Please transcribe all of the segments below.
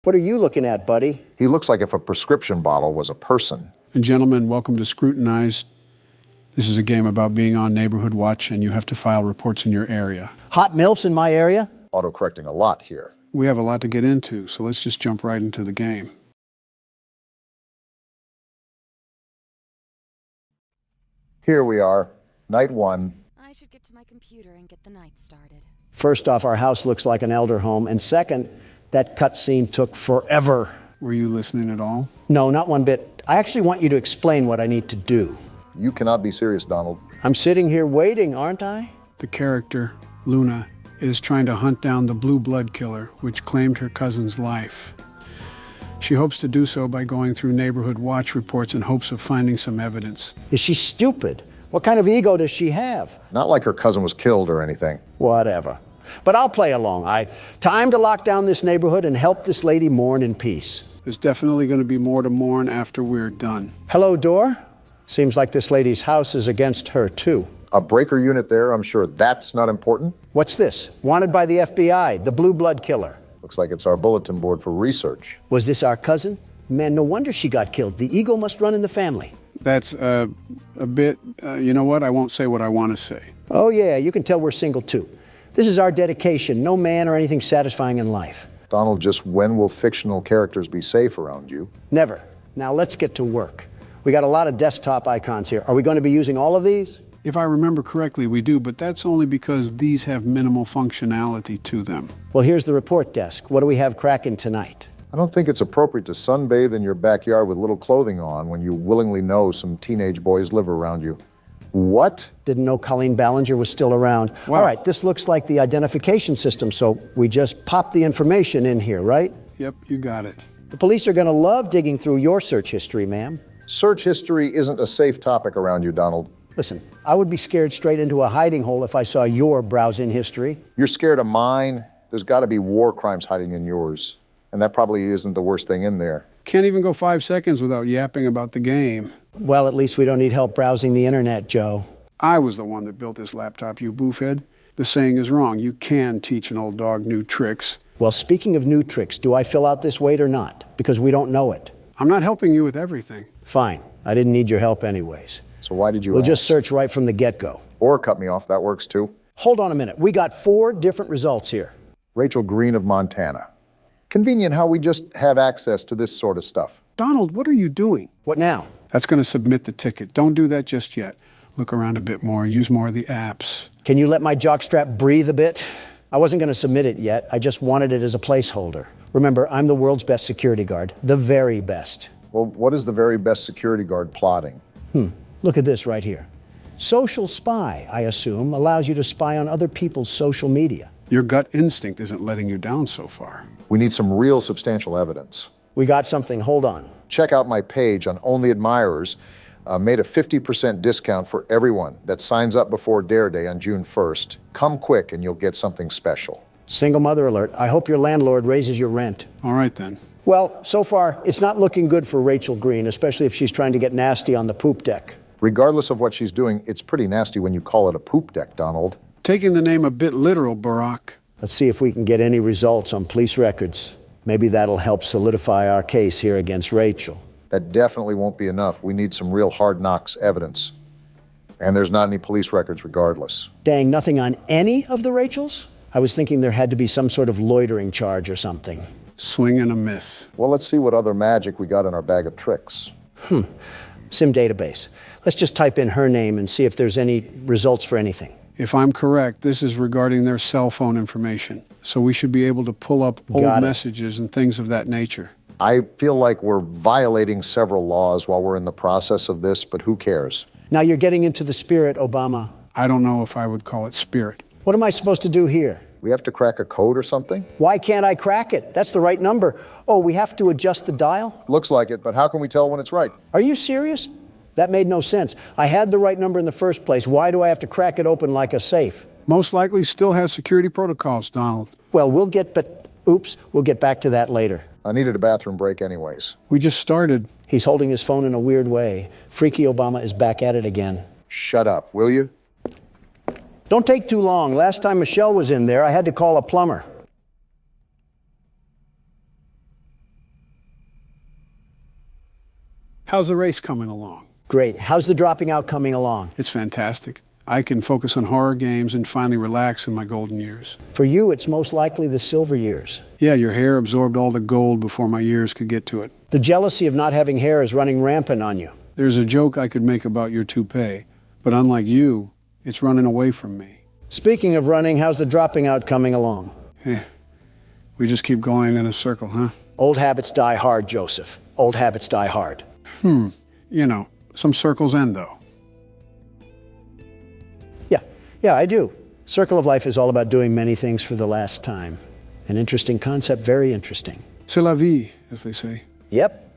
What are you looking at, buddy? He looks like if a prescription bottle was a person. And gentlemen, welcome to Scrutinize. This is a game about being on Neighborhood Watch, and you have to file reports in your area. Hot MILFs in my area? Autocorrecting a lot here. We have a lot to get into, so let's just jump right into the game. Here we are, night one. I should get to my computer and get the night started. First off, our house looks like an elder home, and second, that cutscene took forever. Were you listening at all? No, not one bit. I actually want you to explain what I need to do. You cannot be serious, Donald. I'm sitting here waiting, aren't I? The character, Luna, is trying to hunt down the blue blood killer, which claimed her cousin's life. She hopes to do so by going through Neighborhood Watch reports in hopes of finding some evidence. Is she stupid? What kind of ego does she have? Not like her cousin was killed or anything. Whatever. But I'll play along. Time to lock down this neighborhood and help this lady mourn in peace. There's definitely going to be more to mourn after we're done. Hello, door? Seems like this lady's house is against her, too. A breaker unit there, I'm sure that's not important. What's this? Wanted by the FBI, the blue blood killer. Looks like it's our bulletin board for research. Was this our cousin? Man, no wonder she got killed. The ego must run in the family. That's a bit, you know what? I won't say what I want to say. Oh, yeah, you can tell we're single, too. This is our dedication. No man or anything satisfying in life. Donald, just when will fictional characters be safe around you? Never. Now let's get to work. We got a lot of desktop icons here. Are we going to be using all of these? If I remember correctly, we do, but that's only because these have minimal functionality to them. Well, here's the report desk. What do we have cracking tonight? I don't think it's appropriate to sunbathe in your backyard with little clothing on when you willingly know some teenage boys live around you. What? Didn't know Colleen Ballinger was still around. Wow. All right, this looks like the identification system, so we just pop the information in here, right? Yep, you got it. The police are going to love digging through your search history, ma'am. Search history isn't a safe topic around you, Donald. Listen, I would be scared straight into a hiding hole if I saw your browsing history. You're scared of mine. There's got to be war crimes hiding in yours. And that probably isn't the worst thing in there. Can't even go 5 seconds without yapping about the game. Well, at least we don't need help browsing the internet, Joe. I was the one that built this laptop, you boofhead. The saying is wrong. You can teach an old dog new tricks. Well, speaking of new tricks, do I fill out this weight or not? Because we don't know it. I'm not helping you with everything. Fine. I didn't need your help anyways. So why did you We'll ask? just search right from the get-go. Or cut me off, that works too. Hold on a minute. We got 4 different results here. Rachel Green of Montana. Convenient how we just have access to this sort of stuff. Donald, what are you doing? What now? That's going to submit the ticket. Don't do that just yet. Look around a bit more. Use more of the apps. Can you let my jockstrap breathe a bit? I wasn't going to submit it yet. I just wanted it as a placeholder. Remember, I'm the world's best security guard. The very best. Well, what is the very best security guard plotting? Look at this right here. Social spy, I assume, allows you to spy on other people's social media. Your gut instinct isn't letting you down so far. We need some real substantial evidence. We got something. Hold on. Check out my page on Only Admirers. Made a 50% discount for everyone that signs up before Dare Day on June 1st. Come quick and you'll get something special. Single mother alert. I hope your landlord raises your rent. All right, then. Well, so far, it's not looking good for Rachel Green, especially if she's trying to get nasty on the poop deck. Regardless of what she's doing, it's pretty nasty when you call it a poop deck, Donald. Taking the name a bit literal, Barack. Let's see if we can get any results on police records. Maybe that'll help solidify our case here against Rachel. That definitely won't be enough. We need some real hard knocks evidence. And there's not any police records regardless. Dang, nothing on any of the Rachels? I was thinking there had to be some sort of loitering charge or something. Swing and a miss. Well, let's see what other magic we got in our bag of tricks. SIM database. Let's just type in her name and see if there's any results for anything. If I'm correct, this is regarding their cell phone information. So we should be able to pull up old messages and things of that nature. I feel like we're violating several laws while we're in the process of this, but who cares? Now you're getting into the spirit, Obama. I don't know if I would call it spirit. What am I supposed to do here? We have to crack a code or something? Why can't I crack it? That's the right number. Oh, we have to adjust the dial? Looks like it, but how can we tell when it's right? Are you serious? That made no sense. I had the right number in the first place. Why do I have to crack it open like a safe? Most likely still has security protocols, Donald. Well, we'll get back to that later. I needed a bathroom break anyways. We just started. He's holding his phone in a weird way. Freaky Obama is back at it again. Shut up, will you? Don't take too long. Last time Michelle was in there, I had to call a plumber. How's the race coming along? Great. How's the dropping out coming along? It's fantastic. I can focus on horror games and finally relax in my golden years. For you, it's most likely the silver years. Yeah, your hair absorbed all the gold before my years could get to it. The jealousy of not having hair is running rampant on you. There's a joke I could make about your toupee, but unlike you, it's running away from me. Speaking of running, how's the dropping out coming along? We just keep going in a circle, huh? Old habits die hard, Joseph. Old habits die hard. You know, some circles end, though. Yeah, I do. Circle of life is all about doing many things for the last time. An interesting concept, very interesting. C'est la vie, as they say. Yep.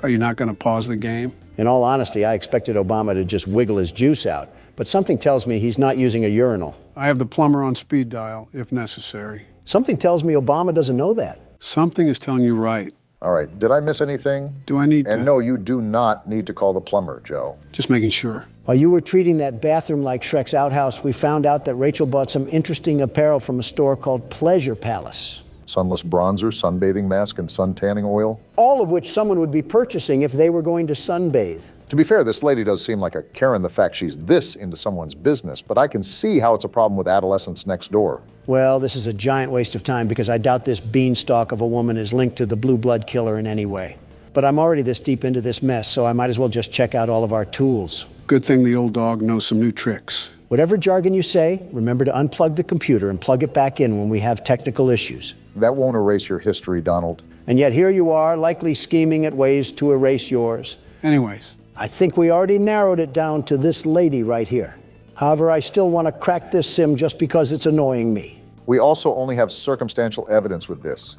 Are you not going to pause the game? In all honesty, I expected Obama to just wiggle his juice out, but something tells me he's not using a urinal. I have the plumber on speed dial, if necessary. Something tells me Obama doesn't know that. Something is telling you right. All right, did I miss anything? Do I need to? And no, you do not need to call the plumber, Joe. Just making sure. While you were treating that bathroom like Shrek's outhouse, we found out that Rachel bought some interesting apparel from a store called Pleasure Palace. Sunless bronzer, sunbathing mask, and sun tanning oil. All of which someone would be purchasing if they were going to sunbathe. To be fair, this lady does seem like a Karen, the fact she's this into someone's business, but I can see how it's a problem with adolescents next door. Well, this is a giant waste of time because I doubt this beanstalk of a woman is linked to the blue blood killer in any way. But I'm already this deep into this mess, so I might as well just check out all of our tools. Good thing the old dog knows some new tricks. Whatever jargon you say, remember to unplug the computer and plug it back in when we have technical issues. That won't erase your history, Donald. And yet here you are, likely scheming at ways to erase yours. Anyways, I think we already narrowed it down to this lady right here. However, I still want to crack this sim just because it's annoying me. We also only have circumstantial evidence with this.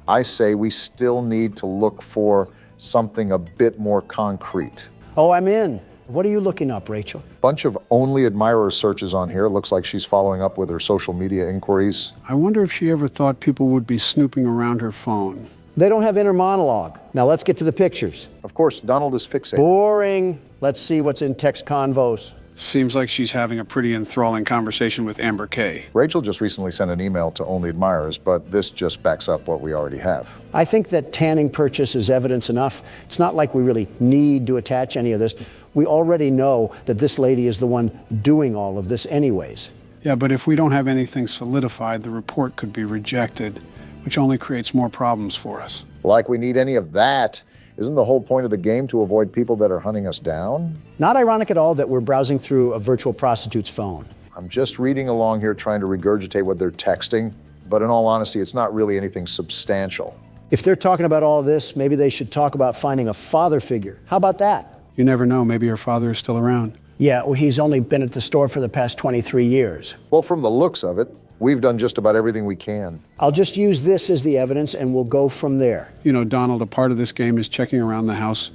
I say we still need to look for something a bit more concrete. Oh, I'm in. What are you looking up, Rachel? Bunch of only admirer searches on here. Looks like she's following up with her social media inquiries. I wonder if she ever thought people would be snooping around her phone. They don't have inner monologue. Now let's get to the pictures. Of course, Donald is fixated. Boring. Let's see what's in text convos. Seems like she's having a pretty enthralling conversation with Amber Kay. Rachel just recently sent an email to only admirers, but this just backs up what we already have. I think that tanning purchase is evidence enough. It's not like we really need to attach any of this. We already know that this lady is the one doing all of this anyways. Yeah, but if we don't have anything solidified, the report could be rejected, which only creates more problems for us. Like we need any of that. Isn't the whole point of the game to avoid people that are hunting us down? Not ironic at all that we're browsing through a virtual prostitute's phone. I'm just reading along here trying to regurgitate what they're texting, but in all honesty, it's not really anything substantial. If they're talking about all this, maybe they should talk about finding a father figure. How about that? You never know, maybe her father is still around. Yeah, well, he's only been at the store for the past 23 years. Well, from the looks of it, we've done just about everything we can. I'll just use this as the evidence and we'll go from there. You know, Donald, a part of this game is checking around the house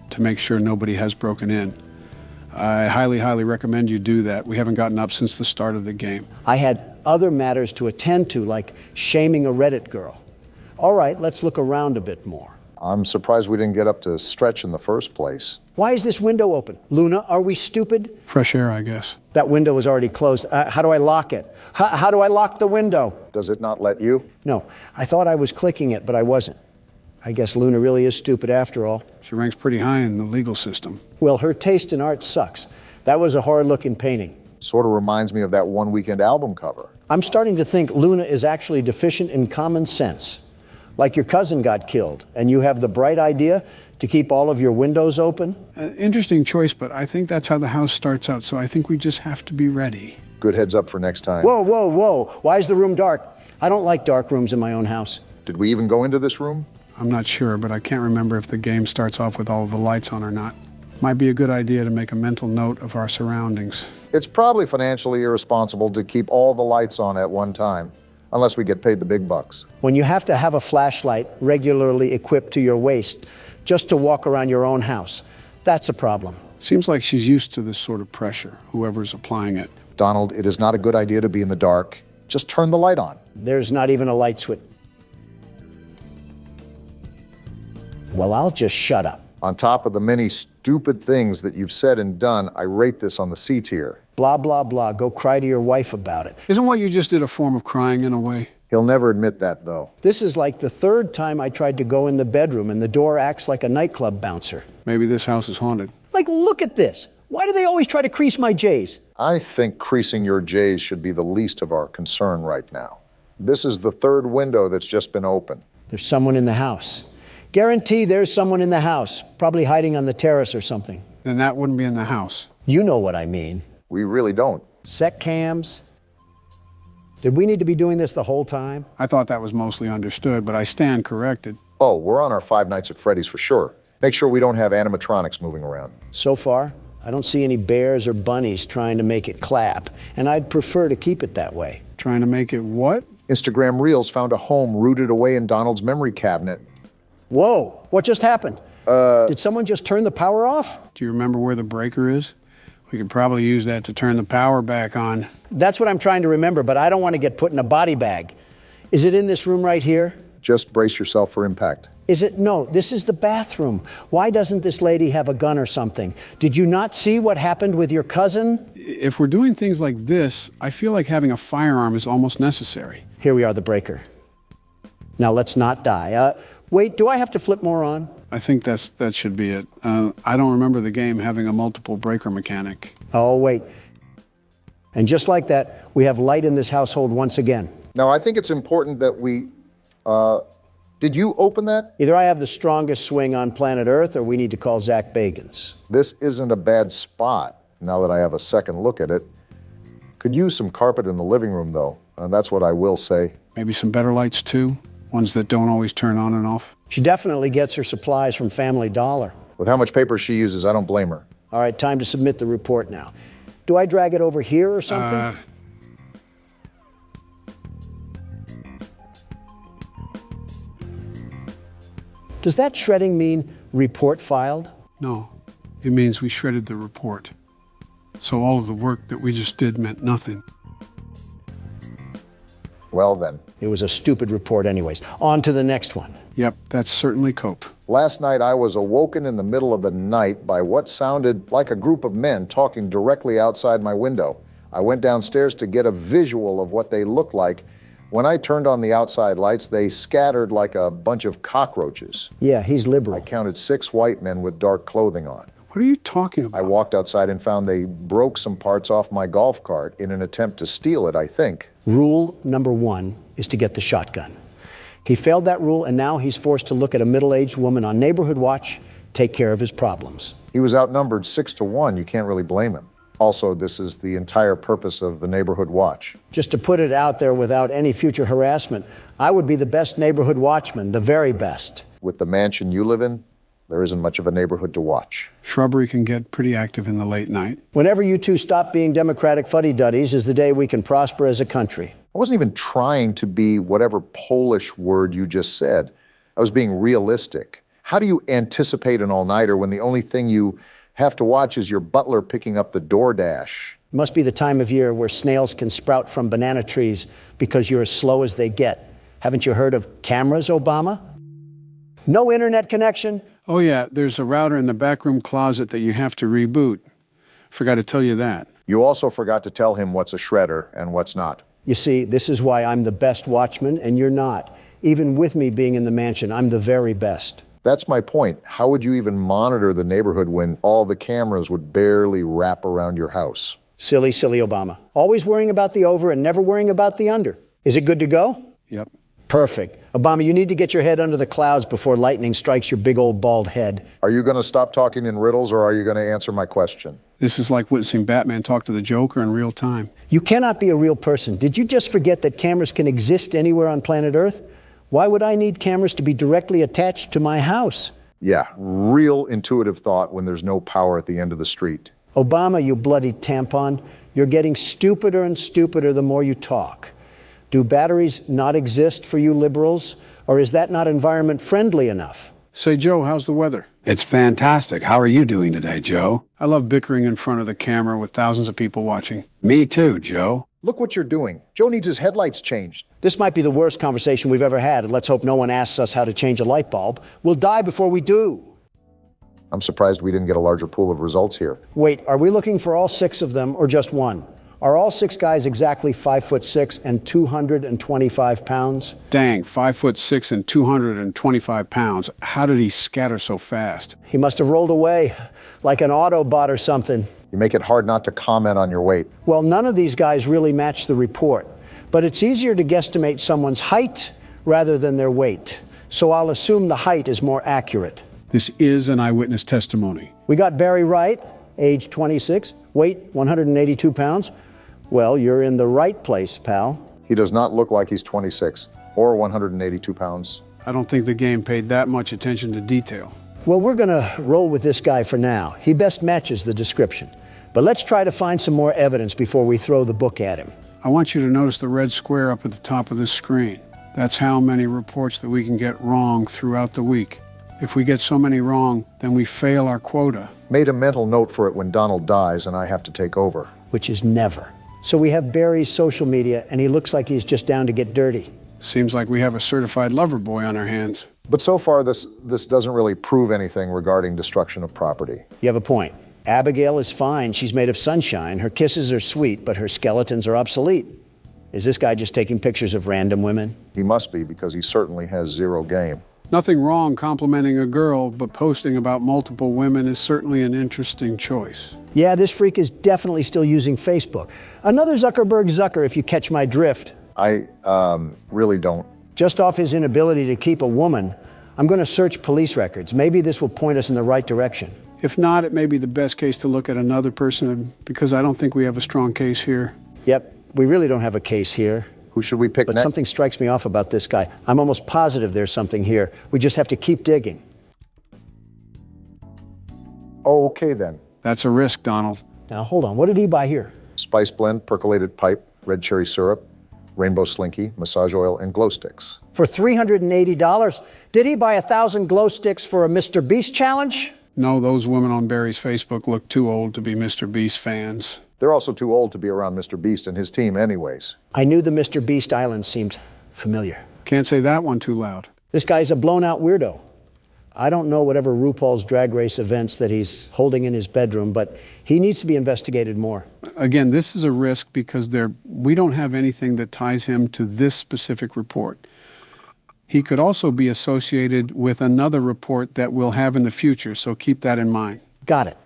to make sure nobody has broken in. I highly, highly recommend you do that. We haven't gotten up since the start of the game. I had other matters to attend to, like shaming a Reddit girl. All right, let's look around a bit more. I'm surprised we didn't get up to stretch in the first place. Why is this window open? Luna, are we stupid? Fresh air, I guess. That window is already closed. How do I lock it? How do I lock the window? Does it not let you? No, I thought I was clicking it, but I wasn't. I guess Luna really is stupid after all. She ranks pretty high in the legal system. Well, her taste in art sucks. That was a horror-looking painting. Sort of reminds me of that One Weekend album cover. I'm starting to think Luna is actually deficient in common sense. Like your cousin got killed, and you have the bright idea to keep all of your windows open? Interesting choice, but I think that's how the house starts out, so I think we just have to be ready. Good heads up for next time. Whoa, whoa, whoa. Why is the room dark? I don't like dark rooms in my own house. Did we even go into this room? I'm not sure, but I can't remember if the game starts off with all of the lights on or not. Might be a good idea to make a mental note of our surroundings. It's probably financially irresponsible to keep all the lights on at one time, unless we get paid the big bucks. When you have to have a flashlight regularly equipped to your waist just to walk around your own house, that's a problem. Seems like she's used to this sort of pressure, whoever's applying it. Donald, it is not a good idea to be in the dark. Just turn the light on. There's not even a light switch. Well, I'll just shut up. On top of the many stupid things that you've said and done, I rate this on the C tier. Blah, blah, blah. Go cry to your wife about it. Isn't what you just did a form of crying in a way? He'll never admit that, though. This is like the third time I tried to go in the bedroom and the door acts like a nightclub bouncer. Maybe this house is haunted. Like, look at this. Why do they always try to crease my J's? I think creasing your J's should be the least of our concern right now. This is the third window that's just been opened. There's someone in the house. Guarantee there's someone in the house, probably hiding on the terrace or something. Then that wouldn't be in the house. You know what I mean. We really don't. Sec cams. Did we need to be doing this the whole time? I thought that was mostly understood, but I stand corrected. Oh, we're on our 5 nights at Freddy's for sure. Make sure we don't have animatronics moving around. So far, I don't see any bears or bunnies trying to make it clap, and I'd prefer to keep it that way. Trying to make it what? Instagram Reels found a home rooted away in Donald's memory cabinet. Whoa, what just happened? Did someone just turn the power off? Do you remember where the breaker is? We could probably use that to turn the power back on. That's what I'm trying to remember, but I don't want to get put in a body bag. Is it in this room right here? Just brace yourself for impact. Is it? No, this is the bathroom. Why doesn't this lady have a gun or something? Did you not see what happened with your cousin? If we're doing things like this, I feel like having a firearm is almost necessary. Here we are, the breaker. Now let's not die. Wait, do I have to flip more on? I think that should be it. I don't remember the game having a multiple breaker mechanic. Oh, wait. And just like that, we have light in this household once again. Now, I think it's important that we... did you open that? Either I have the strongest swing on planet Earth, or we need to call Zach Bagans. This isn't a bad spot, now that I have a second look at it. Could use some carpet in the living room, though. That's what I will say. Maybe some better lights, too? Ones that don't always turn on and off? She definitely gets her supplies from Family Dollar. With how much paper she uses, I don't blame her. All right, time to submit the report now. Do I drag it over here or something? Does that shredding mean report filed? No, it means we shredded the report. So all of the work that we just did meant nothing. Well then. It was a stupid report anyways. On to the next one. Yep, that's certainly cope. Last night I was awoken in the middle of the night by what sounded like a group of men talking directly outside my window. I went downstairs to get a visual of what they looked like. When I turned on the outside lights, they scattered like a bunch of cockroaches. Yeah, he's liberal. I counted 6 white men with dark clothing on. What are you talking about? I walked outside and found they broke some parts off my golf cart in an attempt to steal it, I think. Rule number 1 is to get the shotgun. He failed that rule, and now he's forced to look at a middle-aged woman on neighborhood watch, take care of his problems. He was outnumbered 6 to 1. You can't really blame him. Also, this is the entire purpose of the neighborhood watch. Just to put it out there without any future harassment, I would be the best neighborhood watchman, the very best. With the mansion you live in, there isn't much of a neighborhood to watch. Shrubbery can get pretty active in the late night. Whenever you two stop being Democratic fuddy-duddies is the day we can prosper as a country. I wasn't even trying to be whatever Polish word you just said. I was being realistic. How do you anticipate an all-nighter when the only thing you have to watch is your butler picking up the DoorDash? It must be the time of year where snails can sprout from banana trees because you're as slow as they get. Haven't you heard of cameras, Obama? No internet connection? Oh yeah, there's a router in the backroom closet that you have to reboot. Forgot to tell you that. You also forgot to tell him what's a shredder and what's not. You see, this is why I'm the best watchman and you're not. Even with me being in the mansion, I'm the very best. That's my point. How would you even monitor the neighborhood when all the cameras would barely wrap around your house? Silly, silly Obama. Always worrying about the over and never worrying about the under. Is it good to go? Yep. Perfect. Obama, you need to get your head under the clouds before lightning strikes your big old bald head. Are you going to stop talking in riddles, or are you going to answer my question? This is like witnessing Batman talk to the Joker in real time. You cannot be a real person. Did you just forget that cameras can exist anywhere on planet Earth? Why would I need cameras to be directly attached to my house? Yeah, real intuitive thought when there's no power at the end of the street. Obama, you bloody tampon, you're getting stupider and stupider the more you talk. Do batteries not exist for you liberals, or is that not environment friendly enough? Say, Joe, how's the weather? It's fantastic. How are you doing today, Joe? I love bickering in front of the camera with thousands of people watching. Me too, Joe. Look what you're doing. Joe needs his headlights changed. This might be the worst conversation we've ever had, and let's hope no one asks us how to change a light bulb. We'll die before we do. I'm surprised we didn't get a larger pool of results here. Wait, are we looking for all 6 of them or just one? Are all 6 guys exactly 5'6" and 225 pounds? Dang, 5'6" and 225 pounds. How did he scatter so fast? He must have rolled away, like an Autobot or something. You make it hard not to comment on your weight. Well, none of these guys really match the report, but it's easier to guesstimate someone's height rather than their weight. So I'll assume the height is more accurate. This is an eyewitness testimony. We got Barry Wright, age 26, weight 182 pounds. Well, you're in the right place, pal. He does not look like he's 26 or 182 pounds. I don't think the game paid that much attention to detail. Well, we're gonna roll with this guy for now. He best matches the description. But let's try to find some more evidence before we throw the book at him. I want you to notice the red square up at the top of this screen. That's how many reports that we can get wrong throughout the week. If we get so many wrong, then we fail our quota. Made a mental note for it when Donald dies and I have to take over. Which is never. So we have Barry's social media, and he looks like he's just down to get dirty. Seems like we have a certified lover boy on our hands. But so far, this doesn't really prove anything regarding destruction of property. You have a point. Abigail is fine. She's made of sunshine. Her kisses are sweet, but her skeletons are obsolete. Is this guy just taking pictures of random women? He must be, because he certainly has zero game. Nothing wrong complimenting a girl, but posting about multiple women is certainly an interesting choice. Yeah, this freak is definitely still using Facebook. Another Zuckerberg Zucker, if you catch my drift. I really don't. Just off his inability to keep a woman, I'm going to search police records. Maybe this will point us in the right direction. If not, it may be the best case to look at another person, because I don't think we have a strong case here. Yep, we really don't have a case here. Who should we pick But next? something strikes me off about this guy. I'm almost positive there's something here. We just have to keep digging. Oh, okay then. That's a risk, Donald. Now, hold on. What did he buy here? Spice blend, percolated pipe, red cherry syrup, rainbow slinky, massage oil, and glow sticks. For $380. Did he buy 1,000 glow sticks for a Mr. Beast challenge? No, those women on Barry's Facebook look too old to be Mr. Beast fans. They're also too old to be around Mr. Beast and his team anyways. I knew the Mr. Beast Island seemed familiar. Can't say that one too loud. This guy's a blown-out weirdo. I don't know whatever RuPaul's Drag Race events that he's holding in his bedroom, but he needs to be investigated more. Again, this is a risk because we don't have anything that ties him to this specific report. He could also be associated with another report that we'll have in the future, so keep that in mind. Got it.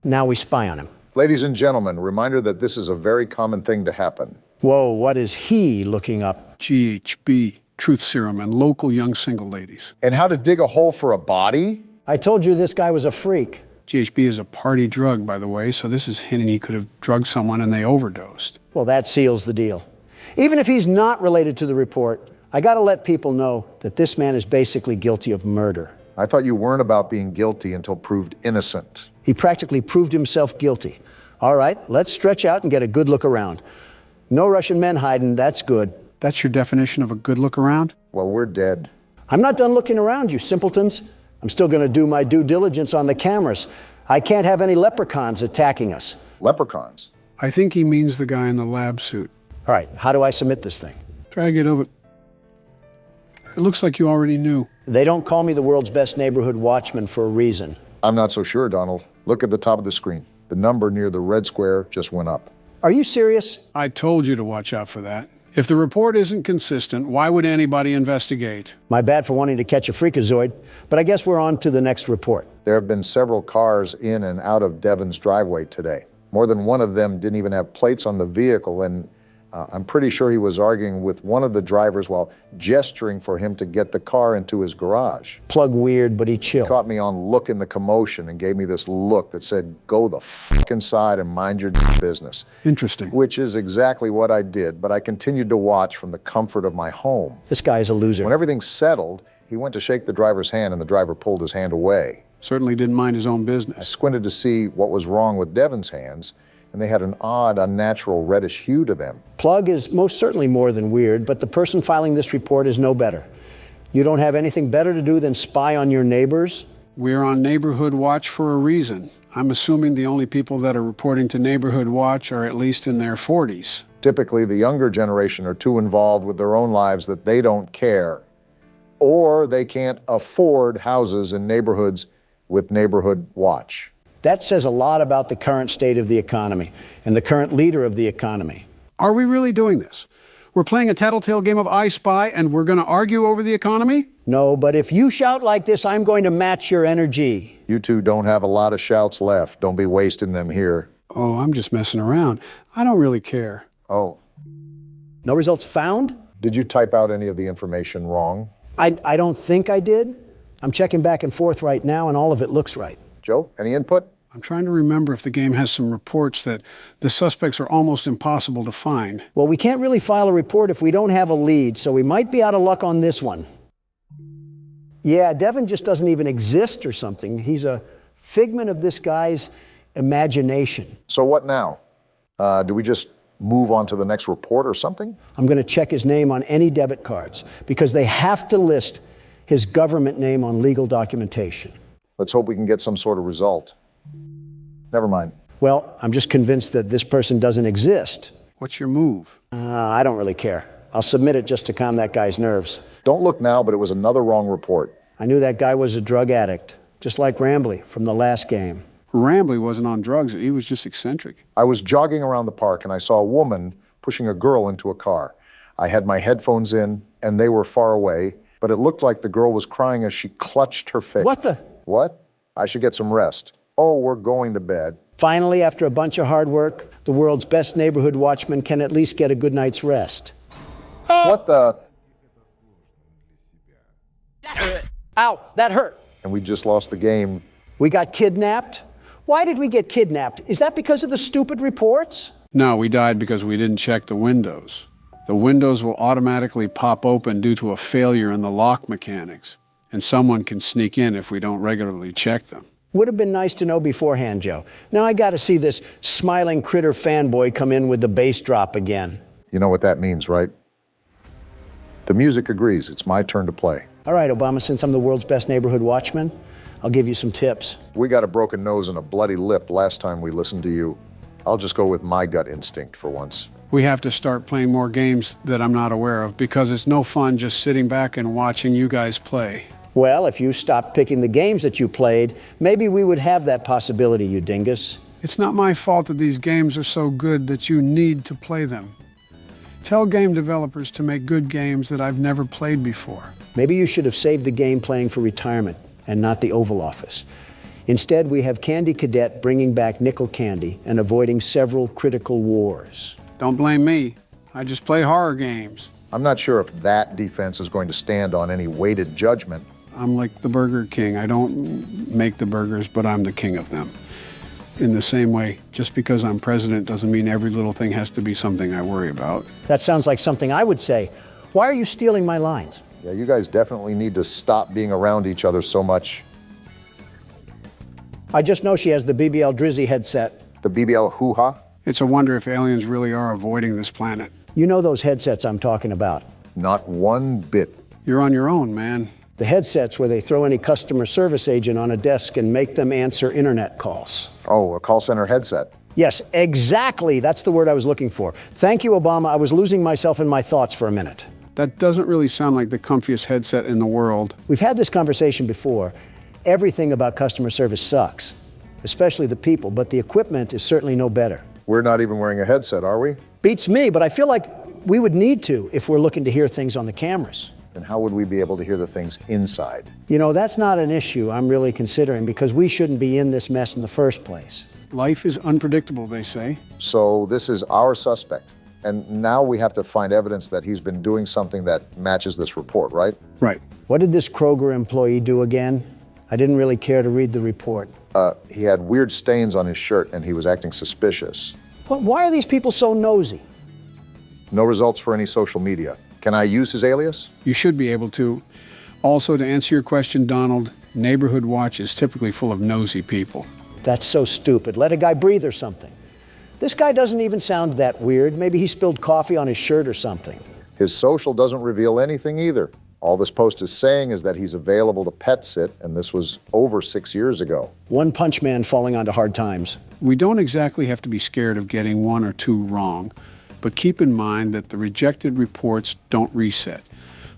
Now we spy on him. Ladies and gentlemen, reminder that this is a very common thing to happen. Whoa, what is he looking up? GHB, truth serum, and local young single ladies. And how to dig a hole for a body? I told you this guy was a freak. GHB is a party drug, by the way, so this is hinting he could have drugged someone and they overdosed. Well, that seals the deal. Even if he's not related to the report, I gotta let people know that this man is basically guilty of murder. I thought you weren't about being guilty until proved innocent. He practically proved himself guilty. All right, let's stretch out and get a good look around. No Russian men hiding, that's good. That's your definition of a good look around? Well, we're dead. I'm not done looking around, you simpletons. I'm still gonna do my due diligence on the cameras. I can't have any leprechauns attacking us. Leprechauns? I think he means the guy in the lab suit. All right, how do I submit this thing? Drag it over. It looks like you already knew. They don't call me the world's best neighborhood watchman for a reason. I'm not so sure, Donald. Look at the top of the screen. The number near the red square just went up. Are you serious? I told you to watch out for that. If the report isn't consistent, why would anybody investigate? My bad for wanting to catch a freakazoid, but I guess we're on to the next report. There have been several cars in and out of Devon's driveway today. More than one of them didn't even have plates on the vehicle, and I'm pretty sure he was arguing with one of the drivers while gesturing for him to get the car into his garage. Plug weird, but he chill. Caught me on look in the commotion and gave me this look that said, go the fuck inside and mind your business. Interesting. Which is exactly what I did, but I continued to watch from the comfort of my home. This guy's a loser. When everything settled, he went to shake the driver's hand and the driver pulled his hand away. Certainly didn't mind his own I business. squinted to see what was wrong with Devon's hands, and they had an odd, unnatural reddish hue to them. Plug is most certainly more than weird, but the person filing this report is no better. You don't have anything better to do than spy on your neighbors? We're on Neighborhood Watch for a reason. I'm assuming the only people that are reporting to Neighborhood Watch are at least in their 40s. Typically, the younger generation are too involved with their own lives that they don't care, or they can't afford houses in neighborhoods with Neighborhood Watch. That says a lot about the current state of the economy and the current leader of the economy. Are we really doing this? We're playing a tattletale game of I Spy and we're going to argue over the economy? No, but if you shout like this, I'm going to match your energy. You two don't have a lot of shouts left. Don't be wasting them here. Oh, I'm just messing around. I don't really care. Oh, No results found? did you type out any of the information wrong? I don't think I did. I'm checking back and forth right now, and all of it looks right. Joe, any input? I'm trying to remember if the game has some reports that the suspects are almost impossible to find. Well, we can't really file a report if we don't have a lead, so we might be out of luck on this one. Yeah, Devin just doesn't even exist or something. He's a figment of this guy's imagination. So what now? Do we just move on to the next report or something? I'm going to check his name on any debit cards because they have to list his government name on legal documentation. Let's hope we can get some sort of result. Never mind. Well, I'm just convinced that this person doesn't exist. What's your move? I don't really care. I'll submit it just to calm that guy's nerves. Don't look now, but it was another wrong report. I knew that guy was a drug addict, just like Rambley from the last game. Rambley wasn't on drugs. He was just eccentric. I was jogging around the park and I saw a woman pushing a girl into a car. I had my headphones in and they were far away, but it looked like the girl was crying as she clutched her face. What the? What? I should get some rest. Oh, we're going to bed. Finally, after a bunch of hard work, the world's best neighborhood watchman can at least get a good night's rest. What the? Ow, that hurt. And we just lost the game. We got kidnapped? Why did we get kidnapped? Is that because of the stupid reports? No, we died because we didn't check the windows. The windows will automatically pop open due to a failure in the lock mechanics, and someone can sneak in if we don't regularly check them. Would have been nice to know beforehand, Joe. Now I got to see this smiling critter fanboy come in with the bass drop again. You know what that means, right? The music agrees. It's my turn to play. All right, Obama, since I'm the world's best neighborhood watchman, I'll give you some tips. We got a broken nose and a bloody lip last time we listened to you. I'll just go with my gut instinct for once. We have to start playing more games that I'm not aware of because it's no fun just sitting back and watching you guys play. Well, if you stopped picking the games that you played, maybe we would have that possibility, you dingus. It's not my fault that these games are so good that you need to play them. Tell game developers to make good games that I've never played before. Maybe you should have saved the game playing for retirement and not the Oval Office. Instead, we have Candy Cadet bringing back nickel candy and avoiding several critical wars. Don't blame me. I just play horror games. I'm not sure if that defense is going to stand on any weighted judgment. I'm like the Burger King. I don't make the burgers, but I'm the king of them. In the same way, just because I'm president doesn't mean every little thing has to be something I worry about. That sounds like something I would say. Why are you stealing my lines? Yeah, you guys definitely need to stop being around each other so much. I just know she has the BBL Drizzy headset. The BBL hoo-ha? It's a wonder if aliens really are avoiding this planet. You know those headsets I'm talking about. Not one bit. You're on your own, man. The headsets where they throw any customer service agent on a desk and make them answer internet calls. Oh, a call center headset. Yes, exactly. That's the word I was looking for. Thank you, Obama. I was losing myself in my thoughts for a minute. That doesn't really sound like the comfiest headset in the world. We've had this conversation before. Everything about customer service sucks, especially the people, but the equipment is certainly no better. We're not even wearing a headset, are we? Beats me, but I feel like we would need to if we're looking to hear things on the cameras. Then how would we be able to hear the things inside? You know, that's not an issue I'm really considering because we shouldn't be in this mess in the first place. Life is unpredictable, they say. So this is our suspect. And now we have to find evidence that he's been doing something that matches this report, right? Right. What did this Kroger employee do again? I didn't really care to read the report. He had weird stains on his shirt and he was acting suspicious. Well, why are these people so nosy? No results for any social media. Can I use his alias? You should be able to. Also, to answer your question, Donald, Neighborhood Watch is typically full of nosy people. That's so stupid. Let a guy breathe or something. This guy doesn't even sound that weird. Maybe he spilled coffee on his shirt or something. His social doesn't reveal anything either. All this post is saying is that he's available to pet sit, and this was over 6 years ago. One punch man falling onto hard times. We don't exactly have to be scared of getting one or two wrong, but keep in mind that the rejected reports don't reset.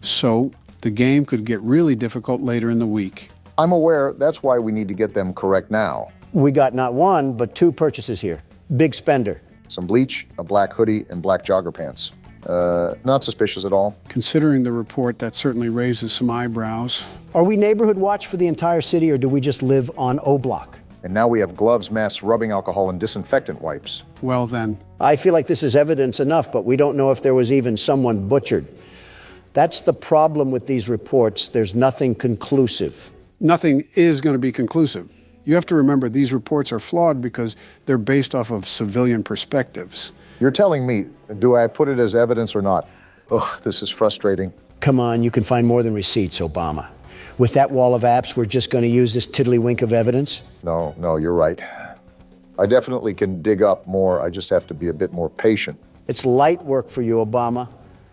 So the game could get really difficult later in the week. I'm aware that's why we need to get them correct now. We got not one, but two purchases here. Big spender. Some bleach, a black hoodie, and black jogger pants. Not suspicious at all. Considering the report, that certainly raises some eyebrows. Are we neighborhood watch for the entire city, or do we just live on O Block? And now we have gloves, masks, rubbing alcohol, and disinfectant wipes. Well then, I feel like this is evidence enough, but we don't know if there was even someone butchered. That's the problem with these reports. There's nothing conclusive. nothing is going to be conclusive. You have to remember these reports are flawed because they're based off of civilian perspectives. You're telling me, do I put it as evidence or not? Ugh, this is frustrating. Come on, you can find more than receipts, Obama. With that wall of apps, we're just going to use this tiddlywink of evidence? No, you're right. I definitely can dig up more. I just have to be a bit more patient. It's light work for you, Obama.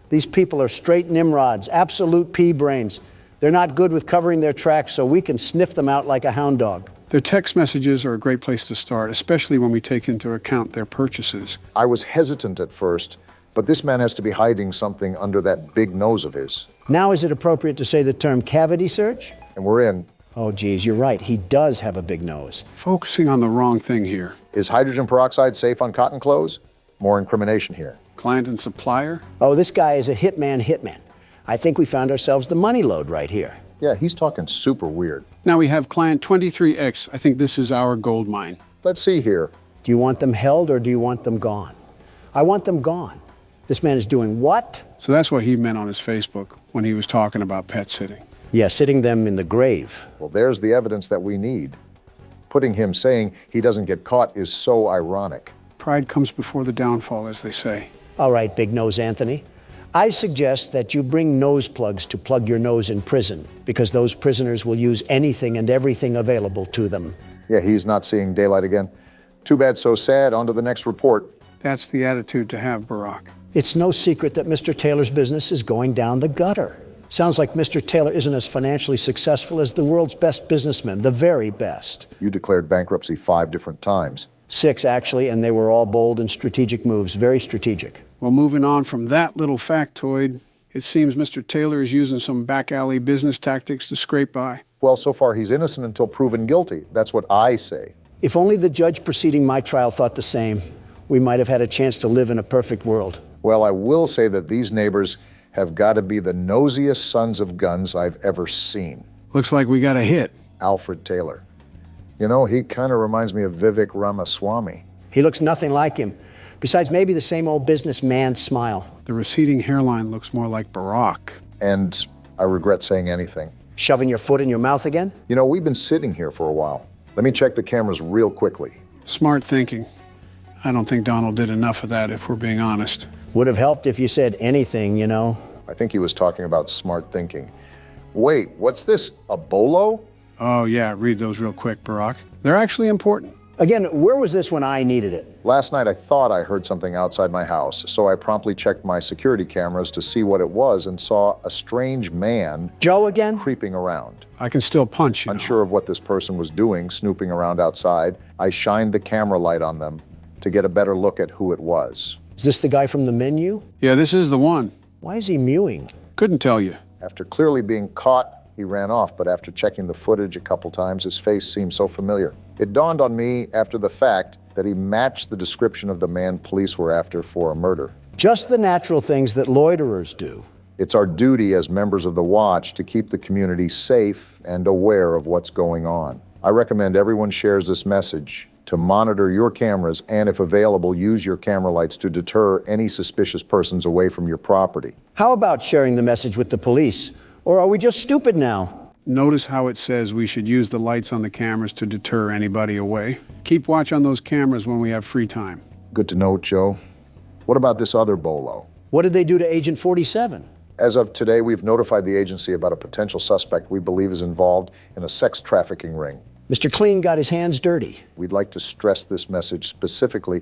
These people are straight Nimrods, absolute pea brains. They're not good with covering their tracks, so we can sniff them out like a hound dog. Their text messages are a great place to start, especially when we take into account their purchases. I was hesitant at first, but this man has to be hiding something under that big nose of his. Now is it appropriate to say the term cavity search? And we're in. Oh, geez, you're right. He does have a big nose. Focusing on the wrong thing here. Is hydrogen peroxide safe on cotton clothes? More incrimination here. Client and supplier? Oh, this guy is a hitman. I think we found ourselves the money load right here. Yeah, he's talking super weird. Now we have client 23X. I think this is our gold mine. Let's see here. Do you want them held or do you want them gone? I want them gone. This man is doing what? So that's what he meant on his Facebook when he was talking about pet sitting. Yeah, sitting them in the grave. Well, there's the evidence that we need. Putting him saying he doesn't get caught is so ironic. Pride comes before the downfall, as they say. All right, Big Nose Anthony. I suggest that you bring nose plugs to plug your nose in prison, because those prisoners will use anything and everything available to them. Yeah, he's not seeing daylight again. Too bad, so sad. On to the next report. That's the attitude to have, Barack. It's no secret that Mr. Taylor's business is going down the gutter. Sounds like Mr. Taylor isn't as financially successful as the world's best businessmen, the very best. You declared bankruptcy 5 different times. 6, actually, and they were all bold and strategic moves, very strategic. Well, moving on from that little factoid, it seems Mr. Taylor is using some back alley business tactics to scrape by. Well, so far he's innocent until proven guilty. That's what I say. If only the judge preceding my trial thought the same, we might have had a chance to live in a perfect world. Well, I will say that these neighbors have got to be the nosiest sons of guns I've ever seen. Looks like we got a hit. Alfred Taylor. You know, he kind of reminds me of Vivek Ramaswamy. He looks nothing like him. Besides, maybe the same old businessman smile. The receding hairline looks more like Barack. And I regret saying anything. Shoving your foot in your mouth again? You know, we've been sitting here for a while. Let me check the cameras real quickly. Smart thinking. I don't think Donald did enough of that, if we're being honest. Would have helped if you said anything, you know. I think he was talking about smart thinking. Wait, what's this? A bolo? Oh, yeah, read those real quick, Barack. They're actually important. Again, where was this when I needed it? Last night I thought I heard something outside my house, so I promptly checked my security cameras to see what it was and saw a strange man Joe again? creeping around. I can still punch, you know. Unsure of what this person was doing, snooping around outside, I shined the camera light on them to get a better look at who it was. Is this the guy from the menu? Yeah, this is the one. Why is he mewing? Couldn't tell you. After clearly being caught, he ran off, but after checking the footage a couple times, his face seemed so familiar. It dawned on me after the fact that he matched the description of the man police were after for a murder. Just the natural things that loiterers do. It's our duty as members of the Watch to keep the community safe and aware of what's going on. I recommend everyone shares this message to monitor your cameras and, if available, use your camera lights to deter any suspicious persons away from your property. How about sharing the message with the police? Or are we just stupid now? Notice how it says we should use the lights on the cameras to deter anybody away. Keep watch on those cameras when we have free time. Good to know, Joe. What about this other bolo? What did they do to Agent 47? As of today, we've notified the agency about a potential suspect we believe is involved in a sex trafficking ring. Mr. Clean got his hands dirty. We'd like to stress this message specifically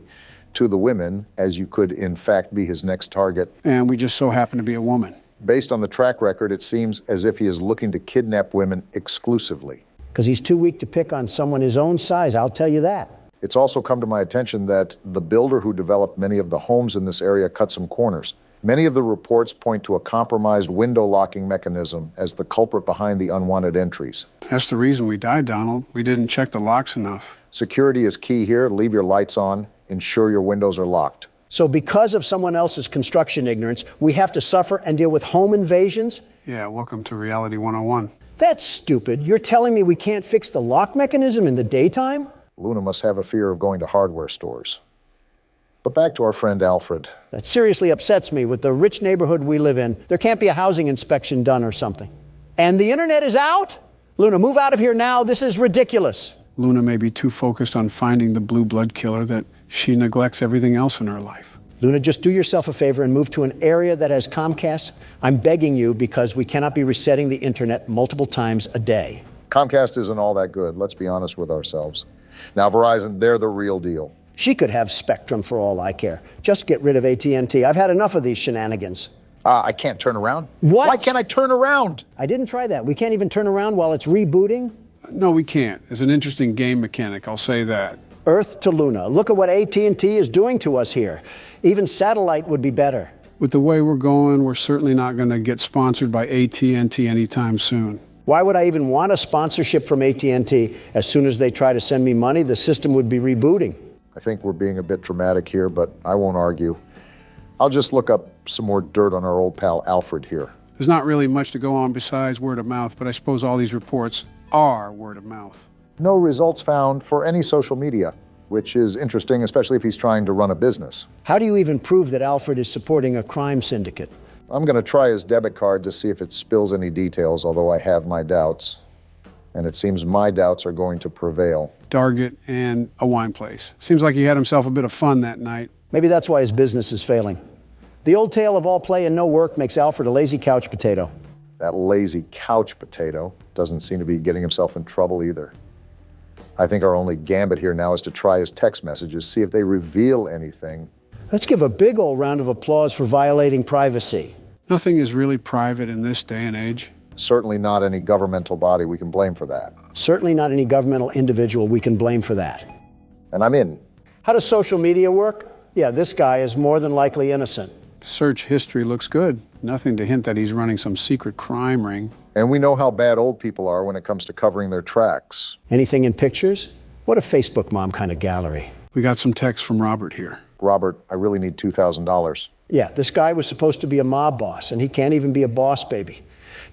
to the women, as you could in fact be his next target. And we just so happen to be a woman. Based on the track record, it seems as if he is looking to kidnap women exclusively. Because he's too weak to pick on someone his own size, I'll tell you that. It's also come to my attention that the builder who developed many of the homes in this area cut some corners. Many of the reports point to a compromised window locking mechanism as the culprit behind the unwanted entries. That's the reason we died, Donald. We didn't check the locks enough. Security is key here. Leave your lights on. Ensure your windows are locked. So because of someone else's construction ignorance, we have to suffer and deal with home invasions? Yeah, welcome to Reality 101. That's stupid. You're telling me we can't fix the lock mechanism in the daytime? Luna must have a fear of going to hardware stores. But back to our friend Alfred. That seriously upsets me. With the rich neighborhood we live in, there can't be a housing inspection done or something. And the internet is out? Luna, move out of here now. This is ridiculous. Luna may be too focused on finding the blue blood killer that she neglects everything else in her life. Luna, just do yourself a favor and move to an area that has Comcast. I'm begging you, because we cannot be resetting the internet multiple times a day. Comcast isn't all that good. Let's be honest with ourselves. Now, Verizon, they're the real deal. She could have Spectrum for all I care. Just get rid of AT&T. I've had enough of these shenanigans. I can't turn around. What? Why can't I turn around? I didn't try that. We can't even turn around while it's rebooting. No, we can't. It's an interesting game mechanic, I'll say that. Earth to Luna. Look at what AT&T is doing to us here. Even satellite would be better. With the way we're going, we're certainly not going to get sponsored by AT&T anytime soon. Why would I even want a sponsorship from AT&T? As soon as they try to send me money, the system would be rebooting. I think we're being a bit dramatic here, but I won't argue. I'll just look up some more dirt on our old pal Alfred here. There's not really much to go on besides word of mouth, but I suppose all these reports are word of mouth. No results found for any social media, which is interesting, especially if he's trying to run a business. How do you even prove that Alfred is supporting a crime syndicate? I'm going to try his debit card to see if it spills any details, although I have my doubts. And it seems my doubts are going to prevail. Target and a wine place. Seems like he had himself a bit of fun that night. Maybe that's why his business is failing. The old tale of all play and no work makes Alfred a lazy couch potato. That lazy couch potato doesn't seem to be getting himself in trouble either. I think our only gambit here now is to try his text messages, see if they reveal anything. Let's give a big old round of applause for violating privacy. Nothing is really private in this day and age. Certainly not any governmental body we can blame for that. Certainly not any governmental individual we can blame for that. And I'm in. How does social media work? Yeah, this guy is more than likely innocent. Search history looks good. Nothing to hint that he's running some secret crime ring. And we know how bad old people are when it comes to covering their tracks. Anything in pictures? What a Facebook mom kind of gallery. We got some text from Robert here. Robert, I really need $2,000. Yeah, this guy was supposed to be a mob boss, and he can't even be a boss baby.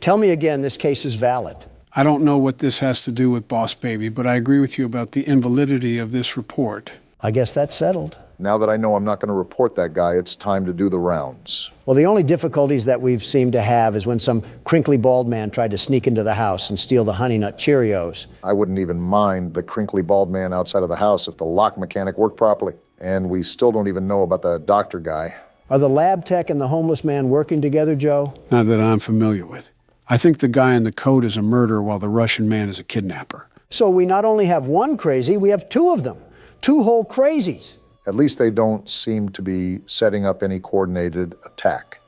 Tell me again, this case is valid. I don't know what this has to do with Boss Baby, but I agree with you about the invalidity of this report. I guess that's settled. Now that I know I'm not going to report that guy, it's time to do the rounds. Well, the only difficulties that we've seemed to have is when some crinkly bald man tried to sneak into the house and steal the Honey Nut Cheerios. I wouldn't even mind the crinkly bald man outside of the house if the lock mechanic worked properly. And we still don't even know about the doctor guy. Are the lab tech and the homeless man working together, Joe? Not that I'm familiar with. I think the guy in the coat is a murderer while the Russian man is a kidnapper. So we not only have one crazy, we have two of them. Two whole crazies. At least they don't seem to be setting up any coordinated attack.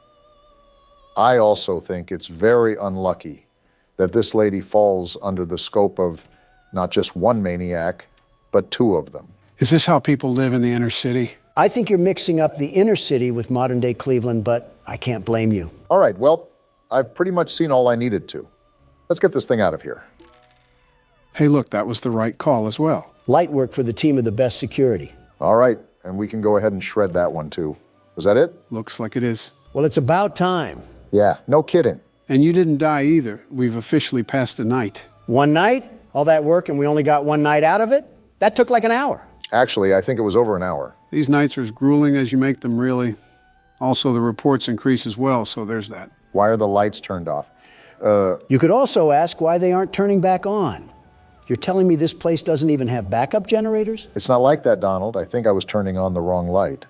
I also think it's very unlucky that this lady falls under the scope of not just one maniac, but two of them. Is this how people live in the inner city? I think you're mixing up the inner city with modern-day Cleveland, but I can't blame you. All right, well, I've pretty much seen all I needed to. Let's get this thing out of here. Hey, look, that was the right call as well. Light work for the team of the best security. All right, and we can go ahead and shred that one too. Was that it? Looks like it is. Well, it's about time. Yeah, no kidding. And you didn't die either. We've officially passed the night. One night? All that work and we only got one night out of it? That took like an hour. Actually, I think it was over an hour. These nights are as grueling as you make them, really. Also, the reports increase as well, so there's that. Why are the lights turned off? You could also ask why they aren't turning back on. You're telling me this place doesn't even have backup generators? It's not like that, Donald. I think I was turning on the wrong light.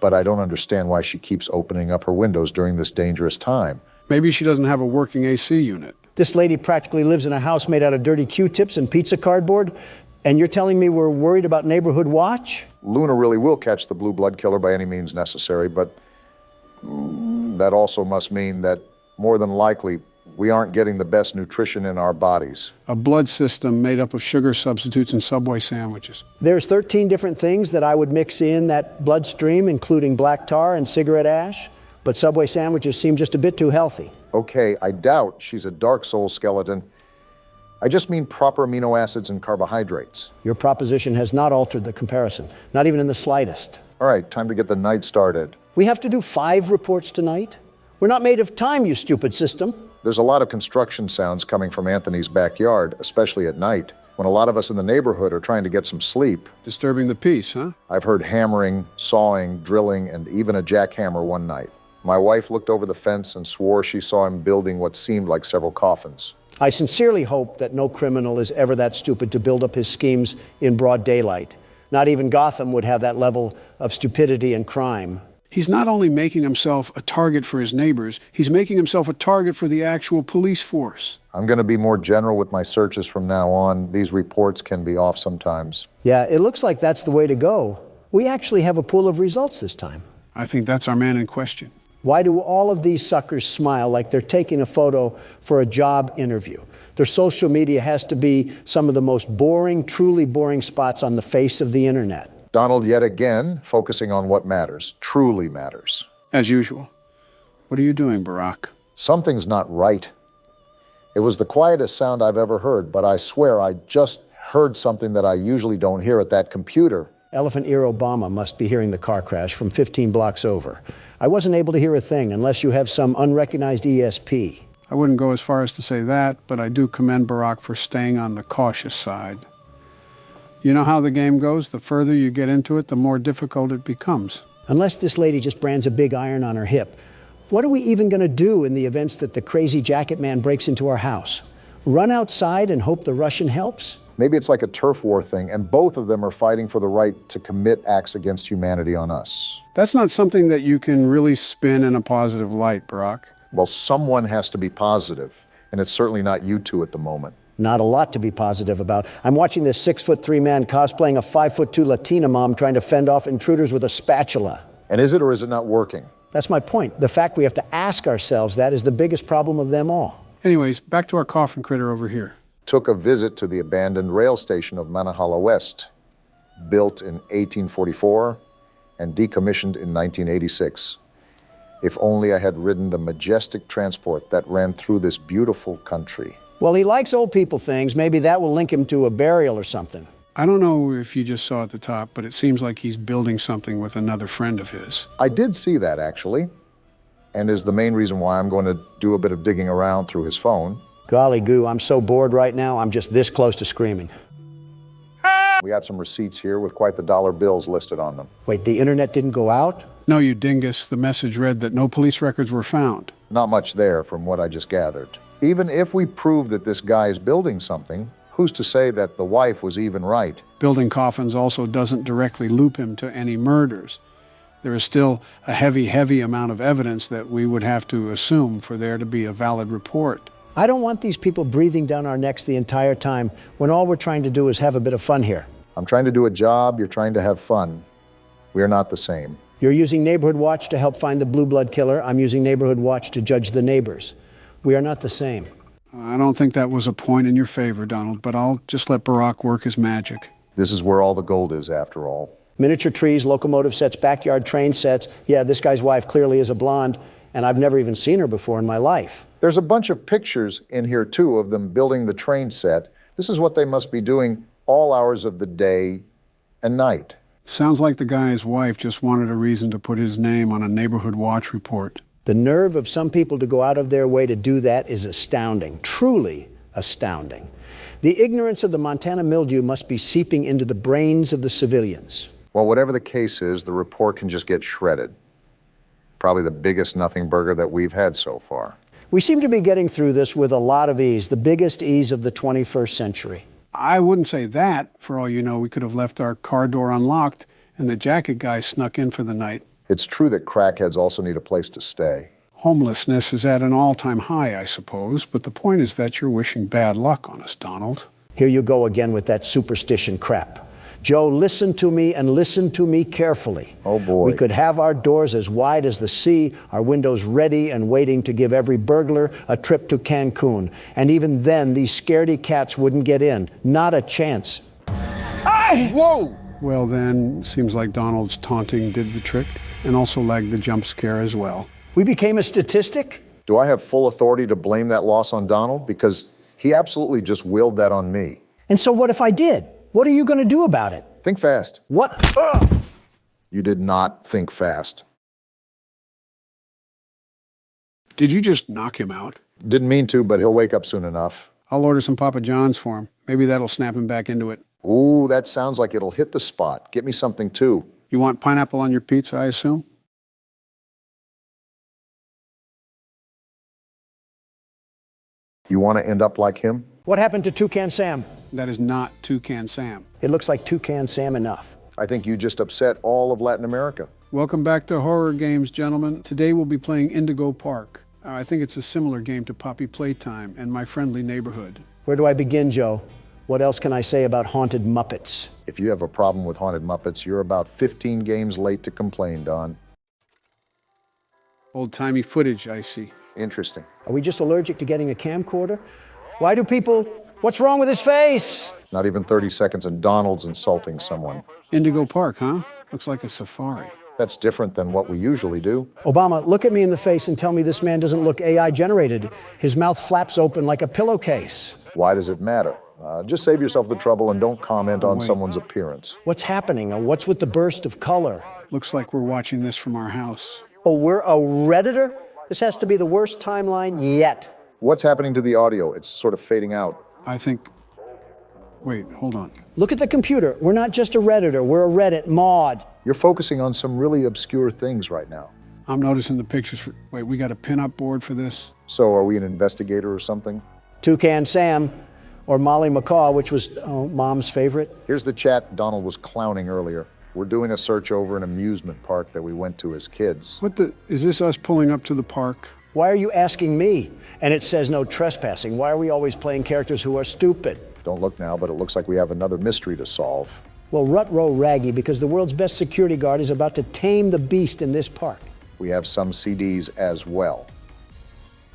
But I don't understand why she keeps opening up her windows during this dangerous time. Maybe she doesn't have a working AC unit. This lady practically lives in a house made out of dirty Q-tips and pizza cardboard, and you're telling me we're worried about neighborhood watch? Luna really will catch the blue blood killer by any means necessary, but that also must mean that more than likely we aren't getting the best nutrition in our bodies. A blood system made up of sugar substitutes and Subway sandwiches. There's 13 different things that I would mix in that bloodstream, including black tar and cigarette ash, but Subway sandwiches seem just a bit too healthy. Okay, I doubt she's a Dark Soul skeleton, I just mean proper amino acids and carbohydrates. Your proposition has not altered the comparison, not even in the slightest. All right, time to get the night started. We have to do 5 reports tonight? We're not made of time, you stupid system. There's a lot of construction sounds coming from Anthony's backyard, especially at night, when a lot of us in the neighborhood are trying to get some sleep. Disturbing the peace, huh? I've heard hammering, sawing, drilling, and even a jackhammer one night. My wife looked over the fence and swore she saw him building what seemed like several coffins. I sincerely hope that no criminal is ever that stupid to build up his schemes in broad daylight. Not even Gotham would have that level of stupidity and crime. He's not only making himself a target for his neighbors, he's making himself a target for the actual police force. I'm going to be more general with my searches from now on. These reports can be off sometimes. Yeah, it looks like that's the way to go. We actually have a pool of results this time. I think that's our man in question. Why do all of these suckers smile like they're taking a photo for a job interview? Their social media has to be some of the most boring, truly boring spots on the face of the internet. Donald, yet again, focusing on what matters, truly matters. As usual. What are you doing, Barack? Something's not right. It was the quietest sound I've ever heard, but I swear I just heard something that I usually don't hear at that computer. Elephant Ear Obama must be hearing the car crash from 15 blocks over. I wasn't able to hear a thing unless you have some unrecognized ESP. I wouldn't go as far as to say that, but I do commend Barack for staying on the cautious side. You know how the game goes? The further you get into it, the more difficult it becomes. Unless this lady just brands a big iron on her hip, what are we even going to do in the events that the crazy jacket man breaks into our house? Run outside and hope the Russian helps? Maybe it's like a turf war thing, and both of them are fighting for the right to commit acts against humanity on us. That's not something that you can really spin in a positive light, Barack. Well, someone has to be positive, and it's certainly not you two at the moment. Not a lot to be positive about. I'm watching this 6'3" man cosplaying a 5'2" Latina mom trying to fend off intruders with a spatula. And is it or is it not working? That's my point. The fact we have to ask ourselves that is the biggest problem of them all. Anyways, back to our coffin critter over here. Took a visit to the abandoned rail station of Manahala West, built in 1844 and decommissioned in 1986. If only I had ridden the majestic transport that ran through this beautiful country. Well, he likes old people things. Maybe that will link him to a burial or something. I don't know if you just saw at the top, but it seems like he's building something with another friend of his. I did see that, actually, and is the main reason why I'm going to do a bit of digging around through his phone. Golly goo, I'm so bored right now, I'm just this close to screaming. We got some receipts here with quite the dollar bills listed on them. Wait, the internet didn't go out? No, you dingus. The message read that no police records were found. Not much there from what I just gathered. Even if we prove that this guy is building something, who's to say that the wife was even right? Building coffins also doesn't directly loop him to any murders. There is still a heavy amount of evidence that we would have to assume for there to be a valid report. I don't want these people breathing down our necks the entire time when all we're trying to do is have a bit of fun here. I'm trying to do a job, you're trying to have fun. We are not the same. You're using Neighborhood Watch to help find the blue blood killer. I'm using Neighborhood Watch to judge the neighbors. We are not the same. I don't think that was a point in your favor, Donald, but I'll just let Barack work his magic. This is where all the gold is, after all. Miniature trees, locomotive sets, backyard train sets. Yeah, this guy's wife clearly is a blonde, and I've never even seen her before in my life. There's a bunch of pictures in here, too, of them building the train set. This is what they must be doing all hours of the day and night. Sounds like the guy's wife just wanted a reason to put his name on a Neighborhood Watch report. The nerve of some people to go out of their way to do that is astounding, truly astounding. The ignorance of the Montana mildew must be seeping into the brains of the civilians. Well, whatever the case is, the report can just get shredded. Probably the biggest nothing burger that we've had so far. We seem to be getting through this with a lot of ease, the biggest ease of the 21st century. I wouldn't say that. For all you know, we could have left our car door unlocked and the jacket guy snuck in for the night. It's true that crackheads also need a place to stay. Homelessness is at an all-time high, I suppose, but the point is that you're wishing bad luck on us, Donald. Here you go again with that superstition crap. Joe, listen to me and listen to me carefully. Oh, boy. We could have our doors as wide as the sea, our windows ready and waiting to give every burglar a trip to Cancun. And even then, these scaredy cats wouldn't get in. Not a chance. Whoa! Well then, seems like Donald's taunting did the trick, and also lagged the jump scare as well. We became a statistic? Do I have full authority to blame that loss on Donald? Because He absolutely just willed that on me. And so what if I did? What are you going to do about it? Think fast. What? You did not think fast. Did you just knock him out? Didn't mean to, but he'll wake up soon enough. I'll order some Papa John's for him. Maybe that'll snap him back into it. Ooh, that sounds like it'll hit the spot. Get me something too. You want pineapple on your pizza, I assume? You want to end up like him? What happened to Toucan Sam? That is not Toucan Sam. It looks like Toucan Sam enough. I think you just upset all of Latin America. Welcome back to Horror Games, gentlemen. Today we'll be playing Indigo Park. I think it's a similar game to Poppy Playtime and My Friendly Neighborhood. Where do I begin, Joe? What else can I say about haunted Muppets? If you have a problem with haunted Muppets, you're about 15 games late to complain, Don. Old-timey footage, I see. Interesting. Are we just allergic to getting a camcorder? Why do people... What's wrong with his face? Not even 30 seconds and Donald's insulting someone. Indigo Park, huh? Looks like a safari. That's different than what we usually do. Obama, look at me in the face and tell me this man doesn't look AI generated. His mouth flaps open like a pillowcase. Why does it matter? Just save yourself the trouble and don't comment on wait. someone's appearance. What's happening? What's with the burst of color? Looks like we're watching this from our house. Oh, we're a Redditor? This has to be the worst timeline yet. What's happening to the audio? It's sort of fading out. I think... Wait, hold on. Look at the computer. We're not just a Redditor, we're a Reddit mod. You're focusing on some really obscure things right now. I'm noticing the pictures for... Wait, we got a pin-up board for this? So are we an investigator or something? Toucan Sam, or Molly McCaw, which was Mom's favorite. Here's the chat Donald was clowning earlier. We're doing a search over an amusement park that we went to as kids. What the... Is this us pulling up to the park? Why are you asking me? And it says no trespassing. Why are we always playing characters who are stupid? Don't look now, but it looks like we have another mystery to solve. Well, rut-row raggy, because the world's best security guard is about to tame the beast in this park. We have some CDs as well.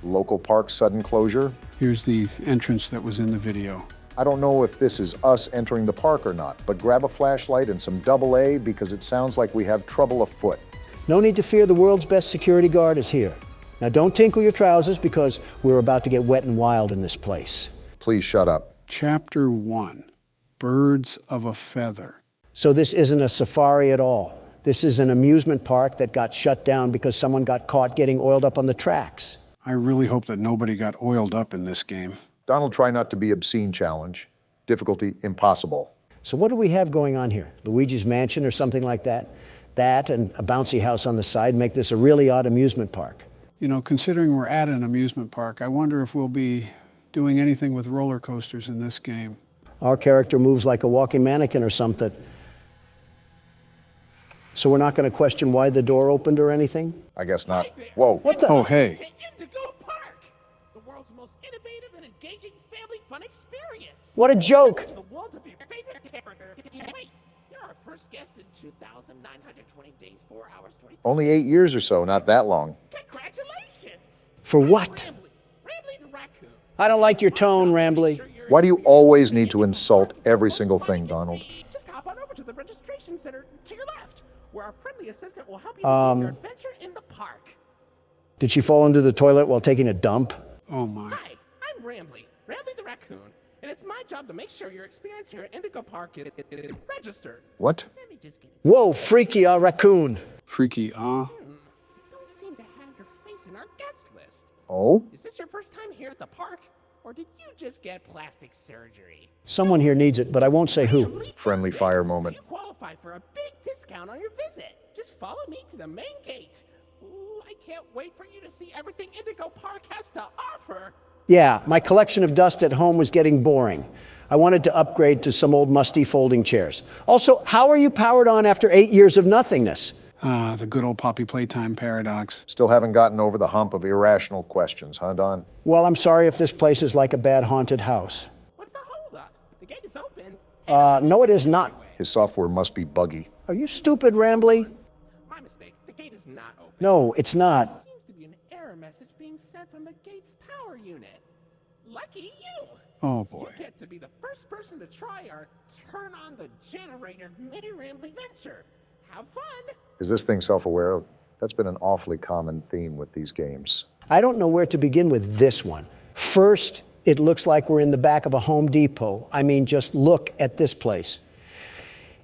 Local park sudden closure. Here's the entrance that was in the video. I don't know if this is us entering the park or not, but grab a flashlight and some AA because it sounds like we have trouble afoot. No need to fear, the world's best security guard is here. Now don't tinkle your trousers because we're about to get wet and wild in this place. Please shut up. Chapter 1, Birds of a Feather. So this isn't a safari at all. This is an amusement park that got shut down because someone got caught getting oiled up on the tracks. I really hope that nobody got oiled up in this game. Donald, try not to be obscene challenge. Difficulty impossible. So what do we have going on here? Luigi's Mansion or something like that? That and a bouncy house on the side make this a really odd amusement park. You know, considering we're at an amusement park, I wonder if we'll be doing anything with roller coasters in this game. Our character moves like a walking mannequin or something. So we're not going to question why the door opened or anything? I guess not. Whoa. What the? Oh, hey. Indigo Park, the world's most innovative and engaging family fun experience. What a joke! The world of your favorite character. Wait, you're our first guest in 2,920 days, 4 hours, 20. Only 8 years or so, not that long. Congratulations! For what? Rambly the raccoon. I don't like your tone, Rambly. Why do you always need to insult every single thing, Donald? Just hop on over to the registration center to your left, where our friendly assistant will help you begin your adventure in the park. Did she fall into the toilet while taking a dump? Oh, my. Hi, I'm Rambly the raccoon, and it's my job to make sure your experience here at Indigo Park is registered. What? Let me just get it. Whoa, freaky, raccoon. Freaky, You don't seem to have your face in our guest list. Oh? Is this your first time here at the park, or did you just get plastic surgery? Someone here needs it, but I won't say who. Elite Friendly visit. fire moment. You qualify for a big discount on your visit. Just follow me to the main gate. Ooh, I can't wait for you to see everything Indigo Park has to offer. Yeah, my collection of dust at home was getting boring. I wanted to upgrade to some old musty folding chairs. Also, how are you powered on after 8 years of nothingness? Ah, the good old Poppy Playtime paradox. Still haven't gotten over the hump of irrational questions, huh, Don? Well, I'm sorry if this place is like a bad haunted house. What's the holdup? The gate is open. No, it is not. His software must be buggy. Are you stupid, Rambly? My mistake. The gate is not open. No, it's not. Seems to be an error message being sent from the gate's power unit. Lucky you. Oh, boy. You get to be the first person to try our turn on the generator mini Rambly venture. Have fun. Is this thing self-aware? That's been an awfully common theme with these games. I don't know where to begin with this one. First, It looks like we're in the back of a Home Depot. I mean, just look at this place.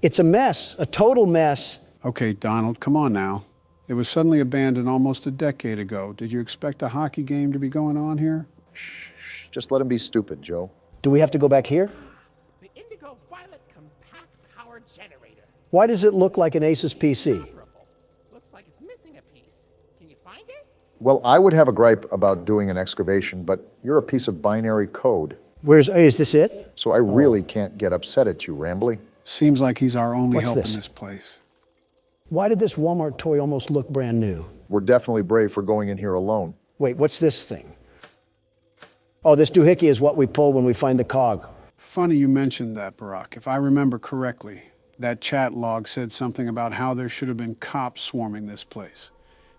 It's a mess, a total mess. Okay, Donald, come on now. It was suddenly abandoned almost a decade ago. Did you expect a hockey game to be going on here? Shh, just let him be stupid, Joe. Do we have to go back here? The Indigo Violet Compact Power Generator. Why does it look like an Asus PC? Looks like it's missing a piece. Can you find it? Well, I would have a gripe about doing an excavation, but you're a piece of binary code. Is this it? So I really can't get upset at you, Rambly. Seems like he's our only What's help this? in this place. Why did this Walmart toy almost look brand new? We're definitely brave for going in here alone. Wait, what's this thing? Oh, this doohickey is what we pull when we find the cog. Funny you mentioned that, Barack. If I remember correctly, that chat log said something about how there should have been cops swarming this place.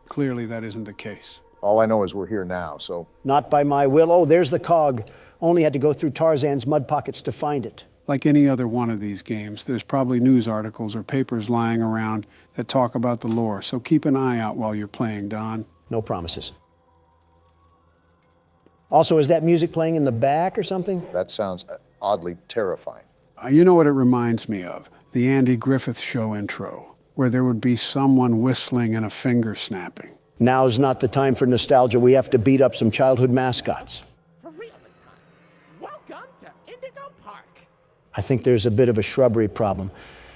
Clearly, that isn't the case. All I know is we're here now, so Not by my will. Oh, there's the cog. Only had to go through Tarzan's mud pockets to find it. Like any other one of these games, there's probably news articles or papers lying around that talk about the lore, so keep an eye out while you're playing, Don. No promises. Also, is that music playing in the back or something? that sounds oddly terrifying. You know what it reminds me of? The Andy Griffith Show intro, where there would be someone whistling and a finger snapping. Now's not the time for nostalgia. We have to beat up some childhood mascots. For real this time. Welcome to Indigo Park. I think there's a bit of a shrubbery problem.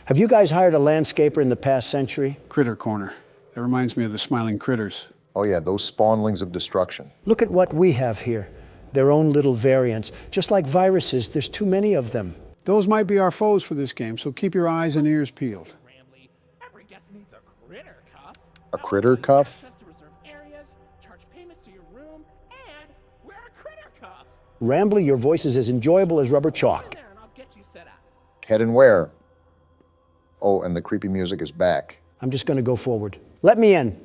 Have you guys hired a landscaper in the past century? Critter Corner. That reminds me of the Smiling Critters. Oh yeah, those spawnlings of destruction. Look at what we have here. Their own little variants. Just like viruses, there's too many of them. Those might be our foes for this game, so keep your eyes and ears peeled. Rambly, every guest needs a critter cuff. A critter cuff? Access to reserved areas, charge payments to your room, and wear a critter cuff. Rambly, your voice is as enjoyable as rubber chalk. There, and I'll get you set up. Heading where? Oh, and the creepy music is back. I'm just going to go forward. Let me in.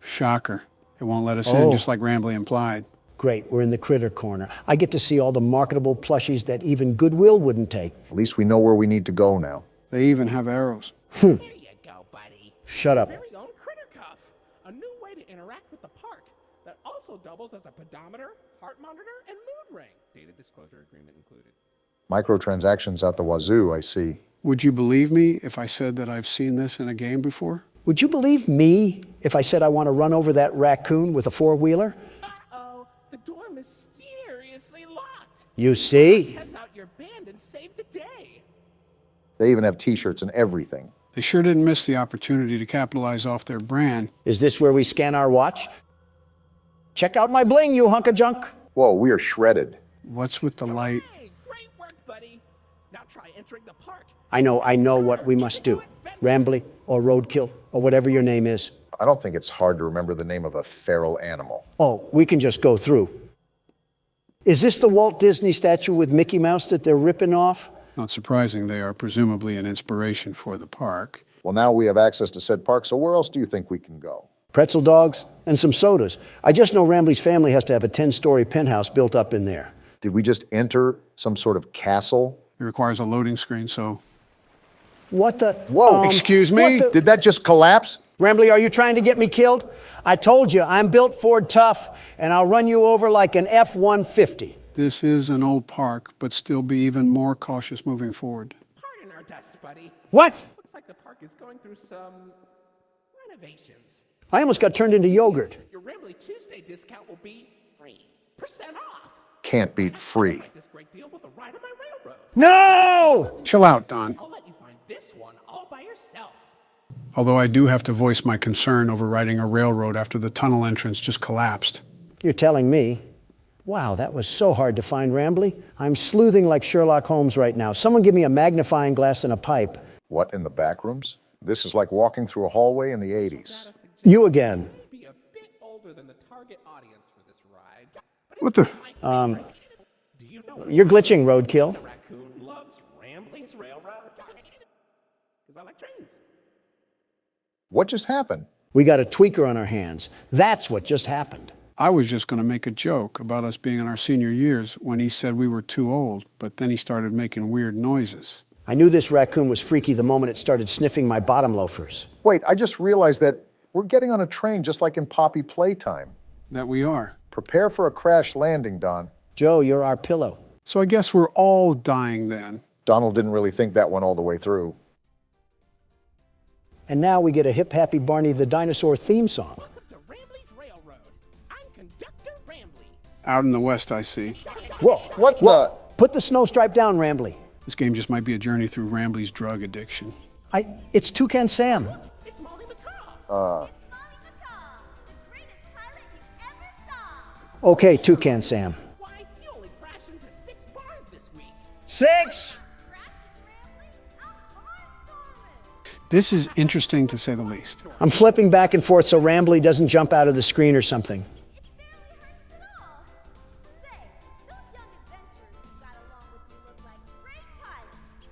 Shocker. It won't let us Oh. in, just like Rambly implied. Great, we're in the critter corner. I get to see all the marketable plushies that even Goodwill wouldn't take. At least we know where we need to go now. They even have arrows. There you go, buddy. Shut up. Very own critter cuff. A new way to interact with the park that also doubles as a pedometer, heart monitor, and mood ring. Data disclosure agreement included. Microtransactions out the wazoo, I see. Would you believe me if I said that I've seen this in a game before? Would you believe me if I said I want to run over that raccoon with a four-wheeler? Uh-oh, the door mysteriously locked. You see? Test out your band and save the day. They even have t-shirts and everything. They sure didn't miss the opportunity to capitalize off their brand. Is this where we scan our watch? Check out my bling, you hunk of junk. Whoa, we are shredded. What's with the light? Hey, great work, buddy. Now try entering the park. I know what we must do. Rambly or Roadkill or whatever your name is. I don't think it's hard to remember the name of a feral animal. Oh, we can just go through. Is this the Walt Disney statue with Mickey Mouse that they're ripping off? Not surprising, they are presumably an inspiration for the park. Well, now we have access to said park, so where else do you think we can go? Pretzel dogs and some sodas. I just know Rambly's family has to have a 10-story penthouse built up in there. Did we just enter some sort of castle? It requires a loading screen, so... What the? Whoa, excuse me? what the- Did that just collapse? Rambly, are you trying to get me killed? I told you, I'm built Ford tough, and I'll run you over like an F-150. This is an old park, but still be even more cautious moving forward. Pardon our dust, buddy. What? Looks like the park is going through some renovations. I almost got turned into yogurt. Your Rambly Tuesday discount will be 3% off. Can't beat free. Like this great deal with a ride on my railroad. No! Chill out, Don. I'll let you find this one all by yourself. Although I do have to voice my concern over riding a railroad after the tunnel entrance just collapsed. You're telling me. Wow, that was so hard to find, Rambly. I'm sleuthing like Sherlock Holmes right now. Someone give me a magnifying glass and a pipe. What, in the back rooms? This is like walking through a hallway in the 80s. You again. Be a bit older than the target audience for this ride. But What the? do you know You're glitching, Roadkill. the raccoon loves Rambling's Railroad? Because I like trains. What just happened? We got a tweaker on our hands. That's what just happened. I was just going to make a joke about us being in our senior years when he said we were too old, but then he started making weird noises. I knew this raccoon was freaky the moment it started sniffing my bottom loafers. Wait, I just realized that we're getting on a train just like in Poppy Playtime. That we are. Prepare for a crash landing, Don. Joe, you're our pillow. So I guess we're all dying then. Donald didn't really think that one all the way through. And now we get a Hip Happy Barney the Dinosaur theme song. Welcome to Rambley's Railroad. I'm Conductor Rambley. Out in the west, I see. Whoa, What the? put the snow stripe down, Rambley. This game just might be a journey through Rambley's drug addiction. It's Toucan Sam. It's Molly McCaw. Okay, Toucan Sam. Why, you only crashed into 6 bars this week. 6! This is interesting to say the least. I'm flipping back and forth so Rambley doesn't jump out of the screen or something.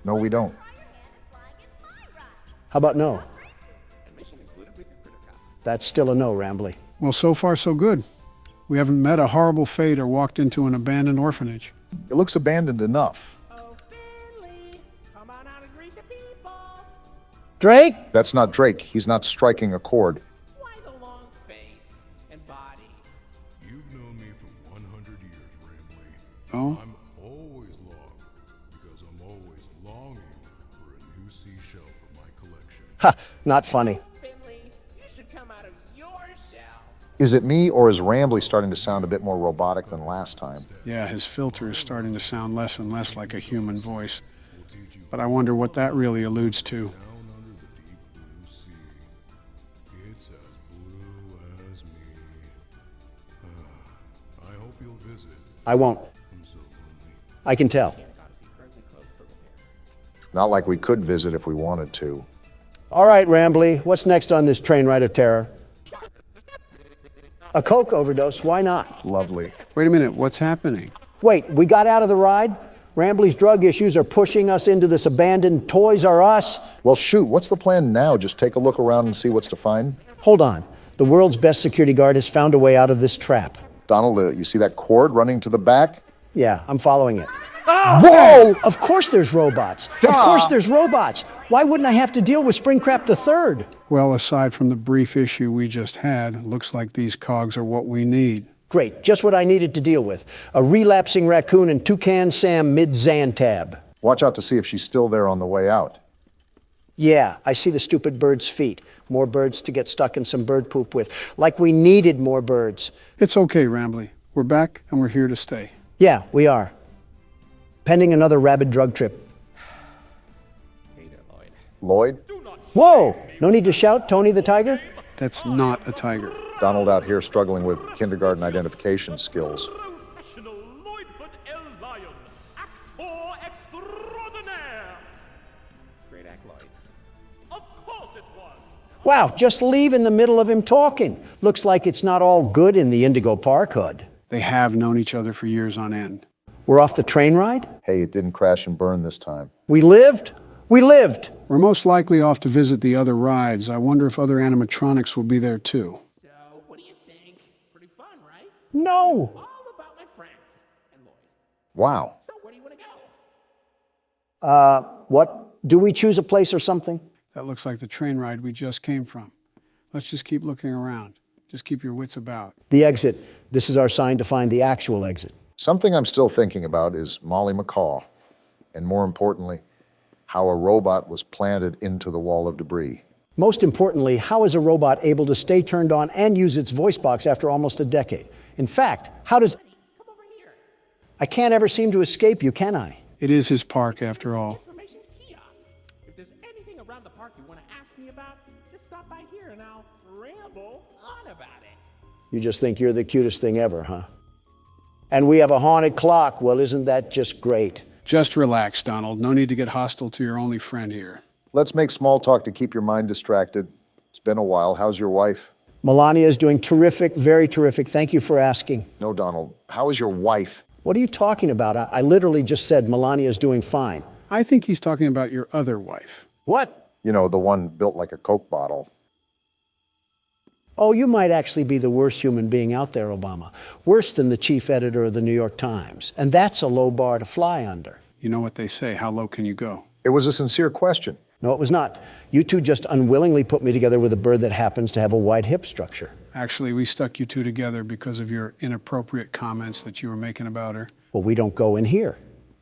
No, we don't. How about no? Admission included with your critter cop. That's still a no, Rambley. Well, so far so good. We haven't met a horrible fate or walked into an abandoned orphanage. It looks abandoned enough. Oh, Finley, come on out and greet the people. Drake? That's not Drake. He's not striking a chord. Why the long face and body? You've known me for 100 years, Rambley. Oh? I'm always long because I'm always longing for a new seashell for my collection. Ha, not funny. Finley, you should come out of your shell. Is it me, or is Rambley starting to sound a bit more robotic than last time? Yeah, his filter is starting to sound less and less like a human voice. But I wonder what that really alludes to. Down under the deep blue sea, it's as blue as me. I hope you'll visit. I won't. I'm so lonely. I can tell. Odyssey currently closed for repairs. Not like we could visit if we wanted to. All right, Rambley, what's next on this train ride of terror? A coke overdose, why not? Lovely. Wait a minute, what's happening? Wait, we got out of the ride? Rambley's drug issues are pushing us into this abandoned Toys R Us. Well, shoot, what's the plan now? Just take a look around and see what's to find? Hold on. The world's best security guard has found a way out of this trap. Donald, you see that cord running to the back? Yeah, I'm following it. Whoa! Of course there's robots. Of course there's robots. Why wouldn't I have to deal with Springtrap III? Well, aside from the brief issue we just had, looks like these cogs are what we need. Great, just what I needed to deal with. A relapsing raccoon and Toucan Sam mid-Xantab. Watch out to see if she's still there on the way out. Yeah, I see the stupid bird's feet. More birds to get stuck in some bird poop with. Like we needed more birds. It's okay, Rambley. We're back and we're here to stay. Yeah, we are. Pending another rabid drug trip. Hey there, Lloyd. Lloyd? Whoa! No need to shout, Tony the Tiger? That's not a tiger. Donald out here struggling with kindergarten identification skills. Professional Lloydford L. Lion, actor extraordinaire. Great act, Lloyd. Of course it was. Wow, just leave in the middle of him talking. Looks like it's not all good in the Indigo Park hood. They have known each other for years on end. We're off the train ride? Hey, it didn't crash and burn this time. We lived? We lived! We're most likely off to visit the other rides. I wonder if other animatronics will be there too. So, what do you think? Pretty fun, right? No! All about my friends and Lloyd. Wow. So, where do you want to go? What? Do we choose a place or something? That looks like the train ride we just came from. Let's just keep looking around. Just keep your wits about. The exit. This is our sign to find the actual exit. Something I'm still thinking about is Molly McCaw, and more importantly, how a robot was planted into the wall of debris. Most importantly, how is a robot able to stay turned on and use its voice box after almost a decade? In fact, how does... Come over here. I can't ever seem to escape you, can I? It is his park after all. Information kiosk. If there's anything around the park you want to ask me about, just stop by here and I'll ramble on about it. You just think you're the cutest thing ever, huh? And we have a haunted clock. Well, isn't that just great? Just relax, Donald. No need to get hostile to your only friend here. Let's make small talk to keep your mind distracted. It's been a while. How's your wife? Melania is doing terrific, very terrific. Thank you for asking. No, Donald. How is your wife? What are you talking about? I literally just said Melania is doing fine. I think he's talking about your other wife. What? You know, the one built like a Coke bottle. Oh, you might actually be the worst human being out there, Obama. Worse than the chief editor of the New York Times. And that's a low bar to fly under. You know what they say, how low can you go? It was a sincere question. No, it was not. You two just unwillingly put me together with a bird that happens to have a wide hip structure. Actually, we stuck you two together because of your inappropriate comments that you were making about her. Well, we don't go in here.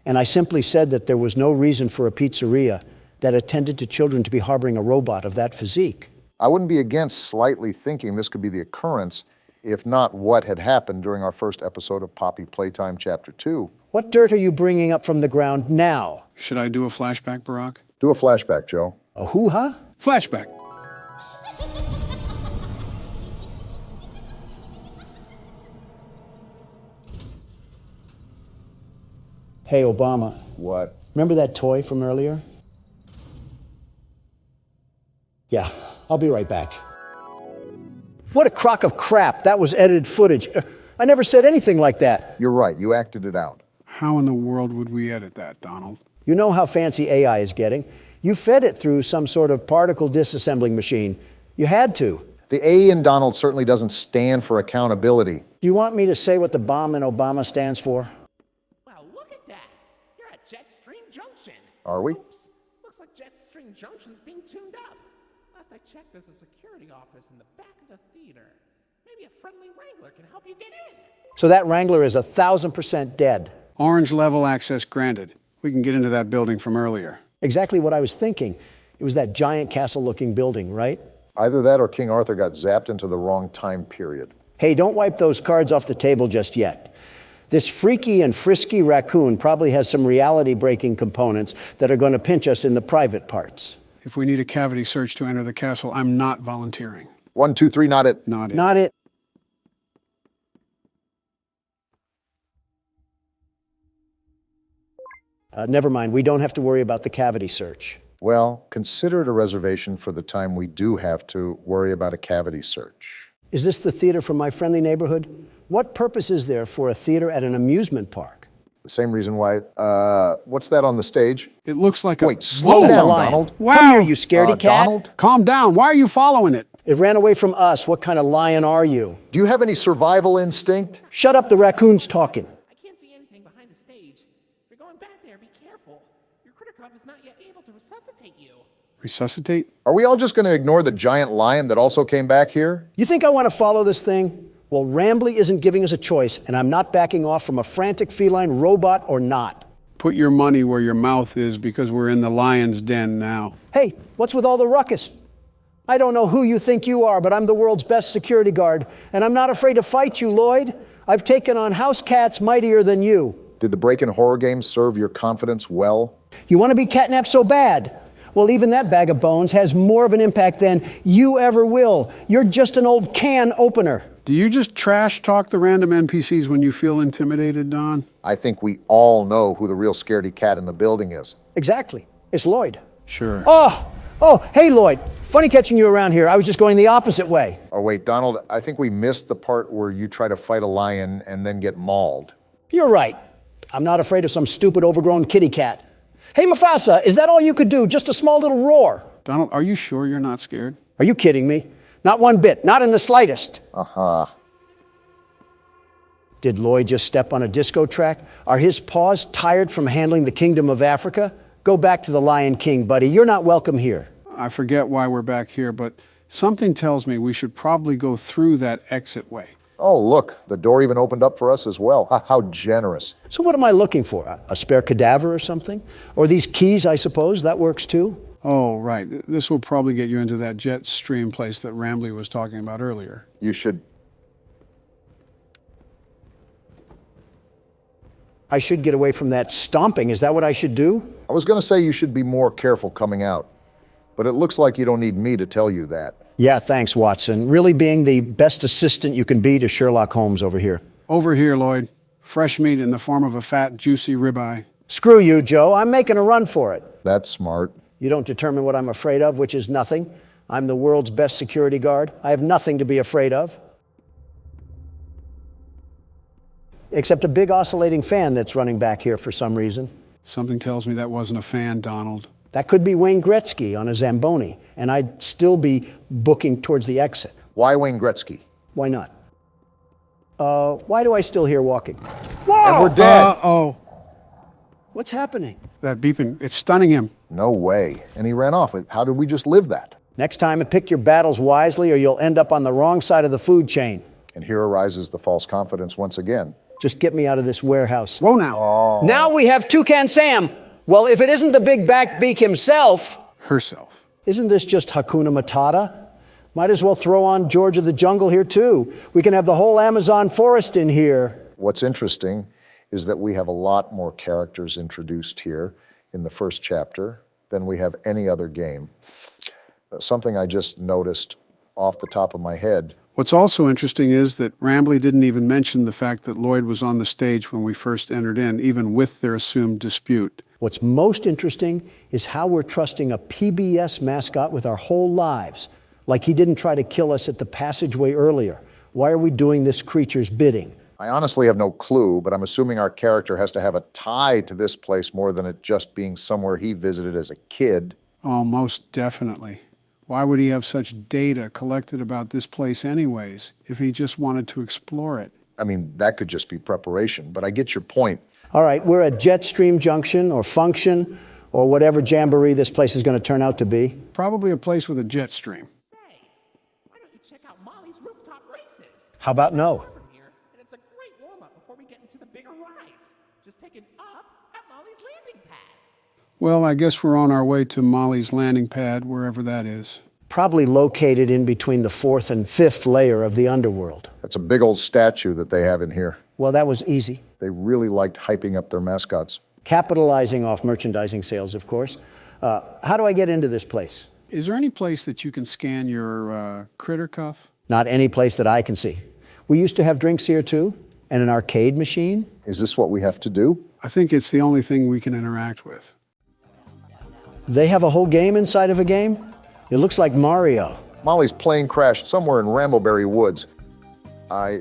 And I simply said that there was no reason for a pizzeria that attended to children to be harboring a robot of that physique. I wouldn't be against slightly thinking this could be the occurrence, if not what had happened during our first episode of Poppy Playtime Chapter 2. What dirt are you bringing up from the ground now? Should I do a flashback, Barack? Do a flashback, Joe. A hoo-ha? Flashback. Hey, Obama, What? remember that toy from earlier? Yeah, I'll be right back. What a crock of crap. That was edited footage. I never said anything like that. You're right, you acted it out. How in the world would we edit that, Donald? You know how fancy AI is getting. You fed it through some sort of particle disassembling machine. You had to. The A in Donald certainly doesn't stand for accountability. Do you want me to say what the bomb in Obama stands for? Well, look at that. You're at Jetstream Junction. Are we? Oops. Looks like Jetstream Junction's being tuned up. Last I checked, there's a security office in the back of the theater. Maybe a friendly wrangler can help you get in. So that Wrangler is 1,000% dead. Orange level access granted. We can get into that building from earlier. Exactly what I was thinking. It was that giant castle-looking building, right? Either that or King Arthur got zapped into the wrong time period. Hey, don't wipe those cards off the table just yet. This freaky and frisky raccoon probably has some reality-breaking components that are going to pinch us in the private parts. If we need a cavity search to enter the castle, I'm not volunteering. 1, 2, 3, not it. Not it. Not it. Never mind, we don't have to worry about the cavity search. Well, consider it a reservation for the time we do have to worry about a cavity search. Is this the theater from My Friendly Neighborhood? What purpose is there for a theater at an amusement park? The same reason why, what's that on the stage? It looks like Wait, a... slow That's a down, lion. Donald. Wow. Come here, you scaredy cat. Donald, Calm down. Why are you following it? It ran away from us. What kind of lion are you? do you have any survival instinct? Shut up, the raccoon's talking. I can't see anything behind the stage. If you're going back there, be careful. Your Kritikov is not yet able to resuscitate you. Resuscitate? Are we all just going to ignore the giant lion that also came back here? You think I want to follow this thing? Well, Rambly isn't giving us a choice, and I'm not backing off from a frantic feline robot or not. Put your money where your mouth is because we're in the lion's den now. Hey, what's with all the ruckus? I don't know who you think you are, but I'm the world's best security guard, and I'm not afraid to fight you, Lloyd. I've taken on house cats mightier than you. Did the break-in horror game serve your confidence well? You want to be catnapped so bad? Well, even that bag of bones has more of an impact than you ever will. You're just an old can opener. Do you just trash talk the random NPCs when you feel intimidated, Don? I think we all know who the real scaredy cat in the building is. Exactly. It's Lloyd. Sure. Oh, hey, Lloyd. Funny catching you around here. I was just going the opposite way. Oh, wait, Donald, I think we missed the part where you try to fight a lion and then get mauled. You're right. I'm not afraid of some stupid overgrown kitty cat. Hey, Mufasa, is that all you could do? Just a small little roar? Donald, are you sure you're not scared? Are you kidding me? Not one bit. Not in the slightest. Uh-huh. Did Lloyd just step on a disco track? Are his paws tired from handling the kingdom of Africa? Go back to the Lion King, buddy. You're not welcome here. I forget why we're back here, but something tells me we should probably go through that exit way. Oh, look, the door even opened up for us as well. How generous. So what am I looking for? A spare cadaver or something? Or these keys, I suppose? That works too? Oh, right. This will probably get you into that jet stream place that Rambly was talking about earlier. You should... I should get away from that stomping. Is that what I should do? I was going to say you should be more careful coming out, but it looks like you don't need me to tell you that. Yeah, thanks, Watson. Really being the best assistant you can be to Sherlock Holmes over here. Over here, Lloyd. Fresh meat in the form of a fat, juicy ribeye. Screw you, Joe. I'm making a run for it. That's smart. You don't determine what I'm afraid of, which is nothing. I'm the world's best security guard. I have nothing to be afraid of. Except a big oscillating fan that's running back here for some reason. Something tells me that wasn't a fan, Donald. That could be Wayne Gretzky on a Zamboni, and I'd still be booking towards the exit. Why Wayne Gretzky? Why not? Why do I still hear walking? And we're dead. Uh-oh. What's happening? That beeping, it's stunning him. No way. And he ran off. How did we just live that? Next time, pick your battles wisely or you'll end up on the wrong side of the food chain. And here arises the false confidence once again. Just get me out of this warehouse. Whoa now. Oh. Now we have Toucan Sam. Well, if it isn't the big backbeak himself, Herself. isn't this just Hakuna Matata? Might as well throw on George of the Jungle here too. We can have the whole Amazon forest in here. What's interesting is that we have a lot more characters introduced here in the first chapter than we have any other game. Something I just noticed off the top of my head. What's also interesting is that Rambley didn't even mention the fact that Lloyd was on the stage when we first entered in, even with their assumed dispute. What's most interesting is how we're trusting a PBS mascot with our whole lives, like he didn't try to kill us at the passageway earlier. Why are we doing this creature's bidding? I honestly have no clue, but I'm assuming our character has to have a tie to this place more than it just being somewhere he visited as a kid. Oh, most definitely. Why would he have such data collected about this place anyways, if he just wanted to explore it? I mean, that could just be preparation, but I get your point. All right, we're at Jetstream Junction or Function or whatever jamboree this place is going to turn out to be. Probably a place with a jet stream. Say, why don't you check out Molly's rooftop races? How about no? From here, and it's a great warm-up before we get into the bigger rides. Just take it up at Molly's landing pad. Well, I guess we're on our way to Molly's landing pad, wherever that is. Probably located in between the 4th and 5th layer of the underworld. That's a big old statue that they have in here. Well, that was easy. They really liked hyping up their mascots. Capitalizing off merchandising sales, of course. How do I get into this place? Is there any place that you can scan your critter cuff? Not any place that I can see. We used to have drinks here too, and an arcade machine. Is this what we have to do? I think it's the only thing we can interact with. They have a whole game inside of a game? It looks like Mario. Molly's plane crashed somewhere in Rambleberry Woods. I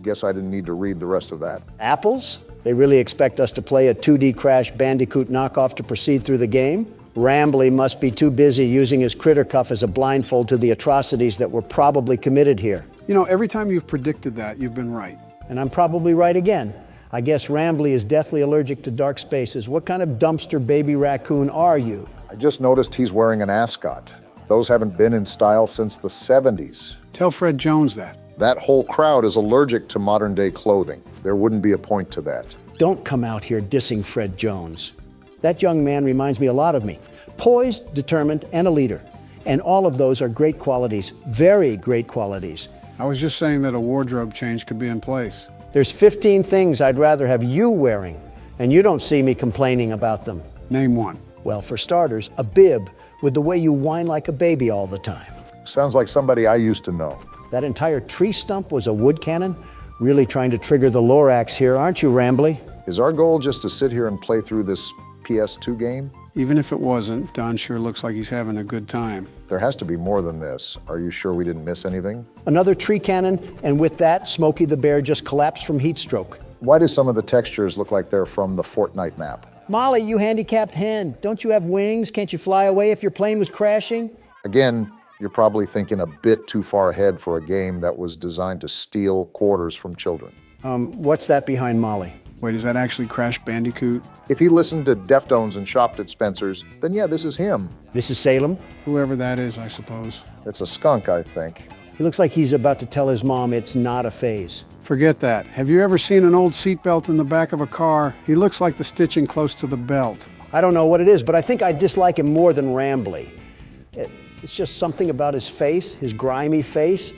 guess I didn't need to read the rest of that. Apples? They really expect us to play a 2D Crash Bandicoot knockoff to proceed through the game? Rambley must be too busy using his critter cuff as a blindfold to the atrocities that were probably committed here. You know, every time you've predicted that, you've been right. And I'm probably right again. I guess Rambley is deathly allergic to dark spaces. What kind of dumpster baby raccoon are you? I just noticed he's wearing an ascot. Those haven't been in style since the 70s. Tell Fred Jones that. That whole crowd is allergic to modern day clothing. There wouldn't be a point to that. Don't come out here dissing Fred Jones. That young man reminds me a lot of me. Poised, determined, and a leader. And all of those are great qualities, very great qualities. I was just saying that a wardrobe change could be in place. There's 15 things I'd rather have you wearing, and you don't see me complaining about them. Name one. Well, for starters, a bib with the way you whine like a baby all the time. Sounds like somebody I used to know. That entire tree stump was a wood cannon? Really trying to trigger the Lorax here, aren't you, Rambley? Is our goal just to sit here and play through this PS2 game? Even if it wasn't, Don sure looks like he's having a good time. There has to be more than this. Are you sure we didn't miss anything? Another tree cannon, and with that, Smokey the Bear just collapsed from heat stroke. Why do some of the textures look like they're from the Fortnite map? Molly, you handicapped hen, don't you have wings? Can't you fly away if your plane was crashing? Again, you're probably thinking a bit too far ahead for a game that was designed to steal quarters from children. What's that behind Molly? Wait, is that actually Crash Bandicoot? If he listened to Deftones and shopped at Spencer's, then yeah, this is him. This is Salem. Whoever that is, I suppose. It's a skunk, I think. He looks like he's about to tell his mom it's not a phase. Forget that. Have you ever seen an old seatbelt in the back of a car? He looks like the stitching close to the belt. I don't know what it is, but I think I dislike him more than Rambley. It's just something about his face, his grimy face.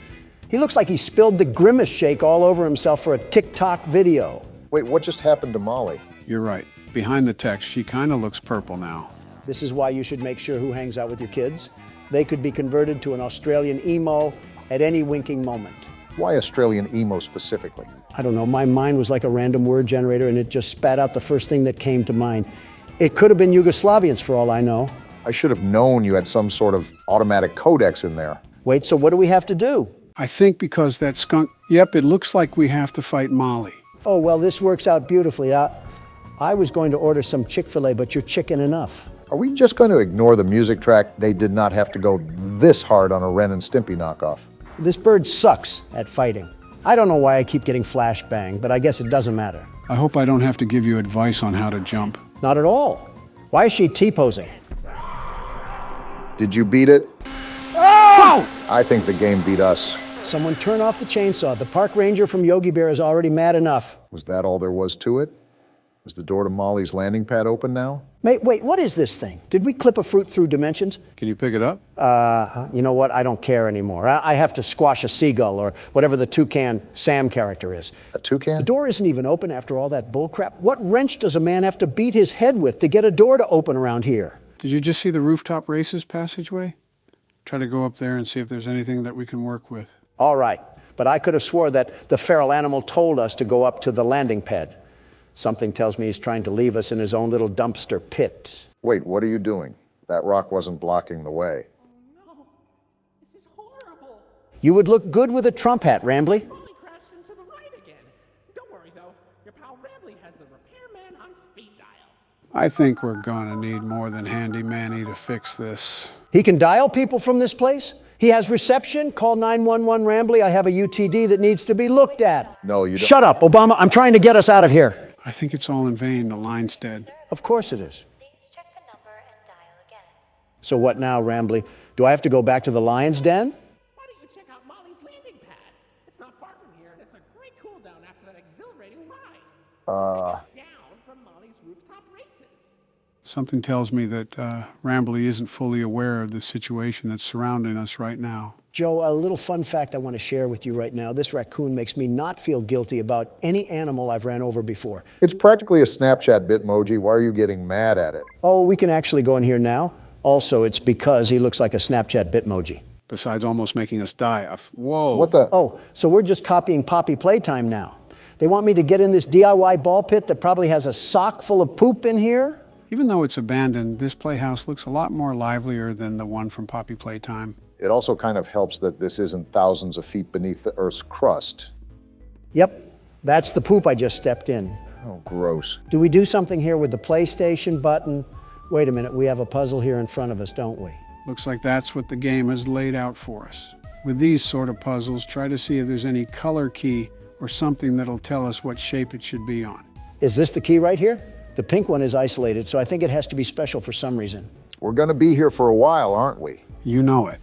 He looks like he spilled the Grimace shake all over himself for a TikTok video. Wait, what just happened to Molly? You're right. Behind the text, she kind of looks purple now. This is why you should make sure who hangs out with your kids. They could be converted to an Australian emo at any winking moment. Why Australian emo specifically? I don't know, my mind was like a random word generator and it just spat out the first thing that came to mind. It could have been Yugoslavians for all I know. I should have known you had some sort of automatic codex in there. Wait, so what do we have to do? I think because that skunk... Yep, it looks like we have to fight Molly. Oh, well, this works out beautifully. I was going to order some Chick-fil-A, but you're chicken enough. Are we just going to ignore the music track? They did not have to go this hard on a Ren and Stimpy knockoff. This bird sucks at fighting. I don't know why I keep getting flashbang, but I guess it doesn't matter. I hope I don't have to give you advice on how to jump. Not at all. Why is she T-posing? Did you beat it? Oh! I think the game beat us. Someone turn off the chainsaw. The park ranger from Yogi Bear is already mad enough. Was that all there was to it? Is the door to Molly's landing pad open now? Mate, wait, what is this thing? Did we clip a fruit through dimensions? Can you pick it up? You know what? I don't care anymore. I have to squash a seagull or whatever the Toucan Sam character is. A toucan? The door isn't even open after all that bullcrap. What wrench does a man have to beat his head with to get a door to open around here? Did you just see the rooftop races passageway? Try to go up there and see if there's anything that we can work with. All right, but I could have swore that the feral animal told us to go up to the landing pad. Something tells me he's trying to leave us in his own little dumpster pit. Wait, what are you doing? That rock wasn't blocking the way. No, this is horrible. You would look good with a Trump hat, Rambly. Molly crashed into the right again. Don't worry though, your pal Rambley has the repairman on speed dial. I think we're gonna need more than Handy Manny to fix this. He can dial people from this place. He has reception. Call 911 Rambly. I have a UTD that needs to be looked at. No, you don't. Shut up, Obama. I'm trying to get us out of here. I think it's all in vain. The line's dead. Of course it is. Please check the number and dial again. So what now, Rambly? Do I have to go back to the lion's den? Why don't you check out Molly's landing pad? It's not far from here, and it's a great cool down after that exhilarating ride. Down from Molly's rooftop races. Something tells me that Rambly isn't fully aware of the situation that's surrounding us right now. Joe, a little fun fact I want to share with you right now. This raccoon makes me not feel guilty about any animal I've ran over before. It's practically a Snapchat Bitmoji. Why are you getting mad at it? Oh, we can actually go in here now. Also, it's because he looks like a Snapchat Bitmoji. Besides almost making us die. Whoa. What the? Oh, so we're just copying Poppy Playtime now. They want me to get in this DIY ball pit that probably has a sock full of poop in here? Even though it's abandoned, this playhouse looks a lot more livelier than the one from Poppy Playtime. It also kind of helps that this isn't thousands of feet beneath the Earth's crust. Yep, that's the poop I just stepped in. Oh, gross. Do we do something here with the PlayStation button? Wait a minute, we have a puzzle here in front of us, don't we? Looks like that's what the game has laid out for us. With these sort of puzzles, try to see if there's any color key or something that'll tell us what shape it should be on. Is this the key right here? The pink one is isolated, so I think it has to be special for some reason. We're going to be here for a while, aren't we? You know it.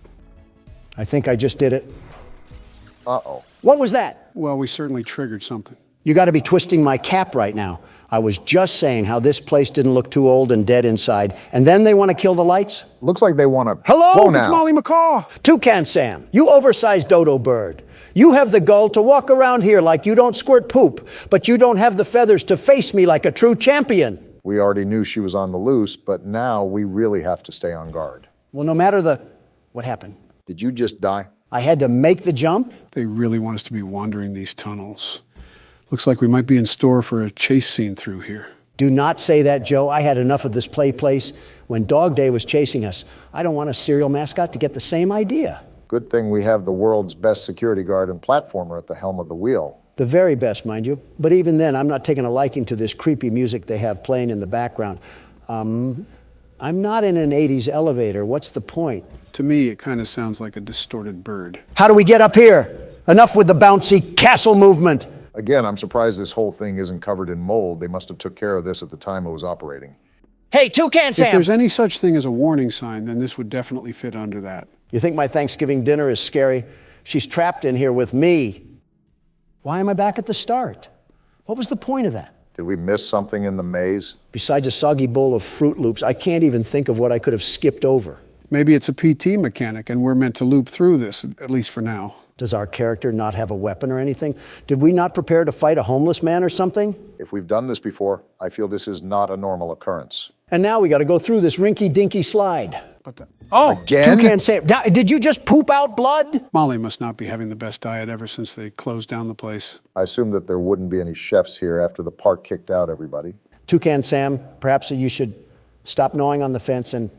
I think I just did it. Uh-oh. What was that? Well, we certainly triggered something. You got to be twisting my cap right now. I was just saying how this place didn't look too old and dead inside, and then they want to kill the lights? Looks like they want to... Hello, Whoa, it's now. Molly McCaw! Toucan Sam, you oversized dodo bird. You have the gall to walk around here like you don't squirt poop, but you don't have the feathers to face me like a true champion. We already knew she was on the loose, but now we really have to stay on guard. Well, no matter the... What happened? Did you just die? I had to make the jump? They really want us to be wandering these tunnels. Looks like we might be in store for a chase scene through here. Do not say that, Joe. I had enough of this place when Dog Day was chasing us. I don't want a serial mascot to get the same idea. Good thing we have the world's best security guard and platformer at the helm of the wheel. The very best, mind you. But even then, I'm not taking a liking to this creepy music they have playing in the background. I'm not in an 80s elevator. What's the point? To me, it kind of sounds like a distorted bird. How do we get up here? Enough with the bouncy castle movement. Again, I'm surprised this whole thing isn't covered in mold. They must have took care of this at the time it was operating. Hey, Toucan Sam! If there's any such thing as a warning sign, then this would definitely fit under that. You think my Thanksgiving dinner is scary? She's trapped in here with me. Why am I back at the start? What was the point of that? Did we miss something in the maze? Besides a soggy bowl of Fruit Loops, I can't even think of what I could have skipped over. Maybe it's a PT mechanic and we're meant to loop through this, at least for now. Does our character not have a weapon or anything? Did we not prepare to fight a homeless man or something? If we've done this before, I feel this is not a normal occurrence. And now we got to go through this rinky-dinky slide. Again? Toucan Sam, did you just poop out blood? Molly must not be having the best diet ever since they closed down the place. I assumed that there wouldn't be any chefs here after the park kicked out everybody. Toucan Sam, perhaps you should stop gnawing on the fence and,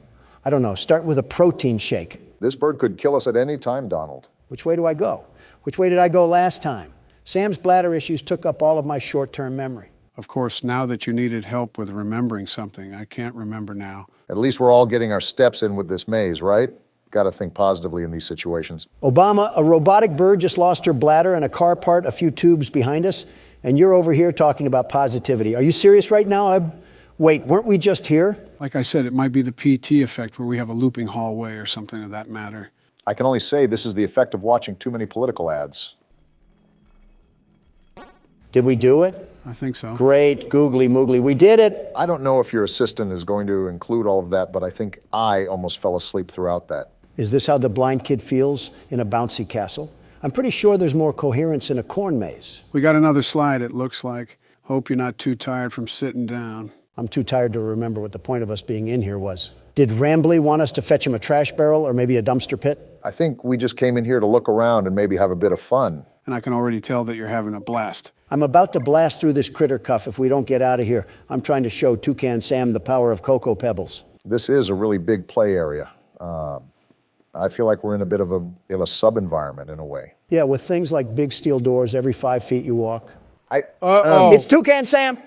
I don't know, start with a protein shake. This bird could kill us at any time, Donald. Which way do I go? Which way did I go last time? Sam's bladder issues took up all of my short-term memory. Of course, now that you needed help with remembering something, I can't remember now. At least we're all getting our steps in with this maze, right? Got to think positively in these situations. Obama, a robotic bird just lost her bladder and a car part a few tubes behind us, and you're over here talking about positivity. Are you serious right now? Wait, weren't we just here? Like I said, it might be the PT effect where we have a looping hallway or something of that matter. I can only say this is the effect of watching too many political ads. Did we do it? I think so. Great, googly moogly, we did it. I don't know if your assistant is going to include all of that, but I think I almost fell asleep throughout that. Is this how the blind kid feels in a bouncy castle? I'm pretty sure there's more coherence in a corn maze. We got another slide, it looks like. Hope you're not too tired from sitting down. I'm too tired to remember what the point of us being in here was. Did Rambly want us to fetch him a trash barrel or maybe a dumpster pit? I think we just came in here to look around and maybe have a bit of fun. And I can already tell that you're having a blast. I'm about to blast through this critter cuff if we don't get out of here. I'm trying to show Toucan Sam the power of Cocoa Pebbles. This is a really big play area. I feel like we're in a bit of a sub-environment in a way. Yeah, with things like big steel doors every 5 feet you walk. It's Toucan Sam.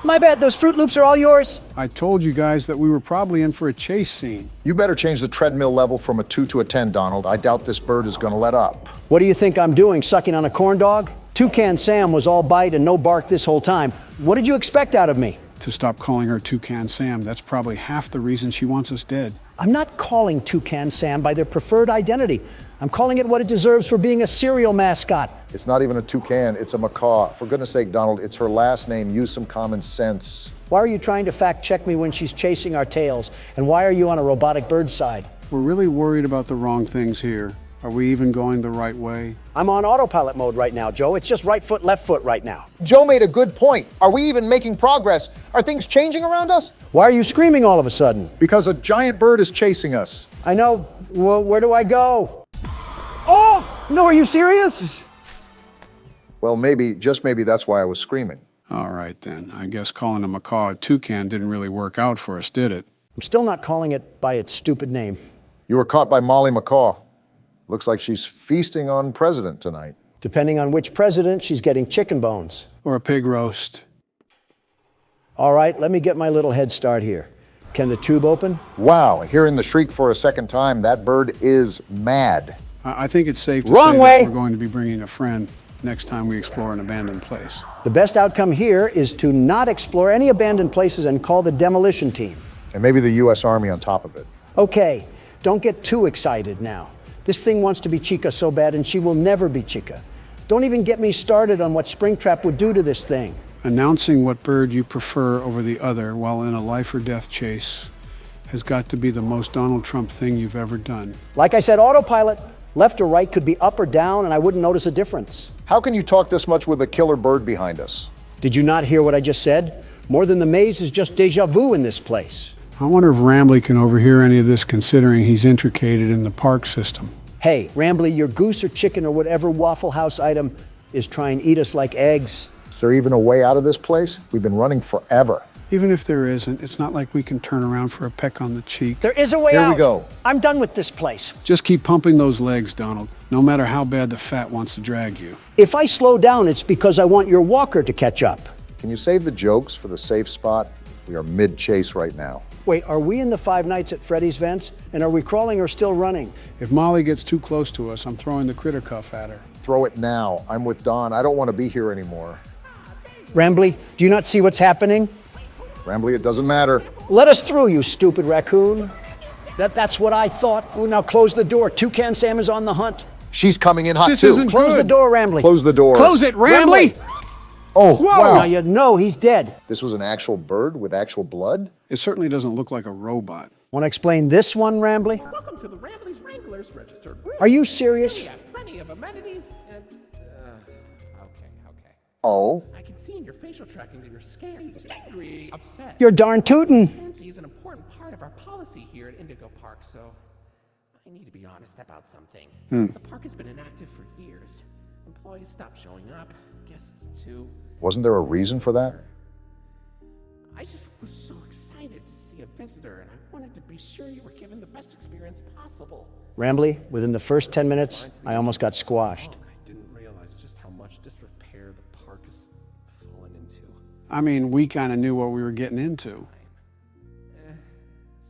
My bad, those Fruit Loops are all yours. I told you guys that we were probably in for a chase scene. You better change the treadmill level from a 2 to a 10, Donald. I doubt this bird is going to let up. What do you think I'm doing, sucking on a corn dog? Toucan Sam was all bite and no bark this whole time. What did you expect out of me? To stop calling her Toucan Sam, that's probably half the reason she wants us dead. I'm not calling Toucan Sam by their preferred identity. I'm calling it what it deserves for being a cereal mascot. It's not even a toucan, it's a macaw. For goodness sake, Donald, it's her last name. Use some common sense. Why are you trying to fact check me when she's chasing our tails? And why are you on a robotic bird's side? We're really worried about the wrong things here. Are we even going the right way? I'm on autopilot mode right now, Joe. It's just right foot, left foot right now. Joe made a good point. Are we even making progress? Are things changing around us? Why are you screaming all of a sudden? Because a giant bird is chasing us. I know. Well, where do I go? Oh, no, are you serious? Well, maybe, just maybe that's why I was screaming. All right, then. I guess calling a macaw a toucan didn't really work out for us, did it? I'm still not calling it by its stupid name. You were caught by Molly Macaw. Looks like she's feasting on President tonight. Depending on which president, she's getting chicken bones. Or a pig roast. All right, let me get my little head start here. Can the tube open? Wow, hearing the shriek for a second time, that bird is mad. I think it's safe to Wrong say way. that we're going to be bringing a friend next time we explore an abandoned place. The best outcome here is to not explore any abandoned places and call the demolition team. And maybe the U.S. Army on top of it. Okay, don't get too excited now. This thing wants to be Chica so bad, and she will never be Chica. Don't even get me started on what Springtrap would do to this thing. Announcing what bird you prefer over the other while in a life or death chase has got to be the most Donald Trump thing you've ever done. Like I said, autopilot. Left or right could be up or down, and I wouldn't notice a difference. How can you talk this much with a killer bird behind us? Did you not hear what I just said? More than the maze is just deja vu in this place. I wonder if Rambly can overhear any of this, considering he's intricated in the park system. Hey, Rambly, your goose or chicken or whatever Waffle House item is trying to eat us like eggs. Is there even a way out of this place? We've been running forever. Even if there isn't, it's not like we can turn around for a peck on the cheek. There is a way out. Here we go. I'm done with this place. Just keep pumping those legs, Donald, no matter how bad the fat wants to drag you. If I slow down, it's because I want your walker to catch up. Can you save the jokes for the safe spot? We are mid-chase right now. Wait, are we in the 5 Nights at Freddy's vents? And are we crawling or still running? If Molly gets too close to us, I'm throwing the critter cuff at her. Throw it now. I'm with Don. I don't want to be here anymore. Rambly, do you not see what's happening? Rambly, it doesn't matter. Let us through, you stupid raccoon. That's what I thought. Oh, now close the door. Toucan Sam is on the hunt. She's coming in hot This too. isn't Close the good. door, Rambly. Close the door. Close it, Rambly! Oh, Now wow. you know he's dead. This was an actual bird with actual blood? It certainly doesn't look like a robot. Want to explain this one, Rambly? Welcome to the Rambley's Wranglers Registered Room. Are you serious? We have plenty of amenities and... okay. Oh. I can see in your facial tracking that you're scared, angry, upset. You're darn tootin'. Transparency is an important part of our policy here at Indigo Park, so I need to be honest about something. The park has been inactive for years. Employees stopped showing up, guests too. Wasn't there a reason for that? I just was so excited to see a visitor, and I wanted to be sure you were given the best experience possible. Rambly, within the first 10 minutes, I almost got squashed. I didn't realize just how much disrepair the park has fallen into. I mean, we kind of knew what we were getting into.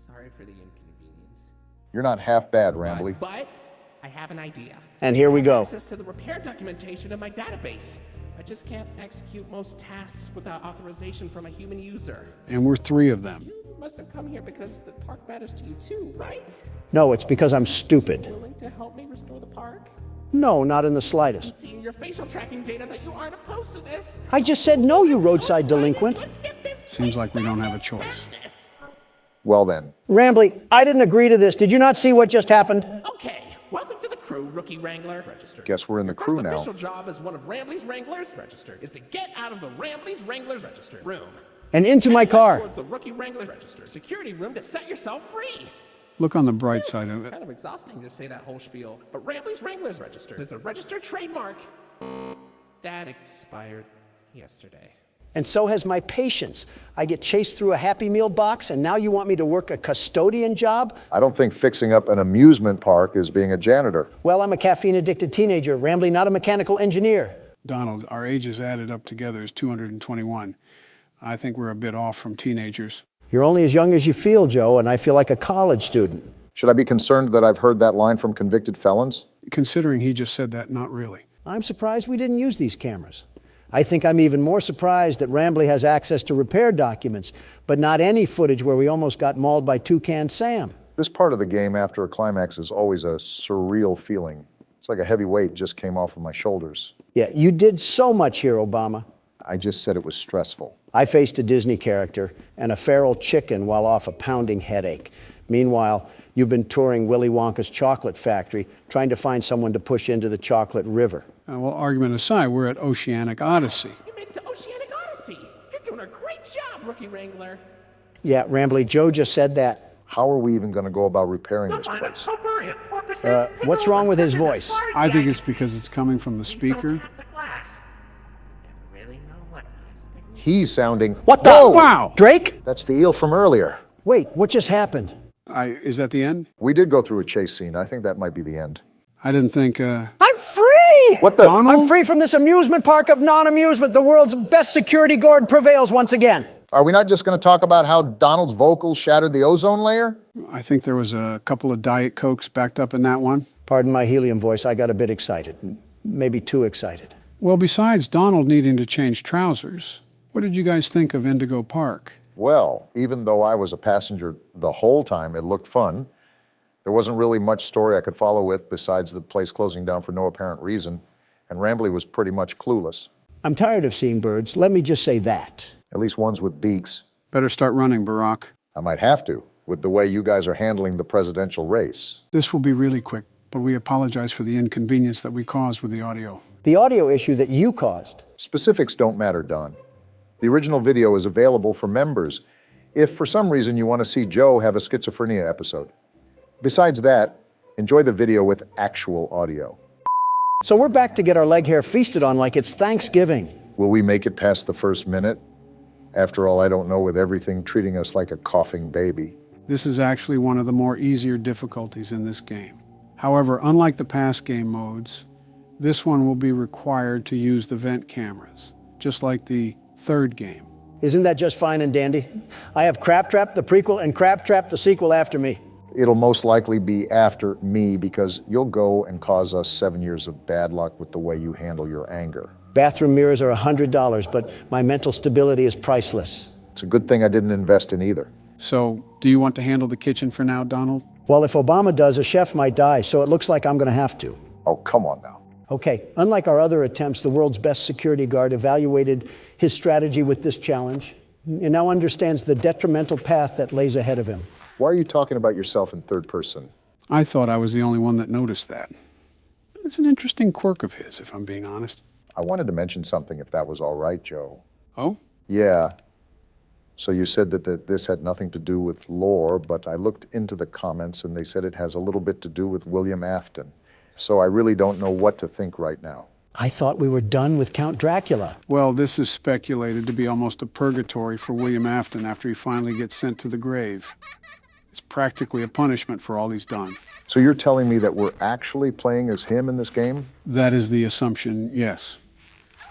Sorry for the inconvenience. You're not half bad, Rambly. But I have an idea. And here we go. Access to the repair documentation in my database. I just can't execute most tasks without authorization from a human user. And we're 3 of them. You must have come here because the park matters to you too, right? No, it's because I'm stupid. Willing to help me restore the park? No, not in the slightest. Seeing your facial tracking data that you aren't opposed to this. I just said no, you roadside delinquent. Let's get this Seems place like we don't back have a on choice. business. Well then, Rambly, I didn't agree to this. Did you not see what just happened? Okay, welcome to the crew, Rookie Wrangler. Register. guess we're in the Your crew first now. official job as one of Rambley's Wranglers, register, is to get out of the Rambley's Wranglers register room. And into my Head car. towards the Rookie Wrangler register security room to set yourself free. Look on the bright side of it. Kind of exhausting to say that whole spiel, but Rambley's Wranglers register is a registered trademark that expired yesterday. And so has my patience. I get chased through a Happy Meal box, and now you want me to work a custodian job? I don't think fixing up an amusement park is being a janitor. Well, I'm a caffeine-addicted teenager, Rambly, not a mechanical engineer. Donald, our ages added up together is 221. I think we're a bit off from teenagers. You're only as young as you feel, Joe, and I feel like a college student. Should I be concerned that I've heard that line from convicted felons? Considering he just said that, not really. I'm surprised we didn't use these cameras. I think I'm even more surprised that Rambly has access to repair documents, but not any footage where we almost got mauled by Toucan Sam. This part of the game after a climax is always a surreal feeling. It's like a heavy weight just came off of my shoulders. Yeah, you did so much here, Obama. I just said it was stressful. I faced a Disney character and a feral chicken while off a pounding headache. Meanwhile, you've been touring Willy Wonka's chocolate factory, trying to find someone to push into the chocolate river. Well, argument aside, we're at Oceanic Odyssey. You made it to Oceanic Odyssey. You're doing a great job, Rookie Wrangler. Yeah, Rambly, Joe just said that. How are we even going to go about repairing this place? What's wrong with his voice? I think it's because it's coming from the speaker. He's sounding... What the? Whoa! Wow! Drake? That's the eel from earlier. Wait, what just happened? Is that the end? We did go through a chase scene. I think that might be the end. I didn't think, I'm free! What the... I'm free from this amusement park of non-amusement. The world's best security guard prevails once again. Are we not just going to talk about how Donald's vocals shattered the ozone layer? I think there was a couple of Diet Cokes backed up in that one. Pardon my helium voice, I got a bit excited. Maybe too excited. Well, besides Donald needing to change trousers, what did you guys think of Indigo Park? Well, even though I was a passenger the whole time, it looked fun. There wasn't really much story I could follow with besides the place closing down for no apparent reason, and Rambly was pretty much clueless. I'm tired of seeing birds, let me just say that. At least ones with beaks. Better start running, Barack. I might have to, with the way you guys are handling the presidential race. This will be really quick, but we apologize for the inconvenience that we caused with the audio. The audio issue that you caused. Specifics don't matter, Don. The original video is available for members if for some reason you want to see Joe have a schizophrenia episode. Besides that, enjoy the video with actual audio. So we're back to get our leg hair feasted on like it's Thanksgiving. Will we make it past the first minute? After all, I don't know, with everything treating us like a coughing baby. This is actually one of the more easier difficulties in this game. However, unlike the past game modes, this one will be required to use the vent cameras, just like the third game. Isn't that just fine and dandy? I have Crab Trap, the prequel, and Crab Trap, the sequel after me. It'll most likely be after me because you'll go and cause us 7 years of bad luck with the way you handle your anger. Bathroom mirrors are $100, but my mental stability is priceless. It's a good thing I didn't invest in either. So, do you want to handle the kitchen for now, Donald? Well, if Obama does, a chef might die, so it looks like I'm going to have to. Oh, come on now. Okay, unlike our other attempts, the world's best security guard evaluated his strategy with this challenge and now understands the detrimental path that lays ahead of him. Why are you talking about yourself in third person? I thought I was the only one that noticed that. It's an interesting quirk of his, if I'm being honest. I wanted to mention something if that was all right, Joe. Oh? Yeah. So you said that this had nothing to do with lore, but I looked into the comments and they said it has a little bit to do with William Afton. So I really don't know what to think right now. I thought we were done with Count Dracula. Well, this is speculated to be almost a purgatory for William Afton after he finally gets sent to the grave. It's practically a punishment for all he's done. So you're telling me that we're actually playing as him in this game? That is the assumption, yes.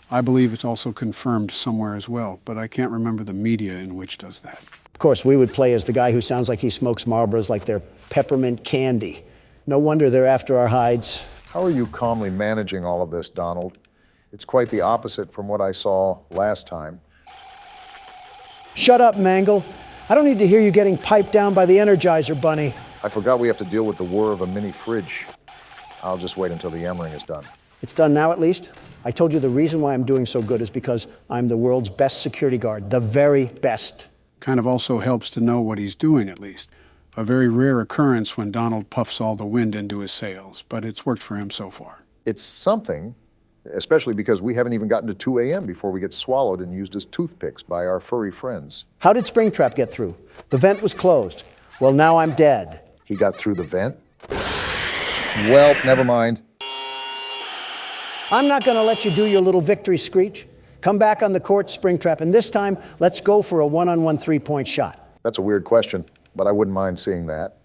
I believe it's also confirmed somewhere as well, but I can't remember the media in which does that. Of course, we would play as the guy who sounds like he smokes Marlboros like they're peppermint candy. No wonder they're after our hides. How are you calmly managing all of this, Donald? It's quite the opposite from what I saw last time. Shut up, Mangle. I don't need to hear you getting piped down by the Energizer Bunny. I forgot we have to deal with the whir of a mini fridge. I'll just wait until the yammering is done. It's done now, at least. I told you the reason why I'm doing so good is because I'm the world's best security guard, the very best. Kind of also helps to know what he's doing, at least. A very rare occurrence when Donald puffs all the wind into his sails, but it's worked for him so far. It's something, especially because we haven't even gotten to 2 a.m. before we get swallowed and used as toothpicks by our furry friends. How did Springtrap get through? The vent was closed. Well, now I'm dead. He got through the vent? Well, never mind. I'm not going to let you do your little victory screech. Come back on the court, Springtrap, and this time, let's go for a one-on-one three-point shot. That's a weird question, but I wouldn't mind seeing that.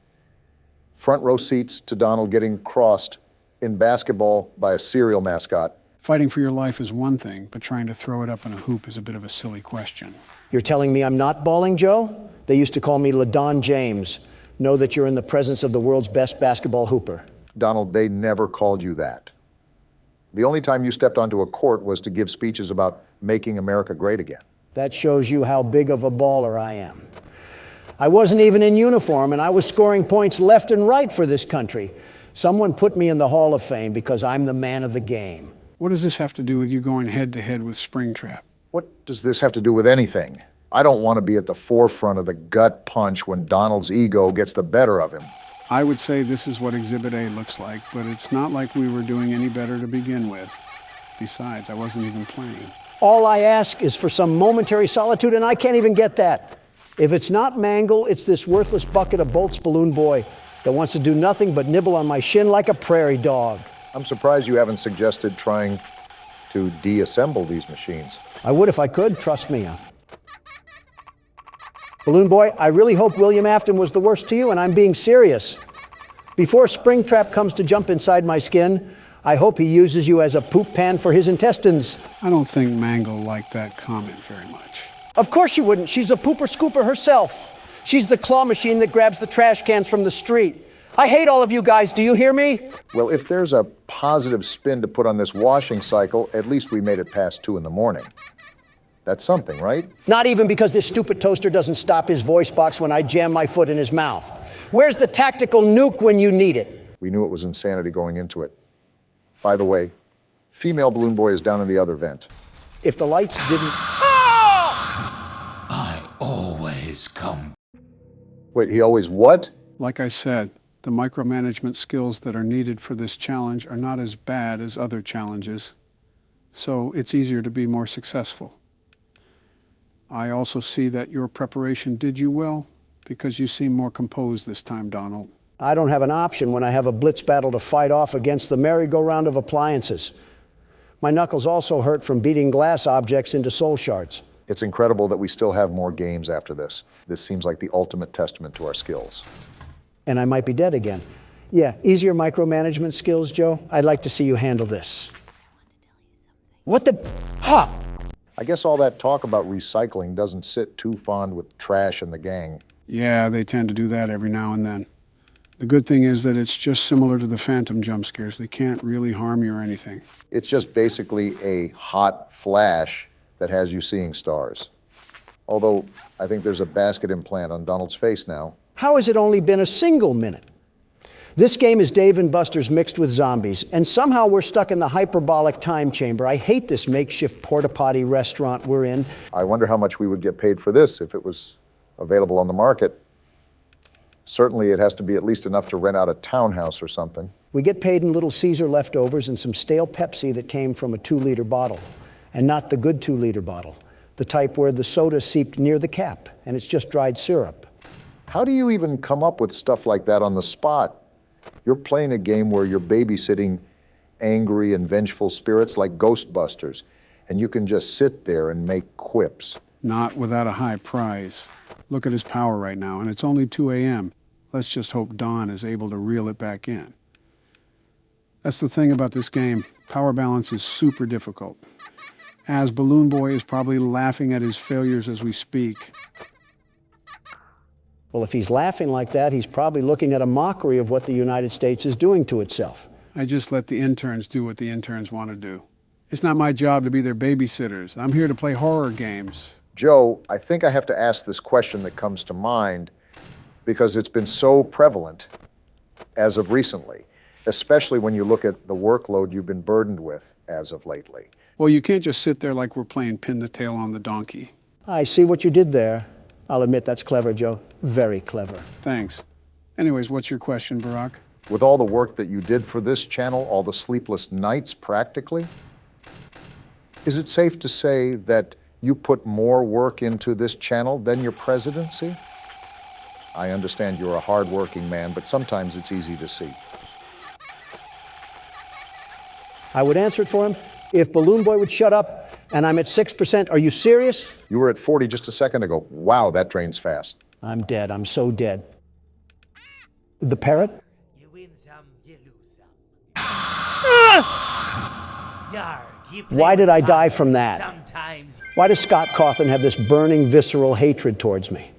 Front row seats to Donald getting crossed in basketball by a cereal mascot. Fighting for your life is one thing, but trying to throw it up in a hoop is a bit of a silly question. You're telling me I'm not balling, Joe? They used to call me LaDon James. Know that you're in the presence of the world's best basketball hooper. Donald, they never called you that. The only time you stepped onto a court was to give speeches about making America great again. That shows you how big of a baller I am. I wasn't even in uniform, and I was scoring points left and right for this country. Someone put me in the Hall of Fame because I'm the man of the game. What does this have to do with you going head-to-head with Springtrap? What does this have to do with anything? I don't want to be at the forefront of the gut punch when Donald's ego gets the better of him. I would say this is what Exhibit A looks like, but it's not like we were doing any better to begin with. Besides, I wasn't even playing. All I ask is for some momentary solitude, and I can't even get that. If it's not Mangle, it's this worthless bucket of bolts balloon boy that wants to do nothing but nibble on my shin like a prairie dog. I'm surprised you haven't suggested trying to deassemble these machines. I would if I could, trust me. Balloon Boy, I really hope William Afton was the worst to you, and I'm being serious. Before Springtrap comes to jump inside my skin, I hope he uses you as a poop pan for his intestines. I don't think Mangle liked that comment very much. Of course she wouldn't. She's a pooper scooper herself. She's the claw machine that grabs the trash cans from the street. I hate all of you guys. Do you hear me? Well, if there's a positive spin to put on this washing cycle, at least we made it past 2 in the morning. That's something, right? Not even because this stupid toaster doesn't stop his voice box when I jam my foot in his mouth. Where's the tactical nuke when you need it? We knew it was insanity going into it. By the way, female Balloon Boy is down in the other vent. If the lights didn't... I always come. Wait, he always what? Like I said, the micromanagement skills that are needed for this challenge are not as bad as other challenges, so it's easier to be more successful. I also see that your preparation did you well, because you seem more composed this time, Donald. I don't have an option when I have a blitz battle to fight off against the merry-go-round of appliances. My knuckles also hurt from beating glass objects into soul shards. It's incredible that we still have more games after this. This seems like the ultimate testament to our skills. And I might be dead again. Yeah, easier micromanagement skills, Joe. I'd like to see you handle this. What the... Ha! I guess all that talk about recycling doesn't sit too fond with Trash and the gang. Yeah, they tend to do that every now and then. The good thing is that it's just similar to the Phantom jump scares. They can't really harm you or anything. It's just basically a hot flash that has you seeing stars. Although, I think there's a basket implant on Donald's face now. How has it only been a single minute? This game is Dave and Buster's mixed with zombies, and somehow we're stuck in the hyperbolic time chamber. I hate this makeshift porta-potty restaurant we're in. I wonder how much we would get paid for this if it was available on the market. Certainly it has to be at least enough to rent out a townhouse or something. We get paid in Little Caesar leftovers and some stale Pepsi that came from a 2-liter bottle, and not the good 2-liter bottle, the type where the soda seeped near the cap, and it's just dried syrup. How do you even come up with stuff like that on the spot? You're playing a game where you're babysitting angry and vengeful spirits like Ghostbusters, and you can just sit there and make quips. Not without a high prize. Look at his power right now, and it's only 2 a.m. Let's just hope Don is able to reel it back in. That's the thing about this game. Power balance is super difficult. As Balloon Boy is probably laughing at his failures as we speak. Well, if he's laughing like that, he's probably looking at a mockery of what the United States is doing to itself. I just let the interns do what the interns want to do. It's not my job to be their babysitters. I'm here to play horror games. Joe, I think I have to ask this question that comes to mind because it's been so prevalent as of recently, especially when you look at the workload you've been burdened with as of lately. Well, you can't just sit there like we're playing pin the tail on the donkey. I see what you did there. I'll admit that's clever, Joe. Very clever. Thanks. Anyways, what's your question, Barack? With all the work that you did for this channel, all the sleepless nights practically, is it safe to say that you put more work into this channel than your presidency? I understand you're a hard-working man, but sometimes it's easy to see. I would answer it for him if Balloon Boy would shut up, and I'm at 6%. Are you serious? You were at 40 just a second ago. Wow, that drains fast. I'm dead. I'm so dead. The parrot? You win some, you lose some. Yarg, you play Why did with I die fire from that? Sometimes. Why does Scott Cawthon have this burning, visceral hatred towards me?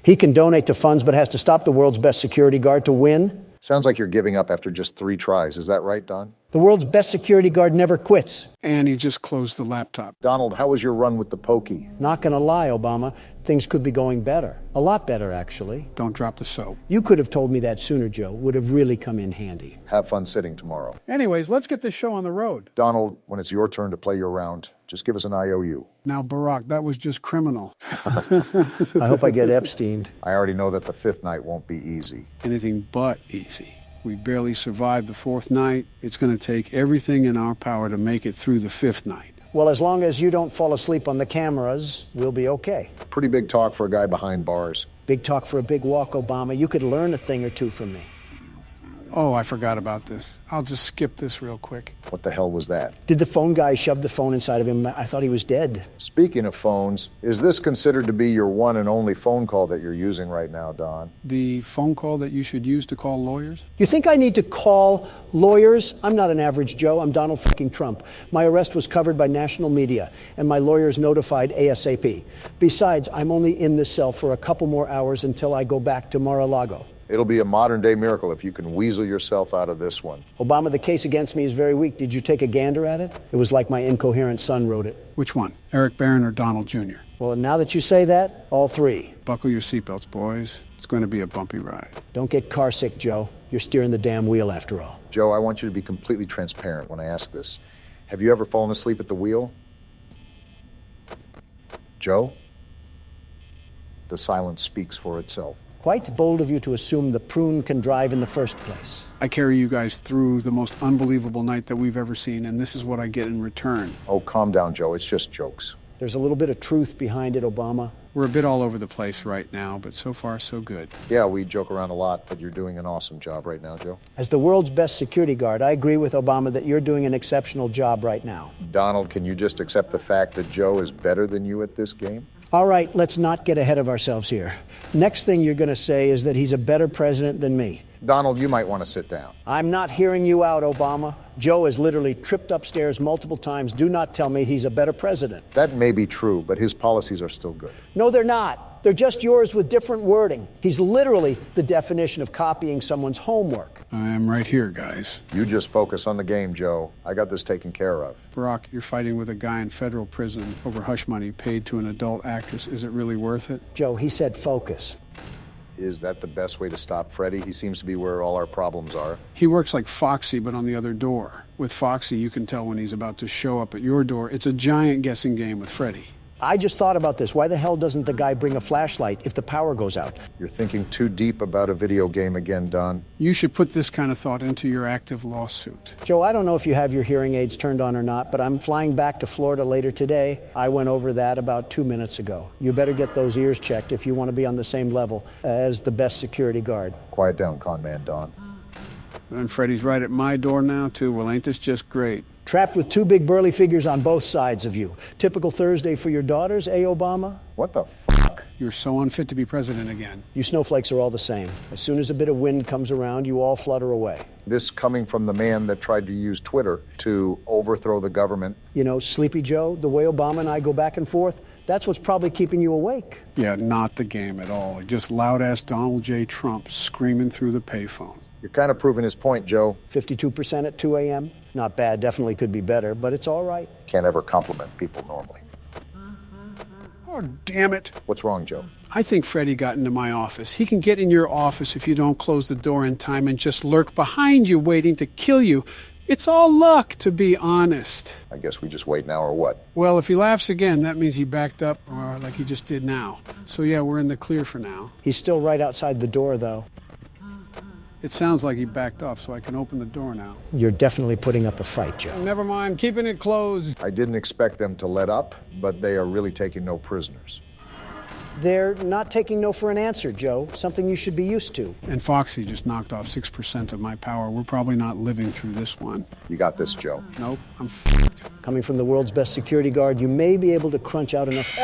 He can donate to funds, but has to stop the world's best security guard to win. Sounds like you're giving up after just 3 tries. Is that right, Don? The world's best security guard never quits. And he just closed the laptop. Donald, how was your run with the pokey? Not gonna lie, Obama, things could be going better. A lot better, actually. Don't drop the soap. You could have told me that sooner, Joe. Would have really come in handy. Have fun sitting tomorrow. Anyways, let's get this show on the road. Donald, when it's your turn to play your round, just give us an IOU. Now, Barack, that was just criminal. I hope I get Epsteined. I already know that the 5th night won't be easy. Anything but easy. We barely survived the 4th night. It's going to take everything in our power to make it through the 5th night. Well, as long as you don't fall asleep on the cameras, we'll be okay. Pretty big talk for a guy behind bars. Big talk for a big walk, Obama. You could learn a thing or two from me. Oh, I forgot about this. I'll just skip this real quick. What the hell was that? Did the phone guy shove the phone inside of him? I thought he was dead. Speaking of phones, is this considered to be your one and only phone call that you're using right now, Don? The phone call that you should use to call lawyers? You think I need to call lawyers? I'm not an average Joe. I'm Donald fucking Trump. My arrest was covered by national media, and my lawyers notified ASAP. Besides, I'm only in this cell for a couple more hours until I go back to Mar-a-Lago. It'll be a modern-day miracle if you can weasel yourself out of this one. Obama, the case against me is very weak. Did you take a gander at it? It was like my incoherent son wrote it. Which one? Eric Barron or Donald Jr.? Well, now that you say that, all 3. Buckle your seatbelts, boys. It's going to be a bumpy ride. Don't get car sick, Joe. You're steering the damn wheel after all. Joe, I want you to be completely transparent when I ask this. Have you ever fallen asleep at the wheel? Joe? The silence speaks for itself. Quite bold of you to assume the prune can drive in the first place. I carry you guys through the most unbelievable night that we've ever seen, and this is what I get in return. Oh, calm down, Joe. It's just jokes. There's a little bit of truth behind it, Obama. We're a bit all over the place right now, but so far, so good. Yeah, we joke around a lot, but you're doing an awesome job right now, Joe. As the world's best security guard, I agree with Obama that you're doing an exceptional job right now. Donald, can you just accept the fact that Joe is better than you at this game? All right, let's not get ahead of ourselves here. Next thing you're going to say is that he's a better president than me. Donald, you might want to sit down. I'm not hearing you out, Obama. Joe has literally tripped upstairs multiple times. Do not tell me he's a better president. That may be true, but his policies are still good. No, they're not. They're just yours with different wording. He's literally the definition of copying someone's homework. I am right here, guys. You just focus on the game, Joe. I got this taken care of. Barack, you're fighting with a guy in federal prison over hush money paid to an adult actress. Is it really worth it? Joe, he said focus. Is that the best way to stop Freddy? He seems to be where all our problems are. He works like Foxy, but on the other door. With Foxy, you can tell when he's about to show up at your door. It's a giant guessing game with Freddy. I just thought about this. Why the hell doesn't the guy bring a flashlight if the power goes out? You're thinking too deep about a video game again, Don. You should put this kind of thought into your active lawsuit. Joe, I don't know if you have your hearing aids turned on or not, but I'm flying back to Florida later today. I went over that about 2 minutes ago. You better get those ears checked if you want to be on the same level as the best security guard. Quiet down, con man, Don. And Freddy's right at my door now, too. Well, ain't this just great? Trapped with 2 big burly figures on both sides of you. Typical Thursday for your daughters, eh, Obama? What the fuck? You're so unfit to be president again. You snowflakes are all the same. As soon as a bit of wind comes around, you all flutter away. This coming from the man that tried to use Twitter to overthrow the government. You know, Sleepy Joe, the way Obama and I go back and forth, that's what's probably keeping you awake. Yeah, not the game at all. Just loud-ass Donald J. Trump screaming through the payphone. You're kind of proving his point, Joe. 52% at 2 a.m. Not bad, definitely could be better, but it's all right. Can't ever compliment people normally. Oh, damn it. What's wrong, Joe? I think Freddy got into my office. He can get in your office if you don't close the door in time and just lurk behind you waiting to kill you. It's all luck, to be honest. I guess we just wait now or what? Well, if he laughs again, that means he backed up, or like he just did now. So yeah, we're in the clear for now. He's still right outside the door, though. It sounds like he backed off, so I can open the door now. You're definitely putting up a fight, Joe. Never mind, keeping it closed. I didn't expect them to let up, but they are really taking no prisoners. They're not taking no for an answer, Joe. Something you should be used to. And Foxy just knocked off 6% of my power. We're probably not living through this one. You got this, Joe. Nope, I'm f***ed. Coming from the world's best security guard, you may be able to crunch out enough...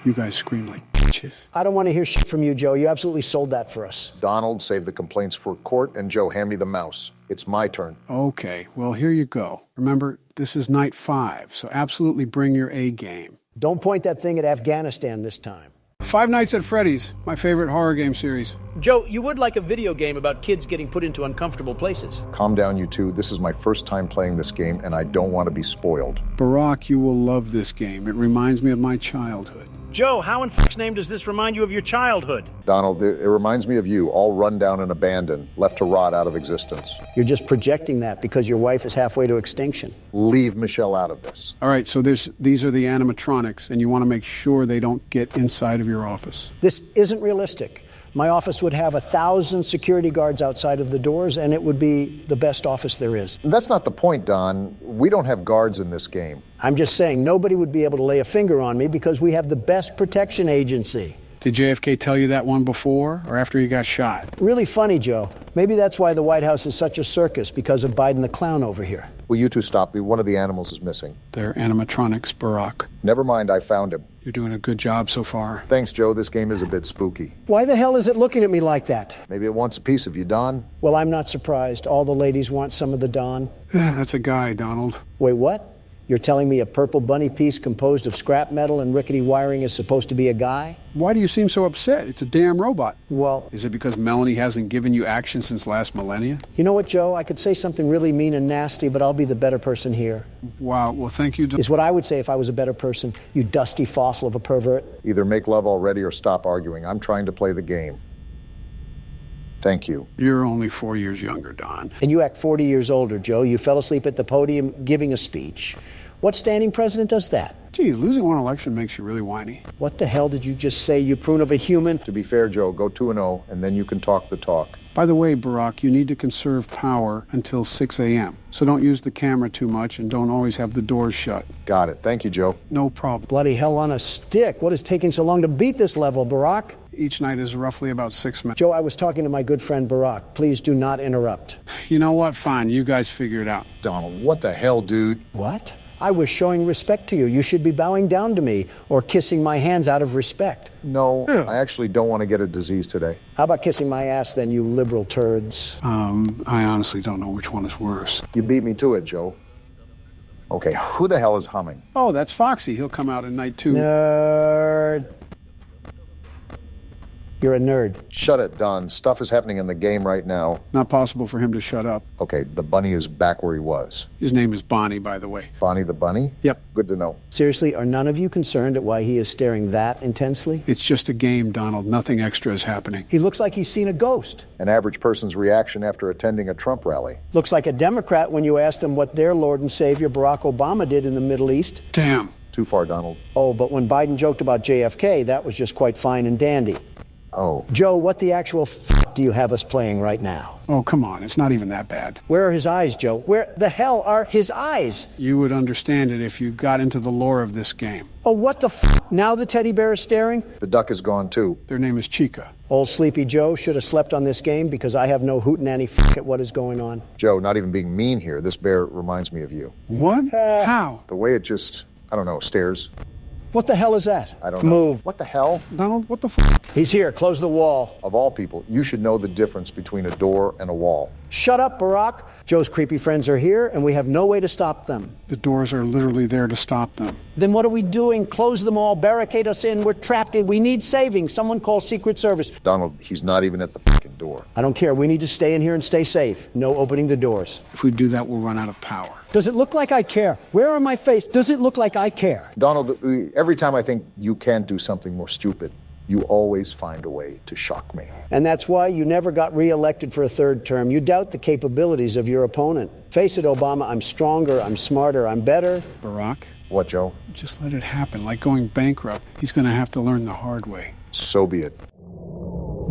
You guys scream like bitches. I don't want to hear shit from you, Joe. You absolutely sold that for us. Donald, save the complaints for court, and Joe, hand me the mouse. It's my turn. Okay, well, here you go. Remember, this is night 5, so absolutely bring your A game. Don't point that thing at Afghanistan this time. 5 Nights at Freddy's, my favorite horror game series. Joe, you would like a video game about kids getting put into uncomfortable places. Calm down, you two. This is my first time playing this game, and I don't want to be spoiled. Barack, you will love this game. It reminds me of my childhood. Joe, how in f***'s name does this remind you of your childhood? Donald, it reminds me of you, all run down and abandoned, left to rot out of existence. You're just projecting that because your wife is halfway to extinction. Leave Michelle out of this. All right, so these are the animatronics, and you want to make sure they don't get inside of your office. This isn't realistic. My office would have 1,000 security guards outside of the doors, and it would be the best office there is. That's not the point, Don. We don't have guards in this game. I'm just saying nobody would be able to lay a finger on me because we have the best protection agency. Did JFK tell you that one before or after he got shot? Really funny, Joe. Maybe that's why the White House is such a circus, because of Biden the clown over here. Will you two stop me? One of the animals is missing. They're animatronics, Barack. Never mind, I found him. You're doing a good job so far. Thanks, Joe. This game is a bit spooky. Why the hell is it looking at me like that? Maybe it wants a piece of you, Don. Well, I'm not surprised. All the ladies want some of the Don. That's a guy, Donald. Wait, what? You're telling me a purple bunny piece composed of scrap metal and rickety wiring is supposed to be a guy? Why do you seem so upset? It's a damn robot. Well... Is it because Melanie hasn't given you action since last millennia? You know what, Joe? I could say something really mean and nasty, but I'll be the better person here. Wow, well, thank you. Is what I would say if I was a better person, you dusty fossil of a pervert. Either make love already or stop arguing. I'm trying to play the game. Thank you. You're only 4 years younger, Don. And you act 40 years older, Joe. You fell asleep at the podium giving a speech. What standing president does that? Geez, losing one election makes you really whiny. What the hell did you just say, you prune of a human? To be fair, Joe, go 2-0, and then you can talk the talk. By the way, Barack, you need to conserve power until 6 a.m. So don't use the camera too much and don't always have the doors shut. Got it. Thank you, Joe. No problem. Bloody hell on a stick. What is taking so long to beat this level, Barack? Each night is roughly about 6 minutes. Joe, I was talking to my good friend Barack. Please do not interrupt. You know what? Fine. You guys figure it out. Donald, what the hell, dude? What? I was showing respect to you. You should be bowing down to me or kissing my hands out of respect. No, I actually don't want to get a disease today. How about kissing my ass then, you liberal turds? I honestly don't know which one is worse. You beat me to it, Joe. Okay, who the hell is humming? Oh, that's Foxy. He'll come out in night 2. Nerd. You're a nerd. Shut it, Don. Stuff is happening in the game right now. Not possible for him to shut up. Okay, the bunny is back where he was. His name is Bonnie, by the way. Bonnie the bunny? Yep. Good to know. Seriously, are none of you concerned at why he is staring that intensely? It's just a game, Donald. Nothing extra is happening. He looks like he's seen a ghost. An average person's reaction after attending a Trump rally. Looks like a Democrat when you asked them what their Lord and Savior Barack Obama did in the Middle East. Damn. Too far, Donald. Oh, but when Biden joked about JFK, that was just quite fine and dandy. Oh. Joe, what the actual do you have us playing right now? Oh, come on. It's not even that bad. Where are his eyes, Joe? Where the hell are his eyes? You would understand it if you got into the lore of this game. Oh, what the Now the teddy bear is staring? The duck is gone, too. Their name is Chica. Old Sleepy Joe should have slept on this game because I have no hootenanny at what is going on. Joe, not even being mean here. This bear reminds me of you. What? How? The way it just, I don't know, stares. What the hell is that? I don't know. Move. What the hell? Donald, what the He's here. Close the wall. Of all people, you should know the difference between a door and a wall. Shut up, Barack. Joe's creepy friends are here, and we have no way to stop them. The doors are literally there to stop them. Then what are we doing? Close them all, barricade us in. We're trapped in. We need saving. Someone call Secret Service. Donald, he's not even at the fucking door. I don't care. We need to stay in here and stay safe. No opening the doors. If we do that, we'll run out of power. Does it look like I care? Where on my face does it look like I care? Donald, every time I think you can't do something more stupid, you always find a way to shock me. And that's why you never got reelected for a third term. You doubt the capabilities of your opponent. Face it, Obama, I'm stronger, I'm smarter, I'm better. Barack? What, Joe? Just let it happen. Like going bankrupt. He's going to have to learn the hard way. So be it.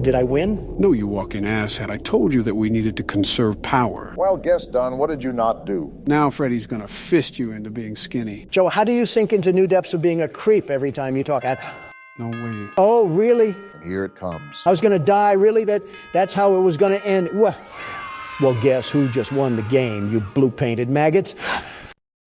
Did I win? No, you walking asshat. I told you that we needed to conserve power. Well, guess done. What did you not do? Now Freddy's going to fist you into being skinny. Joe, how do you sink into new depths of being a creep every time you talk? No way. Oh, really? And here it comes. I was going to die, really? That's how it was going to end? Well, guess who just won the game, you blue-painted maggots?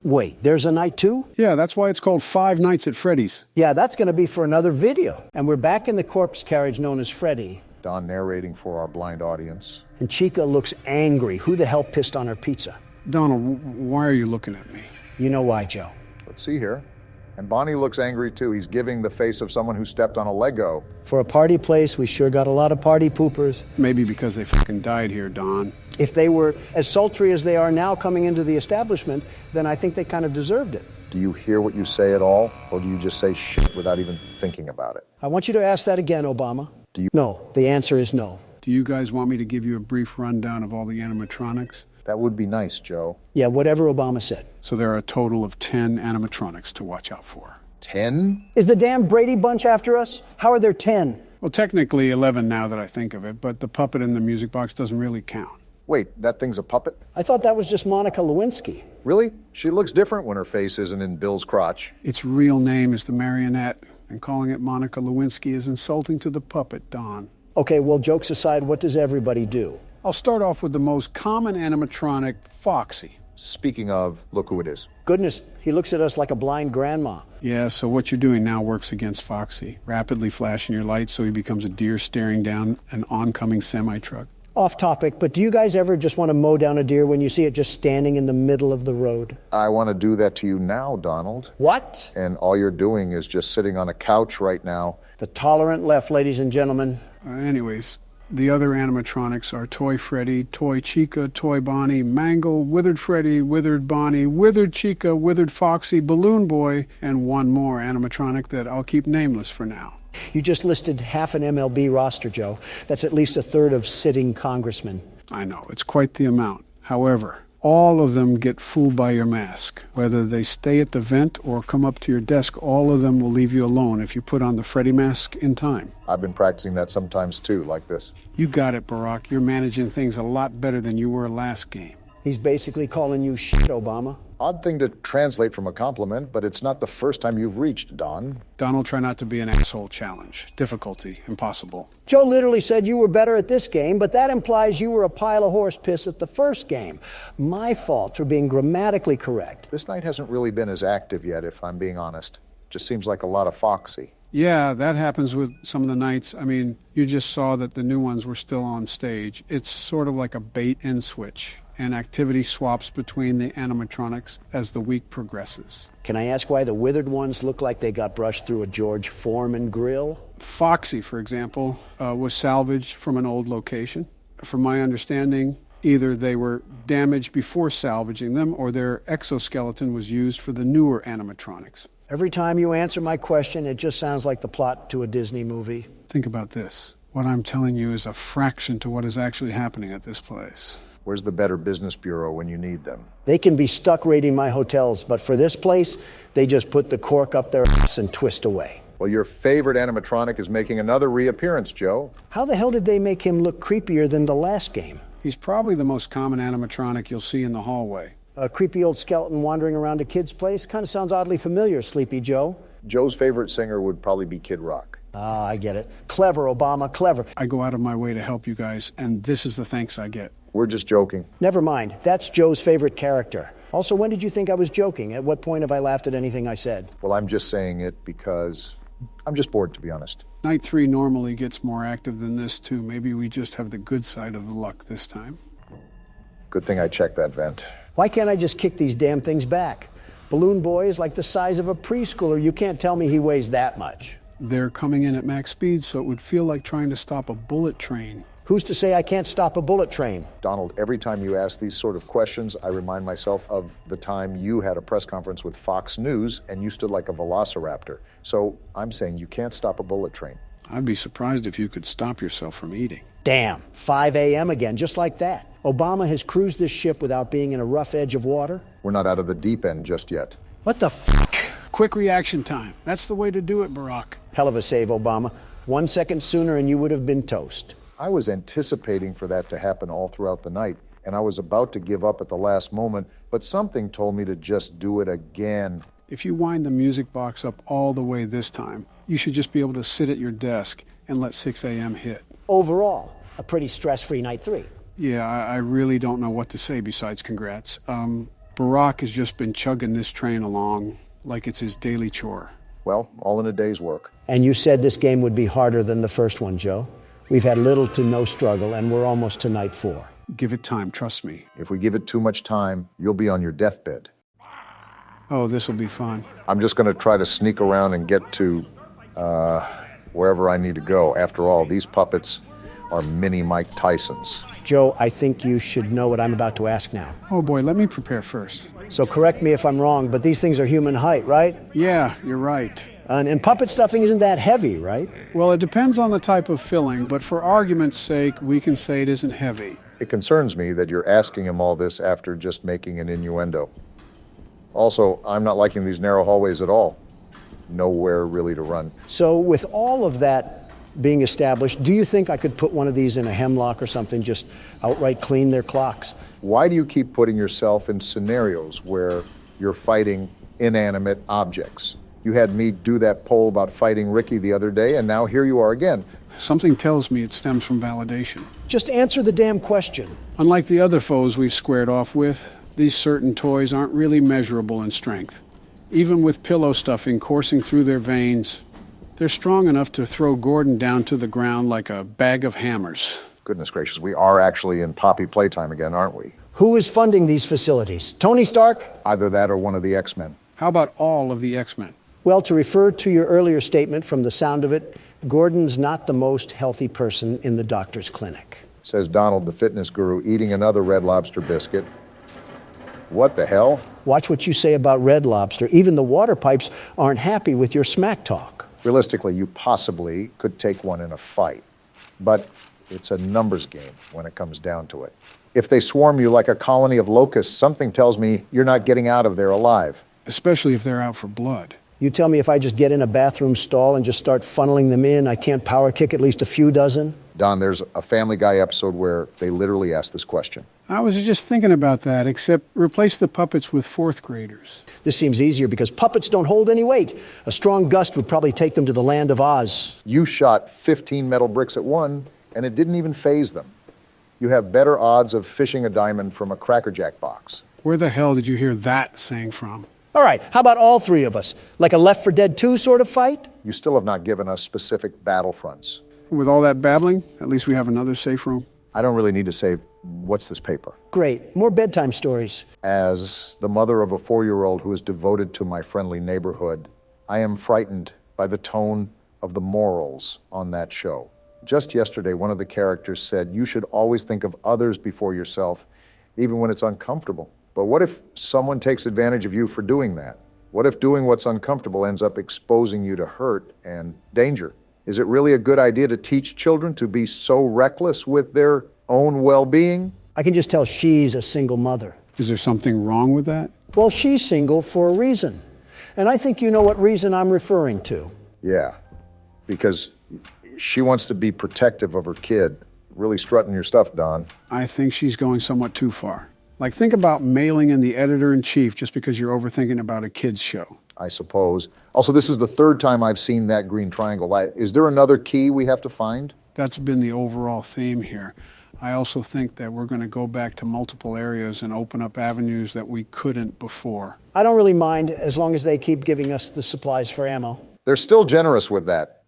Wait, there's a night two? Yeah, that's why it's called Five Nights at Freddy's. Yeah, that's going to be for another video. And we're back in the corpse carriage known as Freddy. Don narrating for our blind audience. And Chica looks angry. Who the hell pissed on her pizza? Donald, why are you looking at me? You know why, Joe. Let's see here. And Bonnie looks angry too. He's giving the face of someone who stepped on a Lego. For a party place, we sure got a lot of party poopers. Maybe because they fucking died here, Don. If they were as sultry as they are now coming into the establishment, then I think they kind of deserved it. Do you hear what you say at all? Or do you just say shit without even thinking about it? I want you to ask that again, Obama. Do you? No, the answer is no. Do you guys want me to give you a brief rundown of all the animatronics? That would be nice, Joe. Yeah, whatever Obama said. So there are a total of 10 animatronics to watch out for. 10? Is the damn Brady Bunch after us? How are there 10? Well, technically 11 now that I think of it, but the puppet in the music box doesn't really count. Wait, that thing's a puppet? I thought that was just Monica Lewinsky. Really? She looks different when her face isn't in Bill's crotch. Its real name is the marionette, and calling it Monica Lewinsky is insulting to the puppet, Don. Okay, well, jokes aside, what does everybody do? I'll start off with the most common animatronic, Foxy. Speaking of, look who it is. Goodness, he looks at us like a blind grandma. Yeah, so what you're doing now works against Foxy. Rapidly flashing your lights so he becomes a deer staring down an oncoming semi-truck. Off topic, but do you guys ever just want to mow down a deer when you see it just standing in the middle of the road? I want to do that to you now, Donald. What? And all you're doing is just sitting on a couch right now. The tolerant left, ladies and gentlemen. Anyways, the other animatronics are Toy Freddy, Toy Chica, Toy Bonnie, Mangle, Withered Freddy, Withered Bonnie, Withered Chica, Withered Foxy, Balloon Boy, and one more animatronic that I'll keep nameless for now. You just listed half an MLB roster, Joe. That's at least a third of sitting congressmen. I know, it's quite the amount. However, all of them get fooled by your mask. Whether they stay at the vent or come up to your desk, all of them will leave you alone if you put on the Freddy mask in time. I've been practicing that sometimes too, like this. You got it, Barack. You're managing things a lot better than you were last game. He's basically calling you shit, Obama. Odd thing to translate from a compliment, but it's not the first time you've reached, Don. Donald, try not to be an asshole challenge. Difficulty, impossible. Joe literally said you were better at this game, but that implies you were a pile of horse piss at the first game. My fault for being grammatically correct. This night hasn't really been as active yet, if I'm being honest. Just seems like a lot of Foxy. Yeah, that happens with some of the nights. I mean, you just saw that the new ones were still on stage. It's sort of like a bait and switch, and activity swaps between the animatronics as the week progresses. Can I ask why the withered ones look like they got brushed through a George Foreman grill? Foxy, for example, was salvaged from an old location. From my understanding, either they were damaged before salvaging them or their exoskeleton was used for the newer animatronics. Every time you answer my question, it just sounds like the plot to a Disney movie. Think about this. What I'm telling you is a fraction to what is actually happening at this place. Where's the Better Business Bureau when you need them? They can be stuck raiding my hotels, but for this place, they just put the cork up their ass and twist away. Well, your favorite animatronic is making another reappearance, Joe. How the hell did they make him look creepier than the last game? He's probably the most common animatronic you'll see in the hallway. A creepy old skeleton wandering around a kid's place? Kind of sounds oddly familiar, Sleepy Joe. Joe's favorite singer would probably be Kid Rock. Ah, I get it. Clever, Obama, clever. I go out of my way to help you guys, and this is the thanks I get. We're just joking. Never mind. That's Joe's favorite character. Also, when did you think I was joking? At what point have I laughed at anything I said? Well, I'm just saying it because I'm just bored, to be honest. Night 3 normally gets more active than this, too. Maybe we just have the good side of the luck this time. Good thing I checked that vent. Why can't I just kick these damn things back? Balloon Boy is like the size of a preschooler. You can't tell me he weighs that much. They're coming in at max speed, so it would feel like trying to stop a bullet train. Who's to say I can't stop a bullet train? Donald, every time you ask these sort of questions, I remind myself of the time you had a press conference with Fox News and you stood like a velociraptor. So I'm saying you can't stop a bullet train. I'd be surprised if you could stop yourself from eating. Damn, 5 a.m. again, just like that. Obama has cruised this ship without being in a rough edge of water. We're not out of the deep end just yet. What the fuck? Quick reaction time. That's the way to do it, Barack. Hell of a save, Obama. 1 second sooner and you would have been toast. I was anticipating for that to happen all throughout the night, and I was about to give up at the last moment, but something told me to just do it again. If you wind the music box up all the way this time, you should just be able to sit at your desk and let 6 a.m. hit. Overall, a pretty stress-free night 3. Yeah, I really don't know what to say besides congrats. Barack has just been chugging this train along like it's his daily chore. Well, all in a day's work. And you said this game would be harder than the first one, Joe. We've had little to no struggle, and we're almost to night 4. Give it time, trust me. If we give it too much time, you'll be on your deathbed. Oh, this will be fun. I'm just going to try to sneak around and get to wherever I need to go. After all, these puppets are mini Mike Tysons. Joe, I think you should know what I'm about to ask now. Oh boy, let me prepare first. So correct me if I'm wrong, but these things are human height, right? Yeah, you're right. And puppet stuffing isn't that heavy, right? Well, it depends on the type of filling, but for argument's sake, we can say it isn't heavy. It concerns me that you're asking him all this after just making an innuendo. Also, I'm not liking these narrow hallways at all. Nowhere really to run. So with all of that being established, do you think I could put one of these in a hemlock or something, just outright clean their clocks? Why do you keep putting yourself in scenarios where you're fighting inanimate objects? You had me do that poll about fighting Ricky the other day, and now here you are again. Something tells me it stems from validation. Just answer the damn question. Unlike the other foes we've squared off with, these certain toys aren't really measurable in strength. Even with pillow stuffing coursing through their veins, they're strong enough to throw Gordon down to the ground like a bag of hammers. Goodness gracious, we are actually in Poppy Playtime again, aren't we? Who is funding these facilities? Tony Stark? Either that or one of the X-Men. How about all of the X-Men? Well, to refer to your earlier statement, from the sound of it, Gordon's not the most healthy person in the doctor's clinic. Says Donald, the fitness guru, eating another Red Lobster biscuit. What the hell? Watch what you say about Red Lobster. Even the water pipes aren't happy with your smack talk. Realistically, you possibly could take one in a fight. But it's a numbers game when it comes down to it. If they swarm you like a colony of locusts, something tells me you're not getting out of there alive. Especially if they're out for blood. You tell me if I just get in a bathroom stall and just start funneling them in, I can't power kick at least a few dozen? Don, there's a Family Guy episode where they literally ask this question. I was just thinking about that, except replace the puppets with 4th graders. This seems easier because puppets don't hold any weight. A strong gust would probably take them to the land of Oz. You shot 15 metal bricks at one, and it didn't even faze them. You have better odds of fishing a diamond from a Cracker Jack box. Where the hell did you hear that saying from? All right, how about all 3 of us? Like a Left 4 Dead 2 sort of fight? You still have not given us specific battlefronts. With all that babbling, at least we have another safe room. I don't really need to save. What's this paper? Great, more bedtime stories. As the mother of a 4-year-old who is devoted to my friendly neighborhood, I am frightened by the tone of the morals on that show. Just yesterday, one of the characters said, you should always think of others before yourself, even when it's uncomfortable. But what if someone takes advantage of you for doing that? What if doing what's uncomfortable ends up exposing you to hurt and danger? Is it really a good idea to teach children to be so reckless with their own well-being? I can just tell she's a single mother. Is there something wrong with that? Well, she's single for a reason. And I think you know what reason I'm referring to. Yeah, because she wants to be protective of her kid. Really strutting your stuff, Don. I think she's going somewhat too far. Like, think about mailing in the editor-in-chief just because you're overthinking about a kid's show. I suppose. Also, this is the 3rd time I've seen that green triangle. Is there another key we have to find? That's been the overall theme here. I also think that we're going to go back to multiple areas and open up avenues that we couldn't before. I don't really mind as long as they keep giving us the supplies for ammo. They're still generous with that.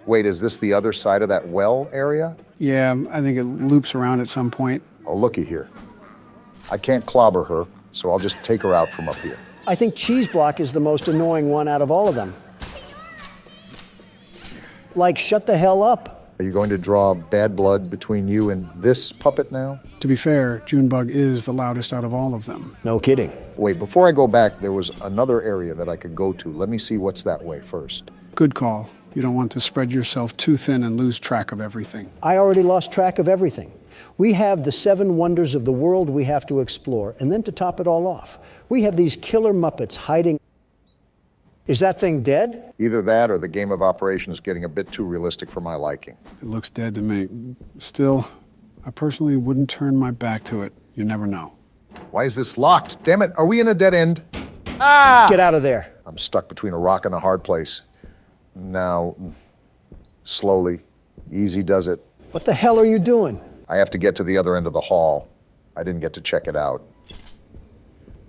Wait, is this the other side of that well area? Yeah, I think it loops around at some point. Oh, looky here. I can't clobber her, so I'll just take her out from up here. I think Cheese Block is the most annoying one out of all of them. Like, shut the hell up. Are you going to draw bad blood between you and this puppet now? To be fair, Junebug is the loudest out of all of them. No kidding. Wait, before I go back, there was another area that I could go to. Let me see what's that way first. Good call. You don't want to spread yourself too thin and lose track of everything. I already lost track of everything. We have the 7 wonders of the world we have to explore, and then to top it all off, we have these killer Muppets hiding. Is that thing dead? Either that or the game of operation is getting a bit too realistic for my liking. It looks dead to me. Still, I personally wouldn't turn my back to it. You never know. Why is this locked? Damn it, are we in a dead end? Get out of there. I'm stuck between a rock and a hard place. Now, slowly, easy does it. What the hell are you doing? I have to get to the other end of the hall. I didn't get to check it out.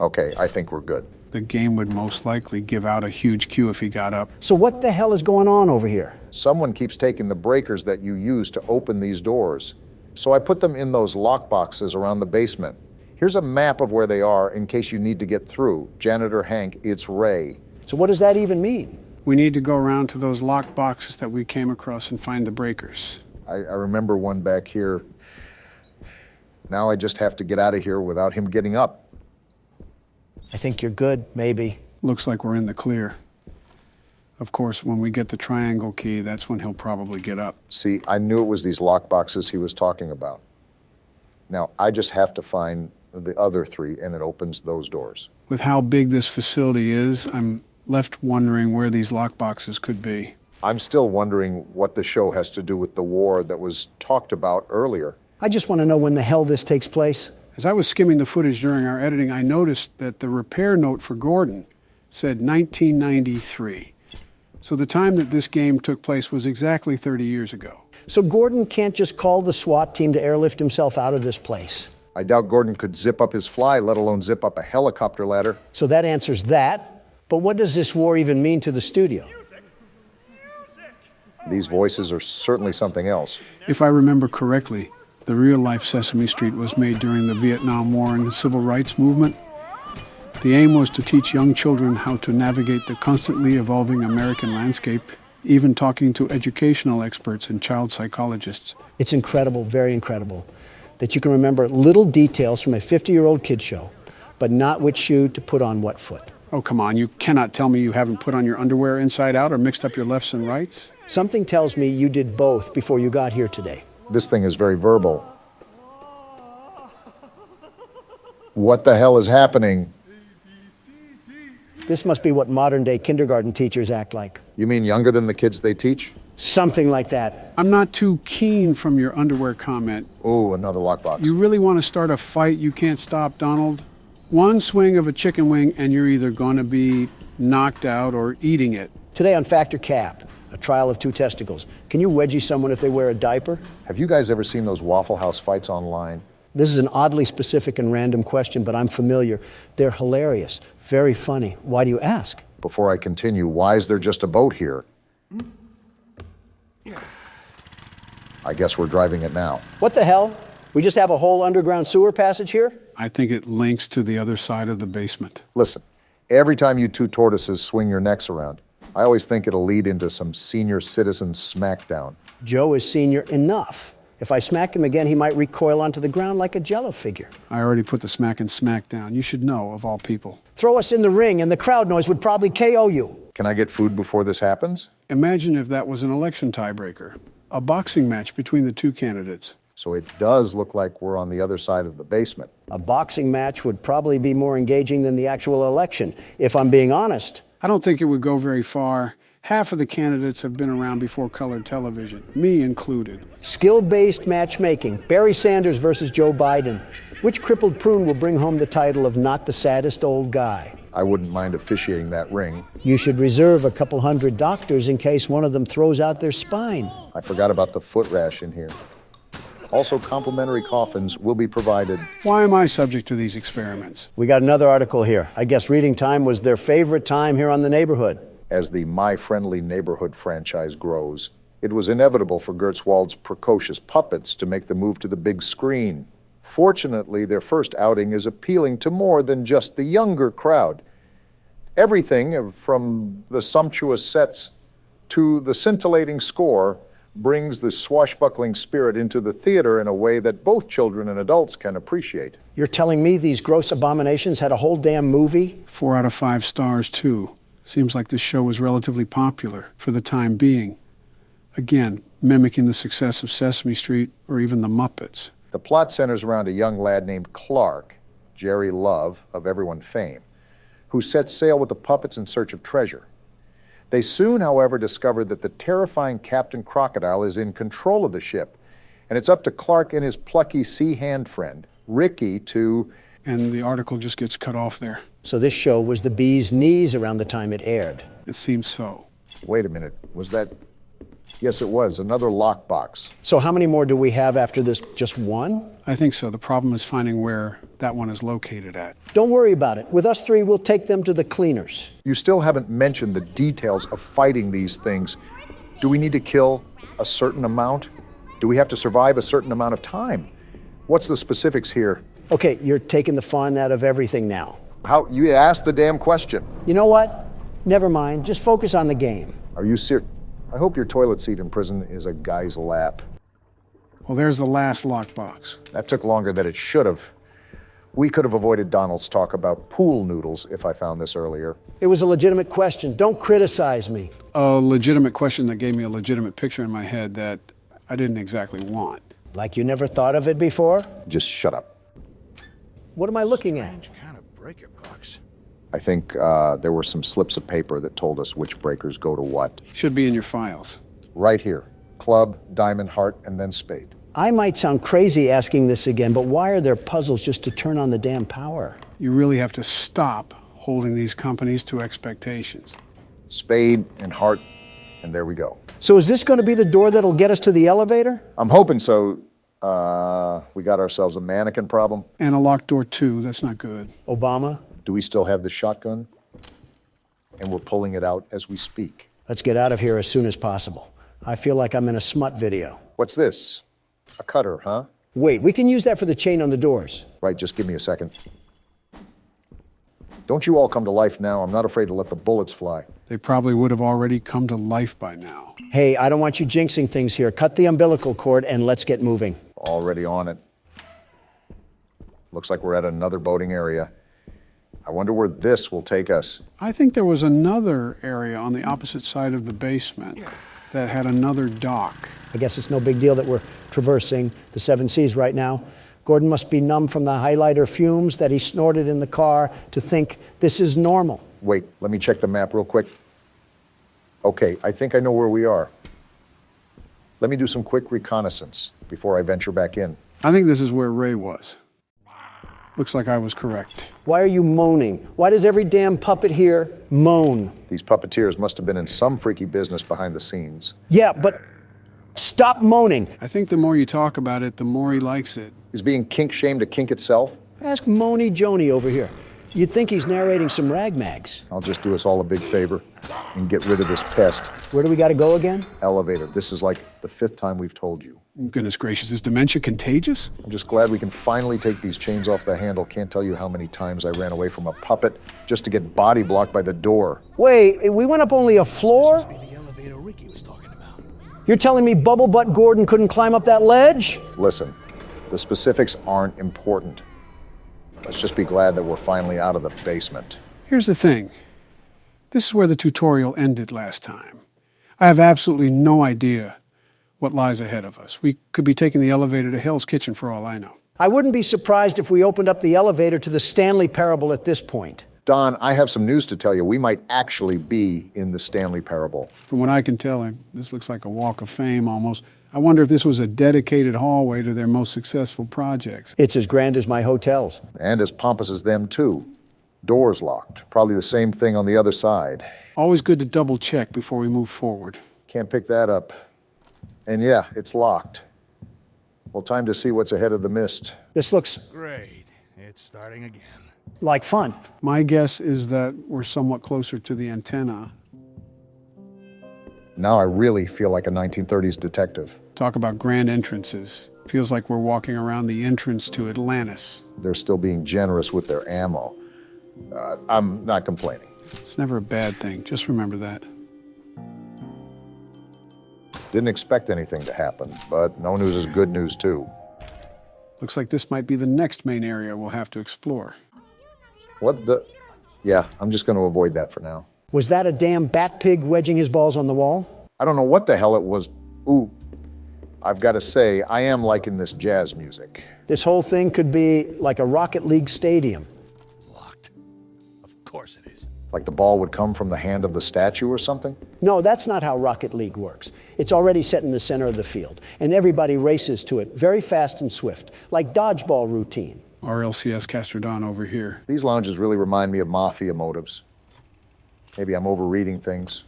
Okay, I think we're good. The game would most likely give out a huge cue if he got up. So what the hell is going on over here? Someone keeps taking the breakers that you use to open these doors. So I put them in those lock boxes around the basement. Here's a map of where they are in case you need to get through. Janitor Hank, it's Ray. So what does that even mean? We need to go around to those locked boxes that we came across and find the breakers. I remember one back here. Now I just have to get out of here without him getting up. I think you're good, maybe. Looks like we're in the clear. Of course, when we get the triangle key, that's when he'll probably get up. See, I knew it was these lock boxes he was talking about. Now, I just have to find the other 3, and it opens those doors. With how big this facility is, I'm left wondering where these lock boxes could be. I'm still wondering what the show has to do with the war that was talked about earlier. I just want to know when the hell this takes place. As I was skimming the footage during our editing, I noticed that the repair note for Gordon said 1993. So the time that this game took place was exactly 30 years ago. So Gordon can't just call the SWAT team to airlift himself out of this place. I doubt Gordon could zip up his fly, let alone zip up a helicopter ladder. So that answers that. But what does this war even mean to the studio? These voices are certainly something else. If I remember correctly, the real-life Sesame Street was made during the Vietnam War and the Civil Rights Movement. The aim was to teach young children how to navigate the constantly evolving American landscape, even talking to educational experts and child psychologists. It's incredible, very incredible, that you can remember little details from a 50-year-old kid show, but not which shoe to put on what foot. Oh, come on, you cannot tell me you haven't put on your underwear inside out or mixed up your lefts and rights? Something tells me you did both before you got here today. This thing is very verbal. What the hell is happening? This must be what modern-day kindergarten teachers act like. You mean younger than the kids they teach? Something like that. I'm not too keen from your underwear comment. Oh, another lockbox. You really want to start a fight you can't stop, Donald? One swing of a chicken wing and you're either going to be knocked out or eating it. Today on Factor Cap, a trial of 2 testicles. Can you wedgie someone if they wear a diaper? Have you guys ever seen those Waffle House fights online? This is an oddly specific and random question, but I'm familiar. They're hilarious, very funny. Why do you ask? Before I continue, why is there just a boat here? I guess we're driving it now. What the hell? We just have a whole underground sewer passage here? I think it links to the other side of the basement. Listen, every time you 2 tortoises swing your necks around, I always think it'll lead into some senior citizen smackdown. Joe is senior enough. If I smack him again, he might recoil onto the ground like a Jell-O figure. I already put the smack and smack down. You should know, of all people. Throw us in the ring and the crowd noise would probably KO you. Can I get food before this happens? Imagine if that was an election tiebreaker. A boxing match between the 2 candidates. So it does look like we're on the other side of the basement. A boxing match would probably be more engaging than the actual election, if I'm being honest. I don't think it would go very far. Half of the candidates have been around before colored television, me included. Skill-based matchmaking. Barry Sanders versus Joe Biden. Which crippled prune will bring home the title of not the saddest old guy? I wouldn't mind officiating that ring. You should reserve a couple hundred doctors in case one of them throws out their spine. I forgot about the foot rash in here. Also, complimentary coffins will be provided. Why am I subject to these experiments? We got another article here. I guess reading time was their favorite time here on The Neighborhood. As the My Friendly Neighborhood franchise grows, It was inevitable for Gertzwald's precocious puppets to make the move to the big screen. Fortunately, their first outing is appealing to more than just the younger crowd. Everything from the sumptuous sets to the scintillating score brings the swashbuckling spirit into the theater in a way that both children and adults can appreciate. You're telling me these gross abominations had a whole damn movie? 4 out of 5 stars, too. Seems like this show was relatively popular for the time being. Again, mimicking the success of Sesame Street or even the Muppets. The plot centers around a young lad named Clark, Jerry Love, of everyone fame, who sets sail with the puppets in search of treasure. They soon, however, discover that the terrifying Captain Crocodile is in control of the ship, and it's up to Clark and his plucky sea hand friend, Ricky, to... And the article just gets cut off there. So this show was the bee's knees around the time it aired. It seems so. Wait a minute, was that... Yes, it was, another lockbox. So how many more do we have after this? Just one? I think so. The problem is finding where that one is located at. Don't worry about it. With us 3, we'll take them to the cleaners. You still haven't mentioned the details of fighting these things. Do we need to kill a certain amount? Do we have to survive a certain amount of time? What's the specifics here? Okay, you're taking the fun out of everything now. How? You asked the damn question. You know what? Never mind. Just focus on the game. Are you serious? I hope your toilet seat in prison is a guy's lap. Well, there's the last lockbox. That took longer than it should have. We could have avoided Donald's talk about pool noodles if I found this earlier. It was a legitimate question. Don't criticize me. A legitimate question that gave me a legitimate picture in my head that I didn't exactly want. Like you never thought of it before? Just shut up. What am I looking at? Strange kind of breaker box. I think there were some slips of paper that told us which breakers go to what. Should be in your files. Right here. Club, diamond, heart, and then spade. I might sound crazy asking this again, but why are there puzzles just to turn on the damn power? You really have to stop holding these companies to expectations. Spade and heart, and there we go. So is this going to be the door that'll get us to the elevator? I'm hoping so. We got ourselves a mannequin problem. And a locked door, too. That's not good. Obama? Do we still have the shotgun? And we're pulling it out as we speak. Let's get out of here as soon as possible. I feel like I'm in a smut video. What's this? A cutter, huh? Wait, we can use that for the chain on the doors. Right, just give me a second. Don't you all come to life now. I'm not afraid to let the bullets fly. They probably would have already come to life by now. Hey, I don't want you jinxing things here. Cut the umbilical cord and let's get moving. Already on it. Looks like we're at another boating area. I wonder where this will take us. I think there was another area on the opposite side of the basement that had another dock. I guess it's no big deal that we're traversing the 7 seas right now. Gordon must be numb from the highlighter fumes that he snorted in the car to think this is normal. Wait, let me check the map real quick. Okay, I think I know where we are. Let me do some quick reconnaissance before I venture back in. I think this is where Ray was. Looks like I was correct. Why are you moaning? Why does every damn puppet here moan? These puppeteers must have been in some freaky business behind the scenes. Yeah, but stop moaning. I think the more you talk about it, the more he likes it. Is being kink-shamed a kink itself? Ask Moni Joni over here. You'd think he's narrating some rag mags. I'll just do us all a big favor and get rid of this pest. Where do we got to go again? Elevator. This is like the 5th time we've told you. Goodness gracious, is dementia contagious? I'm just glad we can finally take these chains off the handle. Can't tell you how many times I ran away from a puppet just to get body blocked by the door. Wait, we went up only a floor? Must be the elevator Ricky was talking about. You're telling me Bubble Butt Gordon couldn't climb up that ledge? Listen, the specifics aren't important. Let's just be glad that we're finally out of the basement. Here's the thing. This is where the tutorial ended last time. I have absolutely no idea what lies ahead of us. We could be taking the elevator to Hell's Kitchen for all I know. I wouldn't be surprised if we opened up the elevator to the Stanley Parable at this point. Don, I have some news to tell you. We might actually be in the Stanley Parable. From what I can tell, this looks like a walk of fame almost. I wonder if this was a dedicated hallway to their most successful projects. It's as grand as my hotels. And as pompous as them, too. Doors locked. Probably the same thing on the other side. Always good to double check before we move forward. Can't pick that up. And yeah, it's locked. Well, time to see what's ahead of the mist. This looks Great. It's starting again. like fun. My guess is that we're somewhat closer to the antenna. Now I really feel like a 1930s detective. Talk about grand entrances. Feels like we're walking around the entrance to Atlantis. They're still being generous with their ammo. I'm not complaining. It's never a bad thing. Just remember that. Didn't expect anything to happen, but no news is good news too. Looks like this might be the next main area we'll have to explore. What the? Yeah, I'm just going to avoid that for now. Was that a damn bat pig wedging his balls on the wall? I don't know what the hell it was. Ooh, I've got to say, I am liking this jazz music. This whole thing could be like a Rocket League stadium. Locked. Of course it is. Like the ball would come from the hand of the statue or something? No, that's not how Rocket League works. It's already set in the center of the field, and everybody races to it very fast and swift, like dodgeball routine. RLCS Castrodon over here. These lounges really remind me of mafia motives. Maybe I'm overreading things.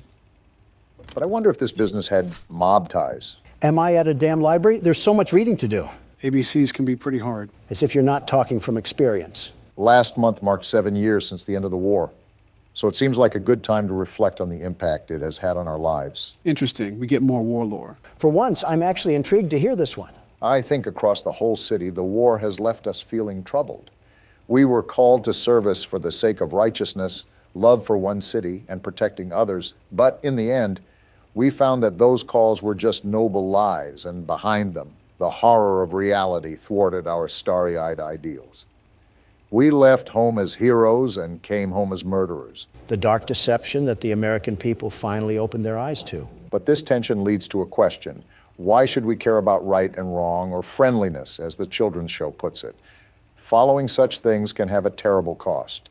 But I wonder if this business had mob ties. Am I at a damn library? There's so much reading to do. ABCs can be pretty hard. As if you're not talking from experience. Last month marked 7 years since the end of the war. So it seems like a good time to reflect on the impact it has had on our lives. Interesting. We get more war lore. For once, I'm actually intrigued to hear this one. I think across the whole city, the war has left us feeling troubled. We were called to service for the sake of righteousness, love for one city, and protecting others. But in the end, we found that those calls were just noble lies, and behind them, the horror of reality thwarted our starry-eyed ideals. We left home as heroes and came home as murderers. The dark deception that the American people finally opened their eyes to. But this tension leads to a question. Why should we care about right and wrong, or friendliness, as the children's show puts it? Following such things can have a terrible cost.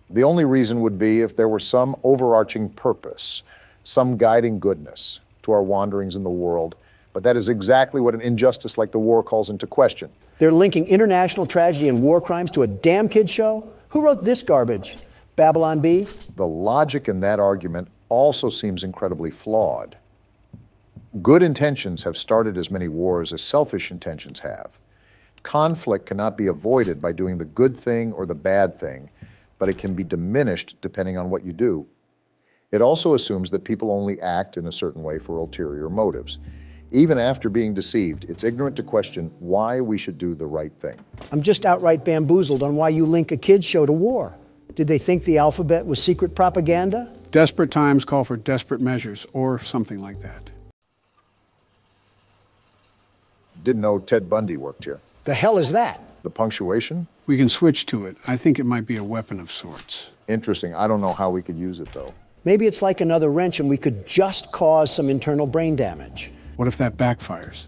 The only reason would be if there were some overarching purpose, some guiding goodness to our wanderings in the world. But that is exactly what an injustice like the war calls into question. They're linking international tragedy and war crimes to a damn kid show? Who wrote this garbage? Babylon Bee? The logic in that argument also seems incredibly flawed. Good intentions have started as many wars as selfish intentions have. Conflict cannot be avoided by doing the good thing or the bad thing, but it can be diminished depending on what you do. It also assumes that people only act in a certain way for ulterior motives. Even after being deceived, it's ignorant to question why we should do the right thing. I'm just outright bamboozled on why you link a kid's show to war. Did they think the alphabet was secret propaganda? Desperate times call for desperate measures, or something like that. Didn't know Ted Bundy worked here. The hell is that? The punctuation? We can switch to it. I think it might be a weapon of sorts. Interesting. I don't know how we could use it, though. Maybe it's like another wrench and we could just cause some internal brain damage. What if that backfires?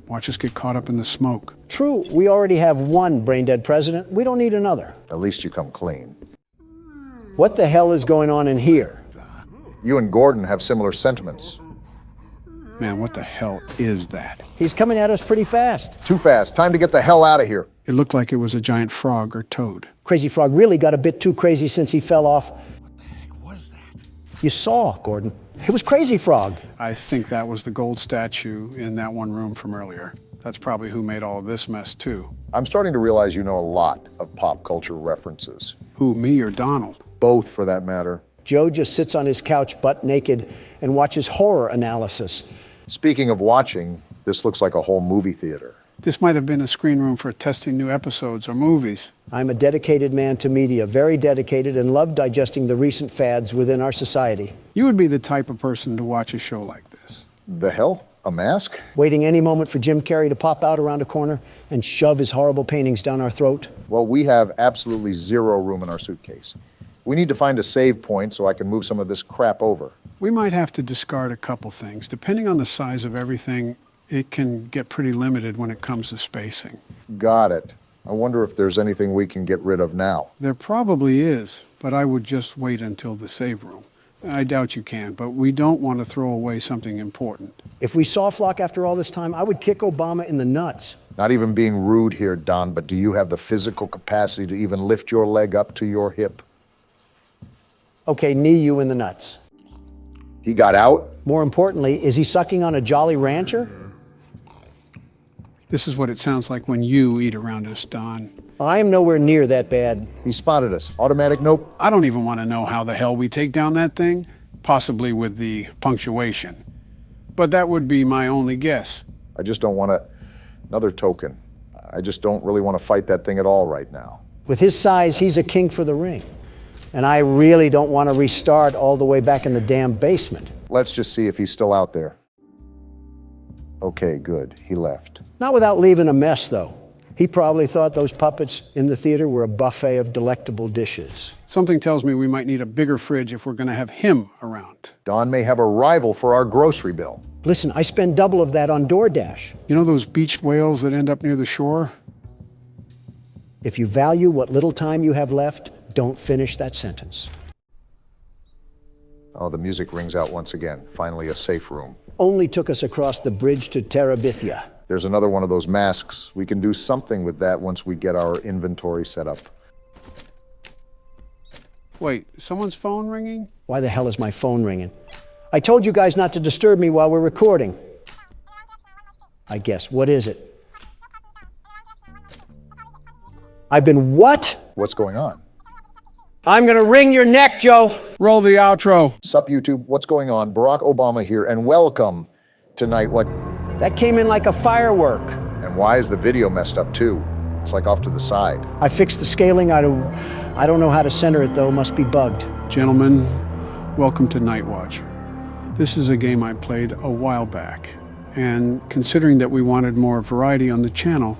Watch us get caught up in the smoke. True, we already have one brain-dead president. We don't need another. At least you come clean. What the hell is going on in here? You and Gordon have similar sentiments. Man, what the hell is that? He's coming at us pretty fast. Too fast. Time to get the hell out of here. It looked like it was a giant frog or toad. Crazy Frog really got a bit too crazy since he fell off. What the heck was that? You saw, Gordon. It was Crazy Frog. I think that was the gold statue in that one room from earlier. That's probably who made all of this mess, too. I'm starting to realize you know a lot of pop culture references. Who, me or Donald? Both, for that matter. Joe just sits on his couch butt naked and watches horror analysis. Speaking of watching, this looks like a whole movie theater. This might have been a screen room for testing new episodes or movies. I'm a dedicated man to media, very dedicated, and love digesting the recent fads within our society. You would be the type of person to watch a show like this. The hell? A mask? Waiting any moment for Jim Carrey to pop out around a corner and shove his horrible paintings down our throat. Well, we have absolutely zero room in our suitcase. We need to find a save point so I can move some of this crap over. We might have to discard a couple things. Depending on the size of everything, it can get pretty limited when it comes to spacing. Got it. I wonder if there's anything we can get rid of now. There probably is, but I would just wait until the save room. I doubt you can, but we don't want to throw away something important. If we saw Flock after all this time, I would kick Obama in the nuts. Not even being rude here, Don, but do you have the physical capacity to even lift your leg up to your hip? Okay, knee you in the nuts. He got out? More importantly, is he sucking on a Jolly Rancher? This is what it sounds like when you eat around us, Don. I am nowhere near that bad. He spotted us. Automatic nope. I don't even want to know how the hell we take down that thing. possibly with the punctuation. But that would be my only guess. I just don't want another token. I just don't really want to fight that thing at all right now. With his size, he's a king for the ring. And I really don't want to restart all the way back in the damn basement. Let's just see if he's still out there. Okay, good. He left. Not without leaving a mess, though. He probably thought those puppets in the theater were a buffet of delectable dishes. Something tells me we might need a bigger fridge if we're going to have him around. Don may have a rival for our grocery bill. Listen, I spend double of that on DoorDash. You know those beached whales that end up near the shore? If you value what little time you have left, don't finish that sentence. Oh, the music rings out once again. Finally, a safe room. Only took us across the bridge to Terabithia. There's another one of those masks. We can do something with that once we get our inventory set up. Wait, someone's phone ringing? Why the hell is my phone ringing? I told you guys not to disturb me while we're recording. I guess. What is it? I've been what? What's going on? I'm gonna wring your neck, Joe. Roll the outro. Sup, YouTube? What's going on? Barack Obama here, and welcome tonight. What? That came in like a firework. And why is the video messed up too? It's like off to the side. I fixed the scaling. I don't know how to center it though. Must be bugged. Gentlemen, welcome to Night Watch. This is a game I played a while back, and considering that we wanted more variety on the channel,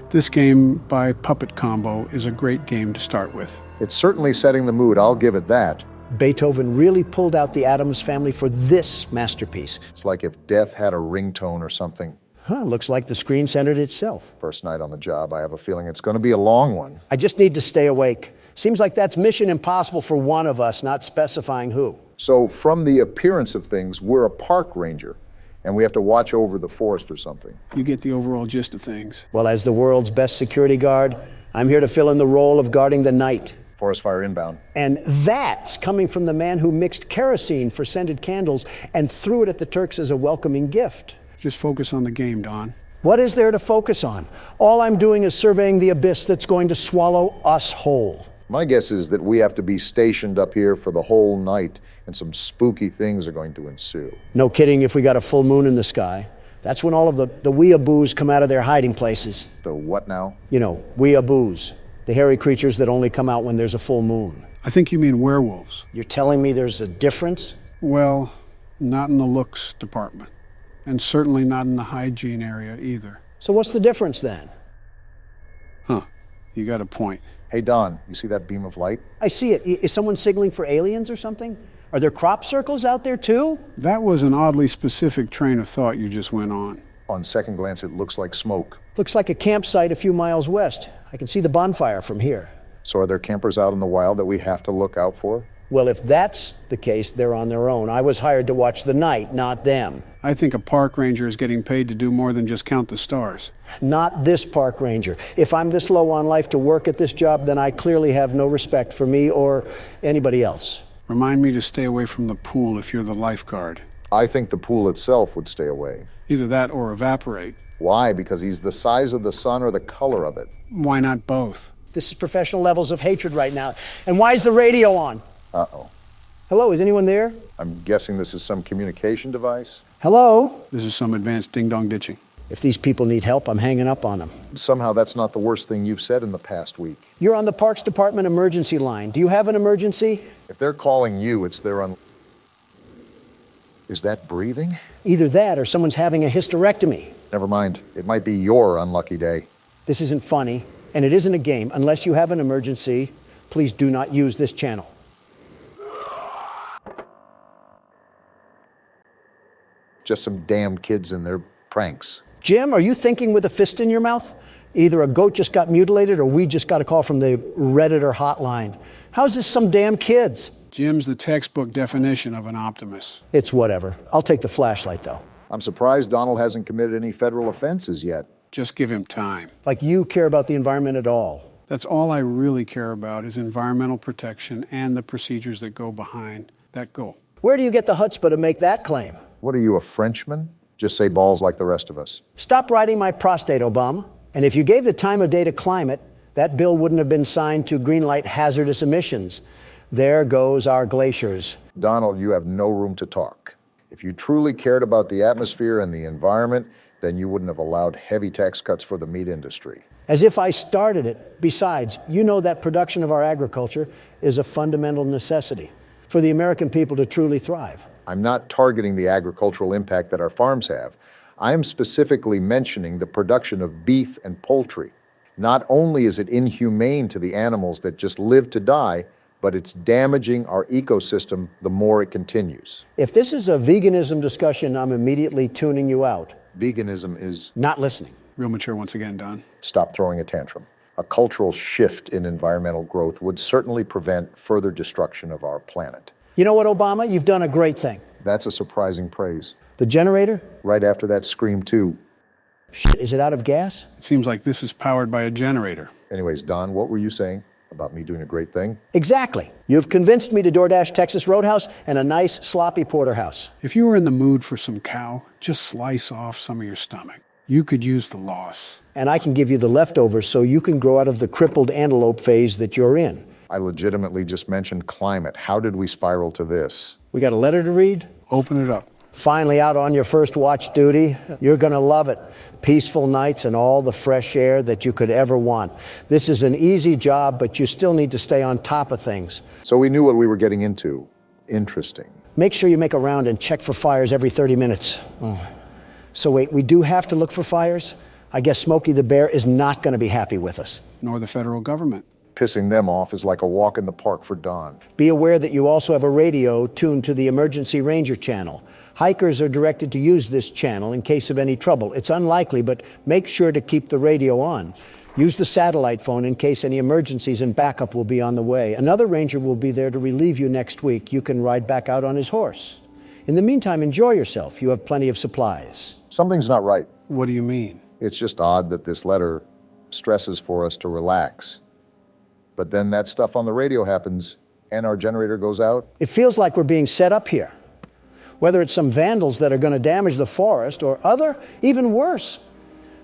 this game by Puppet Combo is a great game to start with. It's certainly setting the mood, I'll give it that. Beethoven really pulled out the Addams Family for this masterpiece. It's like if death had a ringtone or something. Looks like the screen centered itself. First night on the job, I have a feeling it's going to be a long one. I just need to stay awake. Seems like that's mission impossible for one of us, not specifying who. So from the appearance of things, we're a park ranger, and we have to watch over the forest or something. You get the overall gist of things. Well, as the world's best security guard, I'm here to fill in the role of guarding the night. Forest fire inbound. And that's coming from the man who mixed kerosene for scented candles and threw it at the Turks as a welcoming gift. Just focus on the game, Don. What is there to focus on? All I'm doing is surveying the abyss that's going to swallow us whole. My guess is that we have to be stationed up here for the whole night, and some spooky things are going to ensue. No kidding if we got a full moon in the sky. That's when all of the weeaboos come out of their hiding places. The what now? You know, weeaboos. The hairy creatures that only come out when there's a full moon. I think you mean werewolves. You're telling me there's a difference? Well, not in the looks department. And certainly not in the hygiene area either. So what's the difference then? Huh, you got a point. Hey, Don, you see that beam of light? I see it. Is someone signaling for aliens or something? Are there crop circles out there too? That was an oddly specific train of thought you just went on. On second glance, it looks like smoke. Looks like a campsite a few miles west. I can see the bonfire from here. So are there campers out in the wild that we have to look out for? Well, if that's the case, they're on their own. I was hired to watch the night, not them. I think a park ranger is getting paid to do more than just count the stars. Not this park ranger. If I'm this low on life to work at this job, then I clearly have no respect for me or anybody else. Remind me to stay away from the pool if you're the lifeguard. I think the pool itself would stay away. Either that or evaporate. Why? Because he's the size of the sun or the color of it? Why not both? This is professional levels of hatred right now. And why is the radio on? Uh-oh. Hello, is anyone there? I'm guessing this is some communication device? Hello? This is some advanced ding-dong ditching. If these people need help, I'm hanging up on them. Somehow that's not the worst thing you've said in the past week. You're on the Parks Department emergency line. Do you have an emergency? If they're calling you, it's their Is that breathing? Either that or someone's having a hysterectomy. Never mind. It might be your unlucky day. This isn't funny, and it isn't a game. Unless you have an emergency, please do not use this channel. Just some damn kids and their pranks. Jim, are you thinking with a fist in your mouth? Either a goat just got mutilated or we just got a call from the Redditor hotline. How's this some damn kids? Jim's the textbook definition of an optimist. It's whatever. I'll take the flashlight, though. I'm surprised Donald hasn't committed any federal offenses yet. Just give him time. Like you care about the environment at all. That's all I really care about is environmental protection and the procedures that go behind that goal. Where do you get the chutzpah to make that claim? What are you, a Frenchman? Just say balls like the rest of us. Stop riding my prostate, Obama. And if you gave the time of day to climate, that bill wouldn't have been signed to greenlight hazardous emissions. There goes our glaciers. Donald, you have no room to talk. If you truly cared about the atmosphere and the environment, then you wouldn't have allowed heavy tax cuts for the meat industry. As if I started it. Besides, you know that production of our agriculture is a fundamental necessity for the American people to truly thrive. I'm not targeting the agricultural impact that our farms have. I am specifically mentioning the production of beef and poultry. Not only is it inhumane to the animals that just live to die, but it's damaging our ecosystem the more it continues. If this is a veganism discussion, I'm immediately tuning you out. Veganism is not listening. Real mature once again, Don. Stop throwing a tantrum. A cultural shift in environmental growth would certainly prevent further destruction of our planet. You know what, Obama? You've done a great thing. That's a surprising praise. The generator? Right after that scream, too. Shit, is it out of gas? It seems like this is powered by a generator. Anyways, Don, what were you saying about me doing a great thing? Exactly. You've convinced me to DoorDash Texas Roadhouse and a nice sloppy porterhouse. If you were in the mood for some cow, just slice off some of your stomach. You could use the loss. And I can give you the leftovers so you can grow out of the crippled antelope phase that you're in. I legitimately just mentioned climate. How did we spiral to this? We got a letter to read? Open it up. Finally out on your first watch duty. You're gonna love it. Peaceful nights and all the fresh air that you could ever want. This is an easy job, but you still need to stay on top of things. So we knew what we were getting into. Interesting. Make sure you make a round and check for fires every 30 minutes. So wait, we do have to look for fires? I guess Smokey the Bear is not gonna be happy with us. Nor the federal government. Pissing them off is like a walk in the park for Don. Be aware that you also have a radio tuned to the Emergency Ranger channel. Hikers are directed to use this channel in case of any trouble. It's unlikely, but make sure to keep the radio on. Use the satellite phone in case any emergencies, and backup will be on the way. Another ranger will be there to relieve you next week. You can ride back out on his horse. In the meantime, enjoy yourself. You have plenty of supplies. Something's not right. What do you mean? It's just odd that this letter stresses for us to relax. But then that stuff on the radio happens and our generator goes out. It feels like we're being set up here. Whether it's some vandals that are going to damage the forest or other, even worse.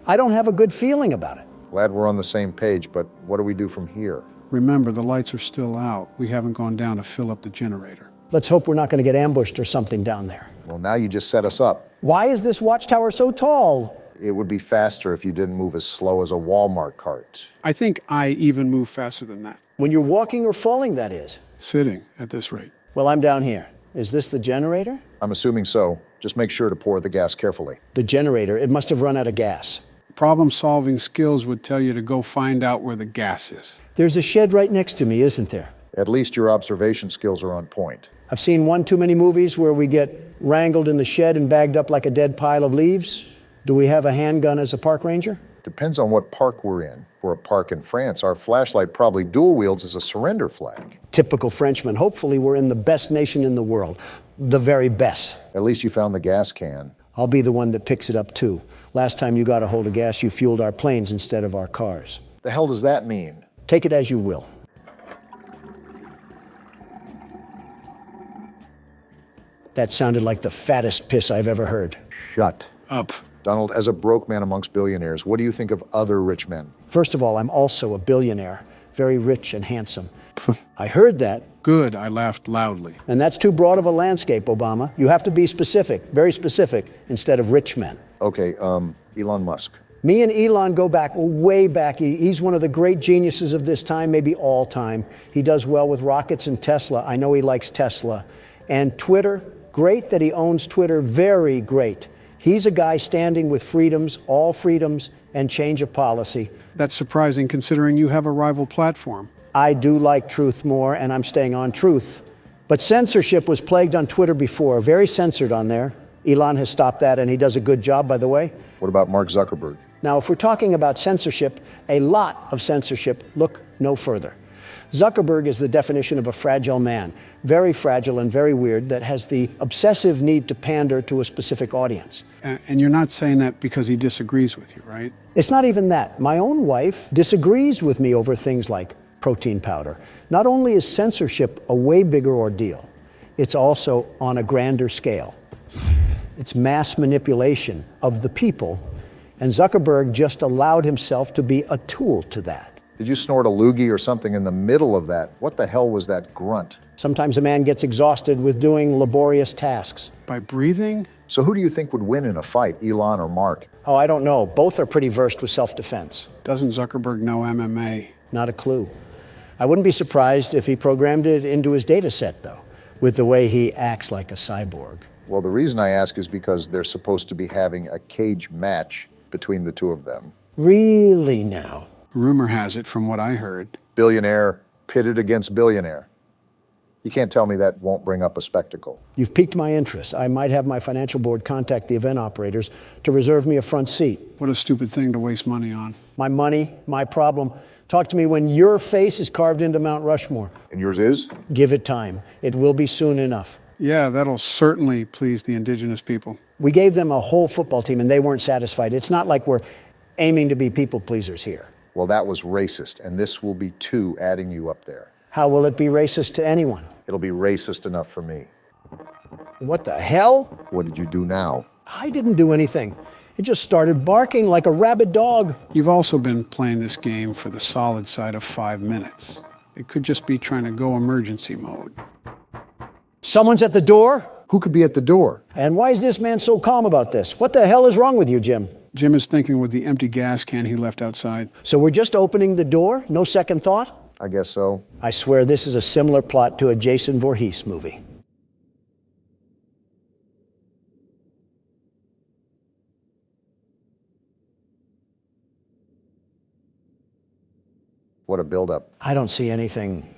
I don't have a good feeling about it. Glad we're on the same page, but what do we do from here? Remember, the lights are still out. We haven't gone down to fill up the generator. Let's hope we're not going to get ambushed or something down there. Well, now you just set us up. Why is this watchtower so tall? It would be faster if you didn't move as slow as a Walmart cart. I think I even move faster than that. When you're walking or falling, that is. Sitting at this rate. Well, I'm down here. Is this the generator? I'm assuming so. Just make sure to pour the gas carefully. The generator, it must have run out of gas. Problem-solving skills would tell you to go find out where the gas is. There's a shed right next to me, isn't there? At least your observation skills are on point. I've seen one too many movies where we get wrangled in the shed and bagged up like a dead pile of leaves. Do we have a handgun as a park ranger? Depends on what park we're in. For a park in France, our flashlight probably dual wields as a surrender flag. Typical Frenchman. Hopefully we're in the best nation in the world. The very best. At least you found the gas can. I'll be the one that picks it up too. Last time you got a hold of gas, you fueled our planes instead of our cars. The hell does that mean? Take it as you will. That sounded like the fattest piss I've ever heard. Shut up. Donald, as a broke man amongst billionaires, what do you think of other rich men? First of all, I'm also a billionaire, very rich and handsome. I heard that. Good, I laughed loudly. And that's too broad of a landscape, Obama. You have to be specific, very specific, instead of rich men. Okay, Elon Musk. Me and Elon go back, way back. He's one of the great geniuses of this time, maybe all time. He does well with rockets and Tesla. I know he likes Tesla. And Twitter, great that he owns Twitter, very great. He's a guy standing with freedoms, all freedoms, and change of policy. That's surprising considering you have a rival platform. I do like truth more, and I'm staying on truth. But censorship was plagued on Twitter before, very censored on there. Elon has stopped that, and he does a good job, by the way. What about Mark Zuckerberg? Now, if we're talking about censorship, a lot of censorship, look no further. Zuckerberg is the definition of a fragile man, very fragile and very weird, that has the obsessive need to pander to a specific audience. And you're not saying that because he disagrees with you, right? It's not even that. My own wife disagrees with me over things like protein powder. Not only is censorship a way bigger ordeal, it's also on a grander scale. It's mass manipulation of the people, and Zuckerberg just allowed himself to be a tool to that. Did you snort a loogie or something in the middle of that? What the hell was that grunt? Sometimes a man gets exhausted with doing laborious tasks. By breathing? So who do you think would win in a fight, Elon or Mark? Oh, I don't know. Both are pretty versed with self-defense. Doesn't Zuckerberg know MMA? Not a clue. I wouldn't be surprised if he programmed it into his data set, though, with the way he acts like a cyborg. Well, the reason I ask is because they're supposed to be having a cage match between the two of them. Really now? Rumor has it, from what I heard. Billionaire pitted against billionaire. You can't tell me that won't bring up a spectacle. You've piqued my interest. I might have my financial board contact the event operators to reserve me a front seat. What a stupid thing to waste money on. My money, my problem. Talk to me when your face is carved into Mount Rushmore. And yours is? Give it time. It will be soon enough. Yeah, that'll certainly please the indigenous people. We gave them a whole football team and they weren't satisfied. It's not like we're aiming to be people pleasers here. Well, that was racist, and this will be two adding you up there. How will it be racist to anyone? It'll be racist enough for me. What the hell? What did you do now? I didn't do anything. It just started barking like a rabid dog. You've also been playing this game for the solid side of 5 minutes. It could just be trying to go emergency mode. Someone's at the door? Who could be at the door? And why is this man so calm about this? What the hell is wrong with you, Jim? Jim is thinking with the empty gas can he left outside. So we're just opening the door? No second thought? I guess so. I swear this is a similar plot to a Jason Voorhees movie. What a buildup. I don't see anything.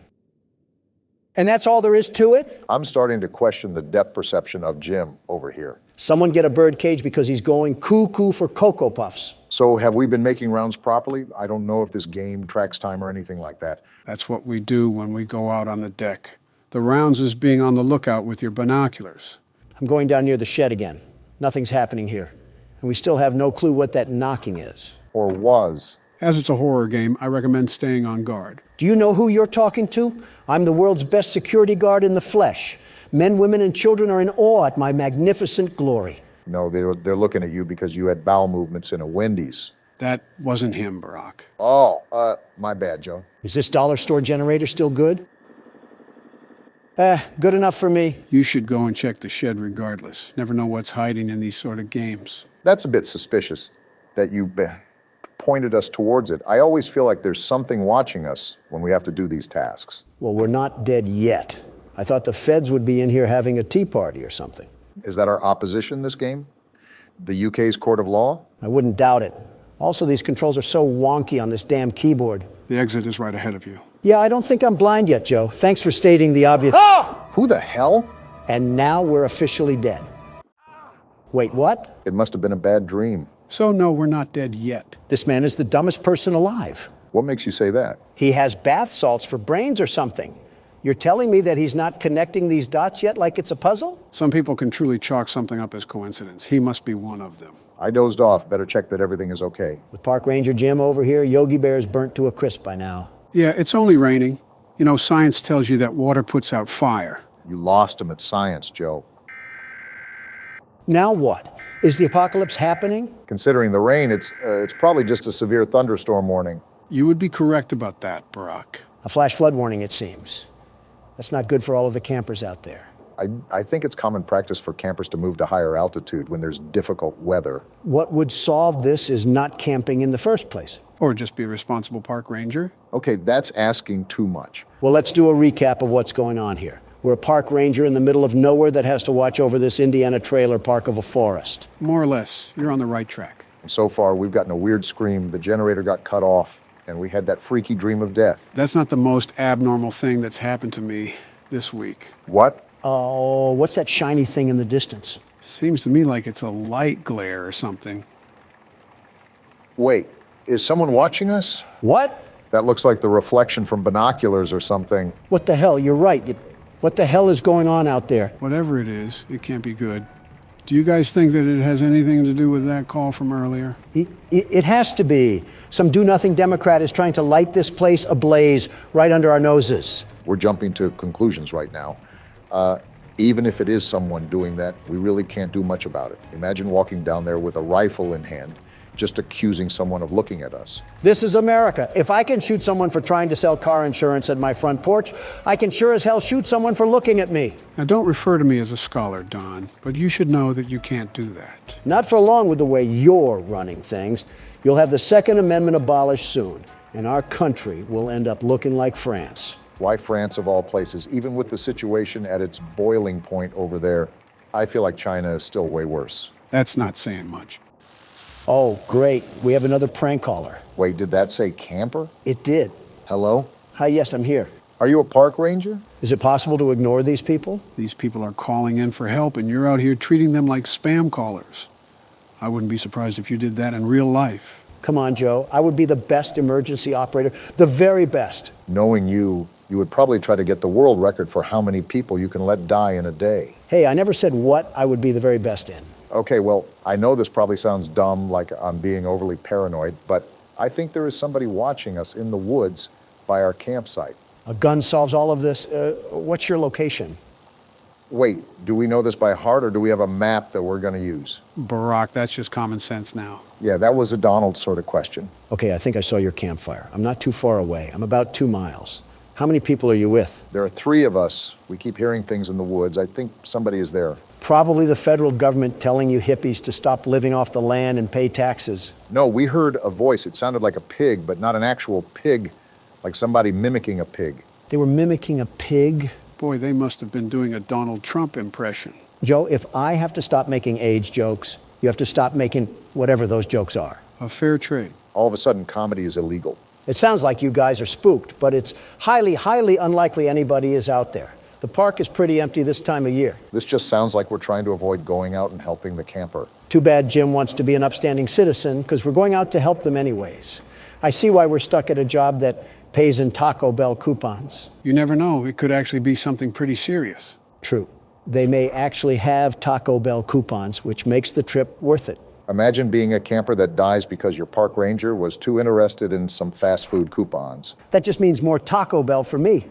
And that's all there is to it? I'm starting to question the depth perception of Jim over here. Someone get a bird cage because he's going cuckoo for Cocoa Puffs. So have we been making rounds properly? I don't know if this game tracks time or anything like that. That's what we do when we go out on the deck. The rounds is being on the lookout with your binoculars. I'm going down near the shed again. Nothing's happening here. And we still have no clue what that knocking is. Or was. As it's a horror game, I recommend staying on guard. Do you know who you're talking to? I'm the world's best security guard in the flesh. Men, women, and children are in awe at my magnificent glory. No, they're looking at you because you had bowel movements in a Wendy's. That wasn't him, Barack. Oh, my bad, Joe. Is this dollar store generator still good? Good enough for me. You should go and check the shed regardless. Never know what's hiding in these sort of games. That's a bit suspicious that you pointed us towards it. I always feel like there's something watching us when we have to do these tasks. Well, we're not dead yet. I thought the feds would be in here having a tea party or something. Is that our opposition this game? The UK's court of law? I wouldn't doubt it. Also, these controls are so wonky on this damn keyboard. The exit is right ahead of you. Yeah, I don't think I'm blind yet, Joe. Thanks for stating the obvious. Ah! Who the hell? And now we're officially dead. Wait, what? It must have been a bad dream. So no, we're not dead yet. This man is the dumbest person alive. What makes you say that? He has bath salts for brains or something. You're telling me that he's not connecting these dots yet like it's a puzzle? Some people can truly chalk something up as coincidence. He must be one of them. I dozed off. Better check that everything is okay. With Park Ranger Jim over here, Yogi Bear's burnt to a crisp by now. Yeah, it's only raining. You know, science tells you that water puts out fire. You lost him at science, Joe. Now what? Is the apocalypse happening? Considering the rain, it's probably just a severe thunderstorm warning. You would be correct about that, Barack. A flash flood warning, it seems. That's not good for all of the campers out there. I think it's common practice for campers to move to higher altitude when there's difficult weather. What would solve this is not camping in the first place. Or just be a responsible park ranger. Okay, that's asking too much. Well, let's do a recap of what's going on here. We're a park ranger in the middle of nowhere that has to watch over this Indiana trailer park of a forest. More or less. You're on the right track. And so far, we've gotten a weird scream. The generator got cut off, and we had that freaky dream of death. That's not the most abnormal thing that's happened to me this week. What? Oh, what's that shiny thing in the distance? Seems to me like it's a light glare or something. Wait, is someone watching us? What? That looks like the reflection from binoculars or something. What the hell? You're right. What the hell is going on out there? Whatever it is, it can't be good. Do you guys think that it has anything to do with that call from earlier? It has to be. Some do-nothing Democrat is trying to light this place ablaze right under our noses. We're jumping to conclusions right now. Even if it is someone doing that, we really can't do much about it. Imagine walking down there with a rifle in hand just accusing someone of looking at us. This is America. If I can shoot someone for trying to sell car insurance at my front porch, I can sure as hell shoot someone for looking at me. Now, don't refer to me as a scholar, Don, but you should know that you can't do that. Not for long with the way you're running things. You'll have the Second Amendment abolished soon, and our country will end up looking like France. Why France of all places? Even with the situation at its boiling point over there, I feel like China is still way worse. That's not saying much. Oh, great. We have another prank caller. Wait, did that say camper? It did. Hello? Hi, yes, I'm here. Are you a park ranger? Is it possible to ignore these people? These people are calling in for help, and you're out here treating them like spam callers. I wouldn't be surprised if you did that in real life. Come on, Joe. I would be the best emergency operator, the very best. Knowing you would probably try to get the world record for how many people you can let die in a day. Hey, I never said what I would be the very best in. Okay, well, I know this probably sounds dumb, like I'm being overly paranoid, but I think there is somebody watching us in the woods by our campsite. A gun solves all of this. What's your location? Wait, do we know this by heart, or do we have a map that we're going to use? Barack, that's just common sense now. Yeah, that was a Donald sort of question. Okay, I think I saw your campfire. I'm not too far away. I'm about 2 miles. How many people are you with? There are 3 of us. We keep hearing things in the woods. I think somebody is there. Probably the federal government telling you hippies to stop living off the land and pay taxes. No, we heard a voice. It sounded like a pig, but not an actual pig, like somebody mimicking a pig. They were mimicking a pig? Boy, they must have been doing a Donald Trump impression. Joe, if I have to stop making age jokes, you have to stop making whatever those jokes are. A fair trade. All of a sudden, comedy is illegal. It sounds like you guys are spooked, but it's highly, highly unlikely anybody is out there. The park is pretty empty this time of year. This just sounds like we're trying to avoid going out and helping the camper. Too bad Jim wants to be an upstanding citizen, because we're going out to help them anyways. I see why we're stuck at a job that pays in Taco Bell coupons. You never know. It could actually be something pretty serious. True. They may actually have Taco Bell coupons, which makes the trip worth it. Imagine being a camper that dies because your park ranger was too interested in some fast food coupons. That just means more Taco Bell for me.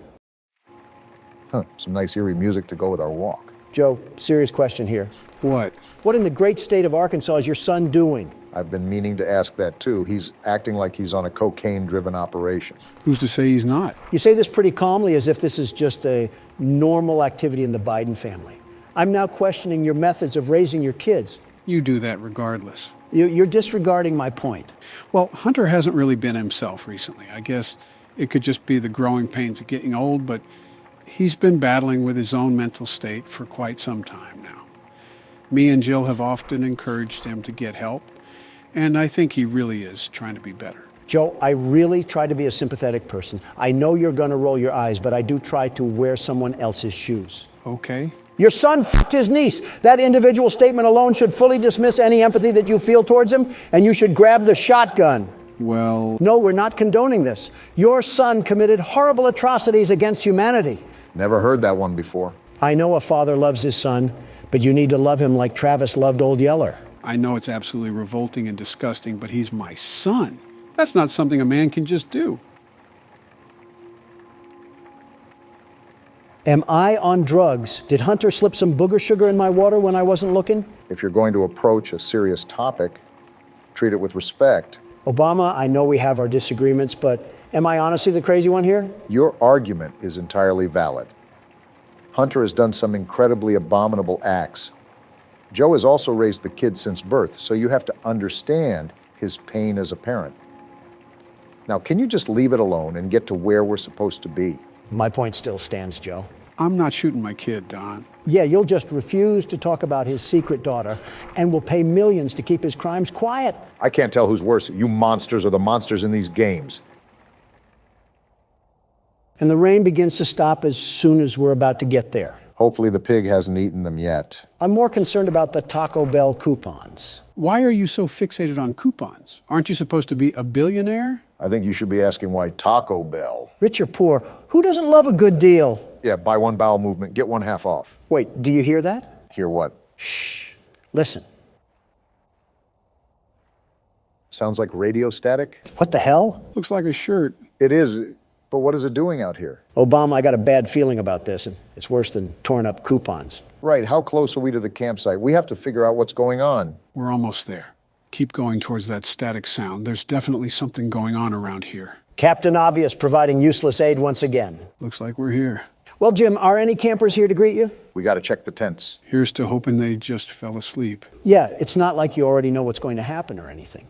Some nice eerie music to go with our walk. Joe, serious question here. What? What in the great state of Arkansas is your son doing? I've been meaning to ask that too. He's acting like he's on a cocaine-driven operation. Who's to say he's not? You say this pretty calmly, as if this is just a normal activity in the Biden family. I'm now questioning your methods of raising your kids. You do that regardless. You're disregarding my point. Well, Hunter hasn't really been himself recently. I guess it could just be the growing pains of getting old, but he's been battling with his own mental state for quite some time now. Me and Jill have often encouraged him to get help, and I think he really is trying to be better. Joe, I really try to be a sympathetic person. I know you're going to roll your eyes, but I do try to wear someone else's shoes. Okay. Your son f***ed his niece. That individual statement alone should fully dismiss any empathy that you feel towards him, and you should grab the shotgun. Well... No, we're not condoning this. Your son committed horrible atrocities against humanity. Never heard that one before. I know a father loves his son, but you need to love him like Travis loved Old Yeller. I know it's absolutely revolting and disgusting, but he's my son. That's not something a man can just do. Am I on drugs? Did Hunter slip some booger sugar in my water when I wasn't looking? If you're going to approach a serious topic, treat it with respect. Obama, I know we have our disagreements, but am I honestly the crazy one here? Your argument is entirely valid. Hunter has done some incredibly abominable acts. Joe has also raised the kid since birth, so you have to understand his pain as a parent. Now, can you just leave it alone and get to where we're supposed to be? My point still stands, Joe. I'm not shooting my kid, Don. Yeah, you'll just refuse to talk about his secret daughter and will pay millions to keep his crimes quiet. I can't tell who's worse, you monsters or the monsters in these games. And the rain begins to stop as soon as we're about to get there. Hopefully the pig hasn't eaten them yet. I'm more concerned about the Taco Bell coupons. Why are you so fixated on coupons? Aren't you supposed to be a billionaire? I think you should be asking why Taco Bell. Rich or poor, who doesn't love a good deal? Yeah, buy one bowel movement, get one half off. Wait, do you hear that? Hear what? Shh. Listen. Sounds like radio static? What the hell? Looks like a shirt. It is, but what is it doing out here? Obama, I got a bad feeling about this, and it's worse than torn up coupons. Right, how close are we to the campsite? We have to figure out what's going on. We're almost there. Keep going towards that static sound. There's definitely something going on around here. Captain Obvious providing useless aid once again. Looks like we're here. Well, Jim, are any campers here to greet you? We got to check the tents. Here's to hoping they just fell asleep. Yeah, it's not like you already know what's going to happen or anything.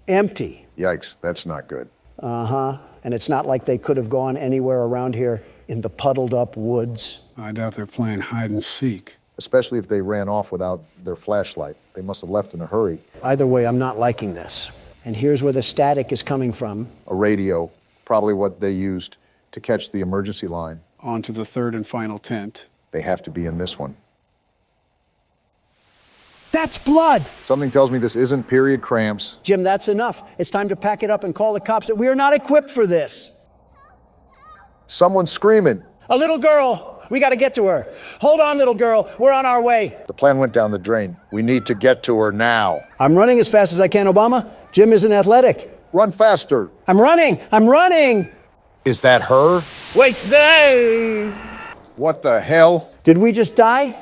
Empty. Yikes, that's not good. Uh-huh. And it's not like they could have gone anywhere around here in the puddled up woods. I doubt they're playing hide and seek. Especially if they ran off without their flashlight. They must have left in a hurry. Either way, I'm not liking this. And here's where the static is coming from. A radio, probably what they used to catch the emergency line. On to the third and final tent. They have to be in this one. That's blood! Something tells me this isn't period cramps. Jim, that's enough. It's time to pack it up and call the cops. We are not equipped for this. Someone's screaming. A little girl. We got to get to her. Hold on, little girl. We're on our way. The plan went down the drain. We need to get to her now. I'm running as fast as I can, Obama. Jim isn't athletic. Run faster. I'm running. I'm running. Is that her? Wait there. What the hell? Did we just die?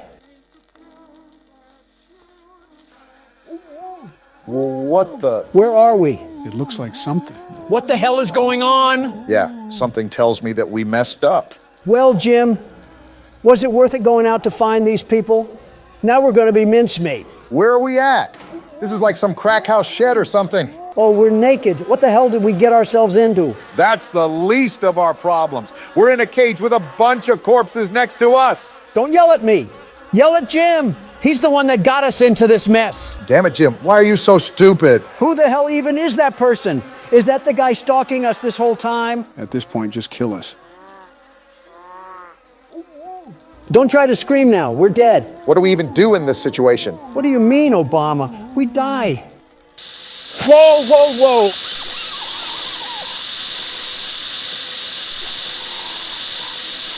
What the? Where are we? It looks like something. What the hell is going on? Yeah, something tells me that we messed up. Well, Jim, was it worth it going out to find these people? Now we're going to be mincemeat. Where are we at? This is like some crack house shed or something. Oh, we're naked. What the hell did we get ourselves into? That's the least of our problems. We're in a cage with a bunch of corpses next to us. Don't yell at me. Yell at Jim. He's the one that got us into this mess. Damn it, Jim. Why are you so stupid? Who the hell even is that person? Is that the guy stalking us this whole time? At this point, just kill us. Don't try to scream now. We're dead. What do we even do in this situation? What do you mean, Obama? We die. Whoa, whoa, whoa.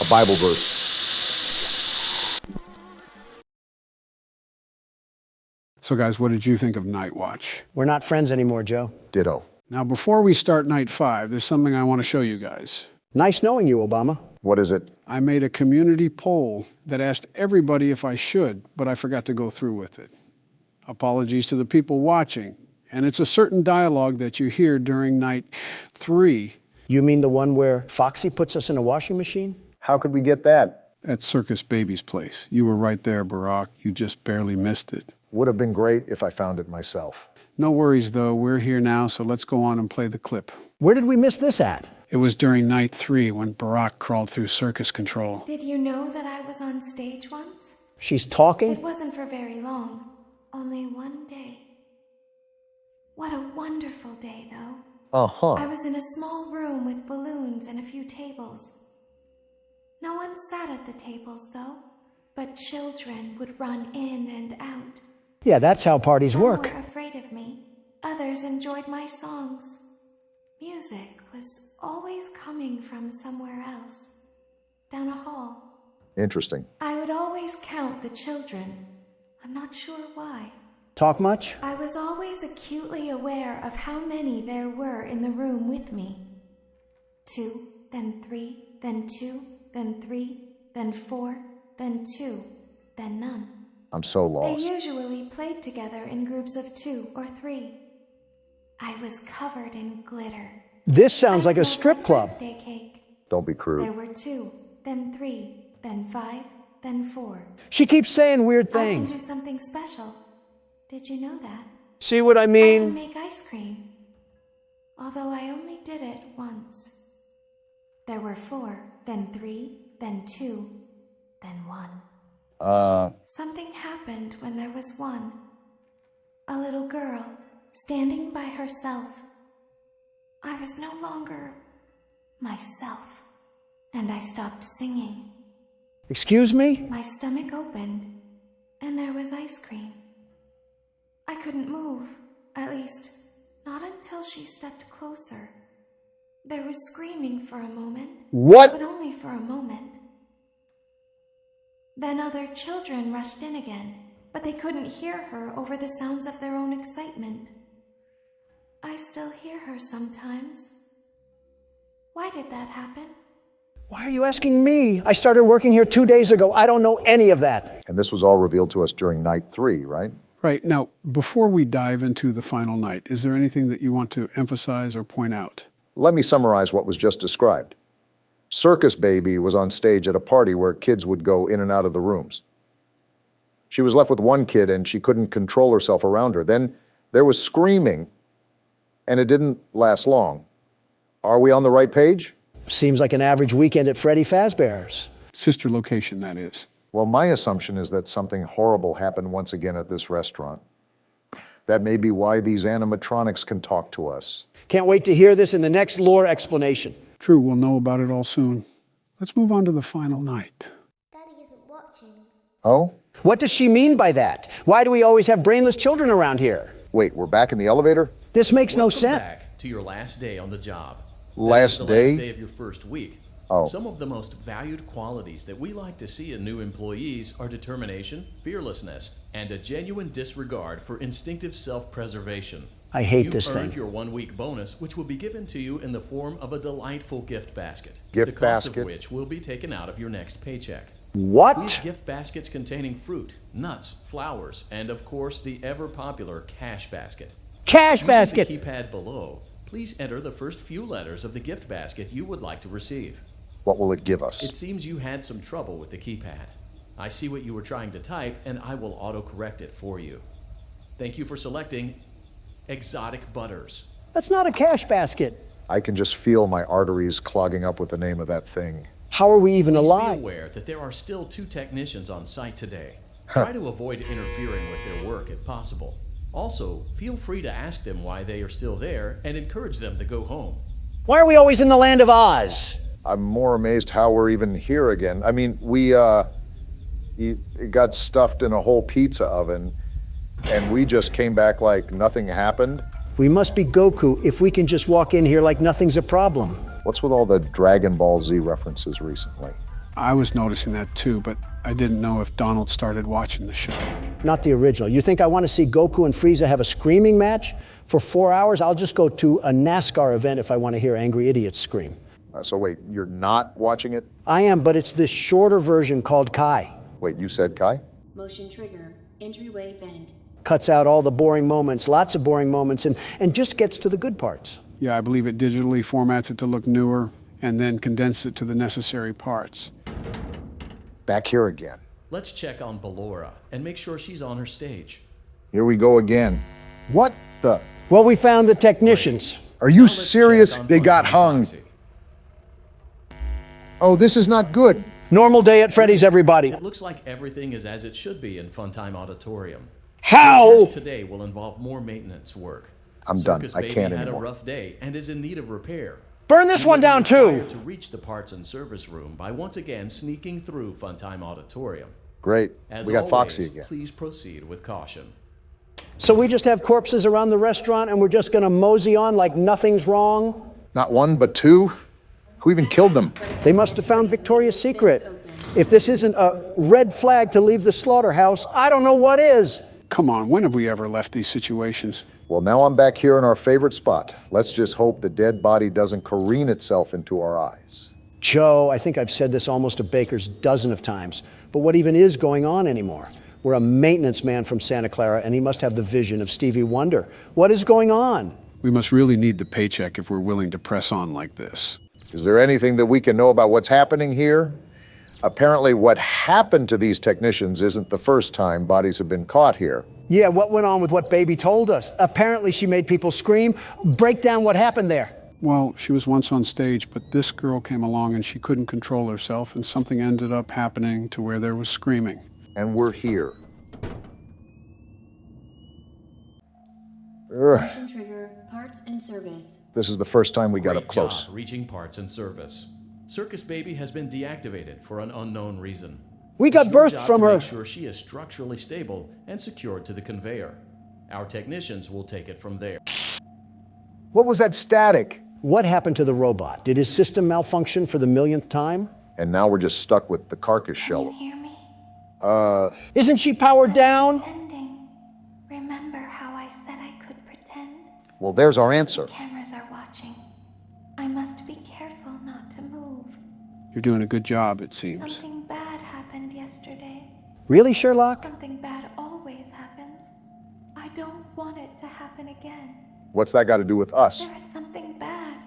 A Bible verse. So guys, what did you think of Night Watch? We're not friends anymore, Joe. Ditto. Now, before we start Night 5, there's something I want to show you guys. Nice knowing you, Obama. What is it? I made a community poll that asked everybody if I should, but I forgot to go through with it. Apologies to the people watching. And it's a certain dialogue that you hear during Night 3. You mean the one where Foxy puts us in a washing machine? How could we get that? At Circus Baby's place. You were right there, Barack. You just barely missed it. Would have been great if I found it myself. No worries, though. We're here now, so let's go on and play the clip. Where did we miss this at? It was during Night 3 when Barack crawled through circus control. Did you know that I was on stage once? She's talking? It wasn't for very long. Only one day. What a wonderful day, though. Uh-huh. I was in a small room with balloons and a few tables. No one sat at the tables, though, but children would run in and out. Yeah, that's how parties Some work. were afraid of me. Others enjoyed my songs. Music was always coming from somewhere else, down a hall. Interesting. I would always count the children. I'm not sure why. Talk much? I was always acutely aware of how many there were in the room with me. 2, then 3, then 2, then 3, then 4, then 2, then none. I'm so They lost. usually played together in groups of 2 or 3. I was covered in glitter. This sounds like a smelled strip like club. birthday cake. Don't be There crude. were 2, then 3, then 5, then 4. She keeps saying weird I can things. do something special. Did you know that? See what I I can mean? make ice cream. Although I only did it once. There were 4, then 3, then 2, then 1. Something happened when there was 1. A little girl standing by herself. I was no longer myself, and I stopped singing. Excuse me? My stomach opened, and there was ice cream. I couldn't move, at least, not until she stepped closer. There was screaming for a moment. What? But only for a moment. Then other children rushed in again, but they couldn't hear her over the sounds of their own excitement. I still hear her sometimes. Why did that happen? Why are you asking me? I started working here 2 days ago. I don't know any of that. And this was all revealed to us during Night 3, right? Right. Now, before we dive into the final night, is there anything that you want to emphasize or point out? Let me summarize what was just described. Circus Baby was on stage at a party where kids would go in and out of the rooms. She was left with one kid and she couldn't control herself around her. Then there was screaming, and it didn't last long. Are we on the right page? Seems like an average weekend at Freddy Fazbear's. Sister location, that is. Well, my assumption is that something horrible happened once again at this restaurant. That may be why these animatronics can talk to us. Can't wait to hear this in the next lore explanation. True, we'll know about it all soon. Let's move on to the final night. Daddy isn't watching. Oh? What does she mean by that? Why do we always have brainless children around here? Wait, we're back in the elevator? This makes no sense. Back to your last day on the job. Last the day? last day of your first week. Oh. Some of the most valued qualities that we like to see in new employees are determination, fearlessness, and a genuine disregard for instinctive self-preservation. I hate this You've earned thing. your 1-week bonus, which will be given to you in the form of a delightful gift basket. Gift the cost basket? of which will be taken out of your next paycheck. What? We have gift baskets containing fruit, nuts, flowers, and of course the ever-popular cash basket. Cash Using basket! the keypad below, please enter the first few letters of the gift basket you would like to receive. What will it give us? It seems you had some trouble with the keypad. I see what you were trying to type, and I will auto-correct it for you. Thank you for selecting Exotic Butters. That's not a cash basket. I can just feel my arteries clogging up with the name of that thing. How are we even Please alive? be aware that there are still 2 technicians on site today. Try to avoid interfering with their work if possible. Also, feel free to ask them why they are still there and encourage them to go home. Why are we always in the land of Oz? I'm more amazed how we're even here again. I mean, we got stuffed in a whole pizza oven, and we just came back like nothing happened. We must be Goku if we can just walk in here like nothing's a problem. What's with all the Dragon Ball Z references recently? I was noticing that too, but I didn't know if Donald started watching the show. Not the original. You think I want to see Goku and Frieza have a screaming match for 4 hours? I'll just go to a NASCAR event if I want to hear angry idiots scream. So wait, you're not watching it? I am, but it's this shorter version called Kai. Wait, you said Kai? Motion trigger. Entryway vent. Cuts out all the boring moments, lots of boring moments, and just gets to the good parts. Yeah, I believe it digitally formats it to look newer and then condenses it to the necessary parts. Back here again. Let's check on Ballora and make sure she's on her stage. Here we go again. What the? Well, we found the technicians. Are you serious? They got hung. Oh, this is not good. Normal day at Freddy's, everybody. It looks like everything is as it should be in Funtime Auditorium. How? The task today will involve more maintenance work. I'm done. Circus I Baby can't had anymore. a rough day and is in need of repair. Burn this one down too. Required to reach the parts and service room by once again sneaking through Funtime Auditorium. Great. As We got always, Foxy again. Please proceed with caution. So we just have corpses around the restaurant and we're just gonna mosey on like nothing's wrong? Not one, but 2? Who even killed them? They must have found Victoria's Secret. If this isn't a red flag to leave the slaughterhouse, I don't know what is. Come on, when have we ever left these situations? Well, now I'm back here in our favorite spot. Let's just hope the dead body doesn't careen itself into our eyes. Joe, I think I've said this almost a baker's dozen of times, but what even is going on anymore? We're a maintenance man from Santa Clara, and he must have the vision of Stevie Wonder. What is going on? We must really need the paycheck if we're willing to press on like this. Is there anything that we can know about what's happening here? Apparently, what happened to these technicians isn't the first time bodies have been caught here. Yeah, what went on with what Baby told us? Apparently she made people scream. Break down what happened there. Well, she was once on stage, but this girl came along and she couldn't control herself, and something ended up happening to where there was screaming. And we're here. Motion trigger. Parts and service. This is the first time we got Great up close. job reaching parts and service. Circus Baby has been deactivated for an unknown reason. We got It's your birthed job from to her. make sure she is structurally stable and secured to the conveyor. Our technicians will take it from there. What was that static? What happened to the robot? Did his system malfunction for the millionth time? And now we're just stuck with the carcass You shell. hear me? Isn't she powered down? Pretending. Remember how I said I could pretend? Well, there's our answer. Cameras are watching. I must be careful not to move. You're doing a good job, it seems. Something bad happened yesterday. Really, Sherlock? Something bad always happens. I don't want it to happen again. What's that got to do with us? There is something bad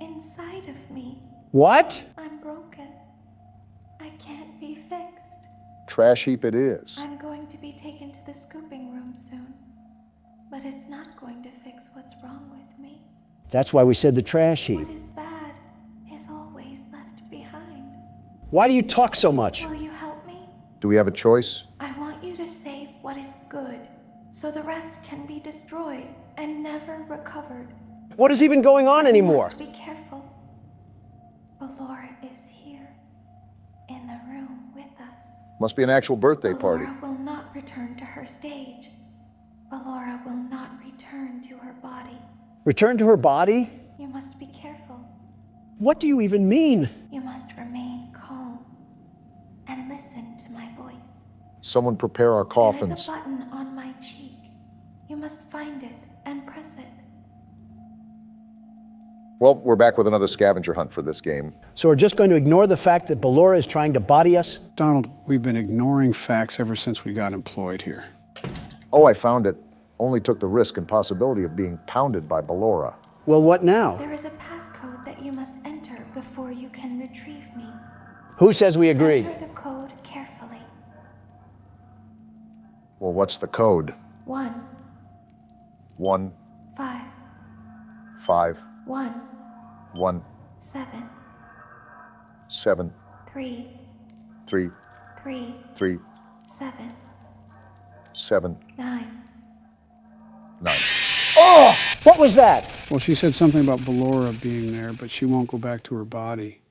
inside of me. What? I'm broken. I can't be fixed. Trash heap it is. I'm going to be taken to the scooping room soon. But it's not going to fix what's wrong with me. That's why we said the trash heap. What is bad is always left behind. Why do you talk so much? Will you help me? Do we have a choice? I want you to save what is good, so the rest can be destroyed and never recovered. What is even going on anymore? You must be careful. Ballora is here, in the room with us. Must be an actual birthday party. Ballora will not return to her stage. Ballora will not return to her body. Return to her body? You must be careful. What do you even mean? You must remain calm and listen to my voice. Someone prepare our There is coffins. a button on my cheek. You must find it and press it. Well, we're back with another scavenger hunt for this game. So we're just going to ignore the fact that Ballora is trying to body us? Donald, we've been ignoring facts ever since we got employed here. Oh, I found it. Only took the risk and possibility of being pounded by Ballora. Well, what now? There is a passcode that you must enter before you can retrieve me. Who says we agree? Enter the code carefully. Well, what's the code? 1, 1, 5, 5, 1, 1, 7, 7, 3, 3, 3, 3, 7, 7, 9. 9. Oh! What was that? Well, she said something about Ballora being there, but she won't go back to her body.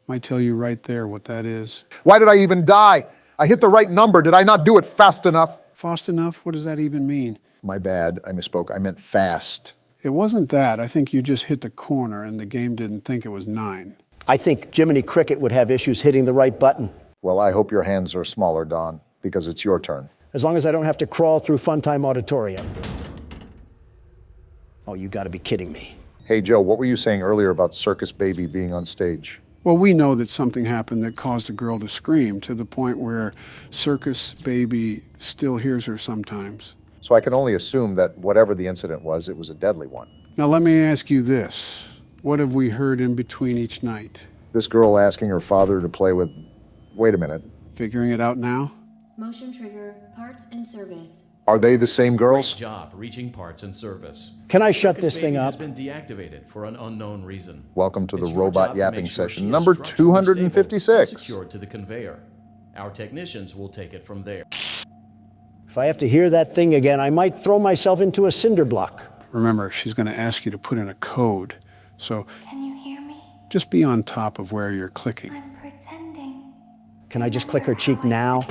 Might tell you right there what that is. Why did I even die? I hit the right number. Did I not do it fast enough? Fast enough? What does that even mean? My bad. I misspoke. I meant fast. It wasn't that. I think you just hit the corner and the game didn't think it was 9. I think Jiminy Cricket would have issues hitting the right button. Well, I hope your hands are smaller, Don, because it's your turn. As long as I don't have to crawl through Funtime Auditorium. Oh, you gotta be kidding me. Hey, Joe, what were you saying earlier about Circus Baby being on stage? Well, we know that something happened that caused a girl to scream to the point where Circus Baby still hears her sometimes. So I can only assume that whatever the incident was, it was a deadly one. Now, let me ask you this. What have we heard in between each night? This girl asking her father to play with... Wait a minute. Figuring it out now? Motion trigger, parts and service. Are they the same girls? Great job reaching parts and service. Can I shut Circus this thing Baby up? has been deactivated for an unknown reason. Welcome to the It's your robot job to yapping make sure she session, is number structurally stable and 256. secured to the conveyor. Our technicians will take it from there. If I have to hear that thing again, I might throw myself into a cinder block. Remember, she's going to ask you to put in a code. So Can you hear me? just be on top of where you're clicking. I'm pretending. Can I just click her cheek now?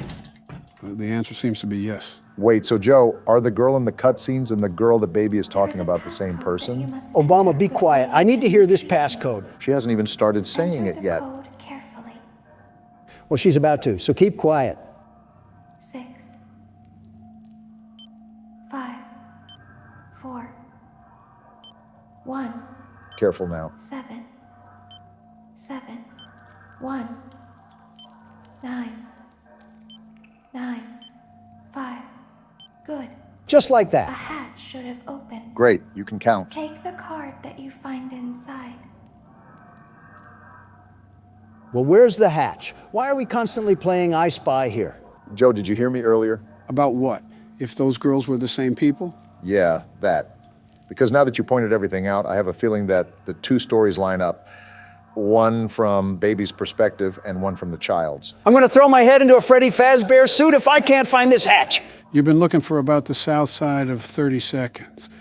The answer seems to be yes. Wait, so Joe, are the girl in the cutscenes and the girl that Baby is talking about the same person? Obama, be quiet. I need to hear this passcode. She hasn't even started saying it yet. Code carefully. Well, she's about to, so keep quiet. 6, 5, 4, 1, Careful now. 7, 7, 1, 9, 9, 5. Good. Just like A that. hatch should have opened. Great, you can count. Take the card that you find inside. Well, where's the hatch? Why are we constantly playing I Spy here? Joe, did you hear me earlier? About what? If those girls were the same people? Yeah, that. Because now that you pointed everything out, I have a feeling that the two stories line up. One from Baby's perspective and one from the child's. I'm going to throw my head into a Freddy Fazbear suit if I can't find this hatch. You've been looking for about the south side of 30 seconds.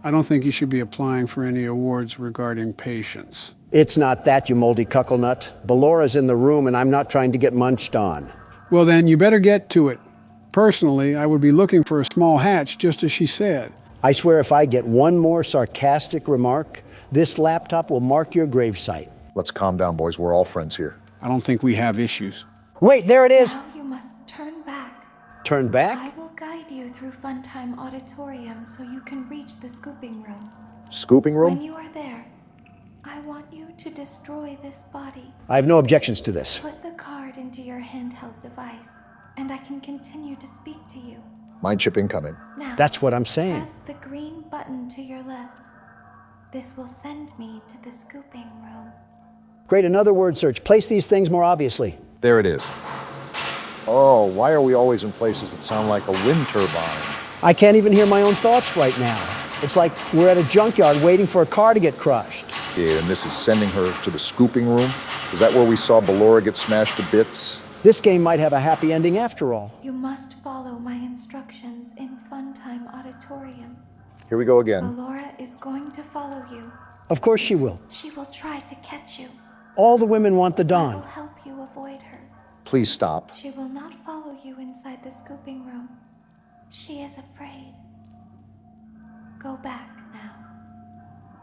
I don't think you should be applying for any awards regarding patience. It's not that, you moldy cucklenut. Ballora's in the room and I'm not trying to get munched on. Well, then, you better get to it. Personally, I would be looking for a small hatch, just as she said. I swear if I get one more sarcastic remark, this laptop will mark your gravesite. Let's calm down, boys. We're all friends here. I don't think we have issues. Wait, there it is. Now you must turn back. Turn back? I will guide you through Funtime Auditorium so you can reach the scooping room. Scooping room? When you are there, I want you to destroy this body. I have no objections to this. Put the card into your handheld device, and I can continue to speak to you. Mind chip incoming. Now, That's what I'm saying. press the green button to your left. This will send me to the scooping room. Great, another word search. Place these things more obviously. There it is. Oh, why are we always in places that sound like a wind turbine? I can't even hear my own thoughts right now. It's like we're at a junkyard waiting for a car to get crushed. Yeah, and this is sending her to the scooping room? Is that where we saw Ballora get smashed to bits? This game might have a happy ending after all. You must follow my instructions in Funtime Auditorium. Here we go again. Ballora is going to follow you. Of course she will. She will try to catch you. All the women want the I will Dawn. help you avoid her. Please stop. She will not follow you inside the scooping room. She is afraid. Go back now.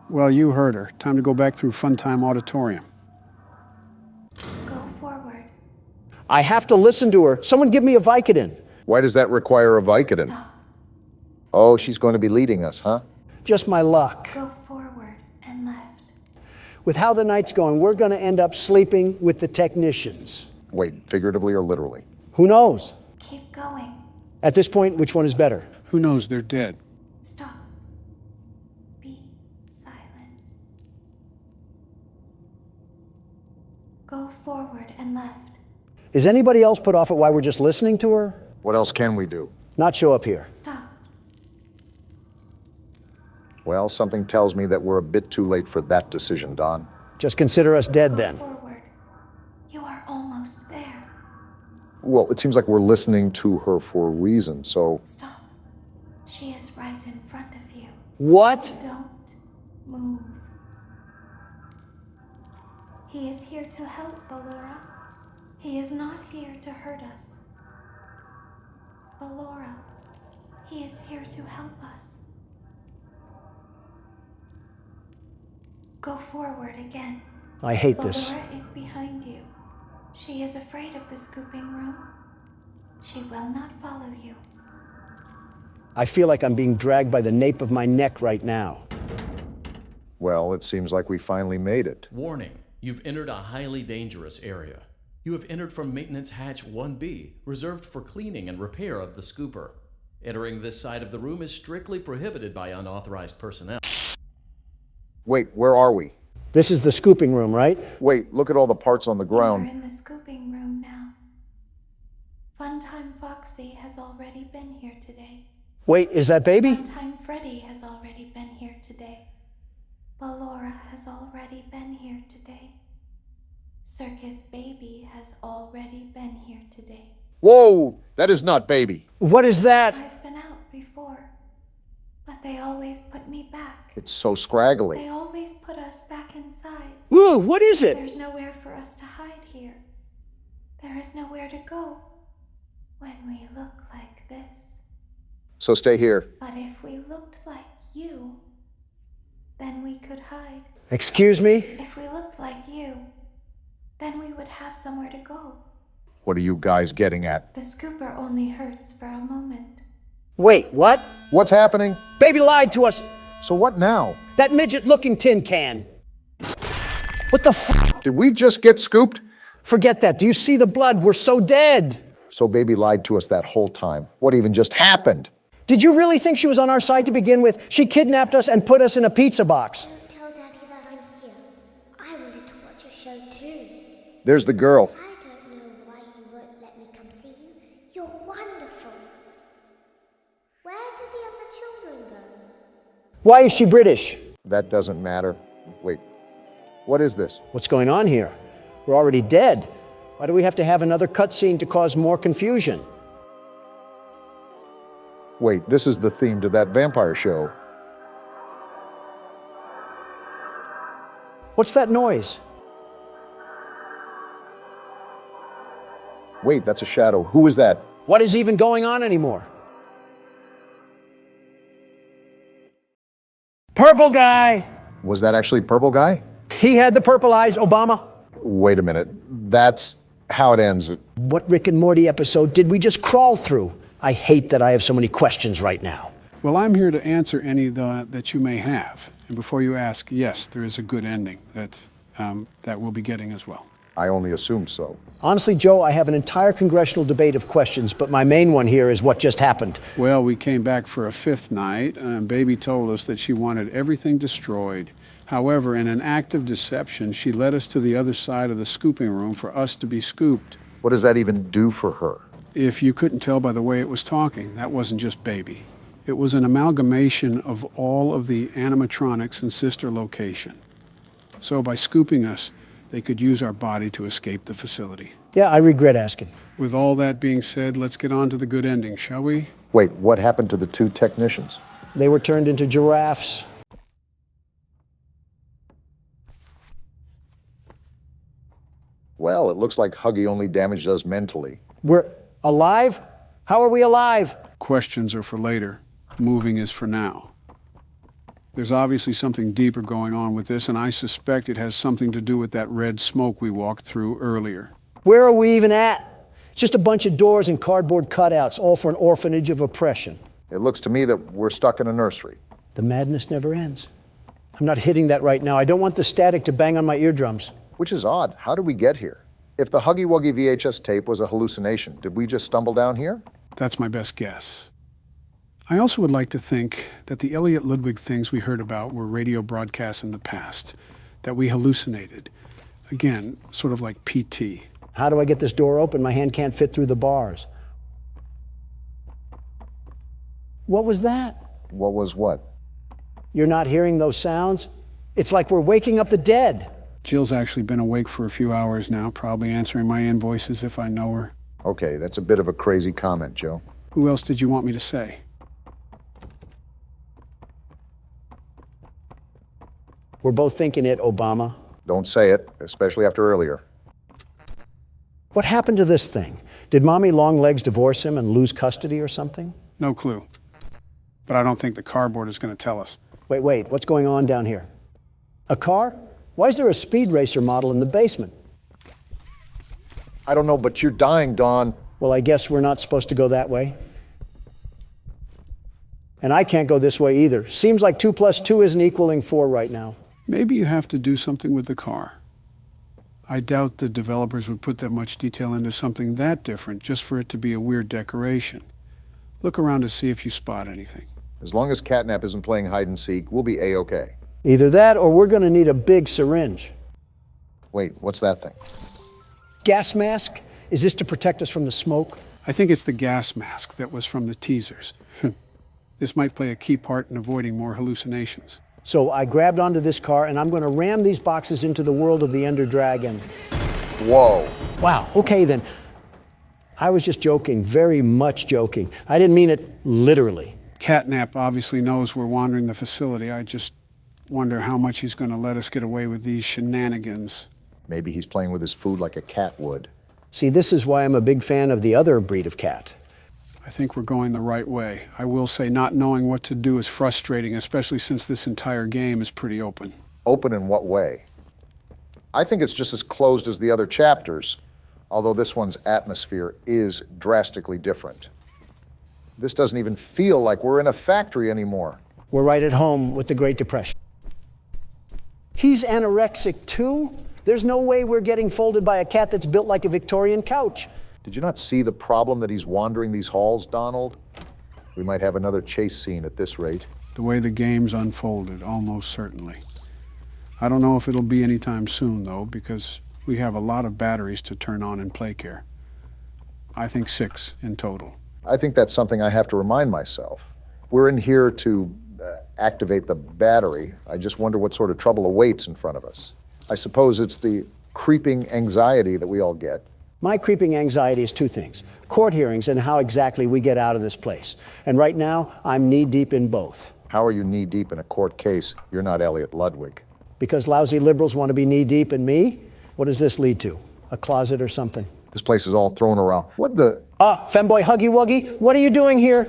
Well, you heard her. Time to go back through Funtime Auditorium. Go forward. I have to listen to her. Someone give me a Vicodin. Why does that require a Vicodin? Stop. Oh, she's going to be leading us, huh? Just my luck. Go forward and left. With how the night's going, we're going to end up sleeping with the technicians. Wait, figuratively or literally? Who knows? Keep going. At this point, which one is better? Who knows? They're dead. Stop. Be silent. Go forward and left. Is anybody else put off at why we're just listening to her? What else can we do? Not show up here. Stop. Well, something tells me that we're a bit too late for that decision, Don. Just consider us dead Go then. forward. You are almost there. Well, it seems like we're listening to her for a reason, so... Stop. She is right in front of you. What? Don't move. He is here to help, Ballora. He is not here to hurt us. Ballora, he is here to help us. Go forward again. I hate this. Ballora is behind you. She is afraid of the scooping room. She will not follow you. I feel like I'm being dragged by the nape of my neck right now. Well, it seems like we finally made it. Warning, you've entered a highly dangerous area. You have entered from Maintenance Hatch 1B, reserved for cleaning and repair of the scooper. Entering this side of the room is strictly prohibited by unauthorized personnel. Wait, where are we? This is the scooping room, right? Wait, look at all the parts on the We're ground. in the scooping room now. Funtime Foxy has already been here today. Wait, is that baby? Funtime Freddy has already been here today. Ballora has already been here today. Circus Baby has already been here today. Whoa, that is not baby. What is that? I've been out before, but they always put me back. It's so scraggly. They always put us back inside. Ooh, what is it? There's nowhere for us to hide here. There is nowhere to go when we look like this. So stay here. But if we looked like you, then we could hide. Excuse me? If we looked like you, then we would have somewhere to go. What are you guys getting at? The scooper only hurts for a moment. Wait, what? What's happening? Baby lied to us. So what now? That midget-looking tin can. What the f? Did we just get scooped? Forget that. Do you see the blood? We're so dead. So baby lied to us that whole time. What even just happened? Did you really think she was on our side to begin with? She kidnapped us and put us in a pizza box. Don't tell Daddy that I'm here. I wanted to watch your show too. There's the girl. I don't know why he won't let me come see you. You're wonderful. Where did the other children go? Why is she British? That doesn't matter. Wait, what is this? What's going on here? We're already dead. Why do we have to have another cutscene to cause more confusion? Wait, this is the theme to that vampire show. What's that noise? Wait, that's a shadow. Who is that? What is even going on anymore? Purple guy! Was that actually Purple Guy? He had the purple eyes, Obama. Wait a minute. That's how it ends. What Rick and Morty episode did we just crawl through? I hate that I have so many questions right now. Well, I'm here to answer any that you may have. And before you ask, yes, there is a good ending that we'll be getting as well. I only assumed so. Honestly, Joe, I have an entire congressional debate of questions, but my main one here is what just happened. Well, we came back for a fifth night, and Baby told us that she wanted everything destroyed. However, in an act of deception, she led us to the other side of the scooping room for us to be scooped. What does that even do for her? If you couldn't tell by the way it was talking, that wasn't just Baby. It was an amalgamation of all of the animatronics in sister location. So by scooping us, they could use our body to escape the facility. Yeah, I regret asking. With all that being said, let's get on to the good ending, shall we? Wait, what happened to the 2 technicians? They were turned into giraffes. Well, it looks like Huggy only damaged us mentally. We're alive? How are we alive? Questions are for later. Moving is for now. There's obviously something deeper going on with this, and I suspect it has something to do with that red smoke we walked through earlier. Where are we even at? It's just a bunch of doors and cardboard cutouts, all for an orphanage of oppression. It looks to me that we're stuck in a nursery. The madness never ends. I'm not hitting that right now. I don't want the static to bang on my eardrums. Which is odd. How did we get here? If the Huggy Wuggy VHS tape was a hallucination, did we just stumble down here? That's my best guess. I also would like to think that the Elliot Ludwig things we heard about were radio broadcasts in the past, that we hallucinated. Again, sort of like PT. How do I get this door open? My hand can't fit through the bars. What was that? What was what? You're not hearing those sounds? It's like we're waking up the dead. Jill's actually been awake for a few hours now, probably answering my invoices if I know her. Okay, that's a bit of a crazy comment, Joe. Who else did you want me to say? We're both thinking it, Obama. Don't say it, especially after earlier. What happened to this thing? Did Mommy Longlegs divorce him and lose custody or something? No clue. But I don't think the cardboard is going to tell us. Wait, what's going on down here? A car? Why is there a speed racer model in the basement? I don't know, but you're dying, Dawn. Well, I guess we're not supposed to go that way. And I can't go this way either. Seems like 2 + 2 isn't equaling 4 right now. Maybe you have to do something with the car. I doubt the developers would put that much detail into something that different just for it to be a weird decoration. Look around to see if you spot anything. As long as Catnap isn't playing hide and seek, we'll be A-okay. Either that or we're going to need a big syringe. Wait, what's that thing? Gas mask? Is this to protect us from the smoke? I think it's the gas mask that was from the teasers. This might play a key part in avoiding more hallucinations. So I grabbed onto this car and I'm going to ram these boxes into the world of the Ender Dragon. Whoa. Wow, okay then. I was just joking, very much joking. I didn't mean it literally. Catnap obviously knows we're wandering the facility. I just wonder how much he's going to let us get away with these shenanigans. Maybe he's playing with his food like a cat would. See, this is why I'm a big fan of the other breed of cat. I think we're going the right way. I will say not knowing what to do is frustrating, especially since this entire game is pretty open. Open in what way? I think it's just as closed as the other chapters, although this one's atmosphere is drastically different. This doesn't even feel like we're in a factory anymore. We're right at home with the Great Depression. He's anorexic too? There's no way we're getting folded by a cat that's built like a Victorian couch. Did you not see the problem that he's wandering these halls, Donald? We might have another chase scene at this rate. The way the game's unfolded, almost certainly. I don't know if it'll be anytime soon, though, because we have a lot of batteries to turn on in PlayCare. I think 6 in total. I think that's something I have to remind myself. We're in here to activate the battery. I just wonder what sort of trouble awaits in front of us. I suppose it's the creeping anxiety that we all get. My creeping anxiety is 2 things. Court hearings and how exactly we get out of this place. And right now, I'm knee-deep in both. How are you knee-deep in a court case? You're not Elliot Ludwig. Because lousy liberals want to be knee-deep in me? What does this lead to? A closet or something? This place is all thrown around. What the? Femboy Huggy Wuggy, what are you doing here?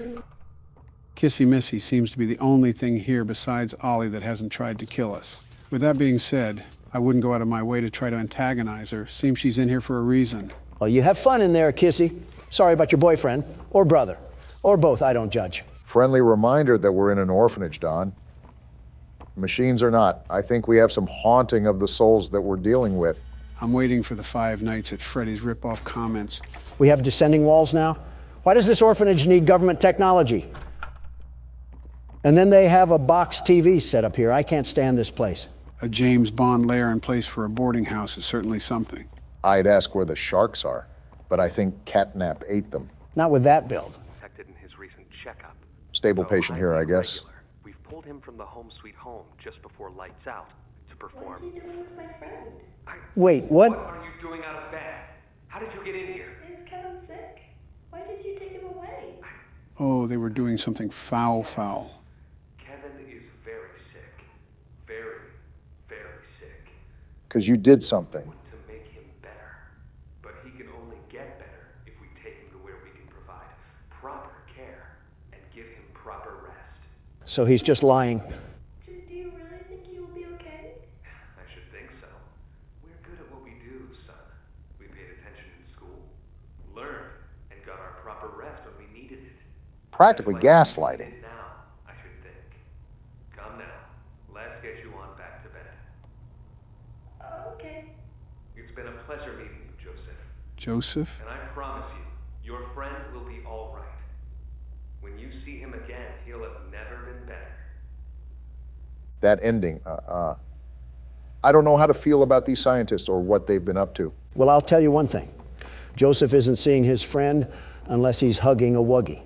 Kissy Missy seems to be the only thing here besides Ollie that hasn't tried to kill us. With that being said, I wouldn't go out of my way to try to antagonize her. Seems she's in here for a reason. Well, you have fun in there, Kissy. Sorry about your boyfriend, or brother, or both, I don't judge. Friendly reminder that we're in an orphanage, Don. Machines or not, I think we have some haunting of the souls that we're dealing with. I'm waiting for the 5 Nights at Freddy's rip-off comments. We have descending walls now? Why does this orphanage need government technology? And then they have a box TV set up here. I can't stand this place. A James Bond lair in place for a boarding house is certainly something. I'd ask where the sharks are, but I think catnap ate them. Not with that build. Detected in his recent checkup. Stable patient here, I guess. We've pulled him from the home sweet home just before lights out to perform. What are you doing with my friend? Wait, what? What are you doing out of bed? How did you get in here? Is Kevin sick? Why did you take him away? Oh, they were doing something foul. Kevin is very sick. Very, very sick. Because you did something. To make him better. But he can only get better if we take him to where we can provide proper care and give him proper rest. So he's just lying. Do you really think he will be okay? I should think so. We're good at what we do, son. We paid attention in school, learned, and got our proper rest when we needed it. Practically gaslighting. Now, I should think. Come now. Let's get you on back to bed. Okay. It's been a pleasure meeting you, Joseph. Joseph? And I promise you, your friend will be all right. When you see him again, he'll have never been better. That ending, I don't know how to feel about these scientists or what they've been up to. Well, I'll tell you one thing. Joseph isn't seeing his friend unless he's hugging a wuggy.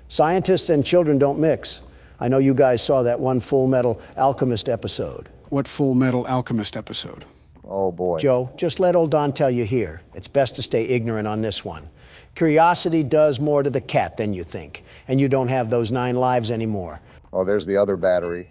Scientists and children don't mix. I know you guys saw that one Full Metal Alchemist episode. What Full Metal Alchemist episode? Oh, boy. Joe, just let old Don tell you here. It's best to stay ignorant on this one. Curiosity does more to the cat than you think, and you don't have those 9 lives anymore. Oh, there's the other battery.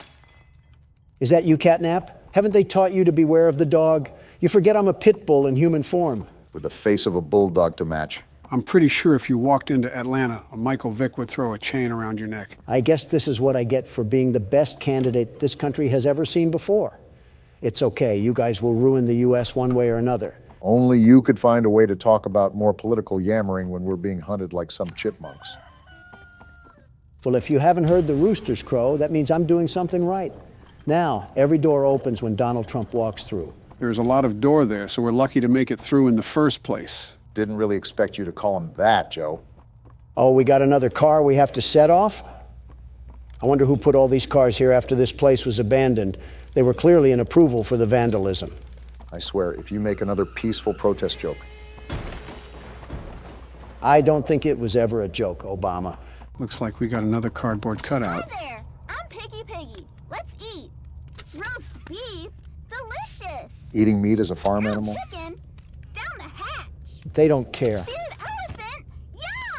Is that you, Catnap? Haven't they taught you to beware of the dog? You forget I'm a pit bull in human form. With the face of a bulldog to match. I'm pretty sure if you walked into Atlanta, a Michael Vick would throw a chain around your neck. I guess this is what I get for being the best candidate this country has ever seen before. It's okay, you guys will ruin the U.S. one way or another. Only you could find a way to talk about more political yammering when we're being hunted like some chipmunks. Well, if you haven't heard the roosters crow, that means I'm doing something right. Now, every door opens when Donald Trump walks through. There's a lot of door there, so we're lucky to make it through in the first place. Didn't really expect you to call him that, Joe. Oh, we got another car we have to set off? I wonder who put all these cars here after this place was abandoned. They were clearly an approval for the vandalism. I swear, if you make another peaceful protest joke. I don't think it was ever a joke, Obama. Looks like we got another cardboard cutout. Hi there, I'm Piggy. Let's eat. Roast beef, delicious. Eating meat as a farm animal? Chicken, down the hatch. They don't care. Seared elephant,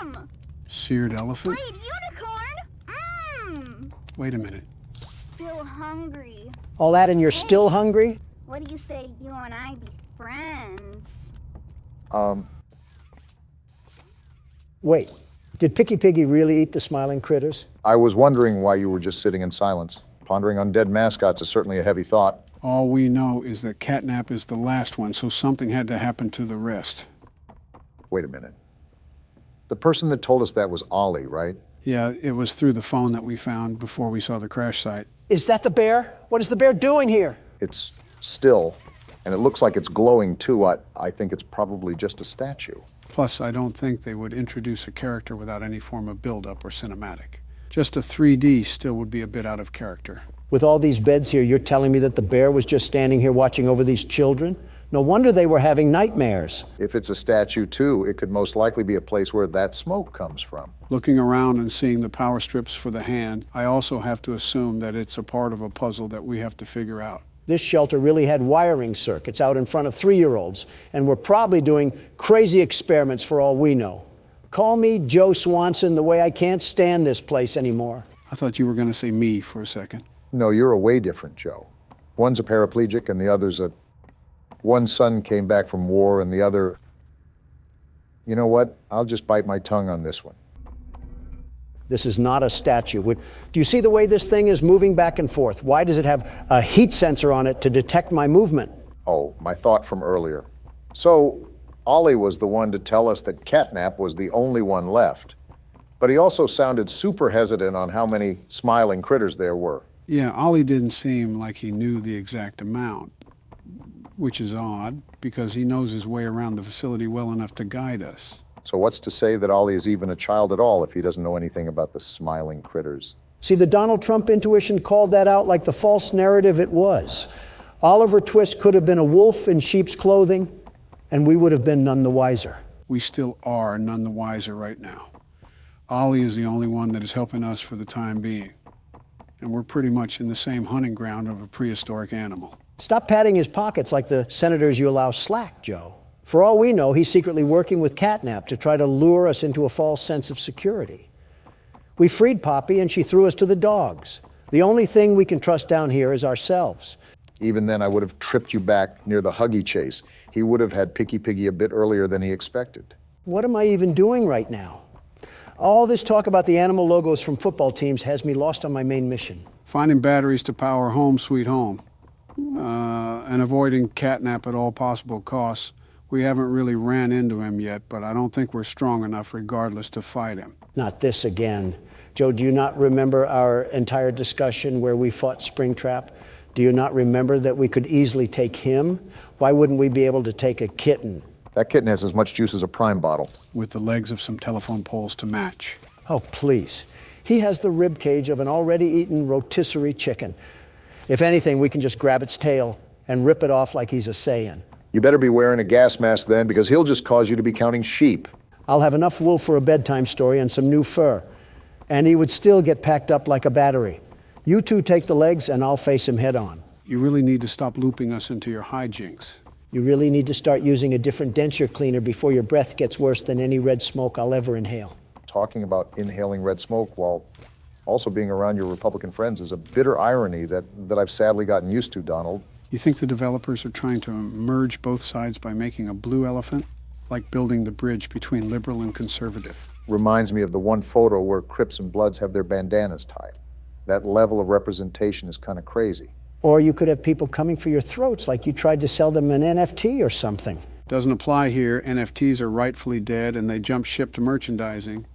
yum. Seared elephant? Fried unicorn, Wait a minute. Still hungry. All that and you're still hungry? What do you say you and I be friends? Wait, did Picky Piggy really eat the smiling critters? I was wondering why you were just sitting in silence. Pondering on dead mascots is certainly a heavy thought. All we know is that Catnap is the last one, so something had to happen to the rest. Wait a minute. The person that told us that was Ollie, right? Yeah, it was through the phone that we found before we saw the crash site. Is that the bear? What is the bear doing here? It's still, and it looks like it's glowing too. I think it's probably just a statue. Plus, I don't think they would introduce a character without any form of build-up or cinematic. Just a 3D still would be a bit out of character. With all these beds here, you're telling me that the bear was just standing here watching over these children? No wonder they were having nightmares. If it's a statue too, it could most likely be a place where that smoke comes from. Looking around and seeing the power strips for the hand, I also have to assume that it's a part of a puzzle that we have to figure out. This shelter really had wiring circuits out in front of 3-year-olds, and we're probably doing crazy experiments for all we know. Call me Joe Swanson the way I can't stand this place anymore. I thought you were going to say me for a second. No, you're a way different Joe. One's a paraplegic and the other's a... One son came back from war and the other... You know what? I'll just bite my tongue on this one. This is not a statue. Do you see the way this thing is moving back and forth? Why does it have a heat sensor on it to detect my movement? Oh, my thought from earlier. So, Ollie was the one to tell us that Catnap was the only one left. But he also sounded super hesitant on how many smiling critters there were. Yeah, Ollie didn't seem like he knew the exact amount. which is odd because he knows his way around the facility well enough to guide us. So what's to say that Ollie is even a child at all if he doesn't know anything about the smiling critters? See, the Donald Trump intuition called that out like the false narrative it was. Oliver Twist could have been a wolf in sheep's clothing, and we would have been none the wiser. We still are none the wiser right now. Ollie is the only one that is helping us for the time being. And we're pretty much in the same hunting ground of a prehistoric animal. Stop patting his pockets like the senators you allow slack, Joe. For all we know, he's secretly working with Catnap to try to lure us into a false sense of security. We freed Poppy and she threw us to the dogs. The only thing we can trust down here is ourselves. Even then, I would have tripped you back near the Huggy chase. He would have had Picky Piggy a bit earlier than he expected. What am I even doing right now? All this talk about the animal logos from football teams has me lost on my main mission. Finding batteries to power Home Sweet Home and avoiding Catnap at all possible costs. We haven't really ran into him yet, but I don't think we're strong enough regardless to fight him. Not this again. Joe, do you not remember our entire discussion where we fought Springtrap? Do you not remember that we could easily take him? Why wouldn't we be able to take a kitten? That kitten has as much juice as a prime bottle. With the legs of some telephone poles to match. Oh, please. He has the rib cage of an already eaten rotisserie chicken. If anything, we can just grab its tail and rip it off like he's a Saiyan. You better be wearing a gas mask then, because he'll just cause you to be counting sheep. I'll have enough wool for a bedtime story and some new fur. And he would still get packed up like a battery. You two take the legs and I'll face him head on. You really need to stop looping us into your hijinks. You really need to start using a different denture cleaner before your breath gets worse than any red smoke I'll ever inhale. Talking about inhaling red smoke while also being around your Republican friends is a bitter irony that I've sadly gotten used to, Donald. You think the developers are trying to merge both sides by making a blue elephant? Like building the bridge between liberal and conservative. Reminds me of the one photo where Crips and Bloods have their bandanas tied. That level of representation is kind of crazy. Or you could have people coming for your throats like you tried to sell them an NFT or something. Doesn't apply here. NFTs are rightfully dead and they jump ship to merchandising.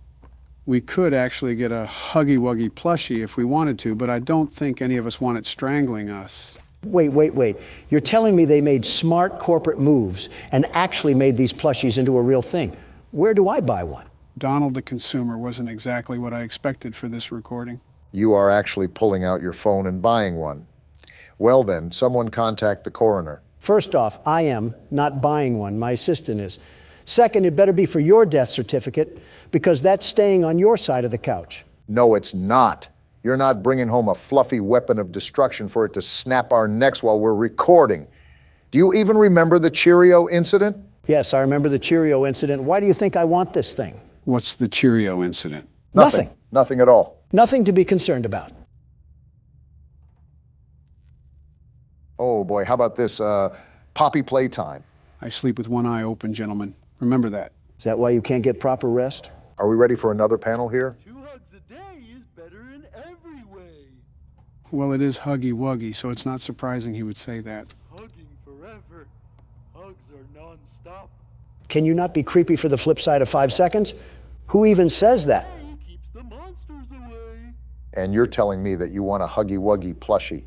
We could actually get a Huggy Wuggy plushie if we wanted to, but I don't think any of us want it strangling us. Wait. You're telling me they made smart corporate moves and actually made these plushies into a real thing. Where do I buy one? Donald the consumer wasn't exactly what I expected for this recording. You are actually pulling out your phone and buying one. Well then, someone contact the coroner. First off, I am not buying one. My assistant is. Second, it better be for your death certificate because that's staying on your side of the couch. No, it's not. You're not bringing home a fluffy weapon of destruction for it to snap our necks while we're recording. Do you even remember the Cheerio incident? Yes, I remember the Cheerio incident. Why do you think I want this thing? What's the Cheerio incident? Nothing. Nothing at all. Nothing to be concerned about. Oh boy, how about this Poppy Playtime? I sleep with one eye open, gentlemen. Remember that. Is that why you can't get proper rest? Are we ready for another panel here? 2 hugs a day is better in every way. Well, it is Huggy Wuggy, so it's not surprising he would say that. Hugging forever. Hugs are non-stop. Can you not be creepy for the flip side of 5 seconds? Who even says that? Keeps the monsters away. And you're telling me that you want a Huggy Wuggy plushie.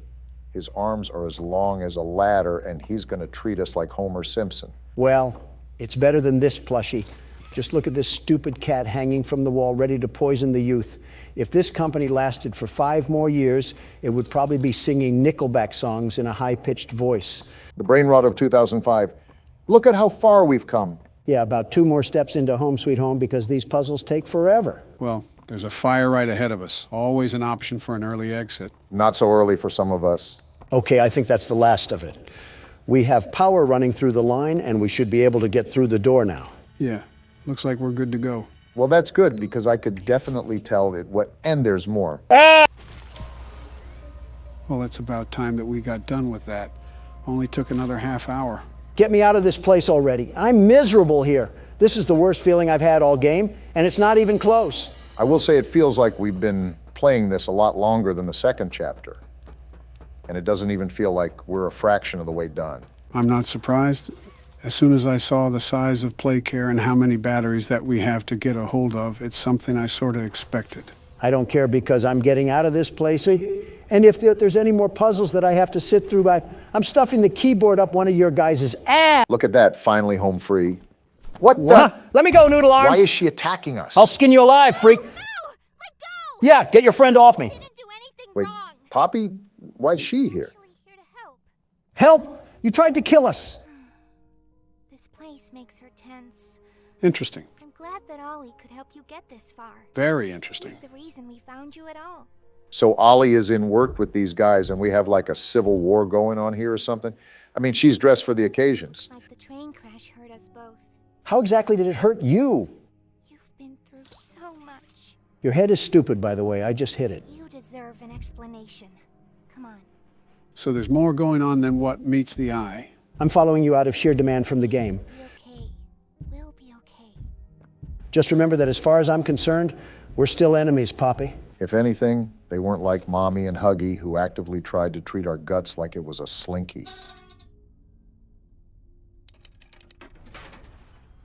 His arms are as long as a ladder, and he's going to treat us like Homer Simpson. Well, it's better than this plushie. Just look at this stupid cat hanging from the wall, ready to poison the youth. If this company lasted for 5 more years, it would probably be singing Nickelback songs in a high-pitched voice. The brain rot of 2005. Look at how far we've come. Yeah, about 2 more steps into Home Sweet Home because these puzzles take forever. Well, there's a fire right ahead of us. Always an option for an early exit. Not so early for some of us. Okay, I think that's the last of it. We have power running through the line, and we should be able to get through the door now. Yeah, looks like we're good to go. Well, that's good, because I could definitely tell it what, and there's more. Well, it's about time that we got done with that. Only took another half hour. Get me out of this place already. I'm miserable here. This is the worst feeling I've had all game, and it's not even close. I will say it feels like we've been playing this a lot longer than the second chapter. And it doesn't even feel like we're a fraction of the way done. I'm not surprised. As soon as I saw the size of Playcare and how many batteries that we have to get a hold of, it's something I sort of expected. I don't care because I'm getting out of this place, And if there's any more puzzles that I have to sit through, I'm stuffing the keyboard up one of your guys' ass. Look at that, finally home free. What the? Let me go, Noodle Arms. Why is she attacking us? I'll skin you alive, freak. No! Let go! Yeah, get your friend off me. I didn't do anything Wait, wrong. Poppy? Why is she here? Actually here to help. Help! You tried to kill us. This place makes her tense. Interesting. I'm glad that Ollie could help you get this far. Very interesting. He's the reason we found you at all. So Ollie is in work with these guys and we have like a civil war going on here or something? I mean, she's dressed for the occasions. Like the train crash hurt us both. How exactly did it hurt you? You've been through so much. Your head is stupid, by the way. I just hit it. You deserve an explanation. Come on. So there's more going on than what meets the eye. I'm following you out of sheer demand from the game. Be okay. We'll be okay. Just remember that as far as I'm concerned, we're still enemies, Poppy. If anything, they weren't like Mommy and Huggy, who actively tried to treat our guts like it was a slinky.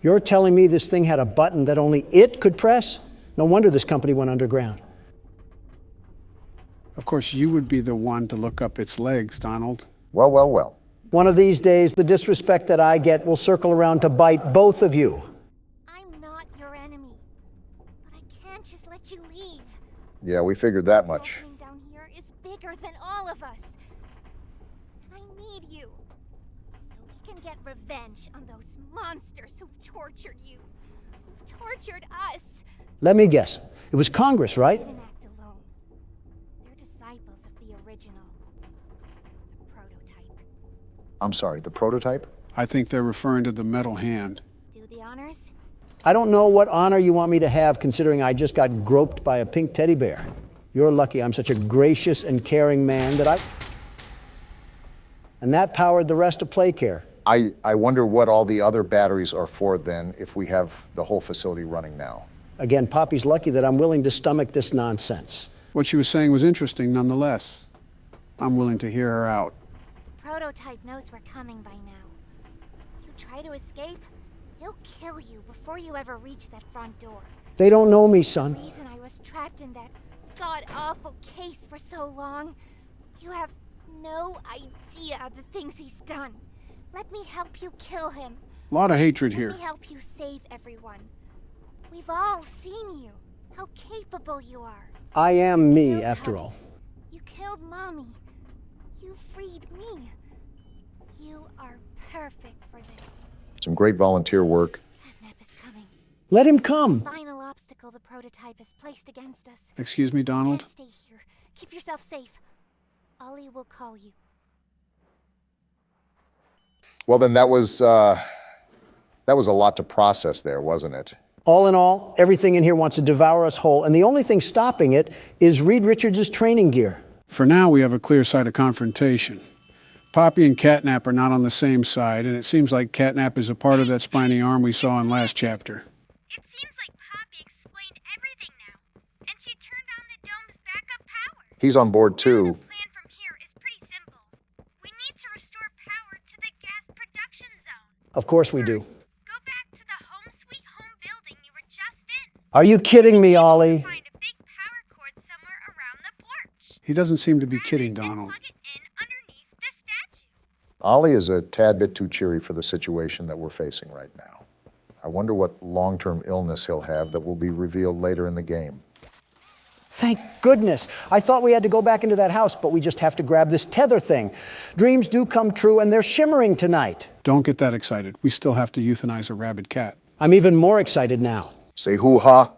You're telling me this thing had a button that only it could press? No wonder this company went underground. Of course, you would be the one to look up its legs, Donald. Well, well, well. One of these days, the disrespect that I get will circle around to bite both of you. I'm not your enemy. But I can't just let you leave. Yeah, we figured that much. What's happening down here is bigger than all of us. And I need you. So we can get revenge on those monsters who've tortured you. Who've tortured us. Let me guess. It was Congress, right? They didn't act alone. They're disciples of the original. The prototype. I'm sorry, the prototype? I think they're referring to the metal hand. Do the honors? I don't know what honor you want me to have, considering I just got groped by a pink teddy bear. You're lucky I'm such a gracious and caring man that And that powered the rest of Playcare. I wonder what all the other batteries are for then, if we have the whole facility running now. Again, Poppy's lucky that I'm willing to stomach this nonsense. What she was saying was interesting nonetheless. I'm willing to hear her out. The prototype knows we're coming by now. If you try to escape, he'll kill you before you ever reach that front door. They don't know me, son. The reason I was trapped in that god-awful case for so long, you have no idea of the things he's done. Let me help you kill him. A lot of hatred here. Let me help you save everyone. We've all seen you, how capable you are. I am me, after all. You killed Mommy. You freed me. You are perfect for this. Some great volunteer work. Catnap is coming. Let him come. The final obstacle the prototype has placed against us. Excuse me, Donald? Can't stay here. Keep yourself safe. Ollie will call you. Well, then that was a lot to process there, wasn't it? All in all, everything in here wants to devour us whole, and the only thing stopping it is Reed Richards' training gear. For now, we have a clear side of confrontation. Poppy and Catnap are not on the same side, and it seems like Catnap is a part of that spiny arm we saw in last chapter. It seems like Poppy explained everything now, and she turned on the dome's backup power. He's on board too. The plan from here is pretty simple. We need to restore power to the gas production zone. Of course we do. Go back to the home sweet home building you were just in. Are you kidding me, Ollie? Find a big power cord somewhere around the porch. He doesn't seem to be kidding, Donald. Plug it in underneath the statue. Ollie is a tad bit too cheery for the situation that we're facing right now. I wonder what long-term illness he'll have that will be revealed later in the game. Thank goodness. I thought we had to go back into that house, but we just have to grab this tether thing. Dreams do come true, and they're shimmering tonight. Don't get that excited. We still have to euthanize a rabid cat. I'm even more excited now. Say hoo-ha.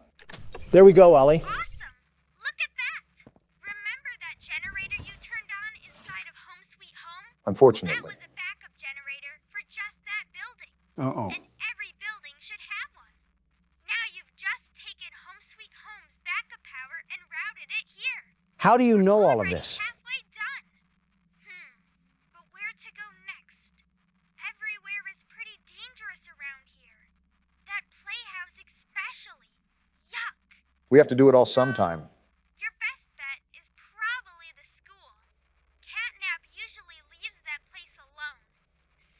There we go, Ollie. Awesome! Look at that! Remember that generator you turned on inside of Home Sweet Home? That Unfortunately. was a backup generator for just that building. Uh-oh. And every building should have one. Now you've just taken Home Sweet Home's backup power and routed it here. How do you know all of this? Halfway done. But where to go next? Everywhere is pretty dangerous around here. That playhouse especially. Yuck. We have to do it all sometime. Your best bet is probably the school. Catnap usually leaves that place alone.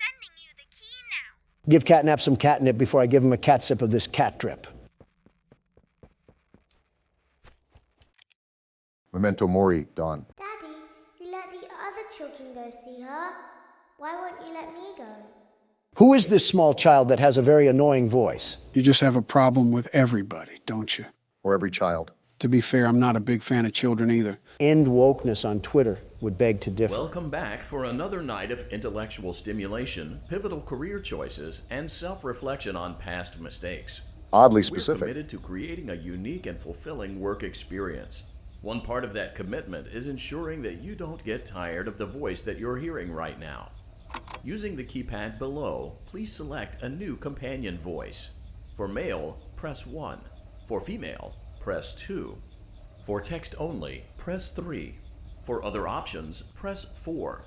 Sending you the key now. Give Catnap some catnip before I give him a cat sip of this cat drip. Memento mori, Don. Daddy, children go see her. Why won't you let me go? Who is this small child that has a very annoying voice? You just have a problem with everybody, don't you? Or every child. To be fair, I'm not a big fan of children either. End wokeness on Twitter would beg to differ. Welcome back for another night of intellectual stimulation, pivotal career choices, and self-reflection on past mistakes. Oddly specific. We're committed to creating a unique and fulfilling work experience. One part of that commitment is ensuring that you don't get tired of the voice that you're hearing right now. Using the keypad below, please select a new companion voice. For male, press 1. For female, press 2. For text only, press 3. For other options, press 4.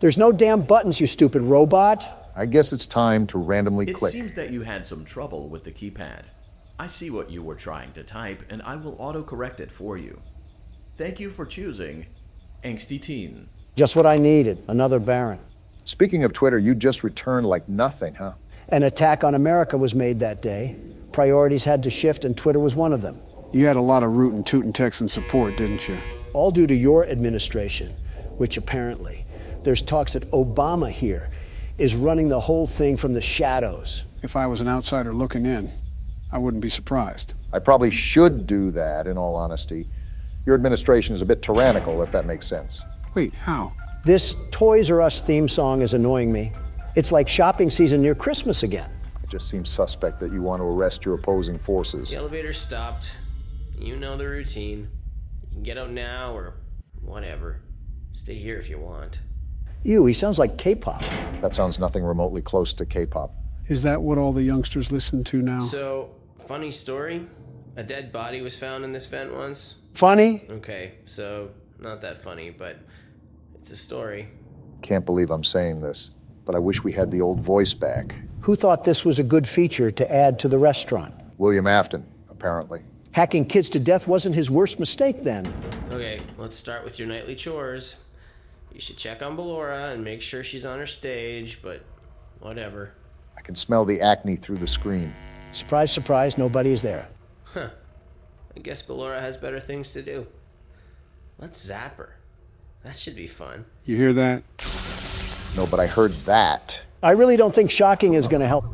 There's no damn buttons, you stupid robot. I guess it's time to randomly click. It seems that you had some trouble with the keypad. I see what you were trying to type, and I will auto-correct it for you. Thank you for choosing Angsty Teen. Just what I needed, another Baron. Speaking of Twitter, you just returned like nothing, huh? An attack on America was made that day. Priorities had to shift, and Twitter was one of them. You had a lot of rootin' tootin' Texan support, didn't you? All due to your administration, which apparently, there's talks that Obama here is running the whole thing from the shadows. If I was an outsider looking in, I wouldn't be surprised. I probably should do that, in all honesty. Your administration is a bit tyrannical, if that makes sense. Wait, how? This Toys R Us theme song is annoying me. It's like shopping season near Christmas again. It just seems suspect that you want to arrest your opposing forces. The elevator stopped. You know the routine. You can get out now or whatever. Stay here if you want. Ew, he sounds like K-pop. That sounds nothing remotely close to K-pop. Is that what all the youngsters listen to now? So, funny story. A dead body was found in this vent once. Funny? Okay, so not that funny, but it's a story. Can't believe I'm saying this, but I wish we had the old voice back. Who thought this was a good feature to add to the restaurant? William Afton, apparently. Hacking kids to death wasn't his worst mistake then. Okay, let's start with your nightly chores. You should check on Ballora and make sure she's on her stage, but whatever. I can smell the acne through the screen. Surprise, surprise, nobody's there. Huh. I guess Ballora has better things to do. Let's zap her. That should be fun. You hear that? No, but I heard that. I really don't think shocking is gonna help.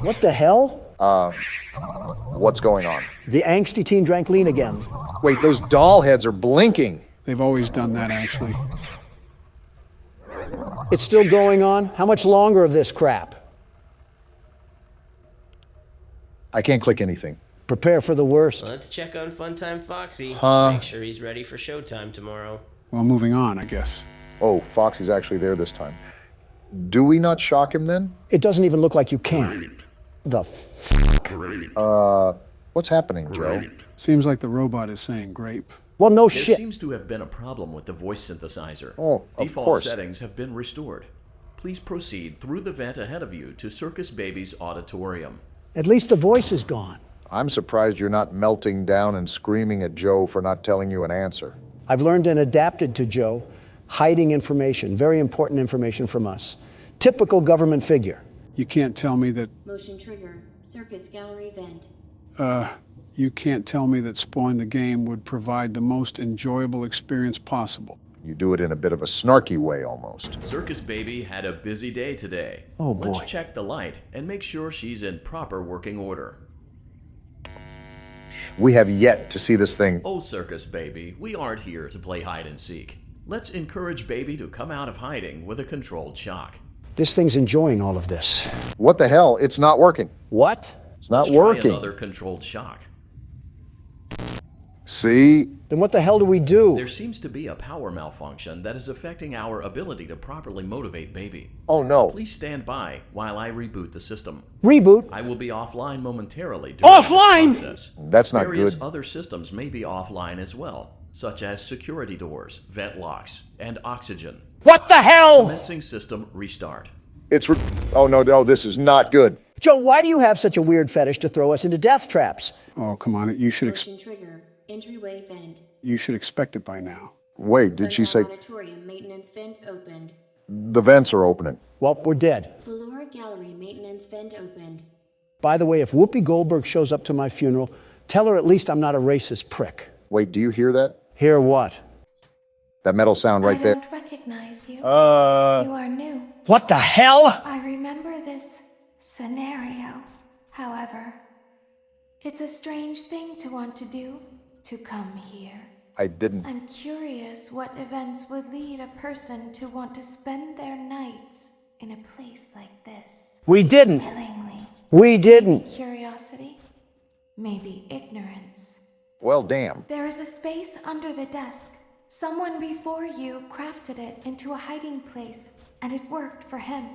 What the hell? What's going on? The angsty teen drank lean again. Wait, those doll heads are blinking. They've always done that, actually. It's still going on? How much longer of this crap? I can't click anything. Prepare for the worst. Let's check on Funtime Foxy. Huh? Make sure he's ready for showtime tomorrow. Well, moving on, I guess. Oh, Foxy's actually there this time. Do we not shock him then? It doesn't even look like you can. The what's happening, Joe? Seems like the robot is saying grape. Well, no There shit. seems to have been a problem with the voice synthesizer. Oh, of Default course. settings have been restored. Please proceed through the vent ahead of you to Circus Baby's auditorium. At least the voice is gone. I'm surprised you're not melting down and screaming at Joe for not telling you an answer. I've learned and adapted to Joe, hiding information, very important information from us. Typical government figure. You can't tell me that... Motion trigger. Circus gallery vent. You can't tell me that spoiling the game would provide the most enjoyable experience possible. You do it in a bit of a snarky way, almost. Circus Baby had a busy day today. Oh, boy. Let's check the light and make sure she's in proper working order. We have yet to see this thing. Oh, Circus Baby, we aren't here to play hide and seek. Let's encourage Baby to come out of hiding with a controlled shock. This thing's enjoying all of this. What the hell? It's not working. What? It's not Let's working. Try another controlled shock. See? Then what the hell do we do? There seems to be a power malfunction that is affecting our ability to properly motivate Baby. Oh, no. Please stand by while I reboot the system. Reboot? I will be offline momentarily during Offline? this process. That's not Various good. other systems may be offline as well, such as security doors, vent locks, and oxygen. What the hell? Commencing system restart. Oh, no, this is not good. Joe, why do you have such a weird fetish to throw us into death traps? Oh, come on. You should Motion trigger. Entryway vent. You should expect it by now. Wait, did she say Auditorium maintenance vent opened. the vents are opening? Well, we're dead. Ballora gallery maintenance vent opened. By the way, if Whoopi Goldberg shows up to my funeral, tell her at least I'm not a racist prick. Wait, do you hear that? Hear what? That metal sound right I there? don't recognize recognize you. You are new. What the hell? I remember this scenario. However, it's a strange thing to want to do, to come here. I didn't. I'm curious what events would lead a person to want to spend their nights in a place like this. We didn't. Willingly. We didn't. Maybe curiosity. Maybe ignorance. Well, damn. There is a space under the desk. Someone before you crafted it into a hiding place, and it worked for him.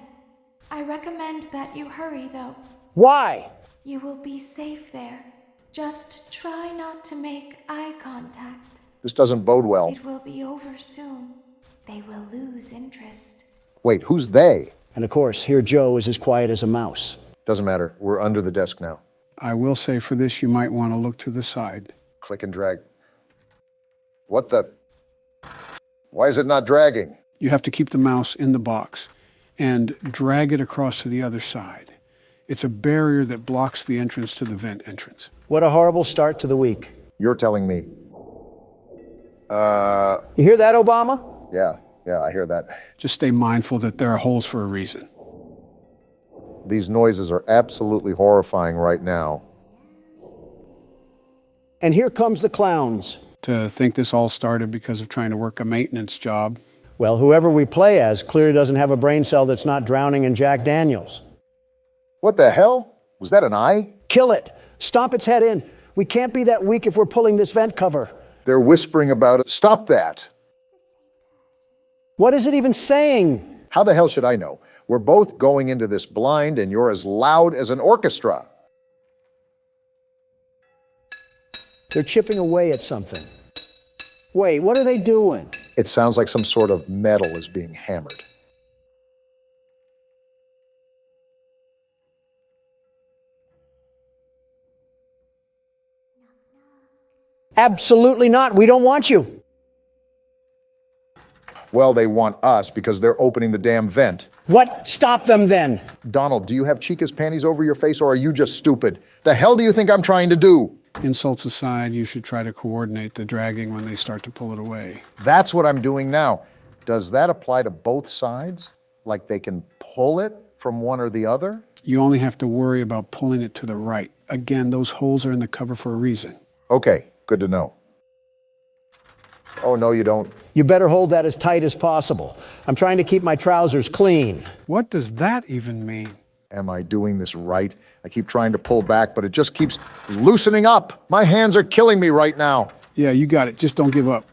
I recommend that you hurry, though. Why? You will be safe there. Just try not to make eye contact. This doesn't bode well. It will be over soon. They will lose interest. Wait, who's they? And of course, here Joe is as quiet as a mouse. Doesn't matter. We're under the desk now. I will say for this, you might want to look to the side. Click and drag. What the? Why is it not dragging? You have to keep the mouse in the box and drag it across to the other side. It's a barrier that blocks the entrance to the vent entrance. What a horrible start to the week. You're telling me. You hear that, Obama? Yeah, I hear that. Just stay mindful that there are holes for a reason. These noises are absolutely horrifying right now. And here comes the clowns. To think this all started because of trying to work a maintenance job. Well, whoever we play as clearly doesn't have a brain cell that's not drowning in Jack Daniels. What the hell? Was that an eye? Kill it. Stomp its head in. We can't be that weak if we're pulling this vent cover. They're whispering about it. Stop that. What is it even saying? How the hell should I know? We're both going into this blind and you're as loud as an orchestra. They're chipping away at something. Wait, what are they doing? It sounds like some sort of metal is being hammered. Absolutely not. We don't want you. Well, they want us because they're opening the damn vent. What? Stop them then. Donald, do you have Chica's panties over your face or are you just stupid? The hell do you think I'm trying to do? Insults aside, you should try to coordinate the dragging when they start to pull it away. That's what I'm doing now. Does that apply to both sides? Like they can pull it from one or the other? You only have to worry about pulling it to the right. Again, those holes are in the cover for a reason. Okay, good to know. Oh, no, you don't. You better hold that as tight as possible. I'm trying to keep my trousers clean. What does that even mean? Am I doing this right? I keep trying to pull back, but it just keeps loosening up. My hands are killing me right now. Yeah, you got it. Just don't give up.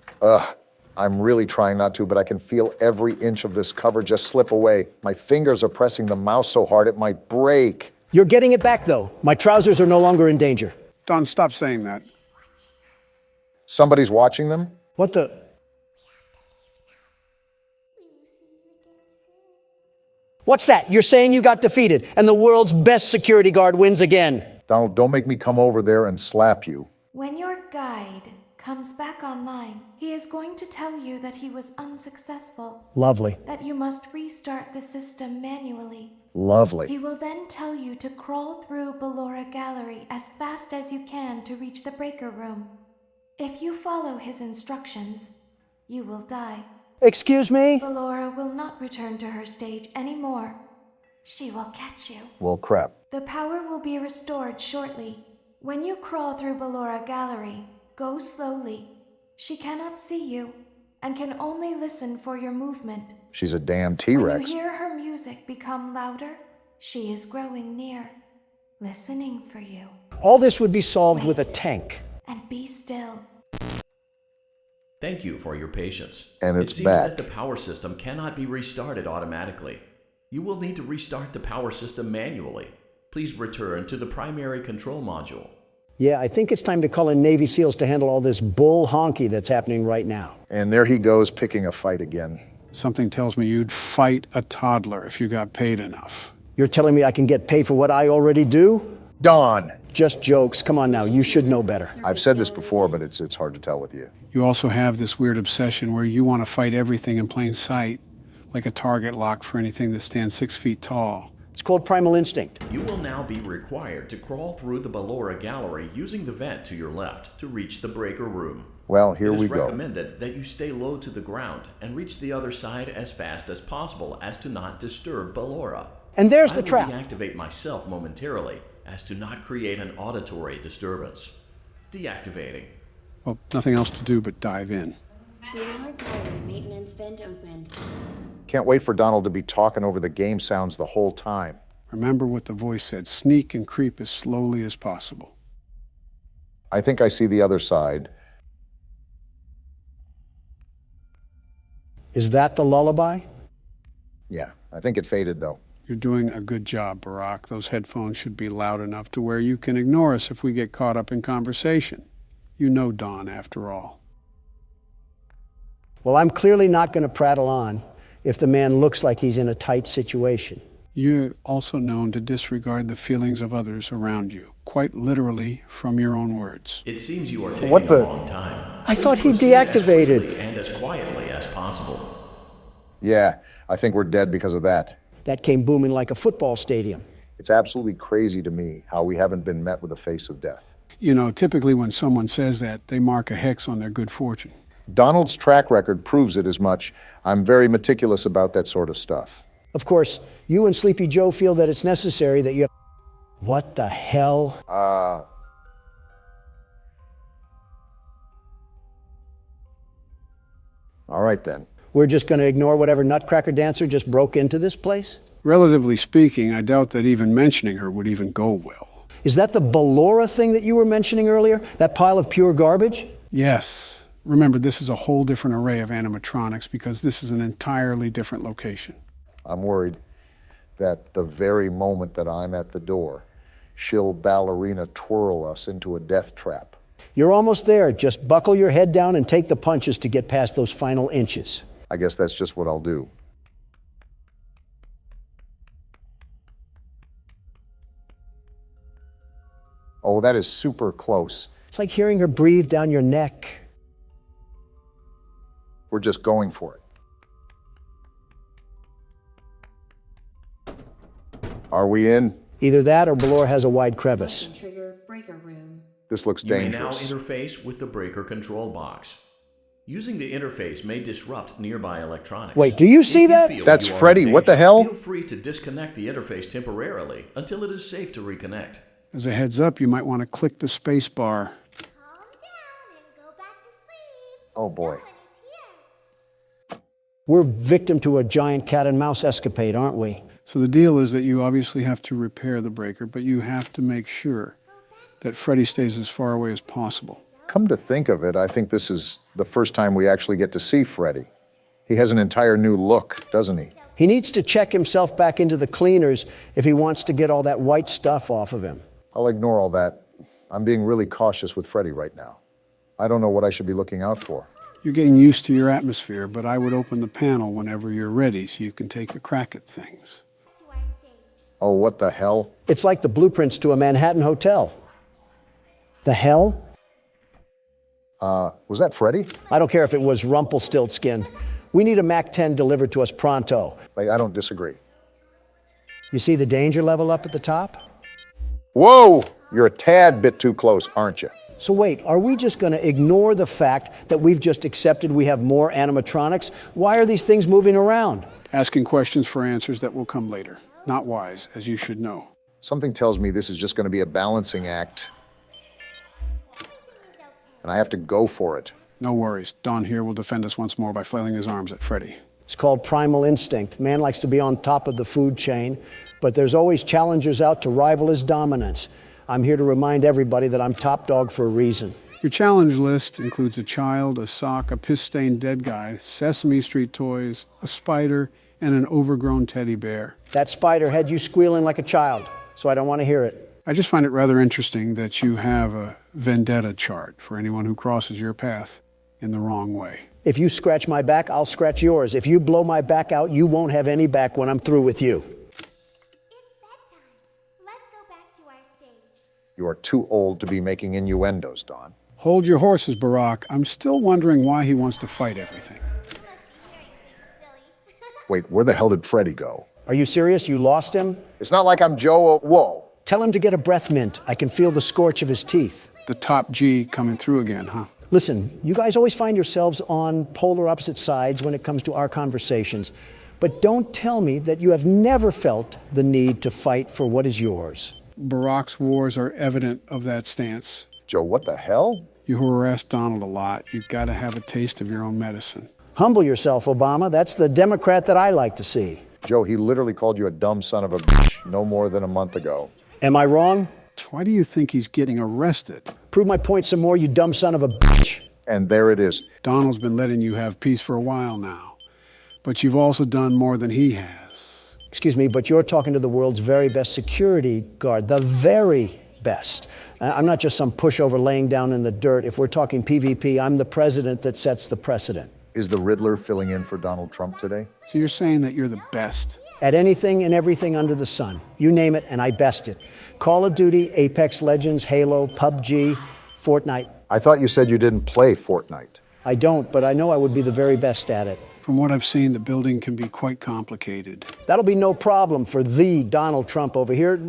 I'm really trying not to, but I can feel every inch of this cover just slip away. My fingers are pressing the mouse so hard it might break. You're getting it back, though. My trousers are no longer in danger. Don, stop saying that. Somebody's watching them? What the? What's that? You're saying you got defeated, and the world's best security guard wins again. Donald, don't make me come over there and slap you. When your guide comes back online, he is going to tell you that he was unsuccessful. Lovely. That you must restart the system manually. Lovely. He will then tell you to crawl through Ballora Gallery as fast as you can to reach the breaker room. If you follow his instructions, you will die. Excuse me? Ballora will not return to her stage anymore. She will catch you. Well, crap. The power will be restored shortly. When you crawl through Ballora Gallery, go slowly. She cannot see you and can only listen for your movement. She's a damn T-Rex. When you hear her music become louder, she is growing near, listening for you. All this would be solved with a tank. And be still. Thank you for your patience. And it's it seems back. that the power system cannot be restarted automatically. You will need to restart the power system manually. Please return to the primary control module. Yeah, I think it's time to call in Navy SEALs to handle all this bull honky that's happening right now. And there he goes picking a fight again. Something tells me you'd fight a toddler if you got paid enough. You're telling me I can get paid for what I already do? Don! Just jokes. Come on now, you should know better. I've said this before, but it's hard to tell with you. You also have this weird obsession where you want to fight everything in plain sight, like a target lock for anything that stands 6 feet tall. It's called primal instinct. You will now be required to crawl through the Ballora Gallery using the vent to your left to reach the breaker room. Well, here It we is go. recommended that you stay low to the ground and reach the other side as fast as possible as to not disturb Ballora. And there's I the will trap. deactivate myself momentarily as to not create an auditory disturbance. Deactivating. Well, nothing else to do but dive in. Ballora Gallery maintenance vent opened. Can't wait for Donald to be talking over the game sounds the whole time. Remember what the voice said, sneak and creep as slowly as possible. I think I see the other side. Is that the lullaby? Yeah, I think it faded though. You're doing a good job, Barack. Those headphones should be loud enough to where you can ignore us if we get caught up in conversation. You know Don, after all. Well, I'm clearly not going to prattle on if the man looks like he's in a tight situation. You're also known to disregard the feelings of others around you, quite literally from your own words. It seems you are taking What the- a long time. I thought he Please proceed as deactivated. quickly and as quietly as possible. Yeah, I think we're dead because of that. That came booming like a football stadium. It's absolutely crazy to me how we haven't been met with the face of death. You know, typically when someone says that, they mark a hex on their good fortune. Donald's track record proves it as much. I'm very meticulous about that sort of stuff. Of course, you and Sleepy Joe feel that it's necessary that you have... What the hell? All right then. We're just going to ignore whatever nutcracker dancer just broke into this place? Relatively speaking, I doubt that even mentioning her would even go well. Is that the Ballora thing that you were mentioning earlier? That pile of pure garbage? Yes. Remember, this is a whole different array of animatronics because this is an entirely different location. I'm worried that the very moment that I'm at the door, she'll ballerina twirl us into a death trap. You're almost there. Just buckle your head down and take the punches to get past those final inches. I guess that's just what I'll do. Oh, that is super close. It's like hearing her breathe down your neck. We're just going for it. Are we in? Either that or Ballora has a wide crevice. Trigger breaker room. This looks You dangerous. may now interface with the breaker control box. Using the interface may disrupt nearby electronics. Wait, do you see that? That's you are in Freddy. What the danger, hell? Feel free to disconnect the interface temporarily until it is safe to reconnect. As a heads up, you might want to click the space bar. Calm down and go back to sleep. Oh boy. No one is here. We're victim to a giant cat and mouse escapade, aren't we? So the deal is that you obviously have to repair the breaker, but you have to make sure that Freddy stays as far away as possible. Come to think of it, I think this is the first time we actually get to see Freddy. He has an entire new look, doesn't he? He needs to check himself back into the cleaners if he wants to get all that white stuff off of him. I'll ignore all that. I'm being really cautious with Freddy right now. I don't know what I should be looking out for. You're getting used to your atmosphere, but I would open the panel whenever you're ready so you can take a crack at things. Oh, what the hell? It's like the blueprints to a Manhattan hotel. The hell? Was that Freddy? I don't care if it was Rumpelstiltskin. We need a MAC-10 delivered to us pronto. I don't disagree. You see the danger level up at the top? Whoa! You're a tad bit too close, aren't you? So wait, are we just going to ignore the fact that we've just accepted we have more animatronics? Why are these things moving around? Asking questions for answers that will come later. Not wise, as you should know. Something tells me this is just going to be a balancing act. And I have to go for it. No worries. Don here will defend us once more by flailing his arms at Freddy. It's called primal instinct. Man likes to be on top of the food chain, but there's always challengers out to rival his dominance. I'm here to remind everybody that I'm top dog for a reason. Your challenge list includes a child, a sock, a piss-stained dead guy, Sesame Street toys, a spider, and an overgrown teddy bear. That spider had you squealing like a child, so I don't want to hear it. I just find it rather interesting that you have a vendetta chart for anyone who crosses your path in the wrong way. If you scratch my back, I'll scratch yours. If you blow my back out, you won't have any back when I'm through with you. It's bedtime. Let's go back to our stage. You are too old to be making innuendos, Don. Hold your horses, Barack. I'm still wondering why he wants to fight everything. Wait, where the hell did Freddy go? Are you serious? You lost him? It's not like I'm Joe. Whoa. Tell him to get a breath mint. I can feel the scorch of his teeth. The top G coming through again, huh? Listen, you guys always find yourselves on polar opposite sides when it comes to our conversations, but don't tell me that you have never felt the need to fight for what is yours. Barack's wars are evident of that stance. Joe, what the hell? You harass Donald a lot. You've got to have a taste of your own medicine. Humble yourself, Obama. That's the Democrat that I like to see. Joe, he literally called you a dumb son of a bitch no more than a month ago. Am I wrong? Why do you think he's getting arrested? Prove my point some more, you dumb son of a bitch. And there it is. Donald's been letting you have peace for a while now. But you've also done more than he has. Excuse me, but you're talking to the world's very best security guard, the very best. I'm not just some pushover laying down in the dirt. If we're talking PvP, I'm the president that sets the precedent. Is the Riddler filling in for Donald Trump today? So you're saying that you're the best? At anything and everything under the sun. You name it, and I best it. Call of Duty, Apex Legends, Halo, PUBG, Fortnite. I thought you said you didn't play Fortnite. I don't, but I know I would be the very best at it. From what I've seen, the building can be quite complicated. That'll be no problem for the Donald Trump over here.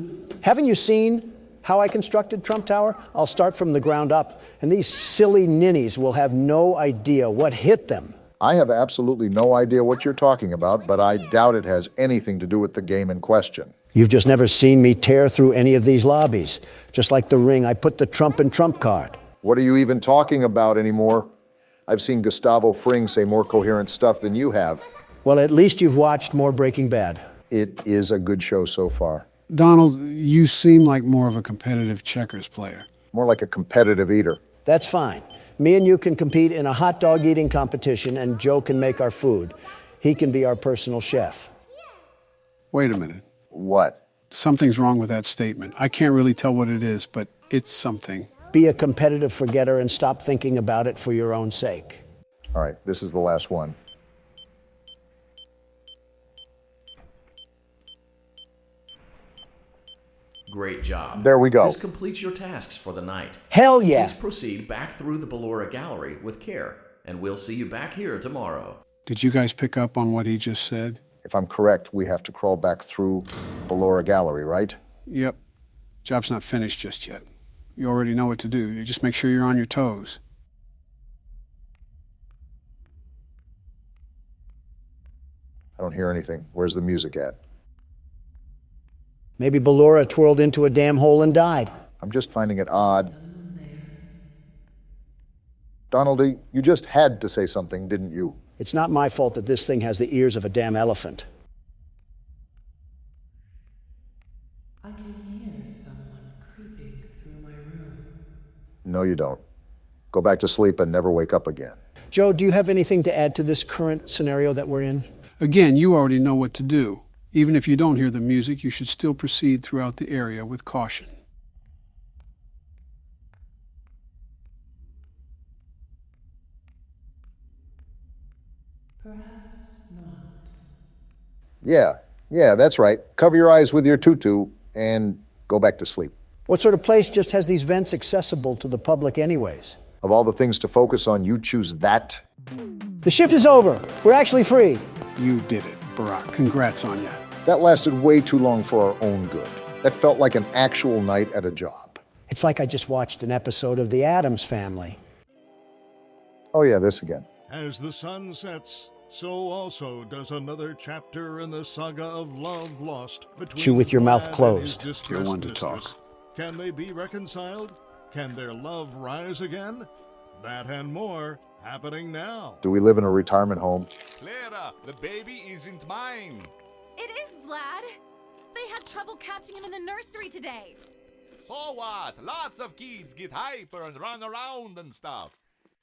Haven't you seen how I constructed Trump Tower? I'll start from the ground up, and these silly ninnies will have no idea what hit them. I have absolutely no idea what you're talking about, but I doubt it has anything to do with the game in question. You've just never seen me tear through any of these lobbies. Just like the ring, I put the Trump in Trump card. What are you even talking about anymore? I've seen Gustavo Fring say more coherent stuff than you have. Well, at least you've watched more Breaking Bad. It is a good show so far. Donald, you seem like more of a competitive checkers player. More like a competitive eater. That's fine. Me and you can compete in a hot dog eating competition, and Joe can make our food. He can be our personal chef. Wait a minute. What? Something's wrong with that statement. I can't really tell what it is, but it's something. Be a competitive forgetter and stop thinking about it for your own sake. All right, this is the last one. Great job. There we go. This completes your tasks for the night. Hell yeah. Please proceed back through the Ballora Gallery with care, and we'll see you back here tomorrow. Did you guys pick up on what he just said? If I'm correct, we have to crawl back through Ballora Gallery, right? Yep. Job's not finished just yet. You already know what to do. You just make sure you're on your toes. I don't hear anything. Where's the music at? Maybe Ballora twirled into a damn hole and died. I'm just finding it odd. Donaldy, you just had to say something, didn't you? It's not my fault that this thing has the ears of a damn elephant. I can hear someone creeping through my room. No, you don't. Go back to sleep and never wake up again. Joe, do you have anything to add to this current scenario that we're in? Again, you already know what to do. Even if you don't hear the music, you should still proceed throughout the area with caution. Perhaps not. Yeah, that's right. Cover your eyes with your tutu and go back to sleep. What sort of place just has these vents accessible to the public anyways? Of all the things to focus on, you choose that? The shift is over. We're actually free. You did it, Barack. Congrats on you. That lasted way too long for our own good. That felt like an actual night at a job. It's like I just watched an episode of The Addams Family. Oh yeah, this again. As the sun sets, so also does another chapter in the saga of love lost between Chew with your mouth Vlad closed. and his distressed You're one to mistress. talk. Can they be reconciled? Can their love rise again? That and more happening now. Do we live in a retirement home? Clara, the baby isn't mine. It is, Vlad. They had trouble catching him in the nursery today. So what? Lots of kids get hyper and run around and stuff.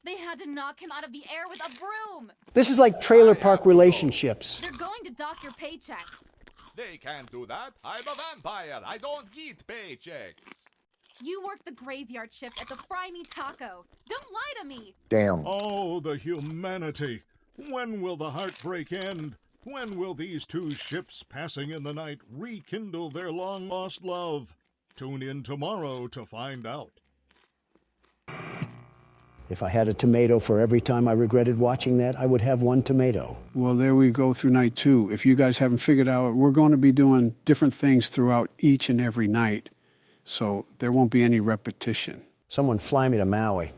They had to knock him out of the air with a broom. This is like trailer park relationships. They're going to dock your paychecks. They can't do that. I'm a vampire. I don't get paychecks. You work the graveyard shift at the Fry Me Taco. Don't lie to me. Damn. Oh, the humanity. When will the heartbreak end? When will these two ships passing in the night rekindle their long-lost love? Tune in tomorrow to find out. If I had a tomato for every time I regretted watching that, I would have one tomato. Well, there we go through night 2. If you guys haven't figured out, we're going to be doing different things throughout each and every night. So there won't be any repetition. Someone fly me to Maui.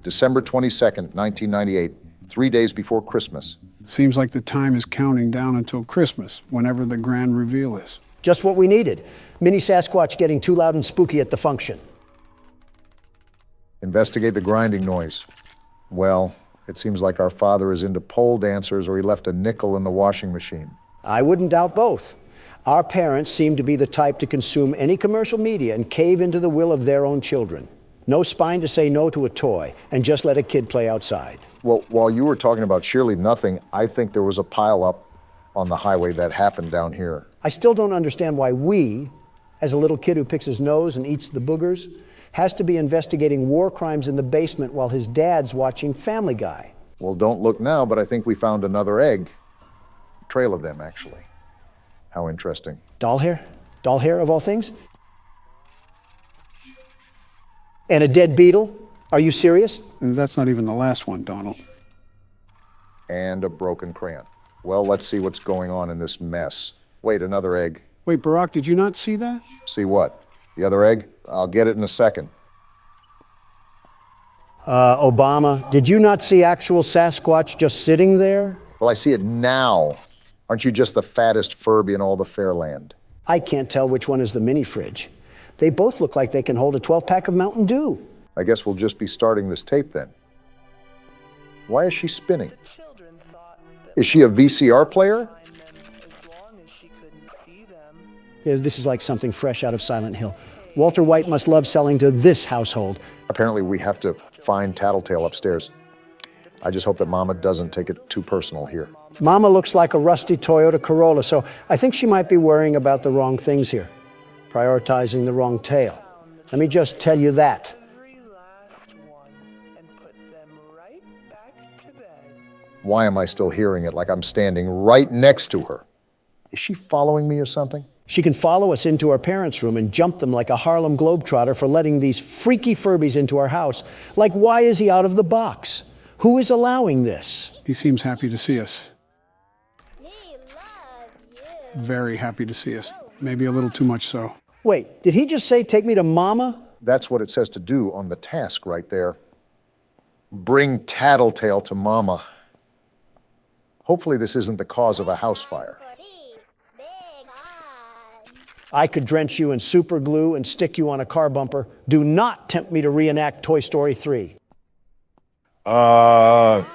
December 22nd, 1998, 3 days before Christmas. Seems like the time is counting down until Christmas, whenever the grand reveal is. Just what we needed. Mini Sasquatch getting too loud and spooky at the function. Investigate the grinding noise. Well, it seems like our father is into pole dancers or he left a nickel in the washing machine. I wouldn't doubt both. Our parents seem to be the type to consume any commercial media and cave into the will of their own children. No spine to say no to a toy and just let a kid play outside. Well, while you were talking about Shirley Nothing, I think there was a pile-up on the highway that happened down here. I still don't understand why we, as a little kid who picks his nose and eats the boogers, has to be investigating war crimes in the basement while his dad's watching Family Guy. Well, don't look now, but I think we found another egg. A trail of them, actually. How interesting. Doll hair? Doll hair, of all things? And a dead beetle? Are you serious? That's not even the last one, Donald. And a broken crayon. Well, let's see what's going on in this mess. Wait, another egg. Wait, Barack, did you not see that? See what? The other egg? I'll get it in a second. Obama, did you not see actual Sasquatch just sitting there? Well, I see it now. Aren't you just the fattest Furby in all the Fairland? I can't tell which one is the mini fridge. They both look like they can hold a 12-pack of Mountain Dew. I guess we'll just be starting this tape then. Why is she spinning? Is she a VCR player? Yeah, this is like something fresh out of Silent Hill. Walter White must love selling to this household. Apparently we have to find Tattletale upstairs. I just hope that Mama doesn't take it too personal here. Mama looks like a rusty Toyota Corolla, so I think she might be worrying about the wrong things here, prioritizing the wrong tale. Let me just tell you that. Why am I still hearing it like I'm standing right next to her? Is she following me or something? She can follow us into our parents' room and jump them like a Harlem Globetrotter for letting these freaky Furbies into our house. Like, why is he out of the box? Who is allowing this? He seems happy to see us. Very happy to see us. Maybe a little too much so. Wait, did he just say take me to Mama? That's what it says to do on the task right there. Bring Tattletale to Mama. Hopefully this isn't the cause of a house fire. I could drench you in super glue and stick you on a car bumper. Do not tempt me to reenact Toy Story 3. That's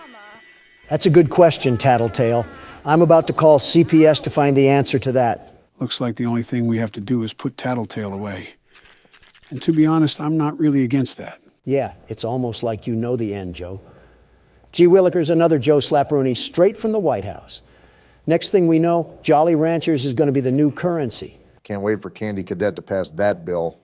a good question, Tattletale. I'm about to call CPS to find the answer to that. Looks like the only thing we have to do is put Tattletale away. And to be honest, I'm not really against that. Yeah, it's almost like you know the end, Joe. Gee Willikers, another Joe Slapperoonie straight from the White House. Next thing we know, Jolly Ranchers is going to be the new currency. Can't wait for Candy Cadet to pass that bill.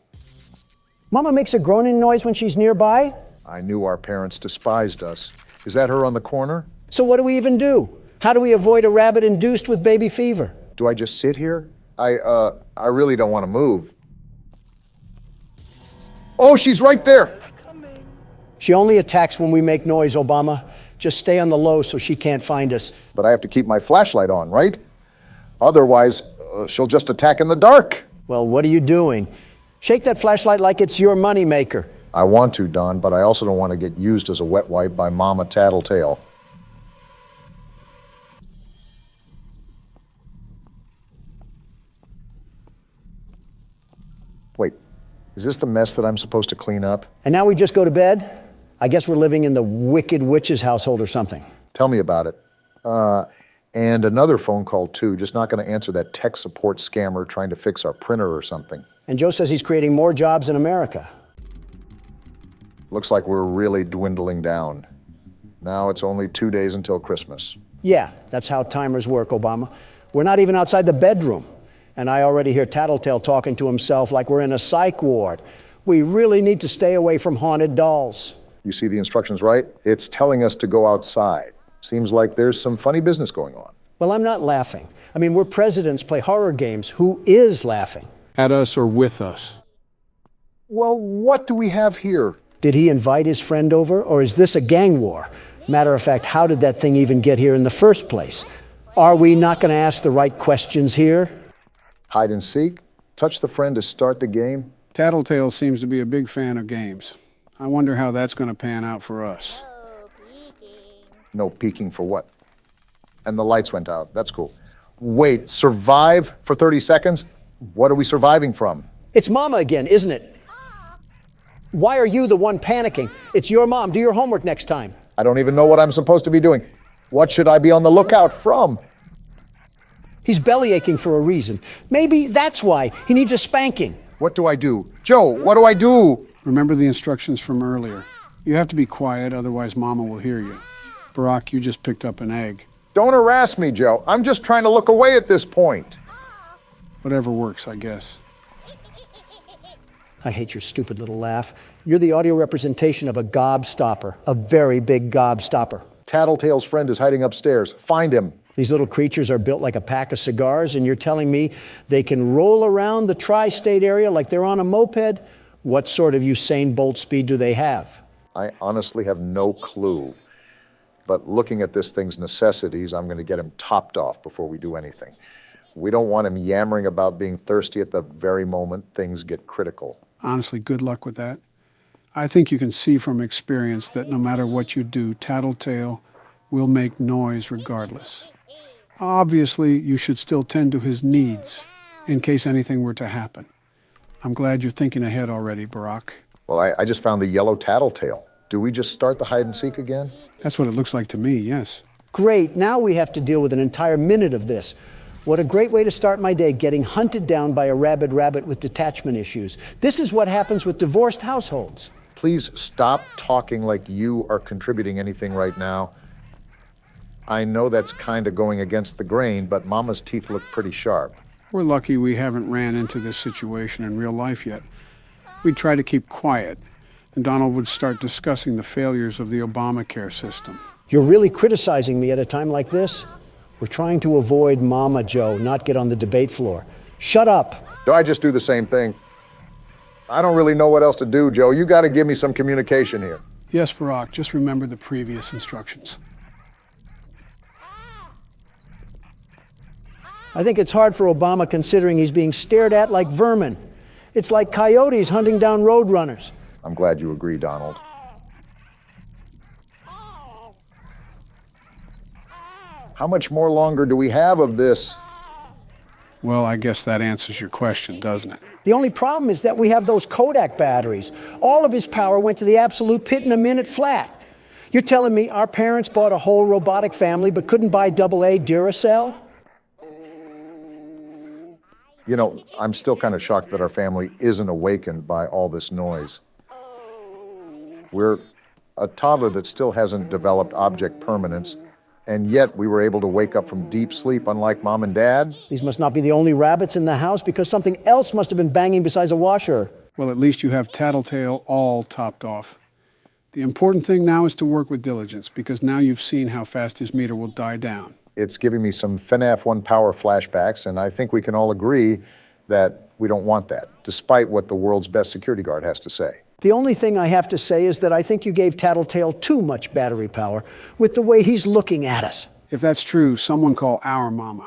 Mama makes a groaning noise when she's nearby? I knew our parents despised us. Is that her on the corner? So what do we even do? How do we avoid a rabbit induced with baby fever? Do I just sit here? I really don't want to move. Oh, she's right there! She only attacks when we make noise, Obama. Just stay on the low so she can't find us. But I have to keep my flashlight on, right? Otherwise, she'll just attack in the dark. Well, what are you doing? Shake that flashlight like it's your moneymaker. I want to, Don, but I also don't want to get used as a wet wipe by Mama Tattletale. Wait, is this the mess that I'm supposed to clean up? And now we just go to bed? I guess we're living in the Wicked Witch's household or something. Tell me about it. And another phone call, too. Just not going to answer that tech support scammer trying to fix our printer or something. And Joe says he's creating more jobs in America. Looks like we're really dwindling down. Now it's only 2 days until Christmas. Yeah, that's how timers work, Obama. We're not even outside the bedroom. And I already hear Tattletale talking to himself like we're in a psych ward. We really need to stay away from haunted dolls. You see the instructions, right? It's telling us to go outside. Seems like there's some funny business going on. Well, I'm not laughing. I mean, we're presidents play horror games. Who is laughing? At us or with us? Well, what do we have here? Did he invite his friend over, or is this a gang war? Matter of fact, how did that thing even get here in the first place? Are we not going to ask the right questions here? Hide and seek? Touch the friend to start the game? Tattletale seems to be a big fan of games. I wonder how that's going to pan out for us. No peeking for what? And the lights went out. That's cool. Wait, survive for 30 seconds? What are we surviving from? It's Mama again, isn't it? Why are you the one panicking? It's your mom. Do your homework next time. I don't even know what I'm supposed to be doing. What should I be on the lookout from? He's belly aching for a reason. Maybe that's why. He needs a spanking. What do I do? Joe, what do I do? Remember the instructions from earlier. You have to be quiet, otherwise Mama will hear you. Barack, you just picked up an egg. Don't harass me, Joe. I'm just trying to look away at this point. Whatever works, I guess. I hate your stupid little laugh. You're the audio representation of a gobstopper, a very big gobstopper. Tattletale's friend is hiding upstairs. Find him. These little creatures are built like a pack of cigars, and you're telling me they can roll around the tri-state area like they're on a moped? What sort of Usain Bolt speed do they have? I honestly have no clue. But looking at this thing's necessities, I'm going to get him topped off before we do anything. We don't want him yammering about being thirsty at the very moment things get critical. Honestly, good luck with that. I think you can see from experience that no matter what you do, Tattletale will make noise regardless. Obviously, you should still tend to his needs in case anything were to happen. I'm glad you're thinking ahead already, Barack. Well, I just found the yellow Tattletale. Do we just start the hide and seek again? That's what it looks like to me, yes. Great, now we have to deal with an entire minute of this. What a great way to start my day, getting hunted down by a rabid rabbit with detachment issues. This is what happens with divorced households. Please stop talking like you are contributing anything right now. I know that's kind of going against the grain, but Mama's teeth look pretty sharp. We're lucky we haven't ran into this situation in real life yet. We'd try to keep quiet, and Donald would start discussing the failures of the Obamacare system. You're really criticizing me at a time like this? We're trying to avoid Mama, Joe, not get on the debate floor. Shut up. Do I just do the same thing? I don't really know what else to do, Joe. You got to give me some communication here. Yes, Barack, just remember the previous instructions. I think it's hard for Obama considering he's being stared at like vermin. It's like coyotes hunting down roadrunners. I'm glad you agree, Donald. How much more longer do we have of this? Well, I guess that answers your question, doesn't it? The only problem is that we have those Kodak batteries. All of his power went to the absolute pit in a minute flat. You're telling me our parents bought a whole robotic family but couldn't buy AA Duracell? You know, I'm still kind of shocked that our family isn't awakened by all this noise. We're a toddler that still hasn't developed object permanence, and yet we were able to wake up from deep sleep unlike Mom and Dad. These must not be the only rabbits in the house because something else must have been banging besides a washer. Well, at least you have Tattletale all topped off. The important thing now is to work with diligence because now you've seen how fast his meter will die down. It's giving me some FNAF 1 power flashbacks, and I think we can all agree that we don't want that, despite what the world's best security guard has to say. The only thing I have to say is that I think you gave Tattletale too much battery power with the way he's looking at us. If that's true, someone call our mama.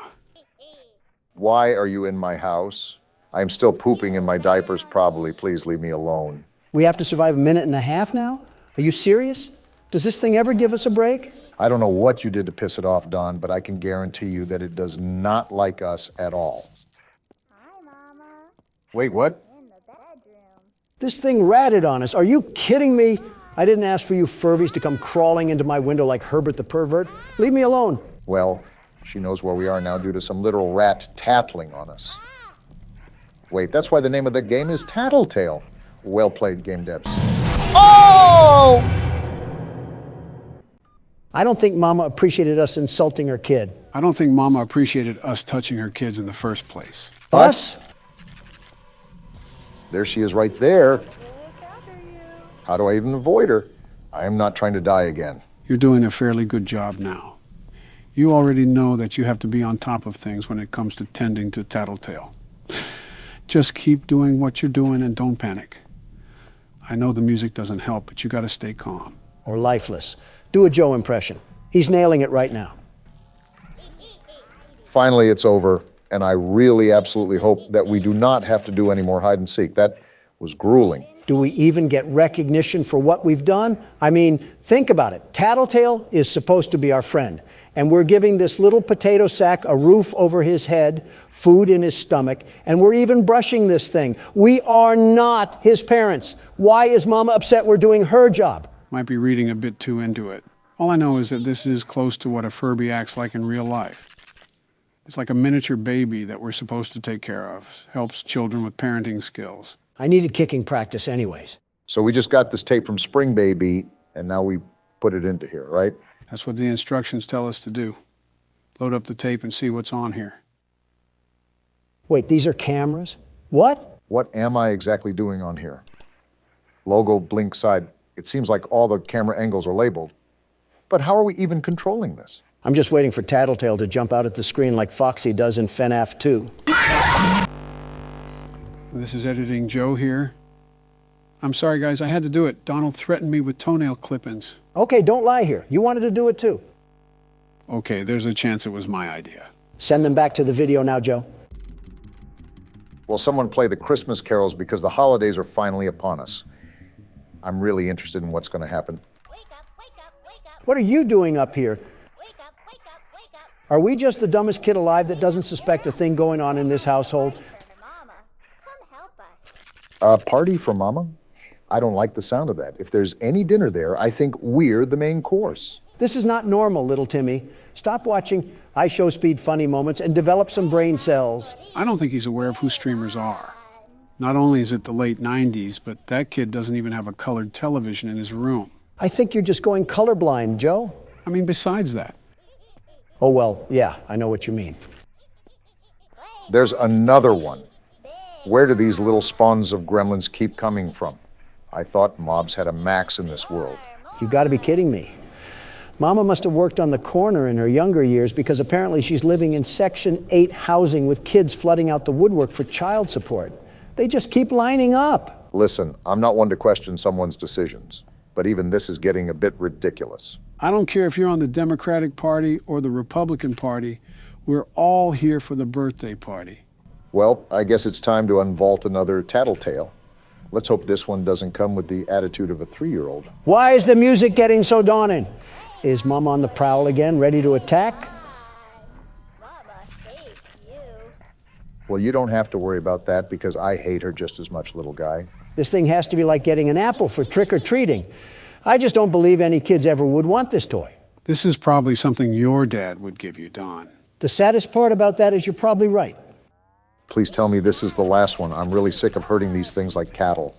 Why are you in my house? I'm still pooping in my diapers, probably. Please leave me alone. We have to survive a minute and a half now? Are you serious? Does this thing ever give us a break? I don't know what you did to piss it off, Don, but I can guarantee you that it does not like us at all. Hi, Mama. Wait, what? In the bedroom. This thing ratted on us. Are you kidding me? I didn't ask for you Furbies to come crawling into my window like Herbert the pervert. Leave me alone. Well, she knows where we are now due to some literal rat tattling on us. Wait, that's why the name of the game is Tattletale. Well played, Game Devs. Oh! I don't think Mama appreciated us insulting her kid. I don't think Mama appreciated us touching her kids in the first place. Us? There she is right there. How do I even avoid her? I am not trying to die again. You're doing a fairly good job now. You already know that you have to be on top of things when it comes to tending to Tattletale. Just keep doing what you're doing and don't panic. I know the music doesn't help, but you gotta stay calm. Or lifeless. Do a Joe impression. He's nailing it right now. Finally, it's over, and I really absolutely hope that we do not have to do any more hide and seek. That was grueling. Do we even get recognition for what we've done? I mean, think about it. Tattletale is supposed to be our friend, and we're giving this little potato sack a roof over his head, food in his stomach, and we're even brushing this thing. We are not his parents. Why is Mama upset we're doing her job? Might be reading a bit too into it. All I know is that this is close to what a Furby acts like in real life. It's like a miniature baby that we're supposed to take care of. Helps children with parenting skills. I needed kicking practice anyways. So we just got this tape from Spring Baby, and now we put it into here, right? That's what the instructions tell us to do. Load up the tape and see what's on here. Wait, these are cameras? What? What am I exactly doing on here? Logo, blink, side. It seems like all the camera angles are labeled. But how are we even controlling this? I'm just waiting for Tattletale to jump out at the screen like Foxy does in FNAF 2. This is Editing Joe here. I'm sorry, guys, I had to do it. Donald threatened me with toenail clip-ins. Okay, don't lie here. You wanted to do it too. Okay, there's a chance it was my idea. Send them back to the video now, Joe. Will someone play the Christmas carols because the holidays are finally upon us? I'm really interested in what's going to happen. What are you doing up here? Are we just the dumbest kid alive that doesn't suspect a thing going on in this household? A party for Mama? I don't like the sound of that. If there's any dinner there, I think we're the main course. This is not normal, little Timmy. Stop watching I Show Speed funny moments and develop some brain cells. I don't think he's aware of who streamers are. Not only is it the late 90s, but that kid doesn't even have a colored television in his room. I think you're just going colorblind, Joe. I mean, besides that. Oh, well, yeah, I know what you mean. There's another one. Where do these little spawns of gremlins keep coming from? I thought mobs had a max in this world. You gotta be kidding me. Mama must have worked on the corner in her younger years because apparently she's living in Section 8 housing with kids flooding out the woodwork for child support. They just keep lining up. Listen, I'm not one to question someone's decisions, but even this is getting a bit ridiculous. I don't care if you're on the Democratic Party or the Republican Party. We're all here for the birthday party. Well, I guess it's time to unvault another tattletale. Let's hope this one doesn't come with the attitude of a 3-year-old. Why is the music getting so daunting? Is Mom on the prowl again, ready to attack? Well, you don't have to worry about that because I hate her just as much, little guy. This thing has to be like getting an apple for trick-or-treating. I just don't believe any kids ever would want this toy. This is probably something your dad would give you, Don. The saddest part about that is you're probably right. Please tell me this is the last one. I'm really sick of hurting these things like cattle.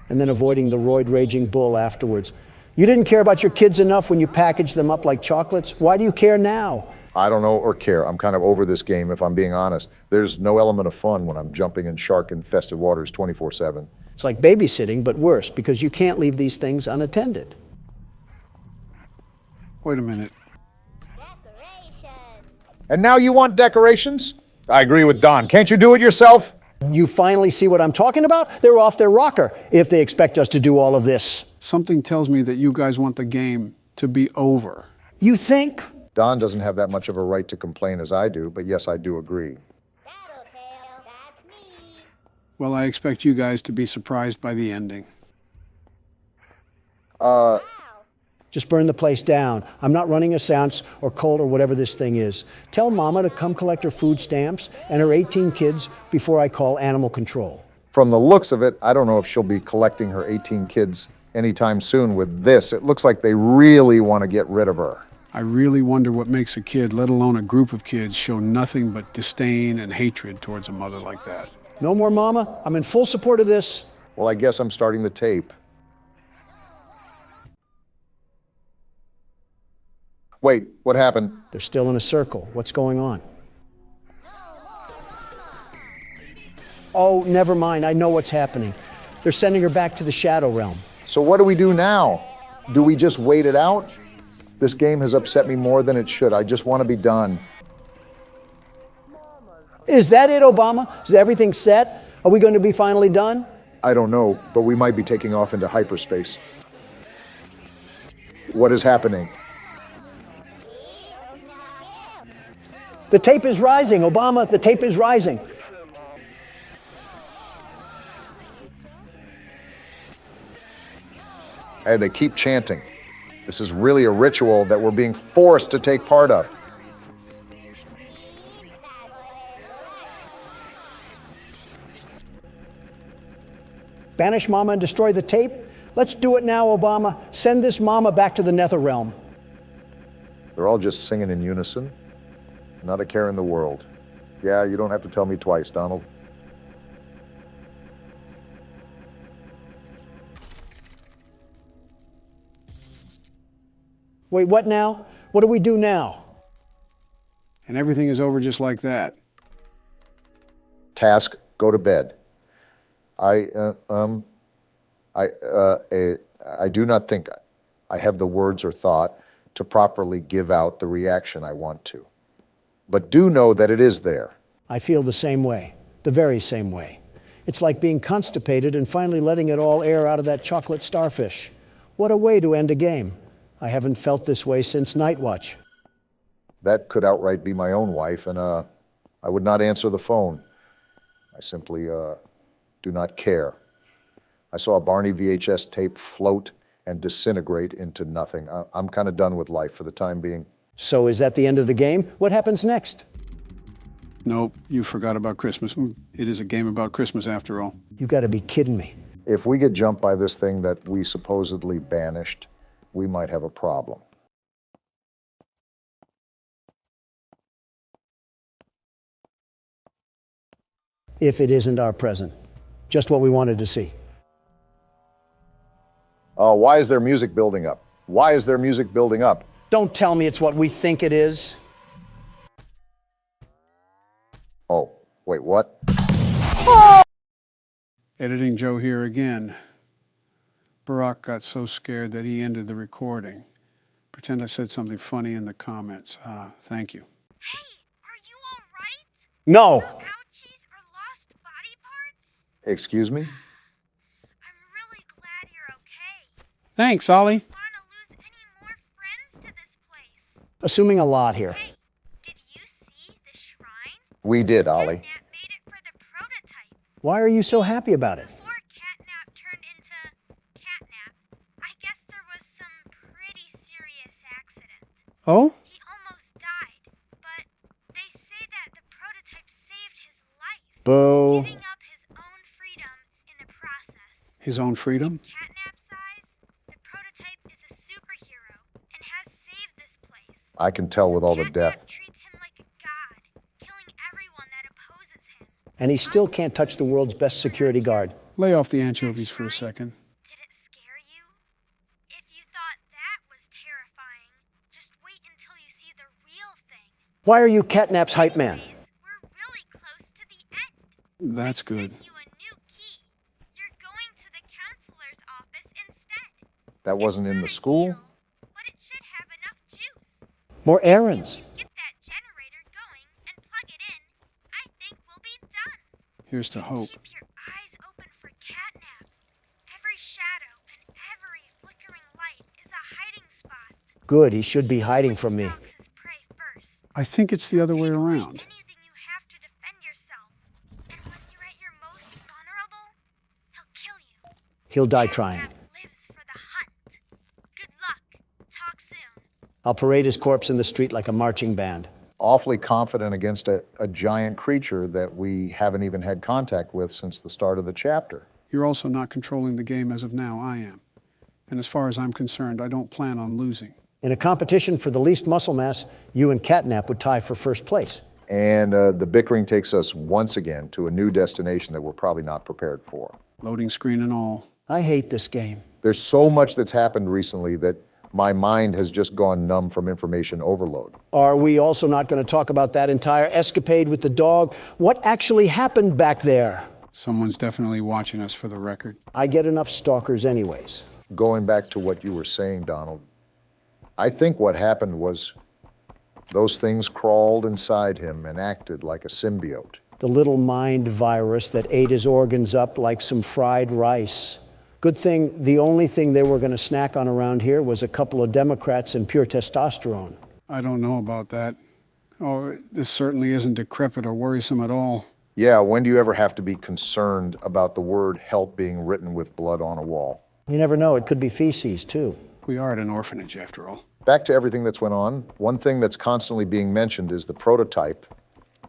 And then avoiding the roid-raging bull afterwards. You didn't care about your kids enough when you packaged them up like chocolates. Why do you care now? I don't know or care. I'm kind of over this game, if I'm being honest. There's no element of fun when I'm jumping in shark-infested waters 24/7. It's like babysitting, but worse, because you can't leave these things unattended. Wait a minute. And now you want decorations? I agree with Don. Can't you do it yourself? You finally see what I'm talking about? They're off their rocker if they expect us to do all of this. Something tells me that you guys want the game to be over. You think? Don doesn't have that much of a right to complain as I do, but yes, I do agree. Well, I expect you guys to be surprised by the ending. Just burn the place down. I'm not running a seance or cold or whatever this thing is. Tell Mama to come collect her food stamps and her 18 kids before I call animal control. From the looks of it, I don't know if she'll be collecting her 18 kids anytime soon with this. It looks like they really want to get rid of her. I really wonder what makes a kid, let alone a group of kids, show nothing but disdain and hatred towards a mother like that. No more Mama. I'm in full support of this. Well, I guess I'm starting the tape. Wait, what happened? They're still in a circle. What's going on? Oh, never mind. I know what's happening. They're sending her back to the Shadow Realm. So what do we do now? Do we just wait it out? This game has upset me more than it should. I just want to be done. Is that it, Obama? Is everything set? Are we going to be finally done? I don't know, but we might be taking off into hyperspace. What is happening? The tape is rising, Obama. The tape is rising. And they keep chanting. This is really a ritual that we're being forced to take part of. Banish Mama and destroy the tape? Let's do it now, Obama. Send this Mama back to the Nether Realm. They're all just singing in unison. Not a care in the world. Yeah, you don't have to tell me twice, Donald. Wait, what now? What do we do now? And everything is over just like that. Task, go to bed. I do not think I have the words or thought to properly give out the reaction I want to. But do know that it is there. I feel the same way, the very same way. It's like being constipated and finally letting it all air out of that chocolate starfish. What a way to end a game. I haven't felt this way since Night Watch. That could outright be my own wife, and I would not answer the phone. I simply do not care. I saw a Barney VHS tape float and disintegrate into nothing. I'm kind of done with life for the time being. So is that the end of the game? What happens next? Nope, you forgot about Christmas. It is a game about Christmas after all. You gotta be kidding me. If we get jumped by this thing that we supposedly banished, we might have a problem. If it isn't our present. Just what we wanted to see. Why is there music building up? Why is there music building up? Don't tell me it's what we think it is. Oh, wait, what? Editing Joe here again. Barack got so scared that he ended the recording. Pretend I said something funny in the comments. Thank you. Hey, are you all right? No! Ouchies or lost body parts? Excuse me? I'm really glad you're okay. Thanks, Ollie. Want to lose any more friends to this place? Assuming a lot here. Hey, did you see the shrine? We did, Ollie. Catnap made it for the prototype. Why are you so happy about it? Before Catnap turned into Catnap, I guess there was some pretty serious accident. Oh? He almost died, but they say that the prototype saved his life. Boo. Giving up his own freedom in the process. His own freedom? Catnap's eyes, the prototype is a superhero and has saved this place. I can tell with all the death. Treats him like a god, killing everyone that opposes him. And he still can't touch the world's best security guard. Lay off the anchovies for a second. Did it scare you? If you thought that was terrifying, just wait until you see the real thing. Why are you Catnap's hype man? We're really close to the end. That's good. You a new key. You're going to the counselor's office instead. That wasn't in the school? But it should have enough juice. More errands. Get that generator going and plug it in. I think we'll be done. Here's to hope. Keep your eyes open for Catnap. Every shadow and every flickering light is a hiding spot. Good, he should be hiding from me. Stalks his prey first. I think it's the other way around. Anything you have to defend yourself. And when you're at your most vulnerable, he'll kill you. He'll die trying. Catnap lives for the hunt. Good luck. Talk soon. I'll parade his corpse in the street like a marching band. Awfully confident against a giant creature that we haven't even had contact with since the start of the chapter. You're also not controlling the game as of now. I am. And as far as I'm concerned, I don't plan on losing. In a competition for the least muscle mass, you and Catnap would tie for first place. And the bickering takes us once again to a new destination that we're probably not prepared for. Loading screen and all. I hate this game. There's so much that's happened recently that my mind has just gone numb from information overload. Are we also not going to talk about that entire escapade with the dog? What actually happened back there? Someone's definitely watching us, for the record. I get enough stalkers anyways. Going back to what you were saying, Donald, I think what happened was those things crawled inside him and acted like a symbiote. The little mind virus that ate his organs up like some fried rice. Good thing the only thing they were going to snack on around here was a couple of Democrats and pure testosterone. I don't know about that. Oh, this certainly isn't decrepit or worrisome at all. Yeah, when do you ever have to be concerned about the word help being written with blood on a wall? You never know, it could be feces, too. We are at an orphanage, after all. Back to everything that's went on, one thing that's constantly being mentioned is the prototype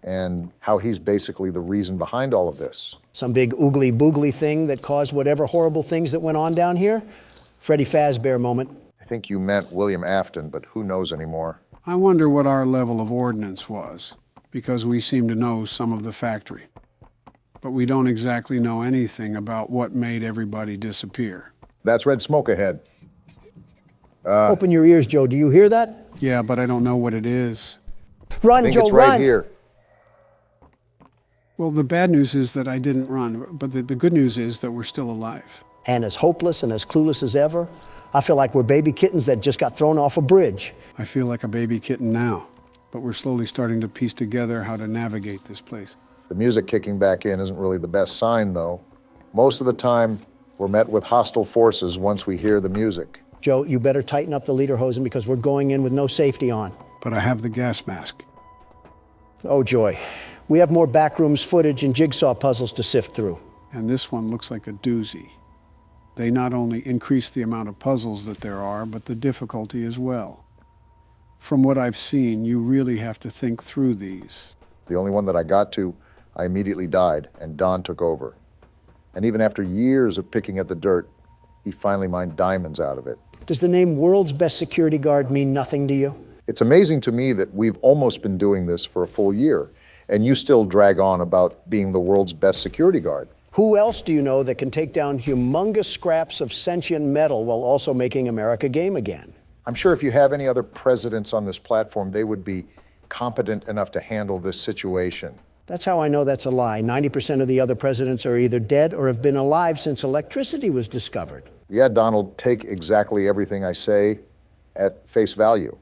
and how he's basically the reason behind all of this. Some big oogly boogly thing that caused whatever horrible things that went on down here? Freddy Fazbear moment. I think you meant William Afton, but who knows anymore? I wonder what our level of ordnance was, because we seem to know some of the factory. But we don't exactly know anything about what made everybody disappear. That's red smoke ahead. Open your ears, Joe. Do you hear that? Yeah, but I don't know what it is. Run, I think Joe, it's right run! here. Well, the bad news is that I didn't run, but the good news is that we're still alive. And as hopeless and as clueless as ever. I feel like we're baby kittens that just got thrown off a bridge. I feel like a baby kitten now, but we're slowly starting to piece together how to navigate this place. The music kicking back in isn't really the best sign, though. Most of the time, we're met with hostile forces once we hear the music. Joe, you better tighten up the lederhosen because we're going in with no safety on. But I have the gas mask. Oh, joy. We have more backrooms footage and jigsaw puzzles to sift through. And this one looks like a doozy. They not only increase the amount of puzzles that there are, but the difficulty as well. From what I've seen, you really have to think through these. The only one that I got to, I immediately died, and Don took over. And even after years of picking at the dirt, he finally mined diamonds out of it. Does the name World's Best Security Guard mean nothing to you? It's amazing to me that we've almost been doing this for a full year, and you still drag on about being the world's best security guard. Who else do you know that can take down humongous scraps of sentient metal while also making America game again? I'm sure if you have any other presidents on this platform, they would be competent enough to handle this situation. That's how I know that's a lie. 90% of the other presidents are either dead or have been alive since electricity was discovered. Yeah, Donald, take exactly everything I say at face value.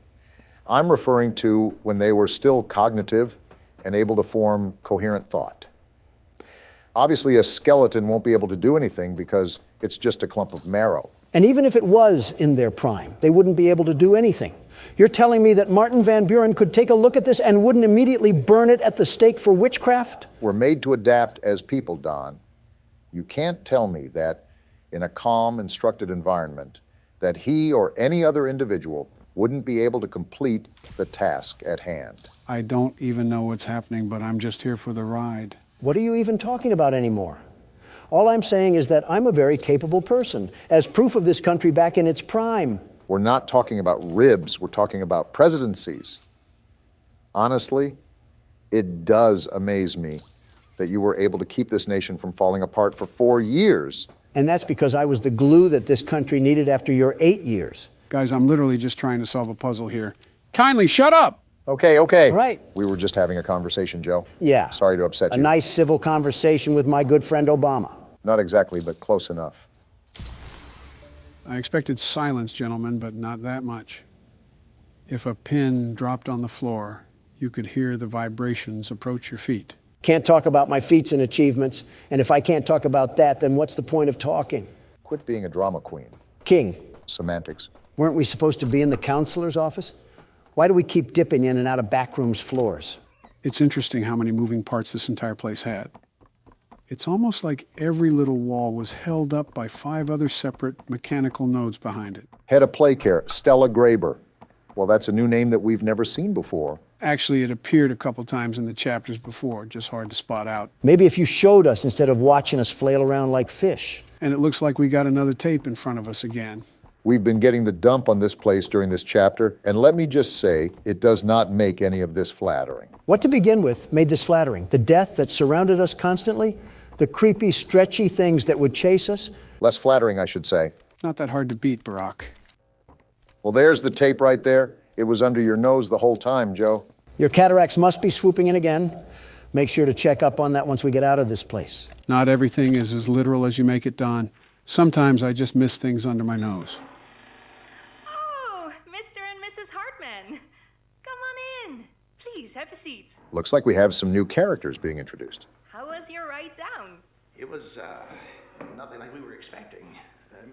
I'm referring to when they were still cognitive and able to form coherent thought. Obviously, a skeleton won't be able to do anything because it's just a clump of marrow. And even if it was in their prime, they wouldn't be able to do anything. You're telling me that Martin Van Buren could take a look at this and wouldn't immediately burn it at the stake for witchcraft? We're made to adapt as people, Don. You can't tell me that in a calm, instructed environment, that he or any other individual wouldn't be able to complete the task at hand. I don't even know what's happening, but I'm just here for the ride. What are you even talking about anymore? All I'm saying is that I'm a very capable person, as proof of this country back in its prime. We're not talking about ribs, we're talking about presidencies. Honestly, it does amaze me that you were able to keep this nation from falling apart for 4 years. And that's because I was the glue that this country needed after your 8 years. Guys, I'm literally just trying to solve a puzzle here. Kindly shut up! Okay. Right. We were just having a conversation, Joe. Yeah. Sorry to upset you. A nice civil conversation with my good friend Obama. Not exactly, but close enough. I expected silence, gentlemen, but not that much. If a pin dropped on the floor, you could hear the vibrations approach your feet. Can't talk about my feats and achievements, and if I can't talk about that, then what's the point of talking? Quit being a drama queen. King. Semantics. Weren't we supposed to be in the counselor's office? Why do we keep dipping in and out of backrooms floors? It's interesting how many moving parts this entire place had. It's almost like every little wall was held up by 5 other separate mechanical nodes behind it. Head of play care, Stella Graber. Well, that's a new name that we've never seen before. Actually, it appeared a couple times in the chapters before, just hard to spot out. Maybe if you showed us instead of watching us flail around like fish. And it looks like we got another tape in front of us again. We've been getting the dump on this place during this chapter, and let me just say, it does not make any of this flattering. What to begin with made this flattering? The death that surrounded us constantly? The creepy, stretchy things that would chase us? Less flattering, I should say. Not that hard to beat, Barack. Well, there's the tape right there. It was under your nose the whole time, Joe. Your cataracts must be swooping in again. Make sure to check up on that once we get out of this place. Not everything is as literal as you make it, Don. Sometimes I just miss things under my nose. Oh, Mr. and Mrs. Hartman. Come on in. Please, have a seat. Looks like we have some new characters being introduced. How was your ride down? It was, nothing like we were expecting.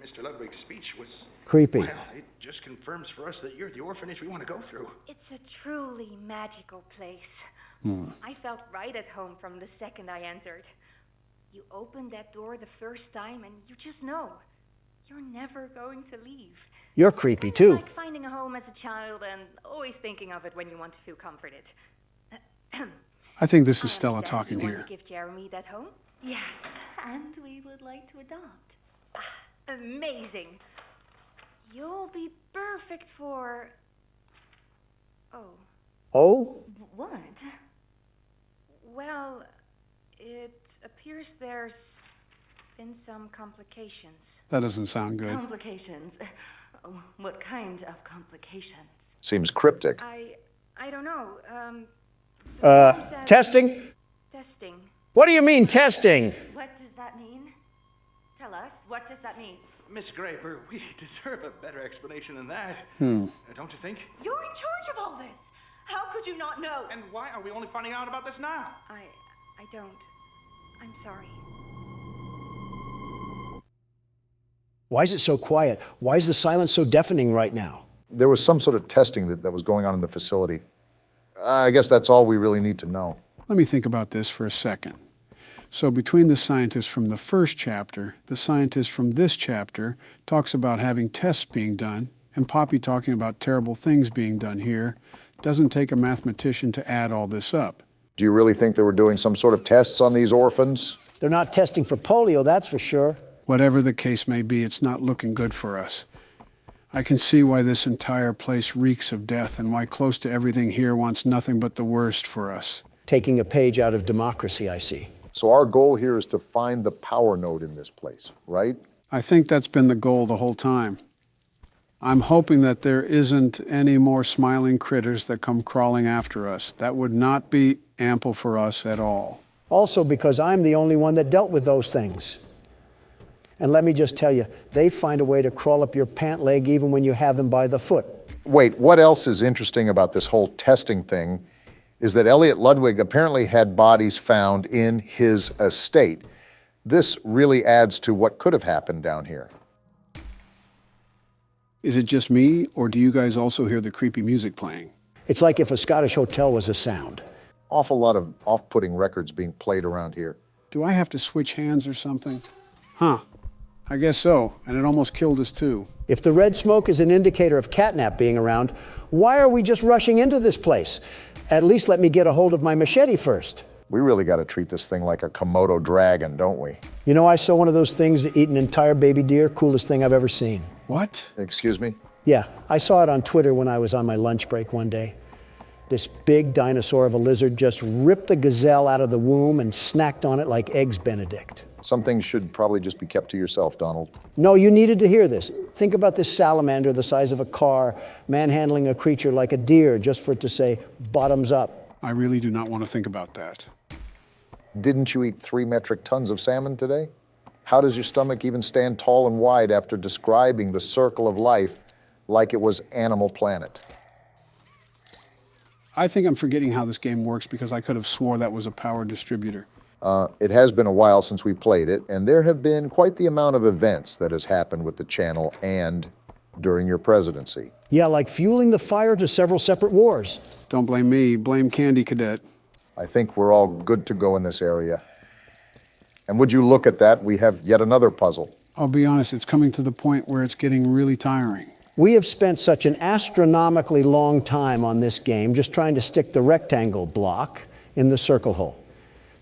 Mr. Ludwig's speech was... Creepy. Well, it just confirms for us that you're the orphanage we want to go through. It's a truly magical place. I felt right at home from the second I entered. You opened that door the first time and you just know. You're never going to leave. You're creepy, too. Like finding a home as a child and always thinking of it when you want to feel comforted. I think this is Stella talking you here. Want to give Jeremy that home? Yes, and we would like to adopt. Amazing. You'll be perfect for... Oh. Oh? What? Well, it appears there's been some complications. That doesn't sound good. Complications? What kind of complications? Seems cryptic. I don't know. Testing? Testing. What do you mean, testing? What does that mean? Tell us, what does that mean? Miss Graper, we deserve a better explanation than that. Hmm. Don't you think? You're in charge of all this. How could you not know? And why are we only finding out about this now? I don't. I'm sorry. Why is it so quiet? Why is the silence so deafening right now? There was some sort of testing that was going on in the facility. I guess that's all we really need to know. Let me think about this for a second. So between the scientist from the first chapter, the scientist from this chapter talks about having tests being done, and Poppy talking about terrible things being done here, doesn't take a mathematician to add all this up. Do you really think they were doing some sort of tests on these orphans? They're not testing for polio, that's for sure. Whatever the case may be, it's not looking good for us. I can see why this entire place reeks of death and why close to everything here wants nothing but the worst for us. Taking a page out of democracy, I see. So our goal here is to find the power node in this place, right? I think that's been the goal the whole time. I'm hoping that there isn't any more smiling critters that come crawling after us. That would not be ample for us at all. Also because I'm the only one that dealt with those things. And let me just tell you, they find a way to crawl up your pant leg even when you have them by the foot. Wait, what else is interesting about this whole testing thing is that Elliot Ludwig apparently had bodies found in his estate. This really adds to what could have happened down here. Is it just me, or do you guys also hear the creepy music playing? It's like if a Scottish hotel was a sound. Awful lot of off-putting records being played around here. Do I have to switch hands or something? Huh. I guess so, and it almost killed us too. If the red smoke is an indicator of catnap being around, why are we just rushing into this place? At least let me get a hold of my machete first. We really got to treat this thing like a Komodo dragon, don't we? You know, I saw one of those things that eat an entire baby deer. Coolest thing I've ever seen. What? Excuse me? Yeah, I saw it on Twitter when I was on my lunch break one day. This big dinosaur of a lizard just ripped the gazelle out of the womb and snacked on it like Eggs Benedict. Some things should probably just be kept to yourself, Donald. No, you needed to hear this. Think about this salamander the size of a car, manhandling a creature like a deer just for it to say, bottoms up. I really do not want to think about that. Didn't you eat 3 metric tons of salmon today? How does your stomach even stand tall and wide after describing the circle of life like it was Animal Planet? I think I'm forgetting how this game works because I could have swore that was a power distributor. It has been a while since we played it, and there have been quite the amount of events that has happened with the channel and during your presidency. Yeah, like fueling the fire to several separate wars. Don't blame me, blame Candy Cadet. I think we're all good to go in this area. And would you look at that, we have yet another puzzle. I'll be honest, it's coming to the point where it's getting really tiring. We have spent such an astronomically long time on this game just trying to stick the rectangle block in the circle hole.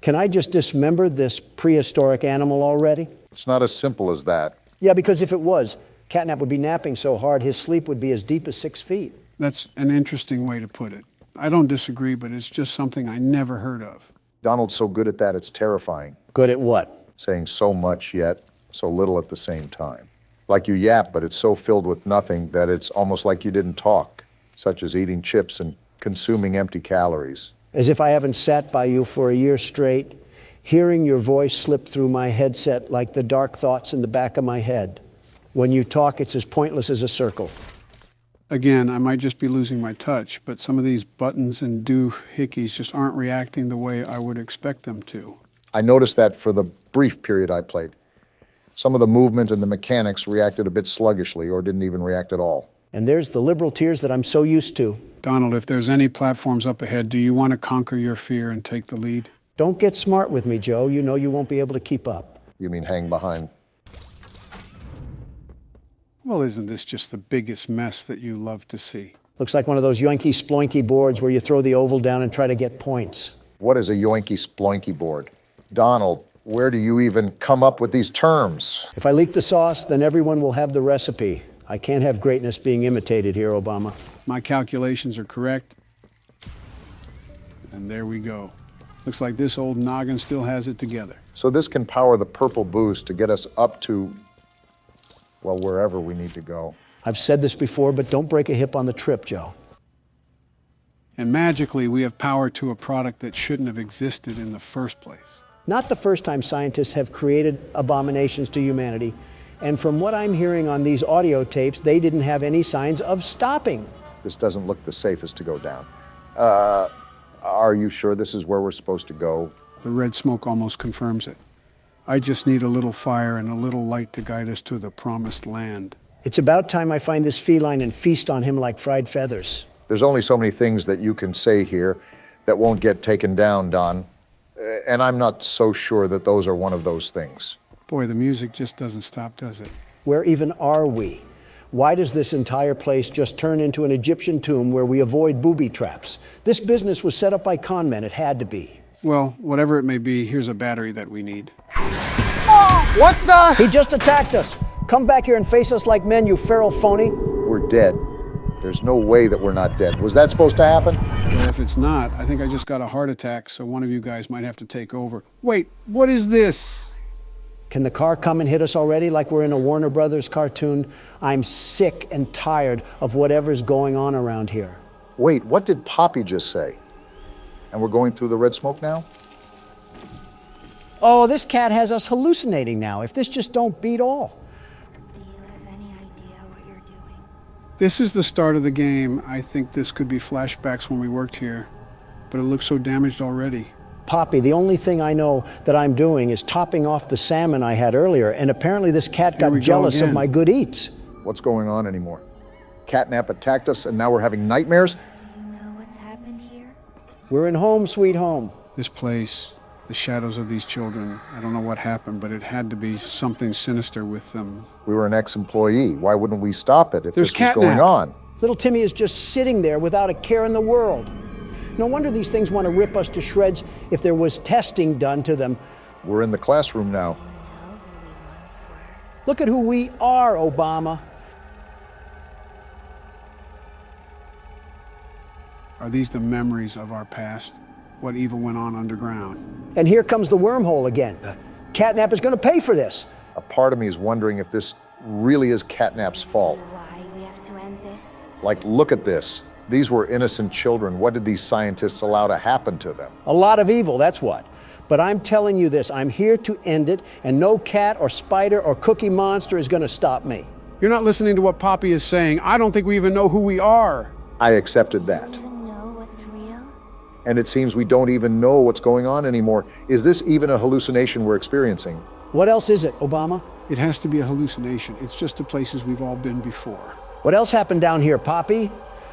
Can I just dismember this prehistoric animal already? It's not as simple as that. Yeah, because if it was, Catnap would be napping so hard his sleep would be as deep as 6 feet. That's an interesting way to put it. I don't disagree, but it's just something I never heard of. Donald's so good at that, it's terrifying. Good at what? Saying so much yet so little at the same time. Like you yap, but it's so filled with nothing that it's almost like you didn't talk, such as eating chips and consuming empty calories. As if I haven't sat by you for a year straight, hearing your voice slip through my headset like the dark thoughts in the back of my head. When you talk, it's as pointless as a circle. Again, I might just be losing my touch, but some of these buttons and doohickeys just aren't reacting the way I would expect them to. I noticed that for the brief period I played. Some of the movement and the mechanics reacted a bit sluggishly or didn't even react at all. And there's the liberal tears that I'm so used to. Donald, if there's any platforms up ahead, do you want to conquer your fear and take the lead? Don't get smart with me, Joe. You know you won't be able to keep up. You mean hang behind? Well, isn't this just the biggest mess that you love to see? Looks like one of those yoinky sploinky boards where you throw the oval down and try to get points. What is a yoinky sploinky board? Donald, where do you even come up with these terms? If I leak the sauce, then everyone will have the recipe. I can't have greatness being imitated here, Obama. My calculations are correct. And there we go. Looks like this old noggin still has it together. So this can power the purple boost to get us up to, well, wherever we need to go. I've said this before, but don't break a hip on the trip, Joe. And magically, we have power to a product that shouldn't have existed in the first place. Not the first time scientists have created abominations to humanity. And from what I'm hearing on these audio tapes, they didn't have any signs of stopping. This doesn't look the safest to go down. Are you sure this is where we're supposed to go? The red smoke almost confirms it. I just need a little fire and a little light to guide us to the promised land. It's about time I find this feline and feast on him like fried feathers. There's only so many things that you can say here that won't get taken down, Don. And I'm not so sure that those are one of those things. Boy, the music just doesn't stop, does it? Where even are we? Why does this entire place just turn into an Egyptian tomb where we avoid booby traps? This business was set up by con men. It had to be. Well, whatever it may be, here's a battery that we need. What the? He just attacked us. Come back here and face us like men, you feral phony. We're dead. There's no way that we're not dead. Was that supposed to happen? Well, if it's not, I think I just got a heart attack, so one of you guys might have to take over. Wait, what is this? Can the car come and hit us already like we're in a Warner Brothers cartoon? I'm sick and tired of whatever's going on around here. Wait, what did Poppy just say? And we're going through the red smoke now? Oh, this cat has us hallucinating now. If this just don't beat all. This is the start of the game. I think this could be flashbacks when we worked here, but it looks so damaged already. Poppy, the only thing I know that I'm doing is topping off the salmon I had earlier, and apparently this cat got jealous of my good eats. What's going on anymore? Catnap attacked us and now we're having nightmares? Do you know what's happened here? We're in home, sweet home. This place, the shadows of these children, I don't know what happened, but it had to be something sinister with them. We were an ex-employee. Why wouldn't we stop it if There's this was going on? Little Timmy is just sitting there without a care in the world. No wonder these things want to rip us to shreds if there was testing done to them. We're in the classroom now. Look at who we are, Obama. Are these the memories of our past? What evil went on underground? And here comes the wormhole again. Catnap is going to pay for this. A part of me is wondering if this really is Catnap's fault. Why we have to end this? Like, look at this. These were innocent children. What did these scientists allow to happen to them? A lot of evil, that's what. But I'm telling you this, I'm here to end it, and no cat or spider or cookie monster is going to stop me. You're not listening to what Poppy is saying. I don't think we even know who we are. I accepted that. Do you even know what's real? And it seems we don't even know what's going on anymore. Is this even a hallucination we're experiencing? What else is it, Obama? It has to be a hallucination. It's just the places we've all been before. What else happened down here, Poppy?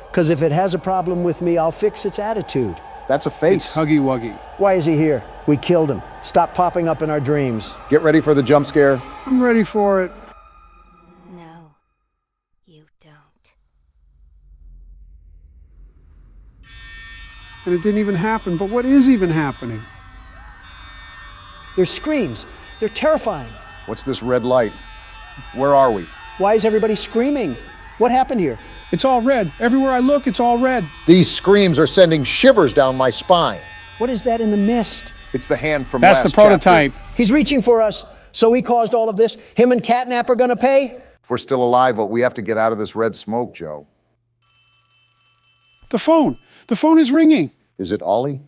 Because if it has a problem with me, I'll fix its attitude. That's a face. It's Huggy Wuggy. Why is he here? We killed him. Stop popping up in our dreams. Get ready for the jump scare. I'm ready for it. No, you don't. And it didn't even happen, but what is even happening? There's screams. They're terrifying. What's this red light? Where are we? Why is everybody screaming? What happened here? It's all red. Everywhere I look, it's all red. These screams are sending shivers down my spine. What is that in the mist? It's the hand from That's last the prototype. chapter. He's reaching for us. So he caused all of this? Him and Catnap are going to pay? If we're still alive, we have to get out of this red smoke, Joe. The phone. The phone is ringing. Is it Ollie?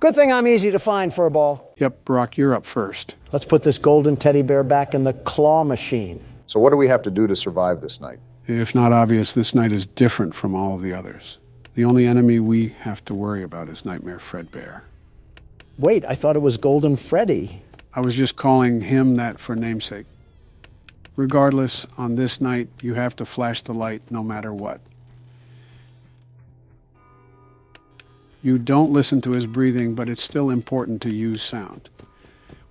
Good thing I'm easy to find, Furball. Yep, Brock, you're up first. Let's put this golden teddy bear back in the claw machine. So what do we have to do to survive this night? If not obvious, this night is different from all of the others. The only enemy we have to worry about is Nightmare Fredbear. Wait, I thought it was Golden Freddy. I was just calling him that for namesake. Regardless, on this night, you have to flash the light no matter what. You don't listen to his breathing, but it's still important to use sound.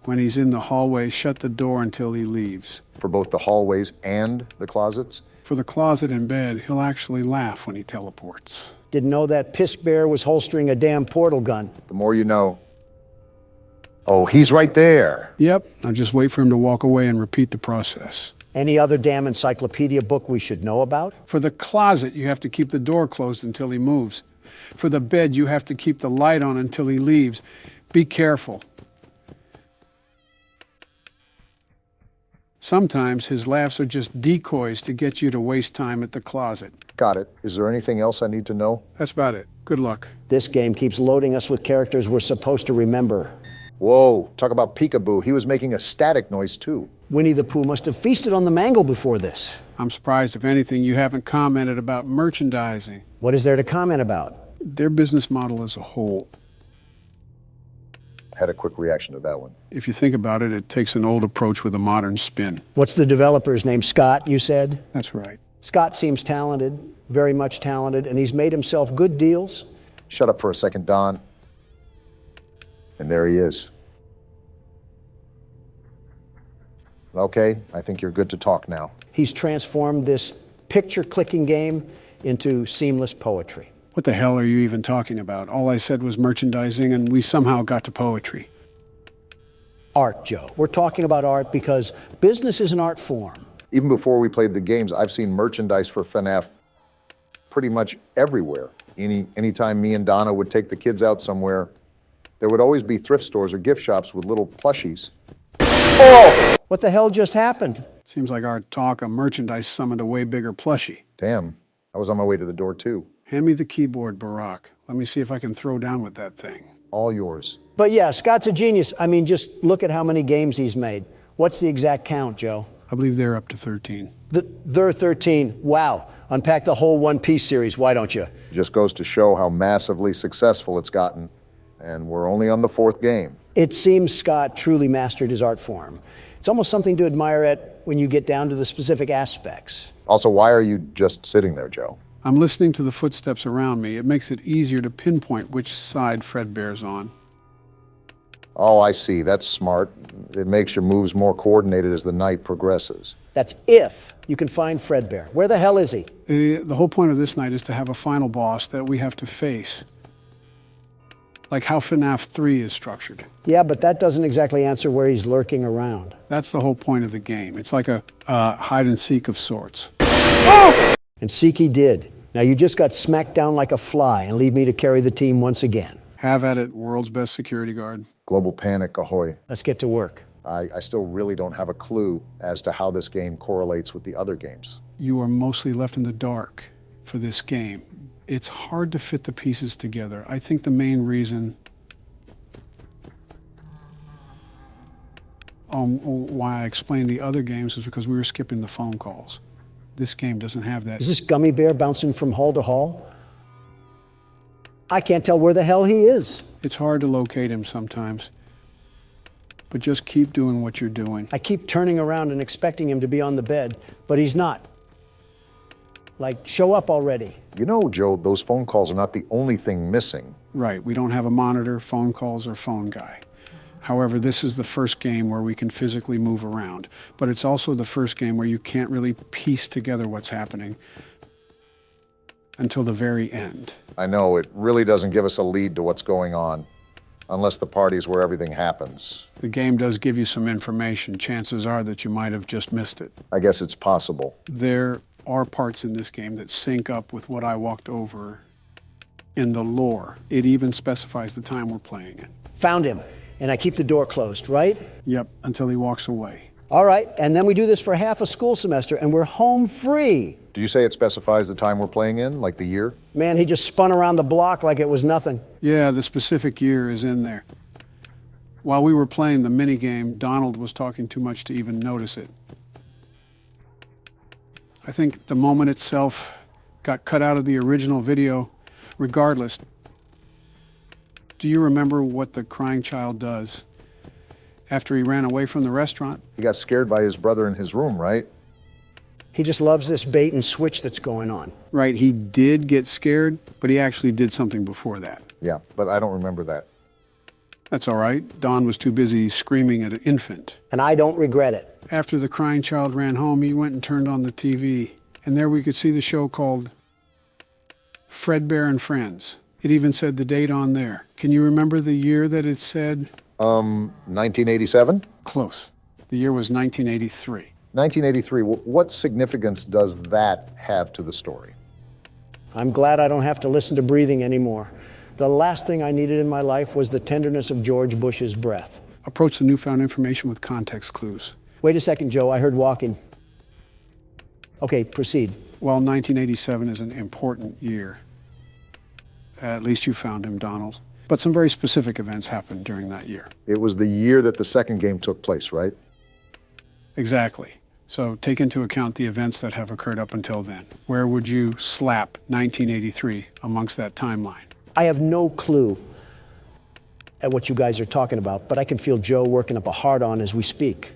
When he's in the hallway, shut the door until he leaves. For both the hallways and the closets? For the closet and bed, he'll actually laugh when he teleports. Didn't know that piss bear was holstering a damn portal gun. The more you know. Oh, he's right there. Yep. Now just wait for him to walk away and repeat the process. Any other damn encyclopedia book we should know about? For the closet, you have to keep the door closed until he moves. For the bed, you have to keep the light on until he leaves. Be careful. Sometimes his laughs are just decoys to get you to waste time at the closet. Got it. Is there anything else I need to know? That's about it. Good luck. This game keeps loading us with characters we're supposed to remember. Whoa, talk about peekaboo. He was making a static noise too. Winnie the Pooh must have feasted on the mangle before this. I'm surprised, if anything, you haven't commented about merchandising. What is there to comment about? Their business model as a whole. Had a quick reaction to that one. If you think about it, it takes an old approach with a modern spin. What's the developer's name? Scott, you said? That's right. Scott seems talented, very much talented, and he's made himself good deals. Shut up for a second, Don. And there he is. Okay, I think you're good to talk now. He's transformed this picture-clicking game into seamless poetry. What the hell are you even talking about? All I said was merchandising, and we somehow got to poetry. Art, Joe. We're talking about art because business is an art form. Even before we played the games, I've seen merchandise for FNAF pretty much everywhere. Anytime me and Donna would take the kids out somewhere, there would always be thrift stores or gift shops with little plushies. Oh! What the hell just happened? Seems like our talk of merchandise summoned a way bigger plushie. Damn, I was on my way to the door too. Hand me the keyboard, Barack. Let me see if I can throw down with that thing. All yours. But yeah, Scott's a genius. I mean, just look at how many games he's made. What's the exact count, Joe? I believe they're up to 13. They're 13. Wow. Unpack the whole One Piece series, why don't you? Just goes to show how massively successful it's gotten. And we're only on the 4th game. It seems Scott truly mastered his art form. It's almost something to admire at when you get down to the specific aspects. Also, why are you just sitting there, Joe? I'm listening to the footsteps around me. It makes it easier to pinpoint which side Fredbear's on. Oh, I see. That's smart. It makes your moves more coordinated as the night progresses. That's if you can find Fredbear. Where the hell is he? The whole point of this night is to have a final boss that we have to face. Like how FNAF 3 is structured. Yeah, but that doesn't exactly answer where he's lurking around. That's the whole point of the game. It's like a hide and seek of sorts. Oh! And seek he did. Now you just got smacked down like a fly and leave me to carry the team once again. Have at it, world's best security guard. Global panic, ahoy. Let's get to work. I still really don't have a clue as to how this game correlates with the other games. You are mostly left in the dark for this game. It's hard to fit the pieces together. I think the main reason why I explained the other games is because we were skipping the phone calls. This game doesn't have that. Is this gummy bear bouncing from hall to hall? I can't tell where the hell he is. It's hard to locate him sometimes. But just keep doing what you're doing. I keep turning around and expecting him to be on the bed, but he's not. Like, show up already. You know, Joe, those phone calls are not the only thing missing. Right, we don't have a monitor, phone calls, or phone guy. However, this is the first game where we can physically move around. But it's also the first game where you can't really piece together what's happening until the very end. I know, it really doesn't give us a lead to what's going on, unless the party's where everything happens. The game does give you some information. Chances are that you might have just missed it. I guess it's possible. There are parts in this game that sync up with what I walked over in the lore. It even specifies the time we're playing it. Found him, and I keep the door closed, right? Yep, until he walks away. All right, and then we do this for half a school semester, and we're home free. Do you say it specifies the time we're playing in, like the year? Man, he just spun around the block like it was nothing. Yeah, the specific year is in there. While we were playing the minigame, Donald was talking too much to even notice it. I think the moment itself got cut out of the original video. Regardless, do you remember what the crying child does after he ran away from the restaurant? He got scared by his brother in his room, right? He just loves this bait and switch that's going on. Right, he did get scared, but he actually did something before that. Yeah, but I don't remember that. That's all right. Don was too busy screaming at an infant. And I don't regret it. After the crying child ran home, he went and turned on the TV. And there we could see the show called Fredbear and Friends. It even said the date on there. Can you remember the year that it said? 1987? Close. The year was 1983. 1983. What significance does that have to the story? I'm glad I don't have to listen to breathing anymore. The last thing I needed in my life was the tenderness of George Bush's breath. Approach the newfound information with context clues. Wait a second, Joe. I heard walking. Okay, proceed. Well, 1987 is an important year. At least you found him, Donald. But some very specific events happened during that year. It was the year that the second game took place, right? Exactly. So take into account the events that have occurred up until then. Where would you slap 1983 amongst that timeline? I have no clue at what you guys are talking about, but I can feel Joe working up a hard-on as we speak.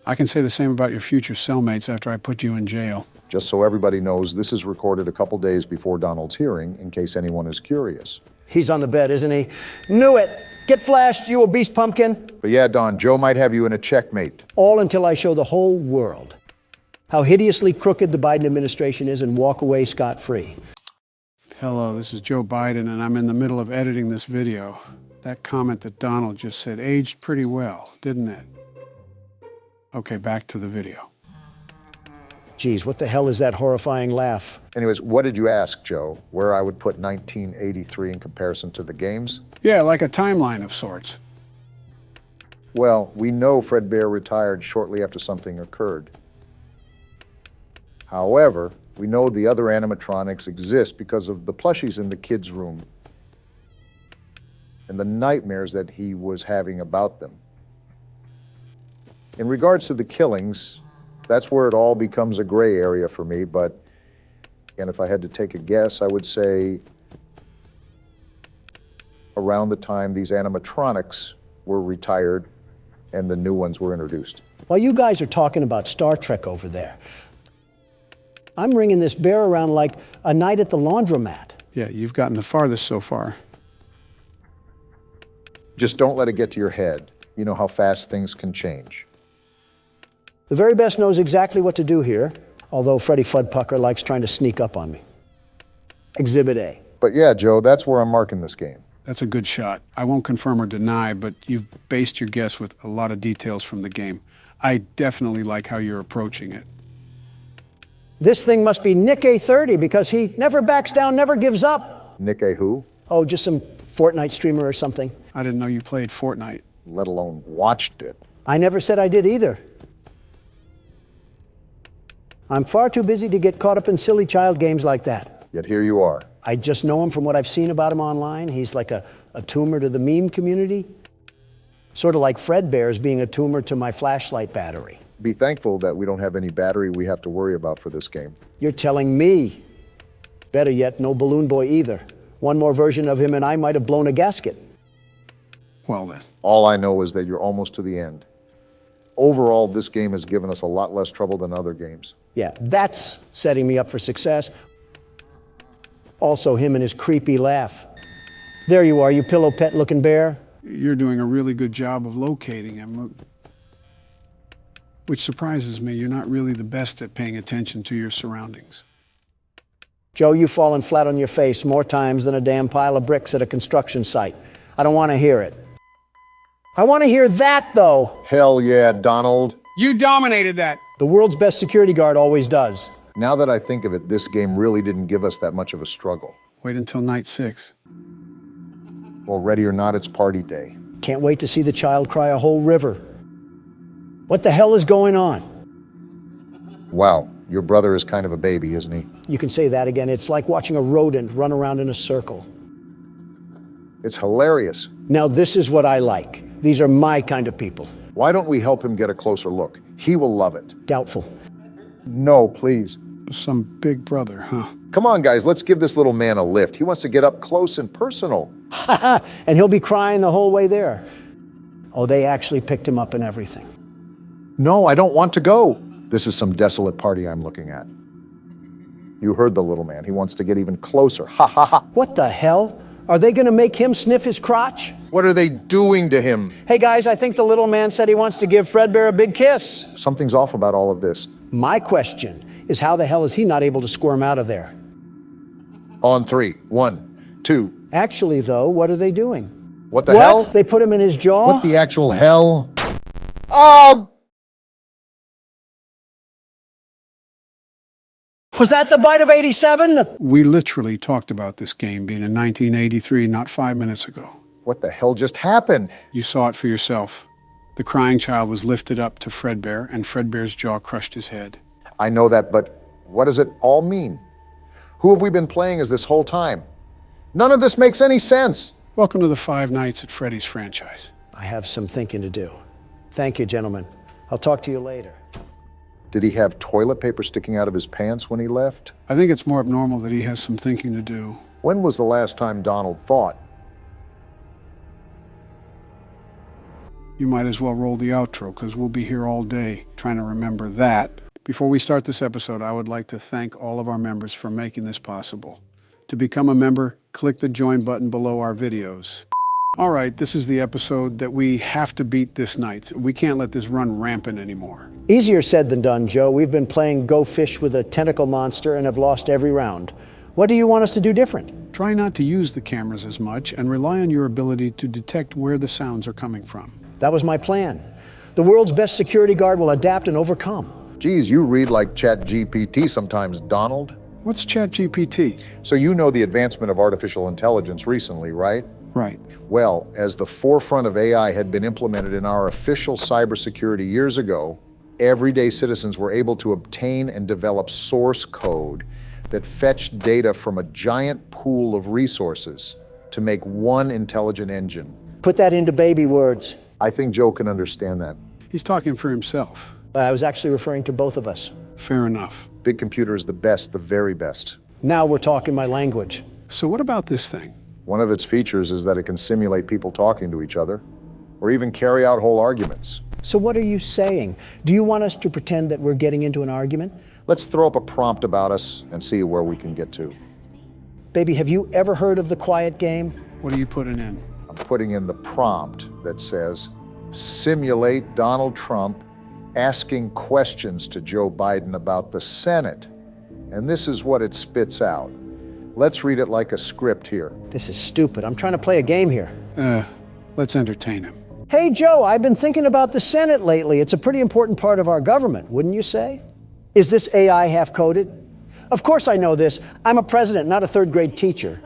I can say the same about your future cellmates after I put you in jail. Just so everybody knows, this is recorded a couple days before Donald's hearing, in case anyone is curious. He's on the bed, isn't he? Knew it! Get flashed, you obese pumpkin! But yeah, Don, Joe might have you in a checkmate. All until I show the whole world how hideously crooked the Biden administration is and walk away scot-free. Hello, this is Joe Biden, and I'm in the middle of editing this video. That comment that Donald just said aged pretty well, didn't it? Okay, back to the video. Geez, what the hell is that horrifying laugh? Anyways, what did you ask, Joe? Where I would put 1983 in comparison to the games? Yeah, like a timeline of sorts. Well, we know Fredbear retired shortly after something occurred. However, we know the other animatronics exist because of the plushies in the kids' room and the nightmares that he was having about them. In regards to the killings, that's where it all becomes a gray area for me, but again, if I had to take a guess, I would say around the time these animatronics were retired and the new ones were introduced. While you guys are talking about Star Trek over there, I'm ringing this bear around like a night at the laundromat. Yeah, you've gotten the farthest so far. Just don't let it get to your head. You know how fast things can change. The very best knows exactly what to do here, although Freddy Fuddpucker likes trying to sneak up on me. Exhibit A. But yeah, Joe, that's where I'm marking this game. That's a good shot. I won't confirm or deny, but you've based your guess with a lot of details from the game. I definitely like how you're approaching it. This thing must be Nick A30 because he never backs down, never gives up. Nick A who? Oh, just some Fortnite streamer or something. I didn't know you played Fortnite. Let alone watched it. I never said I did either. I'm far too busy to get caught up in silly child games like that. Yet here you are. I just know him from what I've seen about him online. He's like a tumor to the meme community. Sort of like Fredbear's being a tumor to my flashlight battery. Be thankful that we don't have any battery we have to worry about for this game. You're telling me. Better yet, no Balloon Boy either. One more version of him and I might have blown a gasket. Well then. All I know is that you're almost to the end. Overall, this game has given us a lot less trouble than other games. Yeah, that's setting me up for success. Also, him and his creepy laugh. There you are, you pillow pet looking bear. You're doing a really good job of locating him, which surprises me. You're not really the best at paying attention to your surroundings. Joe, you've fallen flat on your face more times than a damn pile of bricks at a construction site. I don't want to hear it. I want to hear that, though. Hell yeah, Donald. You dominated that. The world's best security guard always does. Now that I think of it, this game really didn't give us that much of a struggle. Wait until night 6. Well, ready or not, it's party day. Can't wait to see the child cry a whole river. What the hell is going on? Wow, your brother is kind of a baby, isn't he? You can say that again. It's like watching a rodent run around in a circle. It's hilarious. Now this is what I like. These are my kind of people. Why don't we help him get a closer look? He will love it. Doubtful. No, please. Some big brother, huh? Come on, guys, let's give this little man a lift. He wants to get up close and personal. And he'll be crying the whole way there. Oh, they actually picked him up and everything. No, I don't want to go. This is some desolate party I'm looking at. You heard the little man. He wants to get even closer. Ha ha ha. What the hell? Are they going to make him sniff his crotch? What are they doing to him? Hey guys, I think the little man said he wants to give Fredbear a big kiss. Something's off about all of this. My question is, how the hell is he not able to squirm out of there? On 3. 1, 2. Actually, though, what are they doing? What the hell? They put him in his jaw? What the actual hell? Was that the bite of 87? We literally talked about this game being in 1983, not 5 minutes ago. What the hell just happened? You saw it for yourself. The crying child was lifted up to Fredbear, and Fredbear's jaw crushed his head. I know that, but what does it all mean? Who have we been playing as this whole time? None of this makes any sense. Welcome to the Five Nights at Freddy's franchise. I have some thinking to do. Thank you, gentlemen. I'll talk to you later. Did he have toilet paper sticking out of his pants when he left? I think it's more abnormal that he has some thinking to do. When was the last time Donald thought? You might as well roll the outro, because we'll be here all day trying to remember that. Before we start this episode, I would like to thank all of our members for making this possible. To become a member, click the join button below our videos. All right, this is the episode that we have to beat this night. We can't let this run rampant anymore. Easier said than done, Joe. We've been playing Go Fish with a tentacle monster and have lost every round. What do you want us to do different? Try not to use the cameras as much and rely on your ability to detect where the sounds are coming from. That was my plan. The world's best security guard will adapt and overcome. Geez, you read like ChatGPT sometimes, Donald. What's ChatGPT? So you know the advancement of artificial intelligence recently, right? Right. Well, as the forefront of AI had been implemented in our official cybersecurity years ago, everyday citizens were able to obtain and develop source code that fetched data from a giant pool of resources to make one intelligent engine. Put that into baby words. I think Joe can understand that. He's talking for himself. I was actually referring to both of us. Fair enough. Big computer is the best, the very best. Now we're talking my language. So what about this thing? One of its features is that it can simulate people talking to each other, or even carry out whole arguments. So what are you saying? Do you want us to pretend that we're getting into an argument? Let's throw up a prompt about us and see where we can get to. Baby, have you ever heard of the quiet game? What are you putting in? I'm putting in the prompt that says, simulate Donald Trump asking questions to Joe Biden about the Senate. And this is what it spits out. Let's read it like a script here. This is stupid. I'm trying to play a game here. Let's entertain him. Hey, Joe, I've been thinking about the Senate lately. It's a pretty important part of our government, wouldn't you say? Is this AI half-coded? Of course I know this. I'm a president, not a third-grade teacher.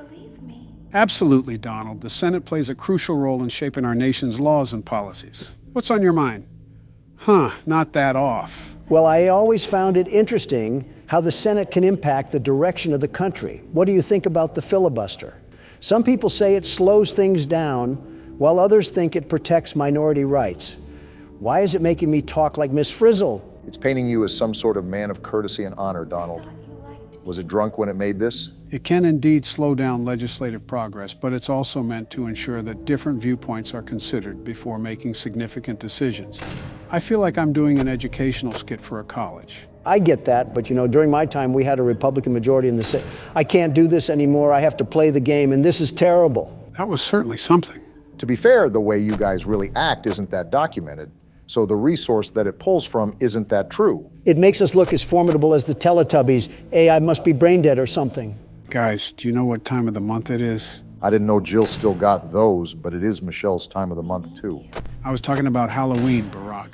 Absolutely, Donald. The Senate plays a crucial role in shaping our nation's laws and policies. What's on your mind? Not that off. Well, I always found it interesting how the Senate can impact the direction of the country. What do you think about the filibuster? Some people say it slows things down, while others think it protects minority rights. Why is it making me talk like Miss Frizzle? It's painting you as some sort of man of courtesy and honor, Donald. Was it drunk when it made this? It can indeed slow down legislative progress, but it's also meant to ensure that different viewpoints are considered before making significant decisions. I feel like I'm doing an educational skit for a college. I get that, but you know, during my time, we had a Republican majority in the Senate. I can't do this anymore. I have to play the game, and this is terrible. That was certainly something. To be fair, the way you guys really act isn't that documented, so the resource that it pulls from isn't that true. It makes us look as formidable as the Teletubbies. AI must be brain dead or something. Guys, do you know what time of the month it is? I didn't know Jill still got those, but it is Michelle's time of the month, too. I was talking about Halloween, Barack.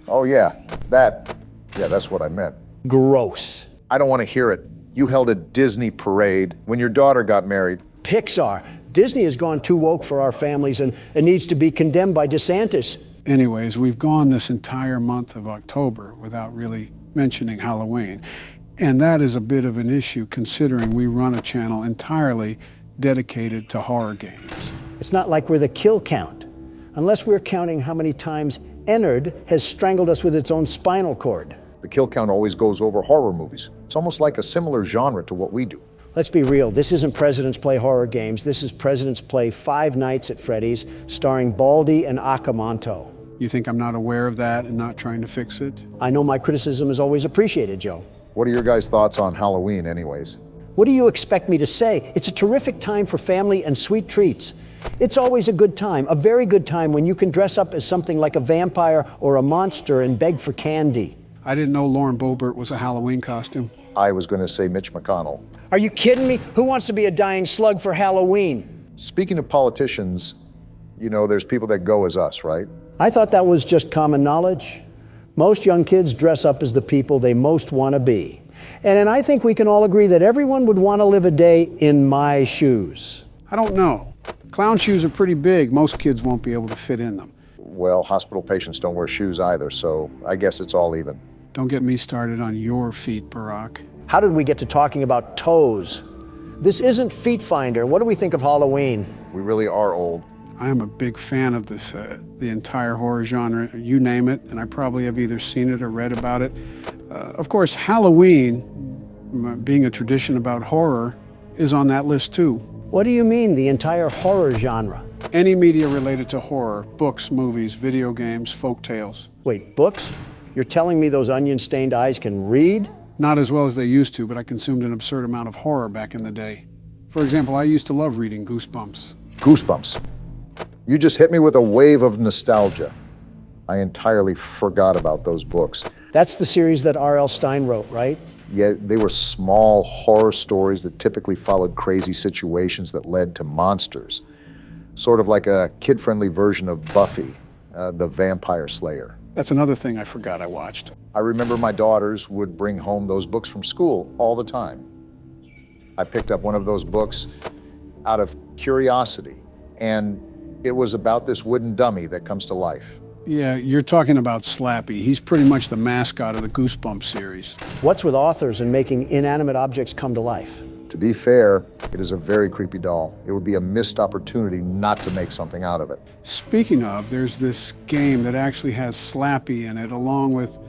Oh yeah, that's what I meant. Gross. I don't want to hear it. You held a Disney parade when your daughter got married. Pixar. Disney has gone too woke for our families and needs to be condemned by DeSantis. Anyways, we've gone this entire month of October without really mentioning Halloween. And that is a bit of an issue considering we run a channel entirely dedicated to horror games. It's not like we're the kill count, unless we're counting how many times Ennard has strangled us with its own spinal cord. The kill count always goes over horror movies. It's almost like a similar genre to what we do. Let's be real, this isn't Presidents Play Horror Games, this is Presidents Play Five Nights at Freddy's, starring Baldy and Akamanto. You think I'm not aware of that and not trying to fix it? I know my criticism is always appreciated, Joe. What are your guys' thoughts on Halloween anyways? What do you expect me to say? It's a terrific time for family and sweet treats. It's always a good time, a very good time, when you can dress up as something like a vampire or a monster and beg for candy. I didn't know Lauren Boebert was a Halloween costume. I was going to say Mitch McConnell. Are you kidding me? Who wants to be a dying slug for Halloween? Speaking of politicians, you know, there's people that go as us, right? I thought that was just common knowledge. Most young kids dress up as the people they most want to be. And I think we can all agree that everyone would want to live a day in my shoes. I don't know. Clown shoes are pretty big. Most kids won't be able to fit in them. Well, hospital patients don't wear shoes either, so I guess it's all even. Don't get me started on your feet, Barack. How did we get to talking about toes? This isn't Feet Finder. What do we think of Halloween? We really are old. I am a big fan of this, the entire horror genre, you name it, and I probably have either seen it or read about it. Of course, Halloween, being a tradition about horror, is on that list too. What do you mean, the entire horror genre? Any media related to horror, books, movies, video games, folk tales. Wait, books? You're telling me those onion-stained eyes can read? Not as well as they used to, but I consumed an absurd amount of horror back in the day. For example, I used to love reading Goosebumps. Goosebumps. You just hit me with a wave of nostalgia. I entirely forgot about those books. That's the series that R.L. Stine wrote, right? Yeah, they were small horror stories that typically followed crazy situations that led to monsters. Sort of like a kid-friendly version of Buffy, the Vampire Slayer. That's another thing I forgot I watched. I remember my daughters would bring home those books from school all the time. I picked up one of those books out of curiosity, and it was about this wooden dummy that comes to life. Yeah, you're talking about Slappy. He's pretty much the mascot of the Goosebumps series. What's with authors and making inanimate objects come to life? To be fair, it is a very creepy doll. It would be a missed opportunity not to make something out of it. Speaking of, there's this game that actually has Slappy in it, along with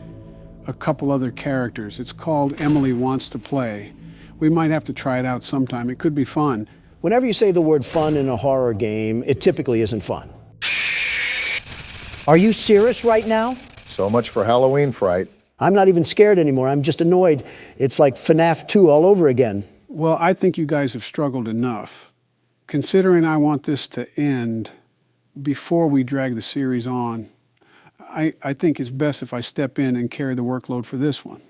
a couple other characters. It's called Emily Wants to Play. We might have to try it out sometime. It could be fun. Whenever you say the word fun in a horror game, it typically isn't fun. Are you serious right now? So much for Halloween fright. I'm not even scared anymore. I'm just annoyed. It's like FNAF 2 all over again. Well, I think you guys have struggled enough. Considering I want this to end before we drag the series on, I think it's best if I step in and carry the workload for this one.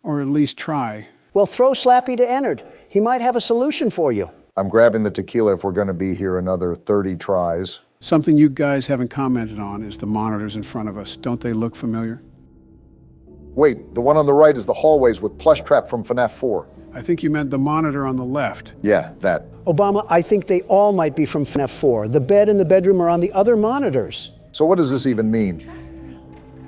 Or at least try. Well, throw Slappy to Ennard. He might have a solution for you. I'm grabbing the tequila if we're going to be here another 30 tries. Something you guys haven't commented on is the monitors in front of us. Don't they look familiar? Wait, the one on the right is the hallways with Plush Trap from FNAF 4. I think you meant the monitor on the left. Yeah, that. Obama, I think they all might be from FNAF 4. The bed in the bedroom are on the other monitors. So what does this even mean?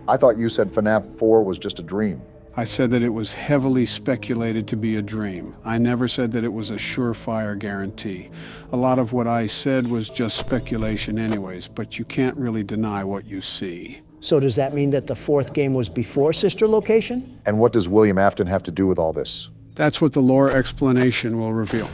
I thought you said FNAF 4 was just a dream. I said that it was heavily speculated to be a dream. I never said that it was a surefire guarantee. A lot of what I said was just speculation anyways, but you can't really deny what you see. So does that mean that the fourth game was before Sister Location? And what does William Afton have to do with all this? That's what the lore explanation will reveal.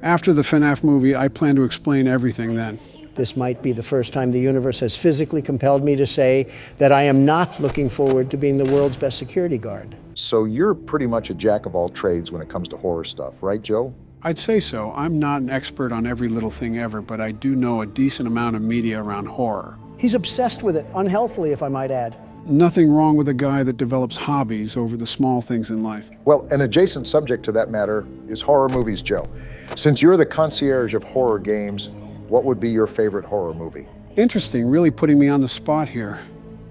After the FNAF movie, I plan to explain everything then. This might be the first time the universe has physically compelled me to say that I am not looking forward to being the world's best security guard. So you're pretty much a jack of all trades when it comes to horror stuff, right, Joe? I'd say so. I'm not an expert on every little thing ever, but I do know a decent amount of media around horror. He's obsessed with it, unhealthily, if I might add. Nothing wrong with a guy that develops hobbies over the small things in life. Well, an adjacent subject to that matter is horror movies, Joe. Since you're the concierge of horror games, what would be your favorite horror movie? Interesting, really putting me on the spot here.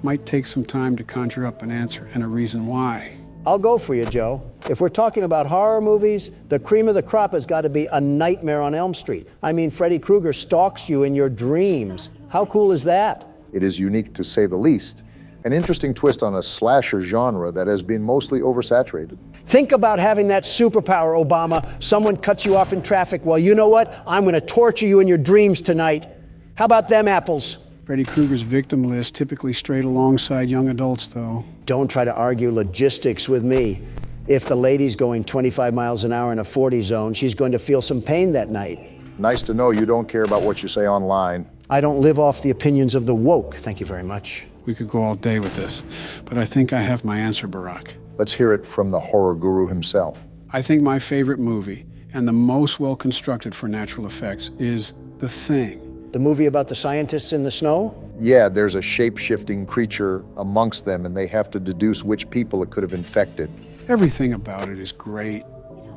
Might take some time to conjure up an answer and a reason why. I'll go for you, Joe. If we're talking about horror movies, the cream of the crop has got to be A Nightmare on Elm Street. I mean, Freddy Krueger stalks you in your dreams. How cool is that? It is unique to say the least. An interesting twist on a slasher genre that has been mostly oversaturated. Think about having that superpower, Obama. Someone cuts you off in traffic. Well, you know what? I'm going to torture you in your dreams tonight. How about them apples? Freddy Krueger's victim list typically strayed alongside young adults, though. Don't try to argue logistics with me. If the lady's going 25 miles an hour in a 40 zone, she's going to feel some pain that night. Nice to know you don't care about what you say online. I don't live off the opinions of the woke. Thank you very much. We could go all day with this, but I think I have my answer, Barack. Let's hear it from the horror guru himself. I think my favorite movie, and the most well-constructed for natural effects, is The Thing. The movie about the scientists in the snow? Yeah, there's a shape-shifting creature amongst them, and they have to deduce which people it could have infected. Everything about it is great.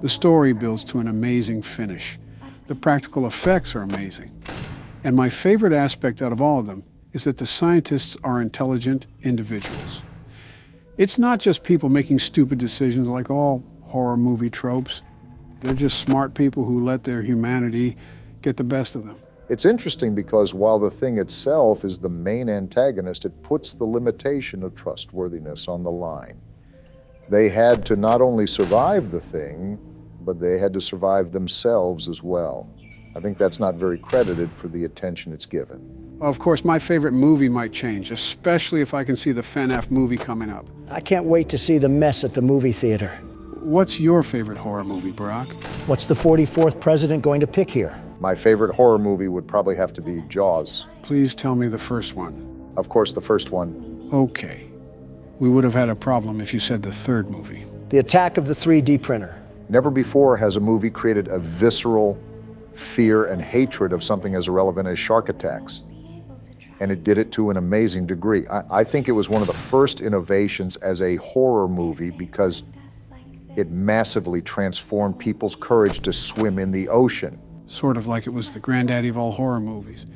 The story builds to an amazing finish. The practical effects are amazing. And my favorite aspect out of all of them is that the scientists are intelligent individuals. It's not just people making stupid decisions like all horror movie tropes. They're just smart people who let their humanity get the best of them. It's interesting because while the Thing itself is the main antagonist, it puts the limitation of trustworthiness on the line. They had to not only survive the Thing, but they had to survive themselves as well. I think that's not very credited for the attention it's given. Well, of course, my favorite movie might change, especially if I can see the FNAF movie coming up. I can't wait to see the mess at the movie theater. What's your favorite horror movie, Barack? What's the 44th president going to pick here? My favorite horror movie would probably have to be Jaws. Please tell me the first one. Of course, the first one. Okay. We would have had a problem if you said the third movie. The Attack of the 3D Printer. Never before has a movie created a visceral fear and hatred of something as irrelevant as shark attacks. And it did it to an amazing degree. I think it was one of the first innovations as a horror movie because it massively transformed people's courage to swim in the ocean. Sort of like it was the granddaddy of all horror movies.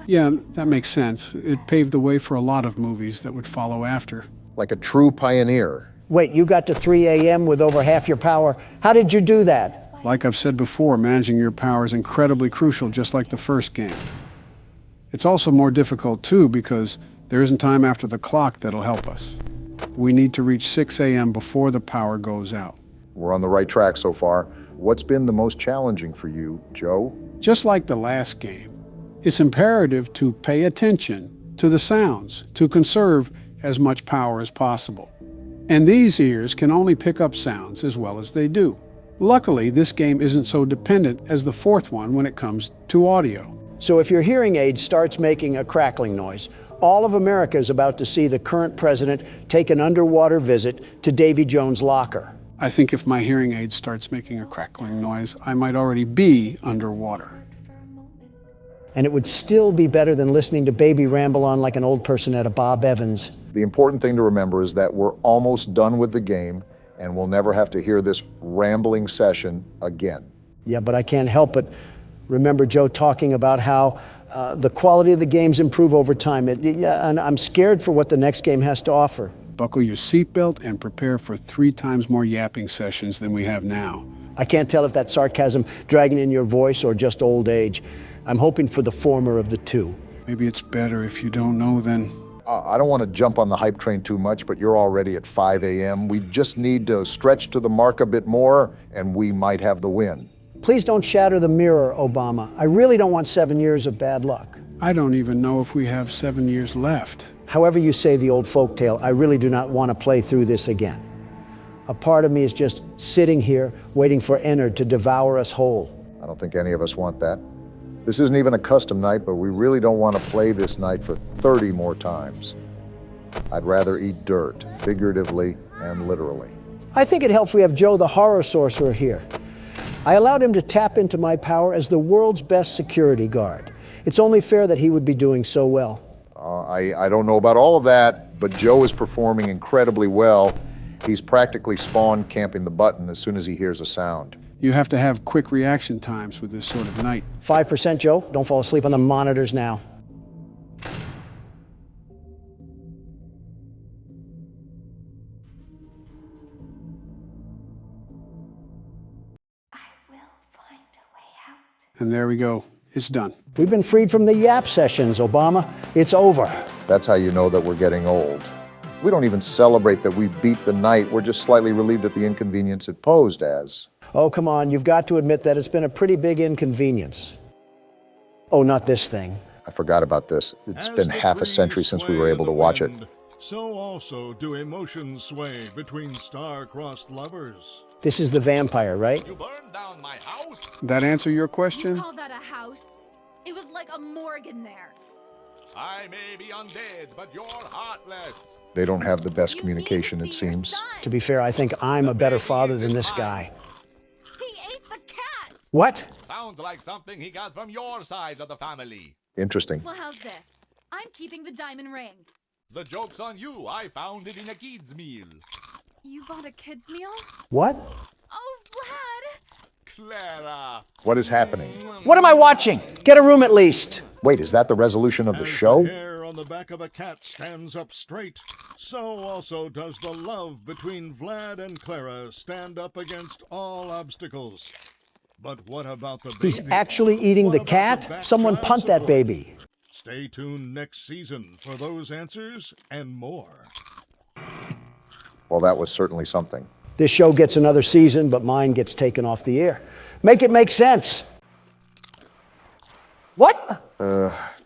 Yeah, that makes sense. It paved the way for a lot of movies that would follow after. Like a true pioneer. Wait, you got to 3 a.m. with over half your power. How did you do that? Like I've said before, managing your power is incredibly crucial, just like the first game. It's also more difficult, too, because there isn't time after the clock that'll help us. We need to reach 6 a.m. before the power goes out. We're on the right track so far. What's been the most challenging for you, Joe? Just like the last game, it's imperative to pay attention to the sounds, to conserve as much power as possible. And these ears can only pick up sounds as well as they do. Luckily, this game isn't so dependent as the fourth one when it comes to audio. So if your hearing aid starts making a crackling noise, all of America is about to see the current president take an underwater visit to Davy Jones' locker. I think if my hearing aid starts making a crackling noise, I might already be underwater. And it would still be better than listening to Baby ramble on like an old person at a Bob Evans. The important thing to remember is that we're almost done with the game, and we'll never have to hear this rambling session again. Yeah, but I can't help but remember Joe talking about how the quality of the games improve over time. And I'm scared for what the next game has to offer. Buckle your seatbelt and prepare for 3 times more yapping sessions than we have now. I can't tell if that's sarcasm dragging in your voice or just old age. I'm hoping for the former of the two. Maybe it's better if you don't know then. I don't want to jump on the hype train too much, but you're already at 5 a.m. We just need to stretch to the mark a bit more, and we might have the win. Please don't shatter the mirror, Obama. I really don't want 7 years of bad luck. I don't even know if we have 7 years left. However you say the old folktale, I really do not want to play through this again. A part of me is just sitting here waiting for Ennard to devour us whole. I don't think any of us want that. This isn't even a custom night, but we really don't want to play this night for 30 more times. I'd rather eat dirt, figuratively and literally. I think it helps we have Joe the horror sorcerer here. I allowed him to tap into my power as the world's best security guard. It's only fair that he would be doing so well. I don't know about all of that, but Joe is performing incredibly well. He's practically spawn camping the button as soon as he hears a sound. You have to have quick reaction times with this sort of night. 5%, Joe. Don't fall asleep on the monitors now. And there we go. It's done. We've been freed from the yap sessions, Obama. It's over. That's how you know that we're getting old. We don't even celebrate that we beat the night. We're just slightly relieved at the inconvenience it posed as. Oh, come on. You've got to admit that it's been a pretty big inconvenience. Oh, not this thing. I forgot about this. It's been half a century since we were able to watch it. So also do emotions sway between star-crossed lovers. This is the vampire, right? You burned down my house? That answer your question? You call that a house? It was like a morgue in there. I may be undead, but you're heartless. They don't have the best communication, it seems. To be fair, I think I'm a better father than this guy. What? Sounds like something he got from your side of the family. Interesting. Well, how's this? I'm keeping the diamond ring. The joke's on you. I found it in a kid's meal. You bought a kid's meal? What? Oh, Vlad! Clara. What is happening? What am I watching? Get a room at least. Wait, is that the resolution of the As show? the hair on the back of a cat stands up straight, so also does the love between Vlad and Clara stand up against all obstacles. But what about the baby? He's actually eating What the about cat? back Someone child punt that support? baby. Stay tuned next season for those answers and more. Well, that was certainly something. This show gets another season, but mine gets taken off the air. Make it make sense. What?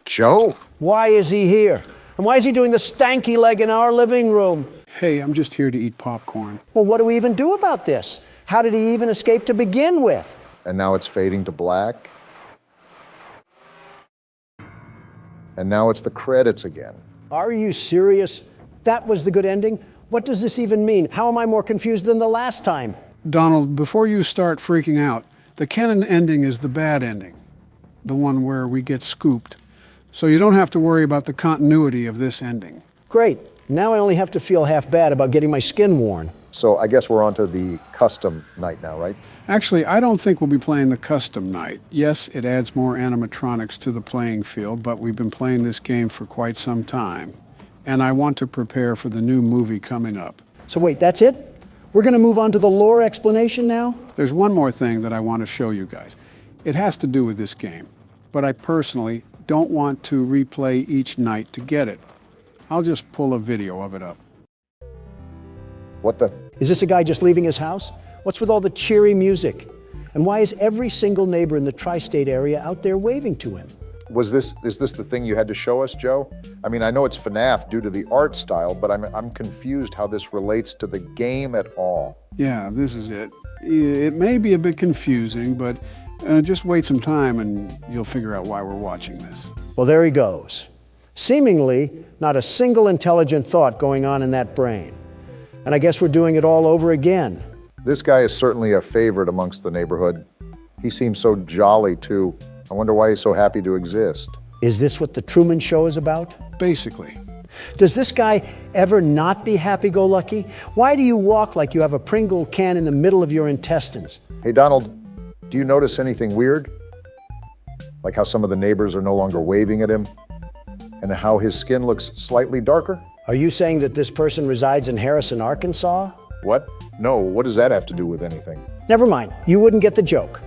Joe? Why is he here? And why is he doing the stanky leg in our living room? Hey, I'm just here to eat popcorn. Well, what do we even do about this? How did he even escape to begin with? And now it's fading to black. And now it's the credits again. Are you serious? That was the good ending? What does this even mean? How am I more confused than the last time? Donald, before you start freaking out, the canon ending is the bad ending, the one where we get scooped. So you don't have to worry about the continuity of this ending. Great. Now I only have to feel half bad about getting my skin worn. So I guess we're on to the custom night now, right? Actually, I don't think we'll be playing the custom night. Yes, it adds more animatronics to the playing field, but we've been playing this game for quite some time. And I want to prepare for the new movie coming up. So wait, that's it? We're going to move on to the lore explanation now? There's one more thing that I want to show you guys. It has to do with this game, but I personally don't want to replay each night to get it. I'll just pull a video of it up. What the? Is this a guy just leaving his house? What's with all the cheery music? And why is every single neighbor in the tri-state area out there waving to him? Is this the thing you had to show us, Joe? I mean, I know it's FNAF due to the art style, but I'm confused how this relates to the game at all. Yeah, this is it. It may be a bit confusing, but just wait some time and you'll figure out why we're watching this. Well, there he goes. Seemingly, not a single intelligent thought going on in that brain. And I guess we're doing it all over again. This guy is certainly a favorite amongst the neighborhood. He seems so jolly, too. I wonder why he's so happy to exist. Is this what the Truman Show is about? Basically. Does this guy ever not be happy-go-lucky? Why do you walk like you have a Pringle can in the middle of your intestines? Hey, Donald, do you notice anything weird? Like how some of the neighbors are no longer waving at him? And how his skin looks slightly darker? Are you saying that this person resides in Harrison, Arkansas? What? No, what does that have to do with anything? Never mind. You wouldn't get the joke.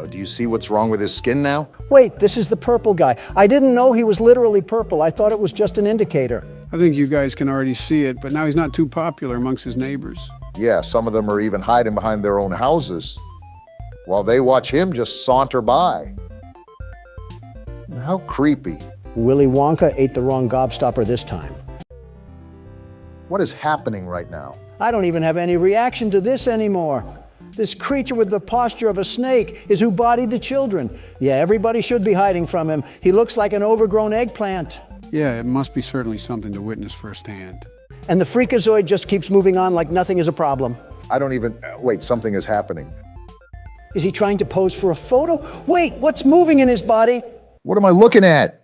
Do you see what's wrong with his skin now? Wait, this is the purple guy. I didn't know he was literally purple. I thought it was just an indicator. I think you guys can already see it, but now he's not too popular amongst his neighbors. Yeah, some of them are even hiding behind their own houses while they watch him just saunter by. How creepy. Willy Wonka ate the wrong gobstopper this time. What is happening right now? I don't even have any reaction to this anymore. This creature with the posture of a snake is who bodied the children. Yeah, everybody should be hiding from him. He looks like an overgrown eggplant. Yeah, it must be certainly something to witness firsthand. And the freakazoid just keeps moving on like nothing is a problem. I don't even... wait, something is happening. Is he trying to pose for a photo? Wait, what's moving in his body? What am I looking at?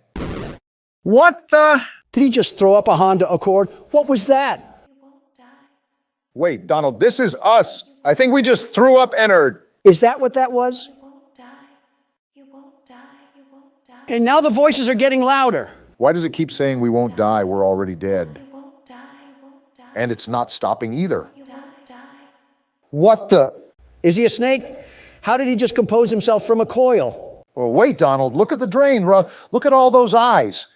What the? Did he just throw up a Honda Accord? What was that? Wait, Donald, this is us. I think we just threw up Ennard. Is that what that was? And now the voices are getting louder. Why does it keep saying we won't die? We're already dead. And it's not stopping either. What the? Is he a snake? How did he just compose himself from a coil? Well, wait, Donald, look at the drain. Look at all those eyes.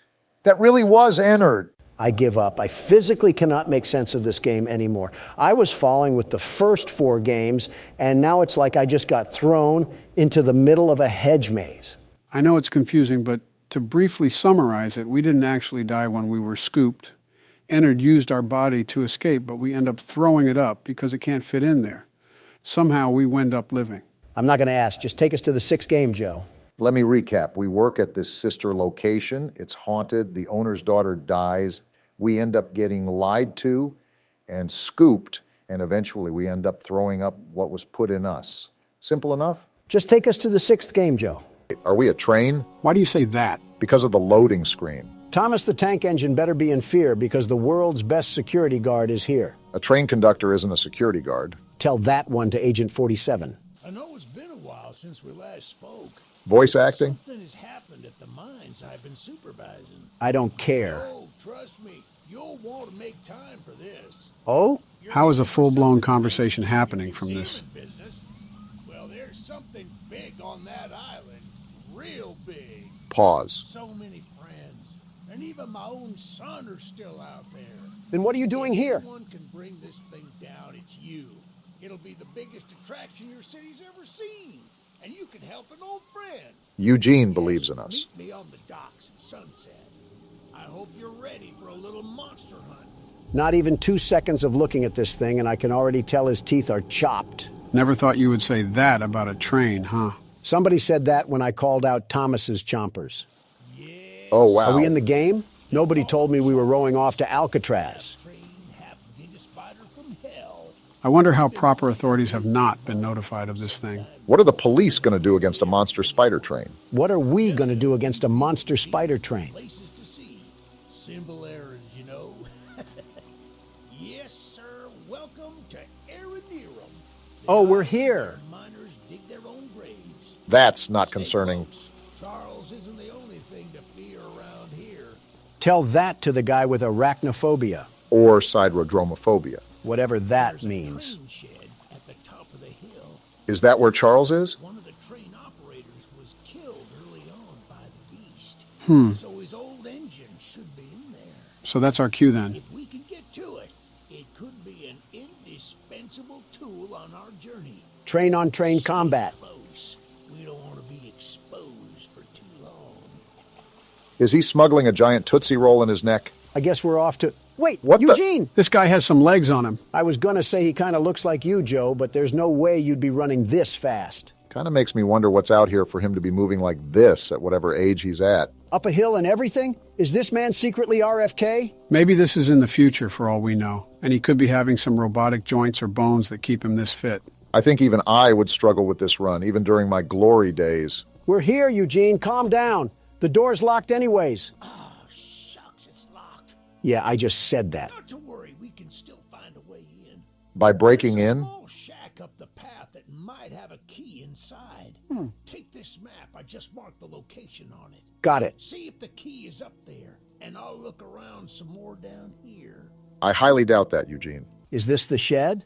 That really was Ennard. I give up. I physically cannot make sense of this game anymore. I was following with the first 4 games, and now it's like I just got thrown into the middle of a hedge maze. I know it's confusing, but to briefly summarize it, we didn't actually die when we were scooped. Ennard used our body to escape, but we end up throwing it up because it can't fit in there. Somehow we wind up living. I'm not going to ask. Just take us to the 6th game, Joe. Let me recap. We work at this sister location. It's haunted. The owner's daughter dies. We end up getting lied to and scooped, and eventually we end up throwing up what was put in us. Simple enough? Just take us to the 6th game, Joe. Are we a train? Why do you say that? Because of the loading screen. Thomas the Tank Engine better be in fear because the world's best security guard is here. A train conductor isn't a security guard. Tell that one to Agent 47. I know it's been a while since we last spoke. Voice acting? Something has happened at the mines I've been supervising. I don't care. Oh, trust me, you'll want to make time for this. Oh? How is a full-blown conversation happening from this? Business. Well, there's something big on that island. Real big. Pause. So many friends. And even my own son are still out there. Then what are you doing here? If anyone can bring this thing down, it's you. It'll be the biggest attraction your city's ever seen. And you can help an old friend. Eugene believes in us. Meet me on the docks at sunset. I hope you're ready for a little monster hunt. Not even 2 seconds of looking at this thing, and I can already tell his teeth are chopped. Never thought you would say that about a train, huh? Somebody said that when I called out Thomas's chompers. Oh, wow. Are we in the game? Nobody told me we were rowing off to Alcatraz. I wonder how proper authorities have not been notified of this thing. What are the police going to do against a monster spider train? What are we going to do against a monster spider train? Places to see. Simple errands, you know. Yes, sir. Welcome to Aranerum. Oh, we're here. Miners dig their own graves. That's not concerning. Charles isn't the only thing to fear around here. Tell that to the guy with arachnophobia. Or siderodromophobia. Whatever that means. Train shed at the top of the hill. Is that where Charles is? One of the train operators was killed early on by the beast. So his old engine should be in there. So that's our cue then. If we can get to it, it could be an indispensable tool on our journey. Train-on-train combat. Close. We don't want to be exposed for too long. Is he smuggling a giant Tootsie Roll in his neck? I guess we're off to... Wait, What the- Eugene! This guy has some legs on him. I was gonna say he kind of looks like you, Joe, but there's no way you'd be running this fast. Kind of makes me wonder what's out here for him to be moving like this at whatever age he's at. Up a hill and everything? Is this man secretly RFK? Maybe this is in the future for all we know, and he could be having some robotic joints or bones that keep him this fit. I think even I would struggle with this run, even during my glory days. We're here, Eugene. Calm down. The door's locked anyways. Oh, shucks, it's locked. Yeah, I just said that. Not to worry, we can still find a way in. By breaking in? Small shack up the path that might have a key inside. Take this map. I just marked the location on it. Got it. See if the key is up there, and I'll look around some more down here. I highly doubt that, Eugene. Is this the shed?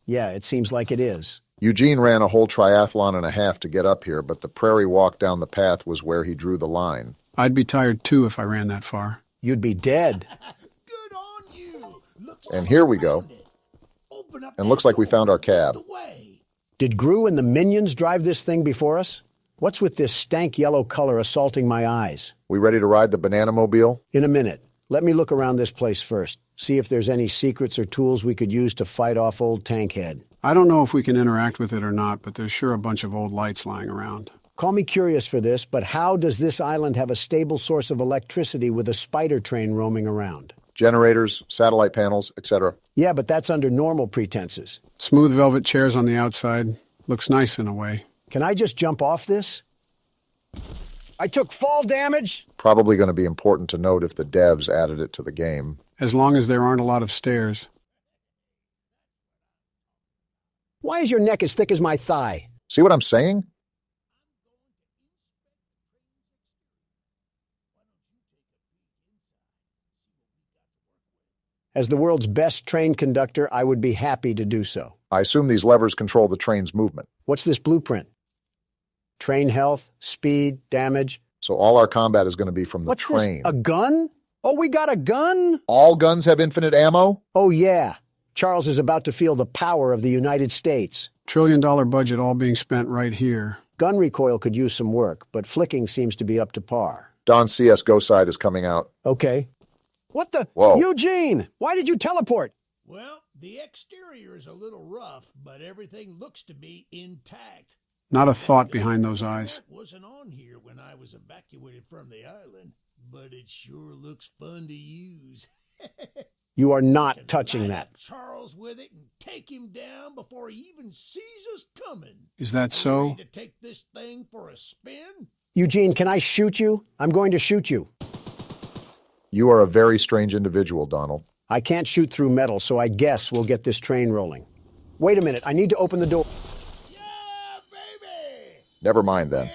Yeah, it seems like it is. Eugene ran a whole triathlon and a half to get up here, but the prairie walk down the path was where he drew the line. I'd be tired too if I ran that far. You'd be dead. Good on you. Looks And like here you we go. found it. Open up And that looks like we door found our and lead cab. the way. Did Gru and the minions drive this thing before us? What's with this stank yellow color assaulting my eyes? We ready to ride the banana mobile? In a minute. Let me look around this place first. See if there's any secrets or tools we could use to fight off old Tankhead. I don't know if we can interact with it or not, but there's sure a bunch of old lights lying around. Call me curious for this, but how does this island have a stable source of electricity with a spider train roaming around? Generators, satellite panels, etc. Yeah, but that's under normal pretenses. Smooth velvet chairs on the outside. Looks nice in a way. Can I just jump off this? I took fall damage. Probably going to be important to note if the devs added it to the game. As long as there aren't a lot of stairs. Why is your neck as thick as my thigh? See what I'm saying? As the world's best train conductor, I would be happy to do so. I assume these levers control the train's movement. What's this blueprint? Train health, speed, damage. So all our combat is going to be from the What's train. this? A gun? Oh, we got a gun? All guns have infinite ammo? Oh, yeah. Charles is about to feel the power of the United States. $1 trillion budget all being spent right here. Gun recoil could use some work, but flicking seems to be up to par. Don's CSGO side is coming out. Okay. What the? Whoa. Eugene, why did you teleport? Well, the exterior is a little rough, but everything looks to be intact. Not a thought behind those eyes. That wasn't on here when I was evacuated from the island, but it sure looks fun to use. You are not touching that. Charles with it and take take him down before he even sees us coming. Is that so? Ready to take this thing for a spin? Eugene, can I shoot you? I'm going to shoot you. You are a very strange individual, Donald. I can't shoot through metal, so I guess we'll get this train rolling. Wait a minute, I need to open the door. Never mind then.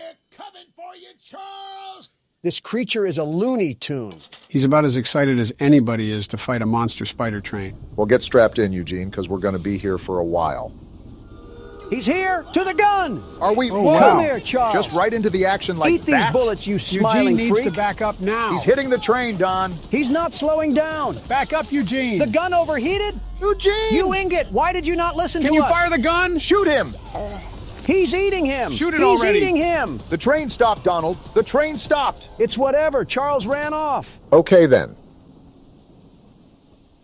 This creature is a Looney Tune. He's about as excited as anybody is to fight a monster spider train. Well, get strapped in, Eugene, because we're going to be here for a while. He's here! To the gun! Are we? Oh, Whoa! Come here, Charles. Just right into the action like Eat these that? bullets, you smiling Eugene needs freak. to back up now. He's hitting the train, Don. He's not slowing down. Back up, Eugene. The gun overheated? Eugene! You ingot! Why did you not listen to us? Can you fire the gun? Shoot him! He's eating him! Shoot it He's already! Eating him! The train stopped, Donald. The train stopped. It's whatever. Charles ran off. Okay, then.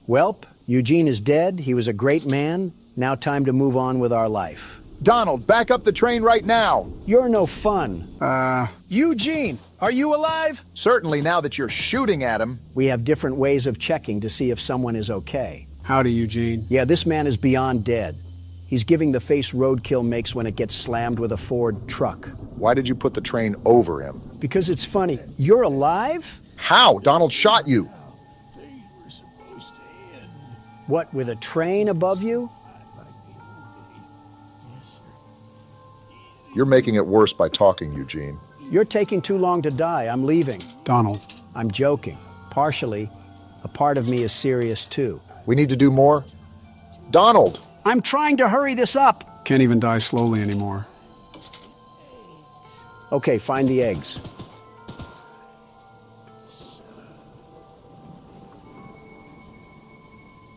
Welp, Eugene is dead. He was a great man. Now time to move on with our life. Donald, back up the train right now. You're no fun. Eugene, are you alive? Certainly, now that you're shooting at him. We have different ways of checking to see if someone is okay. Howdy, Eugene. Yeah, this man is beyond dead. He's giving the face roadkill makes when it gets slammed with a Ford truck. Why did you put the train over him? Because it's funny. You're alive? How? Donald shot you. What, with a train above you? You're making it worse by talking, Eugene. You're taking too long to die. I'm leaving. Donald. I'm joking. Partially. A part of me is serious, too. We need to do more? Donald! I'm trying to hurry this up. Can't even die slowly anymore. Okay, find the eggs.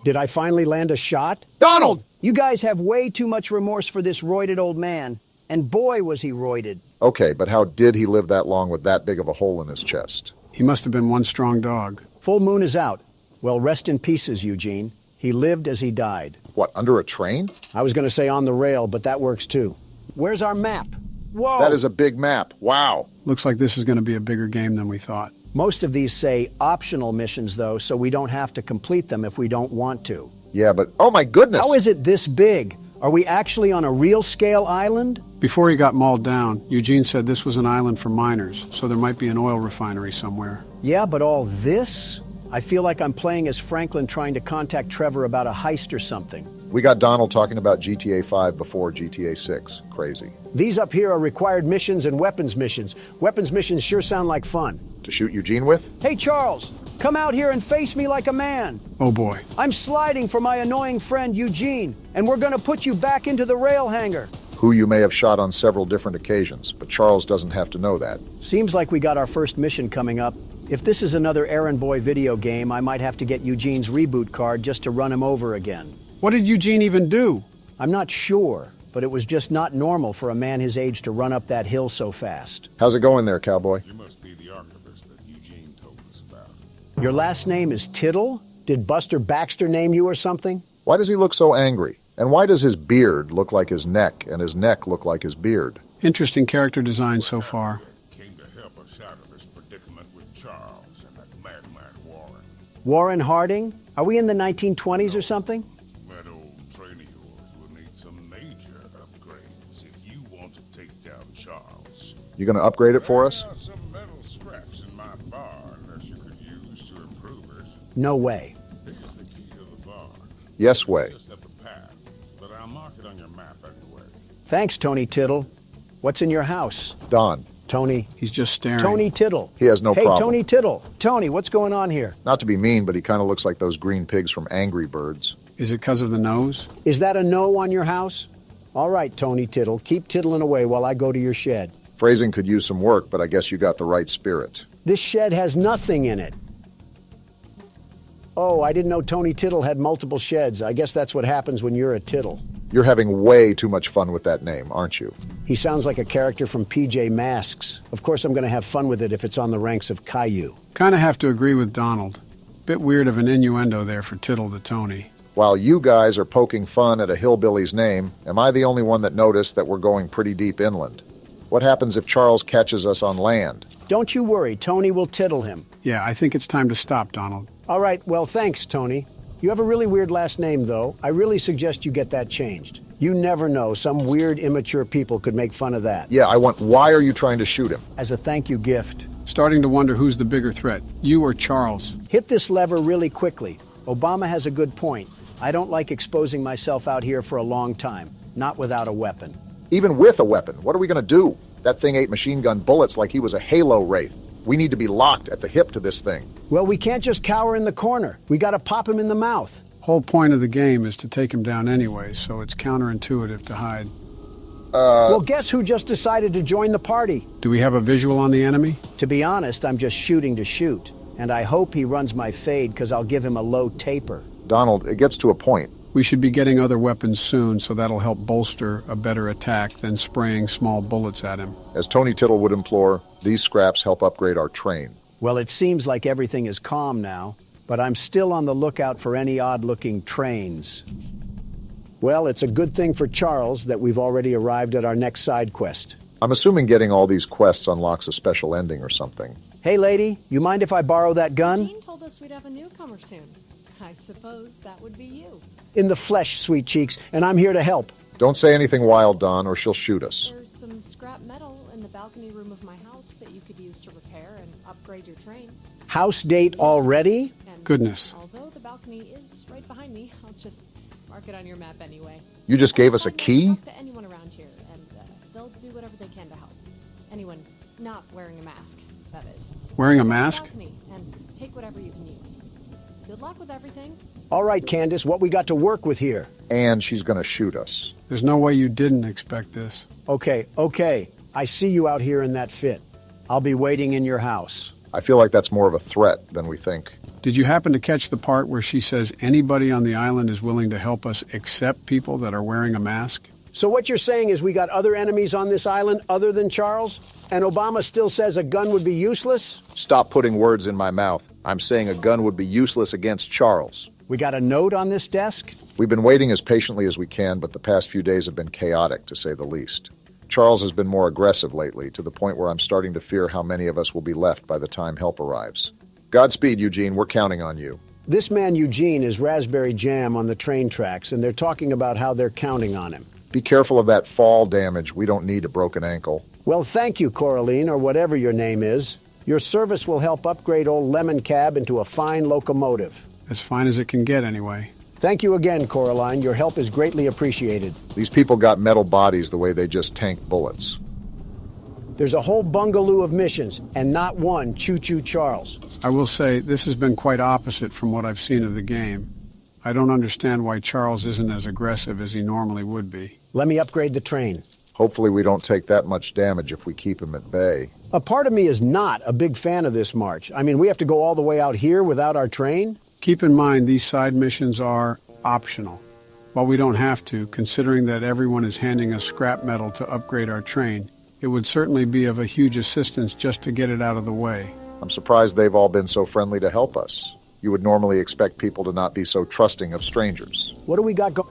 Did I finally land a shot? Donald! You guys have way too much remorse for this roided old man. And boy, was he roided. Okay, but how did he live that long with that big of a hole in his chest? He must have been one strong dog. Full moon is out. Well, rest in pieces, Eugene. He lived as he died. What, under a train? I was going to say on the rail, but that works too. Where's our map? Whoa! That is a big map. Wow. Looks like this is going to be a bigger game than we thought. Most of these say optional missions, though, so we don't have to complete them if we don't want to. Yeah, but oh my goodness! How is it this big? Are we actually on a real-scale island? Before he got mauled down, Eugene said this was an island for miners, so there might be an oil refinery somewhere. Yeah, but all this? I feel like I'm playing as Franklin trying to contact Trevor about a heist or something. We got Donald talking about GTA 5 before GTA 6. Crazy. These up here are required missions and weapons missions. Weapons missions sure sound like fun. To shoot Eugene with? Hey, Charles, come out here and face me like a man. Oh, boy. I'm sliding for my annoying friend Eugene, and we're going to put you back into the rail hangar. Who you may have shot on several different occasions, but Charles doesn't have to know that. Seems like we got our first mission coming up. If this is another errand boy video game, I might have to get Eugene's reboot card just to run him over again. What did Eugene even do? I'm not sure, but it was just not normal for a man his age to run up that hill so fast. How's it going there, cowboy? You must be the archivist that Eugene told us about. Your last name is Tittle? Did Buster Baxter name you or something? Why does he look so angry? And why does his beard look like his neck and his neck look like his beard? Interesting character design so far. Came to help us out of this predicament with Charles and that madman Warren. Warren Harding? Are we in the 1920s or something? That old train of yours will need some major upgrades if you want to take down Charles. You gonna upgrade it for us? There are some metal scraps in my barn that you could use to improve it. No way. Here's the key to the barn. Yes way. Just up the path, but I'll mark it on your map anyway. Thanks, Tony Tittle. What's in your house? Don. Tony. He's just staring. Tony Tittle. He has no problem. Hey, Tony Tittle. Tony, what's going on here? Not to be mean, but he kind of looks like those green pigs from Angry Birds. Is it because of the nose? Is that a no on your house? All right, Tony Tittle. Keep tittling away while I go to your shed. Phrasing could use some work, but I guess you got the right spirit. This shed has nothing in it. Oh, I didn't know Tony Tittle had multiple sheds. I guess that's what happens when you're a Tittle. You're having way too much fun with that name, aren't you? He sounds like a character from PJ Masks. Of course I'm going to have fun with it if it's on the ranks of Caillou. Kind of have to agree with Donald. Bit weird of an innuendo there for Tittle the Tony. While you guys are poking fun at a hillbilly's name, am I the only one that noticed that we're going pretty deep inland? What happens if Charles catches us on land? Don't you worry, Tony will tittle him. Yeah, I think it's time to stop, Donald. All right, well, thanks, Tony. You have a really weird last name, though. I really suggest you get that changed. You never know. Some weird, immature people could make fun of that. Yeah, why are you trying to shoot him? As a thank you gift. Starting to wonder who's the bigger threat, you or Charles. Hit this lever really quickly. Obama has a good point. I don't like exposing myself out here for a long time, not without a weapon. Even with a weapon, what are we going to do? That thing ate machine gun bullets like he was a Halo wraith. We need to be locked at the hip to this thing. Well, we can't just cower in the corner. We got to pop him in the mouth. Whole point of the game is to take him down anyway, so it's counterintuitive to hide. Well, guess who just decided to join the party? Do we have a visual on the enemy? To be honest, I'm just shooting to shoot. And I hope he runs my fade, because I'll give him a low taper. Donald, it gets to a point. We should be getting other weapons soon, so that'll help bolster a better attack than spraying small bullets at him. As Tony Tittle would implore, these scraps help upgrade our train. Well, it seems like everything is calm now, but I'm still on the lookout for any odd-looking trains. Well, it's a good thing for Charles that we've already arrived at our next side quest. I'm assuming getting all these quests unlocks a special ending or something. Hey, lady, you mind if I borrow that gun? Jean told us we'd have a newcomer soon. I suppose that would be you. In the flesh, sweet cheeks, and I'm here to help. Don't say anything wild, Don, or she'll shoot us. There's some scrap metal in the balcony room of my house that you could use to repair and upgrade your train. House date already? And goodness. Although the balcony is right behind me, I'll just mark it on your map anyway. You just gave us a key? Talk to anyone around here, and they'll do whatever they can to help. Anyone not wearing a mask, that is. Wearing a mask? Balcony and take whatever you can use. Good luck with everything. All right, Candace, what we got to work with here? And she's going to shoot us. There's no way you didn't expect this. Okay. I see you out here in that fit. I'll be waiting in your house. I feel like that's more of a threat than we think. Did you happen to catch the part where she says anybody on the island is willing to help us except people that are wearing a mask? So what you're saying is we got other enemies on this island other than Charles? And Obama still says a gun would be useless? Stop putting words in my mouth. I'm saying a gun would be useless against Charles. We got a note on this desk? We've been waiting as patiently as we can, but the past few days have been chaotic, to say the least. Charles has been more aggressive lately, to the point where I'm starting to fear how many of us will be left by the time help arrives. Godspeed, Eugene. We're counting on you. This man, Eugene, is raspberry jam on the train tracks, and they're talking about how they're counting on him. Be careful of that fall damage. We don't need a broken ankle. Well, thank you, Coraline, or whatever your name is. Your service will help upgrade old Lemon Cab into a fine locomotive. As fine as it can get, anyway. Thank you again, Coraline. Your help is greatly appreciated. These people got metal bodies the way they just tank bullets. There's a whole bungaloo of missions, and not one Choo-Choo Charles. I will say, this has been quite opposite from what I've seen of the game. I don't understand why Charles isn't as aggressive as he normally would be. Let me upgrade the train. Hopefully we don't take that much damage if we keep him at bay. A part of me is not a big fan of this march. I mean, we have to go all the way out here without our train? Keep in mind, these side missions are optional. While we don't have to, considering that everyone is handing us scrap metal to upgrade our train, it would certainly be of a huge assistance just to get it out of the way. I'm surprised they've all been so friendly to help us. You would normally expect people to not be so trusting of strangers. What do we got going?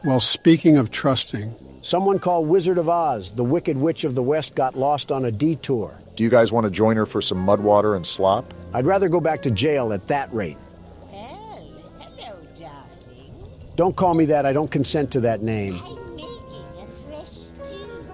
Well, speaking of trusting... Someone called Wizard of Oz, the Wicked Witch of the West, got lost on a detour. Do you guys want to join her for some mud water and slop? I'd rather go back to jail at that rate. Well, hello, darling. Don't call me that. I don't consent to that name. I'm making a fresh stew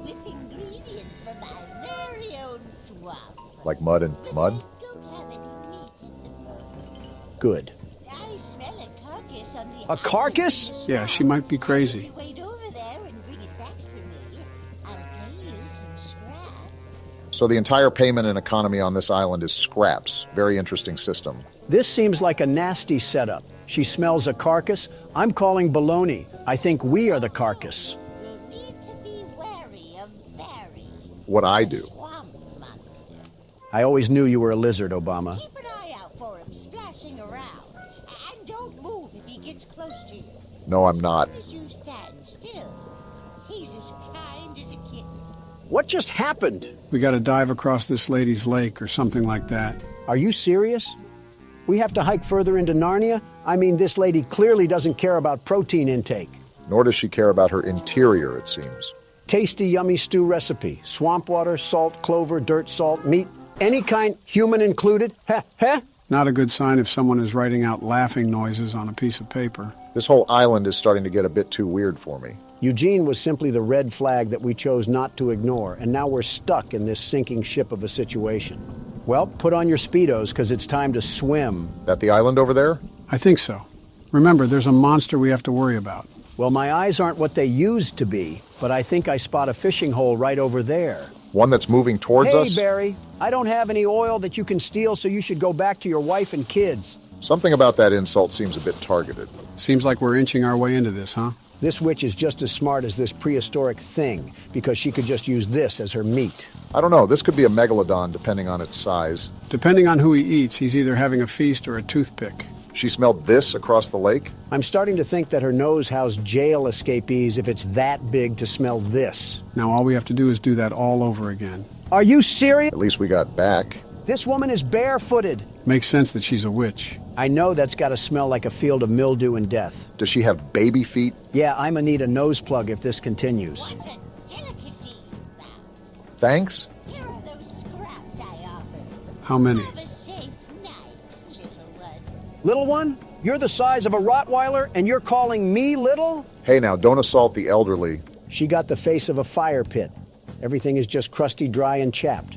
with ingredients from my very own swamp. Like mud and mud? Don't have any meat at the moment. Good. I smell a carcass on the A carcass? Yeah, she might be crazy. Wait over there and bring it back for me. I'll pay you some scraps. So the entire payment and economy on this island is scraps. Very interesting system. This seems like a nasty setup. She smells a carcass. I'm calling baloney. I think we are the carcass. You'll need to be wary of Barry. What I do. Swamp monster. I always knew you were a lizard, Obama. Keep an eye out for him splashing around. And don't move if he gets close to you. No, I'm not. As you stand still, he's as kind as a kitten. What just happened? We gotta dive across this lady's lake or something like that. Are you serious? We have to hike further into Narnia? I mean, this lady clearly doesn't care about protein intake. Nor does she care about her interior, it seems. Tasty, yummy stew recipe. Swamp water, salt, clover, dirt, salt, meat, any kind, human included. Heh, heh. Not a good sign if someone is writing out laughing noises on a piece of paper. This whole island is starting to get a bit too weird for me. Eugene was simply the red flag that we chose not to ignore, and now we're stuck in this sinking ship of a situation. Well, put on your Speedos, because it's time to swim. That the island over there? I think so. Remember, there's a monster we have to worry about. Well, my eyes aren't what they used to be, but I think I spot a fishing hole right over there. One that's moving towards us? Hey, Barry, I don't have any oil that you can steal, so you should go back to your wife and kids. Something about that insult seems a bit targeted. Seems like we're inching our way into this, huh? This witch is just as smart as this prehistoric thing, because she could just use this as her meat. I don't know, this could be a megalodon depending on its size. Depending on who he eats, he's either having a feast or a toothpick. She smelled this across the lake? I'm starting to think that her nose housed jail escapees if it's that big to smell this. Now all we have to do is do that all over again. Are you serious? At least we got back. This woman is barefooted. Makes sense that she's a witch. I know that's got to smell like a field of mildew and death. Does she have baby feet? Yeah, I'm gonna need a nose plug if this continues. What a delicacy, thou. Thanks? Here are those scraps I offered. How many? Have a safe night, little one. Little one? You're the size of a Rottweiler and you're calling me little? Hey now, don't assault the elderly. She got the face of a fire pit. Everything is just crusty, dry, and chapped.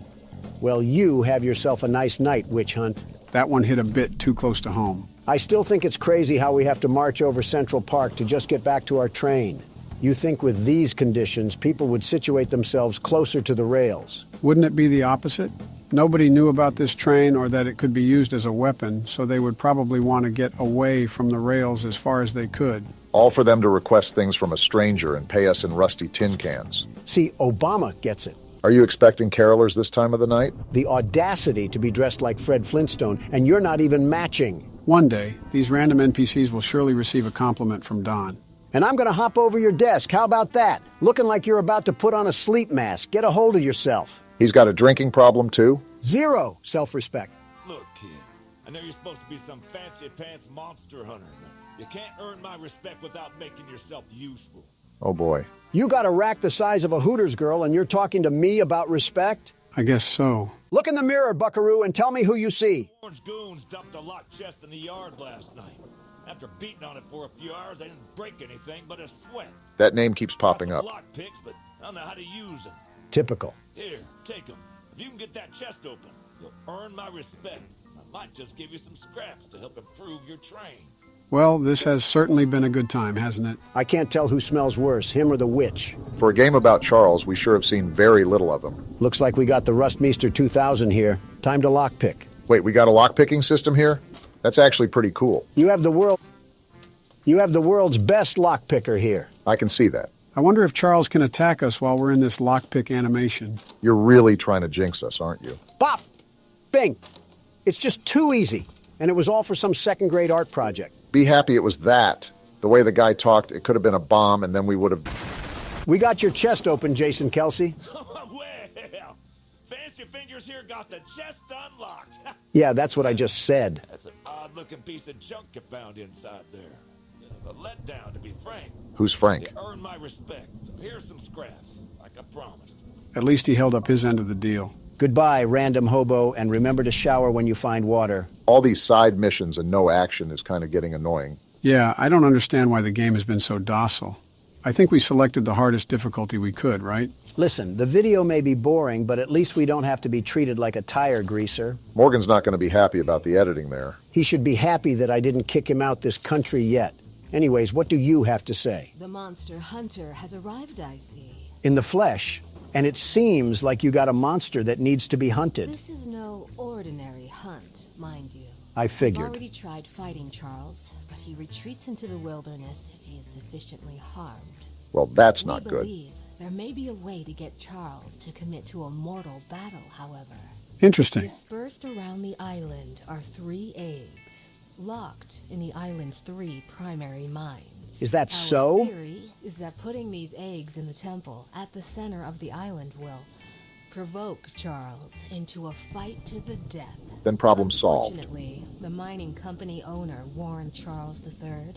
Well, you have yourself a nice night, witch hunt. That one hit a bit too close to home. I still think it's crazy how we have to march over Central Park to just get back to our train. You think with these conditions, people would situate themselves closer to the rails. Wouldn't it be the opposite? Nobody knew about this train or that it could be used as a weapon, so they would probably want to get away from the rails as far as they could. All for them to request things from a stranger and pay us in rusty tin cans. See, Obama gets it. Are you expecting carolers this time of the night? The audacity to be dressed like Fred Flintstone, and you're not even matching. One day, these random NPCs will surely receive a compliment from Don. And I'm gonna hop over your desk. How about that? Looking like you're about to put on a sleep mask. Get a hold of yourself. He's got a drinking problem, too? Zero self-respect. Look, kid, I know you're supposed to be some fancy-pants monster hunter, but you can't earn my respect without making yourself useful. Oh, boy. You got a rack the size of a Hooters girl, and you're talking to me about respect? I guess so. Look in the mirror, buckaroo, and tell me who you see. Orange goons dumped a locked chest in the yard last night. After beating on it for a few hours, I didn't break anything but a sweat. That name keeps popping up. Lock picks, but I don't know how to use them. Typical. Here, take them. If you can get that chest open, you'll earn my respect. I might just give you some scraps to help improve your train. Well, this has certainly been a good time, hasn't it? I can't tell who smells worse, him or the witch. For a game about Charles, we sure have seen very little of him. Looks like we got the Rustmeister 2000 here. Time to lockpick. Wait, we got a lockpicking system here? That's actually pretty cool. You have the world's best lockpicker here. I can see that. I wonder if Charles can attack us while we're in this lockpick animation. You're really trying to jinx us, aren't you? Bop! Bing! It's just too easy. And it was all for some second-grade art project. Be happy it was that. The way the guy talked, it could have been a bomb, and then we would have... We got your chest open, Jason Kelsey. Well, Fancy Fingers here got the chest unlocked. Yeah, that's what I just said. That's an odd-looking piece of junk you found inside there. Bit of a letdown, to be frank. Who's Frank? You earned my respect, so here's some scraps, like I promised. At least he held up his end of the deal. Goodbye, random hobo, and remember to shower when you find water. All these side missions and no action is kind of getting annoying. Yeah, I don't understand why the game has been so docile. I think we selected the hardest difficulty we could, right? Listen, the video may be boring, but at least we don't have to be treated like a tire greaser. Morgan's not going to be happy about the editing there. He should be happy that I didn't kick him out this country yet. Anyways, what do you have to say? The monster hunter has arrived, I see. In the flesh. And it seems like you got a monster that needs to be hunted. This is no ordinary hunt, mind you. I figured. I've already tried fighting Charles, but he retreats into the wilderness if he is sufficiently harmed. Well, that's not We good. believe there may be a way to get Charles to commit to a mortal battle, however. Interesting. Dispersed around the island are 3 eggs, locked in the island's 3 primary mines. Is that Our so? theory is that putting these eggs in the temple at the center of the island will provoke Charles into a fight to the death. Then problem solved. Fortunately, the mining company owner, Warren Charles III,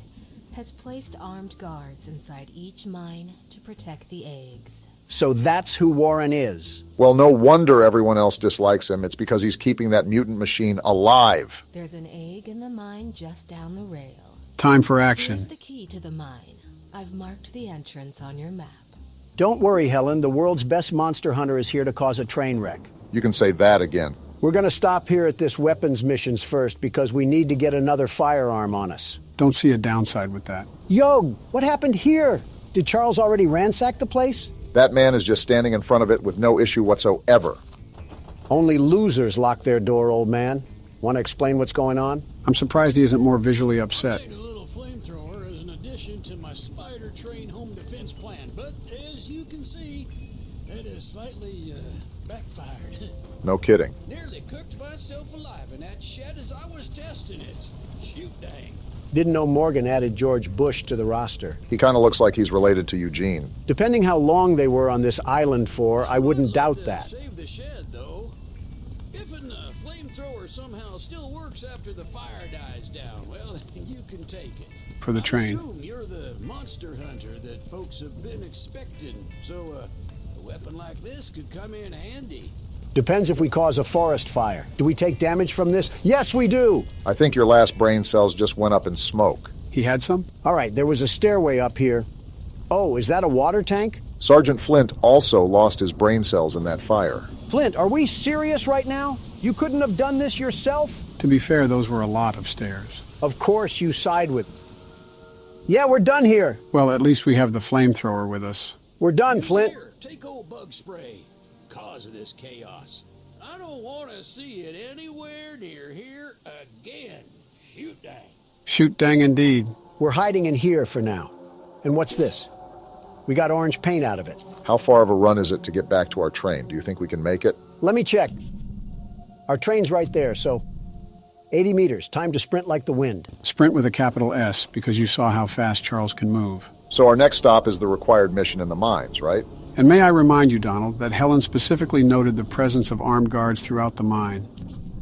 has placed armed guards inside each mine to protect the eggs. So that's who Warren is. Well, no wonder everyone else dislikes him. It's because he's keeping that mutant machine alive. There's an egg in the mine just down the rail. Time for action. Here's the key to the mine. I've marked the entrance on your map. Don't worry, Helen. The world's best monster hunter is here to cause a train wreck. You can say that again. We're going to stop here at this weapons missions first because we need to get another firearm on us. Don't see a downside with that. Yo, what happened here? Did Charles already ransack the place? That man is just standing in front of it with no issue whatsoever. Only losers lock their door, old man. Want to explain what's going on? I'm surprised he isn't more visually upset. A little flamethrower as an addition to my spider train home defense plan, but as you can see, it has slightly backfired. No kidding. Nearly cooked myself alive in that shed as I was testing it. Shoot dang. Didn't know Morgan added George Bush to the roster. He kind of looks like he's related to Eugene. Depending how long they were on this island for, I wouldn't doubt that. Save the shed, though. If a flamethrower somehow still works after the fire dies down, well, you can take it. For the train. I assume you're the monster hunter that folks have been expecting, so a weapon like this could come in handy. Depends if we cause a forest fire. Do we take damage from this? Yes, we do! I think your last brain cells just went up in smoke. He had some? All right, there was a stairway up here. Oh, is that a water tank? Sergeant Flint also lost his brain cells in that fire. Flint, are we serious right now? You couldn't have done this yourself? To be fair, those were a lot of stairs. Of course you side with... Yeah, we're done here. Well, at least we have the flamethrower with us. We're done, Flint. Here, take old bug spray. Cause of this chaos. I don't want to see it anywhere near here again. Shoot dang. Shoot dang indeed. We're hiding in here for now. And what's this? We got orange paint out of it. How far of a run is it to get back to our train? Do you think we can make it? Let me check. Our train's right there, so 80 meters. Time to sprint like the wind. Sprint with a capital S, because you saw how fast Charles can move. So our next stop is the required mission in the mines, right? And may I remind you, Donald, that Helen specifically noted the presence of armed guards throughout the mine.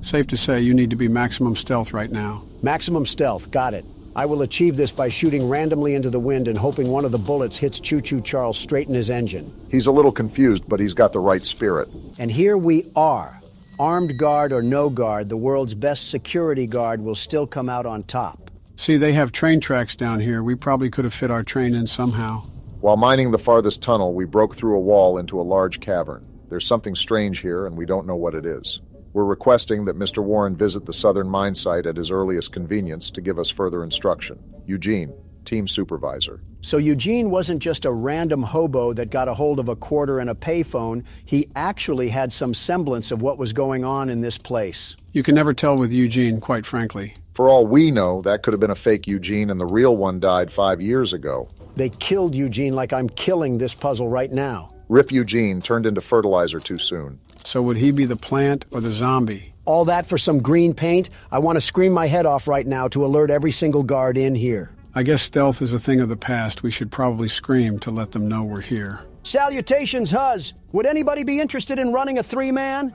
Safe to say you need to be maximum stealth right now. Maximum stealth, got it. I will achieve this by shooting randomly into the wind and hoping one of the bullets hits Choo-Choo Charles straight in his engine. He's a little confused, but he's got the right spirit. And here we are. Armed guard or no guard, the world's best security guard will still come out on top. See, they have train tracks down here. We probably could have fit our train in somehow. While mining the farthest tunnel, we broke through a wall into a large cavern. There's something strange here, and we don't know what it is. We're requesting that Mr. Warren visit the southern mine site at his earliest convenience to give us further instruction. Eugene, team supervisor. So Eugene wasn't just a random hobo that got a hold of a quarter and a payphone. He actually had some semblance of what was going on in this place. You can never tell with Eugene, quite frankly. For all we know, that could have been a fake Eugene and the real one died 5 years ago. They killed Eugene like I'm killing this puzzle right now. Rip Eugene turned into fertilizer too soon. So would he be the plant or the zombie? All that for some green paint? I want to scream my head off right now to alert every single guard in here. I guess stealth is a thing of the past. We should probably scream to let them know we're here. Salutations, Huz. Would anybody be interested in running a three-man?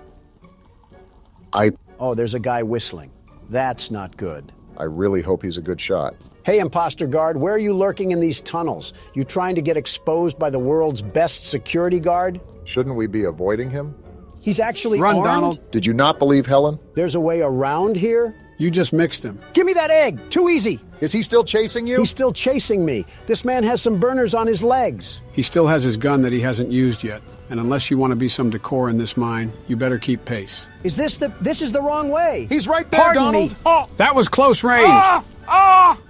Oh, there's a guy whistling. That's not good. I really hope he's a good shot. Hey, imposter guard, where are you lurking in these tunnels? You trying to get exposed by the world's best security guard? Shouldn't we be avoiding him? He's actually Run, armed? Donald. Did you not believe Helen? There's a way around here? You just mixed him. Give me that egg! Too easy! Is he still chasing you? He's still chasing me. This man has some burners on his legs. He still has his gun that he hasn't used yet. And unless you want to be some decor in this mine, you better keep pace. This is the wrong way. He's right there, Pardon Donald. me. Oh! That was close range.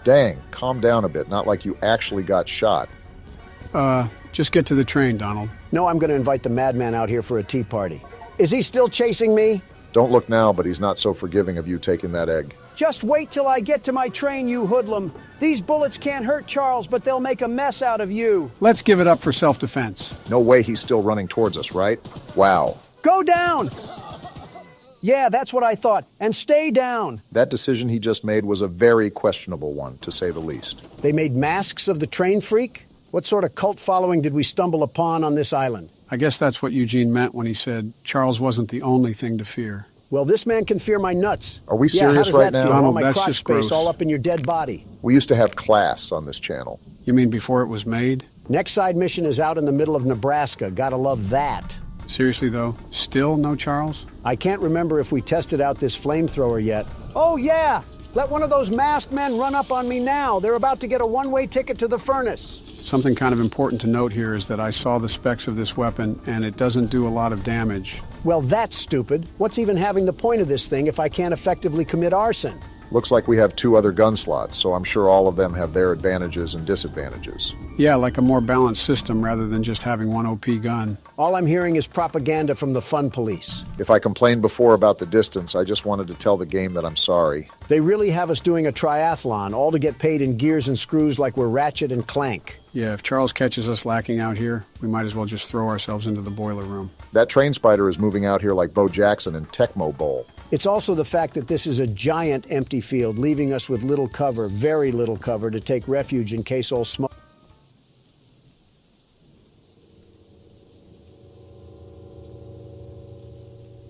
Dang, calm down a bit. Not like you actually got shot. Just get to the train, Donald. No, I'm going to invite the madman out here for a tea party. Is he still chasing me? Don't look now, but he's not so forgiving of you taking that egg. Just wait till I get to my train, you hoodlum. These bullets can't hurt Charles, but they'll make a mess out of you. Let's give it up for self-defense. No way he's still running towards us, right? Wow. Go down! Yeah, that's what I thought. And stay down. That decision he just made was a very questionable one, to say the least. They made masks of the train freak? What sort of cult following did we stumble upon on this island? I guess that's what Eugene meant when he said Charles wasn't the only thing to fear. Well, this man can fear my nuts. Are we Yeah, serious how does right that now? feel? Donald, All my that's crotch just space gross. all up in your dead body. We used to have class on this channel. You mean before it was made? Next side mission is out in the middle of Nebraska. Gotta love that. Seriously, though, still no Charles? I can't remember if we tested out this flamethrower yet. Oh, yeah! Let one of those masked men run up on me now. They're about to get a one-way ticket to the furnace. Something kind of important to note here is that I saw the specs of this weapon, and it doesn't do a lot of damage. Well, that's stupid. What's even having the point of this thing if I can't effectively commit arson? Looks like we have 2 other gun slots, so I'm sure all of them have their advantages and disadvantages. Yeah, like a more balanced system rather than just having one OP gun. All I'm hearing is propaganda from the fun police. If I complained before about the distance, I just wanted to tell the game that I'm sorry. They really have us doing a triathlon, all to get paid in gears and screws like we're Ratchet and Clank. Yeah, if Charles catches us lacking out here, we might as well just throw ourselves into the boiler room. That train spider is moving out here like Bo Jackson in Tecmo Bowl. It's also the fact that this is a giant empty field, leaving us with little cover, very little cover, to take refuge in case all smoke.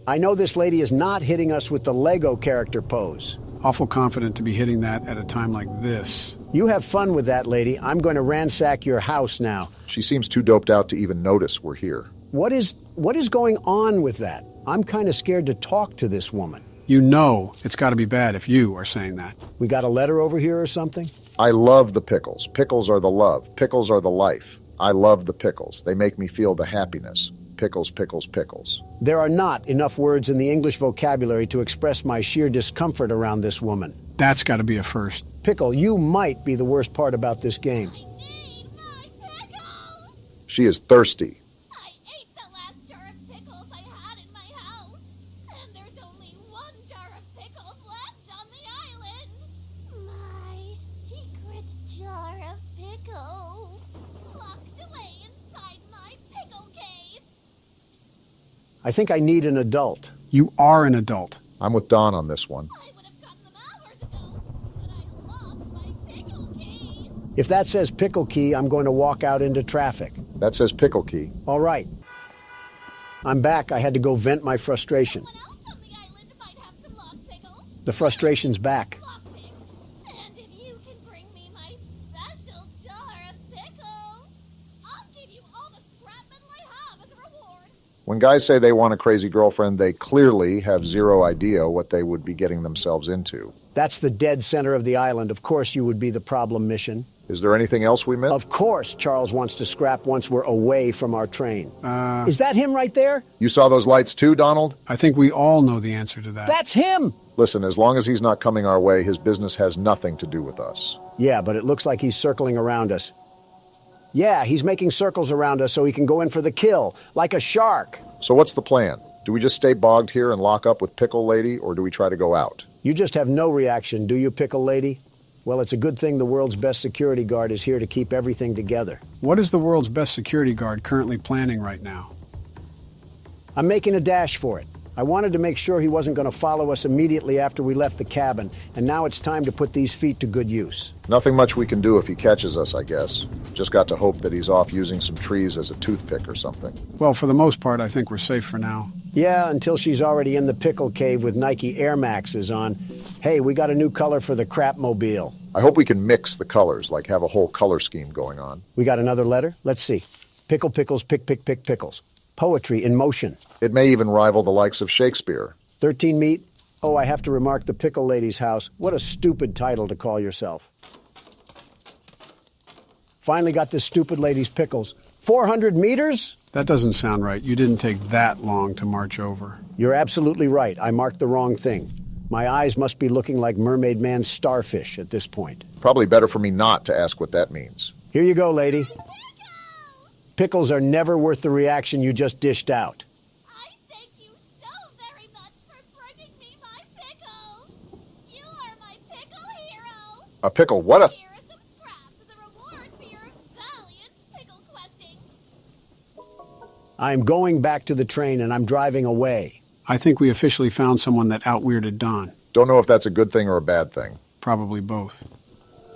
I know this lady is not hitting us with the Lego character pose. Awful confident to be hitting that at a time like this. You have fun with that, lady. I'm going to ransack your house now. She seems too doped out to even notice we're here. What is going on with that? I'm kind of scared to talk to this woman. You know it's got to be bad if you are saying that. We got a letter over here or something? I love the pickles. Pickles are the love. Pickles are the life. I love the pickles. They make me feel the happiness. Pickles, pickles, pickles. There are not enough words in the English vocabulary to express my sheer discomfort around this woman. That's got to be a first. Pickle, you might be the worst part about this game. She is thirsty. I ate the last jar of pickles I had in my house, and there's only 1 jar of pickles left on the island. My secret jar of pickles, locked away inside my pickle cave. I think I need an adult. You are an adult. I'm with Don on this one. I would have gotten them hours ago, but I lost my pickle key. If that says pickle key, I'm going to walk out into traffic. That says pickle key. All right. I'm back. I had to go vent my frustration. Someone else on the island might have some locked pickles. The frustration's back. And if you can bring me my special jar of pickles, I'll give you all the scrap metal I have as a reward. When guys say they want a crazy girlfriend, they clearly have zero idea what they would be getting themselves into. That's the dead center of the island. Of course you would be the problem mission. Is there anything else we missed? Of course Charles wants to scrap once we're away from our train. Is that him right there? You saw those lights too, Donald? I think we all know the answer to that. That's him! Listen, as long as he's not coming our way, his business has nothing to do with us. Yeah, but it looks like he's circling around us. Yeah, he's making circles around us so he can go in for the kill, like a shark. So what's the plan? Do we just stay bogged here and lock up with Pickle Lady, or do we try to go out? You just have no reaction, do you, Pickle Lady? Well, it's a good thing the world's best security guard is here to keep everything together. What is the world's best security guard currently planning right now? I'm making a dash for it. I wanted to make sure he wasn't going to follow us immediately after we left the cabin, and now it's time to put these feet to good use. Nothing much we can do if he catches us, I guess. Just got to hope that he's off using some trees as a toothpick or something. Well, for the most part, I think we're safe for now. Yeah, until she's already in the pickle cave with Nike Air Maxes on. Hey, we got a new color for the crapmobile. I hope we can mix the colors, like have a whole color scheme going on. We got another letter? Let's see. Pickle, pickles, pick, pick, pick, pickles. Poetry in motion. It may even rival the likes of Shakespeare. 13 meat? Oh, I have to remark the Pickle Lady's house. What a stupid title to call yourself. Finally got this stupid lady's pickles. 400 meters? That doesn't sound right. You didn't take that long to march over. You're absolutely right. I marked the wrong thing. My eyes must be looking like Mermaid Man's starfish at this point. Probably better for me not to ask what that means. Here you go, lady. Pickles are never worth the reaction you just dished out. I thank you so very much for bringing me my pickles. You are my pickle hero. A pickle? What a... Here are some scraps as a reward for your valiant pickle questing. I'm going back to the train and I'm driving away. I think we officially found someone that out-weirded Don. Don't know if that's a good thing or a bad thing. Probably both.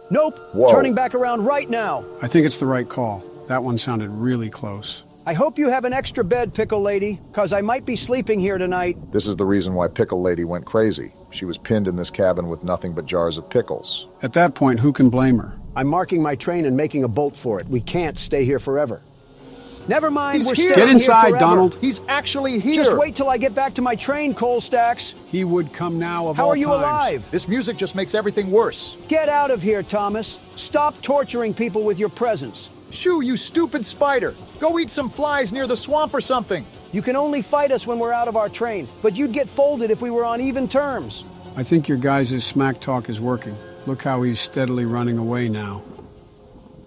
Nope. Whoa. Turning back around right now. I think it's the right call. That one sounded really close. I hope you have an extra bed, Pickle Lady, because I might be sleeping here tonight. This is the reason why Pickle Lady went crazy. She was pinned in this cabin with nothing but jars of pickles. At that point, who can blame her? I'm marking my train and making a bolt for it. We can't stay here forever. Never mind, we're here. staying Get inside, here forever. Donald. He's actually here. Just wait till I get back to my train, Coal Stacks. He would come now of How all are you times. alive? This music just makes everything worse. Get out of here, Thomas. Stop torturing people with your presence. Shoo, you stupid spider. Go eat some flies near the swamp or something. You can only fight us when we're out of our train, but you'd get folded if we were on even terms. I think your guys' smack talk is working. Look how he's steadily running away now.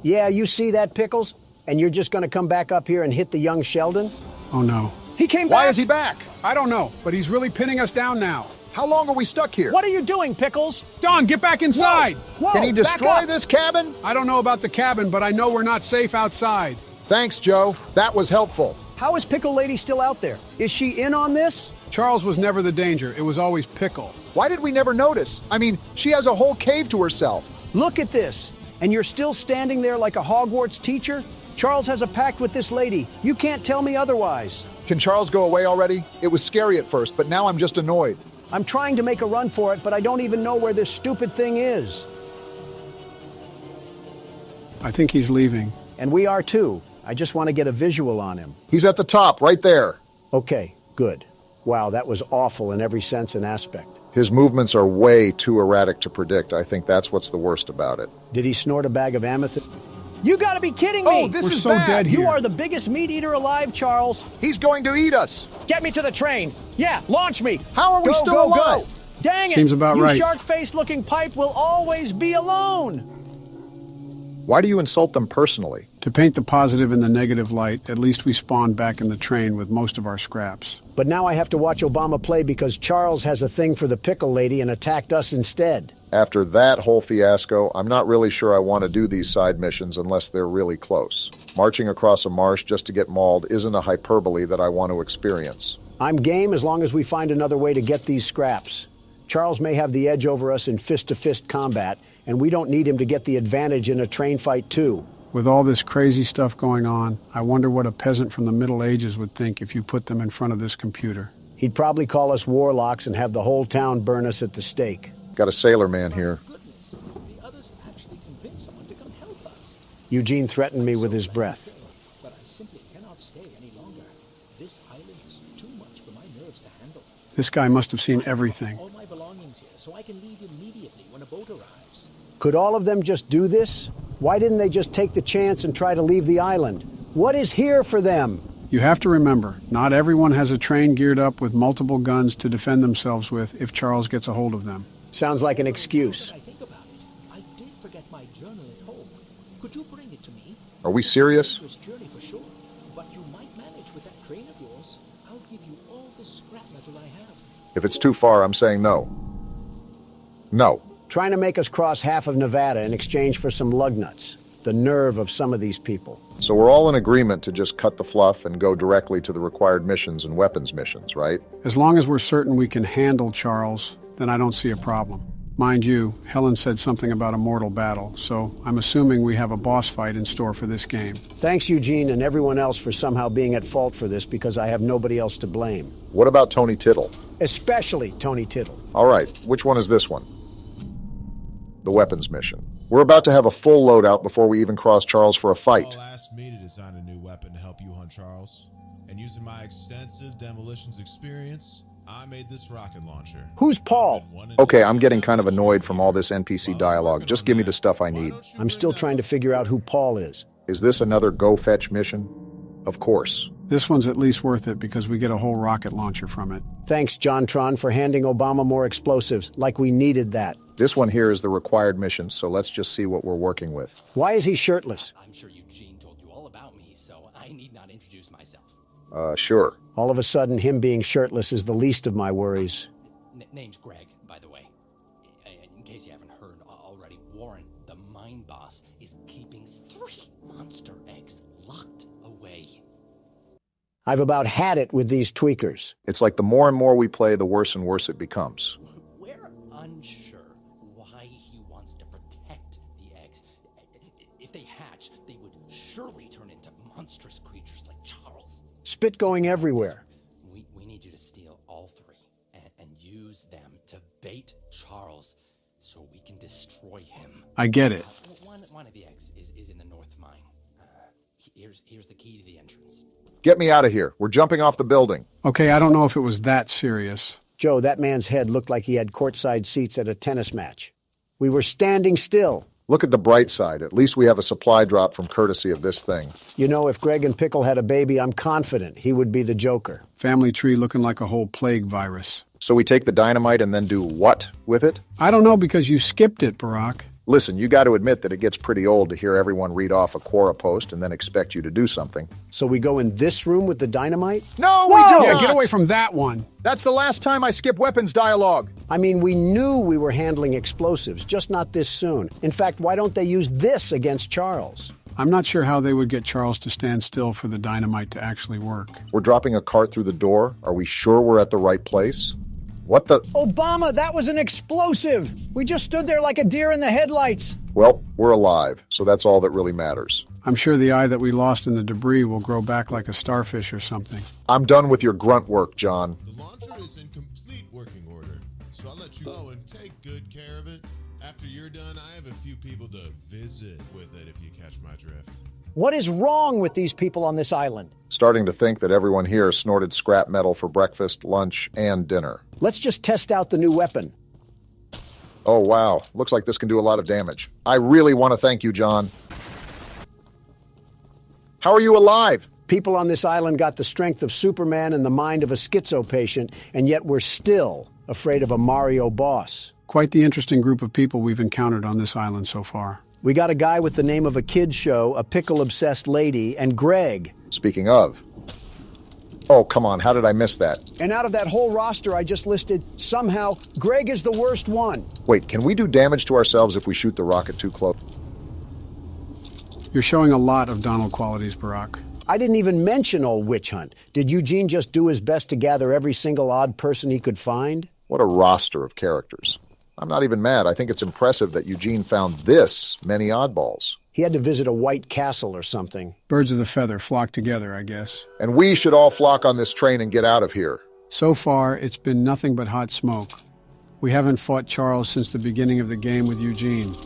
Yeah, you see that, Pickles? And you're just gonna come back up here and hit the young Sheldon? Oh no. He came back! Why is he back? I don't know, but he's really pinning us down now. How long are we stuck here? What are you doing, Pickles? Don, get back inside! Whoa, Can he back destroy up. this cabin? I don't know about the cabin, but I know we're not safe outside. Thanks, Joe. That was helpful. How is Pickle Lady still out there? Is she in on this? Charles was never the danger. It was always Pickle. Why did we never notice? I mean, she has a whole cave to herself. Look at this. And you're still standing there like a Hogwarts teacher? Charles has a pact with this lady. You can't tell me otherwise. Can Charles go away already? It was scary at first, but now I'm just annoyed. I'm trying to make a run for it, but I don't even know where this stupid thing is. I think he's leaving. And we are too. I just want to get a visual on him. He's at the top, right there. Okay, good. Wow, that was awful in every sense and aspect. His movements are way too erratic to predict. I think that's what's the worst about it. Did he snort a bag of amethyst? You gotta be kidding me! Oh, this We're is so bad. dead here. You are the biggest meat eater alive, Charles. He's going to eat us. Get me to the train. Yeah, launch me. How are we Go, still go, alive? go. Dang it! Seems about you right. shark-faced looking pipe will always be alone. Why do you insult them personally? To paint the positive in the negative light, at least we spawned back in the train with most of our scraps. But now I have to watch Obama play because Charles has a thing for the Pickle Lady and attacked us instead. After that whole fiasco, I'm not really sure I want to do these side missions unless they're really close. Marching across a marsh just to get mauled isn't a hyperbole that I want to experience. I'm game as long as we find another way to get these scraps. Charles may have the edge over us in fist-to-fist combat, and we don't need him to get the advantage in a train fight too. With all this crazy stuff going on, I wonder what a peasant from the Middle Ages would think if you put them in front of this computer. He'd probably call us warlocks and have the whole town burn us at the stake. Got a sailor man here. Goodness, the others actually convinced someone to come help us. Eugene threatened me with his breath. But I simply cannot stay any longer. This island is too much for my nerves to handle. This guy must have seen everything. All my belongings here, so I can leave immediately when a boat arrives. Could all of them just do this? Why didn't they just take the chance and try to leave the island? What is here for them? You have to remember, not everyone has a train geared up with multiple guns to defend themselves with if Charles gets a hold of them. Sounds like an excuse. I think about it. I did forget my journal at home. Could you bring it to me? Are we serious? This journey for sure, but you might manage with that train of yours. I'll give you all the scrap metal I have. If it's too far, I'm saying no. No. Trying to make us cross half of Nevada in exchange for some lug nuts. The nerve of some of these people. So we're all in agreement to just cut the fluff and go directly to the required missions and weapons missions, right? As long as we're certain we can handle Charles, then I don't see a problem. Mind you, Helen said something about a mortal battle, so I'm assuming we have a boss fight in store for this game. Thanks, Eugene, and everyone else for somehow being at fault for this because I have nobody else to blame. What about Tony Tittle? Especially Tony Tittle. All right, which one is this one? The weapons mission. We're about to have a full loadout before we even cross Charles for a fight. Paul asked me to design a new weapon to help you hunt Charles. And using my extensive demolitions experience, I made this rocket launcher. Who's Paul? Okay, I'm getting kind of annoyed from all this NPC dialogue. Just give me the stuff I need. I'm still trying to figure out who Paul is. Is this another go fetch mission? Of course. This one's at least worth it because we get a whole rocket launcher from it. Thanks, John Tron, for handing Obama more explosives, like we needed that. This one here is the required mission, so let's just see what we're working with. Why is he shirtless? I'm sure Eugene told you all about me, so I need not introduce myself. Sure. All of a sudden, him being shirtless is the least of my worries. Name's Greg, by the way. In case you haven't heard already, Warren, the mine boss, is keeping 3 monster eggs locked away. I've about had it with these tweakers. It's like the more and more we play, the worse and worse it becomes. We're unsure why he wants to protect the eggs. If they hatch, they would surely turn into monstrous creatures like Charles. Spit going everywhere. We need you to steal all 3 and use them to bait Charles so we can destroy him. I get it. One of the eggs is in the north mine. Here's the key to the entrance. Get me out of here. We're jumping off the building. Okay, I don't know if it was that serious. Joe, that man's head looked like he had courtside seats at a tennis match. We were standing still. Look at the bright side. At least we have a supply drop from courtesy of this thing. You know, if Greg and Pickle had a baby, I'm confident he would be the Joker. Family tree looking like a whole plague virus. So we take the dynamite and then do what with it? I don't know, because you skipped it, Barack. Listen, you got to admit that it gets pretty old to hear everyone read off a Quora post and then expect you to do something. So we go in this room with the dynamite? No, we don't! Yeah, get away from that one. That's the last time I skip weapons dialogue. I mean, we knew we were handling explosives, just not this soon. In fact, why don't they use this against Charles? I'm not sure how they would get Charles to stand still for the dynamite to actually work. We're dropping a cart through the door. Are we sure we're at the right place? What the? Obama, that was an explosive! We just stood there like a deer in the headlights. Well, we're alive, so that's all that really matters. I'm sure the eye that we lost in the debris will grow back like a starfish or something. I'm done with your grunt work, John. The launcher is in complete working order, so I'll let you go and take good care of it. After you're done, I have a few people to visit with it, if you catch my drift. What is wrong with these people on this island? Starting to think that everyone here snorted scrap metal for breakfast, lunch, and dinner. Let's just test out the new weapon. Oh, wow. Looks like this can do a lot of damage. I really want to thank you, John. How are you alive? People on this island got the strength of Superman and the mind of a schizo patient, and yet we're still afraid of a Mario boss. Quite the interesting group of people we've encountered on this island so far. We got a guy with the name of a kid's show, a pickle-obsessed lady, and Greg. Speaking of. Oh, come on, how did I miss that? And out of that whole roster I just listed, somehow, Greg is the worst one. Wait, can we do damage to ourselves if we shoot the rocket too close? You're showing a lot of Donald qualities, Barack. I didn't even mention old Witch Hunt. Did Eugene just do his best to gather every single odd person he could find? What a roster of characters. I'm not even mad. I think it's impressive that Eugene found this many oddballs. He had to visit a white castle or something. Birds of the feather flock together, I guess. And we should all flock on this train and get out of here. So far, it's been nothing but hot smoke. We haven't fought Charles since the beginning of the game with Eugene.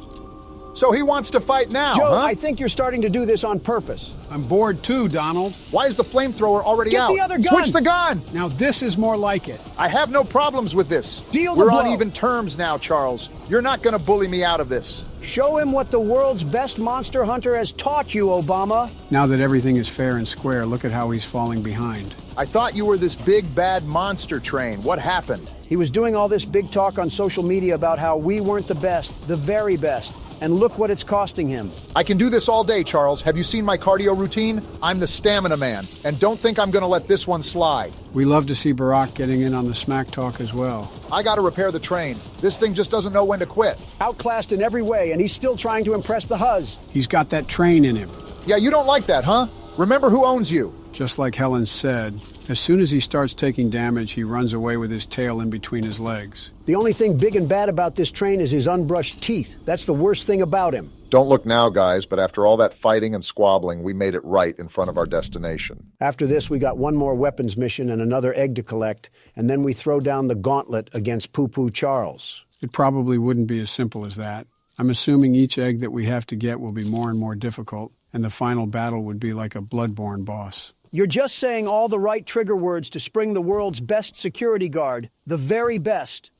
So he wants to fight now, Joe, huh? I think you're starting to do this on purpose. I'm bored too, Donald. Why is the flamethrower already out? Get the other gun! Switch the gun! Now this is more like it. I have no problems with this. Deal the We're blow. on even terms now, Charles. You're not going to bully me out of this. Show him what the world's best monster hunter has taught you, Obama. Now that everything is fair and square, look at how he's falling behind. I thought you were this big, bad monster train. What happened? He was doing all this big talk on social media about how we weren't the best, the very best. And look what it's costing him. I can do this all day, Charles. Have you seen my cardio routine? I'm the stamina man. And don't think I'm going to let this one slide. We love to see Barack getting in on the smack talk as well. I got to repair the train. This thing just doesn't know when to quit. Outclassed in every way, and he's still trying to impress the Huz. He's got that train in him. Yeah, you don't like that, huh? Remember who owns you. Just like Helen said, as soon as he starts taking damage, he runs away with his tail in between his legs. The only thing big and bad about this train is his unbrushed teeth. That's the worst thing about him. Don't look now, guys, but after all that fighting and squabbling, we made it right in front of our destination. After this, we got one more weapons mission and another egg to collect, and then we throw down the gauntlet against Poo-Poo Charles. It probably wouldn't be as simple as that. I'm assuming each egg that we have to get will be more and more difficult, and the final battle would be like a bloodborne boss. You're just saying all the right trigger words to spring the world's best security guard, the very best.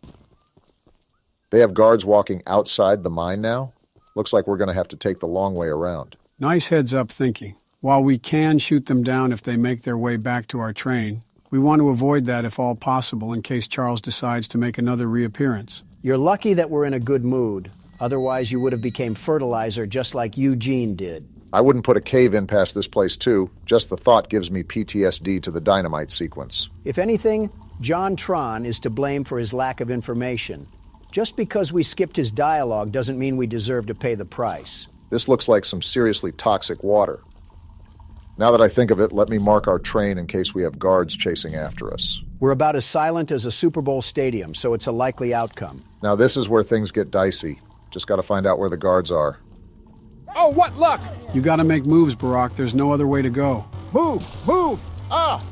They have guards walking outside the mine now? Looks like we're going to have to take the long way around. Nice heads-up thinking. While we can shoot them down if they make their way back to our train, we want to avoid that if all possible in case Charles decides to make another reappearance. You're lucky that we're in a good mood. Otherwise, you would have became fertilizer just like Eugene did. I wouldn't put a cave in past this place, too. Just the thought gives me PTSD to the dynamite sequence. If anything, John Tron is to blame for his lack of information. Just because we skipped his dialogue doesn't mean we deserve to pay the price. This looks like some seriously toxic water. Now that I think of it, let me mark our train in case we have guards chasing after us. We're about as silent as a Super Bowl stadium, so it's a likely outcome. Now this is where things get dicey. Just got to find out where the guards are. Oh, what luck! You gotta make moves, Barack. There's no other way to go. Move! Move!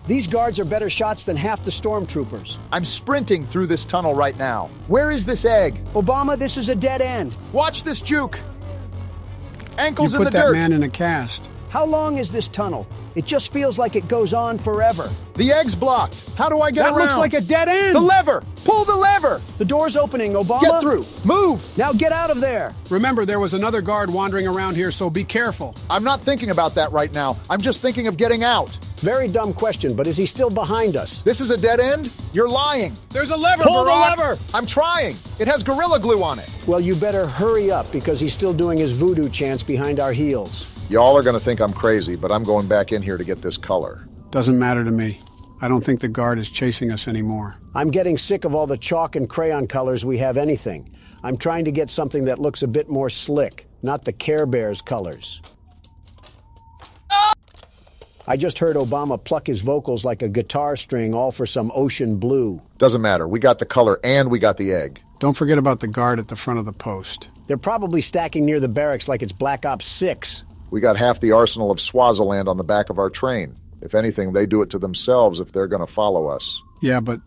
These guards are better shots than half the stormtroopers. I'm sprinting through this tunnel right now. Where is this egg? Obama, this is a dead end. Watch this juke. You Ankles in the put that dirt. man in a cast. How long is this tunnel? It just feels like it goes on forever. The egg's blocked. How do I get around? That looks like a dead end. The lever. Pull the lever. The door's opening, Obama. Get through. Move. Now get out of there. Remember, there was another guard wandering around here, so be careful. I'm not thinking about that right now. I'm just thinking of getting out. Very dumb question, but is he still behind us? This is a dead end? You're lying. There's a lever, Pull Barack. the lever! I'm trying. It has Gorilla Glue on it. Well, you better hurry up because he's still doing his voodoo chants behind our heels. Y'all are going to think I'm crazy, but I'm going back in here to get this color. Doesn't matter to me. I don't think the guard is chasing us anymore. I'm getting sick of all the chalk and crayon colors we have anything. I'm trying to get something that looks a bit more slick, not the Care Bears colors. I just heard Obama pluck his vocals like a guitar string, all for some ocean blue. Doesn't matter. We got the color and we got the egg. Don't forget about the guard at the front of the post. They're probably stacking near the barracks like it's Black Ops 6. We got half the arsenal of Swaziland on the back of our train. If anything, they do it to themselves if they're going to follow us. Yeah, but...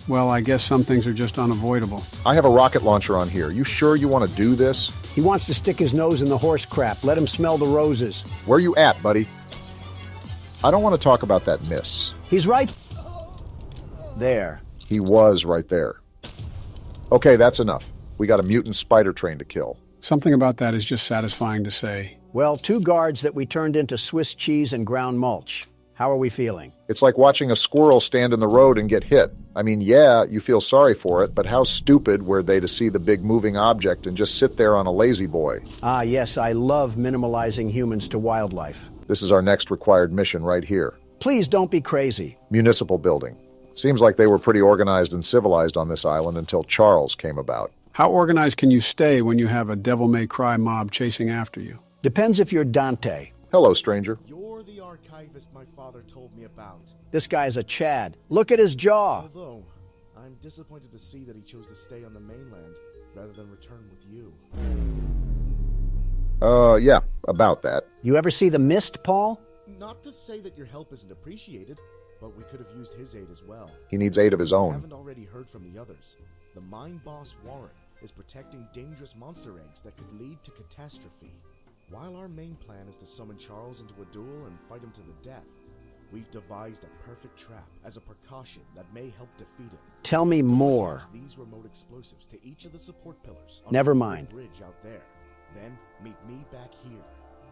Well, I guess some things are just unavoidable. I have a rocket launcher on here. You sure you want to do this? He wants to stick his nose in the horse crap. Let him smell the roses. Where you at, buddy? I don't want to talk about that miss. He's right there. He was right there. Okay, that's enough. We got a mutant spider train to kill. Something about that is just satisfying to say. Well, 2 guards that we turned into Swiss cheese and ground mulch. How are we feeling? It's like watching a squirrel stand in the road and get hit. I mean, yeah, you feel sorry for it, but how stupid were they to see the big moving object and just sit there on a lazy boy? Ah, yes, I love minimalizing humans to wildlife. This is our next required mission right here. Please don't be crazy. Municipal building. Seems like they were pretty organized and civilized on this island until Charles came about. How organized can you stay when you have a devil-may-cry mob chasing after you? Depends if you're Dante. Hello, stranger. You're the archivist my father told me about. This guy's a Chad. Look at his jaw. Although, I'm disappointed to see that he chose to stay on the mainland rather than return with you. Yeah, about that. You ever see The Mist, Paul? Not to say that your help isn't appreciated, but we could have used his aid as well. He needs aid of his I own. haven't already heard from the others. The mine boss, Warren, is protecting dangerous monster eggs that could lead to catastrophe. While our main plan is to summon Charles into a duel and fight him to the death, we've devised a perfect trap as a precaution that may help defeat him. Tell me more. Attach these remote explosives to each of the support pillars. Never on the mind. bridge out there. Then meet me back here.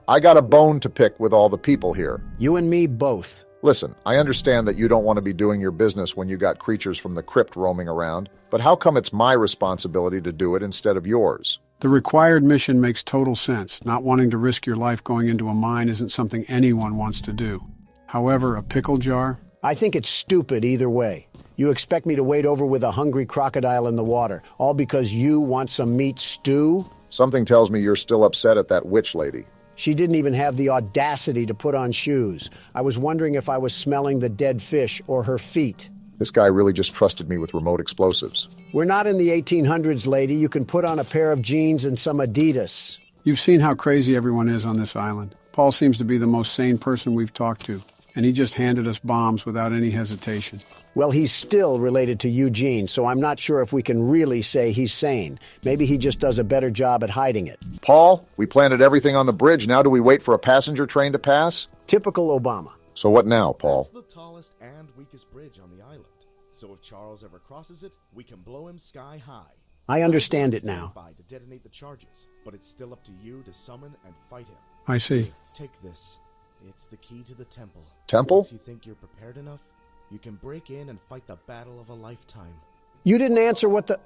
I got a bone to pick with all the people here. You and me both. Listen, I understand that you don't want to be doing your business when you got creatures from the crypt roaming around, but how come it's my responsibility to do it instead of yours? The required mission makes total sense. Not wanting to risk your life going into a mine isn't something anyone wants to do. However, a pickle jar? I think it's stupid either way. You expect me to wade over with a hungry crocodile in the water, all because you want some meat stew? Something tells me you're still upset at that witch lady. She didn't even have the audacity to put on shoes. I was wondering if I was smelling the dead fish or her feet. This guy really just trusted me with remote explosives. We're not in the 1800s, lady. You can put on a pair of jeans and some Adidas. You've seen how crazy everyone is on this island. Paul seems to be the most sane person we've talked to, and he just handed us bombs without any hesitation. Well, he's still related to Eugene, so I'm not sure if we can really say he's sane. Maybe he just does a better job at hiding it. Paul, we planted everything on the bridge. Now do we wait for a passenger train to pass? Typical Obama. So what now, Paul? That's the tallest and weakest bridge on the island. So if Charles ever crosses it, we can blow him sky high. I understand it now. To detonate the charges, but it's still up to you to summon and fight him. I see. Take this. It's the key to the temple. Temple? Once you think you're prepared enough, you can break in and fight the battle of a lifetime. You didn't answer what the...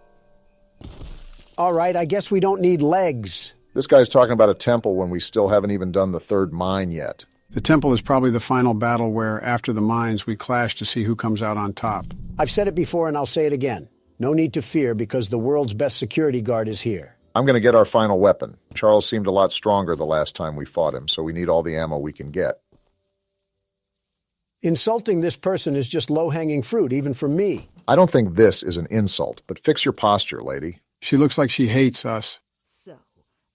All right, I guess we don't need legs. This guy's talking about a temple when we still haven't even done the third mine yet. The temple is probably the final battle where, after the mines, we clash to see who comes out on top. I've said it before and I'll say it again. No need to fear because the world's best security guard is here. I'm going to get our final weapon. Charles seemed a lot stronger the last time we fought him, so we need all the ammo we can get. Insulting this person is just low-hanging fruit, even for me. I don't think this is an insult, but fix your posture, lady. She looks like she hates us. So,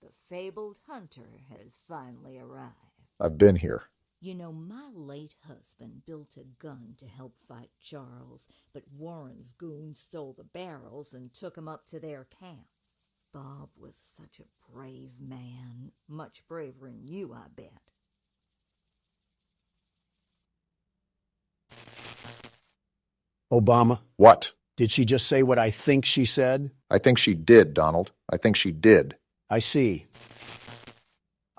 the fabled hunter has finally arrived. I've been here. You know, my late husband built a gun to help fight Charles, but Warren's goons stole the barrels and took 'em up to their camp. Bob was such a brave man. Much braver than you, I bet. Obama? What? Did she just say what I think she said? I think she did, Donald. I think she did. I see.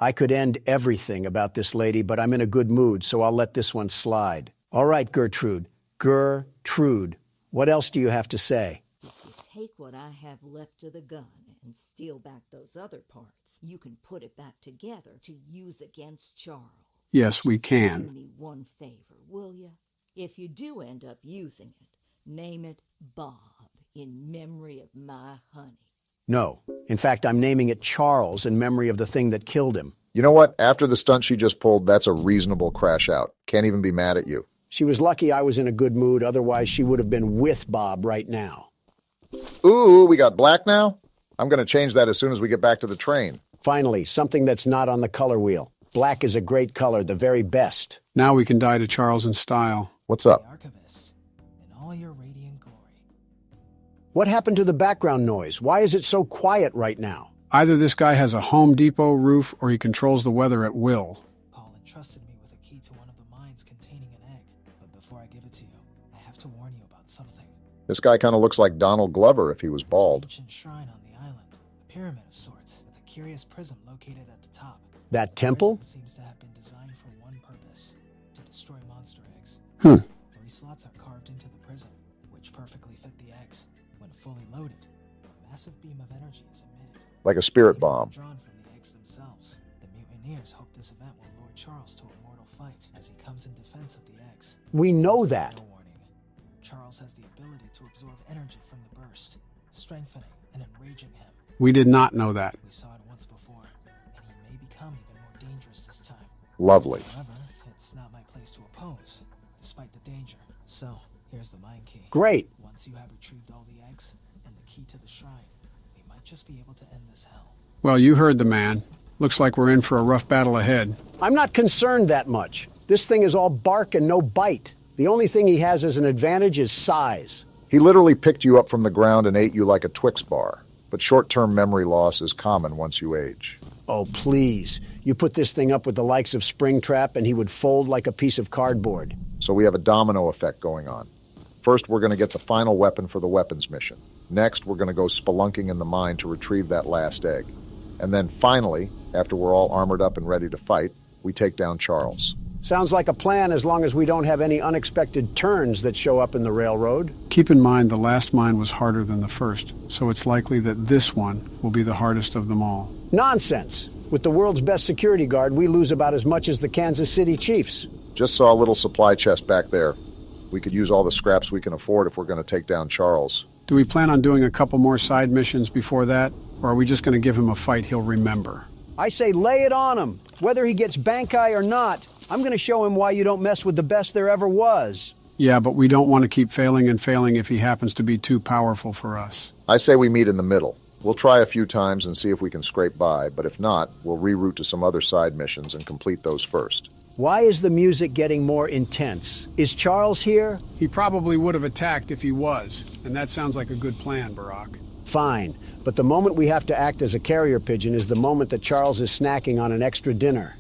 I could end everything about this lady, but I'm in a good mood, so I'll let this one slide. All right, Gertrude. Gertrude. What else do you have to say? If you take what I have left of the gun and steal back those other parts, you can put it back together to use against Charles. Yes, we Do can. me one favor, will you? If you do end up using it, name it Bob in memory of my honey. No. In fact, I'm naming it Charles in memory of the thing that killed him. You know what? After the stunt she just pulled, that's a reasonable crash out. Can't even be mad at you. She was lucky I was in a good mood, otherwise she would have been with Bob right now. Ooh, we got black now? I'm going to change that as soon as we get back to the train. Finally, something that's not on the color wheel. Black is a great color, the very best. Now we can die to Charles in style. What's up? Archivist, in all your radiant glory. What happened to the background noise? Why is it so quiet right now? Either this guy has a Home Depot roof or he controls the weather at will. Paul entrusted me with a key to one of the mines containing an egg. But before I give it to you, I have to warn you about something. This guy kind of looks like Donald Glover if he was bald. There's an ancient shrine on the island, a pyramid of sorts, with a curious prism located at the top. That temple? The prism seems to have been designed for one purpose, to destroy monster eggs. 3 slots are carved into the prism, which perfectly fit the eggs. When fully loaded, a massive beam of energy is emitted. Like a spirit bomb. Drawn from the eggs themselves. The mutineers hope this event will lure Charles to a mortal fight as he comes in defense of the eggs. We know that. No warning. Charles has the ability to absorb energy from the burst, strengthening and enraging him. We did not know that. We saw it once before, and he may become even more dangerous this time. Lovely. However, it's not my place to oppose, despite the danger. So, here's the mine key. Great. Once you have retrieved all the eggs and the key to the shrine, we might just be able to end this hell. Well, you heard the man. Looks like we're in for a rough battle ahead. I'm not concerned that much. This thing is all bark and no bite. The only thing he has as an advantage is size. He literally picked you up from the ground and ate you like a Twix bar. But short-term memory loss is common once you age. Oh, please. You put this thing up with the likes of Springtrap and he would fold like a piece of cardboard. So we have a domino effect going on. First, we're going to get the final weapon for the weapons mission. Next, we're going to go spelunking in the mine to retrieve that last egg. And then finally, after we're all armored up and ready to fight, we take down Charles. Sounds like a plan as long as we don't have any unexpected turns that show up in the railroad. Keep in mind the last mine was harder than the first, so it's likely that this one will be the hardest of them all. Nonsense. With the world's best security guard, we lose about as much as the Kansas City Chiefs. Just saw a little supply chest back there. We could use all the scraps we can afford if we're going to take down Charles. Do we plan on doing a couple more side missions before that, or are we just going to give him a fight he'll remember? I say lay it on him. Whether he gets Bankai or not, I'm going to show him why you don't mess with the best there ever was. Yeah, but we don't want to keep failing and failing if he happens to be too powerful for us. I say we meet in the middle. We'll try a few times and see if we can scrape by, but if not, we'll reroute to some other side missions and complete those first. Why is the music getting more intense? Is Charles here? He probably would have attacked if he was, and that sounds like a good plan, Barack. Fine, but the moment we have to act as a carrier pigeon is the moment that Charles is snacking on an extra dinner.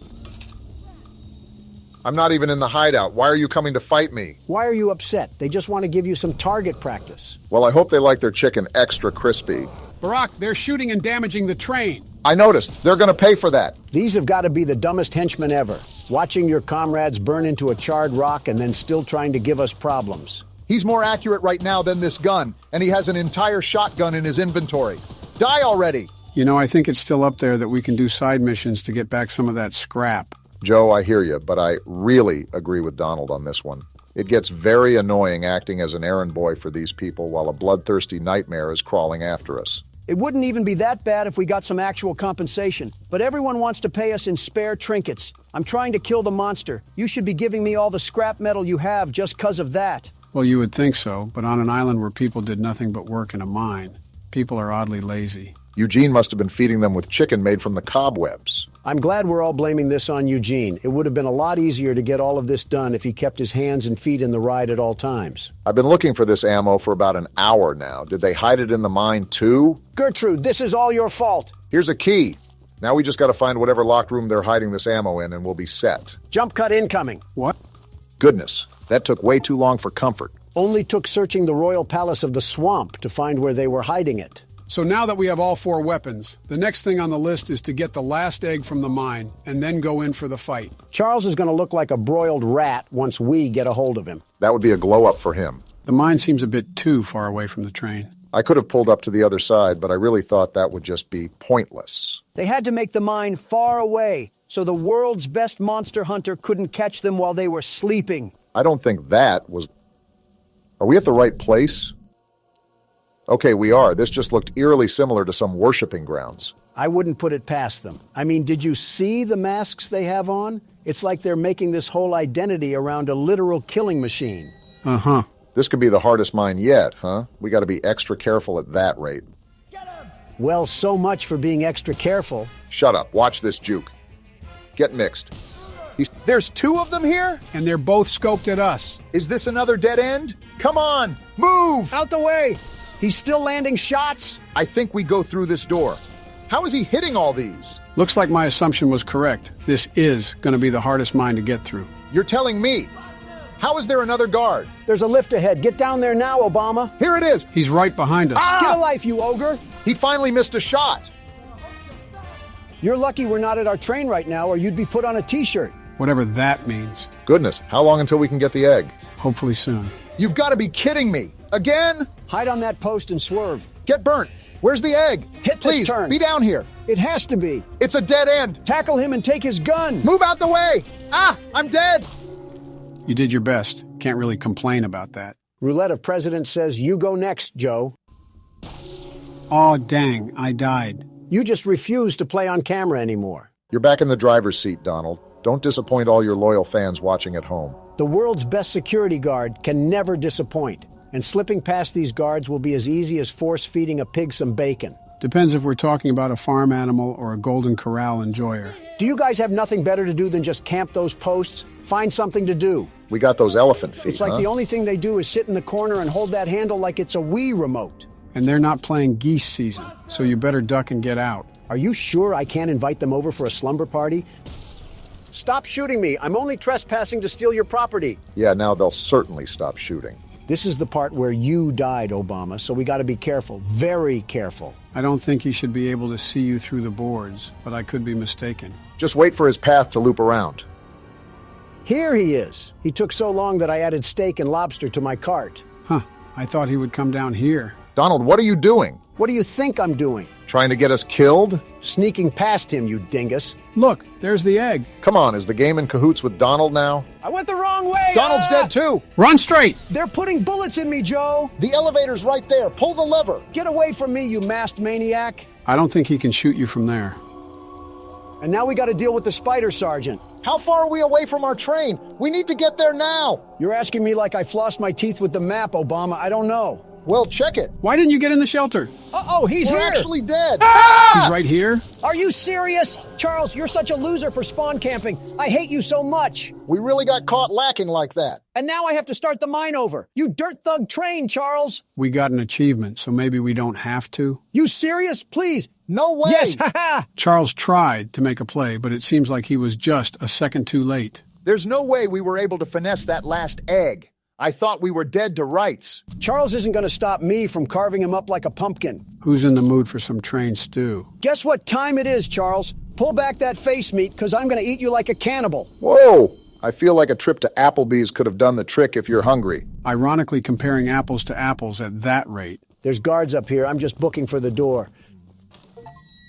I'm not even in the hideout. Why are you coming to fight me? Why are you upset? They just want to give you some target practice. Well, I hope they like their chicken extra crispy. Barack, they're shooting and damaging the train. I noticed. They're going to pay for that. These have got to be the dumbest henchmen ever. Watching your comrades burn into a charred rock and then still trying to give us problems. He's more accurate right now than this gun, and he has an entire shotgun in his inventory. Die already! You know, I think it's still up there that we can do side missions to get back some of that scrap. Joe, I hear you, but I really agree with Donald on this one. It gets very annoying acting as an errand boy for these people while a bloodthirsty nightmare is crawling after us. It wouldn't even be that bad if we got some actual compensation, but everyone wants to pay us in spare trinkets. I'm trying to kill the monster. You should be giving me all the scrap metal you have just 'cause of that. Well, you would think so, but on an island where people did nothing but work in a mine, people are oddly lazy. Eugene must have been feeding them with chicken made from the cobwebs. I'm glad we're all blaming this on Eugene. It would have been a lot easier to get all of this done if he kept his hands and feet in the ride at all times. I've been looking for this ammo for about an hour now. Did they hide it in the mine too? Gertrude, this is all your fault. Here's a key. Now we just got to find whatever locked room they're hiding this ammo in and we'll be set. Jump cut incoming. What? Goodness, that took way too long for comfort. Only took searching the royal palace of the swamp to find where they were hiding it. So now that we have all 4 weapons, the next thing on the list is to get the last egg from the mine and then go in for the fight. Charles is going to look like a broiled rat once we get a hold of him. That would be a glow-up for him. The mine seems a bit too far away from the train. I could have pulled up to the other side, but I really thought that would just be pointless. They had to make the mine far away, so the world's best monster hunter couldn't catch them while they were sleeping. I don't think that was... Are we at the right place? Okay, we are. This just looked eerily similar to some worshipping grounds. I wouldn't put it past them. I mean, did you see the masks they have on? It's like they're making this whole identity around a literal killing machine. Uh-huh. This could be the hardest mine yet, huh? We got to be extra careful at that rate. Well, so much for being extra careful. Shut up. Watch this juke. Get mixed. There's 2 of them here? And they're both scoped at us. Is this another dead end? Come on, move! Out the way! He's still landing shots? I think we go through this door. How is he hitting all these? Looks like my assumption was correct. This is going to be the hardest mine to get through. You're telling me? How is there another guard? There's a lift ahead. Get down there now, Obama. Here it is. He's right behind us. Get a life, you ogre. He finally missed a shot. You're lucky we're not at our train right now, or you'd be put on a t-shirt. Whatever that means. Goodness, how long until we can get the egg? Hopefully soon. You've got to be kidding me. Again? Hide on that post and swerve. Get burnt. Where's the egg? Hit Please, this turn. be down here. It has to be. It's a dead end. Tackle him and take his gun. Move out the way. I'm dead. You did your best. Can't really complain about that. Roulette of President says you go next, Joe. Aw, dang, I died. You just refuse to play on camera anymore. You're back in the driver's seat, Donald. Don't disappoint all your loyal fans watching at home. The world's best security guard can never disappoint. And slipping past these guards will be as easy as force-feeding a pig some bacon. Depends if we're talking about a farm animal or a Golden Corral enjoyer. Do you guys have nothing better to do than just camp those posts? Find something to do. We got those elephant feet, It's like the only thing they do is sit in the corner and hold that handle like it's a Wii remote. And they're not playing geese season, so you better duck and get out. Are you sure I can't invite them over for a slumber party? Stop shooting me. I'm only trespassing to steal your property. Yeah, now they'll certainly stop shooting. This is the part where you died, Obama, so we got to be careful, very careful. I don't think he should be able to see you through the boards, but I could be mistaken. Just wait for his path to loop around. Here he is. He took so long that I added steak and lobster to my cart. Huh, I thought he would come down here. Donald, what are you doing? What do you think I'm doing? Trying to get us killed? Sneaking past him, you dingus. Look, there's the egg. Come on, is the game in cahoots with Donald now? I went the wrong way! Donald's dead too! Run straight! They're putting bullets in me, Joe! The elevator's right there. Pull the lever. Get away from me, you masked maniac! I don't think he can shoot you from there. And now we got to deal with the spider sergeant. How far are we away from our train? We need to get there now. You're asking me like I flossed my teeth with the map, Obama. I don't know. Well, check it. Why didn't you get in the shelter? Uh-oh, he's We're here! actually dead. He's right here? Are you serious? Charles, you're such a loser for spawn camping. I hate you so much. We really got caught lacking like that. And now I have to start the mine over. You dirt thug train, Charles. We got an achievement, so maybe we don't have to. You serious? Please. No way. Yes, haha. Charles tried to make a play, but it seems like he was just a second too late. There's no way we were able to finesse that last egg. I thought we were dead to rights. Charles isn't going to stop me from carving him up like a pumpkin. Who's in the mood for some train stew? Guess what time it is, Charles? Pull back that face meat, because I'm going to eat you like a cannibal. Whoa! I feel like a trip to Applebee's could have done the trick if you're hungry. Ironically, comparing apples to apples at that rate. There's guards up here. I'm just booking for the door.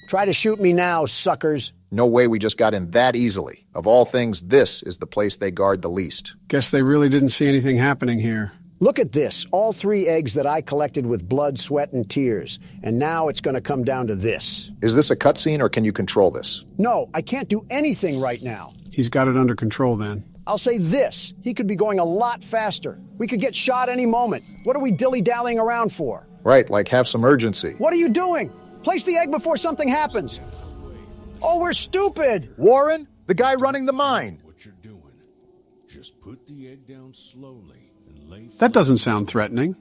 Try to shoot me now, suckers. No way we just got in that easily. Of all things, this is the place they guard the least. Guess they really didn't see anything happening here. Look at this. All 3 eggs that I collected with blood, sweat, and tears. And now it's going to come down to this. Is this a cutscene or can you control this? No, I can't do anything right now. He's got it under control then. I'll say this. He could be going a lot faster. We could get shot any moment. What are we dilly-dallying around for? Right, like have some urgency. What are you doing? Place the egg before something happens. Oh, we're stupid! Warren, the guy running the mine. What you're doing. Just put the egg down slowly and lay That doesn't sound threatening.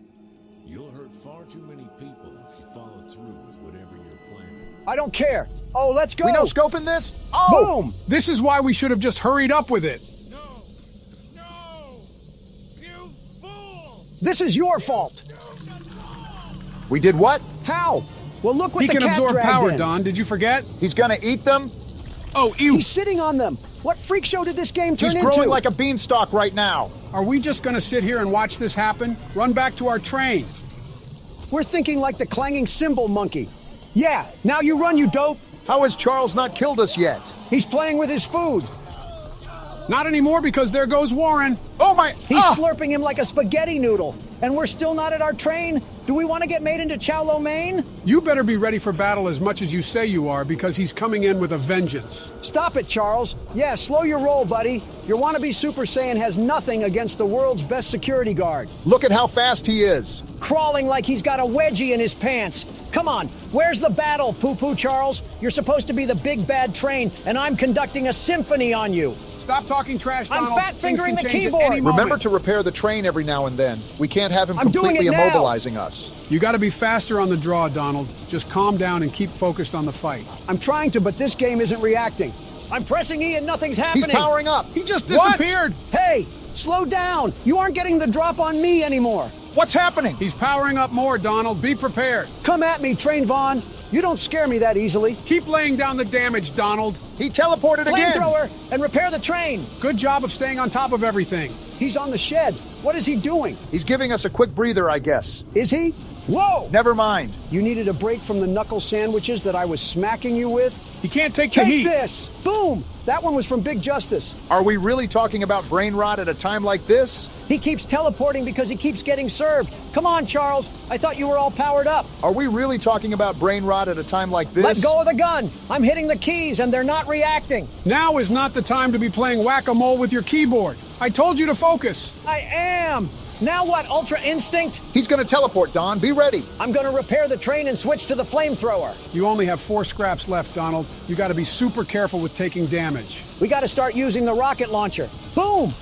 You'll hurt far too many people if you follow through with whatever you're planning. I don't care. Oh, let's go! We no scoping this? Oh! Boom! This is why we should have just hurried up with it. This is your fault! We did what? How? Well, look what He the can cat absorb dragged power, in. Don. Did you forget? He's gonna eat them? Oh, ew. He's sitting on them. What freak show did this game turn He's into? growing like a beanstalk right now. Are we just going to sit here and watch this happen? Run back to our train. We're thinking like the clanging cymbal monkey. Yeah, now you run, you dope. How has Charles not killed us yet? He's playing with his food. Not anymore because there goes Warren. Oh my... He's slurping him like a spaghetti noodle. And we're still not at our train? Do we want to get made into chow lo mein? You better be ready for battle as much as you say you are because he's coming in with a vengeance. Stop it, Charles. Yeah, slow your roll, buddy. Your wannabe Super Saiyan has nothing against the world's best security guard. Look at how fast he is. Crawling like he's got a wedgie in his pants. Come on, where's the battle, Poo-Poo Charles? You're supposed to be the big bad train, and I'm conducting a symphony on you. Stop talking trash, Donald. I'm fat-fingering the keyboard. Remember to repair the train every now and then. We can't have him I'm doing completely it now. immobilizing us. You got to be faster on the draw, Donald. Just calm down and keep focused on the fight. I'm trying to, but this game isn't reacting. I'm pressing E and nothing's happening. He's powering up. He just disappeared. Hey, slow down. You aren't getting the drop on me anymore. What's happening? He's powering up more, Donald. Be prepared. Come at me, Train Vaughn. You don't scare me that easily. Keep laying down the damage, Donald. He teleported again. Flamethrower and repair the train. Good job of staying on top of everything. He's on the shed. What is he doing? He's giving us a quick breather, I guess. Is he? Whoa! Never mind. You needed a break from the knuckle sandwiches that I was smacking you with? He can't take the heat. Take this! Boom! That one was from Big Justice. Are we really talking about brain rot at a time like this? He keeps teleporting because he keeps getting served. Come on, Charles. I thought you were all powered up. Are we really talking about brain rot at a time like this? Let go of the gun. I'm hitting the keys and they're not reacting. Now is not the time to be playing whack-a-mole with your keyboard. I told you to focus. I am. Now what, Ultra Instinct? He's gonna teleport, Don. Be ready. I'm gonna repair the train and switch to the flamethrower. You only have 4 scraps left, Donald. You gotta be super careful with taking damage. We gotta start using the rocket launcher. Boom!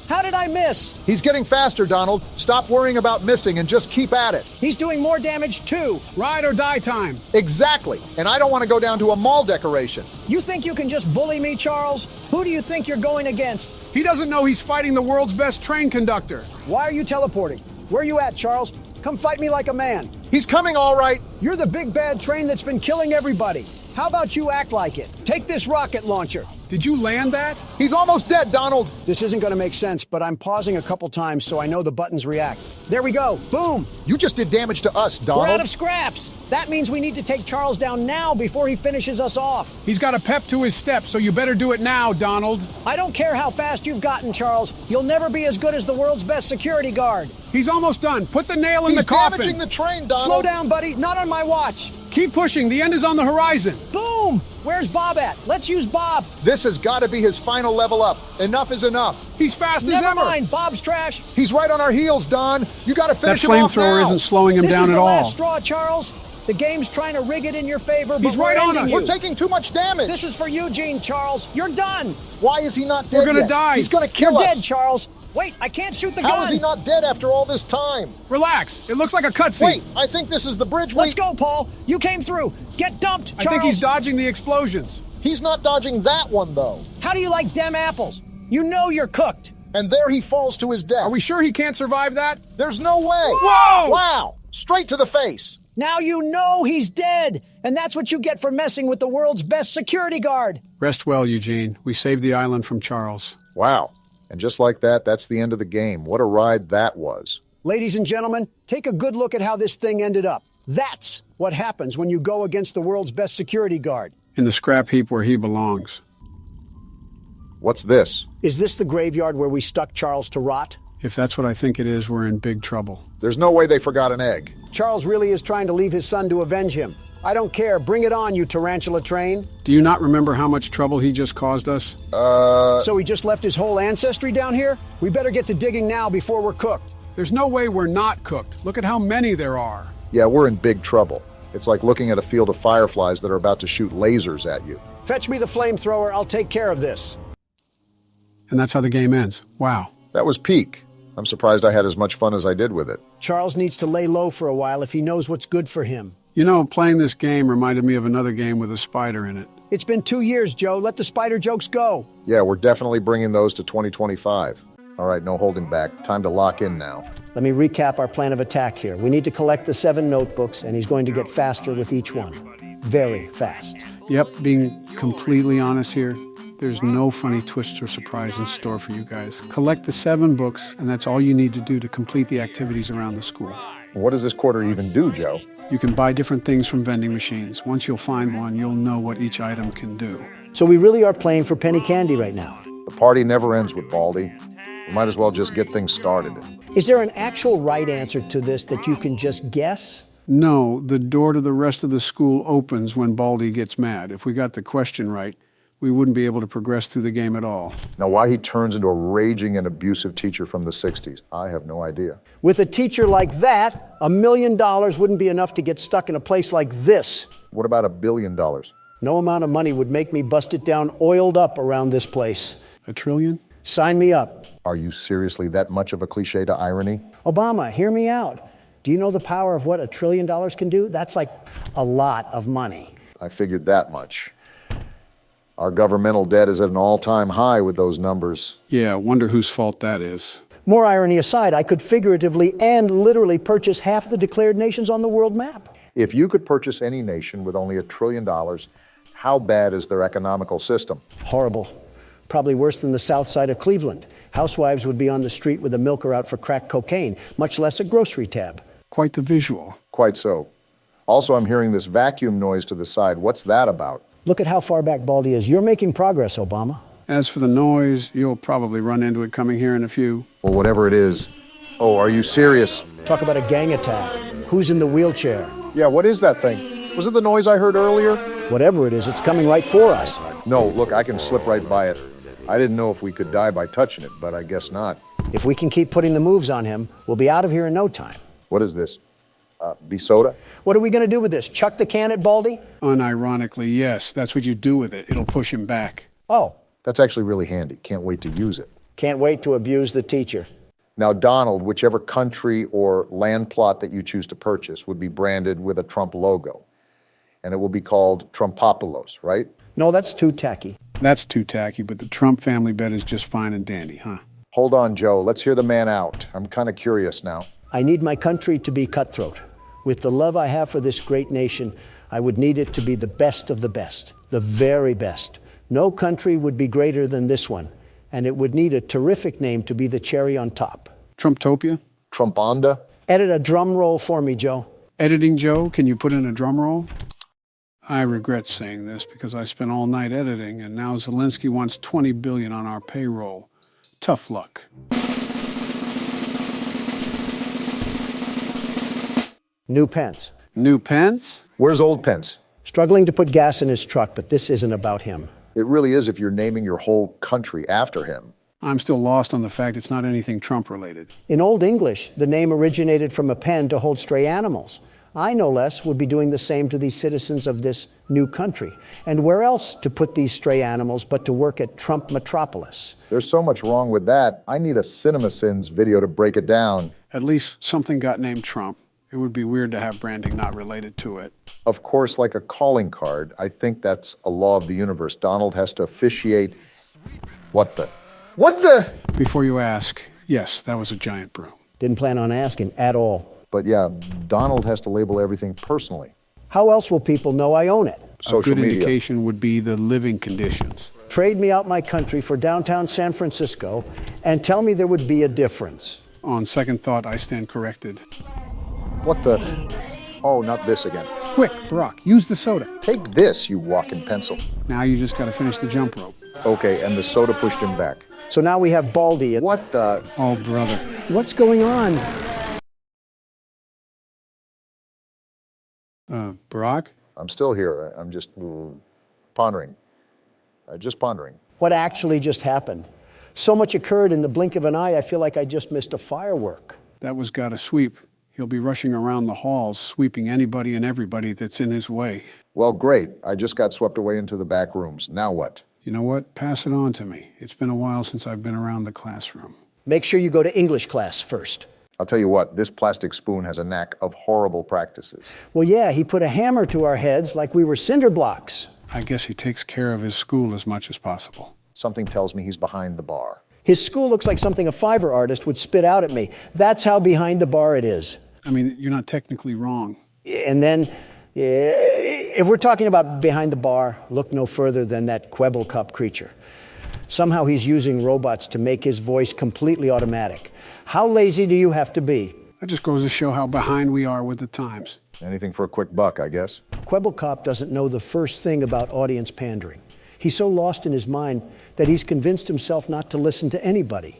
How did I miss? He's getting faster, Donald. Stop worrying about missing and just keep at it. He's doing more damage too. Ride or die time. Exactly. And I don't want to go down to a mall decoration. You think you can just bully me, Charles? Who do you think you're going against? He doesn't know he's fighting the world's best train conductor. Why are you teleporting? Where are you at, Charles? Come fight me like a man. He's coming all right. You're the big bad train that's been killing everybody. How about you act like it? Take this rocket launcher. Did you land that? He's almost dead, Donald. This isn't going to make sense, but I'm pausing a couple times so I know the buttons react. There we go. Boom. You just did damage to us, Donald. We're out of scraps. That means we need to take Charles down now before he finishes us off. He's got a pep to his step, so you better do it now, Donald. I don't care how fast you've gotten, Charles. You'll never be as good as the world's best security guard. He's almost done. Put the nail in He's the coffin. damaging the train, Donald. Slow down, buddy. Not on my watch. Keep pushing. The end is on the horizon. Boom! Where's Bob at? Let's use Bob. This has got to be his final level up. Enough is enough. He's fast as Never ever. mind. Bob's trash. He's right on our heels, Don. You got to finish him off now. That flamethrower isn't slowing him This down is at the all. last straw, Charles. The game's trying to rig it in your favor, but He's right we're on ending us. you. We're taking too much damage. This is for Eugene, Charles. You're done. Why is he not dead We're gonna yet? die. He's going to kill You're us. dead, Charles. Wait, I can't shoot the gun. How is he not dead after all this time? Relax. It looks like a cutscene. Wait, I think this is the bridge. Let's go, Paul. You came through. Get dumped, Charles. I think he's dodging the explosions. He's not dodging that one, though. How do you like dem apples? You know you're cooked. And there he falls to his death. Are we sure he can't survive that? There's no way. Whoa! Wow! Straight to the face. Now you know he's dead. And that's what you get for messing with the world's best security guard. Rest well, Eugene. We saved the island from Charles. Wow. And just like that, that's the end of the game. What a ride that was. Ladies and gentlemen, take a good look at how this thing ended up. That's what happens when you go against the world's best security guard. In the scrap heap where he belongs. What's this? Is this the graveyard where we stuck Charles to rot? If that's what I think it is, we're in big trouble. There's no way they forgot an egg. Charles really is trying to leave his son to avenge him. I don't care. Bring it on, you tarantula train. Do you not remember how much trouble he just caused us? So he just left his whole ancestry down here? We better get to digging now before we're cooked. There's no way we're not cooked. Look at how many there are. Yeah, we're in big trouble. It's like looking at a field of fireflies that are about to shoot lasers at you. Fetch me the flamethrower. I'll take care of this. And that's how the game ends. Wow. That was peak. I'm surprised I had as much fun as I did with it. Charles needs to lay low for a while if he knows what's good for him. You know, playing this game reminded me of another game with a spider in it. It's been 2 years, Joe. Let the spider jokes go. Yeah, we're definitely bringing those to 2025. All right, no holding back. Time to lock in now. Let me recap our plan of attack here. We need to collect the 7 notebooks, and he's going to get faster with each one. Very fast. Yep, being completely honest here, there's no funny twist or surprise in store for you guys. Collect the 7 books, and that's all you need to do to complete the activities around the school. What does this quarter even do, Joe? You can buy different things from vending machines. Once you'll find one, you'll know what each item can do. So we really are playing for penny candy right now. The party never ends with Baldy. We might as well just get things started. Is there an actual right answer to this that you can just guess? No, the door to the rest of the school opens when Baldy gets mad. If we got the question right, we wouldn't be able to progress through the game at all. Now, why he turns into a raging and abusive teacher from the 60s, I have no idea. With a teacher like that, $1 million wouldn't be enough to get stuck in a place like this. What about $1 billion? No amount of money would make me bust it down oiled up around this place. $1 trillion? Sign me up. Are you seriously that much of a cliche to irony? Obama, hear me out. Do you know the power of what $1 trillion can do? That's like a lot of money. I figured that much. Our governmental debt is at an all-time high with those numbers. Yeah, wonder whose fault that is. More irony aside, I could figuratively and literally purchase half the declared nations on the world map. If you could purchase any nation with only $1 trillion, how bad is their economical system? Horrible. Probably worse than the south side of Cleveland. Housewives would be on the street with a milker out for crack cocaine, much less a grocery tab. Quite the visual. Quite so. Also, I'm hearing this vacuum noise to the side. What's that about? Look at how far back Baldy is. You're making progress, Obama. As for the noise, you'll probably run into it coming here in a few. Well, whatever it is. Oh, are you serious? Talk about a gang attack. Who's in the wheelchair? Yeah, what is that thing? Was it the noise I heard earlier? Whatever it is, it's coming right for us. No, look, I can slip right by it. I didn't know if we could die by touching it, but I guess not. If we can keep putting the moves on him, we'll be out of here in no time. What is this? Soda? What are we going to do with this? Chuck the can at Baldy? Unironically, yes. That's what you do with it. It'll push him back. Oh. That's actually really handy. Can't wait to use it. Can't wait to abuse the teacher. Now, Donald, whichever country or land plot that you choose to purchase would be branded with a Trump logo. And it will be called Trumpopolos, right? No, that's too tacky. That's too tacky, but the Trump family bet is just fine and dandy, huh? Hold on, Joe. Let's hear the man out. I'm kind of curious now. I need my country to be cutthroat. With the love I have for this great nation, I would need it to be the best of the best, the very best. No country would be greater than this one, and it would need a terrific name to be the cherry on top. Trumptopia? Trumponda? Edit a drum roll for me, Joe. Editing Joe, can you put in a drum roll? I regret saying this because I spent all night editing, and now Zelensky wants $20 billion on our payroll. Tough luck. New Pence. New Pence? Where's old Pence? Struggling to put gas in his truck, but this isn't about him. It really is if you're naming your whole country after him. I'm still lost on the fact it's not anything Trump-related. In Old English, the name originated from a pen to hold stray animals. I, no less, would be doing the same to these citizens of this new country. And where else to put these stray animals but to work at Trump Metropolis? There's so much wrong with that. I need a CinemaSins video to break it down. At least something got named Trump. It would be weird to have branding not related to it. Of course, like a calling card, I think that's a law of the universe. Donald has to officiate. What the? Before you ask, yes, that was a giant broom. Didn't plan on asking at all. But yeah, Donald has to label everything personally. How else will people know I own it? Social A good media. indication would be the living conditions. Trade me out my country for downtown San Francisco and tell me there would be a difference. On second thought, I stand corrected. What the? Oh, not this again. Quick, Barack, use the soda. Take this, you walking pencil. Now you just got to finish the jump rope. Okay, and the soda pushed him back. So now we have Baldy. What the? Oh, brother. What's going on? Barack? I'm still here. I'm just pondering. What actually just happened? So much occurred in the blink of an eye, I feel like I just missed a firework. That was gotta sweep. He'll be rushing around the halls, sweeping anybody and everybody that's in his way. Well, great. I just got swept away into the back rooms. Now what? You know what? Pass it on to me. It's been a while since I've been around the classroom. Make sure you go to English class first. I'll tell you what, this plastic spoon has a knack of horrible practices. Well, yeah, he put a hammer to our heads like we were cinder blocks. I guess he takes care of his school as much as possible. Something tells me he's behind the bar. His school looks like something a Fiverr artist would spit out at me. That's how behind the bar it is. I mean, you're not technically wrong. And then, if we're talking about behind the bar, look no further than that Quebble Cup creature. Somehow he's using robots to make his voice completely automatic. How lazy do you have to be? That just goes to show how behind we are with the times. Anything for a quick buck, I guess. Quebble Cop doesn't know the first thing about audience pandering. He's so lost in his mind that he's convinced himself not to listen to anybody.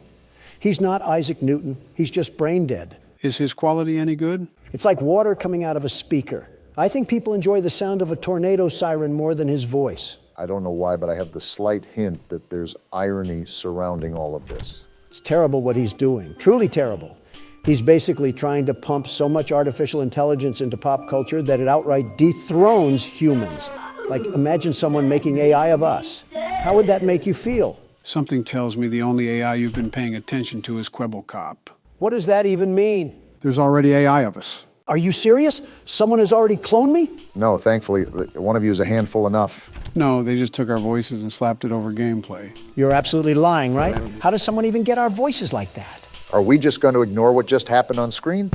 He's not Isaac Newton, he's just brain dead. Is his quality any good? It's like water coming out of a speaker. I think people enjoy the sound of a tornado siren more than his voice. I don't know why, but I have the slight hint that there's irony surrounding all of this. It's terrible what he's doing, truly terrible. He's basically trying to pump so much artificial intelligence into pop culture that it outright dethrones humans. Like, imagine someone making AI of us. How would that make you feel? Something tells me the only AI you've been paying attention to is Quebble Cop. What does that even mean? There's already AI of us. Are you serious? Someone has already cloned me? No, thankfully, one of you is a handful enough. No, they just took our voices and slapped it over gameplay. You're absolutely lying, right? How does someone even get our voices like that? Are we just going to ignore what just happened on screen?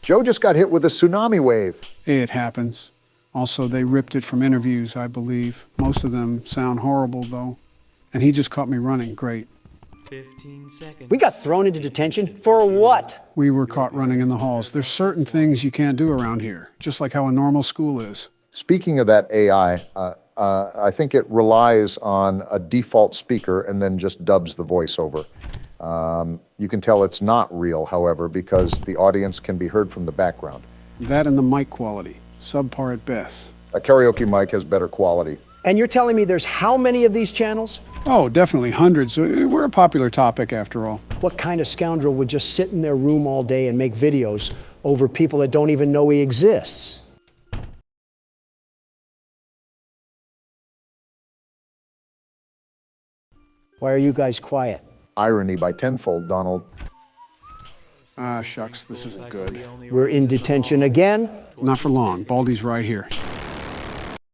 Joe just got hit with a tsunami wave. It happens. Also, they ripped it from interviews, I believe. Most of them sound horrible, though. And he just caught me running. Great. 15 seconds. We got thrown into detention for what? We were caught running in the halls. There's certain things you can't do around here, just like how a normal school is. Speaking of that AI, I think it relies on a default speaker and then just dubs the voiceover. You can tell it's not real, however, because the audience can be heard from the background. That and the mic quality, subpar at best. A karaoke mic has better quality. And you're telling me there's how many of these channels? Oh, definitely hundreds. We're a popular topic, after all. What kind of scoundrel would just sit in their room all day and make videos over people that don't even know he exists? Why are you guys quiet? Irony by tenfold, Donald. Ah, shucks, this isn't good. We're in detention again? Not for long. Baldy's right here.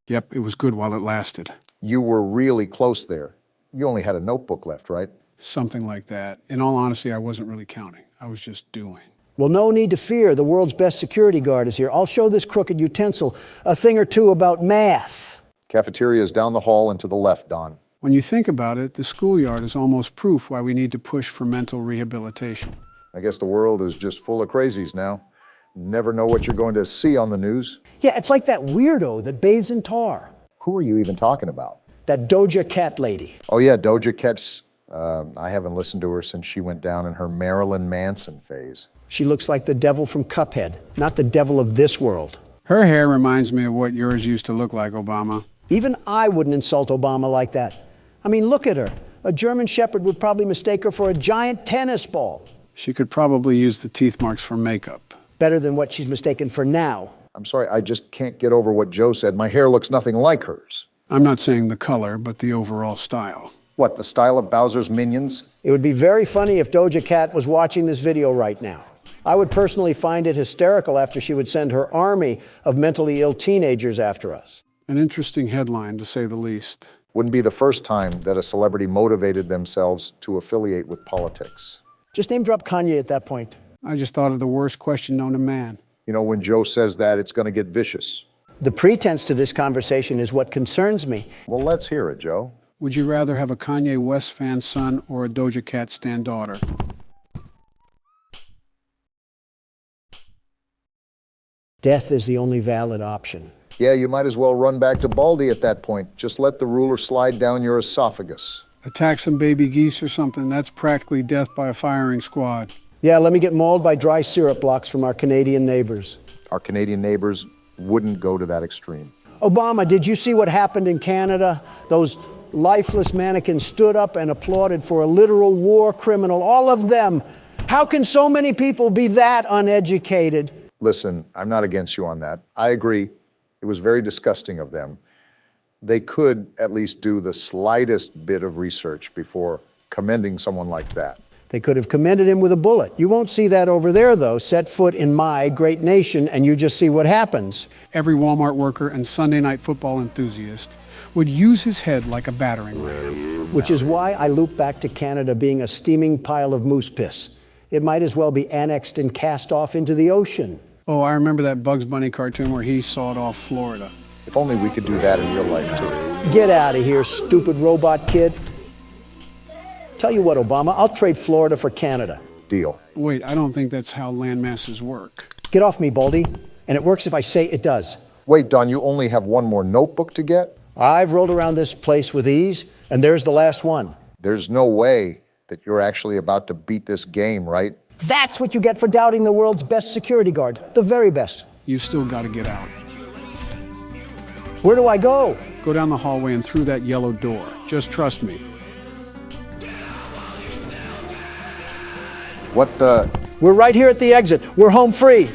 Yep, it was good while it lasted. You were really close there. You only had a notebook left, right? Something like that. In all honesty, I wasn't really counting. I was just doing. Well, no need to fear. The world's best security guard is here. I'll show this crooked utensil a thing or two about math. Cafeteria is down the hall and to the left, Don. When you think about it, the schoolyard is almost proof why we need to push for mental rehabilitation. I guess the world is just full of crazies now. Never know what you're going to see on the news. Yeah, it's like that weirdo that bathes in tar. Who are you even talking about? That Doja Cat lady. Oh yeah, Doja Cat's, I haven't listened to her since she went down in her Marilyn Manson phase. She looks like the devil from Cuphead, not the devil of this world. Her hair reminds me of what yours used to look like, Obama. Even I wouldn't insult Obama like that. I mean, look at her. A German Shepherd would probably mistake her for a giant tennis ball. She could probably use the teeth marks for makeup. Better than what she's mistaken for now. I'm sorry, I just can't get over what Joe said. My hair looks nothing like hers. I'm not saying the color, but the overall style. What, the style of Bowser's Minions? It would be very funny if Doja Cat was watching this video right now. I would personally find it hysterical after she would send her army of mentally ill teenagers after us. An interesting headline, to say the least. Wouldn't be the first time that a celebrity motivated themselves to affiliate with politics. Just name drop Kanye at that point. I just thought of the worst question known to man. You know, when Joe says that, it's going to get vicious. The pretense to this conversation is what concerns me. Well, let's hear it, Joe. Would you rather have a Kanye West fan son or a Doja Cat stan daughter? Death is the only valid option. Yeah, you might as well run back to Baldy at that point. Just let the ruler slide down your esophagus. Attack some baby geese or something, that's practically death by a firing squad. Yeah, let me get mauled by dry syrup blocks from our Canadian neighbors. Our Canadian neighbors wouldn't go to that extreme. Obama, did you see what happened in Canada? Those lifeless mannequins stood up and applauded for a literal war criminal, all of them. How can so many people be that uneducated? Listen, I'm not against you on that. I agree. It was very disgusting of them. They could at least do the slightest bit of research before commending someone like that. They could have commended him with a bullet. You won't see that over there, though. Set foot in my great nation, and you just see what happens. Every Walmart worker and Sunday night football enthusiast would use his head like a battering ram. Which is why I loop back to Canada being a steaming pile of moose piss. It might as well be annexed and cast off into the ocean. Oh, I remember that Bugs Bunny cartoon where he sawed off Florida. If only we could do that in real life, too. Get out of here, stupid robot kid. Tell you what, Obama, I'll trade Florida for Canada. Deal. Wait, I don't think that's how land masses work. Get off me, Baldy. And it works if I say it does. Wait, Don, you only have one more notebook to get? I've rolled around this place with ease, and there's the last one. There's no way that you're actually about to beat this game, right? That's what you get for doubting the world's best security guard. The very best. You still got to get out. Where do I go? Go down the hallway and through that yellow door. Just trust me. What the? We're right here at the exit. We're home free.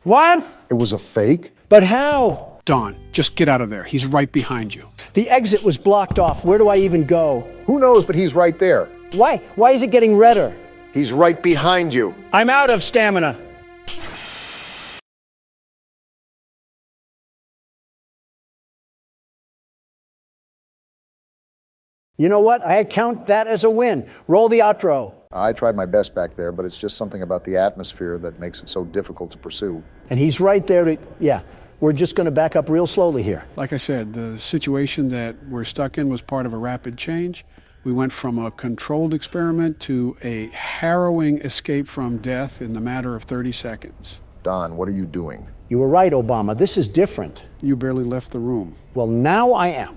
What? It was a fake? But how? Don, just get out of there. He's right behind you. The exit was blocked off. Where do I even go? Who knows, but he's right there. Why? Why is it getting redder? He's right behind you. I'm out of stamina. You know what? I count that as a win. Roll the outro. I tried my best back there, but it's just something about the atmosphere that makes it so difficult to pursue. And he's right there. Yeah, we're just going to back up real slowly here. Like I said, the situation that we're stuck in was part of a rapid change. We went from a controlled experiment to a harrowing escape from death in the matter of 30 seconds. Don, what are you doing? You were right, Obama. This is different. You barely left the room. Well, now I am.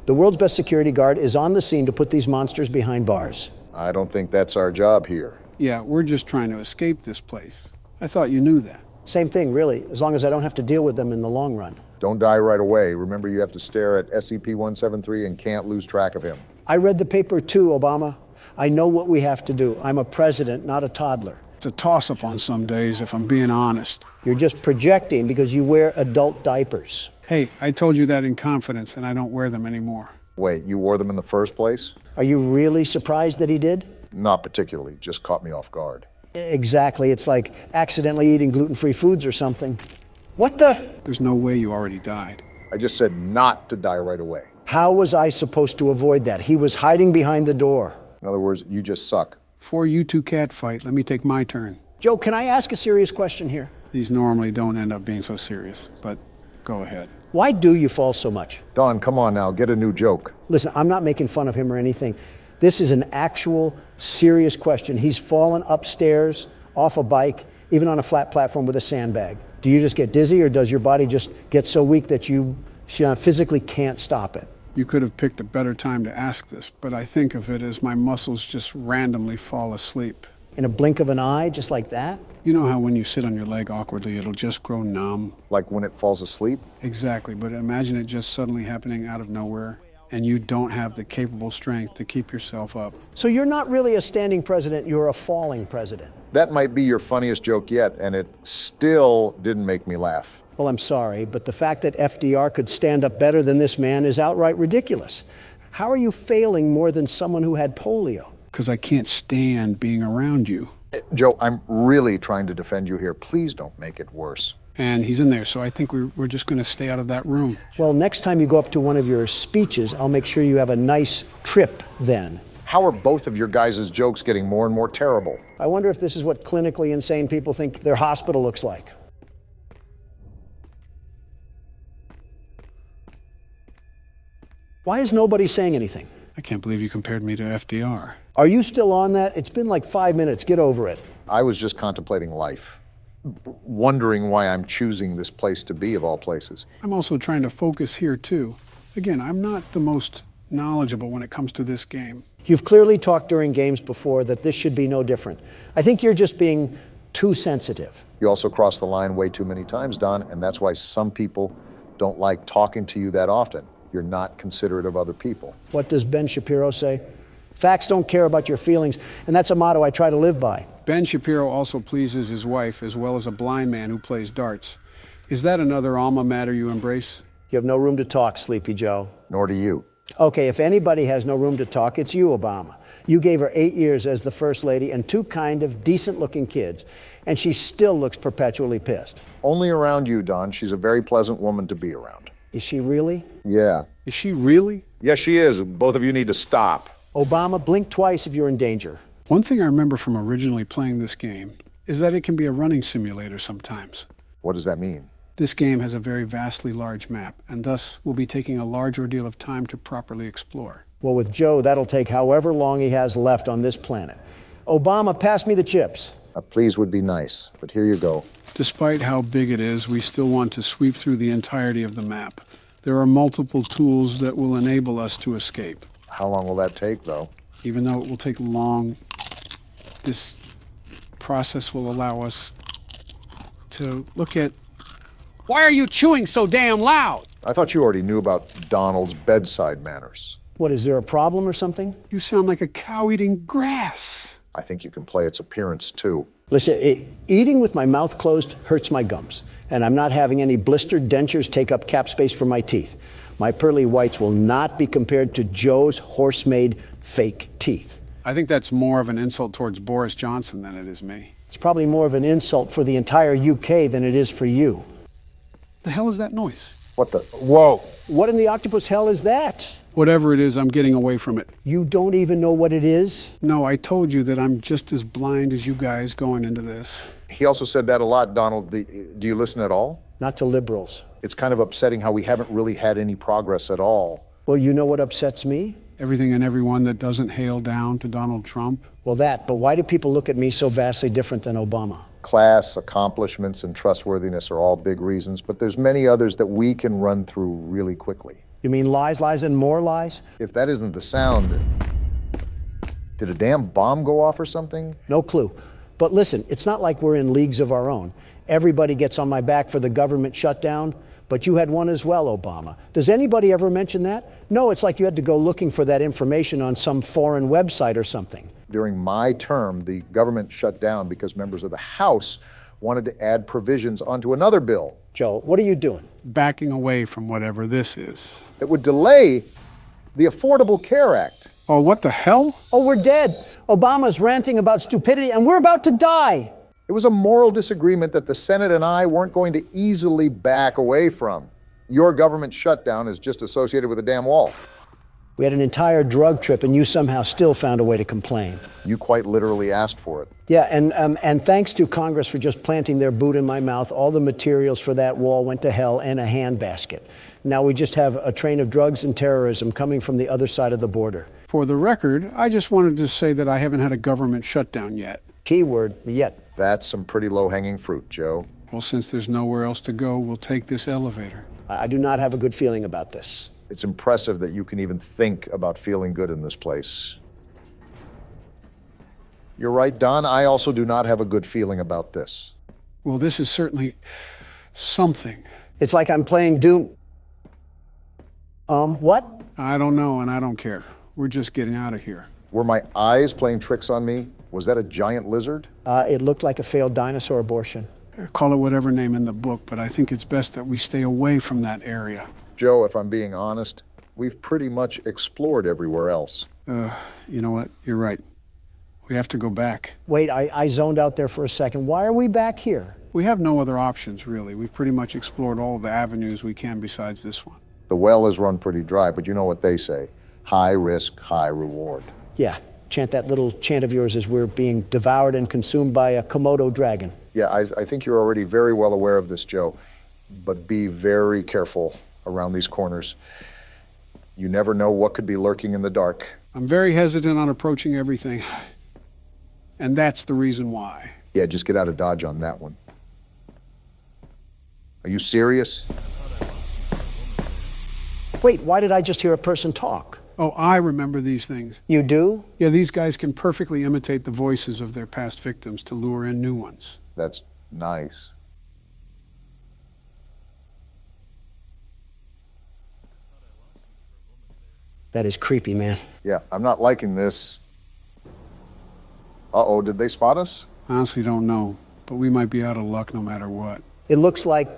The world's best security guard is on the scene to put these monsters behind bars. I don't think that's our job here. Yeah, we're just trying to escape this place. I thought you knew that. Same thing, really, as long as I don't have to deal with them in the long run. Don't die right away. Remember, you have to stare at SCP-173 and can't lose track of him. I read the paper too, Obama. I know what we have to do. I'm a president, not a toddler. It's a toss-up on some days, if I'm being honest. You're just projecting because you wear adult diapers. Hey, I told you that in confidence, and I don't wear them anymore. Wait, you wore them in the first place? Are you really surprised that he did? Not particularly, just caught me off guard. Exactly, it's like accidentally eating gluten-free foods or something. What the? There's no way you already died. I just said not to die right away. How was I supposed to avoid that? He was hiding behind the door. In other words, you just suck. Before you two catfight, let me take my turn. Joe, can I ask a serious question here? These normally don't end up being so serious, but go ahead. Why do you fall so much? Don, come on now, get a new joke. Listen, I'm not making fun of him or anything. This is an actual, serious question. He's fallen upstairs, off a bike, even on a flat platform with a sandbag. Do you just get dizzy, or does your body just get so weak that you physically can't stop it? You could have picked a better time to ask this, but I think of it as my muscles just randomly fall asleep. In a blink of an eye, just like that? You know how when you sit on your leg awkwardly, it'll just grow numb? Like when it falls asleep? Exactly, but imagine it just suddenly happening out of nowhere, and you don't have the capable strength to keep yourself up. So you're not really a standing president, you're a falling president. That might be your funniest joke yet, and it still didn't make me laugh. Well, I'm sorry, but the fact that FDR could stand up better than this man is outright ridiculous. How are you failing more than someone who had polio? Because I can't stand being around you. Joe, I'm really trying to defend you here. Please don't make it worse. And he's in there, so I think we're just going to stay out of that room. Well, next time you go up to one of your speeches, I'll make sure you have a nice trip then. How are both of your guys' jokes getting more and more terrible? I wonder if this is what clinically insane people think their hospital looks like. Why is nobody saying anything? I can't believe you compared me to FDR. Are you still on that? It's been like 5 minutes. Get over it. I was just contemplating life, wondering why I'm choosing this place to be of all places. I'm also trying to focus here, too. Again, I'm not the most knowledgeable when it comes to this game. You've clearly talked during games before that this should be no different. I think you're just being too sensitive. You also cross the line way too many times, Don, and that's why some people don't like talking to you that often. You're not considerate of other people. What does Ben Shapiro say? Facts don't care about your feelings, and that's a motto I try to live by. Ben Shapiro also pleases his wife, as well as a blind man who plays darts. Is that another alma mater you embrace? You have no room to talk, Sleepy Joe. Nor do you. Okay, if anybody has no room to talk, it's you, Obama. You gave her 8 years as the First Lady and 2 kind of decent-looking kids, and she still looks perpetually pissed. Only around you, Don. She's a very pleasant woman to be around. Is she really? Yeah. Is she really? Yes, she is. Both of you need to stop. Obama, blink twice if you're in danger. One thing I remember from originally playing this game is that it can be a running simulator sometimes. What does that mean? This game has a very vastly large map, and thus will be taking a large ordeal of time to properly explore. Well, with Joe, that'll take however long he has left on this planet. Obama, pass me the chips. A please would be nice, but here you go. Despite how big it is, we still want to sweep through the entirety of the map. There are multiple tools that will enable us to escape. How long will that take, though? Even though it will take long, this process will allow us to look at... Why are you chewing so damn loud? I thought you already knew about Donald's bedside manners. What, is there a problem or something? You sound like a cow eating grass. I think you can play its appearance, too. Listen, eating with my mouth closed hurts my gums, and I'm not having any blistered dentures take up cap space for my teeth. My pearly whites will not be compared to Joe's horse-made fake teeth. I think that's more of an insult towards Boris Johnson than it is me. It's probably more of an insult for the entire UK than it is for you. The hell is that noise? What the? Whoa! What in the octopus hell is that? Whatever it is, I'm getting away from it. You don't even know what it is? No, I told you that I'm just as blind as you guys going into this. He also said that a lot, Donald. Do you listen at all? Not to liberals. It's kind of upsetting how we haven't really had any progress at all. Well, you know what upsets me? Everything and everyone that doesn't hail down to Donald Trump. Well, but why do people look at me so vastly different than Obama? Class, accomplishments, and trustworthiness are all big reasons, but there's many others that we can run through really quickly. You mean lies, lies, and more lies? If that isn't the sound, did a damn bomb go off or something? No clue. But listen, it's not like we're in leagues of our own. Everybody gets on my back for the government shutdown, but you had one as well, Obama. Does anybody ever mention that? No, it's like you had to go looking for that information on some foreign website or something. During my term, the government shut down because members of the House wanted to add provisions onto another bill. Joe, what are you doing? Backing away from whatever this is. That would delay the Affordable Care Act. Oh, what the hell? Oh, we're dead. Obama's ranting about stupidity, and we're about to die. It was a moral disagreement that the Senate and I weren't going to easily back away from. Your government shutdown is just associated with a damn wall. We had an entire drug trip, and you somehow still found a way to complain. You quite literally asked for it. Yeah, and thanks to Congress for just planting their boot in my mouth, all the materials for that wall went to hell in a handbasket. Now we just have a train of drugs and terrorism coming from the other side of the border. For the record, I just wanted to say that I haven't had a government shutdown yet. Keyword, yet. That's some pretty low-hanging fruit, Joe. Well, since there's nowhere else to go, we'll take this elevator. I do not have a good feeling about this. It's impressive that you can even think about feeling good in this place. You're right, Don. I also do not have a good feeling about this. Well, this is certainly something. It's like I'm playing Doom. What? I don't know, and I don't care. We're just getting out of here. Were my eyes playing tricks on me? Was that a giant lizard? It looked like a failed dinosaur abortion. Call it whatever name in the book, but I think it's best that we stay away from that area. Joe, if I'm being honest, we've pretty much explored everywhere else. You know what? You're right. We have to go back. Wait, I zoned out there for a second. Why are we back here? We have no other options, really. We've pretty much explored all the avenues we can besides this one. The well is run pretty dry, but you know what they say. High risk, high reward. Yeah, chant that little chant of yours as we're being devoured and consumed by a Komodo dragon. Yeah, I think you're already very well aware of this, Joe. But be very careful around these corners. You never know what could be lurking in the dark. I'm very hesitant on approaching everything. And that's the reason why. Yeah, just get out of Dodge on that one. Are you serious? Wait, why did I just hear a person talk? Oh, I remember these things. You do? Yeah, these guys can perfectly imitate the voices of their past victims to lure in new ones. That's nice. That is creepy, man. Yeah, I'm not liking this. Uh-oh, did they spot us? Honestly, don't know, but we might be out of luck no matter what. It looks like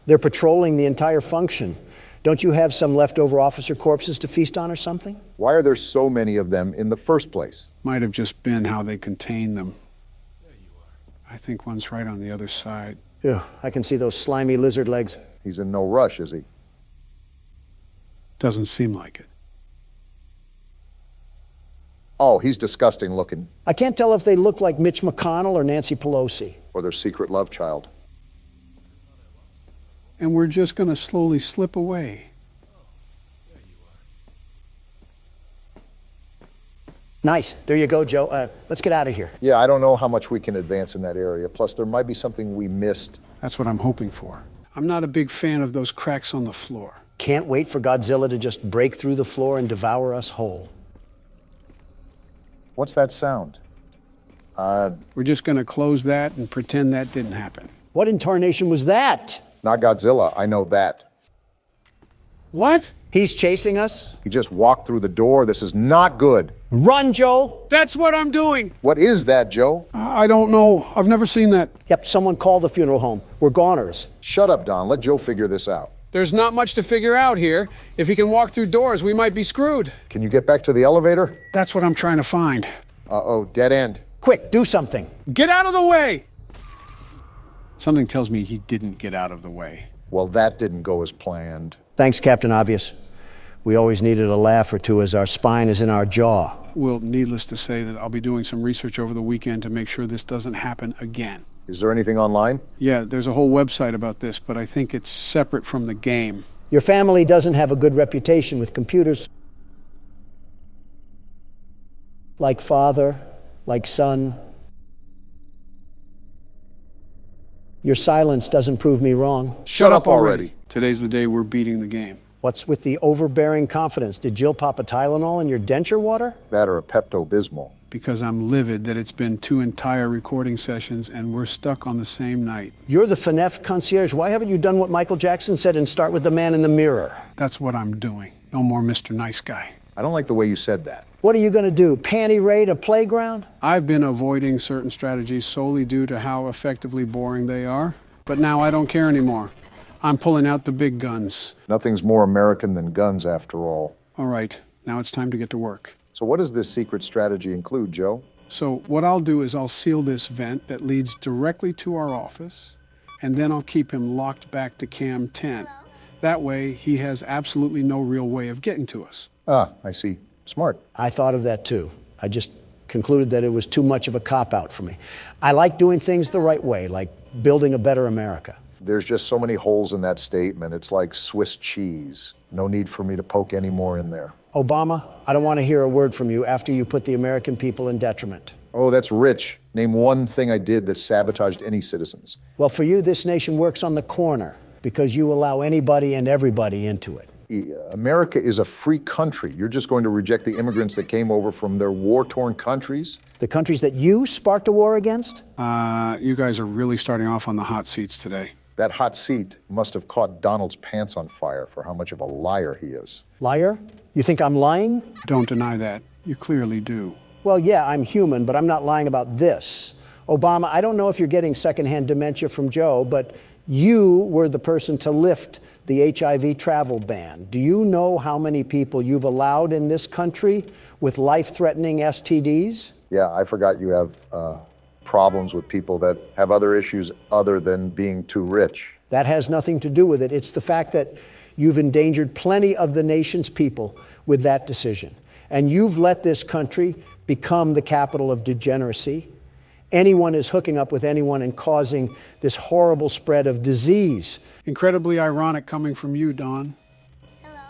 they're patrolling the entire function. Don't you have some leftover officer corpses to feast on or something? Why are there so many of them in the first place? Might have just been how they contained them. I think one's right on the other side. Yeah, I can see those slimy lizard legs. He's in no rush, is he? Doesn't seem like it. Oh, he's disgusting looking. I can't tell if they look like Mitch McConnell or Nancy Pelosi. Or their secret love child. And we're just going to slowly slip away. Nice. There you go, Joe. Let's get out of here. Yeah, I don't know how much we can advance in that area. Plus, there might be something we missed. That's what I'm hoping for. I'm not a big fan of those cracks on the floor. Can't wait for Godzilla to just break through the floor and devour us whole. What's that sound? We're just going to close that and pretend that didn't happen. What in tarnation was that? Not Godzilla, I know that. What? He's chasing us? He just walked through the door. This is not good. Run, Joe! That's what I'm doing! What is that, Joe? I don't know. I've never seen that. Yep, someone call the funeral home. We're goners. Shut up, Don. Let Joe figure this out. There's not much to figure out here. If he can walk through doors, we might be screwed. Can you get back to the elevator? That's what I'm trying to find. Uh-oh, dead end. Quick, do something. Get out of the way! Something tells me he didn't get out of the way. Well, that didn't go as planned. Thanks, Captain Obvious. We always needed a laugh or two as our spine is in our jaw. Well, needless to say that I'll be doing some research over the weekend to make sure this doesn't happen again. Is there anything online? Yeah, there's a whole website about this, but I think it's separate from the game. Your family doesn't have a good reputation with computers. Like father, like son. Your silence doesn't prove me wrong. Shut up already. Today's the day we're beating the game. What's with the overbearing confidence? Did Jill pop a Tylenol in your denture water? That or a Pepto-Bismol. Because I'm livid that it's been 2 entire recording sessions and we're stuck on the same night. You're the FNAF concierge. Why haven't you done what Michael Jackson said and start with the man in the mirror? That's what I'm doing. No more Mr. Nice Guy. I don't like the way you said that. What are you going to do? Panty raid a playground? I've been avoiding certain strategies solely due to how effectively boring they are. But now I don't care anymore. I'm pulling out the big guns. Nothing's more American than guns, after all. All right, now it's time to get to work. So what does this secret strategy include, Joe? So what I'll do is I'll seal this vent that leads directly to our office, and then I'll keep him locked back to Cam 10. That way, he has absolutely no real way of getting to us. Ah, I see. Smart. I thought of that too. I just concluded that it was too much of a cop-out for me. I like doing things the right way, like building a better America. There's just so many holes in that statement. It's like Swiss cheese. No need for me to poke any more in there. Obama, I don't want to hear a word from you after you put the American people in detriment. Oh, that's rich. Name one thing I did that sabotaged any citizens. Well, for you, this nation works on the corner because you allow anybody and everybody into it. America is a free country. You're just going to reject the immigrants that came over from their war-torn countries? The countries that you sparked a war against? You guys are really starting off on the hot seats today. That hot seat must have caught Donald's pants on fire for how much of a liar he is. Liar? You think I'm lying? Don't deny that. You clearly do. Well, yeah, I'm human, but I'm not lying about this. Obama, I don't know if you're getting secondhand dementia from Joe, but you were the person to lift the HIV travel ban. Do you know how many people you've allowed in this country with life-threatening STDs? Yeah, I forgot you have problems with people that have other issues other than being too rich. That has nothing to do with it. It's the fact that you've endangered plenty of the nation's people with that decision. And you've let this country become the capital of degeneracy. Anyone is hooking up with anyone and causing this horrible spread of disease. Incredibly ironic coming from you, Don. Hello.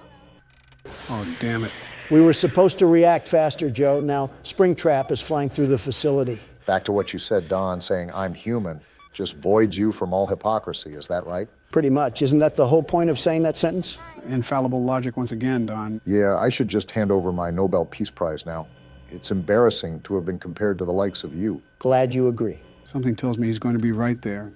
Oh, damn it. We were supposed to react faster, Joe. Now, Springtrap is flying through the facility. Back to what you said, Don, saying I'm human just voids you from all hypocrisy. Is that right? Pretty much. Isn't that the whole point of saying that sentence? Infallible logic once again, Don. Yeah, I should just hand over my Nobel Peace Prize now. It's embarrassing to have been compared to the likes of you. Glad you agree. Something tells me he's going to be right there.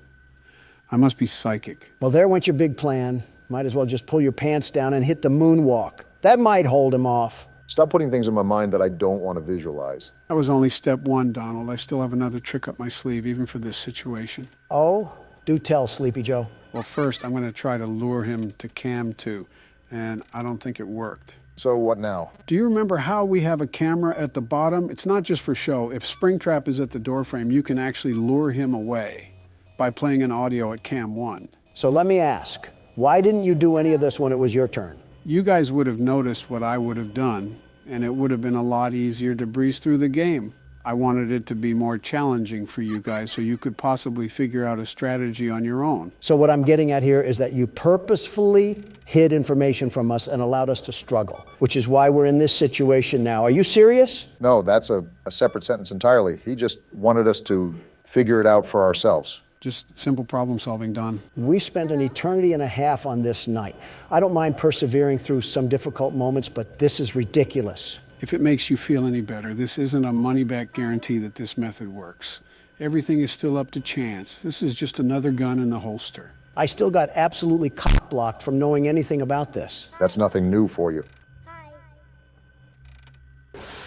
I must be psychic. Well, there went your big plan. Might as well just pull your pants down and hit the moonwalk. That might hold him off. Stop putting things in my mind that I don't want to visualize. That was only step one, Donald. I still have another trick up my sleeve, even for this situation. Oh, do tell, Sleepy Joe. Well, first, I'm going to try to lure him to Cam 2, and I don't think it worked. So what now? Do you remember how we have a camera at the bottom? It's not just for show. If Springtrap is at the doorframe, you can actually lure him away by playing an audio at Cam 1. So let me ask, why didn't you do any of this when it was your turn? You guys would have noticed what I would have done, and it would have been a lot easier to breeze through the game. I wanted it to be more challenging for you guys so you could possibly figure out a strategy on your own. So what I'm getting at here is that you purposefully hid information from us and allowed us to struggle, which is why we're in this situation now. Are you serious? No, that's a separate sentence entirely. He just wanted us to figure it out for ourselves. Just simple problem solving, Don. We spent an eternity and a half on this night. I don't mind persevering through some difficult moments, but this is ridiculous. If it makes you feel any better, this isn't a money-back guarantee that this method works. Everything is still up to chance. This is just another gun in the holster. I still got absolutely cock-blocked from knowing anything about this. That's nothing new for you.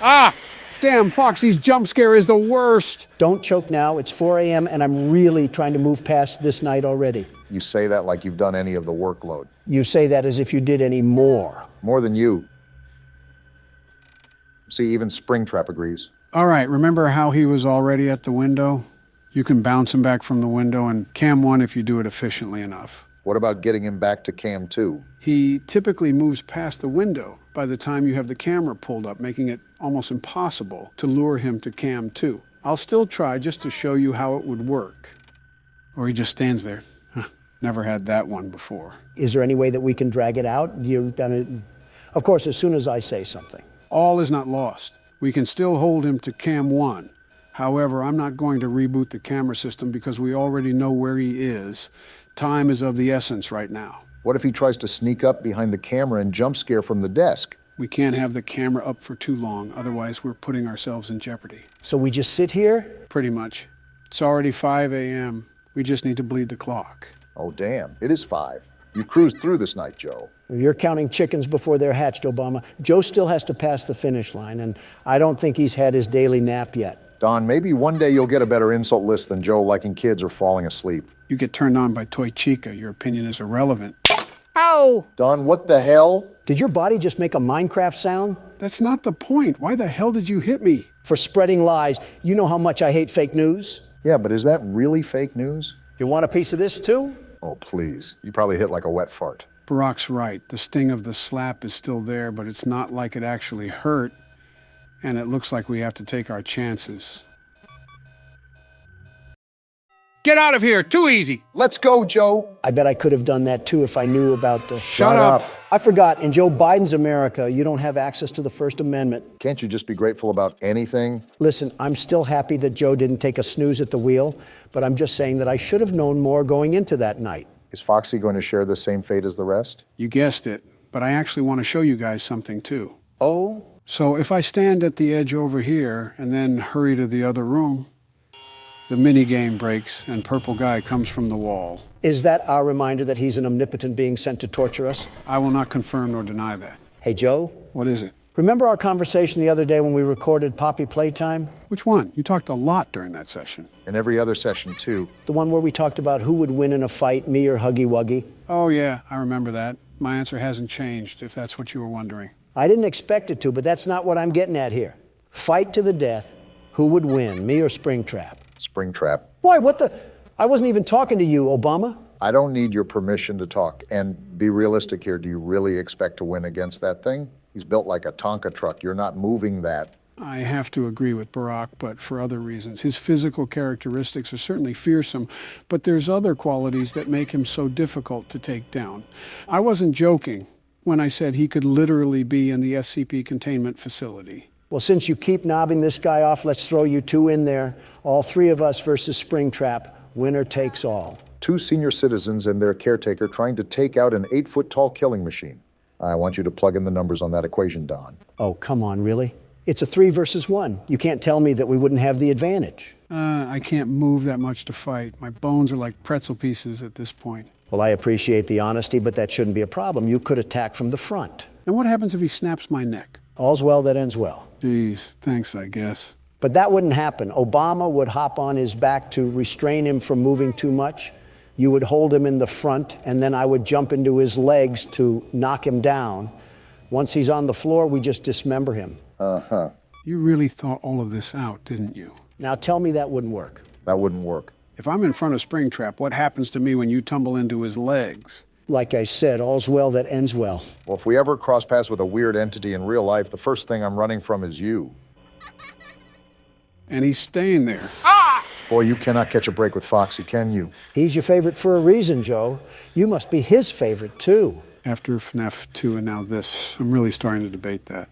Ah! Damn, Foxy's jump scare is the worst! Don't choke now. It's 4 a.m. and I'm really trying to move past this night already. You say that like you've done any of the workload. You say that as if you did any more. More than you. See, even Springtrap agrees. All right, remember how he was already at the window? You can bounce him back from the window and Cam 1 if you do it efficiently enough. What about getting him back to Cam 2? He typically moves past the window by the time you have the camera pulled up, making it almost impossible to lure him to Cam 2. I'll still try just to show you how it would work. Or he just stands there. Huh, never had that one before. Is there any way that we can drag it out? Of course, as soon as I say something. All is not lost. We can still hold him to Cam 1. However, I'm not going to reboot the camera system because we already know where he is. Time is of the essence right now. What if he tries to sneak up behind the camera and jump scare from the desk? We can't have the camera up for too long, otherwise we're putting ourselves in jeopardy. So we just sit here? Pretty much. It's already 5 a.m. We just need to bleed the clock. Oh, damn. It is 5. You cruised through this night, Joe. You're counting chickens before they're hatched, Obama. Joe still has to pass the finish line, and I don't think he's had his daily nap yet. Don, maybe one day you'll get a better insult list than Joe liking kids or falling asleep. You get turned on by Toy Chica. Your opinion is irrelevant. Ow! Don, what the hell? Did your body just make a Minecraft sound? That's not the point. Why the hell did you hit me? For spreading lies. You know how much I hate fake news? Yeah, but is that really fake news? You want a piece of this too? Oh, please. You probably hit like a wet fart. Barack's right. The sting of the slap is still there, but it's not like it actually hurt. And it looks like we have to take our chances. Get out of here! Too easy! Let's go, Joe! I bet I could have done that too if I knew about the... Shut up! I forgot, in Joe Biden's America, you don't have access to the First Amendment. Can't you just be grateful about anything? Listen, I'm still happy that Joe didn't take a snooze at the wheel, but I'm just saying that I should have known more going into that night. Is Foxy going to share the same fate as the rest? You guessed it, but I actually want to show you guys something too. Oh? So if I stand at the edge over here and then hurry to the other room, the minigame breaks and Purple Guy comes from the wall. Is that our reminder that he's an omnipotent being sent to torture us? I will not confirm nor deny that. Hey, Joe? What is it? Remember our conversation the other day when we recorded Poppy Playtime? Which one? You talked a lot during that session. And every other session, too. The one where we talked about who would win in a fight, me or Huggy Wuggy? Oh, yeah, I remember that. My answer hasn't changed, if that's what you were wondering. I didn't expect it to, but that's not what I'm getting at here. Fight to the death. Who would win, me or Springtrap? Springtrap. Why, what the? I wasn't even talking to you, Obama. I don't need your permission to talk. And be realistic here. Do you really expect to win against that thing? He's built like a Tonka truck. You're not moving that. I have to agree with Barack, but for other reasons. His physical characteristics are certainly fearsome, but there's other qualities that make him so difficult to take down. I wasn't joking when I said he could literally be in the SCP Containment Facility. Well, since you keep knobbing this guy off, let's throw you two in there. All three of us versus Springtrap. Winner takes all. 2 senior citizens and their caretaker trying to take out an 8-foot-tall killing machine. I want you to plug in the numbers on that equation, Don. Oh, come on, really? It's a 3 versus 1. You can't tell me that we wouldn't have the advantage. I can't move that much to fight. My bones are like pretzel pieces at this point. Well, I appreciate the honesty, but that shouldn't be a problem. You could attack from the front. And what happens if he snaps my neck? All's well that ends well. Geez, thanks, I guess. But that wouldn't happen. Obama would hop on his back to restrain him from moving too much. You would hold him in the front, and then I would jump into his legs to knock him down. Once he's on the floor, we just dismember him. Uh-huh. You really thought all of this out, didn't you? Now tell me that wouldn't work. That wouldn't work. If I'm in front of Springtrap, what happens to me when you tumble into his legs? Like I said, all's well that ends well. Well, if we ever cross paths with a weird entity in real life, the first thing I'm running from is you. And he's staying there. Boy, you cannot catch a break with Foxy, can you? He's your favorite for a reason, Joe. You must be his favorite, too. After FNAF 2 and now this, I'm really starting to debate that.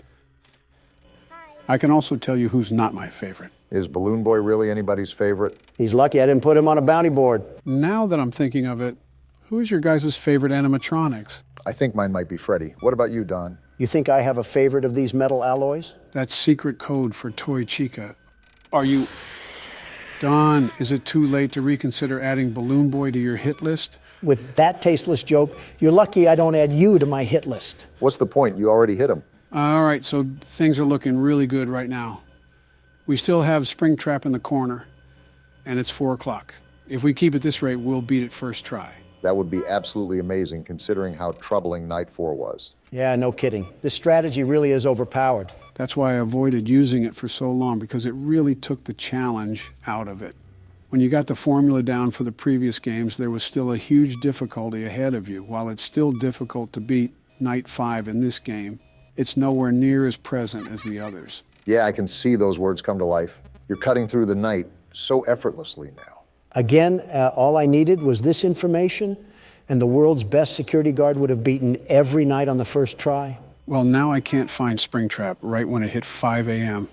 I can also tell you who's not my favorite. Is Balloon Boy really anybody's favorite? He's lucky I didn't put him on a bounty board. Now that I'm thinking of it, who's your guys' favorite animatronics? I think mine might be Freddy. What about you, Don? You think I have a favorite of these metal alloys? That's secret code for Toy Chica. Are you... Don, is it too late to reconsider adding Balloon Boy to your hit list? With that tasteless joke, you're lucky I don't add you to my hit list. What's the point? You already hit him. All right, so things are looking really good right now. We still have Springtrap in the corner, and it's 4 o'clock. If we keep at this rate, we'll beat it first try. That would be absolutely amazing, considering how troubling Night 4 was. Yeah, no kidding. This strategy really is overpowered. That's why I avoided using it for so long, because it really took the challenge out of it. When you got the formula down for the previous games, there was still a huge difficulty ahead of you. While it's still difficult to beat Night 5 in this game, it's nowhere near as present as the others. Yeah, I can see those words come to life. You're cutting through the night so effortlessly now. Again, all I needed was this information, and the world's best security guard would have beaten every night on the first try. Well, now I can't find Springtrap right when it hit 5 a.m.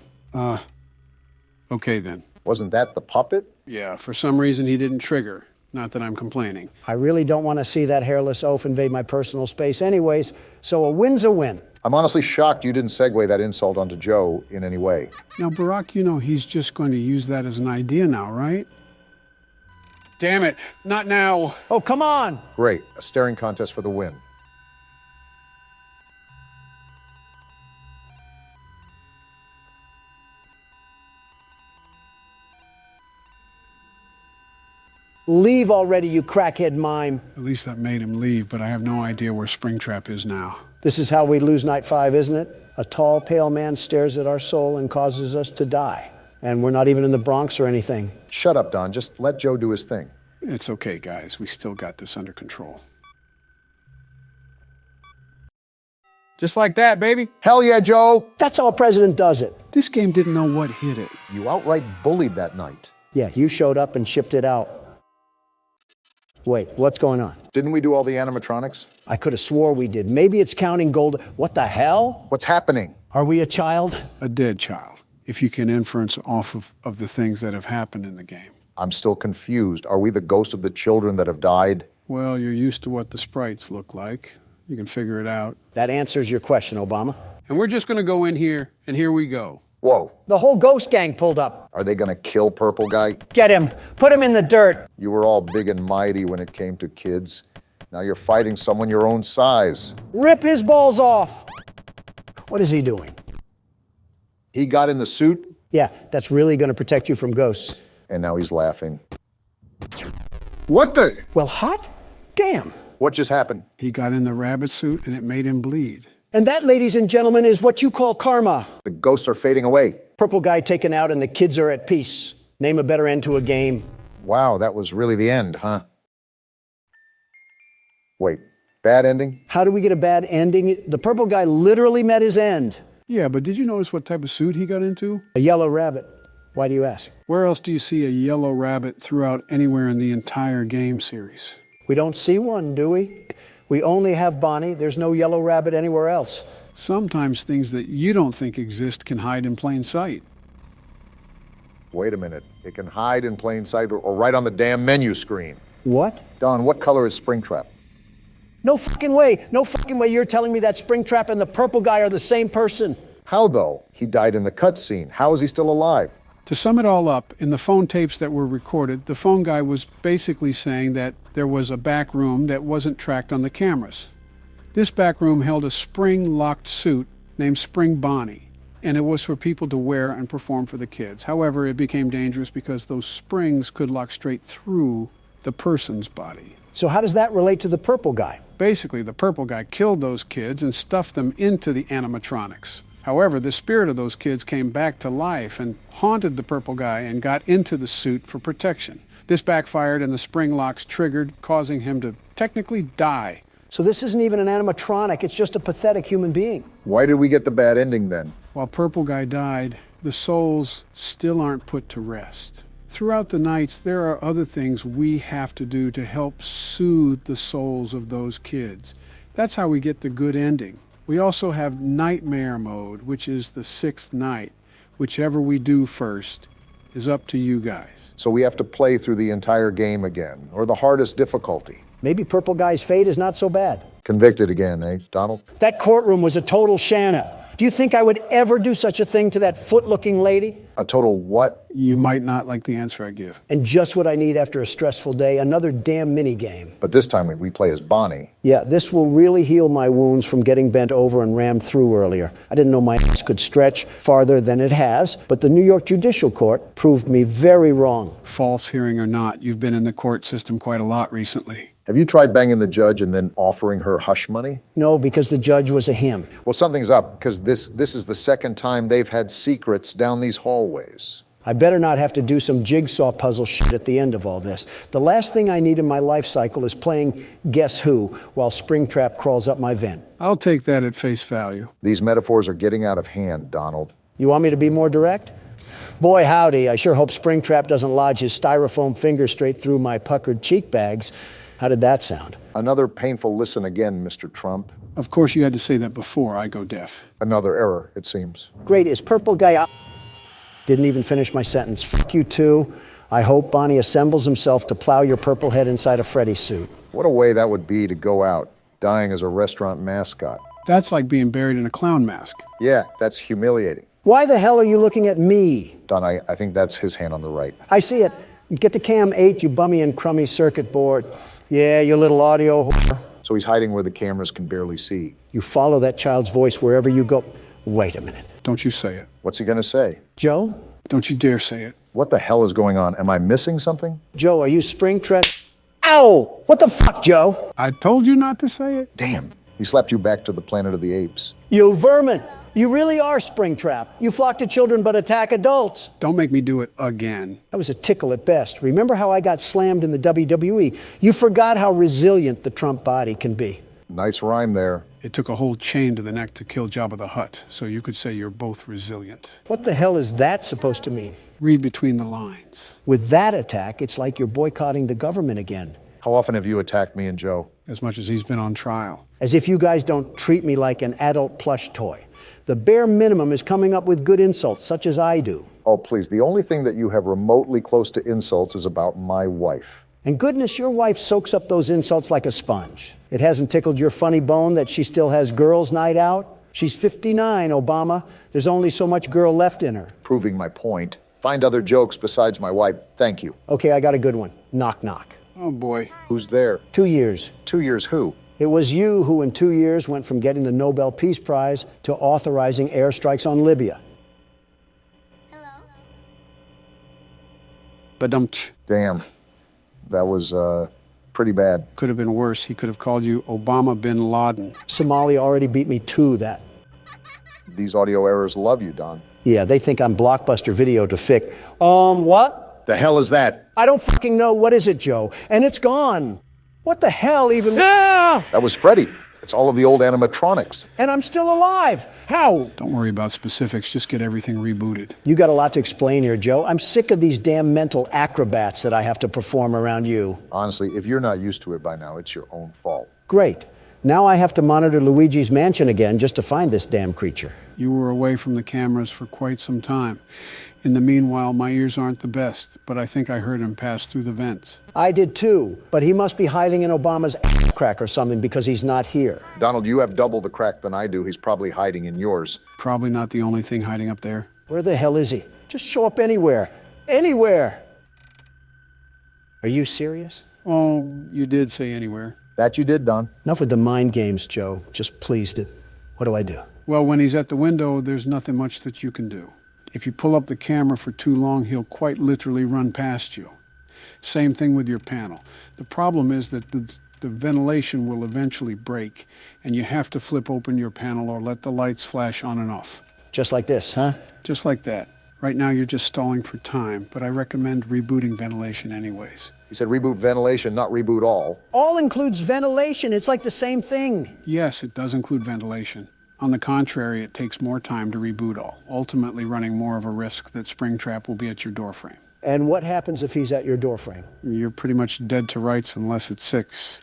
Okay then. Wasn't that the puppet? Yeah, for some reason he didn't trigger. Not that I'm complaining. I really don't want to see that hairless oaf invade my personal space anyways, so a win's a win. I'm honestly shocked you didn't segue that insult onto Joe in any way. Now, Barack, you know he's just going to use that as an idea now, right? Damn it, not now. Oh, come on. Great, a staring contest for the win. Leave already, you crackhead mime. At least that made him leave, but I have no idea where Springtrap is now. This is how we lose Night 5, isn't it? A tall, pale man stares at our soul and causes us to die. And we're not even in the Bronx or anything. Shut up, Don. Just let Joe do his thing. It's okay, guys. We still got this under control. Just like that, baby. Hell yeah, Joe! That's how a president does it. This game didn't know what hit it. You outright bullied that night. Yeah, you showed up and shipped it out. Wait, what's going on? Didn't we do all the animatronics? I could have swore we did. Maybe it's counting gold. What the hell? What's happening? Are we a child? A dead child, if you can inference off of the things that have happened in the game. I'm still confused. Are we the ghost of the children that have died? Well, you're used to what the sprites look like. You can figure it out. That answers your question, Obama. And we're just going to go in here, and here we go. Whoa. The whole ghost gang pulled up. Are they gonna kill Purple Guy? Get him. Put him in the dirt. You were all big and mighty when it came to kids. Now you're fighting someone your own size. Rip his balls off. What is he doing? He got in the suit? Yeah, that's really gonna protect you from ghosts. And now he's laughing. What the? Well, hot damn. What just happened? He got in the rabbit suit, and it made him bleed. And that, ladies and gentlemen, is what you call karma. The ghosts are fading away. Purple Guy taken out and the kids are at peace. Name a better end to a game. Wow, that was really the end, huh? Wait, bad ending? How do we get a bad ending? The Purple Guy literally met his end. Yeah, but did you notice what type of suit he got into? A yellow rabbit. Why do you ask? Where else do you see a yellow rabbit throughout anywhere in the entire game series? We don't see one, do we? We only have Bonnie. There's no yellow rabbit anywhere else. Sometimes things that you don't think exist can hide in plain sight. Wait a minute. It can hide in plain sight or right on the damn menu screen. What? Don, what color is Springtrap? No fucking way. No fucking way you're telling me that Springtrap and the Purple Guy are the same person. How, though? He died in the cutscene. How is he still alive? To sum it all up, in the phone tapes that were recorded, the phone guy was basically saying that there was a back room that wasn't tracked on the cameras. This back room held a spring-locked suit named Spring Bonnie, and it was for people to wear and perform for the kids. However, it became dangerous because those springs could lock straight through the person's body. So how does that relate to the purple guy? Basically, the purple guy killed those kids and stuffed them into the animatronics. However, the spirit of those kids came back to life and haunted the purple guy and got into the suit for protection. This backfired and the spring locks triggered, causing him to technically die. So this isn't even an animatronic, it's just a pathetic human being. Why did we get the bad ending then? While Purple Guy died, the souls still aren't put to rest. Throughout the nights, there are other things we have to do to help soothe the souls of those kids. That's how we get the good ending. We also have Nightmare Mode, which is the 6th night. Whichever we do first is up to you guys. So we have to play through the entire game again, or the hardest difficulty. Maybe Purple Guy's fate is not so bad. Convicted again, eh, Donald? That courtroom was a total shanna. Do you think I would ever do such a thing to that foot-looking lady? A total what? You might not like the answer I give. And just what I need after a stressful day, another damn mini-game. But this time we play as Bonnie. Yeah, this will really heal my wounds from getting bent over and rammed through earlier. I didn't know my ass could stretch farther than it has, but the New York Judicial Court proved me very wrong. False hearing or not, you've been in the court system quite a lot recently. Have you tried banging the judge and then offering her hush money? No, because the judge was a him. Well, something's up, because this is the second time they've had secrets down these hallways. I better not have to do some jigsaw puzzle shit at the end of all this. The last thing I need in my life cycle is playing Guess Who while Springtrap crawls up my vent. I'll take that at face value. These metaphors are getting out of hand, Donald. You want me to be more direct? Boy, howdy, I sure hope Springtrap doesn't lodge his styrofoam finger straight through my puckered cheek bags. How did that sound? Another painful listen again, Mr. Trump. Of course, you had to say that before I go deaf. Another error, it seems. Great, is Purple Guy out? Didn't even finish my sentence. Fuck you too. I hope Bonnie assembles himself to plow your purple head inside a Freddy suit. What a way that would be to go out, dying as a restaurant mascot. That's like being buried in a clown mask. Yeah, that's humiliating. Why the hell are you looking at me? Don, I think that's his hand on the right. I see it. Get to cam 8, you bummy and crummy circuit board. Yeah, you little audio whore. So he's hiding where the cameras can barely see. You follow that child's voice wherever you go. Wait a minute. Don't you say it. What's he gonna say? Joe? Don't you dare say it. What the hell is going on? Am I missing something? Joe, are you Springtrap? Ow! What the fuck, Joe? I told you not to say it. Damn. He slapped you back to the Planet of the Apes. You vermin! You really are Springtrap. You flock to children but attack adults. Don't make me do it again. That was a tickle at best. Remember how I got slammed in the WWE? You forgot how resilient the Trump body can be. Nice rhyme there. It took a whole chain to the neck to kill Jabba the Hutt, so you could say you're both resilient. What the hell is that supposed to mean? Read between the lines. With that attack, it's like you're boycotting the government again. How often have you attacked me and Joe? As much as he's been on trial. As if you guys don't treat me like an adult plush toy. The bare minimum is coming up with good insults, such as I do. Oh, please, the only thing that you have remotely close to insults is about my wife. And goodness, your wife soaks up those insults like a sponge. It hasn't tickled your funny bone that she still has girls' night out? She's 59, Obama. There's only so much girl left in her. Proving my point. Find other jokes besides my wife. Thank you. Okay, I got a good one. Knock, knock. Oh, boy. Who's there? 2 years. 2 years who? It was you who in 2 years went from getting the Nobel Peace Prize to authorizing airstrikes on Libya. Badumch. Damn. That was, pretty bad. Could have been worse. He could have called you Obama bin Laden. Somalia already beat me to that. These audio errors love you, Don. Yeah, they think I'm Blockbuster Video to fic. What? The hell is that? I don't fucking know. What is it, Joe? And it's gone. What the hell even? That was Freddy. It's all of the old animatronics. And I'm still alive. How? Don't worry about specifics. Just get everything rebooted. You got a lot to explain here, Joe. I'm sick of these damn mental acrobats that I have to perform around you. Honestly, if you're not used to it by now, it's your own fault. Great. Now I have to monitor Luigi's mansion again just to find this damn creature. You were away from the cameras for quite some time. In the meanwhile, my ears aren't the best, but I think I heard him pass through the vents. I did too, but he must be hiding in Obama's ass crack or something because he's not here. Donald, you have double the crack than I do. He's probably hiding in yours. Probably not the only thing hiding up there. Where the hell is he? Just show up anywhere. Anywhere. Are you serious? Oh, you did say anywhere. That you did, Don. Enough with the mind games, Joe. Just pleased it. What do I do? Well, when he's at the window, there's nothing much that you can do. If you pull up the camera for too long, he'll quite literally run past you. Same thing with your panel. The problem is that the ventilation will eventually break, and you have to flip open your panel or let the lights flash on and off. Just like this, huh? Just like that. Right now you're just stalling for time, but I recommend rebooting ventilation anyways. He said reboot ventilation, not reboot all. All includes ventilation. It's like the same thing. Yes, it does include ventilation. On the contrary, it takes more time to reboot all, ultimately running more of a risk that Springtrap will be at your doorframe. And what happens if he's at your doorframe? You're pretty much dead to rights unless it's 6.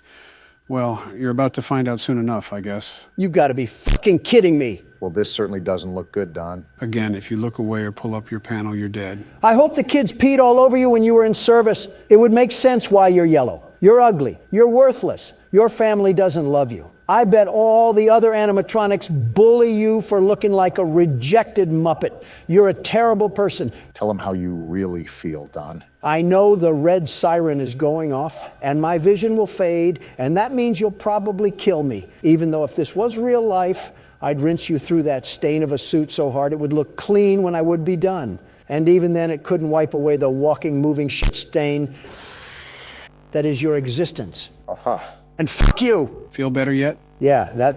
Well, you're about to find out soon enough, I guess. You've got to be fucking kidding me. Well, this certainly doesn't look good, Don. Again, if you look away or pull up your panel, you're dead. I hope the kids peed all over you when you were in service. It would make sense why you're yellow. You're ugly. You're worthless. Your family doesn't love you. I bet all the other animatronics bully you for looking like a rejected Muppet. You're a terrible person. Tell them how you really feel, Don. I know the red siren is going off, and my vision will fade, and that means you'll probably kill me. Even though if this was real life, I'd rinse you through that stain of a suit so hard it would look clean when I would be done. And even then, it couldn't wipe away the walking, moving shit stain that is your existence. Uh-huh. And fuck you. Feel better yet? Yeah, that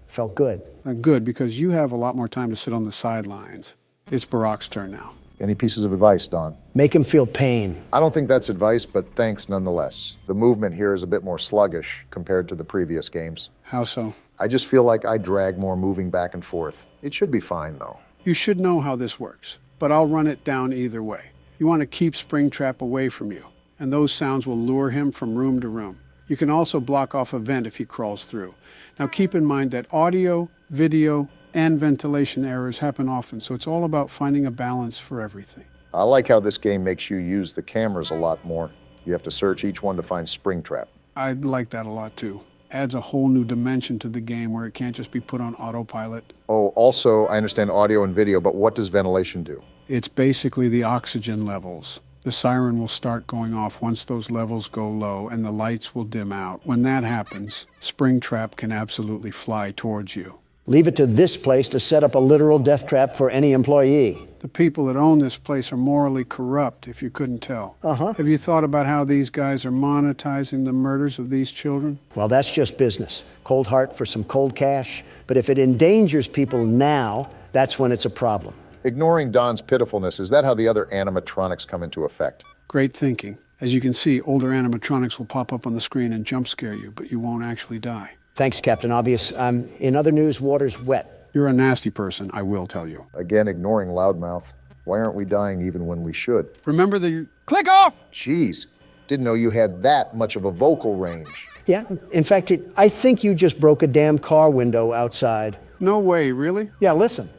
felt good. Good, because you have a lot more time to sit on the sidelines. It's Barack's turn now. Any pieces of advice, Don? Make him feel pain. I don't think that's advice, but thanks nonetheless. The movement here is a bit more sluggish compared to the previous games. How so? I just feel like I drag more moving back and forth. It should be fine, though. You should know how this works, but I'll run it down either way. You want to keep Springtrap away from you, and those sounds will lure him from room to room. You can also block off a vent if he crawls through. Now keep in mind that audio, video, and ventilation errors happen often, so it's all about finding a balance for everything. I like how this game makes you use the cameras a lot more. You have to search each one to find Springtrap. I like that a lot too. Adds a whole new dimension to the game where it can't just be put on autopilot. Oh, also, I understand audio and video, but what does ventilation do? It's basically the oxygen levels. The siren will start going off once those levels go low, and the lights will dim out. When that happens, Springtrap can absolutely fly towards you. Leave it to this place to set up a literal death trap for any employee. The people that own this place are morally corrupt, if you couldn't tell. Uh-huh. Have you thought about how these guys are monetizing the murders of these children? Well, that's just business. Cold heart for some cold cash. But if it endangers people now, that's when it's a problem. Ignoring Don's pitifulness, is that how the other animatronics come into effect? Great thinking. As you can see, older animatronics will pop up on the screen and jump scare you, but you won't actually die. Thanks, Captain Obvious. In other news, water's wet. You're a nasty person, I will tell you. Again, ignoring Loudmouth. Why aren't we dying even when we should? Remember the... Click off! Jeez, didn't know you had that much of a vocal range. Yeah, in fact, I think you just broke a damn car window outside. No way, really? Yeah, listen.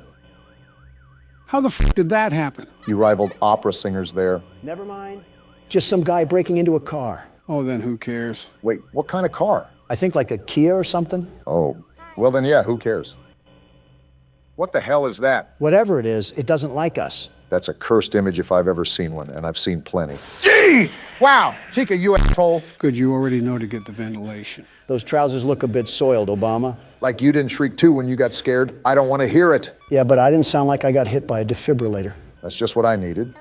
How the f did that happen? You rivaled opera singers there. Never mind. Just some guy breaking into a car. Oh, then who cares? Wait, what kind of car? I think like a Kia or something. Oh, well then yeah, who cares? What the hell is that? Whatever it is, it doesn't like us. That's a cursed image if I've ever seen one, and I've seen plenty. Gee! Wow, Chica, you asshole. Good, you already know to get the ventilation. Those trousers look a bit soiled, Obama. Like you didn't shriek too when you got scared. I don't want to hear it. Yeah, but I didn't sound like I got hit by a defibrillator. That's just what I needed.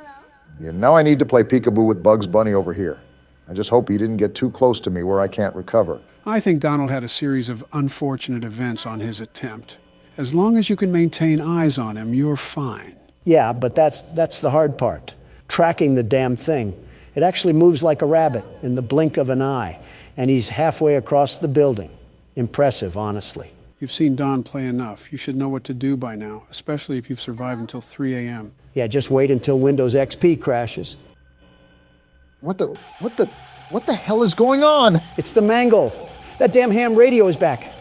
Yeah, now I need to play peekaboo with Bugs Bunny over here. I just hope he didn't get too close to me where I can't recover. I think Donald had a series of unfortunate events on his attempt. As long as you can maintain eyes on him, you're fine. Yeah, but that's the hard part. Tracking the damn thing. It actually moves like a rabbit in the blink of an eye. And he's halfway across the building. Impressive, honestly. You've seen Don play enough. You should know what to do by now, especially if you've survived until 3 a.m. Yeah, just wait until Windows XP crashes. What the hell is going on? It's the mangle. That damn ham radio is back.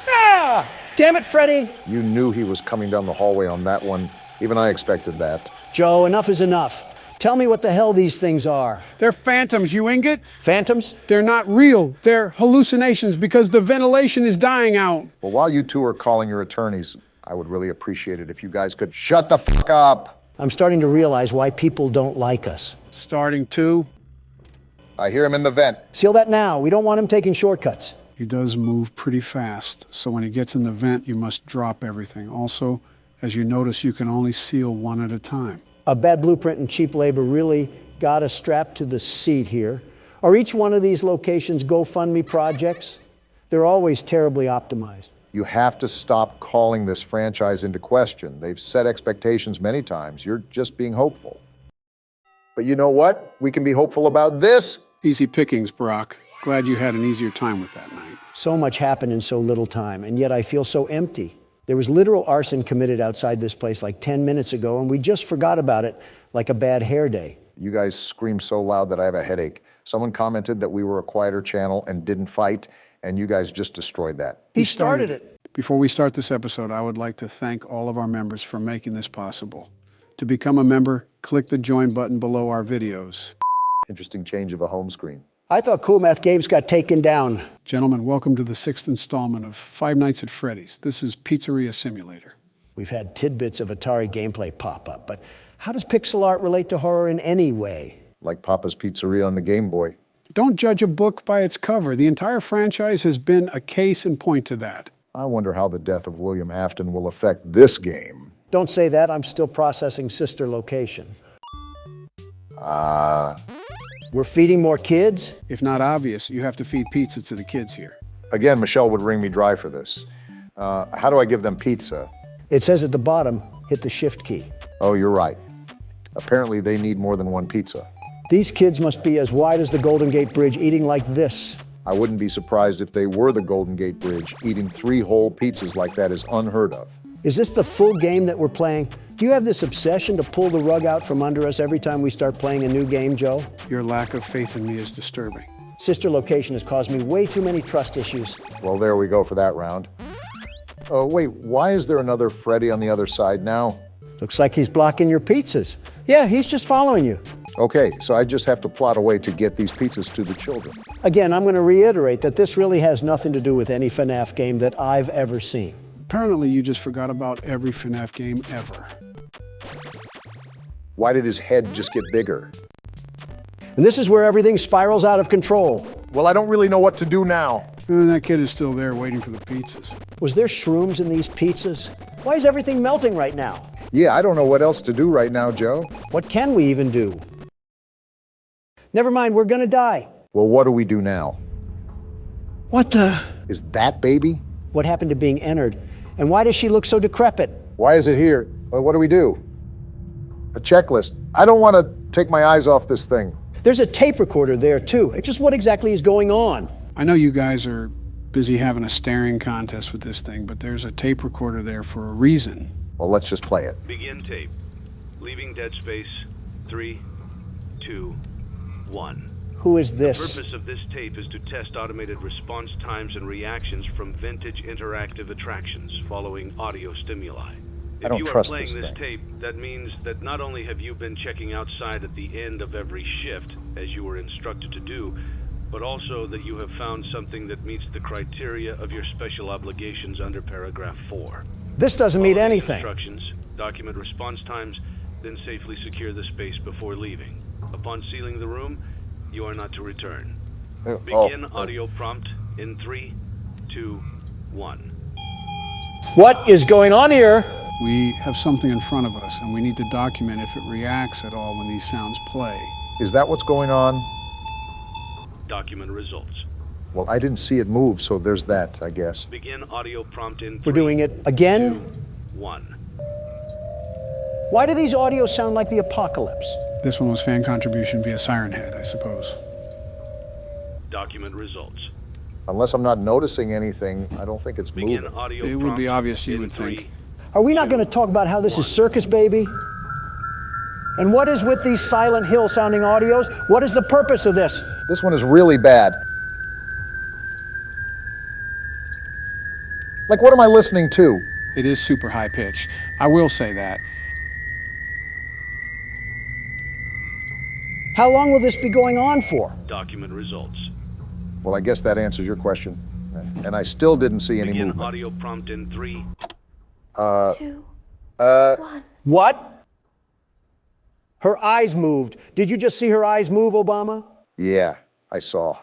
Ah! Damn it, Freddy! You knew he was coming down the hallway on that one. Even I expected that. Joe, enough is enough. Tell me what the hell these things are. They're phantoms, you ingot. Phantoms? They're not real. They're hallucinations because the ventilation is dying out. Well, while you two are calling your attorneys, I would really appreciate it if you guys could shut the fuck up. I'm starting to realize why people don't like us. Starting to? I hear him in the vent. Seal that now. We don't want him taking shortcuts. He does move pretty fast, so when he gets in the vent, you must drop everything. Also, as you notice, you can only seal one at a time. A bad blueprint and cheap labor really got us strapped to the seat here. Are each one of these locations GoFundMe projects? They're always terribly optimized. You have to stop calling this franchise into question. They've set expectations many times. You're just being hopeful. But you know what? We can be hopeful about this. Easy pickings, Brock. Glad you had an easier time with that night. So much happened in so little time, and yet I feel so empty. There was literal arson committed outside this place like 10 minutes ago, and we just forgot about it like a bad hair day. You guys scream so loud that I have a headache. Someone commented that we were a quieter channel and didn't fight, and you guys just destroyed that. He started it. Before we start this episode, I would like to thank all of our members for making this possible. To become a member, click the join button below our videos. Interesting change of a home screen. I thought Cool Math Games got taken down. Gentlemen, welcome to the 6th installment of Five Nights at Freddy's. This is Pizzeria Simulator. We've had tidbits of Atari gameplay pop up, but how does pixel art relate to horror in any way? Like Papa's Pizzeria on the Game Boy. Don't judge a book by its cover. The entire franchise has been a case in point to that. I wonder how the death of William Afton will affect this game. Don't say that. I'm still processing sister location. We're feeding more kids? If not obvious, you have to feed pizza to the kids here. Again, Michelle would wring me dry for this. How do I give them pizza? It says at the bottom, hit the shift key. Oh, you're right. Apparently they need more than one pizza. These kids must be as wide as the Golden Gate Bridge, eating like this. I wouldn't be surprised if they were the Golden Gate Bridge. Eating 3 whole pizzas like that is unheard of. Is this the full game that we're playing? Do you have this obsession to pull the rug out from under us every time we start playing a new game, Joe? Your lack of faith in me is disturbing. Sister location has caused me way too many trust issues. Well, there we go for that round. Oh, wait, why is there another Freddy on the other side now? Looks like he's blocking your pizzas. Yeah, he's just following you. Okay, so I just have to plot a way to get these pizzas to the children. Again, I'm going to reiterate that this really has nothing to do with any FNAF game that I've ever seen. Apparently, you just forgot about every FNAF game ever. Why did his head just get bigger? And this is where everything spirals out of control. Well, I don't really know what to do now. And that kid is still there waiting for the pizzas. Was there shrooms in these pizzas? Why is everything melting right now? Yeah, I don't know what else to do right now, Joe. What can we even do? Never mind, we're gonna die. Well, what do we do now? What the? Is that baby? What happened to being entered? And why does she look so decrepit? Why is it here? Well, what do we do? A checklist. I don't want to take my eyes off this thing. There's a tape recorder there, too. It's just what exactly is going on? I know you guys are busy having a staring contest with this thing, but there's a tape recorder there for a reason. Well, let's just play it. Begin tape. Leaving Dead Space. 3, 2, 1. Who is this? The purpose of this tape is to test automated response times and reactions from vintage interactive attractions following audio stimuli. I don't trust this thing. If you are playing this tape, that means that not only have you been checking outside at the end of every shift, as you were instructed to do, but also that you have found something that meets the criteria of your special obligations under paragraph 4. This doesn't mean anything. Instructions, document response times, then safely secure the space before leaving. Upon sealing the room, you are not to return. Begin audio prompt in 3, 2, 1. What is going on here? We have something in front of us, and we need to document if it reacts at all when these sounds play. Is that what's going on? Document results. Well, I didn't see it move, so there's that, I guess. Begin audio prompt in 3, We're doing it again? 2, 1. Why do these audios sound like the apocalypse? This one was fan contribution via Siren Head, I suppose. Document results. Unless I'm not noticing anything, I don't think it's moving. It would be obvious, you would think. Are we not going to talk about how this is circus, baby? And what is with these Silent Hill sounding audios? What is the purpose of this? This one is really bad. Like, what am I listening to? It is super high pitched. I will say that. How long will this be going on for? Document results. Well, I guess that answers your question. And I still didn't see any Begin movement. audio prompt in 3, 2, 1. What? Her eyes moved. Did you just see her eyes move, Obama? Yeah, I saw.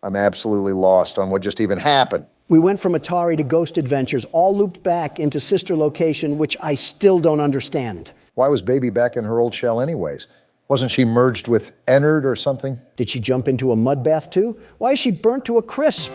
I'm absolutely lost on what just even happened. We went from Atari to Ghost Adventures, all looped back into sister location, which I still don't understand. Why was Baby back in her old shell anyways? Wasn't she merged with Ennard or something? Did she jump into a mud bath too? Why is she burnt to a crisp?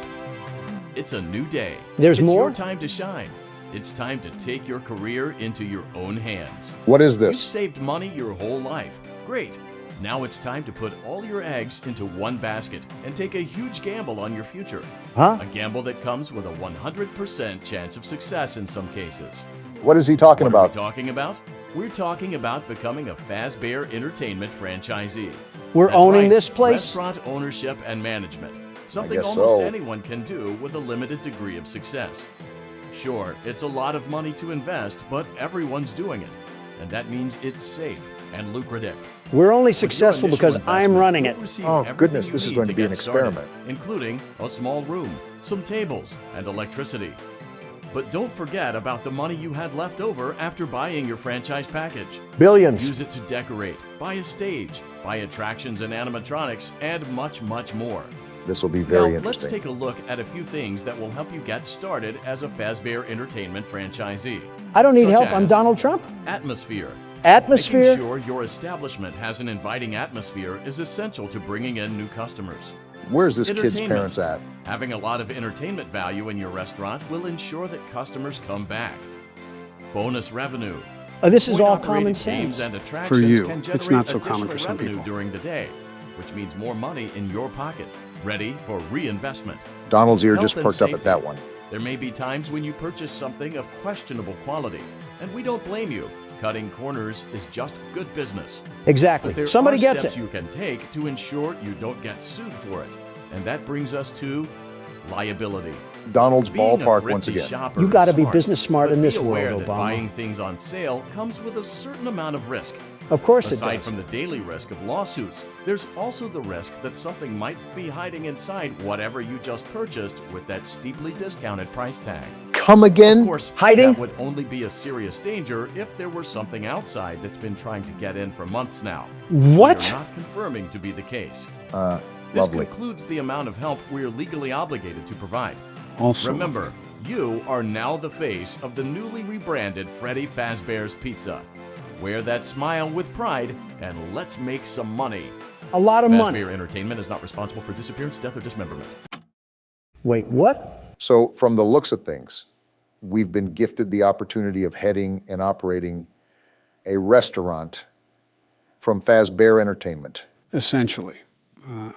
It's a new day. There's more? It's your time to shine. It's time to take your career into your own hands. What is You've this? saved money your whole life. Great. Now it's time to put all your eggs into one basket and take a huge gamble on your future. Huh? A gamble that comes with a 100% chance of success in some cases. What is he talking What are we about? talking about? We're talking about becoming a Fazbear Entertainment franchisee. We're That's owning right, this place? Restaurant ownership and management. Something guess almost so. anyone can do with a limited degree of success. Sure, it's a lot of money to invest, but everyone's doing it. And that means it's safe and lucrative. We're only With your successful initial because I'm investment, running it. you'll receive Oh, everything goodness, you this is need going to be get an started, experiment. including a small room, some tables, and electricity. But don't forget about the money you had left over after buying your franchise package. Billions. Use it to decorate, buy a stage, buy attractions and animatronics, and much, much more. This will be very Now, interesting. let's take a look at a few things that will help you get started as a Fazbear Entertainment franchisee. I don't need Such help. I'm as Donald Trump. Atmosphere. Atmosphere? Making sure your establishment has an inviting atmosphere is essential to bringing in new customers. Where's this kid's Entertainment. parents at? Having a lot of entertainment value in your restaurant will ensure that customers come back. Bonus revenue. This is all Coin-operated common games sense. and attractions For you, can it's generate not so common for additional some revenue people. during the day, which means more money in your pocket, ready for reinvestment. Donald's ear Health just and perked up at safety. that one. There may be times when you purchase something of questionable quality, and we don't blame you. Cutting corners is just good business. Exactly. But there Somebody are gets steps it. you can take to ensure you don't get sued for it. And that brings us to liability. Donald's Being a ballpark once thrifty again. shopper You is gotta be smart, business smart but in this be aware world, that Obama. buying things on sale comes with a certain amount of risk. Of course it Aside does. from the daily risk of lawsuits, there's also the risk that something might be hiding inside whatever you just purchased with that steeply discounted price tag. Come again? Of course, Hiding? that would only be a serious danger if there were something outside that's been trying to get in for months now. What? You're not confirming to be the case. This This lovely. concludes the amount of help we're legally obligated to provide. Also, Remember, you are now the face of the newly rebranded Freddy Fazbear's Pizza. Wear that smile with pride, and let's make some money. A lot of money. Fazbear Entertainment is not responsible for disappearance, death, or dismemberment. Wait, what? So, from the looks of things, we've been gifted the opportunity of heading and operating a restaurant from Fazbear Entertainment. essentially.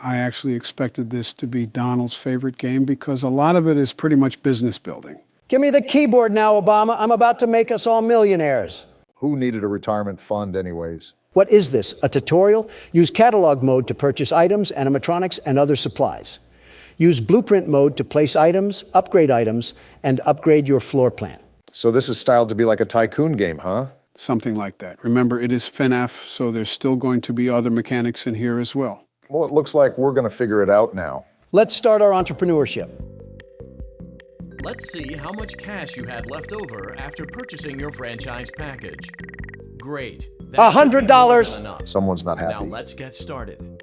I actually expected this to be Donald's favorite game because a lot of it is pretty much business building. Give me the keyboard now, Obama. I'm about to make us all millionaires. Who needed a retirement fund anyways? What is this? A tutorial? Use catalog mode to purchase items, animatronics, and other supplies. Use blueprint mode to place items, and upgrade your floor plan. So this is styled to be like a tycoon game, huh? Something like that. Remember, it is FNAF, so there's still going to be other mechanics in here as well. Well, it looks like we're going to figure it out now. Let's start our entrepreneurship. Let's see how much cash you had left over after purchasing your franchise package. Great. That should be more $100. than enough. Someone's not Now happy. let's get started.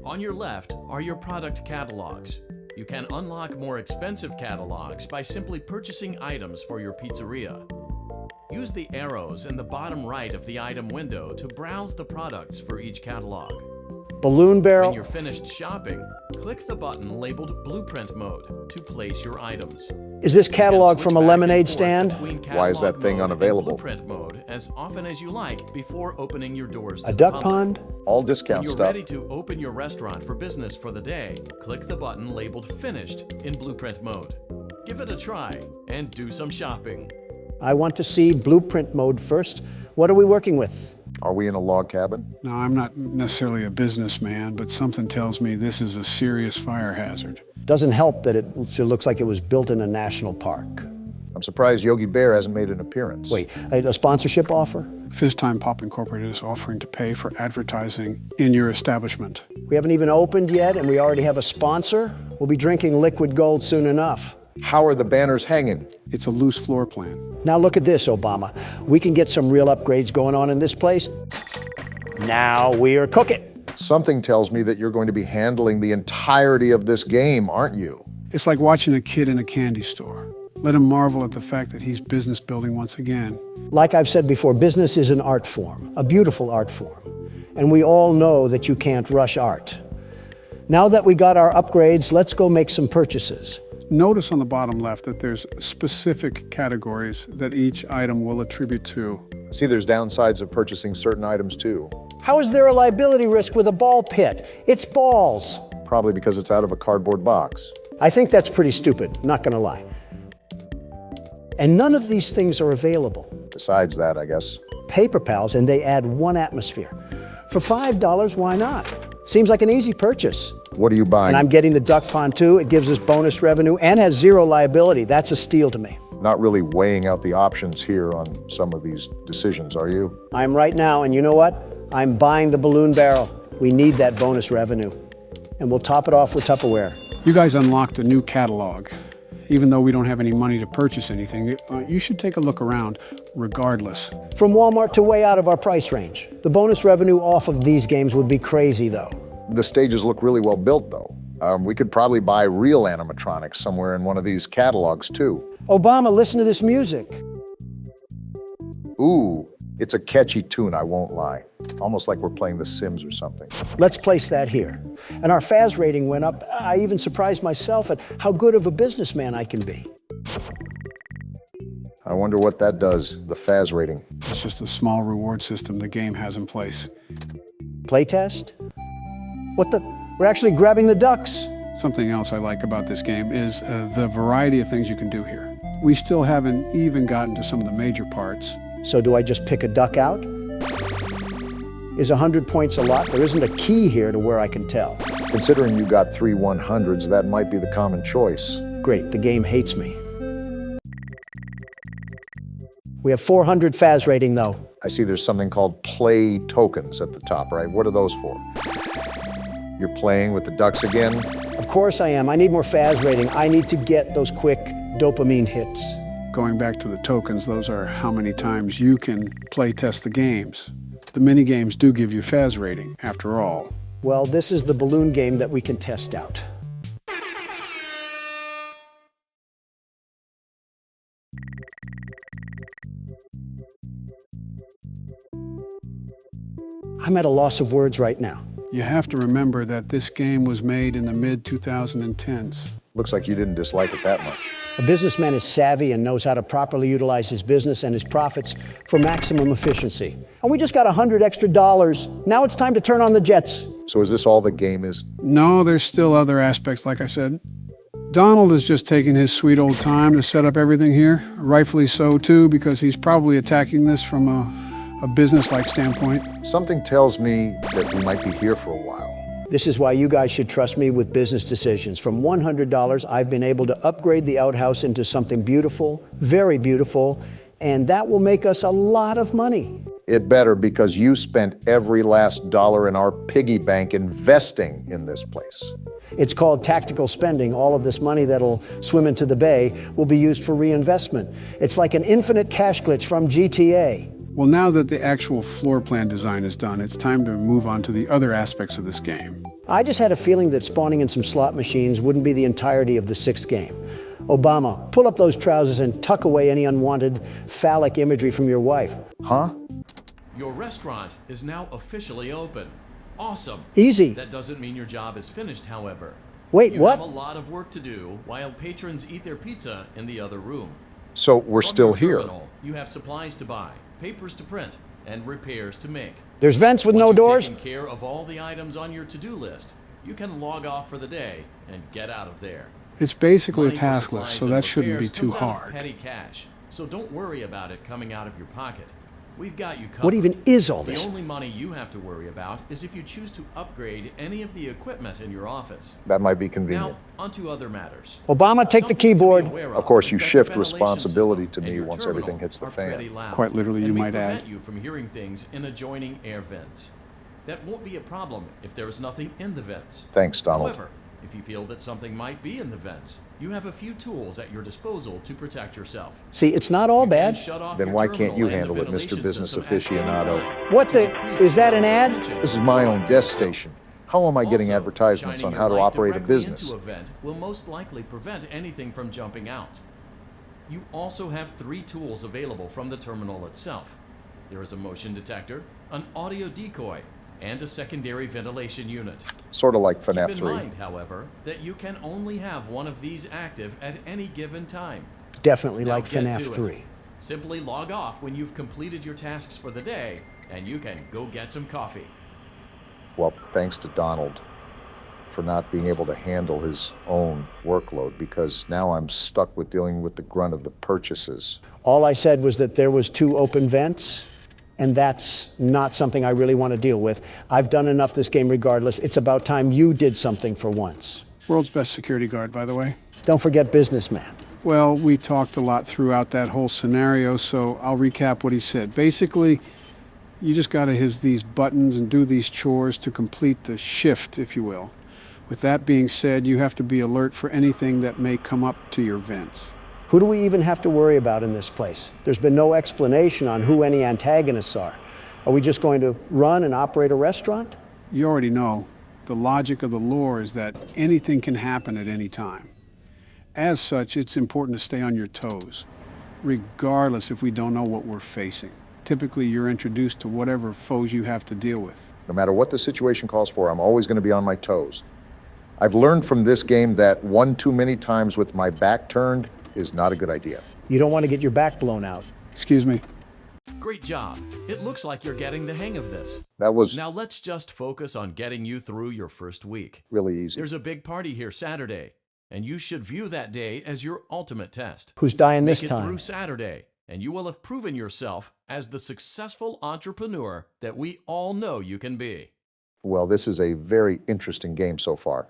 On your left are your product catalogs. You can unlock more expensive catalogs by simply purchasing items for your pizzeria. Use the arrows in the bottom right of the item window to browse the products for each catalog. Balloon When barrel. you're finished shopping, click the button labeled Blueprint Mode to place your items. Is this catalog Switch from a back lemonade and forth stand? between Why is that catalog thing mode and unavailable? Blueprint mode as often as you like before opening your doors to A the duck public. pond? All When discount you're stuff. ready to open your restaurant for business for the day, click the button labeled Finished in Blueprint mode. Give it a try and do some shopping. I want to see blueprint mode first. What are we working with? Are we in a log cabin? Now, I'm not necessarily a businessman, but something tells me this is a serious fire hazard. Doesn't help that it looks like it was built in a national park. I'm surprised Yogi Bear hasn't made an appearance. Wait, a sponsorship offer? Time Pop Incorporated is offering to pay for advertising in your establishment. We haven't even opened yet and we already have a sponsor? We'll be drinking liquid gold soon enough. How are the banners hanging? It's a loose floor plan. Now look at this, Obama. We can get some real upgrades going on in this place. Now we are cooking. Something tells me that you're going to be handling the entirety of this game, aren't you? It's like watching a kid in a candy store. Let him marvel at the fact that he's business building once again. Like I've said before, business is an art form, a beautiful art form. And we all know that you can't rush art. Now that we got our upgrades, let's go make some purchases. Notice on the bottom left that there's specific categories that each item will attribute to. See, there's downsides of purchasing certain items too. How is there a liability risk with a ball pit? It's balls. Probably because it's out of a cardboard box. I think that's pretty stupid, not gonna lie. And none of these things are available. Besides that, I guess. Paper Pals, and they add one atmosphere. For $5, why not? Seems like an easy purchase. What are you buying? And I'm getting the duck pond too. It gives us bonus revenue and has zero liability. That's a steal to me. Not really weighing out the options here on some of these decisions, are you? I'm right now, and you know what? I'm buying the balloon barrel. We need that bonus revenue. And we'll top it off with Tupperware. You guys unlocked a new catalog. Even though we don't have any money to purchase anything, you should take a look around, regardless. From Walmart to way out of our price range. The bonus revenue off of these games would be crazy, though. The stages look really well built, though. We could probably buy real animatronics somewhere in one of these catalogs, too. Obama, listen to this music. Ooh, it's a catchy tune, I won't lie. Almost like we're playing The Sims or something. Let's place that here. And our FAS rating went up. I even surprised myself at how good of a businessman I can be. I wonder what that does, the FAS rating. It's just a small reward system the game has in place. Playtest? What the? We're actually grabbing the ducks. Something else I like about this game is the variety of things you can do here. We still haven't even gotten to some of the major parts. So do I just pick a duck out? Is 100 points a lot? There isn't a key here to where I can tell. Considering you got 3 100s, that might be the common choice. Great, the game hates me. We have 400 FAS rating, though. I see there's something called play tokens at the top, right? What are those for? You're playing with the ducks again? Of course I am. I need more FAS rating. I need to get those quick dopamine hits. Going back to the tokens, those are how many times you can play test the games. The mini games do give you FAS rating, after all. Well, this is the balloon game that we can test out. I'm at a loss of words right now. You have to remember that this game was made in the mid-2010s. Looks like you didn't dislike it that much. A businessman is savvy and knows how to properly utilize his business and his profits for maximum efficiency. And we just got $100 extra. Now it's time to turn on the jets. So is this all the game is? No, there's still other aspects, like I said. Donald is just taking his sweet old time to set up everything here. Rightfully so, too, because he's probably attacking this from a business-like standpoint. Something tells me that we might be here for a while. This is why you guys should trust me with business decisions. From $100, I've been able to upgrade the outhouse into something beautiful, very beautiful, and that will make us a lot of money. It better, because you spent every last dollar in our piggy bank investing in this place. It's called tactical spending. All of this money that'll swim into the bay will be used for reinvestment. It's like an infinite cash glitch from GTA. Well, now that the actual floor plan design is done, it's time to move on to the other aspects of this game. I just had a feeling that spawning in some slot machines wouldn't be the entirety of the 6th game. Obama, pull up those trousers and tuck away any unwanted phallic imagery from your wife. Huh? Your restaurant is now officially open. Awesome. Easy. That doesn't mean your job is finished, however. Wait, you what? have a lot of work to do while patrons eat their pizza in the other room. So we're From still your here. terminal, you have supplies to buy, papers to print, and repairs to make. There's vents with no Once doors? you've taken care of all the items on your to-do list, you can log off for the day and get out of there. It's basically a Money for task supplies list, so and that shouldn't be repairs too comes out of hard. petty cash, so don't worry about it coming out of your pocket. We've got you covered. What even is all this? The only money you have to worry about is if you choose to upgrade any of the equipment in your office. That might be convenient. Now, onto other matters. Obama, take the keyboard. Of course, you is that shift the ventilation responsibility to system me and your once terminal everything hits the are pretty fan. loud Quite literally, and you may might add. prevent you from hearing things in adjoining air vents. That won't be a problem if there is nothing in the vents. Thanks, Donald. However, If you feel that something might be in the vents, you have a few tools at your disposal to protect yourself. See, it's not all bad. Then why can't you handle it, Mr. Business Aficionado? What the? Is that an ad? This is my own desk station. How am I getting advertisements on how to operate a business? Into a vent will most likely prevent anything from jumping out. You also have 3 tools available from the terminal itself. There is a motion detector, an audio decoy, and a secondary ventilation unit. Sort of like FNAF 3. Keep in mind, however, that you can only have one of these active at any given time. Definitely Now like get FNAF to it. 3. Simply log off when you've completed your tasks for the day, and you can go get some coffee. Well, thanks to Donald for not being able to handle his own workload, because now I'm stuck with dealing with the grunt of the purchases. All I said was that there was 2 open vents, and that's not something I really want to deal with. I've done enough this game regardless. It's about time you did something for once. World's best security guard, by the way. Don't forget businessman. Well, we talked a lot throughout that whole scenario, so I'll recap what he said. Basically, you just got to hit these buttons and do these chores to complete the shift, if you will. With that being said, you have to be alert for anything that may come up to your vents. Who do we even have to worry about in this place? There's been no explanation on who any antagonists are. Are we just going to run and operate a restaurant? You already know. The logic of the lore is that anything can happen at any time. As such, it's important to stay on your toes, regardless if we don't know what we're facing. Typically, you're introduced to whatever foes you have to deal with. No matter what the situation calls for, I'm always going to be on my toes. I've learned from this game that one too many times with my back turned is not a good idea. You don't want to get your back blown out. Excuse me. Great job. It looks like you're getting the hang of this. That was Now let's just focus on getting you through your first week. really easy. There's a big party here Saturday, and you should view that day as your ultimate test. Who's dying this Make it time? through Saturday, and you will have proven yourself as the successful entrepreneur that we all know you can be. Well, this is a very interesting game so far.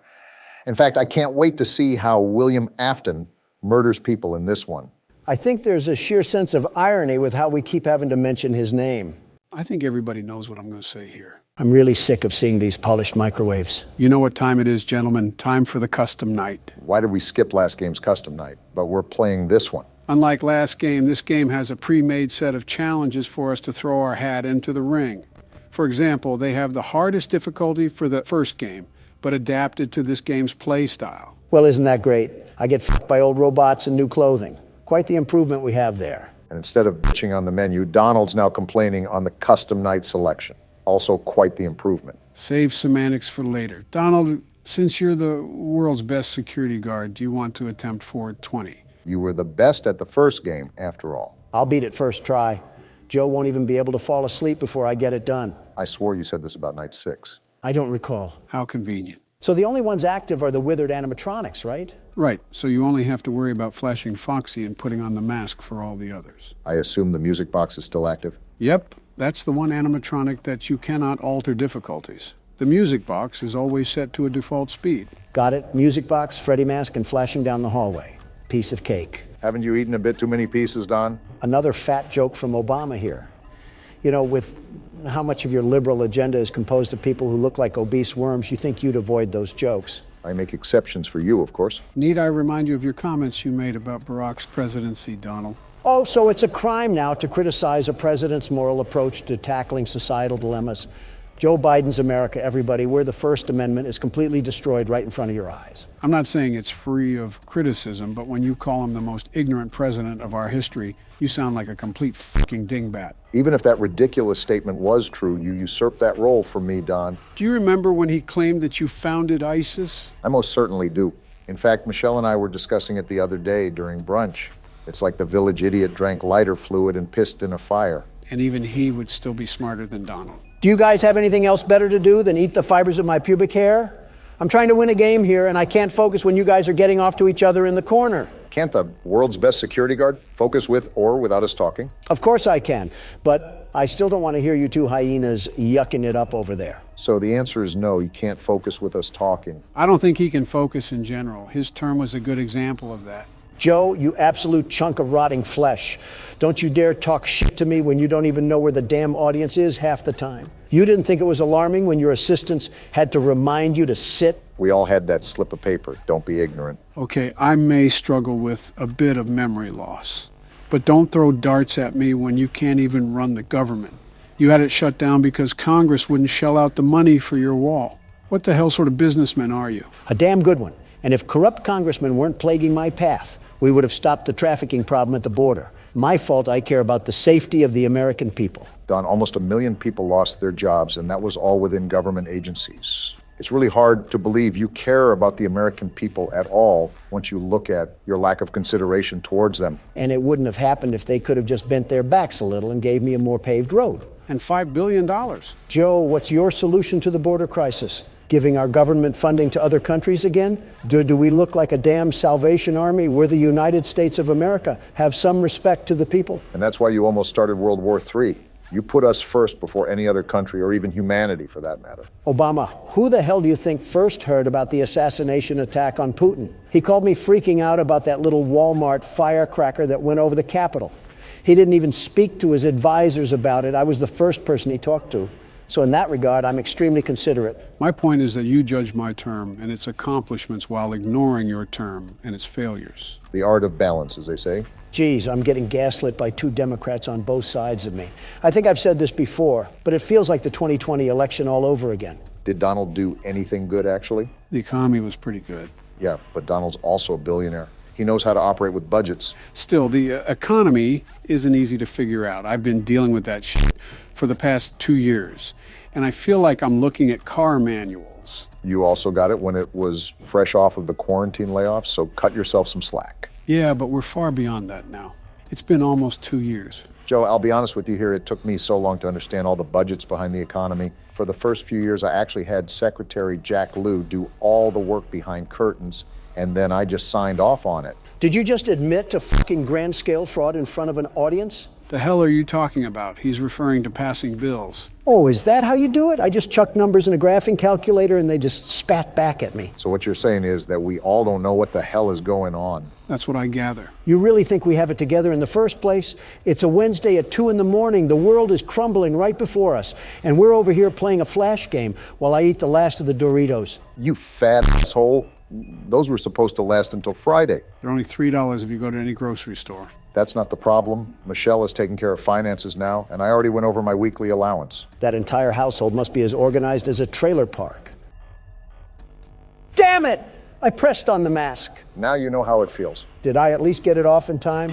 In fact, I can't wait to see how William Afton murders people in this one. I think there's a sheer sense of irony with how we keep having to mention his name. I think everybody knows what I'm going to say here. I'm really sick of seeing these polished microwaves. You know what time it is, gentlemen. Time for the custom night. Why did we skip last game's custom night? But we're playing this one. Unlike last game, this game has a pre-made set of challenges for us to throw our hat into the ring. For example, they have the hardest difficulty for the first game, but adapted to this game's play style. Well, isn't that great? I get f***ed by old robots and new clothing. Quite the improvement we have there. And instead of bitching on the menu, Donald's now complaining on the custom night selection. Also quite the improvement. Save semantics for later. Donald, since you're the world's best security guard, do you want to attempt Ford 20? You were the best at the first game, after all. I'll beat it first try. Joe won't even be able to fall asleep before I get it done. I swore you said this about night 6. I don't recall. How convenient. So the only ones active are the withered animatronics, right? Right, so you only have to worry about flashing Foxy and putting on the mask for all the others. I assume the music box is still active? Yep, that's the one animatronic that you cannot alter difficulties. The music box is always set to a default speed. Got it. Music box, Freddy mask, and flashing down the hallway. Piece of cake. Haven't you eaten a bit too many pieces, Don? Another fat joke from Obama here. You know, with how much of your liberal agenda is composed of people who look like obese worms, you think you'd avoid those jokes. I make exceptions for you, of course. Need I remind you of your comments you made about Barack's presidency, Donald? Oh, so it's a crime now to criticize a president's moral approach to tackling societal dilemmas. Joe Biden's America, everybody, where the First Amendment is completely destroyed right in front of your eyes. I'm not saying it's free of criticism, but when you call him the most ignorant president of our history, you sound like a complete fucking dingbat. Even if that ridiculous statement was true, you usurped that role from me, Don. Do you remember when he claimed that you founded ISIS? I most certainly do. In fact, Michelle and I were discussing it the other day during brunch. It's like the village idiot drank lighter fluid and pissed in a fire. And even he would still be smarter than Donald. Do you guys have anything else better to do than eat the fibers of my pubic hair? I'm trying to win a game here, and I can't focus when you guys are getting off to each other in the corner. Can't the world's best security guard focus with or without us talking? Of course I can, but I still don't want to hear you two hyenas yucking it up over there. So the answer is no, you can't focus with us talking. I don't think he can focus in general. His term was a good example of that. Joe, you absolute chunk of rotting flesh. Don't you dare talk shit to me when you don't even know where the damn audience is half the time. You didn't think it was alarming when your assistants had to remind you to sit We all had that slip of paper. Don't be ignorant. Okay, I may struggle with a bit of memory loss, but don't throw darts at me when you can't even run the government. You had it shut down because Congress wouldn't shell out the money for your wall. What the hell sort of businessman are you? A damn good one. And if corrupt congressmen weren't plaguing my path, we would have stopped the trafficking problem at the border. My fault. I care about the safety of the American people. Don, almost 1 million people lost their jobs, and that was all within government agencies. It's really hard to believe you care about the American people at all once you look at your lack of consideration towards them. And it wouldn't have happened if they could have just bent their backs a little and gave me a more paved road. And $5 billion. Joe, what's your solution to the border crisis? Giving our government funding to other countries again? Do we look like a damn Salvation Army? We're the United States of America. Have some respect to the people. And that's why you almost started World War III. You put us first before any other country, or even humanity for that matter. Obama, who the hell do you think first heard about the assassination attack on Putin? He called me freaking out about that little Walmart firecracker that went over the Capitol. He didn't even speak to his advisors about it. I was the first person he talked to. So in that regard, I'm extremely considerate. My point is that you judge my term and its accomplishments while ignoring your term and its failures. The art of balance, as they say. Geez, I'm getting gaslit by 2 Democrats on both sides of me. I think I've said this before, but it feels like the 2020 election all over again. Did Donald do anything good, actually? The economy was pretty good. Yeah, but Donald's also a billionaire. He knows how to operate with budgets. Still, the economy isn't easy to figure out. I've been dealing with that shit for the past 2 years, and I feel like I'm looking at car manuals. You also got it when it was fresh off of the quarantine layoffs, so cut yourself some slack. Yeah, but we're far beyond that now. It's been almost 2 years. Joe, I'll be honest with you here, it took me so long to understand all the budgets behind the economy. For the first few years, I actually had Secretary Jack Lew do all the work behind curtains, and then I just signed off on it. Did you just admit to fucking grand-scale fraud in front of an audience? The hell are you talking about? He's referring to passing bills. Oh, is that how you do it? I just chucked numbers in a graphing calculator and they just spat back at me. So what you're saying is that we all don't know what the hell is going on. That's what I gather. You really think we have it together in the first place? It's a Wednesday at 2 in the morning. The world is crumbling right before us. And we're over here playing a flash game while I eat the last of the Doritos. You fat asshole. Those were supposed to last until Friday. They're only $3 if you go to any grocery store. That's not the problem. Michelle is taking care of finances now, and I already went over my weekly allowance. That entire household must be as organized as a trailer park. Damn it! I pressed on the mask. Now you know how it feels. Did I at least get it off in time?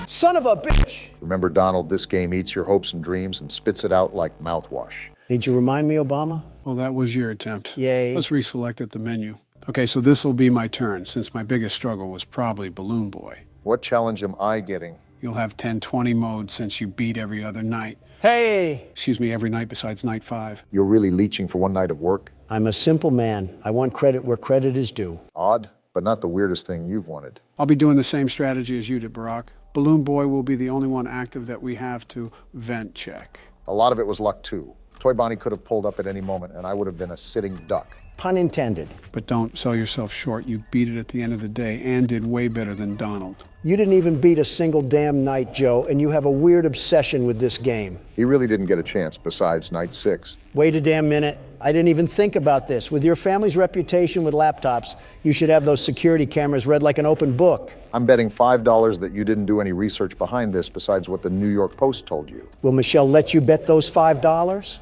Son of a bitch! Remember, Donald, this game eats your hopes and dreams and spits it out like mouthwash. Need you remind me, Obama? Well, that was your attempt. Yay. Let's reselect at the menu. Okay, so this will be my turn, since my biggest struggle was probably Balloon Boy. What challenge am I getting? You'll have 10-20 modes since you beat every other night. Hey! Excuse me, every night besides night 5. You're really leeching for one night of work? I'm a simple man. I want credit where credit is due. Odd, but not the weirdest thing you've wanted. I'll be doing the same strategy as you did, Barack. Balloon Boy will be the only one active that we have to vent check. A lot of it was luck, too. Toy Bonnie could have pulled up at any moment, and I would have been a sitting duck. Pun intended. But don't sell yourself short. You beat it at the end of the day and did way better than Donald. You didn't even beat a single damn night, Joe, and you have a weird obsession with this game. He really didn't get a chance besides night 6. Wait a damn minute. I didn't even think about this. With your family's reputation with laptops, you should have those security cameras read like an open book. I'm betting $5 that you didn't do any research behind this besides what the New York Post told you. Will Michelle let you bet those $5?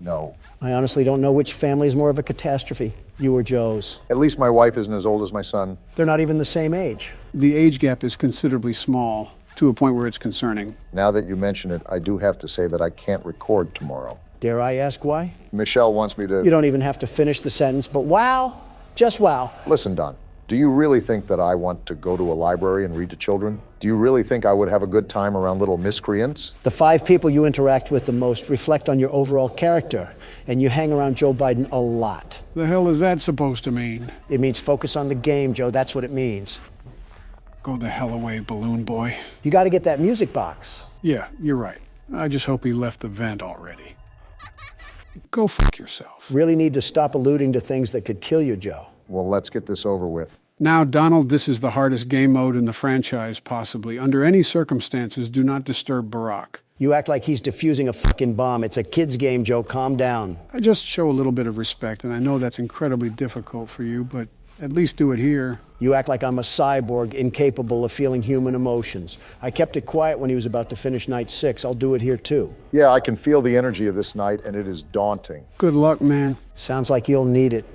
No. I honestly don't know which family is more of a catastrophe, you or Joe's. At least my wife isn't as old as my son. They're not even the same age. The age gap is considerably small, to a point where it's concerning. Now that you mention it, I do have to say that I can't record tomorrow. Dare I ask why? Michelle wants me to... You don't even have to finish the sentence, but wow, just wow. Listen, Don, do you really think that I want to go to a library and read to children? Do you really think I would have a good time around little miscreants? The 5 people you interact with the most reflect on your overall character, and you hang around Joe Biden a lot. The hell is that supposed to mean? It means focus on the game, Joe. That's what it means. Go the hell away, Balloon Boy. You got to get that music box. Yeah, you're right. I just hope he left the vent already. Go fuck yourself. Really need to stop alluding to things that could kill you, Joe. Well, let's get this over with. Now, Donald, this is the hardest game mode in the franchise, possibly. Under any circumstances, do not disturb Barack. You act like he's defusing a fucking bomb. It's a kid's game, Joe. Calm down. I just show a little bit of respect, and I know that's incredibly difficult for you, but at least do it here. You act like I'm a cyborg, incapable of feeling human emotions. I kept it quiet when he was about to finish night 6. I'll do it here, too. Yeah, I can feel the energy of this night, and it is daunting. Good luck, man. Sounds like you'll need it.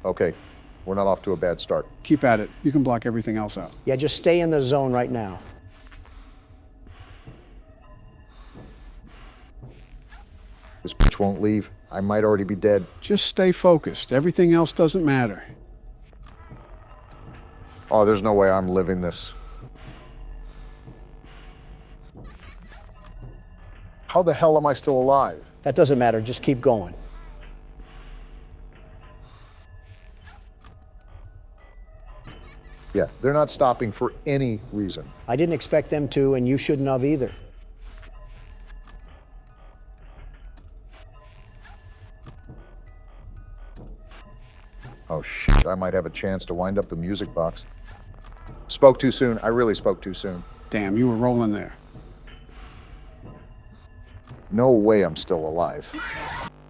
Okay, we're not off to a bad start. Keep at it. You can block everything else out. Yeah, just stay in the zone right now. This bitch won't leave. I might already be dead. Just stay focused. Everything else doesn't matter. Oh, there's no way I'm living this. How the hell am I still alive? That doesn't matter. Just keep going. Yeah, they're not stopping for any reason. I didn't expect them to, and you shouldn't have either. Oh shit, I might have a chance to wind up the music box. Spoke too soon. I really spoke too soon. Damn, you were rolling there. No way I'm still alive.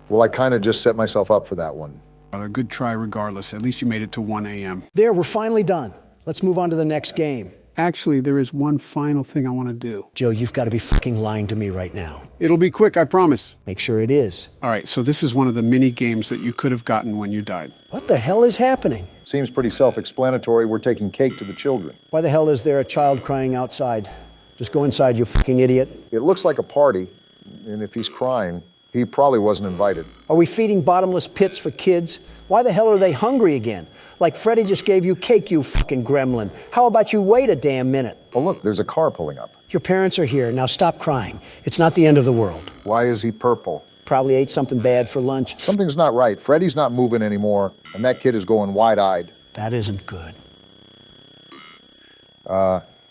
Well, I kind of just set myself up for that one. Well, a good try regardless. At least you made it to 1 a.m. There, we're finally done. Let's move on to the next game. Actually, there is one final thing I want to do. Joe, you've got to be fucking lying to me right now. It'll be quick, I promise. Make sure it is. All right, so this is one of the mini games that you could have gotten when you died. What the hell is happening? Seems pretty self-explanatory. We're taking cake to the children. Why the hell is there a child crying outside? Just go inside, you fucking idiot. It looks like a party, and if he's crying, he probably wasn't invited. Are we feeding bottomless pits for kids? Why the hell are they hungry again? Like Freddy just gave you cake, you fucking gremlin. How about you wait a damn minute? Oh, look, there's a car pulling up. Your parents are here. Now stop crying. It's not the end of the world. Why is he purple? Probably ate something bad for lunch. Something's not right. Freddy's not moving anymore, and that kid is going wide-eyed. That isn't good.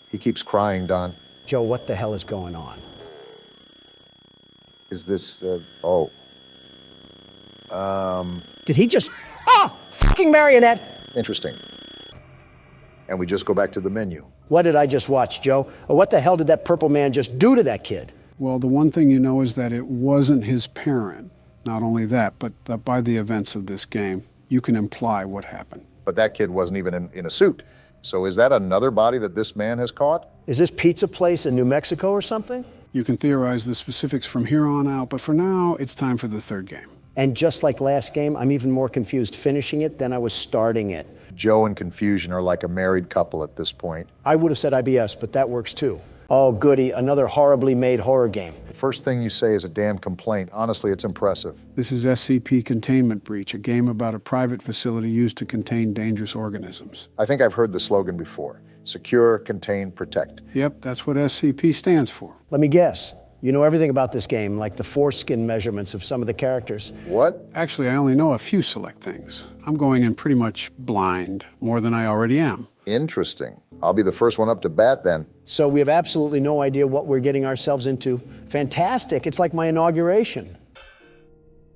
He keeps crying, Don. Joe, what the hell is going on? Is this, Did he just... Ah! Fucking marionette! Interesting. And we just go back to the menu. What did I just watch, Joe? Or what the hell did that purple man just do to that kid? Well, the one thing you know is that it wasn't his parent. Not only that, but that by the events of this game, you can imply what happened. But that kid wasn't even in a suit. So is that another body that this man has caught? Is this pizza place in New Mexico or something? You can theorize the specifics from here on out, but for now, it's time for the third game. And just like last game, I'm even more confused finishing it than I was starting it. Joe and confusion are like a married couple at this point. I would have said IBS, but that works too. Oh, goody, another horribly made horror game. The first thing you say is a damn complaint. Honestly, it's impressive. This is SCP Containment Breach, a game about a private facility used to contain dangerous organisms. I think I've heard the slogan before. Secure, contain, protect. Yep, that's what SCP stands for. Let me guess. You know everything about this game, like the foreskin measurements of some of the characters. What? Actually, I only know a few select things. I'm going in pretty much blind, more than I already am. Interesting. I'll be the first one up to bat then. So we have absolutely no idea what we're getting ourselves into. Fantastic. It's like my inauguration.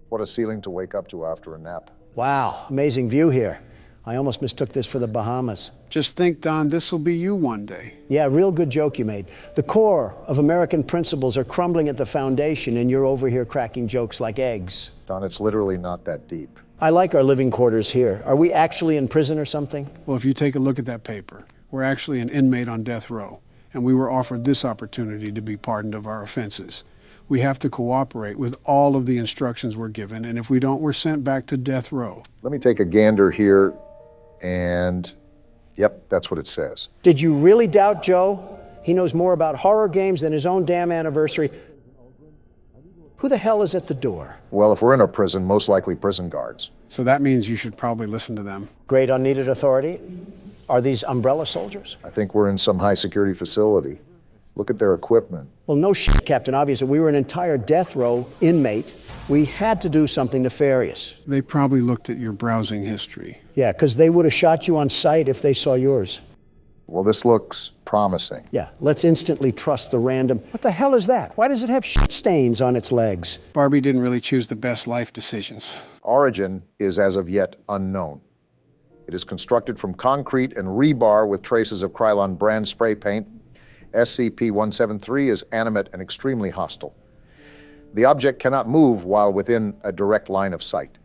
What a ceiling to wake up to after a nap. Wow, amazing view here. I almost mistook this for the Bahamas. Just think, Don, this'll be you one day. Yeah, real good joke you made. The core of American principles are crumbling at the foundation, and you're over here cracking jokes like eggs. Don, it's literally not that deep. I like our living quarters here. Are we actually in prison or something? Well, if you take a look at that paper, we're actually an inmate on death row, and we were offered this opportunity to be pardoned of our offenses. We have to cooperate with all of the instructions we're given, and if we don't, we're sent back to death row. Let me take a gander here, and yep, that's what it says. Did you really doubt Joe? He knows more about horror games than his own damn anniversary. Who the hell is at the door? Well, if we're in a prison, most likely prison guards. So that means you should probably listen to them. Great unneeded authority. Are these umbrella soldiers? I think we're in some high security facility. Look at their equipment. Well, no shit, Captain Obvious. We were an entire death row inmate. We had to do something nefarious. They probably looked at your browsing history. Yeah, because they would have shot you on sight if they saw yours. Well, this looks promising. Yeah, let's instantly trust the random. What the hell is that? Why does it have shit stains on its legs? Barbie didn't really choose the best life decisions. Origin is as of yet unknown. It is constructed from concrete and rebar with traces of Krylon brand spray paint SCP-173 is animate and extremely hostile. The object cannot move while within a direct line of sight.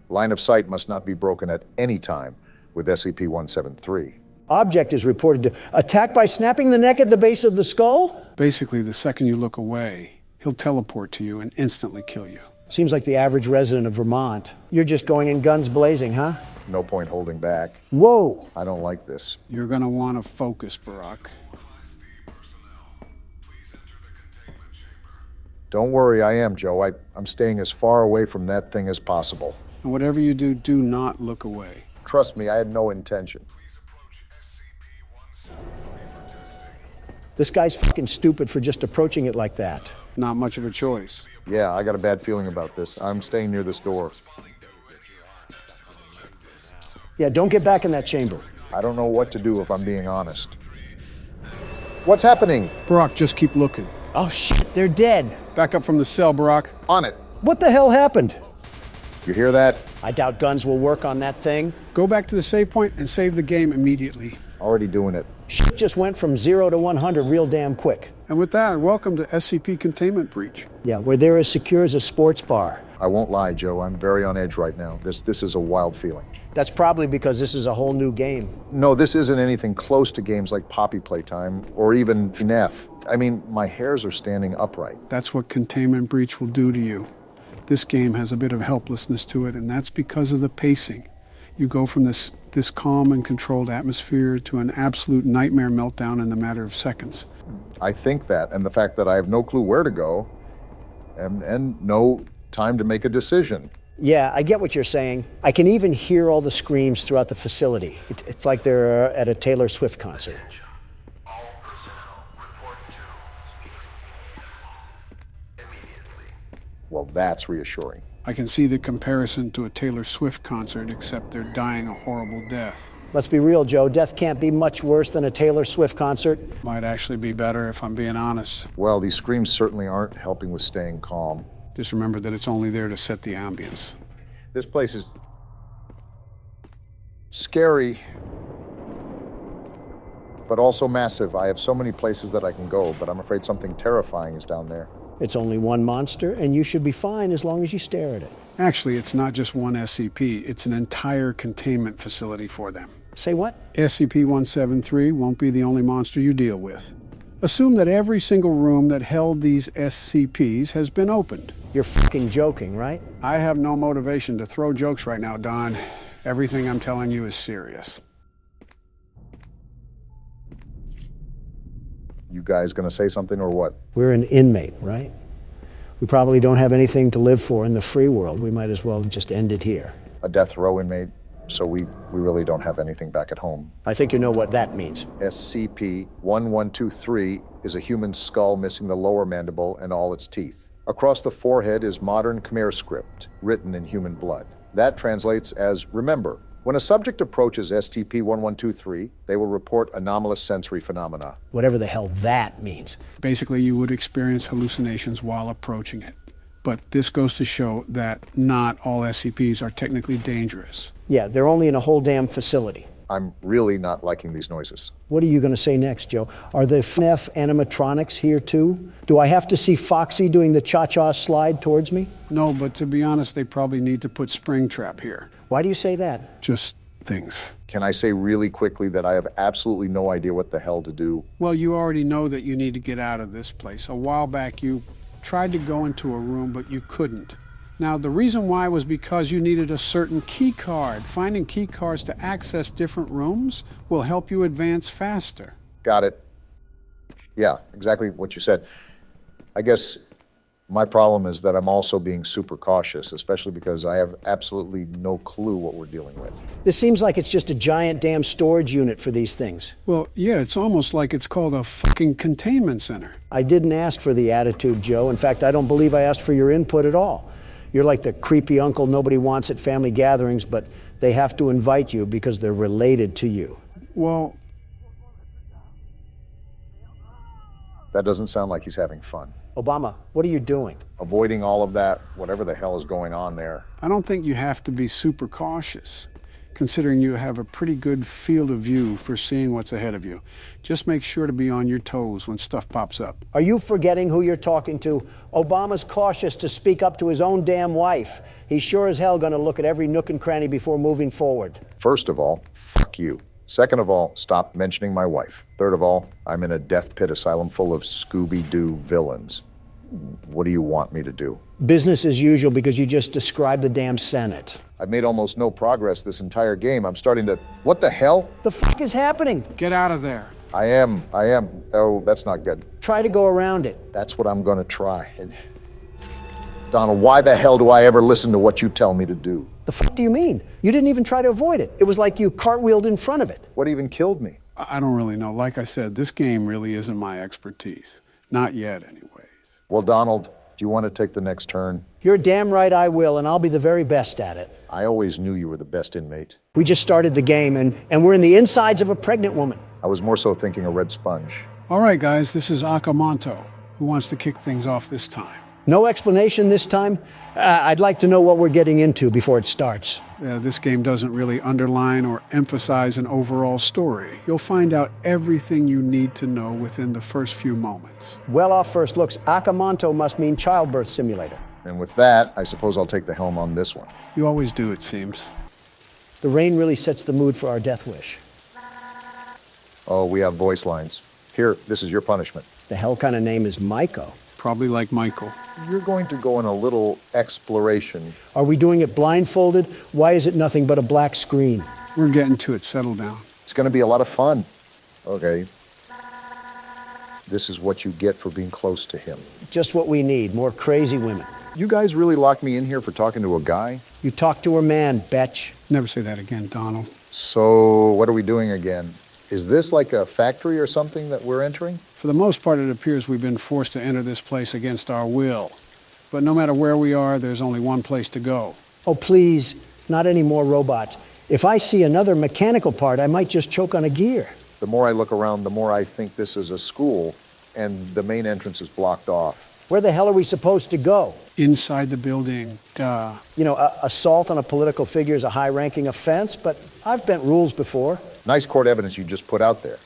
Line of sight must not be broken at any time with SCP-173. Object is reported to attack by snapping the neck at the base of the skull? Basically, the second you look away, he'll teleport to you and instantly kill you. Seems like the average resident of Vermont. You're just going in guns blazing, huh? No point holding back. Whoa! I don't like this. You're gonna want to focus, Barack. Don't worry, I am, Joe. I'm staying as far away from that thing as possible. And whatever you do, do not look away. Trust me, I had no intention. This guy's fucking stupid for just approaching it like that. Not much of a choice. Yeah, I got a bad feeling about this. I'm staying near this door. Yeah, don't get back in that chamber. I don't know what to do if I'm being honest. What's happening? Barack, just keep looking. Oh shit, they're dead. Back up from the cell, Barack. On it. What the hell happened? You hear that? I doubt guns will work on that thing. Go back to the save point and save the game immediately. Already doing it. Shit just went from 0 to 100 real damn quick. And with that, welcome to SCP Containment Breach. Yeah, where they're as secure as a sports bar. I won't lie, Joe. I'm very on edge right now. This is a wild feeling. That's probably because this is a whole new game. No, this isn't anything close to games like Poppy Playtime or even FNAF. I mean, my hairs are standing upright. That's what Containment Breach will do to you. This game has a bit of helplessness to it, and that's because of the pacing. You go from this calm and controlled atmosphere to an absolute nightmare meltdown in the matter of seconds. I think that, and the fact that I have no clue where to go and no time to make a decision. Yeah, I get what you're saying. I can even hear all the screams throughout the facility. It's like they're at a Taylor Swift concert. Well, that's reassuring. I can see the comparison to a Taylor Swift concert, except they're dying a horrible death. Let's be real, Joe. Death can't be much worse than a Taylor Swift concert. Might actually be better if I'm being honest. Well, these screams certainly aren't helping with staying calm. Just remember that it's only there to set the ambience. This place is scary, but also massive. I have so many places that I can go, but I'm afraid something terrifying is down there. It's only one monster, and you should be fine as long as you stare at it. Actually, it's not just one SCP. It's an entire containment facility for them. Say what? SCP-173 won't be the only monster you deal with. Assume that every single room that held these SCPs has been opened. You're fucking joking, right? I have no motivation to throw jokes right now, Don. Everything I'm telling you is serious. You guys gonna say something or what? We're an inmate, right? We probably don't have anything to live for in the free world. We might as well just end it here. A death row inmate, so we really don't have anything back at home. I think you know what that means. SCP-1123 is a human skull missing the lower mandible and all its teeth. Across the forehead is modern Khmer script, written in human blood. That translates as remember. When a subject approaches SCP-1123, they will report anomalous sensory phenomena. Whatever the hell that means. Basically, you would experience hallucinations while approaching it. But this goes to show that not all SCPs are technically dangerous. Yeah, they're only in a whole damn facility. I'm really not liking these noises. What are you going to say next, Joe? Are the FNAF animatronics here too? Do I have to see Foxy doing the cha-cha slide towards me? No, but to be honest, they probably need to put Springtrap here. Why do you say that? Just things. Can I say really quickly that I have absolutely no idea what the hell to do? Well, you already know that you need to get out of this place. A while back, you tried to go into a room, but you couldn't. Now, the reason why was because you needed a certain key card. Finding key cards to access different rooms will help you advance faster. Got it. Yeah, exactly what you said. I guess my problem is that I'm also being super cautious, especially because I have absolutely no clue what we're dealing with. This seems like it's just a giant damn storage unit for these things. Well, yeah, it's almost like it's called a fucking containment center. I didn't ask for the attitude, Joe. In fact, I don't believe I asked for your input at all. You're like the creepy uncle nobody wants at family gatherings, but they have to invite you because they're related to you. Well, that doesn't sound like he's having fun. Obama, what are you doing? Avoiding all of that, whatever the hell is going on there. I don't think you have to be super cautious. considering you have a pretty good field of view for seeing what's ahead of you. Just make sure to be on your toes when stuff pops up. Are you forgetting who you're talking to? Obama's cautious to speak up to his own damn wife. He's sure as hell gonna look at every nook and cranny before moving forward. First of all, fuck you. Second of all, stop mentioning my wife. Third of all, I'm in a death pit asylum full of Scooby-Doo villains. What do you want me to do? Business as usual because you just described the damn Senate. I've made almost no progress this entire game. I'm starting to... What the hell? The fuck is happening? Get out of there. I am. Oh, that's not good. Try to go around it. That's what I'm gonna try. Donald, why the hell do I ever listen to what you tell me to do? The fuck do you mean? You didn't even try to avoid it. It was like you cartwheeled in front of it. What even killed me? I don't really know. Like I said, this game really isn't my expertise. Not yet, anyways. Well, Donald, do you want to take the next turn? You're damn right I will, and I'll be the very best at it. I always knew you were the best inmate. We just started the game, and we're in the insides of a pregnant woman. I was more so thinking a red sponge. All right, guys, this is Akamanto. Who wants to kick things off this time? No explanation this time? I'd like to know what we're getting into before it starts. This game doesn't really underline or emphasize an overall story. You'll find out everything you need to know within the first few moments. Well, off first looks, Akamanto must mean childbirth simulator. And with that, I suppose I'll take the helm on this one. You always do, it seems. The rain really sets the mood for our death wish. Oh, we have voice lines. Here, this is your punishment. The hell kind of name is Maiko? Probably like Michael. You're going to go on a little exploration. Are we doing it blindfolded? Why is it nothing but a black screen? We're getting to it. Settle down. It's going to be a lot of fun. Okay. This is what you get for being close to him. Just what we need, more crazy women. You guys really locked me in here for talking to a guy? You talk to a man, betch. Never say that again, Donald. So, what are we doing again? Is this like a factory or something that we're entering? For the most part, it appears we've been forced to enter this place against our will. But no matter where we are, there's only one place to go. Oh, please, not any more robots. If I see another mechanical part, I might just choke on a gear. The more I look around, the more I think this is a school, and the main entrance is blocked off. Where the hell are we supposed to go? Inside the building, duh. You know, assault on a political figure is a high-ranking offense, but I've bent rules before. Nice court evidence you just put out there.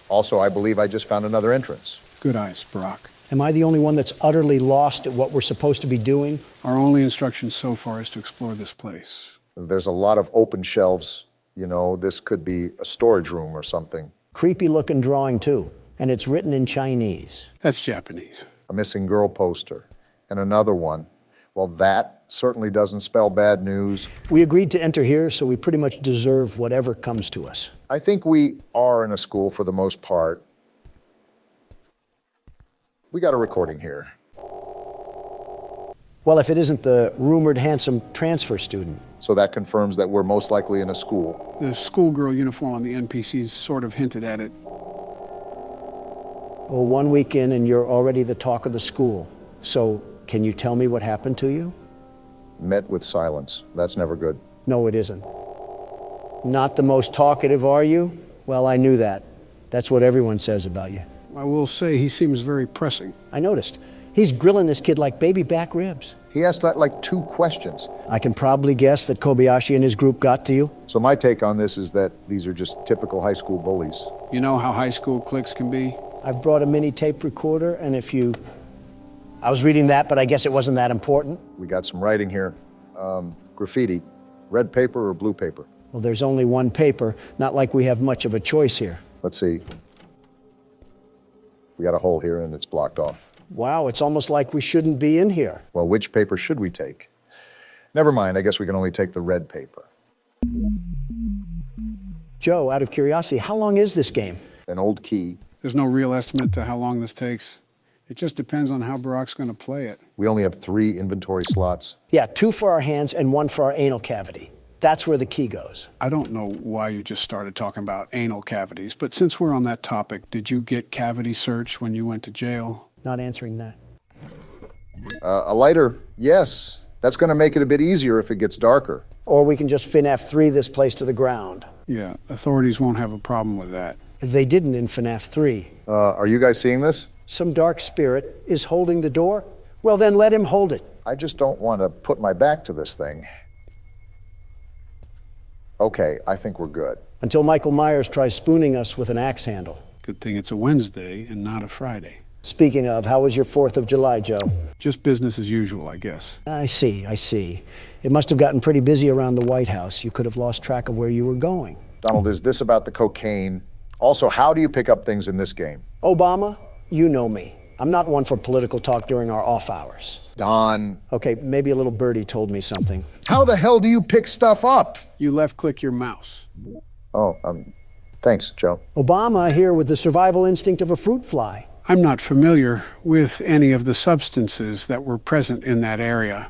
Also, I believe I just found another entrance. Good eyes, Brock. Am I the only one that's utterly lost at what we're supposed to be doing? Our only instruction so far is to explore this place. There's a lot of open shelves. You know, this could be a storage room or something. Creepy-looking drawing, too. And it's written in Chinese. That's Japanese. A missing girl poster. And another one. Well, that certainly doesn't spell bad news. We agreed to enter here, so we pretty much deserve whatever comes to us. I think we are in a school for the most part. We got a recording here. Well, if it isn't the rumored handsome transfer student. So that confirms that we're most likely in a school. The schoolgirl uniform on the NPCs sort of hinted at it. Well, 1 week in and you're already the talk of the school. So, can you tell me what happened to you? Met with silence. That's never good. No, it isn't. Not the most talkative, are you? Well, I knew that. That's what everyone says about you. I will say he seems very pressing. I noticed. He's grilling this kid like baby back ribs. He asked like 2 questions. I can probably guess that Kobayashi and his group got to you. So my take on this is that these are just typical high school bullies. You know how high school cliques can be? I've brought a mini tape recorder, and if you... I was reading that, but I guess it wasn't that important. We got some writing here. Graffiti. Red paper or blue paper? Well, there's only one paper. Not like we have much of a choice here. Let's see. We got a hole here and it's blocked off. Wow, it's almost like we shouldn't be in here. Well, which paper should we take? Never mind, I guess we can only take the red paper. Joe, out of curiosity, how long is this game? An old key. There's no real estimate to how long this takes. It just depends on how Barack's going to play it. We only have 3 inventory slots. Yeah, 2 for our hands and 1 for our anal cavity. That's where the key goes. I don't know why you just started talking about anal cavities, but since we're on that topic, did you get cavity search when you went to jail? Not answering that. A lighter, yes. That's going to make it a bit easier if it gets darker. Or we can just FNAF 3 this place to the ground. Yeah, authorities won't have a problem with that. They didn't in FNAF 3. Are you guys seeing this? Some dark spirit is holding the door? Well, then let him hold it. I just don't want to put my back to this thing. Okay, I think we're good. Until Michael Myers tries spooning us with an axe handle. Good thing it's a Wednesday and not a Friday. Speaking of, how was your 4th of July, Joe? Just business as usual, I guess. I see. It must have gotten pretty busy around the White House. You could have lost track of where you were going. Donald, is this about the cocaine? Also, how do you pick up things in this game? Obama, you know me. I'm not one for political talk during our off hours. Don. Okay, maybe a little birdie told me something. How the hell do you pick stuff up? You left-click your mouse. Oh, thanks, Joe. Obama here with the survival instinct of a fruit fly. I'm not familiar with any of the substances that were present in that area.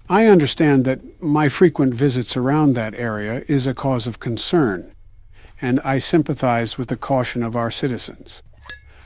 I understand that my frequent visits around that area is a cause of concern, and I sympathize with the caution of our citizens.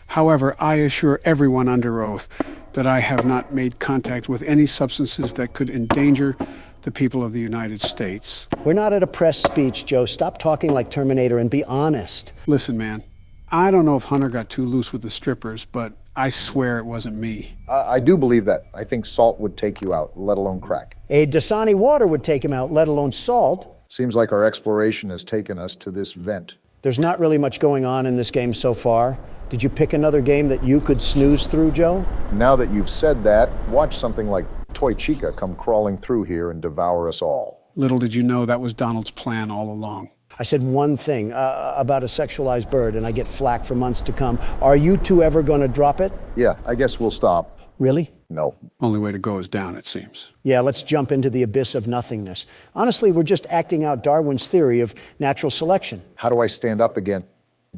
However, I assure everyone under oath that I have not made contact with any substances that could endanger the people of the United States. We're not at a press speech, Joe. Stop talking like Terminator and be honest. Listen, man, I don't know if Hunter got too loose with the strippers, but I swear it wasn't me. I do believe that. I think salt would take you out, let alone crack. A Dasani water would take him out, let alone salt. Seems like our exploration has taken us to this vent. There's not really much going on in this game so far. Did you pick another game that you could snooze through, Joe? Now that you've said that, watch something like Toy Chica come crawling through here and devour us all. Little did you know that was Donald's plan all along. I said one thing about a sexualized bird, and I get flack for months to come. Are you two ever going to drop it? Yeah, I guess we'll stop. Really? No. Only way to go is down, it seems. Yeah, let's jump into the abyss of nothingness. Honestly, we're just acting out Darwin's theory of natural selection. How do I stand up again?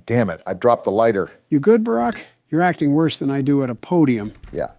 Damn it, I dropped the lighter. You good, Barack? You're acting worse than I do at a podium. Yeah,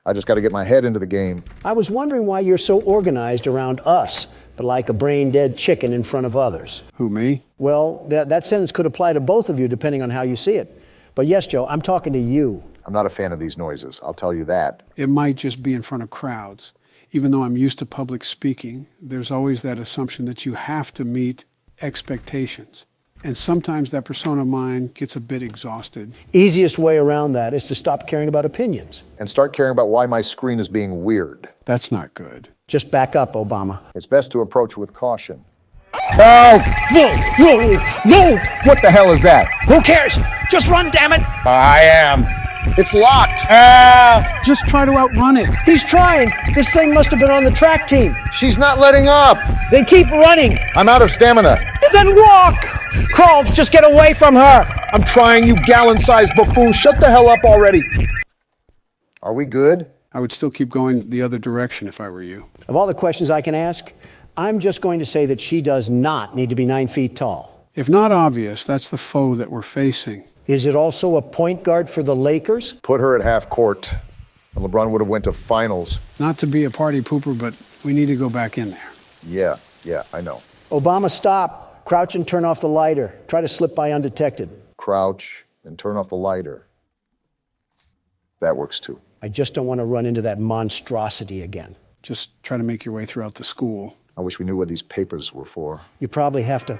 I just got to get my head into the game. I was wondering why you're so organized around us, but like a brain-dead chicken in front of others. Who, me? Well, that sentence could apply to both of you depending on how you see it. But yes, Joe, I'm talking to you. I'm not a fan of these noises, I'll tell you that. It might just be in front of crowds. Even though I'm used to public speaking, there's always that assumption that you have to meet expectations. And sometimes that persona of mine gets a bit exhausted. Easiest way around that is to stop caring about opinions. And start caring about why my screen is being weird. That's not good. Just back up, Obama. It's best to approach with caution. No! No! What the hell is that? Who cares? Just run, damn it! I am. It's locked. Just try to outrun it. He's trying. This thing must have been on the track team. She's not letting up. Then keep running. I'm out of stamina. Then walk. Crawl, just get away from her. I'm trying, you gallon-sized buffoon. Shut the hell up already. Are we good? I would still keep going the other direction if I were you. Of all the questions I can ask, I'm just going to say that she does not need to be 9 feet tall. If not obvious, that's the foe that we're facing. Is it also a point guard for the Lakers? Put her at half court. And LeBron would have went to finals. Not to be a party pooper, but we need to go back in there. Yeah, I know. Obama, stop. Crouch and turn off the lighter. Try to slip by undetected. Crouch and turn off the lighter. That works too. I just don't want to run into that monstrosity again. Just try to make your way throughout the school. I wish we knew what these papers were for. You probably have to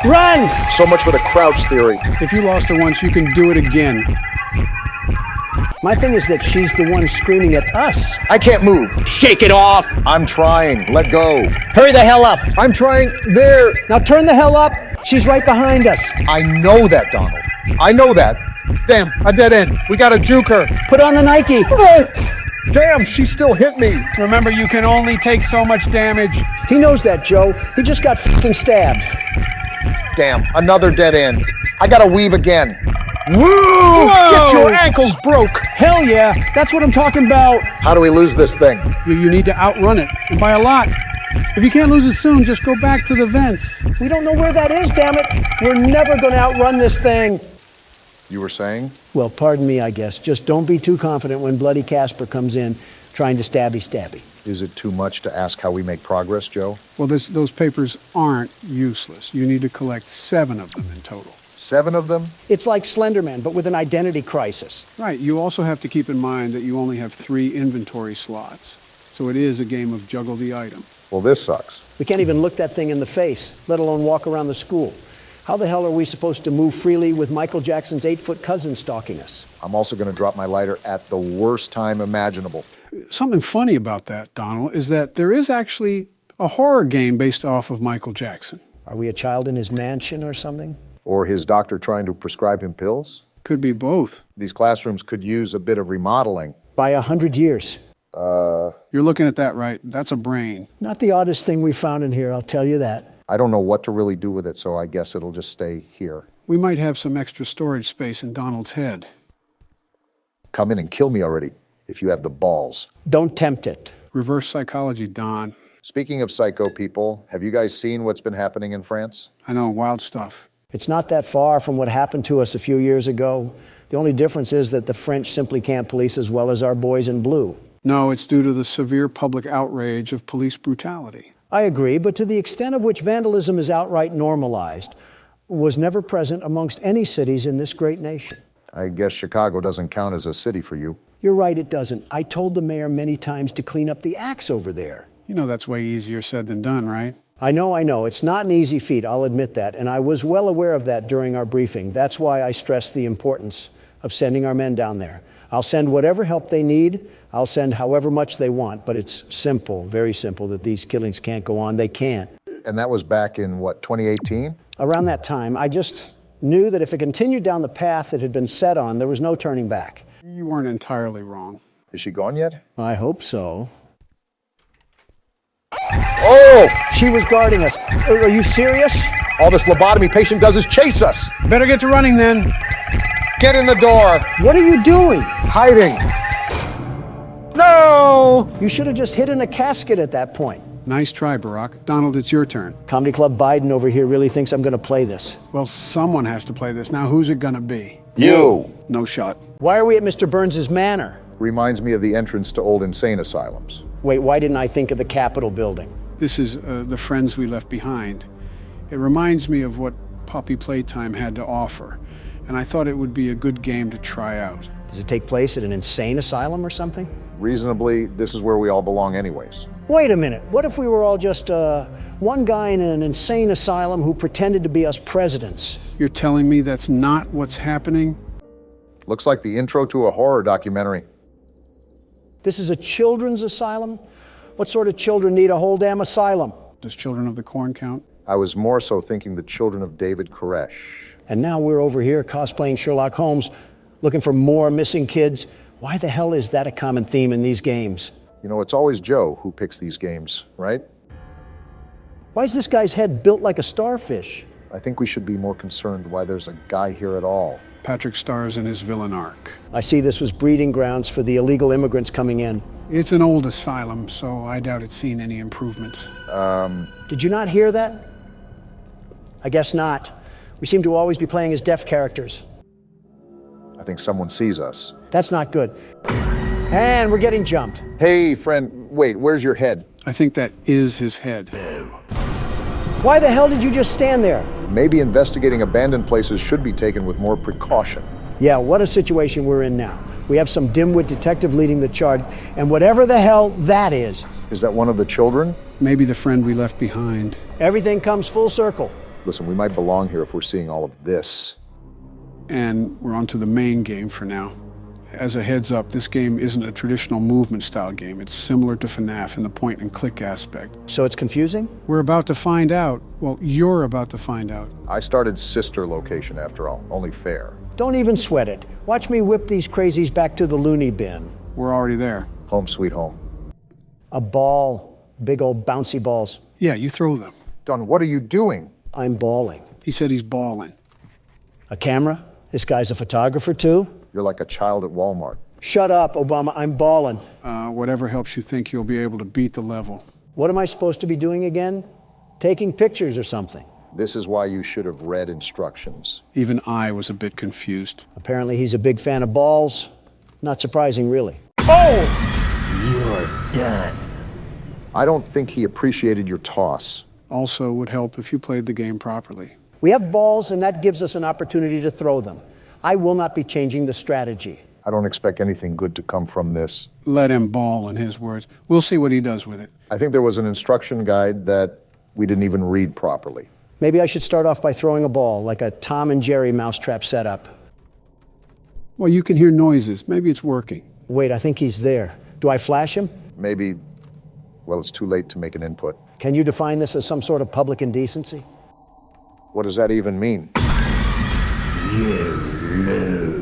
run! So much for the crouch theory. If you lost her once, you can do it again. My thing is that she's the one screaming at us. I can't move. Shake it off! I'm trying. Let go. Hurry the hell up! I'm trying. There. Now turn the hell up. She's right behind us. I know that, Donald. I know that. Damn, a dead end. We gotta juke her. Put on the Nike. Damn, she still hit me. Remember, you can only take so much damage. He knows that, Joe. He just got fucking stabbed. Damn, another dead end. I gotta weave again. Woo! Whoa! Get your ankles broke. Hell yeah, that's what I'm talking about. How do we lose this thing? You need to outrun it, and by a lot. If you can't lose it soon, just go back to the vents. We don't know where that is, damn it. We're never gonna outrun this thing. You were saying? Well, pardon me, I guess. Just don't be too confident when Bloody Casper comes in trying to stabby. Is it too much to ask how we make progress, Joe? Well, those papers aren't useless. You need to collect 7 of them in total. 7 of them? It's like Slenderman, but with an identity crisis. Right. You also have to keep in mind that you only have 3 inventory slots. So it is a game of juggle the item. Well, this sucks. We can't even look that thing in the face, let alone walk around the school. How the hell are we supposed to move freely with Michael Jackson's 8-foot cousin stalking us? I'm also going to drop my lighter at the worst time imaginable. Something funny about that, Donald, is that there is actually a horror game based off of Michael Jackson. Are we a child in his mansion or something? Or his doctor trying to prescribe him pills? Could be both. These classrooms could use a bit of remodeling. By 100 years. You're looking at that right. That's a brain. Not the oddest thing we found in here, I'll tell you that. I don't know what to really do with it, so I guess it'll just stay here. We might have some extra storage space in Donald's head. Come in and kill me already, if you have the balls. Don't tempt it. Reverse psychology, Don. Speaking of psycho people, have you guys seen what's been happening in France? I know, wild stuff. It's not that far from what happened to us a few years ago. The only difference is that the French simply can't police as well as our boys in blue. No, it's due to the severe public outrage of police brutality. I agree, but to the extent of which vandalism is outright normalized, was never present amongst any cities in this great nation. I guess Chicago doesn't count as a city for you. You're right, it doesn't. I told the mayor many times to clean up the acts over there. You know that's way easier said than done, right? I know. It's not an easy feat, I'll admit that, and I was well aware of that during our briefing. That's why I stressed the importance of sending our men down there. I'll send whatever help they need. I'll send however much they want, but it's simple, very simple, that these killings can't go on. They can't. And that was back in, what, 2018? Around that time, I just knew that if it continued down the path it had been set on, there was no turning back. You weren't entirely wrong. Is she gone yet? I hope so. Oh! She was guarding us. Are you serious? All this lobotomy patient does is chase us! Better get to running then. Get in the door! What are you doing? Hiding! No! You should have just hidden a casket at that point. Nice try, Barack. Donald, it's your turn. Comedy Club Biden over here really thinks I'm going to play this. Well, someone has to play this. Now, who's it gonna be? You! No shot. Why are we at Mr. Burns's manor? Reminds me of the entrance to old insane asylums. Wait, why didn't I think of the Capitol building? This is the friends we left behind. It reminds me of what Puppy Playtime had to offer, and I thought it would be a good game to try out. Does it take place at an insane asylum or something? Reasonably, this is where we all belong anyways. Wait a minute, what if we were all just one guy in an insane asylum who pretended to be us presidents? You're telling me that's not what's happening? Looks like the intro to a horror documentary. This is a children's asylum? What sort of children need a whole damn asylum? Does Children of the Corn count? I was more so thinking the children of David Koresh. And now we're over here cosplaying Sherlock Holmes, looking for more missing kids. Why the hell is that a common theme in these games? You know, it's always Joe who picks these games, right? Why is this guy's head built like a starfish? I think we should be more concerned why there's a guy here at all. Patrick stars in his villain arc. I see this was breeding grounds for the illegal immigrants coming in. It's an old asylum, so I doubt it's seen any improvements. Did you not hear that? I guess not. We seem to always be playing as deaf characters. I think someone sees us. That's not good. And we're getting jumped. Hey, friend, wait, where's your head? I think that is his head. Why the hell did you just stand there? Maybe investigating abandoned places should be taken with more precaution. Yeah, what a situation we're in now. We have some dimwit detective leading the charge, and whatever the hell that is. Is that one of the children? Maybe the friend we left behind. Everything comes full circle. Listen, we might belong here if we're seeing all of this. And we're on to the main game for now. As a heads up, this game isn't a traditional movement style game. It's similar to FNAF in the point and click aspect. So it's confusing? We're about to find out. Well, you're about to find out. I started sister location after all, only fair. Don't even sweat it. Watch me whip these crazies back to the loony bin. We're already there. Home sweet home. A ball, big old bouncy balls. Yeah, you throw them. Don, what are you doing? I'm balling. He said he's balling. A camera? This guy's a photographer too? You're like a child at Walmart. Shut up, Obama, I'm balling. Whatever helps you think you'll be able to beat the level. What am I supposed to be doing again? Taking pictures or something? This is why you should have read instructions. Even I was a bit confused. Apparently he's a big fan of balls. Not surprising, really. Oh! You're done. I don't think he appreciated your toss. Also would help if you played the game properly. We have balls, and that gives us an opportunity to throw them. I will not be changing the strategy. I don't expect anything good to come from this. Let him ball, in his words. We'll see what he does with it. I think there was an instruction guide that we didn't even read properly. Maybe I should start off by throwing a ball, like a Tom and Jerry mousetrap setup. Well, you can hear noises. Maybe it's working. Wait, I think he's there. Do I flash him? Maybe, well, it's too late to make an input. Can you define this as some sort of public indecency? What does that even mean?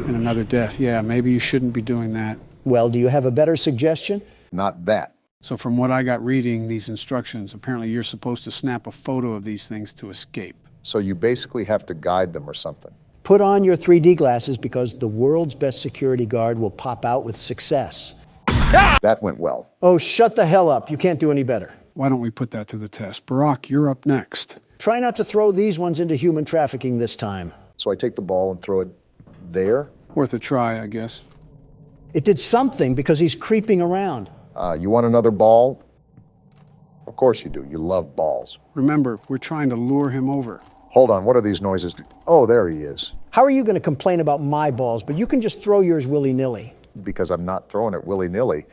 And another death. Yeah, maybe you shouldn't be doing that. Well, do you have a better suggestion? Not that. So from what I got reading these instructions, apparently you're supposed to snap a photo of these things to escape. So you basically have to guide them or something. Put on your 3D glasses because the world's best security guard will pop out with success. That went well. Oh, shut the hell up. You can't do any better. Why don't we put that to the test? Barack, you're up next. Try not to throw these ones into human trafficking this time. So I take the ball and throw it there? Worth a try, I guess. It did something because he's creeping around. You want another ball? Of course you do. You love balls. Remember, we're trying to lure him over. Hold on, what are these noises? Oh, there he is. How are you going to complain about my balls, but you can just throw yours willy-nilly? Because I'm not throwing it willy-nilly.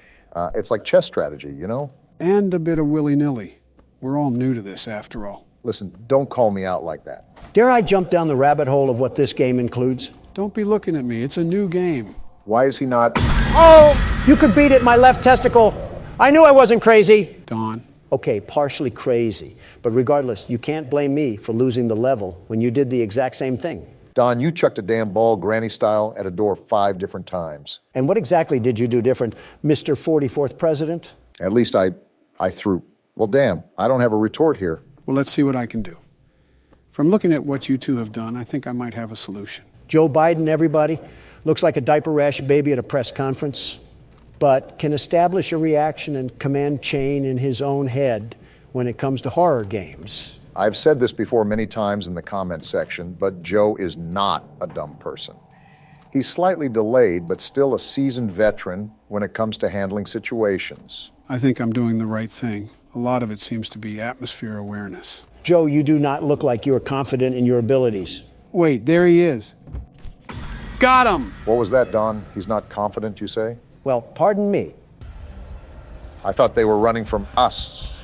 It's like chess strategy, you know? And a bit of willy-nilly. We're all new to this, after all. Listen, don't call me out like that. Dare I jump down the rabbit hole of what this game includes? Don't be looking at me. It's a new game. Why is he not? Oh, you could beat it, my left testicle. I knew I wasn't crazy. Don. Okay, partially crazy. But regardless, you can't blame me for losing the level when you did the exact same thing. Don, you chucked a damn ball granny style at a door 5 different times. And what exactly did you do different, Mr. 44th President? At least I threw. Well, damn, I don't have a retort here. Well, let's see what I can do. From looking at what you two have done, I think I might have a solution. Joe Biden, everybody, looks like a diaper rash baby at a press conference, but can establish a reaction and command chain in his own head when it comes to horror games. I've said this before many times in the comment section, but Joe is not a dumb person. He's slightly delayed, but still a seasoned veteran when it comes to handling situations. I think I'm doing the right thing. A lot of it seems to be atmosphere awareness. Joe, you do not look like you're confident in your abilities. Wait, there he is. Got him! What was that, Don? He's not confident, you say? Well, pardon me. I thought they were running from us.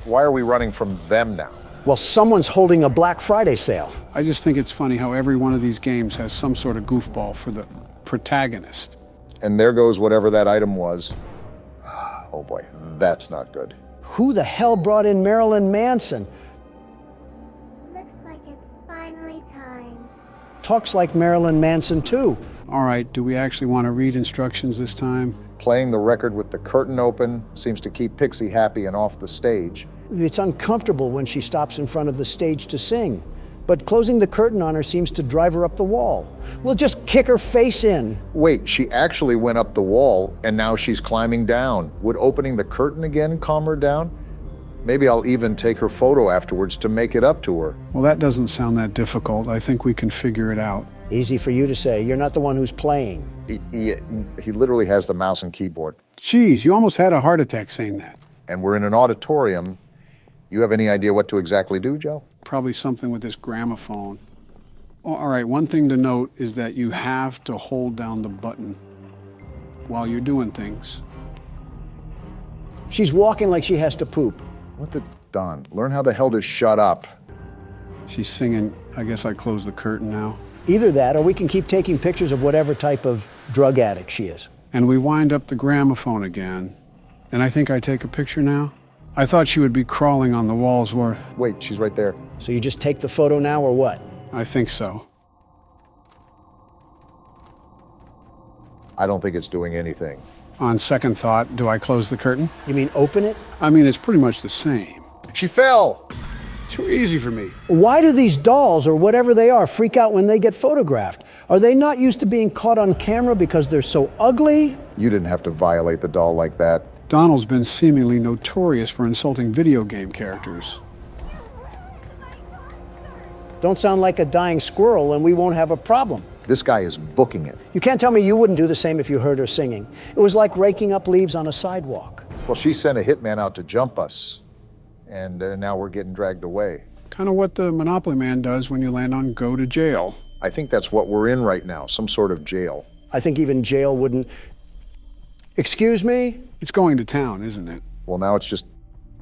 Why are we running from them now? Well, someone's holding a Black Friday sale. I just think it's funny how every one of these games has some sort of goofball for the protagonist. And there goes whatever that item was. Oh boy, that's not good. Who the hell brought in Marilyn Manson? Looks like it's finally time. Talks like Marilyn Manson, too. All right, do we actually want to read instructions this time? Playing the record with the curtain open seems to keep Pixie happy and off the stage. It's uncomfortable when she stops in front of the stage to sing, but closing the curtain on her seems to drive her up the wall. We'll just kick her face in. Wait, she actually went up the wall and now she's climbing down. Would opening the curtain again calm her down? Maybe I'll even take her photo afterwards to make it up to her. Well, that doesn't sound that difficult. I think we can figure it out. Easy for you to say. You're not the one who's playing. He literally has the mouse and keyboard. Geez, you almost had a heart attack saying that. And we're in an auditorium. You have any idea what to exactly do, Joe? Probably something with this gramophone. Oh, all right, one thing to note is that you have to hold down the button while you're doing things. She's walking like she has to poop. What the Don? Learn how the hell to shut up. She's singing, I guess I close the curtain now. Either that, or we can keep taking pictures of whatever type of drug addict she is. And we wind up the gramophone again. And I think I take a picture now. I thought she would be crawling on the walls where... Wait, she's right there. So you just take the photo now, or what? I think so. I don't think it's doing anything. On second thought, do I close the curtain? You mean open it? I mean, it's pretty much the same. She fell! Too easy for me. Why do these dolls, or whatever they are, freak out when they get photographed? Are they not used to being caught on camera because they're so ugly? You didn't have to violate the doll like that. Donald's been seemingly notorious for insulting video game characters. Don't sound like a dying squirrel and we won't have a problem. This guy is booking it. You can't tell me you wouldn't do the same if you heard her singing. It was like raking up leaves on a sidewalk. Well, she sent a hitman out to jump us, and now we're getting dragged away. Kind of what the Monopoly Man does when you land on go to jail. I think that's what we're in right now, some sort of jail. I think even jail wouldn't... Excuse me? It's going to town, isn't it? Well, now it's just...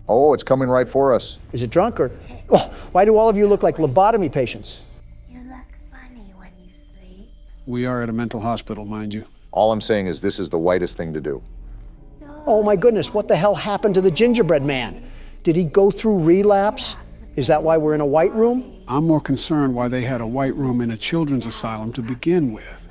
Oh, it's coming right for us. Is it drunk or... Oh, why do all of you look like lobotomy patients? You look funny when you sleep. We are at a mental hospital, mind you. All I'm saying is this is the whitest thing to do. Oh my goodness, what the hell happened to the gingerbread man? Did he go through relapse? Is that why we're in a white room? I'm more concerned why they had a white room in a children's asylum to begin with.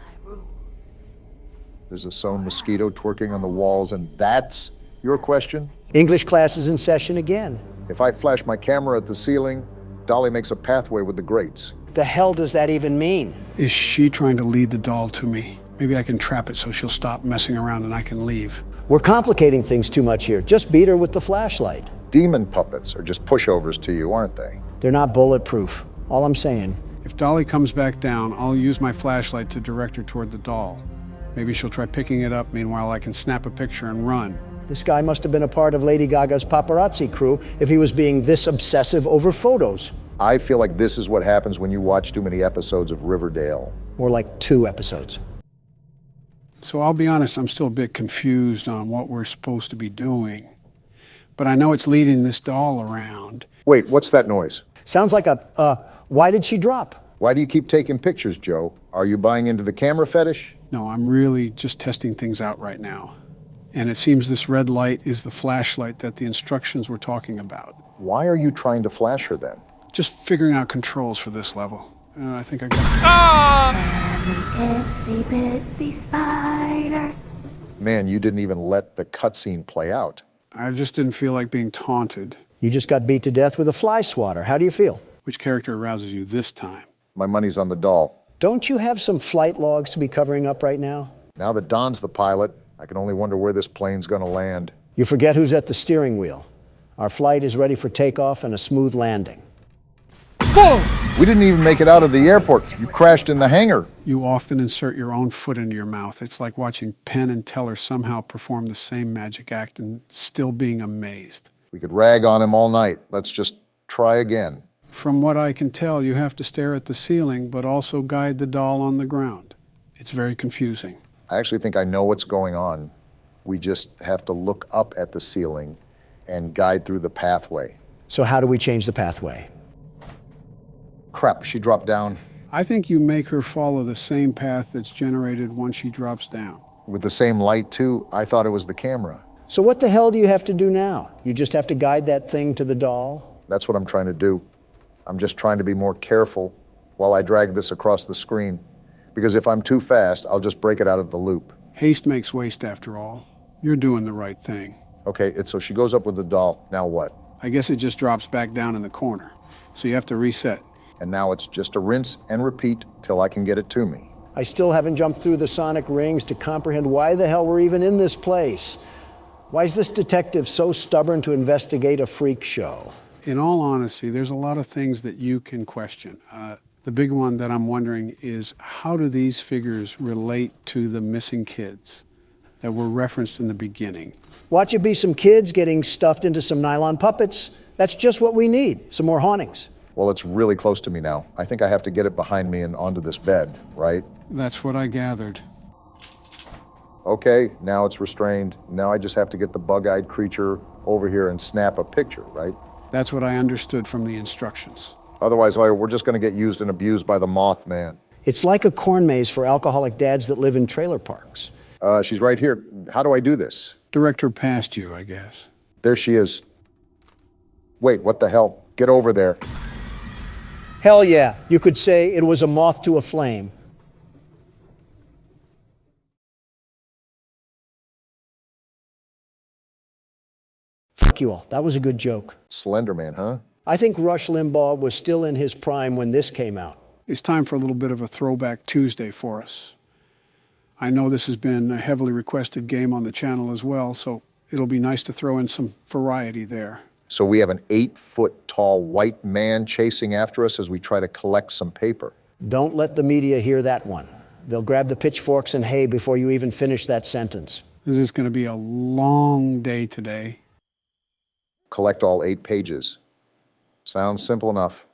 There's a sewn mosquito twerking on the walls, and that's your question? English class is in session again. If I flash my camera at the ceiling, Dolly makes a pathway with the grates. The hell does that even mean? Is she trying to lead the doll to me? Maybe I can trap it so she'll stop messing around and I can leave. We're complicating things too much here. Just beat her with the flashlight. Demon puppets are just pushovers to you, aren't they? They're not bulletproof. All I'm saying. If Dolly comes back down, I'll use my flashlight to direct her toward the doll. Maybe she'll try picking it up. Meanwhile, I can snap a picture and run. This guy must have been a part of Lady Gaga's paparazzi crew if he was being this obsessive over photos. I feel like this is what happens when you watch too many episodes of Riverdale. More like 2 episodes. So I'll be honest, I'm still a bit confused on what we're supposed to be doing. But I know it's leading this doll around. Wait, what's that noise? Sounds like why did she drop? Why do you keep taking pictures, Joe? Are you buying into the camera fetish? No, I'm really just testing things out right now. And it seems this red light is the flashlight that the instructions were talking about. Why are you trying to flash her then? Just figuring out controls for this level. I think I got Itsy bitsy spider. Man, you didn't even let the cutscene play out. I just didn't feel like being taunted. You just got beat to death with a fly swatter. How do you feel? Which character arouses you this time? My money's on the doll. Don't you have some flight logs to be covering up right now? Now that Don's the pilot, I can only wonder where this plane's gonna land. You forget who's at the steering wheel. Our flight is ready for takeoff and a smooth landing. Boom! We didn't even make it out of the airport. You crashed in the hangar. You often insert your own foot into your mouth. It's like watching Penn and Teller somehow perform the same magic act and still being amazed. We could rag on him all night. Let's just try again. From what I can tell, you have to stare at the ceiling, but also guide the doll on the ground. It's very confusing. I actually think I know what's going on. We just have to look up at the ceiling and guide through the pathway. So how do we change the pathway? Crap, she dropped down. I think you make her follow the same path that's generated once she drops down. With the same light, too? I thought it was the camera. So what the hell do you have to do now? You just have to guide that thing to the doll? That's what I'm trying to do. I'm just trying to be more careful while I drag this across the screen. Because if I'm too fast, I'll just break it out of the loop. Haste makes waste, after all. You're doing the right thing. Okay, so she goes up with the doll. Now what? I guess it just drops back down in the corner. So you have to reset. And now it's just a rinse and repeat till I can get it to me. I still haven't jumped through the sonic rings to comprehend why the hell we're even in this place. Why is this detective so stubborn to investigate a freak show? In all honesty, there's a lot of things that you can question. The big one that I'm wondering is, how do these figures relate to the missing kids that were referenced in the beginning? Watch it be some kids getting stuffed into some nylon puppets. That's just what we need, some more hauntings. Well, it's really close to me now. I think I have to get it behind me and onto this bed, right? That's what I gathered. Okay, now it's restrained. Now I just have to get the bug-eyed creature over here and snap a picture, right? That's what I understood from the instructions. Otherwise, we're just going to get used and abused by the Mothman. It's like a corn maze for alcoholic dads that live in trailer parks. She's right here. How do I do this? Direct her past you, I guess. There she is. Wait, what the hell? Get over there. Hell yeah, you could say it was a moth to a flame. Fuck you all, that was a good joke. Slender Man, huh? I think Rush Limbaugh was still in his prime when this came out. It's time for a little bit of a throwback Tuesday for us. I know this has been a heavily requested game on the channel as well, so it'll be nice to throw in some variety there. So we have an 8-foot-tall white man chasing after us as we try to collect some paper. Don't let the media hear that one. They'll grab the pitchforks and hay before you even finish that sentence. This is going to be a long day today. Collect all 8 pages. Sounds simple enough.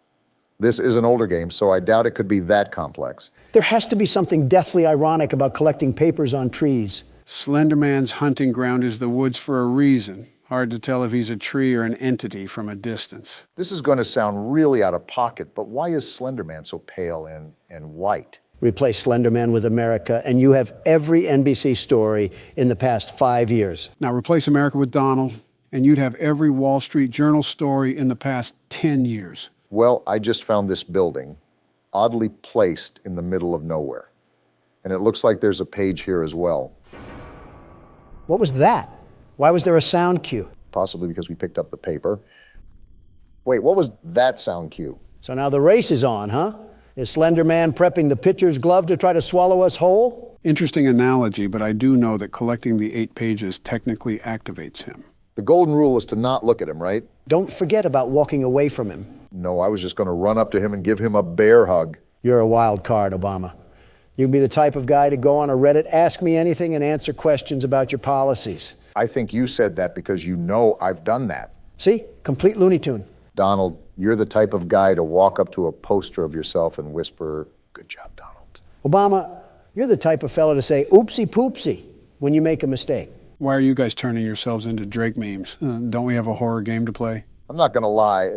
This is an older game, so I doubt it could be that complex. There has to be something deathly ironic about collecting papers on trees. Slenderman's hunting ground is the woods for a reason. Hard to tell if he's a tree or an entity from a distance. This is going to sound really out of pocket, but why is Slenderman so pale and white? Replace Slenderman with America, and you have every NBC story in the past 5 years. Now replace America with Donald, and you'd have every Wall Street Journal story in the past 10 years. Well, I just found this building, oddly placed in the middle of nowhere. And it looks like there's a page here as well. What was that? Why was there a sound cue? Possibly because we picked up the paper. Wait, what was that sound cue? So now the race is on, huh? Is Slender Man prepping the pitcher's glove to try to swallow us whole? Interesting analogy, but I do know that collecting the 8 pages technically activates him. The golden rule is to not look at him, right? Don't forget about walking away from him. No, I was just going to run up to him and give him a bear hug. You're a wild card, Obama. You'd be the type of guy to go on a Reddit, ask me anything, and answer questions about your policies. I think you said that because you know I've done that. See? Complete Looney Tune. Donald, you're the type of guy to walk up to a poster of yourself and whisper, "Good job, Donald." Obama, you're the type of fellow to say, "Oopsie poopsie," when you make a mistake. Why are you guys turning yourselves into Drake memes? Don't we have a horror game to play? I'm not going to lie.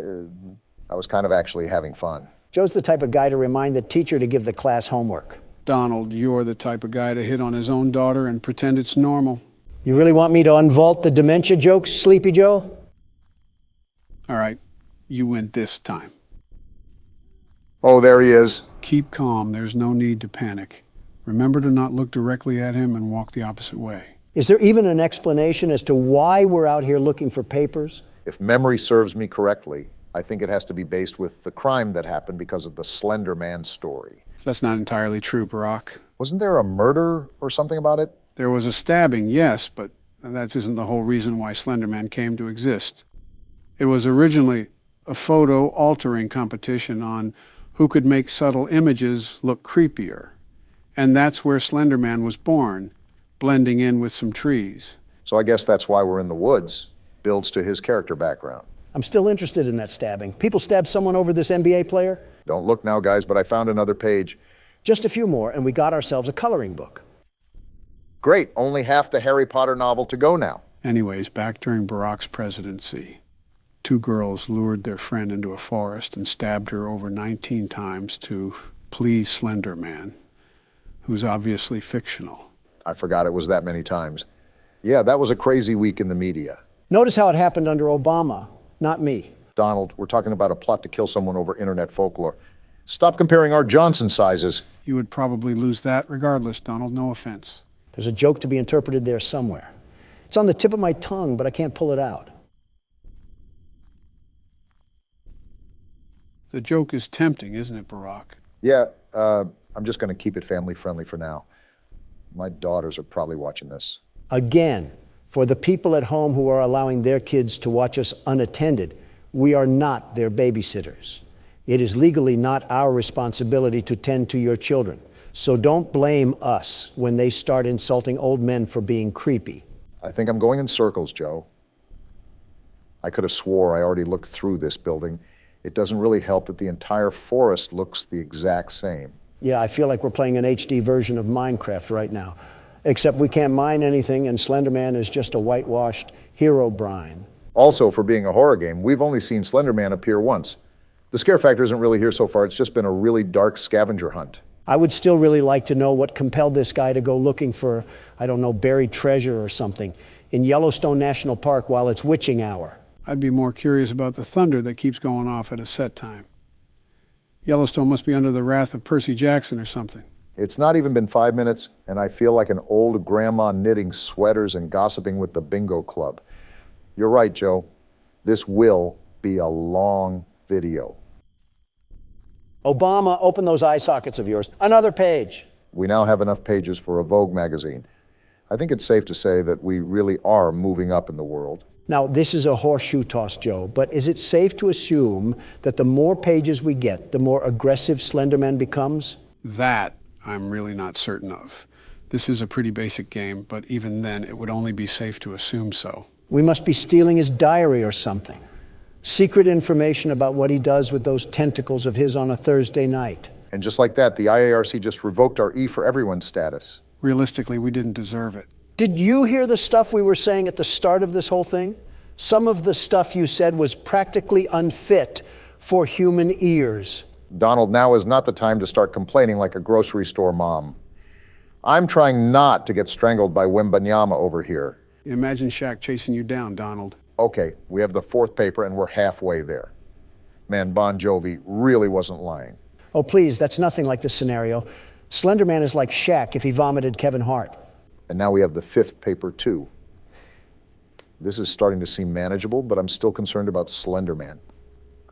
I was kind of actually having fun. Joe's the type of guy to remind the teacher to give the class homework. Donald, you're the type of guy to hit on his own daughter and pretend it's normal. You really want me to unvault the dementia jokes, Sleepy Joe? All right, you win this time. Oh, there he is. Keep calm. There's no need to panic. Remember to not look directly at him and walk the opposite way. Is there even an explanation as to why we're out here looking for papers? If memory serves me correctly, I think it has to be based with the crime that happened because of the Slender Man story. That's not entirely true, Barack. Wasn't there a murder or something about it? There was a stabbing, yes, but that isn't the whole reason why Slender Man came to exist. It was originally a photo altering competition on who could make subtle images look creepier. And that's where Slender Man was born, blending in with some trees. So I guess that's why we're in the woods. Builds to his character background. I'm still interested in that stabbing. People stab someone over this NBA player? Don't look now, guys, but I found another page. Just a few more, and we got ourselves a coloring book. Great, only half the Harry Potter novel to go now. Anyways, back during Barack's presidency, 2 girls lured their friend into a forest and stabbed her over 19 times to please Slender Man, who's obviously fictional. I forgot it was that many times. Yeah, that was a crazy week in the media. Notice how it happened under Obama, not me. Donald, we're talking about a plot to kill someone over internet folklore. Stop comparing our Johnson sizes. You would probably lose that regardless, Donald, no offense. There's a joke to be interpreted there somewhere. It's on the tip of my tongue, but I can't pull it out. The joke is tempting, isn't it, Barack? Yeah, I'm just going to keep it family friendly for now. My daughters are probably watching this. Again, for the people at home who are allowing their kids to watch us unattended, we are not their babysitters. It is legally not our responsibility to tend to your children. So don't blame us when they start insulting old men for being creepy. I think I'm going in circles, Joe. I could have swore I already looked through this building. It doesn't really help that the entire forest looks the exact same. Yeah, I feel like we're playing an HD version of Minecraft right now. Except we can't mine anything, and Slender Man is just a whitewashed hero brine. Also, for being a horror game, we've only seen Slender Man appear once. The scare factor isn't really here so far. It's just been a really dark scavenger hunt. I would still really like to know what compelled this guy to go looking for, I don't know, buried treasure or something in Yellowstone National Park while it's witching hour. I'd be more curious about the thunder that keeps going off at a set time. Yellowstone must be under the wrath of Percy Jackson or something. It's not even been 5 minutes, and I feel like an old grandma knitting sweaters and gossiping with the bingo club. You're right, Joe. This will be a long video. Obama, open those eye sockets of yours. Another page. We now have enough pages for a Vogue magazine. I think it's safe to say that we really are moving up in the world. Now, this is a horseshoe toss, Joe, but is it safe to assume that the more pages we get, the more aggressive Slender Man becomes? That I'm really not certain of. This is a pretty basic game, but even then, it would only be safe to assume so. We must be stealing his diary or something. Secret information about what he does with those tentacles of his on a Thursday night. And just like that, the IARC just revoked our E for Everyone status. Realistically, we didn't deserve it. Did you hear the stuff we were saying at the start of this whole thing? Some of the stuff you said was practically unfit for human ears. Donald, now is not the time to start complaining like a grocery store mom. I'm trying not to get strangled by Wembanyama over here. Imagine Shaq chasing you down, Donald. Okay, we have the fourth paper and we're halfway there. Man, Bon Jovi really wasn't lying. Oh, please, that's nothing like this scenario. Slender Man is like Shaq if he vomited Kevin Hart. And now we have the fifth paper, too. This is starting to seem manageable, but I'm still concerned about Slender Man.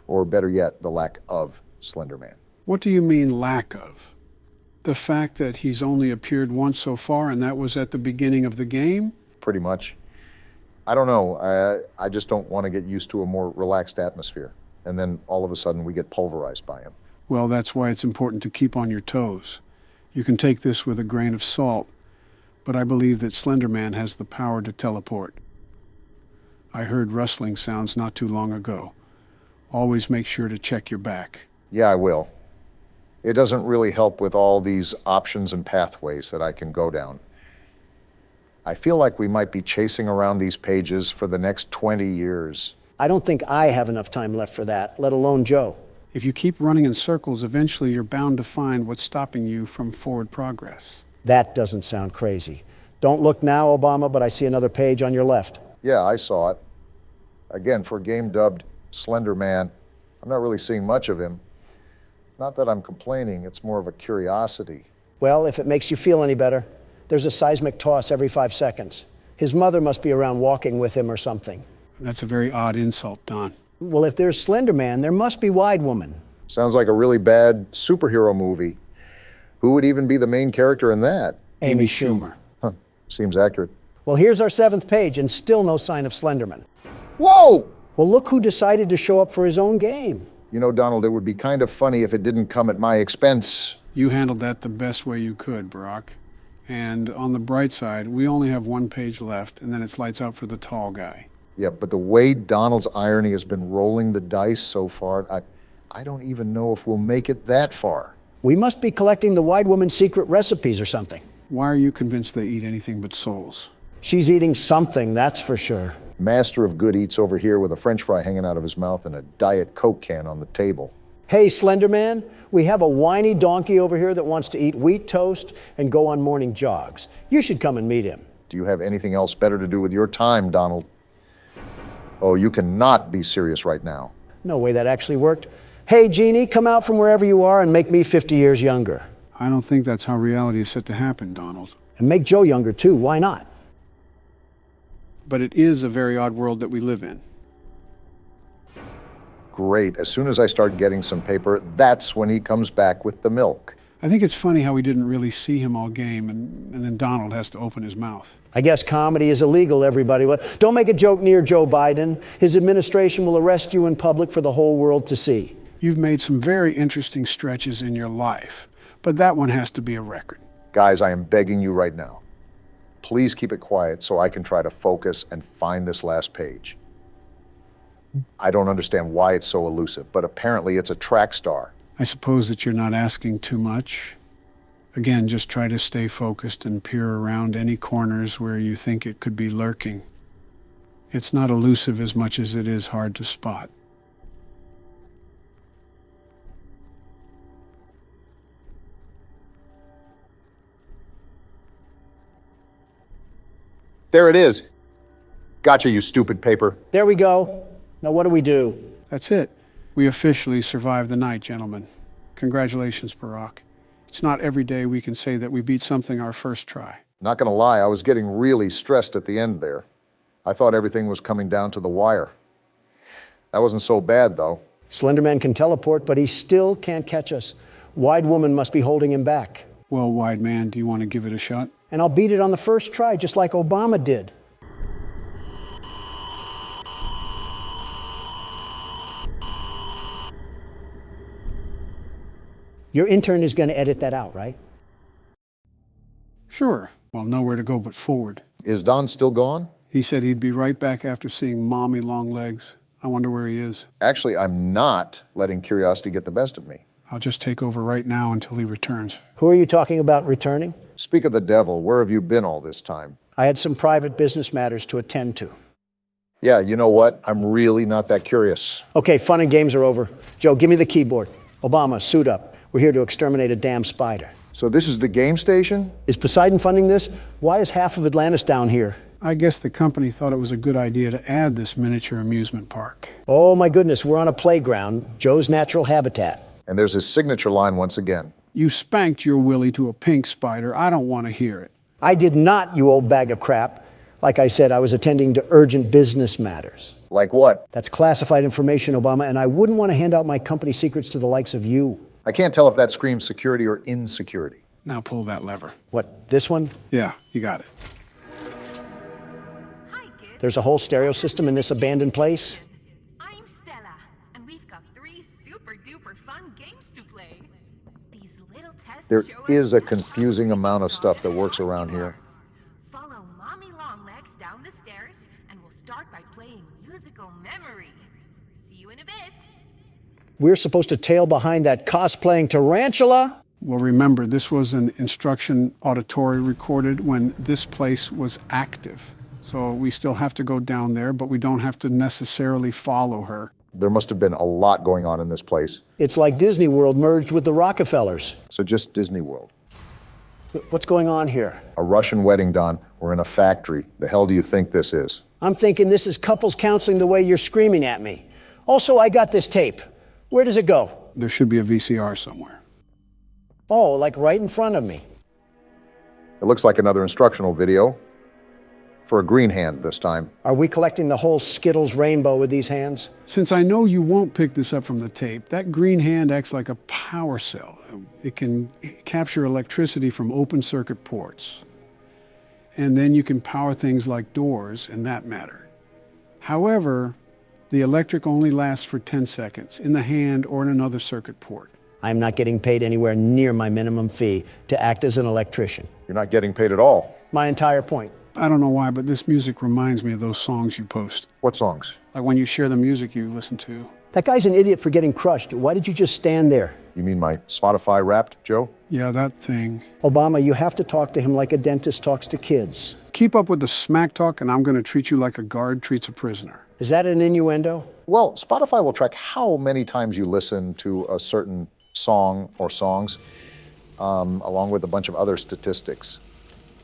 Or better yet, the lack of Slender Man. What do you mean, lack of? The fact that he's only appeared once so far, and that was at the beginning of the game? Pretty much. I don't know. I just don't want to get used to a more relaxed atmosphere. And then all of a sudden we get pulverized by him. Well, that's why it's important to keep on your toes. You can take this with a grain of salt, but I believe that Slender Man has the power to teleport. I heard rustling sounds not too long ago. Always make sure to check your back. Yeah, I will. It doesn't really help with all these options and pathways that I can go down. I feel like we might be chasing around these pages for the next 20 years. I don't think I have enough time left for that, let alone Joe. If you keep running in circles, eventually you're bound to find what's stopping you from forward progress. That doesn't sound crazy. Don't look now, Obama, but I see another page on your left. Yeah, I saw it. Again, for a game dubbed Slender Man, I'm not really seeing much of him. Not that I'm complaining, it's more of a curiosity. Well, if it makes you feel any better, there's a seismic toss every 5 seconds. His mother must be around walking with him or something. That's a very odd insult, Don. Well, if there's Slender Man, there must be Wide Woman. Sounds like a really bad superhero movie. Who would even be the main character in that? Amy Schumer. Huh, seems accurate. Well, here's our 7th page, and still no sign of Slenderman. Whoa! Well, look who decided to show up for his own game. You know, Donald, it would be kind of funny if it didn't come at my expense. You handled that the best way you could, Barack. And on the bright side, we only have 1 page left, and then it's lights out for the tall guy. Yeah, but the way Donald's irony has been rolling the dice so far, I don't even know if we'll make it that far. We must be collecting the Wide Woman's secret recipes or something. Why are you convinced they eat anything but souls? She's eating something, that's for sure. Master of good eats over here with a French fry hanging out of his mouth and a Diet Coke can on the table. Hey, Slender Man, we have a whiny donkey over here that wants to eat wheat toast and go on morning jogs. You should come and meet him. Do you have anything else better to do with your time, Donald? Oh, you cannot be serious right now. No way that actually worked. Hey, Jeannie, come out from wherever you are and make me 50 years younger. I don't think that's how reality is set to happen, Donald. And make Joe younger, too. Why not? But it is a very odd world that we live in. Great. As soon as I start getting some paper, that's when he comes back with the milk. I think it's funny how we didn't really see him all game, and then Donald has to open his mouth. I guess comedy is illegal, everybody. Well, don't make a joke near Joe Biden. His administration will arrest you in public for the whole world to see. You've made some very interesting stretches in your life, but that one has to be a record. Guys, I am begging you right now. Please keep it quiet so I can try to focus and find this last page. I don't understand why it's so elusive, but apparently it's a track star. I suppose that you're not asking too much. Again, just try to stay focused and peer around any corners where you think it could be lurking. It's not elusive as much as it is hard to spot. There it is. Gotcha, you stupid paper. There we go. Now what do we do? That's it. We officially survived the night, gentlemen. Congratulations, Barack. It's not every day we can say that we beat something our first try. Not gonna lie, I was getting really stressed at the end there. I thought everything was coming down to the wire. That wasn't so bad, though. Slenderman can teleport, but he still can't catch us. Wide Woman must be holding him back. Well, Wide Man, do you want to give it a shot? And I'll beat it on the first try, just like Obama did. Your intern is going to edit that out, right? Sure. Well, nowhere to go but forward. Is Don still gone? He said he'd be right back after seeing Mommy Longlegs. I wonder where he is. Actually, I'm not letting curiosity get the best of me. I'll just take over right now until he returns. Who are you talking about returning? Speak of the devil, where have you been all this time? I had some private business matters to attend to. Yeah, you know what? I'm really not that curious. Okay, fun and games are over. Joe, give me the keyboard. Obama, suit up. We're here to exterminate a damn spider. So this is the game station? Is Poseidon funding this? Why is half of Atlantis down here? I guess the company thought it was a good idea to add this miniature amusement park. Oh my goodness, we're on a playground, Joe's natural habitat. And there's his signature line once again. You spanked your Willie to a pink spider. I don't want to hear it. I did not, you old bag of crap. Like I said, I was attending to urgent business matters. Like what? That's classified information, Obama, and I wouldn't want to hand out my company secrets to the likes of you. I can't tell if that screams security or insecurity. Now pull that lever. What, this one? Yeah, you got it. There's a whole stereo system in this abandoned place? I'm Stella, and we've got 3 super-duper fun games to play. These little tests There show is a confusing amount of stuff that works around here. Follow Mommy Longlegs down the stairs, and we'll start by playing musical memory. See you in a bit. We're supposed to tail behind that cosplaying tarantula? Well, remember, this was an instruction auditory recorded when this place was active. So we still have to go down there, but we don't have to necessarily follow her. There must have been a lot going on in this place. It's like Disney World merged with the Rockefellers. So just Disney World. What's going on here? A Russian wedding, Don. We're in a factory. The hell do you think this is? I'm thinking this is couples counseling the way you're screaming at me. Also, I got this tape. Where does it go? There should be a VCR somewhere. Oh, like right in front of me. It looks like another instructional video. For a green hand this time. Are we collecting the whole Skittles rainbow with these hands? Since I know you won't pick this up from the tape, that green hand acts like a power cell. It can capture electricity from open circuit ports. And then you can power things like doors in that matter. However, the electric only lasts for 10 seconds in the hand or in another circuit port. I'm not getting paid anywhere near my minimum fee to act as an electrician. You're not getting paid at all. My entire point. I don't know why, but this music reminds me of those songs you post. What songs? Like when you share the music you listen to. That guy's an idiot for getting crushed. Why did you just stand there? You mean my Spotify Wrapped, Joe? Yeah, that thing. Obama, you have to talk to him like a dentist talks to kids. Keep up with the smack talk and I'm going to treat you like a guard treats a prisoner. Is that an innuendo? Well, Spotify will track how many times you listen to a certain song or songs, along with a bunch of other statistics.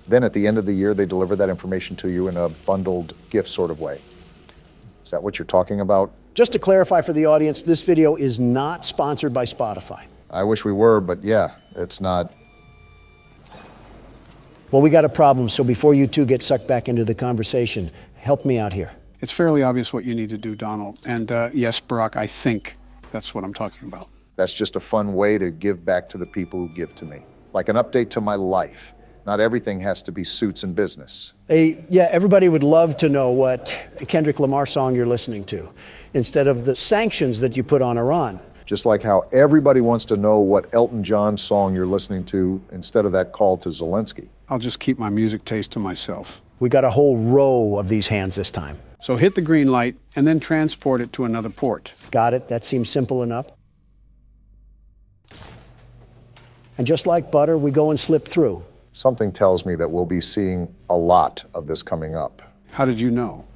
Then at the end of the year, they deliver that information to you in a bundled gift sort of way. Is that what you're talking about? Just to clarify for the audience, this video is not sponsored by Spotify. I wish we were, but yeah, it's not. Well, we got a problem, so before you two get sucked back into the conversation, help me out here. It's fairly obvious what you need to do, Donald. And yes, Barack, I think that's what I'm talking about. That's just a fun way to give back to the people who give to me. Like an update to my life. Not everything has to be suits and business. Yeah, everybody would love to know what Kendrick Lamar song you're listening to, instead of the sanctions that you put on Iran. Just like how everybody wants to know what Elton John song you're listening to instead of that call to Zelensky. I'll just keep my music taste to myself. We got a whole row of these hands this time. So hit the green light and then transport it to another port. Got it. That seems simple enough. And just like butter, we go and slip through. Something tells me that we'll be seeing a lot of this coming up. How did you know?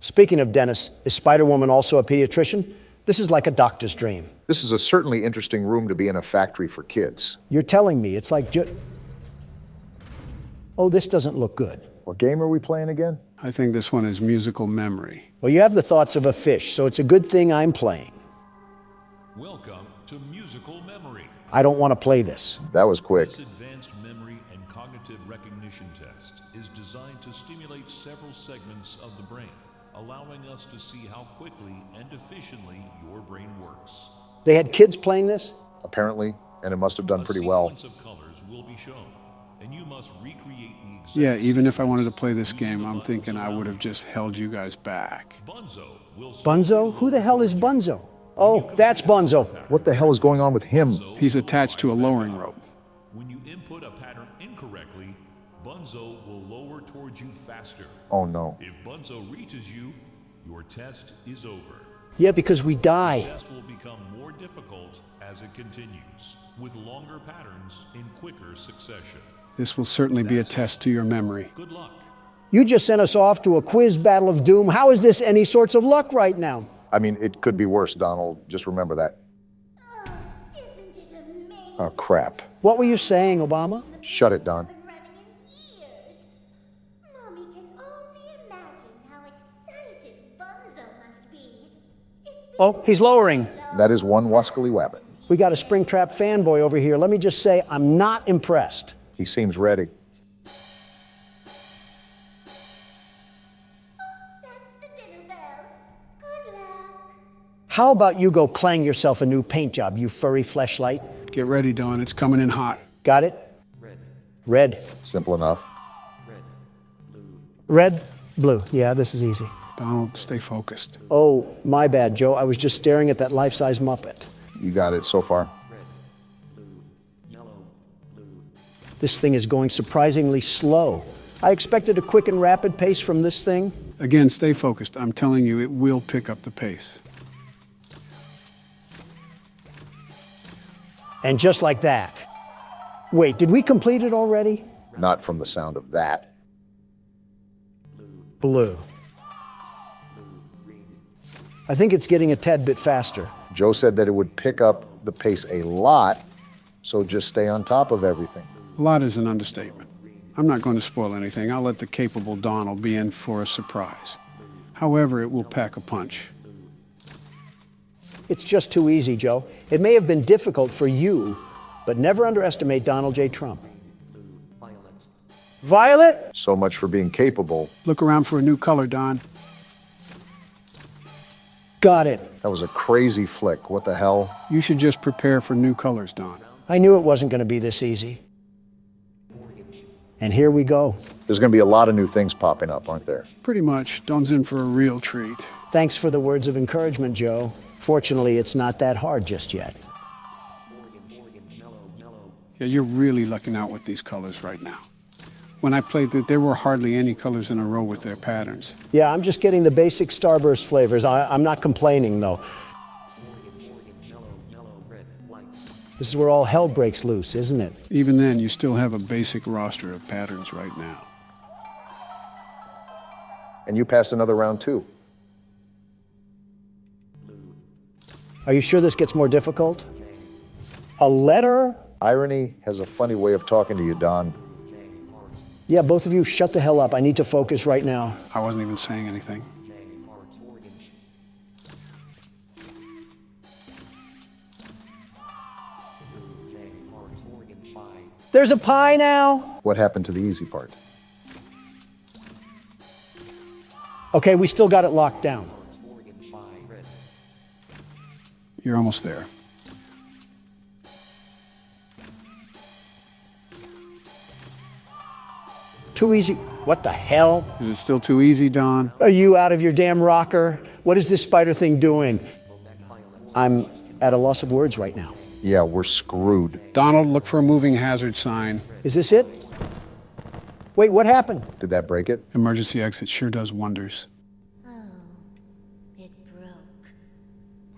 Speaking of dentists, is Spider-Woman also a pediatrician? This is like a doctor's dream. This is a certainly interesting room to be in a factory for kids. You're telling me it's like oh, this doesn't look good. What game are we playing again? I think this one is musical memory. Well, you have the thoughts of a fish, so it's a good thing I'm playing. Welcome to musical memory. I don't want to play this. That was quick. This advanced memory and cognitive recognition test is designed to stimulate several segments of the brain, allowing us to see how quickly and efficiently your brain works. They had kids playing this? Apparently, and it must have done pretty well. A sequence of colors will be shown, and you must recreate the exact. Yeah, even if I wanted to play this game, I'm thinking I would have just held you guys back. Bunzo? Who the hell is Bunzo? Oh, that's Bunzo. What the hell is going on with him? He's attached to a lowering rope. When you input a pattern incorrectly, Bunzo will lower towards you faster. Oh no. If Bunzo reaches you, your test is over. Yeah, because we die. The test will become more difficult as it continues, with longer patterns in quicker succession. This will certainly be a test to your memory. Good luck. You just sent us off to a quiz battle of doom. How is this any sorts of luck right now? I mean, it could be worse, Donald. Just remember that. Isn't it amazing? Oh, crap. What were you saying, Obama? Shut it, Don. Mommy can Oh, he's lowering. That is one wascally wabbit. We got a Springtrap fanboy over here. Let me just say, I'm not impressed. He seems ready. How about you go clang yourself a new paint job, you furry fleshlight? Get ready, Dawn. It's coming in hot. Got it? Red. Simple enough. Red, blue. Yeah, this is easy. Donald, stay focused. Oh, my bad, Joe. I was just staring at that life-size Muppet. You got it so far. This thing is going surprisingly slow. I expected a quick and rapid pace from this thing. Again, stay focused. I'm telling you, it will pick up the pace. And just like that. Wait, did we complete it already? Not from the sound of that. Blue. I think it's getting a tad bit faster. Joe said that it would pick up the pace a lot, so just stay on top of everything. A lot is an understatement. I'm not going to spoil anything. I'll let the capable Donald be in for a surprise. However, it will pack a punch. It's just too easy, Joe. It may have been difficult for you, but never underestimate Donald J. Trump. Violet? So much for being capable. Look around for a new color, Don. Got it. That was a crazy flick. What the hell? You should just prepare for new colors, Don. I knew it wasn't going to be this easy. And here we go. There's going to be a lot of new things popping up, aren't there? Pretty much. Don's in for a real treat. Thanks for the words of encouragement, Joe. Fortunately, it's not that hard just yet. Yeah, you're really lucking out with these colors right now. When I played it, there were hardly any colors in a row with their patterns. Yeah, I'm just getting the basic Starburst flavors. I'm not complaining, though. This is where all hell breaks loose, isn't it? Even then, you still have a basic roster of patterns right now. And you passed another round, too. Are you sure this gets more difficult? A letter? Irony has a funny way of talking to you, Don. Yeah, both of you shut the hell up. I need to focus right now. I wasn't even saying anything. There's a pie now. What happened to the easy part? Okay, we still got it locked down. You're almost there. Too easy. What the hell? Is it still too easy, Don? Are you out of your damn rocker? What is this spider thing doing? I'm at a loss of words right now. Yeah, we're screwed. Donald, look for a moving hazard sign. Is this it? Wait, what happened? Did that break it? Emergency exit sure does wonders. Oh, it broke.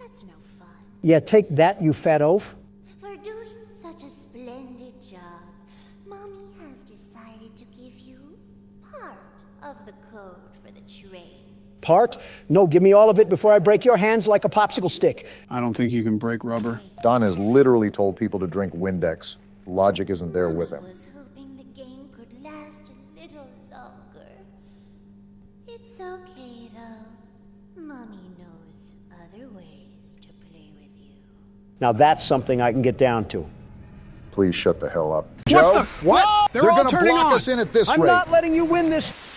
That's no fun. Yeah, take that, you fat oaf. For doing such a splendid job, Mommy has decided to give you part of the code for the train. Part? No, give me all of it before I break your hands like a popsicle stick. I don't think you can break rubber. Don has literally told people to drink Windex. Logic isn't there with him. I was hoping the game could last a little longer. It's okay, though. Mommy knows other ways to play with you. Now that's something I can get down to. Please shut the hell up. Joe? What? They're They're all going to turning block on. us in at this I'm rate. not letting you win this.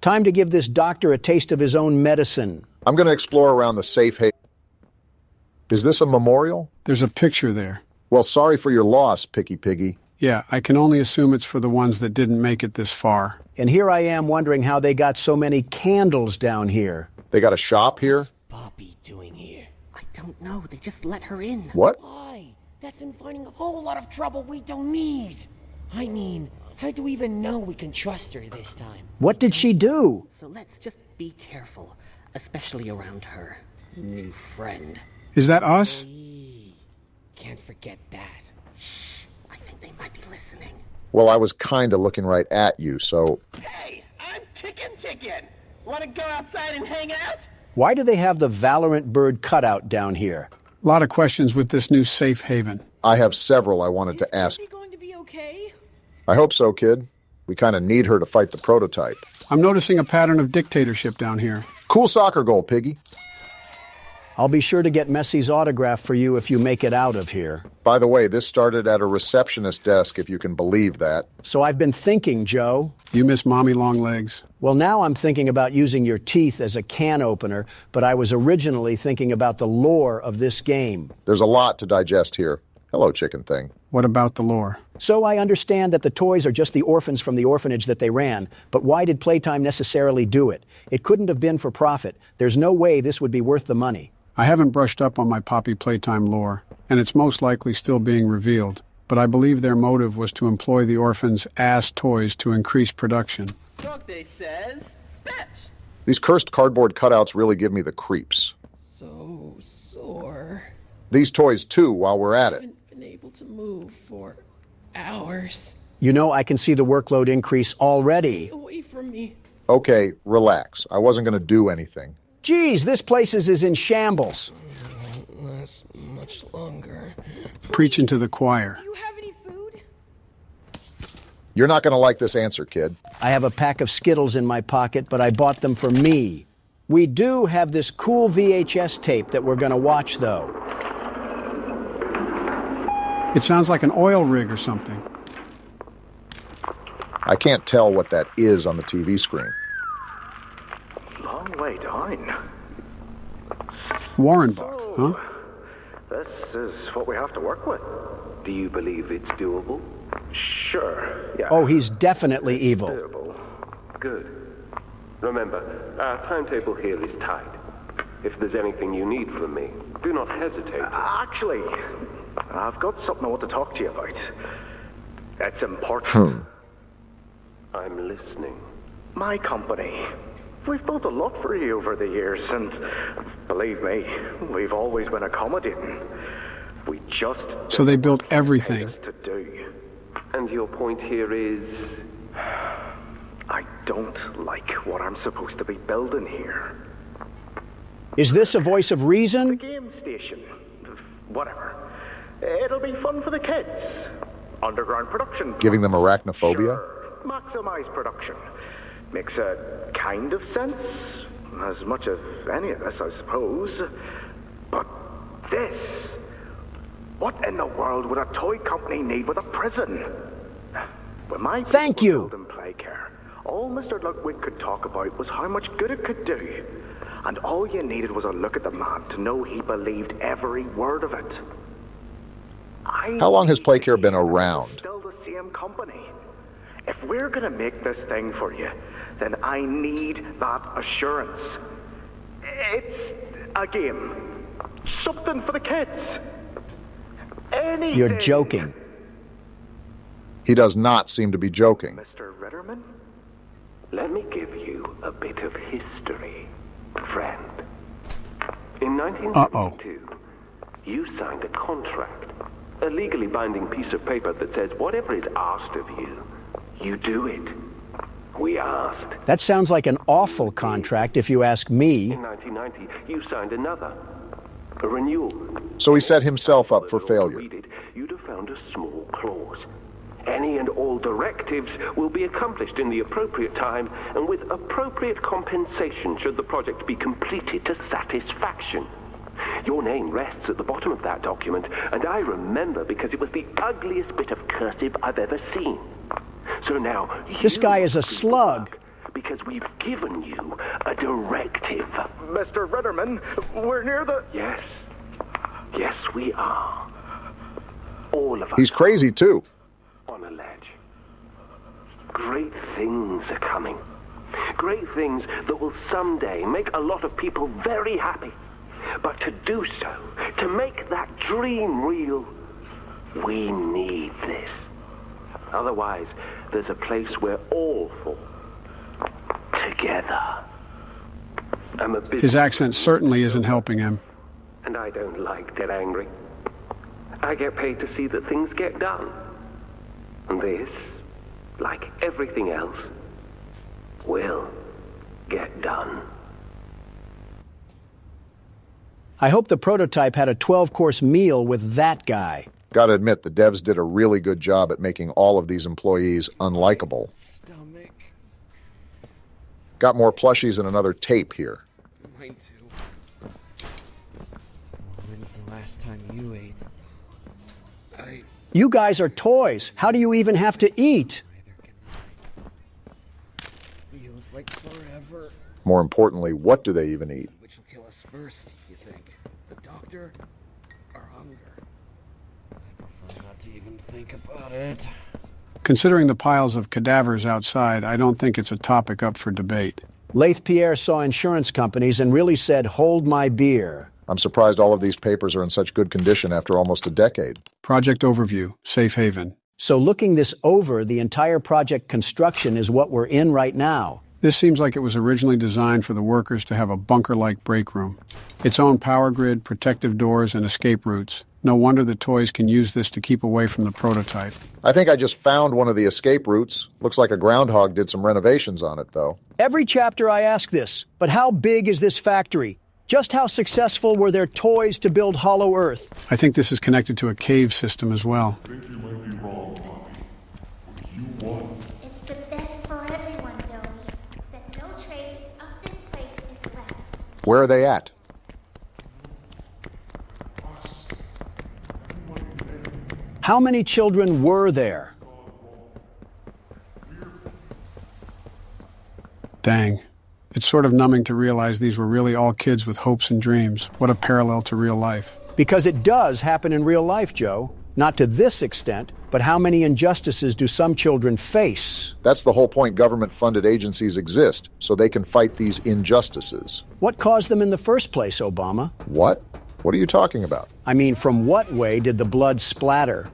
Time to give this doctor a taste of his own medicine. I'm going to explore around the safe haven. Is this a memorial? There's a picture there. Well, sorry for your loss, Picky Piggy. Yeah, I can only assume it's for the ones that didn't make it this far. And here I am wondering how they got so many candles down here. They got a shop here? What's Bobby doing here? I don't know. They just let her in. What? Why? That's inviting a whole lot of trouble we don't need. I mean, how do we even know we can trust her this time? What did she do? So let's just be careful, especially around her new friend. Is that us? Can't forget that. Shh. I think they might be listening. Well, I was kind of looking right at you, so... Hey, I'm Chicken. Want to go outside and hang out? Why do they have the Valorant bird cutout down here? A lot of questions with this new safe haven. I have several I wanted to ask. Is she going to be okay? I hope so, kid. We kind of need her to fight the prototype. I'm noticing a pattern of dictatorship down here. Cool soccer goal, Piggy. I'll be sure to get Messie's autograph for you if you make it out of here. By the way, this started at a receptionist desk, if you can believe that. So I've been thinking, Joe. You miss Mommy Longlegs. Well, now I'm thinking about using your teeth as a can opener, but I was originally thinking about the lore of this game. There's a lot to digest here. Hello, chicken thing. What about the lore? So I understand that the toys are just the orphans from the orphanage that they ran, but why did Playtime necessarily do it? It couldn't have been for profit. There's no way this would be worth the money. I haven't brushed up on my Poppy Playtime lore, and it's most likely still being revealed, but I believe their motive was to employ the orphans' ass toys to increase production. Look, they says, fetch! These cursed cardboard cutouts really give me the creeps. So sore. These toys, too, while we're at it. I haven't been able to move for hours. You know, I can see the workload increase already. Away from me. Okay, relax. I wasn't going to do anything. Geez, this place is in shambles. Won't last much longer. Preaching to the choir. Do you have any food? You're not going to like this answer, kid. I have a pack of Skittles in my pocket, but I bought them for me. We do have this cool VHS tape that we're going to watch, though. It sounds like an oil rig or something. I can't tell what that is on the TV screen. Long way down. Warren Buck, huh? This is what we have to work with. Do you believe it's doable? Sure, yeah. Oh, he's definitely evil. Doable. Good. Remember, our timetable here is tight. If there's anything you need from me, do not hesitate. Actually, I've got something I want to talk to you about. It's important. I'm listening. My company. We've built a lot for you over the years, and believe me, we've always been accommodating. We just... So they built everything. To do. And your point here is... I don't like what I'm supposed to be building here. Is this a voice of reason? The game station. Whatever. It'll be fun for the kids. Underground production. Giving them arachnophobia? Sure. Maximize production. Makes a kind of sense. As much as any of us, I suppose. But this... What in the world would a toy company need with a prison? When my Thank you. In Playcare, all Mr. Ludwig could talk about was how much good it could do. And all you needed was a look at the man to know he believed every word of it. How long has Playcare been around? Still the same company. If we're gonna make this thing for you, then I need that assurance. It's a game. Something for the kids. Anything. You're joking. He does not seem to be joking. Mr. Ritterman, let me give you a bit of history, friend. In 1992, you signed a contract, a legally binding piece of paper that says whatever is asked of you, you do it. We asked. That sounds like an awful contract, if you ask me. In 1990, you signed another, a renewal. So he set himself up for failure. You'd have found a small clause. Any and all directives will be accomplished in the appropriate time and with appropriate compensation should the project be completed to satisfaction. Your name rests at the bottom of that document, and I remember because it was the ugliest bit of cursive I've ever seen. So now... This guy is a slug. Because we've given you a directive. Mr. Ritterman, we're near the... Yes. Yes, we are. All of us. He's crazy, too. On a ledge. Great things are coming. Great things that will someday make a lot of people very happy. But to do so, to make that dream real, we need this. Otherwise, there's a place we're all for. Together. I'm a bit... His accent certainly isn't helping him. And I don't like dead angry. I get paid to see that things get done. And this, like everything else, will get done. I hope the prototype had a 12-course meal with that guy. Gotta admit, the devs did a really good job at making all of these employees unlikable. Stomach. Got more plushies and another tape here. Mine too. When's the last time you ate? You guys are toys. How do you even have to eat? Feels like forever. More importantly, what do they even eat? Which will kill us first, you think? The doctor or hunger? I prefer not to even think about it. Considering the piles of cadavers outside, I don't think it's a topic up for debate. Laith Pierre saw insurance companies and really said, hold my beer. I'm surprised all of these papers are in such good condition after almost a decade. Project overview, safe haven. So looking this over, the entire project construction is what we're in right now. This seems like it was originally designed for the workers to have a bunker-like break room. Its own power grid, protective doors, and escape routes. No wonder the toys can use this to keep away from the prototype. I think I just found one of the escape routes. Looks like a groundhog did some renovations on it, though. Every chapter I ask this, but how big is this factory? Just how successful were their toys to build Hollow Earth? I think this is connected to a cave system as well. I think you might be wrong, Poppy. You won. It's the best for everyone, Domi. That no trace of this place is left. Where are they at? How many children were there? Dang. It's sort of numbing to realize these were really all kids with hopes and dreams. What a parallel to real life. Because it does happen in real life, Joe. Not to this extent, but how many injustices do some children face? That's the whole point government-funded agencies exist, so they can fight these injustices. What caused them in the first place, Obama? What? What are you talking about? I mean, from what way did the blood splatter?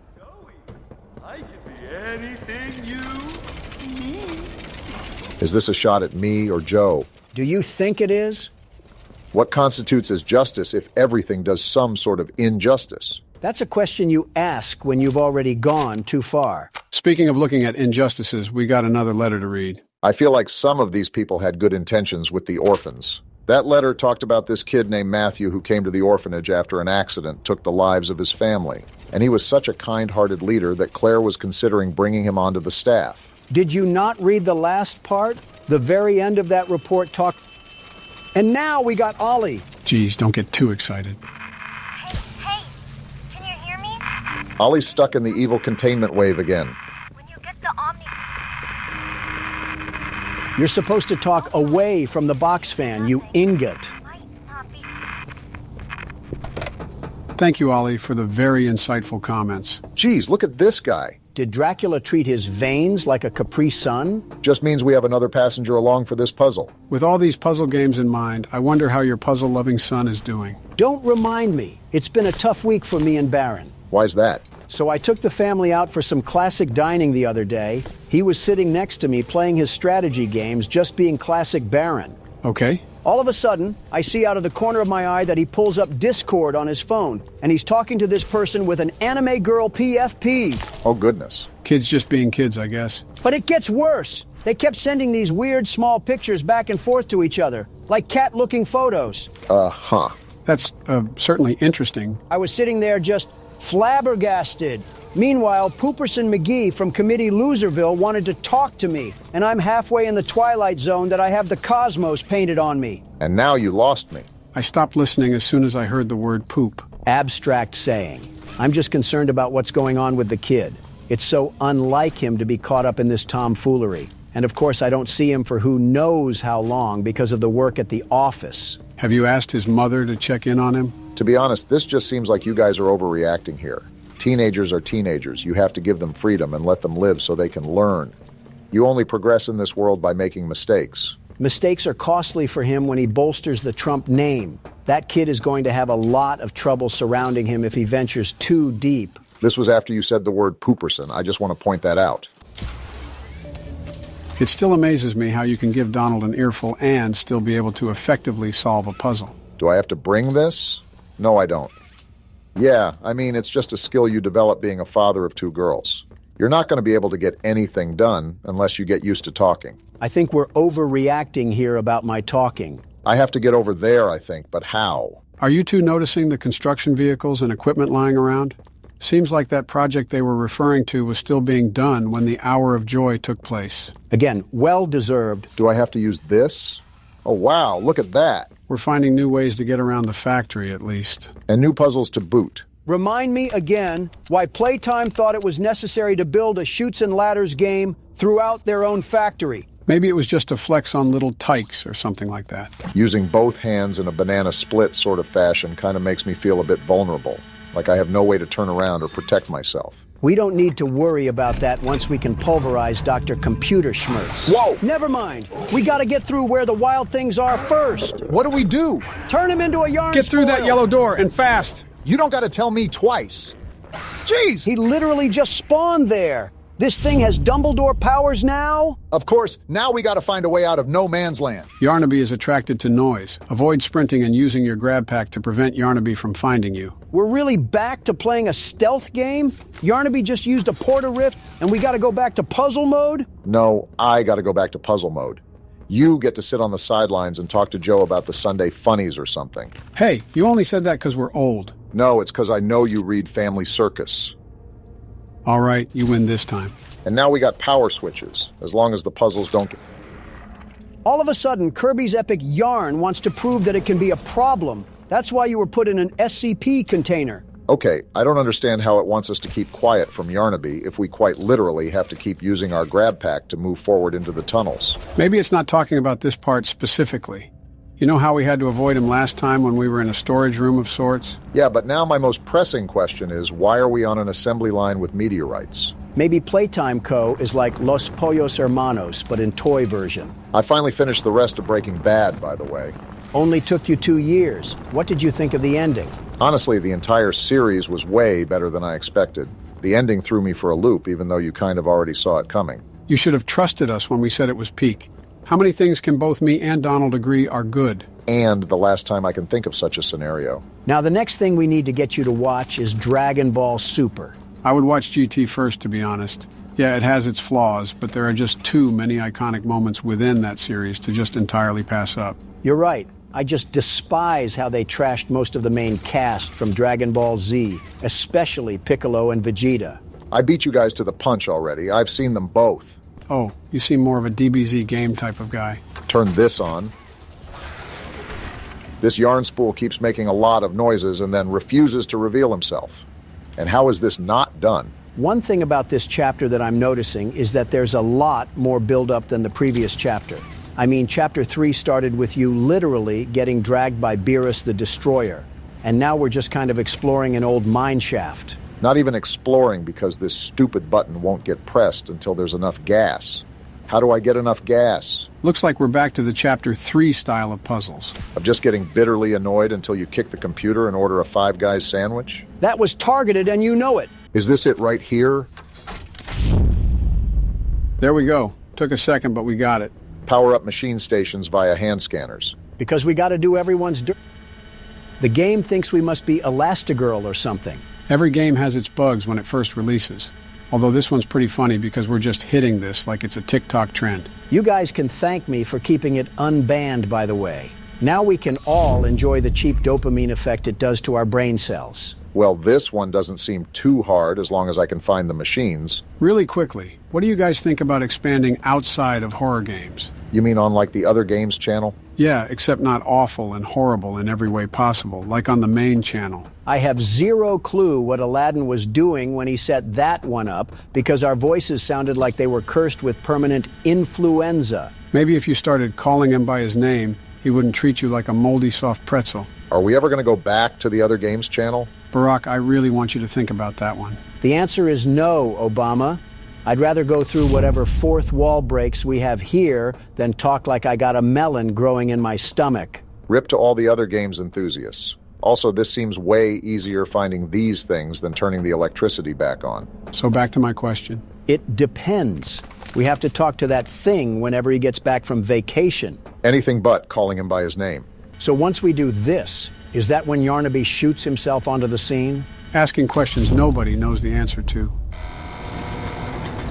I can be anything you need. Is this a shot at me or Joe? Do you think it is? What constitutes as justice if everything does some sort of injustice? That's a question you ask when you've already gone too far. Speaking of looking at injustices, we got another letter to read. I feel like some of these people had good intentions with the orphans. That letter talked about this kid named Matthew who came to the orphanage after an accident took the lives of his family. And he was such a kind-hearted leader that Claire was considering bringing him onto the staff. Did you not read the last part? The very end of that report talked... And now we got Ollie. Geez, don't get too excited. Hey, can you hear me? Ollie's stuck in the evil containment wave again. When you get the Omni... You're supposed to talk away from the box fan, you ingot. Thank you, Ollie, for the very insightful comments. Geez, look at this guy. Did Dracula treat his veins like a Capri Sun? Just means we have another passenger along for this puzzle. With all these puzzle games in mind, I wonder how your puzzle-loving son is doing. Don't remind me. It's been a tough week for me and Baron. Why's that? So I took the family out for some classic dining the other day. He was sitting next to me playing his strategy games, just being classic Baron. Okay. All of a sudden, I see out of the corner of my eye that he pulls up Discord on his phone, and he's talking to this person with an anime girl PFP. Oh, goodness. Kids just being kids, I guess. But it gets worse. They kept sending these weird small pictures back and forth to each other, like cat-looking photos. Uh-huh. That's certainly interesting. I was sitting there just flabbergasted. Meanwhile, Pooperson McGee from Committee Loserville wanted to talk to me, and I'm halfway in the Twilight Zone that I have the cosmos painted on me. And now you lost me. I stopped listening as soon as I heard the word poop. Abstract saying. I'm just concerned about what's going on with the kid. It's so unlike him to be caught up in this tomfoolery. And of course, I don't see him for who knows how long because of the work at the office. Have you asked his mother to check in on him? To be honest, this just seems like you guys are overreacting here. Teenagers are teenagers. You have to give them freedom and let them live so they can learn. You only progress in this world by making mistakes. Mistakes are costly for him when he bolsters the Trump name. That kid is going to have a lot of trouble surrounding him if he ventures too deep. This was after you said the word Pooperson. I just want to point that out. It still amazes me how you can give Donald an earful and still be able to effectively solve a puzzle. Do I have to bring this? No, I don't. Yeah, I mean, it's just a skill you develop being a father of two girls. You're not going to be able to get anything done unless you get used to talking. I think we're overreacting here about my talking. I have to get over there, I think, but how? Are you two noticing the construction vehicles and equipment lying around? Seems like that project they were referring to was still being done when the hour of joy took place. Again, well-deserved. Do I have to use this? Oh, wow, look at that. We're finding new ways to get around the factory, at least. And new puzzles to boot. Remind me again why Playtime thought it was necessary to build a Chutes and Ladders game throughout their own factory. Maybe it was just a flex on little tykes or something like that. Using both hands in a banana split sort of fashion kind of makes me feel a bit vulnerable, like I have no way to turn around or protect myself. We don't need to worry about that once we can pulverize Dr. Computer Schmertz. Whoa! Never mind. We gotta get through where the wild things are first. What do we do? Turn him into a yarn Get through that spoil. yellow door, and fast! You don't gotta tell me twice. Jeez! He literally just spawned there. This thing has Dumbledore powers now? Of course, now we gotta find a way out of no man's land. Yarnaby is attracted to noise. Avoid sprinting and using your grab pack to prevent Yarnaby from finding you. We're really back to playing a stealth game? Yarnaby just used a porta rift and we gotta go back to puzzle mode? No, I gotta go back to puzzle mode. You get to sit on the sidelines and talk to Joe about the Sunday funnies or something. Hey, you only said that because we're old. No, it's because I know you read Family Circus. All right, you win this time. And now we got power switches, as long as the puzzles don't get... All of a sudden, Kirby's Epic Yarn wants to prove that it can be a problem. That's why you were put in an SCP container. Okay, I don't understand how it wants us to keep quiet from Yarnaby if we quite literally have to keep using our grab pack to move forward into the tunnels. Maybe it's not talking about this part specifically. You know how we had to avoid him last time when we were in a storage room of sorts? Yeah, but now my most pressing question is, why are we on an assembly line with meteorites? Maybe Playtime Co. is like Los Pollos Hermanos, but in toy version. I finally finished the rest of Breaking Bad, by the way. Only took you 2 years. What did you think of the ending? Honestly, the entire series was way better than I expected. The ending threw me for a loop, even though you kind of already saw it coming. You should have trusted us when we said it was peak. How many things can both me and Donald agree are good? And the last time I can think of such a scenario. Now, the next thing we need to get you to watch is Dragon Ball Super. I would watch GT first, to be honest. Yeah, it has its flaws, but there are just too many iconic moments within that series to just entirely pass up. You're right. I just despise how they trashed most of the main cast from Dragon Ball Z, especially Piccolo and Vegeta. I beat you guys to the punch already. I've seen them both. Oh, you seem more of a DBZ game type of guy. Turn this on. This yarn spool keeps making a lot of noises and then refuses to reveal himself. And how is this not done? One thing about this chapter that I'm noticing is that there's a lot more build-up than the previous chapter. I mean, Chapter 3 started with you literally getting dragged by Beerus the Destroyer. And now we're just kind of exploring an old mine shaft. Not even exploring because this stupid button won't get pressed until there's enough gas. How do I get enough gas? Looks like we're back to the Chapter 3 style of puzzles. Of just getting bitterly annoyed until you kick the computer and order a Five Guys sandwich? That was targeted and you know it. Is this it right here? There we go. Took a second, but we got it. Power up machine stations via hand scanners. Because we got to do everyone's The game thinks we must be Elastigirl or something. Every game has its bugs when it first releases. Although this one's pretty funny because we're just hitting this like it's a TikTok trend. You guys can thank me for keeping it unbanned, by the way. Now we can all enjoy the cheap dopamine effect it does to our brain cells. Well, this one doesn't seem too hard as long as I can find the machines. Really quickly, what do you guys think about expanding outside of horror games? You mean on like the other games channel? Yeah, except not awful and horrible in every way possible, like on the main channel. I have zero clue what Aladdin was doing when he set that one up, because our voices sounded like they were cursed with permanent influenza. Maybe if you started calling him by his name, he wouldn't treat you like a moldy soft pretzel. Are we ever going to go back to the other games channel? Barack, I really want you to think about that one. The answer is no, Obama. I'd rather go through whatever fourth wall breaks we have here than talk like I got a melon growing in my stomach. Rip to all the other games enthusiasts. Also, this seems way easier finding these things than turning the electricity back on. So back to my question. It depends. We have to talk to that thing whenever he gets back from vacation. Anything but calling him by his name. So once we do this, is that when Yarnaby shoots himself onto the scene? Asking questions nobody knows the answer to.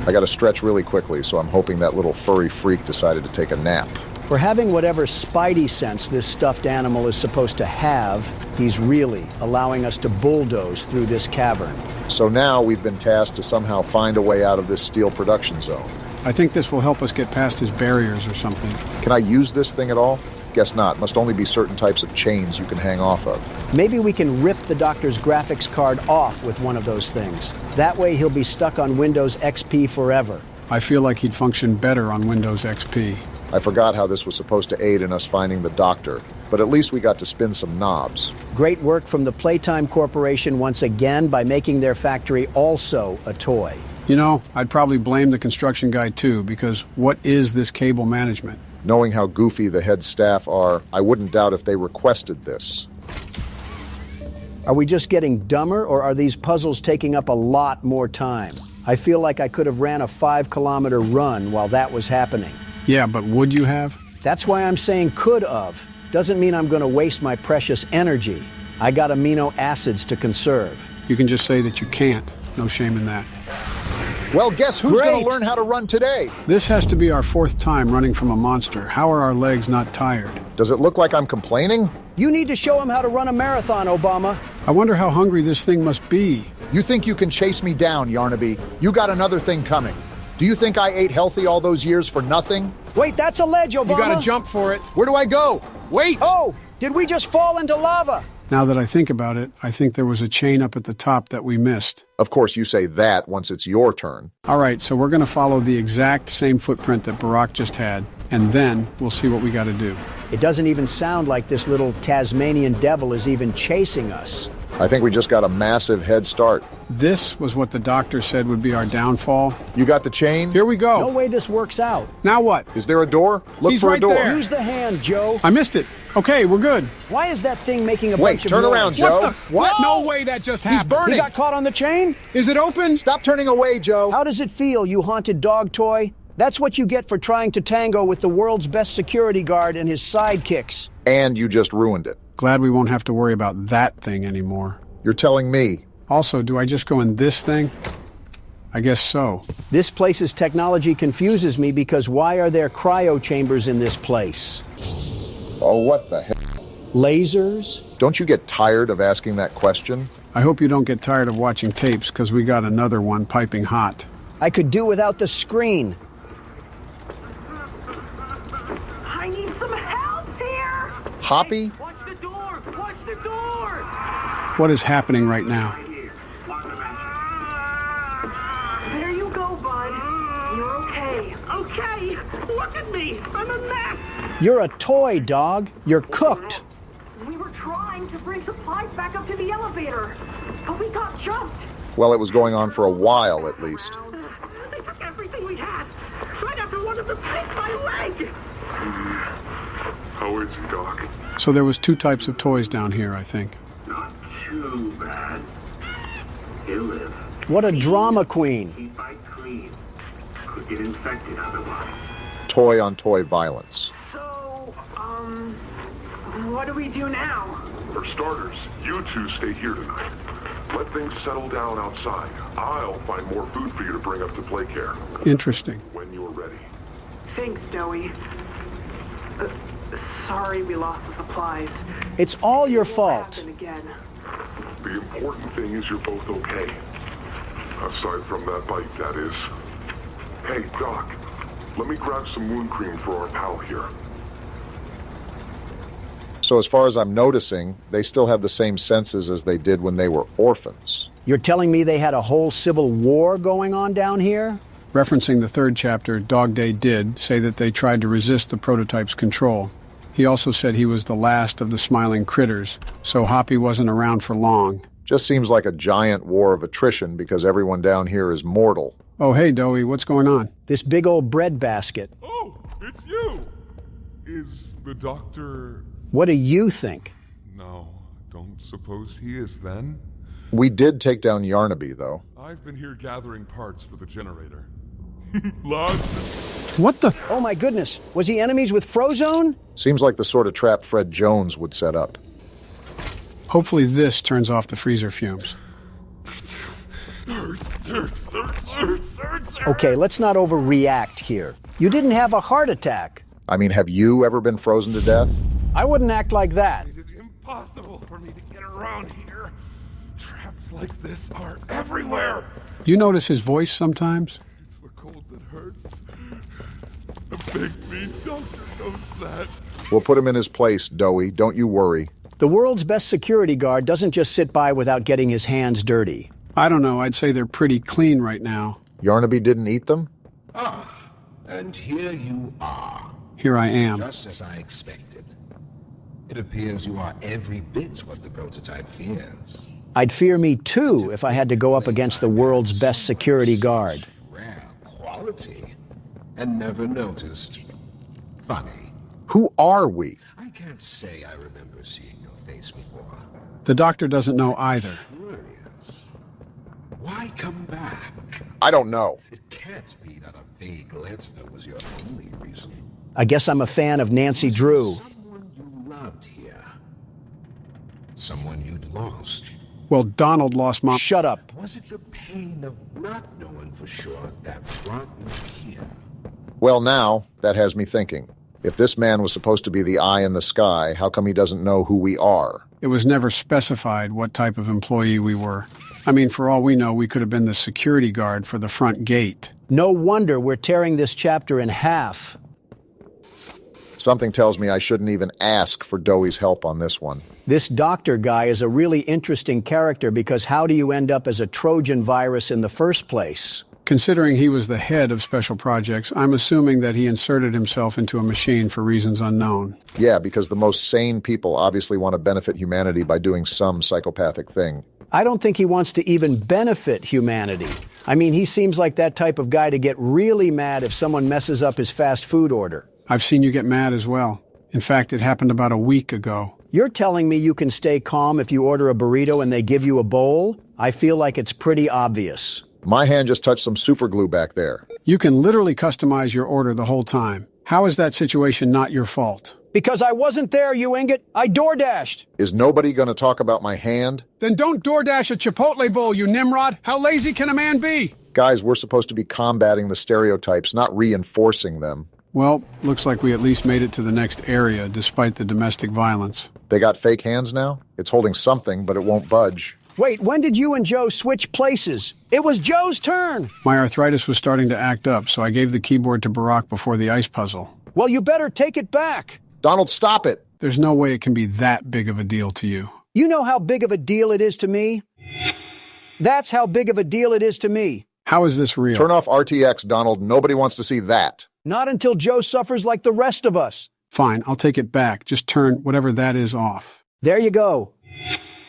I gotta stretch really quickly, so I'm hoping that little furry freak decided to take a nap. For having whatever spidey sense this stuffed animal is supposed to have, he's really allowing us to bulldoze through this cavern. So now we've been tasked to somehow find a way out of this steel production zone. I think this will help us get past his barriers or something. Can I use this thing at all? Guess not. Must only be certain types of chains you can hang off of. Maybe we can rip the doctor's graphics card off with one of those things. That way he'll be stuck on Windows XP forever. I feel like he'd function better on Windows XP. I forgot how this was supposed to aid in us finding the doctor, but at least we got to spin some knobs. Great work from the Playtime Corporation once again by making their factory also a toy. You know, I'd probably blame the construction guy too, because what is this cable management? Knowing how goofy the head staff are, I wouldn't doubt if they requested this. Are we just getting dumber, or are these puzzles taking up a lot more time? I feel like I could have ran a 5-kilometer run while that was happening. Yeah, but would you have? That's why I'm saying could have. Doesn't mean I'm going to waste my precious energy. I got amino acids to conserve. You can just say that you can't. No shame in that. Well, guess who's going to learn how to run today? This has to be our 4th time running from a monster. How are our legs not tired? Does it look like I'm complaining? You need to show him how to run a marathon, Obama. I wonder how hungry this thing must be. You think you can chase me down, Yarnaby? You got another thing coming. Do you think I ate healthy all those years for nothing? Wait, that's a ledge, Obama. You gotta jump for it. Where do I go? Wait! Oh, did we just fall into lava? Now that I think about it, I think there was a chain up at the top that we missed. Of course, you say that once it's your turn. All right, so we're going to follow the exact same footprint that Barack just had, and then we'll see what we got to do. It doesn't even sound like this little Tasmanian devil is even chasing us. I think we just got a massive head start. This was what the doctor said would be our downfall. You got the chain? Here we go. No way this works out. Now what? Is there a door? Look He's for right a door. there. Use the hand, Joe. I missed it. Okay, we're good. Why is that thing making a Wait, bunch of turn noise? around, Joe. What the? What? No way that just happened. burning. He got caught on the chain? Is it open? Stop turning away, Joe. How does it feel, you haunted dog toy? That's what you get for trying to tango with the world's best security guard and his sidekicks. And you just ruined it. Glad we won't have to worry about that thing anymore. You're telling me. Also, do I just go in this thing? I guess so. This place's technology confuses me because why are there cryo chambers in this place? Oh, what the hell? Lasers? Don't you get tired of asking that question? I hope you don't get tired of watching tapes, because we got another one piping hot. I could do without the screen. I need some help here! Hoppy? Watch the door! Watch the door! What is happening right now? There you go, bud. You're okay. Okay! Look at me! I'm a mess! You're a toy, dog. You're cooked. We were trying to bring supplies back up to the elevator, but we got jumped. Well, it was going on for a while, at least. They took everything we had. Right after one of them bit my leg. How is he, Doc? So there was 2 types of toys down here, I think. Not too bad. He'll live. What a drama queen. Keep fight clean. Could get infected otherwise. Toy-on-toy violence. So, what do we do now? For starters, you two stay here tonight. Let things settle down outside. I'll find more food for you to bring up to play care. Interesting. When you're ready. Thanks, Joey. Sorry we lost the supplies. It's all your fault. Happen again. The important thing is you're both okay. Aside from that bite, that is. Hey, Doc, let me grab some wound cream for our pal here. So as far as I'm noticing, they still have the same senses as they did when they were orphans. You're telling me they had a whole civil war going on down here? Referencing the 3rd chapter, Dog Day did say that they tried to resist the prototype's control. He also said he was the last of the smiling critters, so Hoppy wasn't around for long. Just seems like a giant war of attrition because everyone down here is mortal. Oh, hey, Doey, what's going on? This big old bread basket. Oh, it's you! Is the doctor... What do you think? No, don't suppose he is then? We did take down Yarnaby, though. I've been here gathering parts for the generator. Lots. What the? Oh my goodness, was he enemies with Frozone? Seems like the sort of trap Fred Jones would set up. Hopefully this turns off the freezer fumes. Hurts. Okay, let's not overreact here. You didn't have a heart attack. I mean, have you ever been frozen to death? I wouldn't act like that. It is impossible for me to get around here. Traps like this are everywhere. You notice his voice sometimes? It's the cold that hurts. The big meat doctor knows that. We'll put him in his place, Doughy. Don't you worry. The world's best security guard doesn't just sit by without getting his hands dirty. I don't know, I'd say they're pretty clean right now. Yarnaby didn't eat them? Ah, and here you are. Here I am. Just as I expected. It appears you are every bit what the prototype fears. I'd fear me too if I had to go up against the world's best security guard. Rare quality. And never noticed. Funny. Who are we? I can't say I remember seeing your face before. The doctor doesn't know either. Curious. Why come back? I don't know. It can't be that a vague letter was your only reason. I guess I'm a fan of Nancy Drew. Someone you loved here. Someone you'd lost. Well, Donald lost Mom. Shut up. Was it the pain of not knowing for sure that brought you here? Well, now, that has me thinking. If this man was supposed to be the eye in the sky, how come he doesn't know who we are? It was never specified what type of employee we were. I mean, for all we know, we could have been the security guard for the front gate. No wonder we're tearing this chapter in half. Something tells me I shouldn't even ask for Doughy's help on this one. This doctor guy is a really interesting character because how do you end up as a Trojan virus in the first place? Considering he was the head of special projects, I'm assuming that he inserted himself into a machine for reasons unknown. Yeah, because the most sane people obviously want to benefit humanity by doing some psychopathic thing. I don't think he wants to even benefit humanity. I mean, he seems like that type of guy to get really mad if someone messes up his fast food order. I've seen you get mad as well. In fact, it happened about a week ago. You're telling me you can stay calm if you order a burrito and they give you a bowl? I feel like it's pretty obvious. My hand just touched some super glue back there. You can literally customize your order the whole time. How is that situation not your fault? Because I wasn't there, you ingot. I DoorDashed. Is nobody going to talk about my hand? Then don't DoorDash a Chipotle bowl, you Nimrod. How lazy can a man be? Guys, we're supposed to be combating the stereotypes, not reinforcing them. Well, looks like we at least made it to the next area, despite the domestic violence. They got fake hands now? It's holding something, but it won't budge. Wait, when did you and Joe switch places? It was Joe's turn. My arthritis was starting to act up, so I gave the keyboard to Barack before the ice puzzle. Well, you better take it back. Donald, stop it. There's no way it can be that big of a deal to you. You know how big of a deal it is to me? That's how big of a deal it is to me. How is this real? Turn off RTX, Donald. Nobody wants to see that. Not until Joe suffers like the rest of us. Fine, I'll take it back. Just turn whatever that is off. There you go.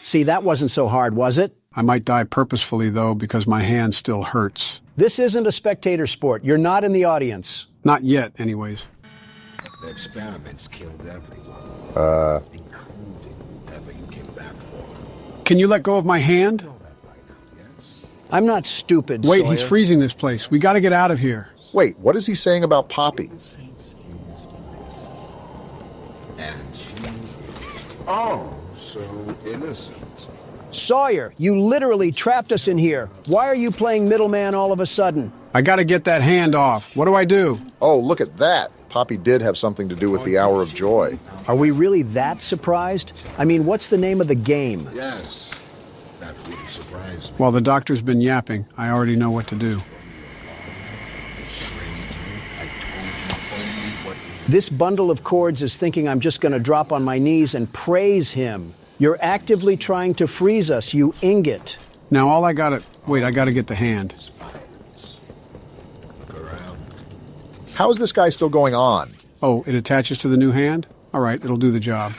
See, that wasn't so hard, was it? I might die purposefully, though, because my hand still hurts. This isn't a spectator sport. You're not in the audience. Not yet, anyways. The experiments killed everyone. Including whoever you came back for. Can you let go of my hand? I'm not stupid, Wait, Sawyer. He's freezing this place. We gotta get out of here. Wait, what is he saying about Poppy? And she... Oh, so innocent. Sawyer, you literally trapped us in here. Why are you playing middleman all of a sudden? I gotta get that hand off. What do I do? Oh, look at that. Poppy did have something to do with the Hour of Joy. Are we really that surprised? I mean, what's the name of the game? Yes, that really surprised me. While the doctor's been yapping, I already know what to do. This bundle of cords is thinking I'm just going to drop on my knees and praise him. You're actively trying to freeze us, you ingot. Now all I gotta... Wait, I gotta get the hand. How is this guy still going on? Oh, it attaches to the new hand? All right, it'll do the job.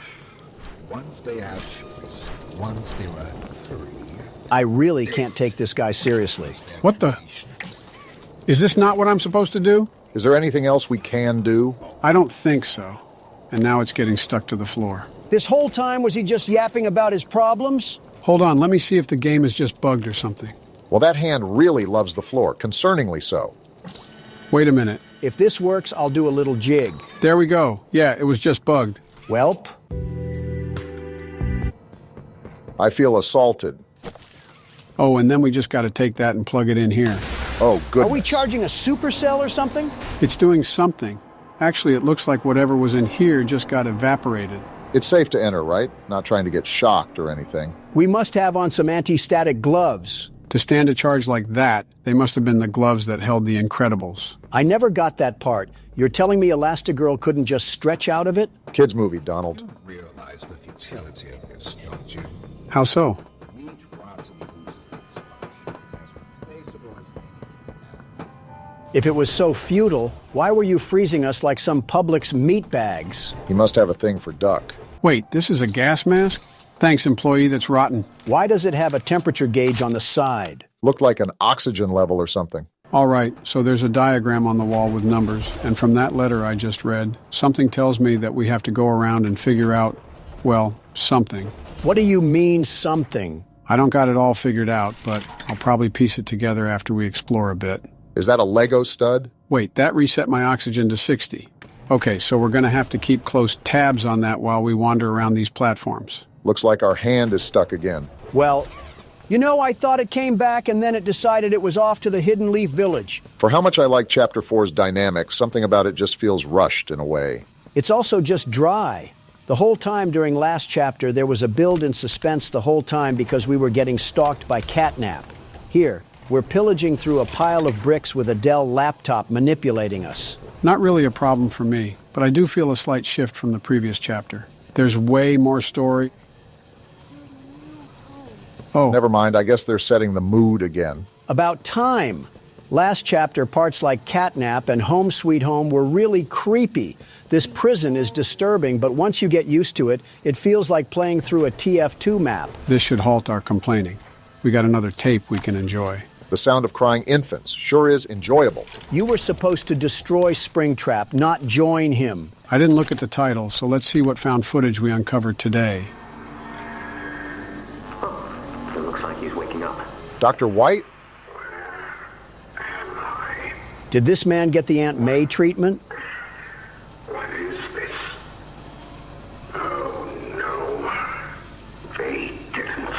Once they had choice, once they were free... I really can't take this guy seriously. What the... Is this not what I'm supposed to do? Is there anything else we can do? I don't think so. And now it's getting stuck to the floor. This whole time, was he just yapping about his problems? Hold on, let me see if the game is just bugged or something. Well, that hand really loves the floor, concerningly so. Wait a minute. If this works, I'll do a little jig. There we go. Yeah, it was just bugged. Welp. I feel assaulted. Oh, and then we just got to take that and plug it in here. Oh, goodness. Are we charging a supercell or something? It's doing something. Actually, it looks like whatever was in here just got evaporated. It's safe to enter, right? Not trying to get shocked or anything. We must have on some anti-static gloves. To stand a charge like that, they must have been the gloves that held the Incredibles. I never got that part. You're telling me Elastigirl couldn't just stretch out of it? Kids movie, Donald. You realize the futility of this, don't you? How so? If it was so futile, why were you freezing us like some Publix meat bags? He must have a thing for duck. Wait, this is a gas mask? Thanks, employee that's rotten. Why does it have a temperature gauge on the side? Looked like an oxygen level or something. All right, so there's a diagram on the wall with numbers, and from that letter I just read, something tells me that we have to go around and figure out, well, something. What do you mean, something? I don't got it all figured out, but I'll probably piece it together after we explore a bit. Is that a Lego stud? Wait, that reset my oxygen to 60. Okay, so we're going to have to keep close tabs on that while we wander around these platforms. Looks like our hand is stuck again. Well, you know, I thought it came back and then it decided it was off to the Hidden Leaf Village. For how much I like Chapter 4's dynamics, something about it just feels rushed in a way. It's also just dry. The whole time during last chapter, there was a build in suspense the whole time because we were getting stalked by Catnap. Here, we're pillaging through a pile of bricks with a Dell laptop manipulating us. Not really a problem for me, but I do feel a slight shift from the previous chapter. There's way more story. Oh. Never mind, I guess they're setting the mood again. About time. Last chapter, parts like Catnap and Home Sweet Home were really creepy. This prison is disturbing, but once you get used to it, it feels like playing through a TF2 map. This should halt our complaining. We got another tape we can enjoy. The sound of crying infants sure is enjoyable. You were supposed to destroy Springtrap, not join him. I didn't look at the title, so let's see what found footage we uncovered today. Oh, it looks like he's waking up. Dr. White? Did this man get the Aunt May treatment? What is this? Oh no. They didn't.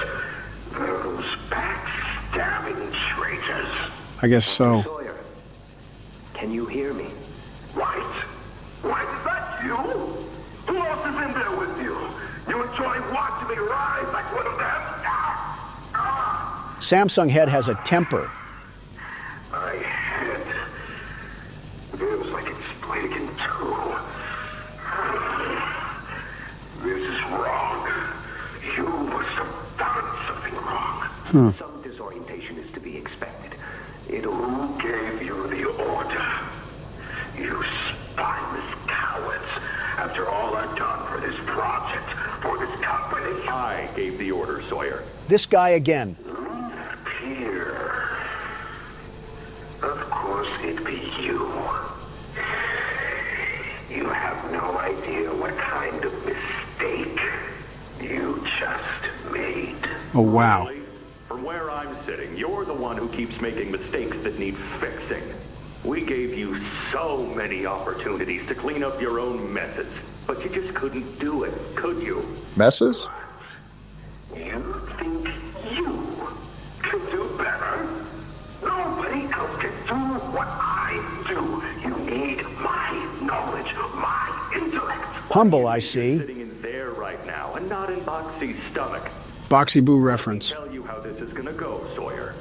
Those backstabbing traitors. I guess so. Sawyer, can you hear me? White? White, is that you? Who else is in there with you? You enjoy watching me rise like one of them? Samsung Head has a temper. My head feels like it's splitting in two. This is wrong. You must have done something wrong. Some disorientation is to be expected. Who gave you the order? You spineless cowards. After all I've done for this project, for this company. I gave the order, Sawyer. This guy again. Here. Of course it'd be you. You have no idea what kind of mistake you just made. Oh, wow. From where I'm sitting, you're the one who keeps making mistakes that need fixing. We gave you so many opportunities to clean up your own messes, but you just couldn't do it, could you? Messes? You think you can do better? Nobody else can do what I do. You need my knowledge, my intellect. Humble, I see. Sitting in there right now and not in Boxy's stomach. Boxy Boo reference. I'll tell you how this is gonna go, Sawyer.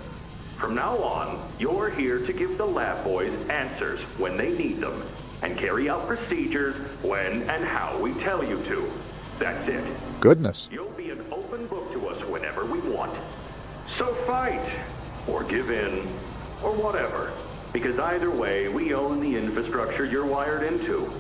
From now on, you're here to give the lab boys answers when they need them, and carry out procedures when and how we tell you to. That's it. Goodness. You'll be an open book to us whenever we want. So fight, or give in, or whatever. Because either way, we own the infrastructure you're wired into.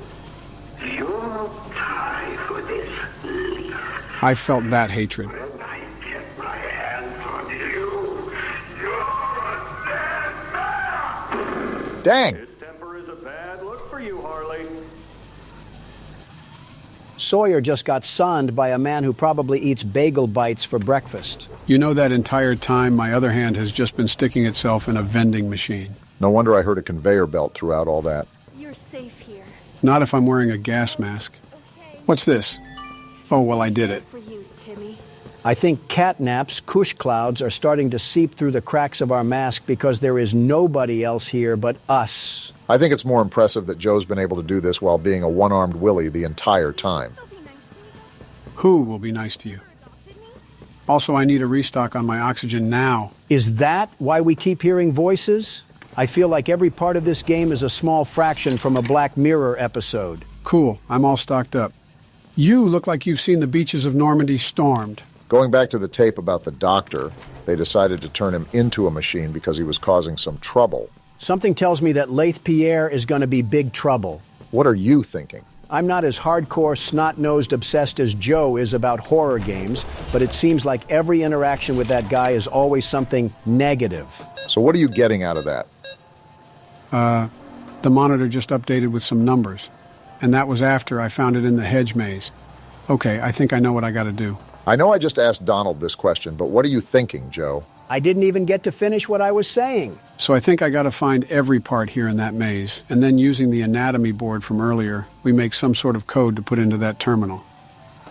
You'll die for this, Leaf. I felt that hatred. When I get my hands on you, you're a dead man! Dang! His temper is a bad look for you, Harley. Sawyer just got sunned by a man who probably eats bagel bites for breakfast. You know that entire time my other hand has just been sticking itself in a vending machine. No wonder I heard a conveyor belt throughout all that. You're safe here. Not if I'm wearing a gas mask. What's this? Oh, well, I did it. For you, Timmy. I think Catnap's cush clouds are starting to seep through the cracks of our mask because there is nobody else here but us. I think it's more impressive that Joe's been able to do this while being a one-armed Willie the entire time. Who will be nice to you? Also, I need a restock on my oxygen now. Is that why we keep hearing voices? I feel like every part of this game is a small fraction from a Black Mirror episode. Cool, I'm all stocked up. You look like you've seen the beaches of Normandy stormed. Going back to the tape about the doctor, they decided to turn him into a machine because he was causing some trouble. Something tells me that Laith Pierre is going to be big trouble. What are you thinking? I'm not as hardcore, snot-nosed obsessed as Joe is about horror games, but it seems like every interaction with that guy is always something negative. So what are you getting out of that? The monitor just updated with some numbers, and that was after I found it in the hedge maze. Okay, I think I know what I gotta do. I know I just asked Donald this question, but what are you thinking, Joe? I didn't even get to finish what I was saying. So I think I gotta find every part here in that maze, and then using the anatomy board from earlier, we make some sort of code to put into that terminal.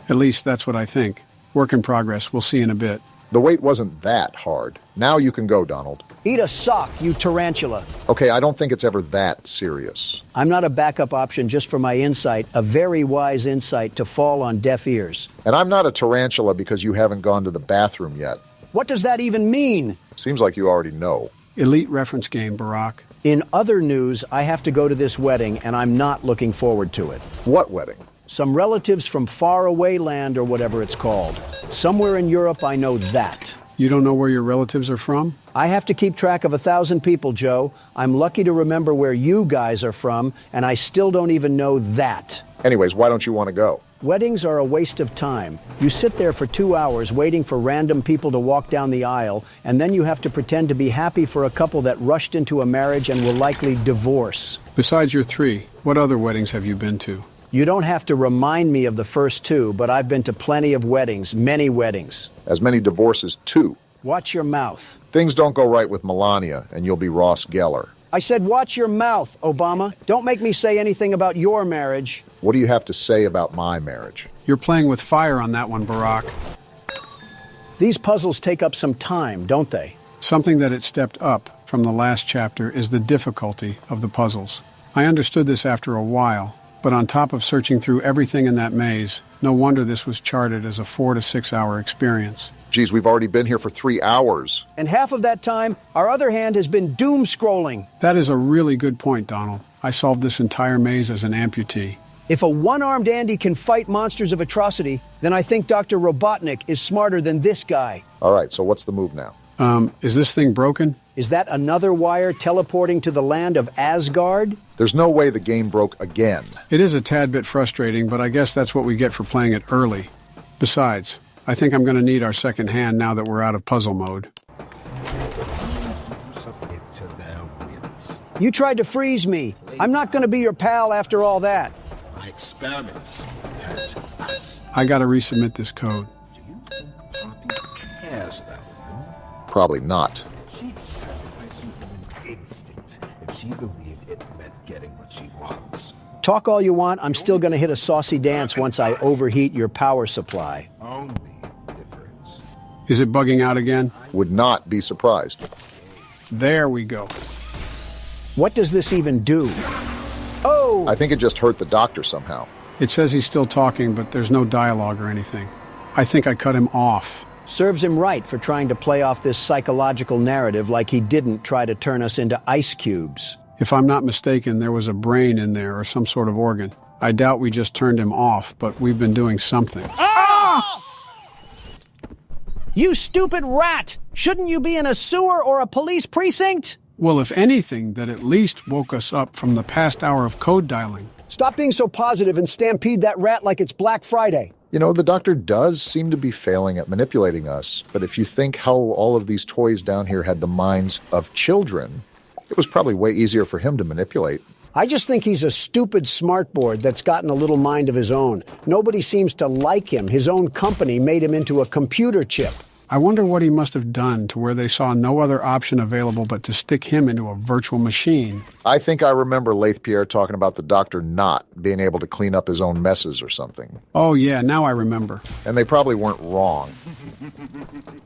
At least that's what I think. Work in progress, we'll see in a bit. The wait wasn't that hard. Now you can go, Donald. Eat a sock, you tarantula. Okay, I don't think it's ever that serious. I'm not a backup option just for my insight, a very wise insight to fall on deaf ears. And I'm not a tarantula because you haven't gone to the bathroom yet. What does that even mean? Seems like you already know. Elite reference game, Barack. In other news, I have to go to this wedding, and I'm not looking forward to it. What wedding? Some relatives from faraway land or whatever it's called. Somewhere in Europe, I know that. You don't know where your relatives are from? I have to keep track of 1,000 people, Joe. I'm lucky to remember where you guys are from, and I still don't even know that. Anyways, why don't you want to go? Weddings are a waste of time. You sit there for 2 hours waiting for random people to walk down the aisle, and then you have to pretend to be happy for a couple that rushed into a marriage and will likely divorce. Besides your 3, what other weddings have you been to? You don't have to remind me of the first 2, but I've been to plenty of weddings, many weddings. As many divorces, too. Watch your mouth. Things don't go right with Melania, and you'll be Ross Geller. I said watch your mouth, Obama. Don't make me say anything about your marriage. What do you have to say about my marriage? You're playing with fire on that one, Barack. These puzzles take up some time, don't they? Something that it stepped up from the last chapter is the difficulty of the puzzles. I understood this after a while, but on top of searching through everything in that maze, no wonder this was charted as a 4 to 6 hour experience. Geez, we've already been here for 3 hours. And half of that time, our other hand has been doom scrolling. That is a really good point, Donald. I solved this entire maze as an amputee. If a one-armed Andy can fight monsters of atrocity, then I think Dr. Robotnik is smarter than this guy. All right, so what's the move now? Is this thing broken? Is that another wire teleporting to the land of Asgard? There's no way the game broke again. It is a tad bit frustrating, but I guess that's what we get for playing it early. Besides, I think I'm going to need our second hand now that we're out of puzzle mode. You tried to freeze me. I'm not going to be your pal after all that. My experiments hurt us. I got to resubmit this code. Do you think Poppy cares about you? Probably not. She'd sacrifice human instinct if she believed it meant getting what she wants. Talk all you want, I'm still going to hit a saucy dance once I overheat your power supply. Only difference. Is it bugging out again? Would not be surprised. There we go. What does this even do? Oh! I think it just hurt the doctor somehow. It says he's still talking, but there's no dialogue or anything. I think I cut him off. Serves him right for trying to play off this psychological narrative like he didn't try to turn us into ice cubes. If I'm not mistaken, there was a brain in there or some sort of organ. I doubt we just turned him off, but we've been doing something. Ah! You stupid rat! Shouldn't you be in a sewer or a police precinct? Well, if anything, that at least woke us up from the past hour of code dialing. Stop being so positive and stampede that rat like it's Black Friday. You know, the doctor does seem to be failing at manipulating us, but if you think how all of these toys down here had the minds of children, it was probably way easier for him to manipulate. I just think he's a stupid smartboard that's gotten a little mind of his own. Nobody seems to like him. His own company made him into a computer chip. I wonder what he must have done to where they saw no other option available but to stick him into a virtual machine. I think I remember Laith Pierre talking about the doctor not being able to clean up his own messes or something. Oh yeah, now I remember. And they probably weren't wrong.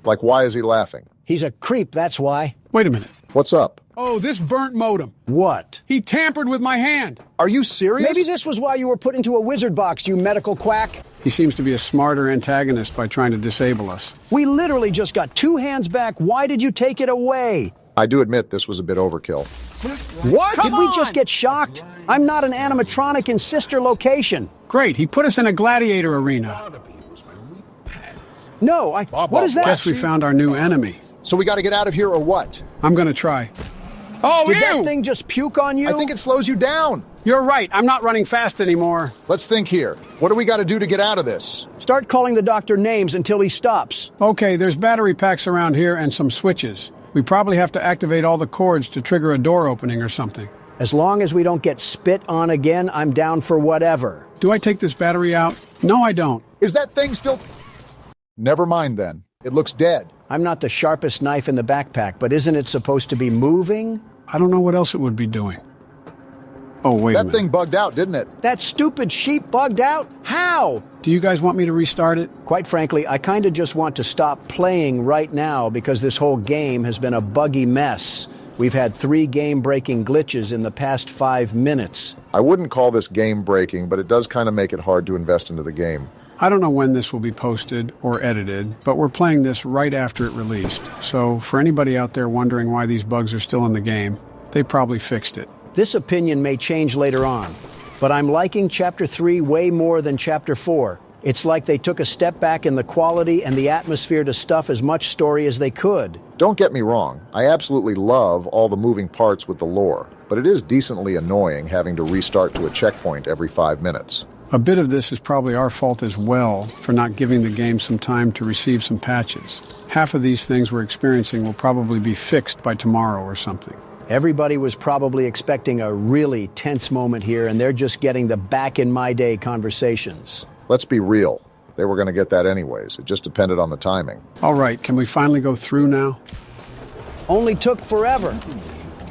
Like, why is he laughing? He's a creep, that's why. Wait a minute. What's up? Oh, this burnt modem. What? He tampered with my hand. Are you serious? Maybe this was why you were put into a wizard box, you medical quack. He seems to be a smarter antagonist by trying to disable us. We literally just got 2 hands back. Why did you take it away? I do admit this was a bit overkill. What? Did we just get shocked? I'm not an animatronic in sister location. Great, he put us in a gladiator arena. No, what is that? Guess we found our new enemy. So we got to get out of here or what? I'm gonna try. Oh, Did that thing just puke on you? I think it slows you down. You're right, I'm not running fast anymore. Let's think here. What do we got to do to get out of this? Start calling the doctor names until he stops. Okay, there's battery packs around here and some switches. We probably have to activate all the cords to trigger a door opening or something. As long as we don't get spit on again, I'm down for whatever. Do I take this battery out? No, I don't. Is that thing still... Never mind then. It looks dead. I'm not the sharpest knife in the backpack, but isn't it supposed to be moving? I don't know what else it would be doing. Oh, wait a minute. That thing bugged out, didn't it? That stupid sheep bugged out? How? Do you guys want me to restart it? Quite frankly, I kind of just want to stop playing right now because this whole game has been a buggy mess. We've had 3 game-breaking glitches in the past 5 minutes. I wouldn't call this game-breaking, but it does kind of make it hard to invest into the game. I don't know when this will be posted or edited, but we're playing this right after it released. So for anybody out there wondering why these bugs are still in the game, they probably fixed it. This opinion may change later on, but I'm liking Chapter 3 way more than Chapter 4. It's like they took a step back in the quality and the atmosphere to stuff as much story as they could. Don't get me wrong, I absolutely love all the moving parts with the lore, but it is decently annoying having to restart to a checkpoint every 5 minutes. A bit of this is probably our fault as well for not giving the game some time to receive some patches. Half of these things we're experiencing will probably be fixed by tomorrow or something. Everybody was probably expecting a really tense moment here, and they're just getting the back-in-my-day conversations. Let's be real. They were going to get that anyways. It just depended on the timing. All right, can we finally go through now? Only took forever.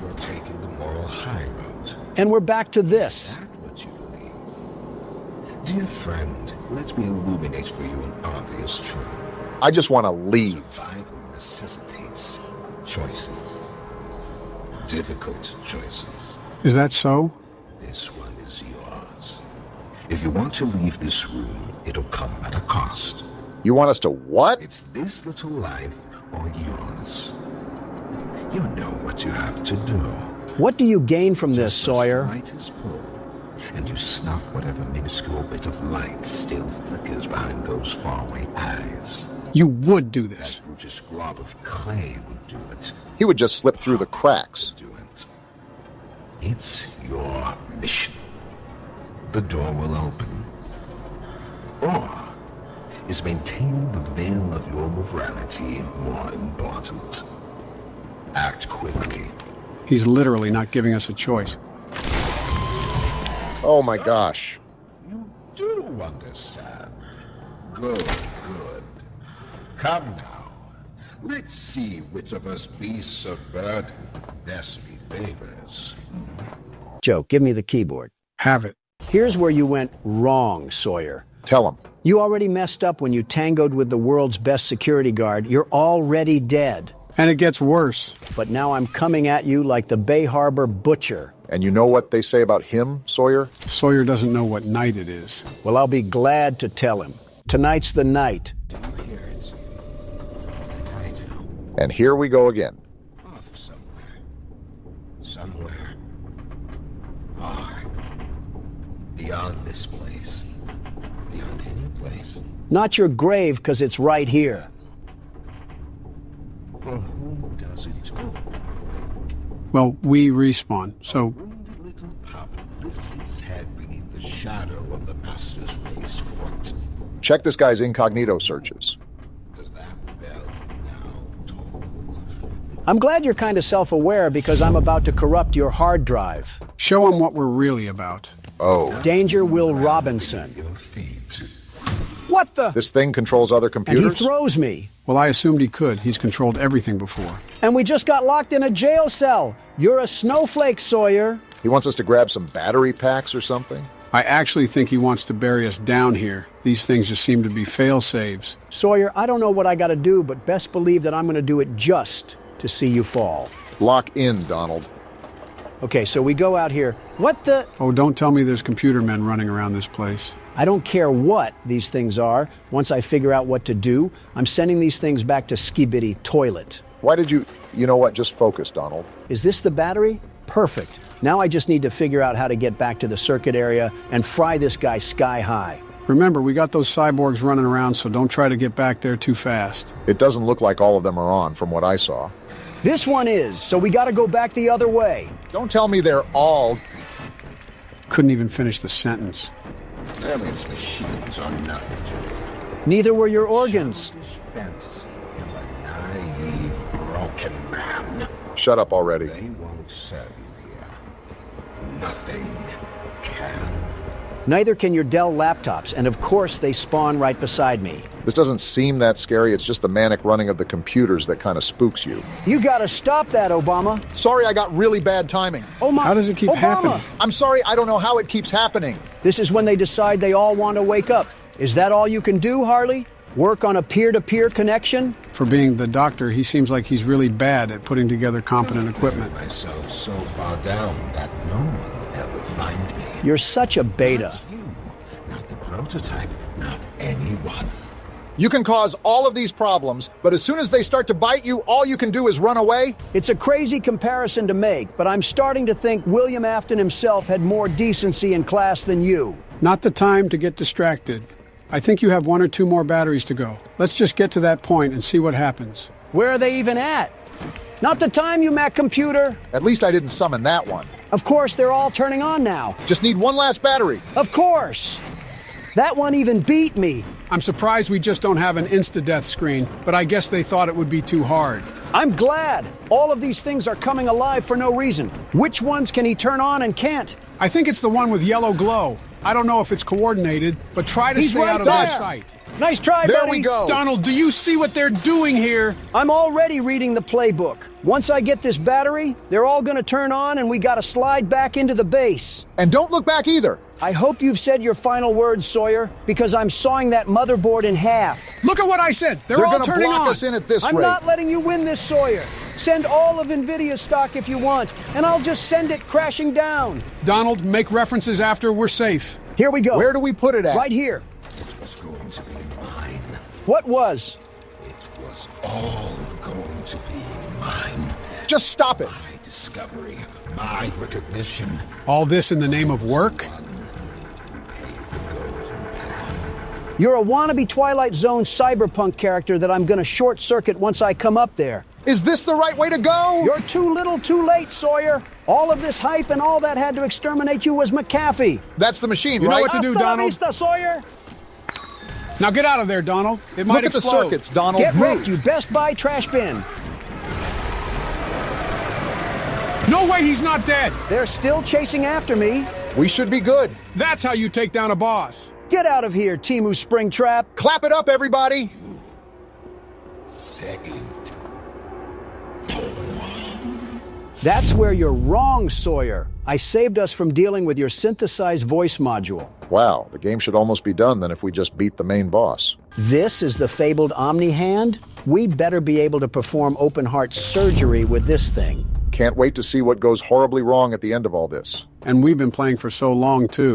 You're taking the moral high road. And we're back to this. Dear friend, let me illuminate for you an obvious truth. I just want to leave. Survival necessitates choices. Difficult choices. Is that so? This one is yours. If you want to leave this room, it'll come at a cost. You want us to what? It's this little life or yours. You know what you have to do. What do you gain from this, Sawyer? Light is pulled, and you snuff whatever minuscule bit of light still flickers behind those faraway eyes. You would do this. That brutish glob of clay would do it. He would just slip through the cracks. Do it. It's your mission. The door will open. Or is maintaining the veil of your morality more important? Act quickly. He's literally not giving us a choice. Oh my gosh. You do understand. Good. Come now. Let's see which of us beasts of burden Destiny favors. Joe, give me the keyboard. Have it. Here's where you went wrong, Sawyer. Tell him. You already messed up when you tangoed with the world's best security guard. You're already dead. And it gets worse. But now I'm coming at you like the Bay Harbor Butcher. And you know what they say about him, Sawyer? Sawyer doesn't know what night it is. Well, I'll be glad to tell him. Tonight's the night. Do you hear it? I do. And here we go again. Off somewhere. Somewhere. Far. Beyond this place. Beyond any place. Not your grave, because it's right here. For whom does it all? Well, we respawn, so... A wounded little pup lifts his head beneath the shadow of the master's raised foot. Check this guy's incognito searches. Does that bell now toll? I'm glad you're kind of self-aware because I'm about to corrupt your hard drive. Show him what we're really about. Oh. Danger Will Robinson. Your feet. What the? This thing controls other And computers? he throws me. Well, I assumed he could. He's controlled everything before. And we just got locked in a jail cell. You're a snowflake, Sawyer. He wants us to grab some battery packs or something? I actually think he wants to bury us down here. These things just seem to be fail-saves. Sawyer, I don't know what I gotta do, but best believe that I'm gonna do it just to see you fall. Lock in, Donald. Okay, so we go out here. What the? Oh, don't tell me there's computer men running around this place. I don't care what these things are. Once I figure out what to do, I'm sending these things back to Skibidi Toilet. Why did you... You know what? Just focus, Donald. Is this the battery? Perfect. Now I just need to figure out how to get back to the circuit area and fry this guy sky high. Remember, we got those cyborgs running around, so don't try to get back there too fast. It doesn't look like all of them are on, from what I saw. This one is, so we gotta go back the other way. Don't tell me they're all... Couldn't even finish the sentence. Its machines are not. Neither were your organs. Fantasy of a naive, broken man. Shut up already. They won't serve you here. Nothing can. Neither can your Dell laptops, and of course they spawn right beside me. This doesn't seem that scary. It's just the manic running of the computers that kind of spooks you. You gotta stop that, Obama. Sorry, I got really bad timing. Oh my... How does it keep happening? I'm sorry, I don't know how it keeps happening. This is when they decide they all want to wake up. Is that all you can do, Harley? Work on a peer-to-peer connection? For being the doctor, he seems like he's really bad at putting together competent equipment. Myself so far down that no one will ever find me. You're such a beta. Not you, not the prototype, not anyone. You can cause all of these problems, but as soon as they start to bite you, all you can do is run away? It's a crazy comparison to make, but I'm starting to think William Afton himself had more decency and class than you. Not the time to get distracted. I think you have 1 or 2 more batteries to go. Let's just get to that point and see what happens. Where are they even at? Not the time, you Mac computer. At least I didn't summon that one. Of course, they're all turning on now. Just need one last battery. Of course. That one even beat me. I'm surprised we just don't have an insta-death screen, but I guess they thought it would be too hard. I'm glad. All of these things are coming alive for no reason. Which ones can he turn on and can't? I think it's the one with yellow glow. I don't know if it's coordinated, but try to stay out of their sight. Nice try, there buddy. We go. Donald, do you see what they're doing here? I'm already reading the playbook. Once I get this battery, they're all gonna turn on and we gotta slide back into the base. And don't look back either. I hope you've said your final words, Sawyer, because I'm sawing that motherboard in half. Look at what I said. They're all gonna turning block on. us in at this I'm rate. not letting you win this, Sawyer. Send all of NVIDIA's stock if you want, and I'll just send it crashing down. Donald, make references after we're safe. Here we go. Where do we put it at? Right here. It was going to be mine. What was? It was all going to be mine. Just stop it. My discovery, my recognition. All this in the name of work? You're a wannabe Twilight Zone cyberpunk character that I'm gonna short circuit once I come up there. Is this the right way to go? You're too little too late, Sawyer. All of this hype and all that had to exterminate you was McAfee. That's the machine, You right? know what to do, Hasta la Donald. vista, Sawyer. Now get out of there, Donald. It might Look at explode. the circuits, Donald. Get Move. wrecked, you Best Buy trash bin. No way he's not dead. They're still chasing after me. We should be good. That's how you take down a boss. Get out of here, Timu Springtrap. Clap it up, everybody. Saved. That's where you're wrong, Sawyer. I saved us from dealing with your synthesized voice module. Wow, the game should almost be done then if we just beat the main boss. This is the fabled Omni Hand? We better be able to perform open-heart surgery with this thing. Can't wait to see what goes horribly wrong at the end of all this. And we've been playing for so long, too.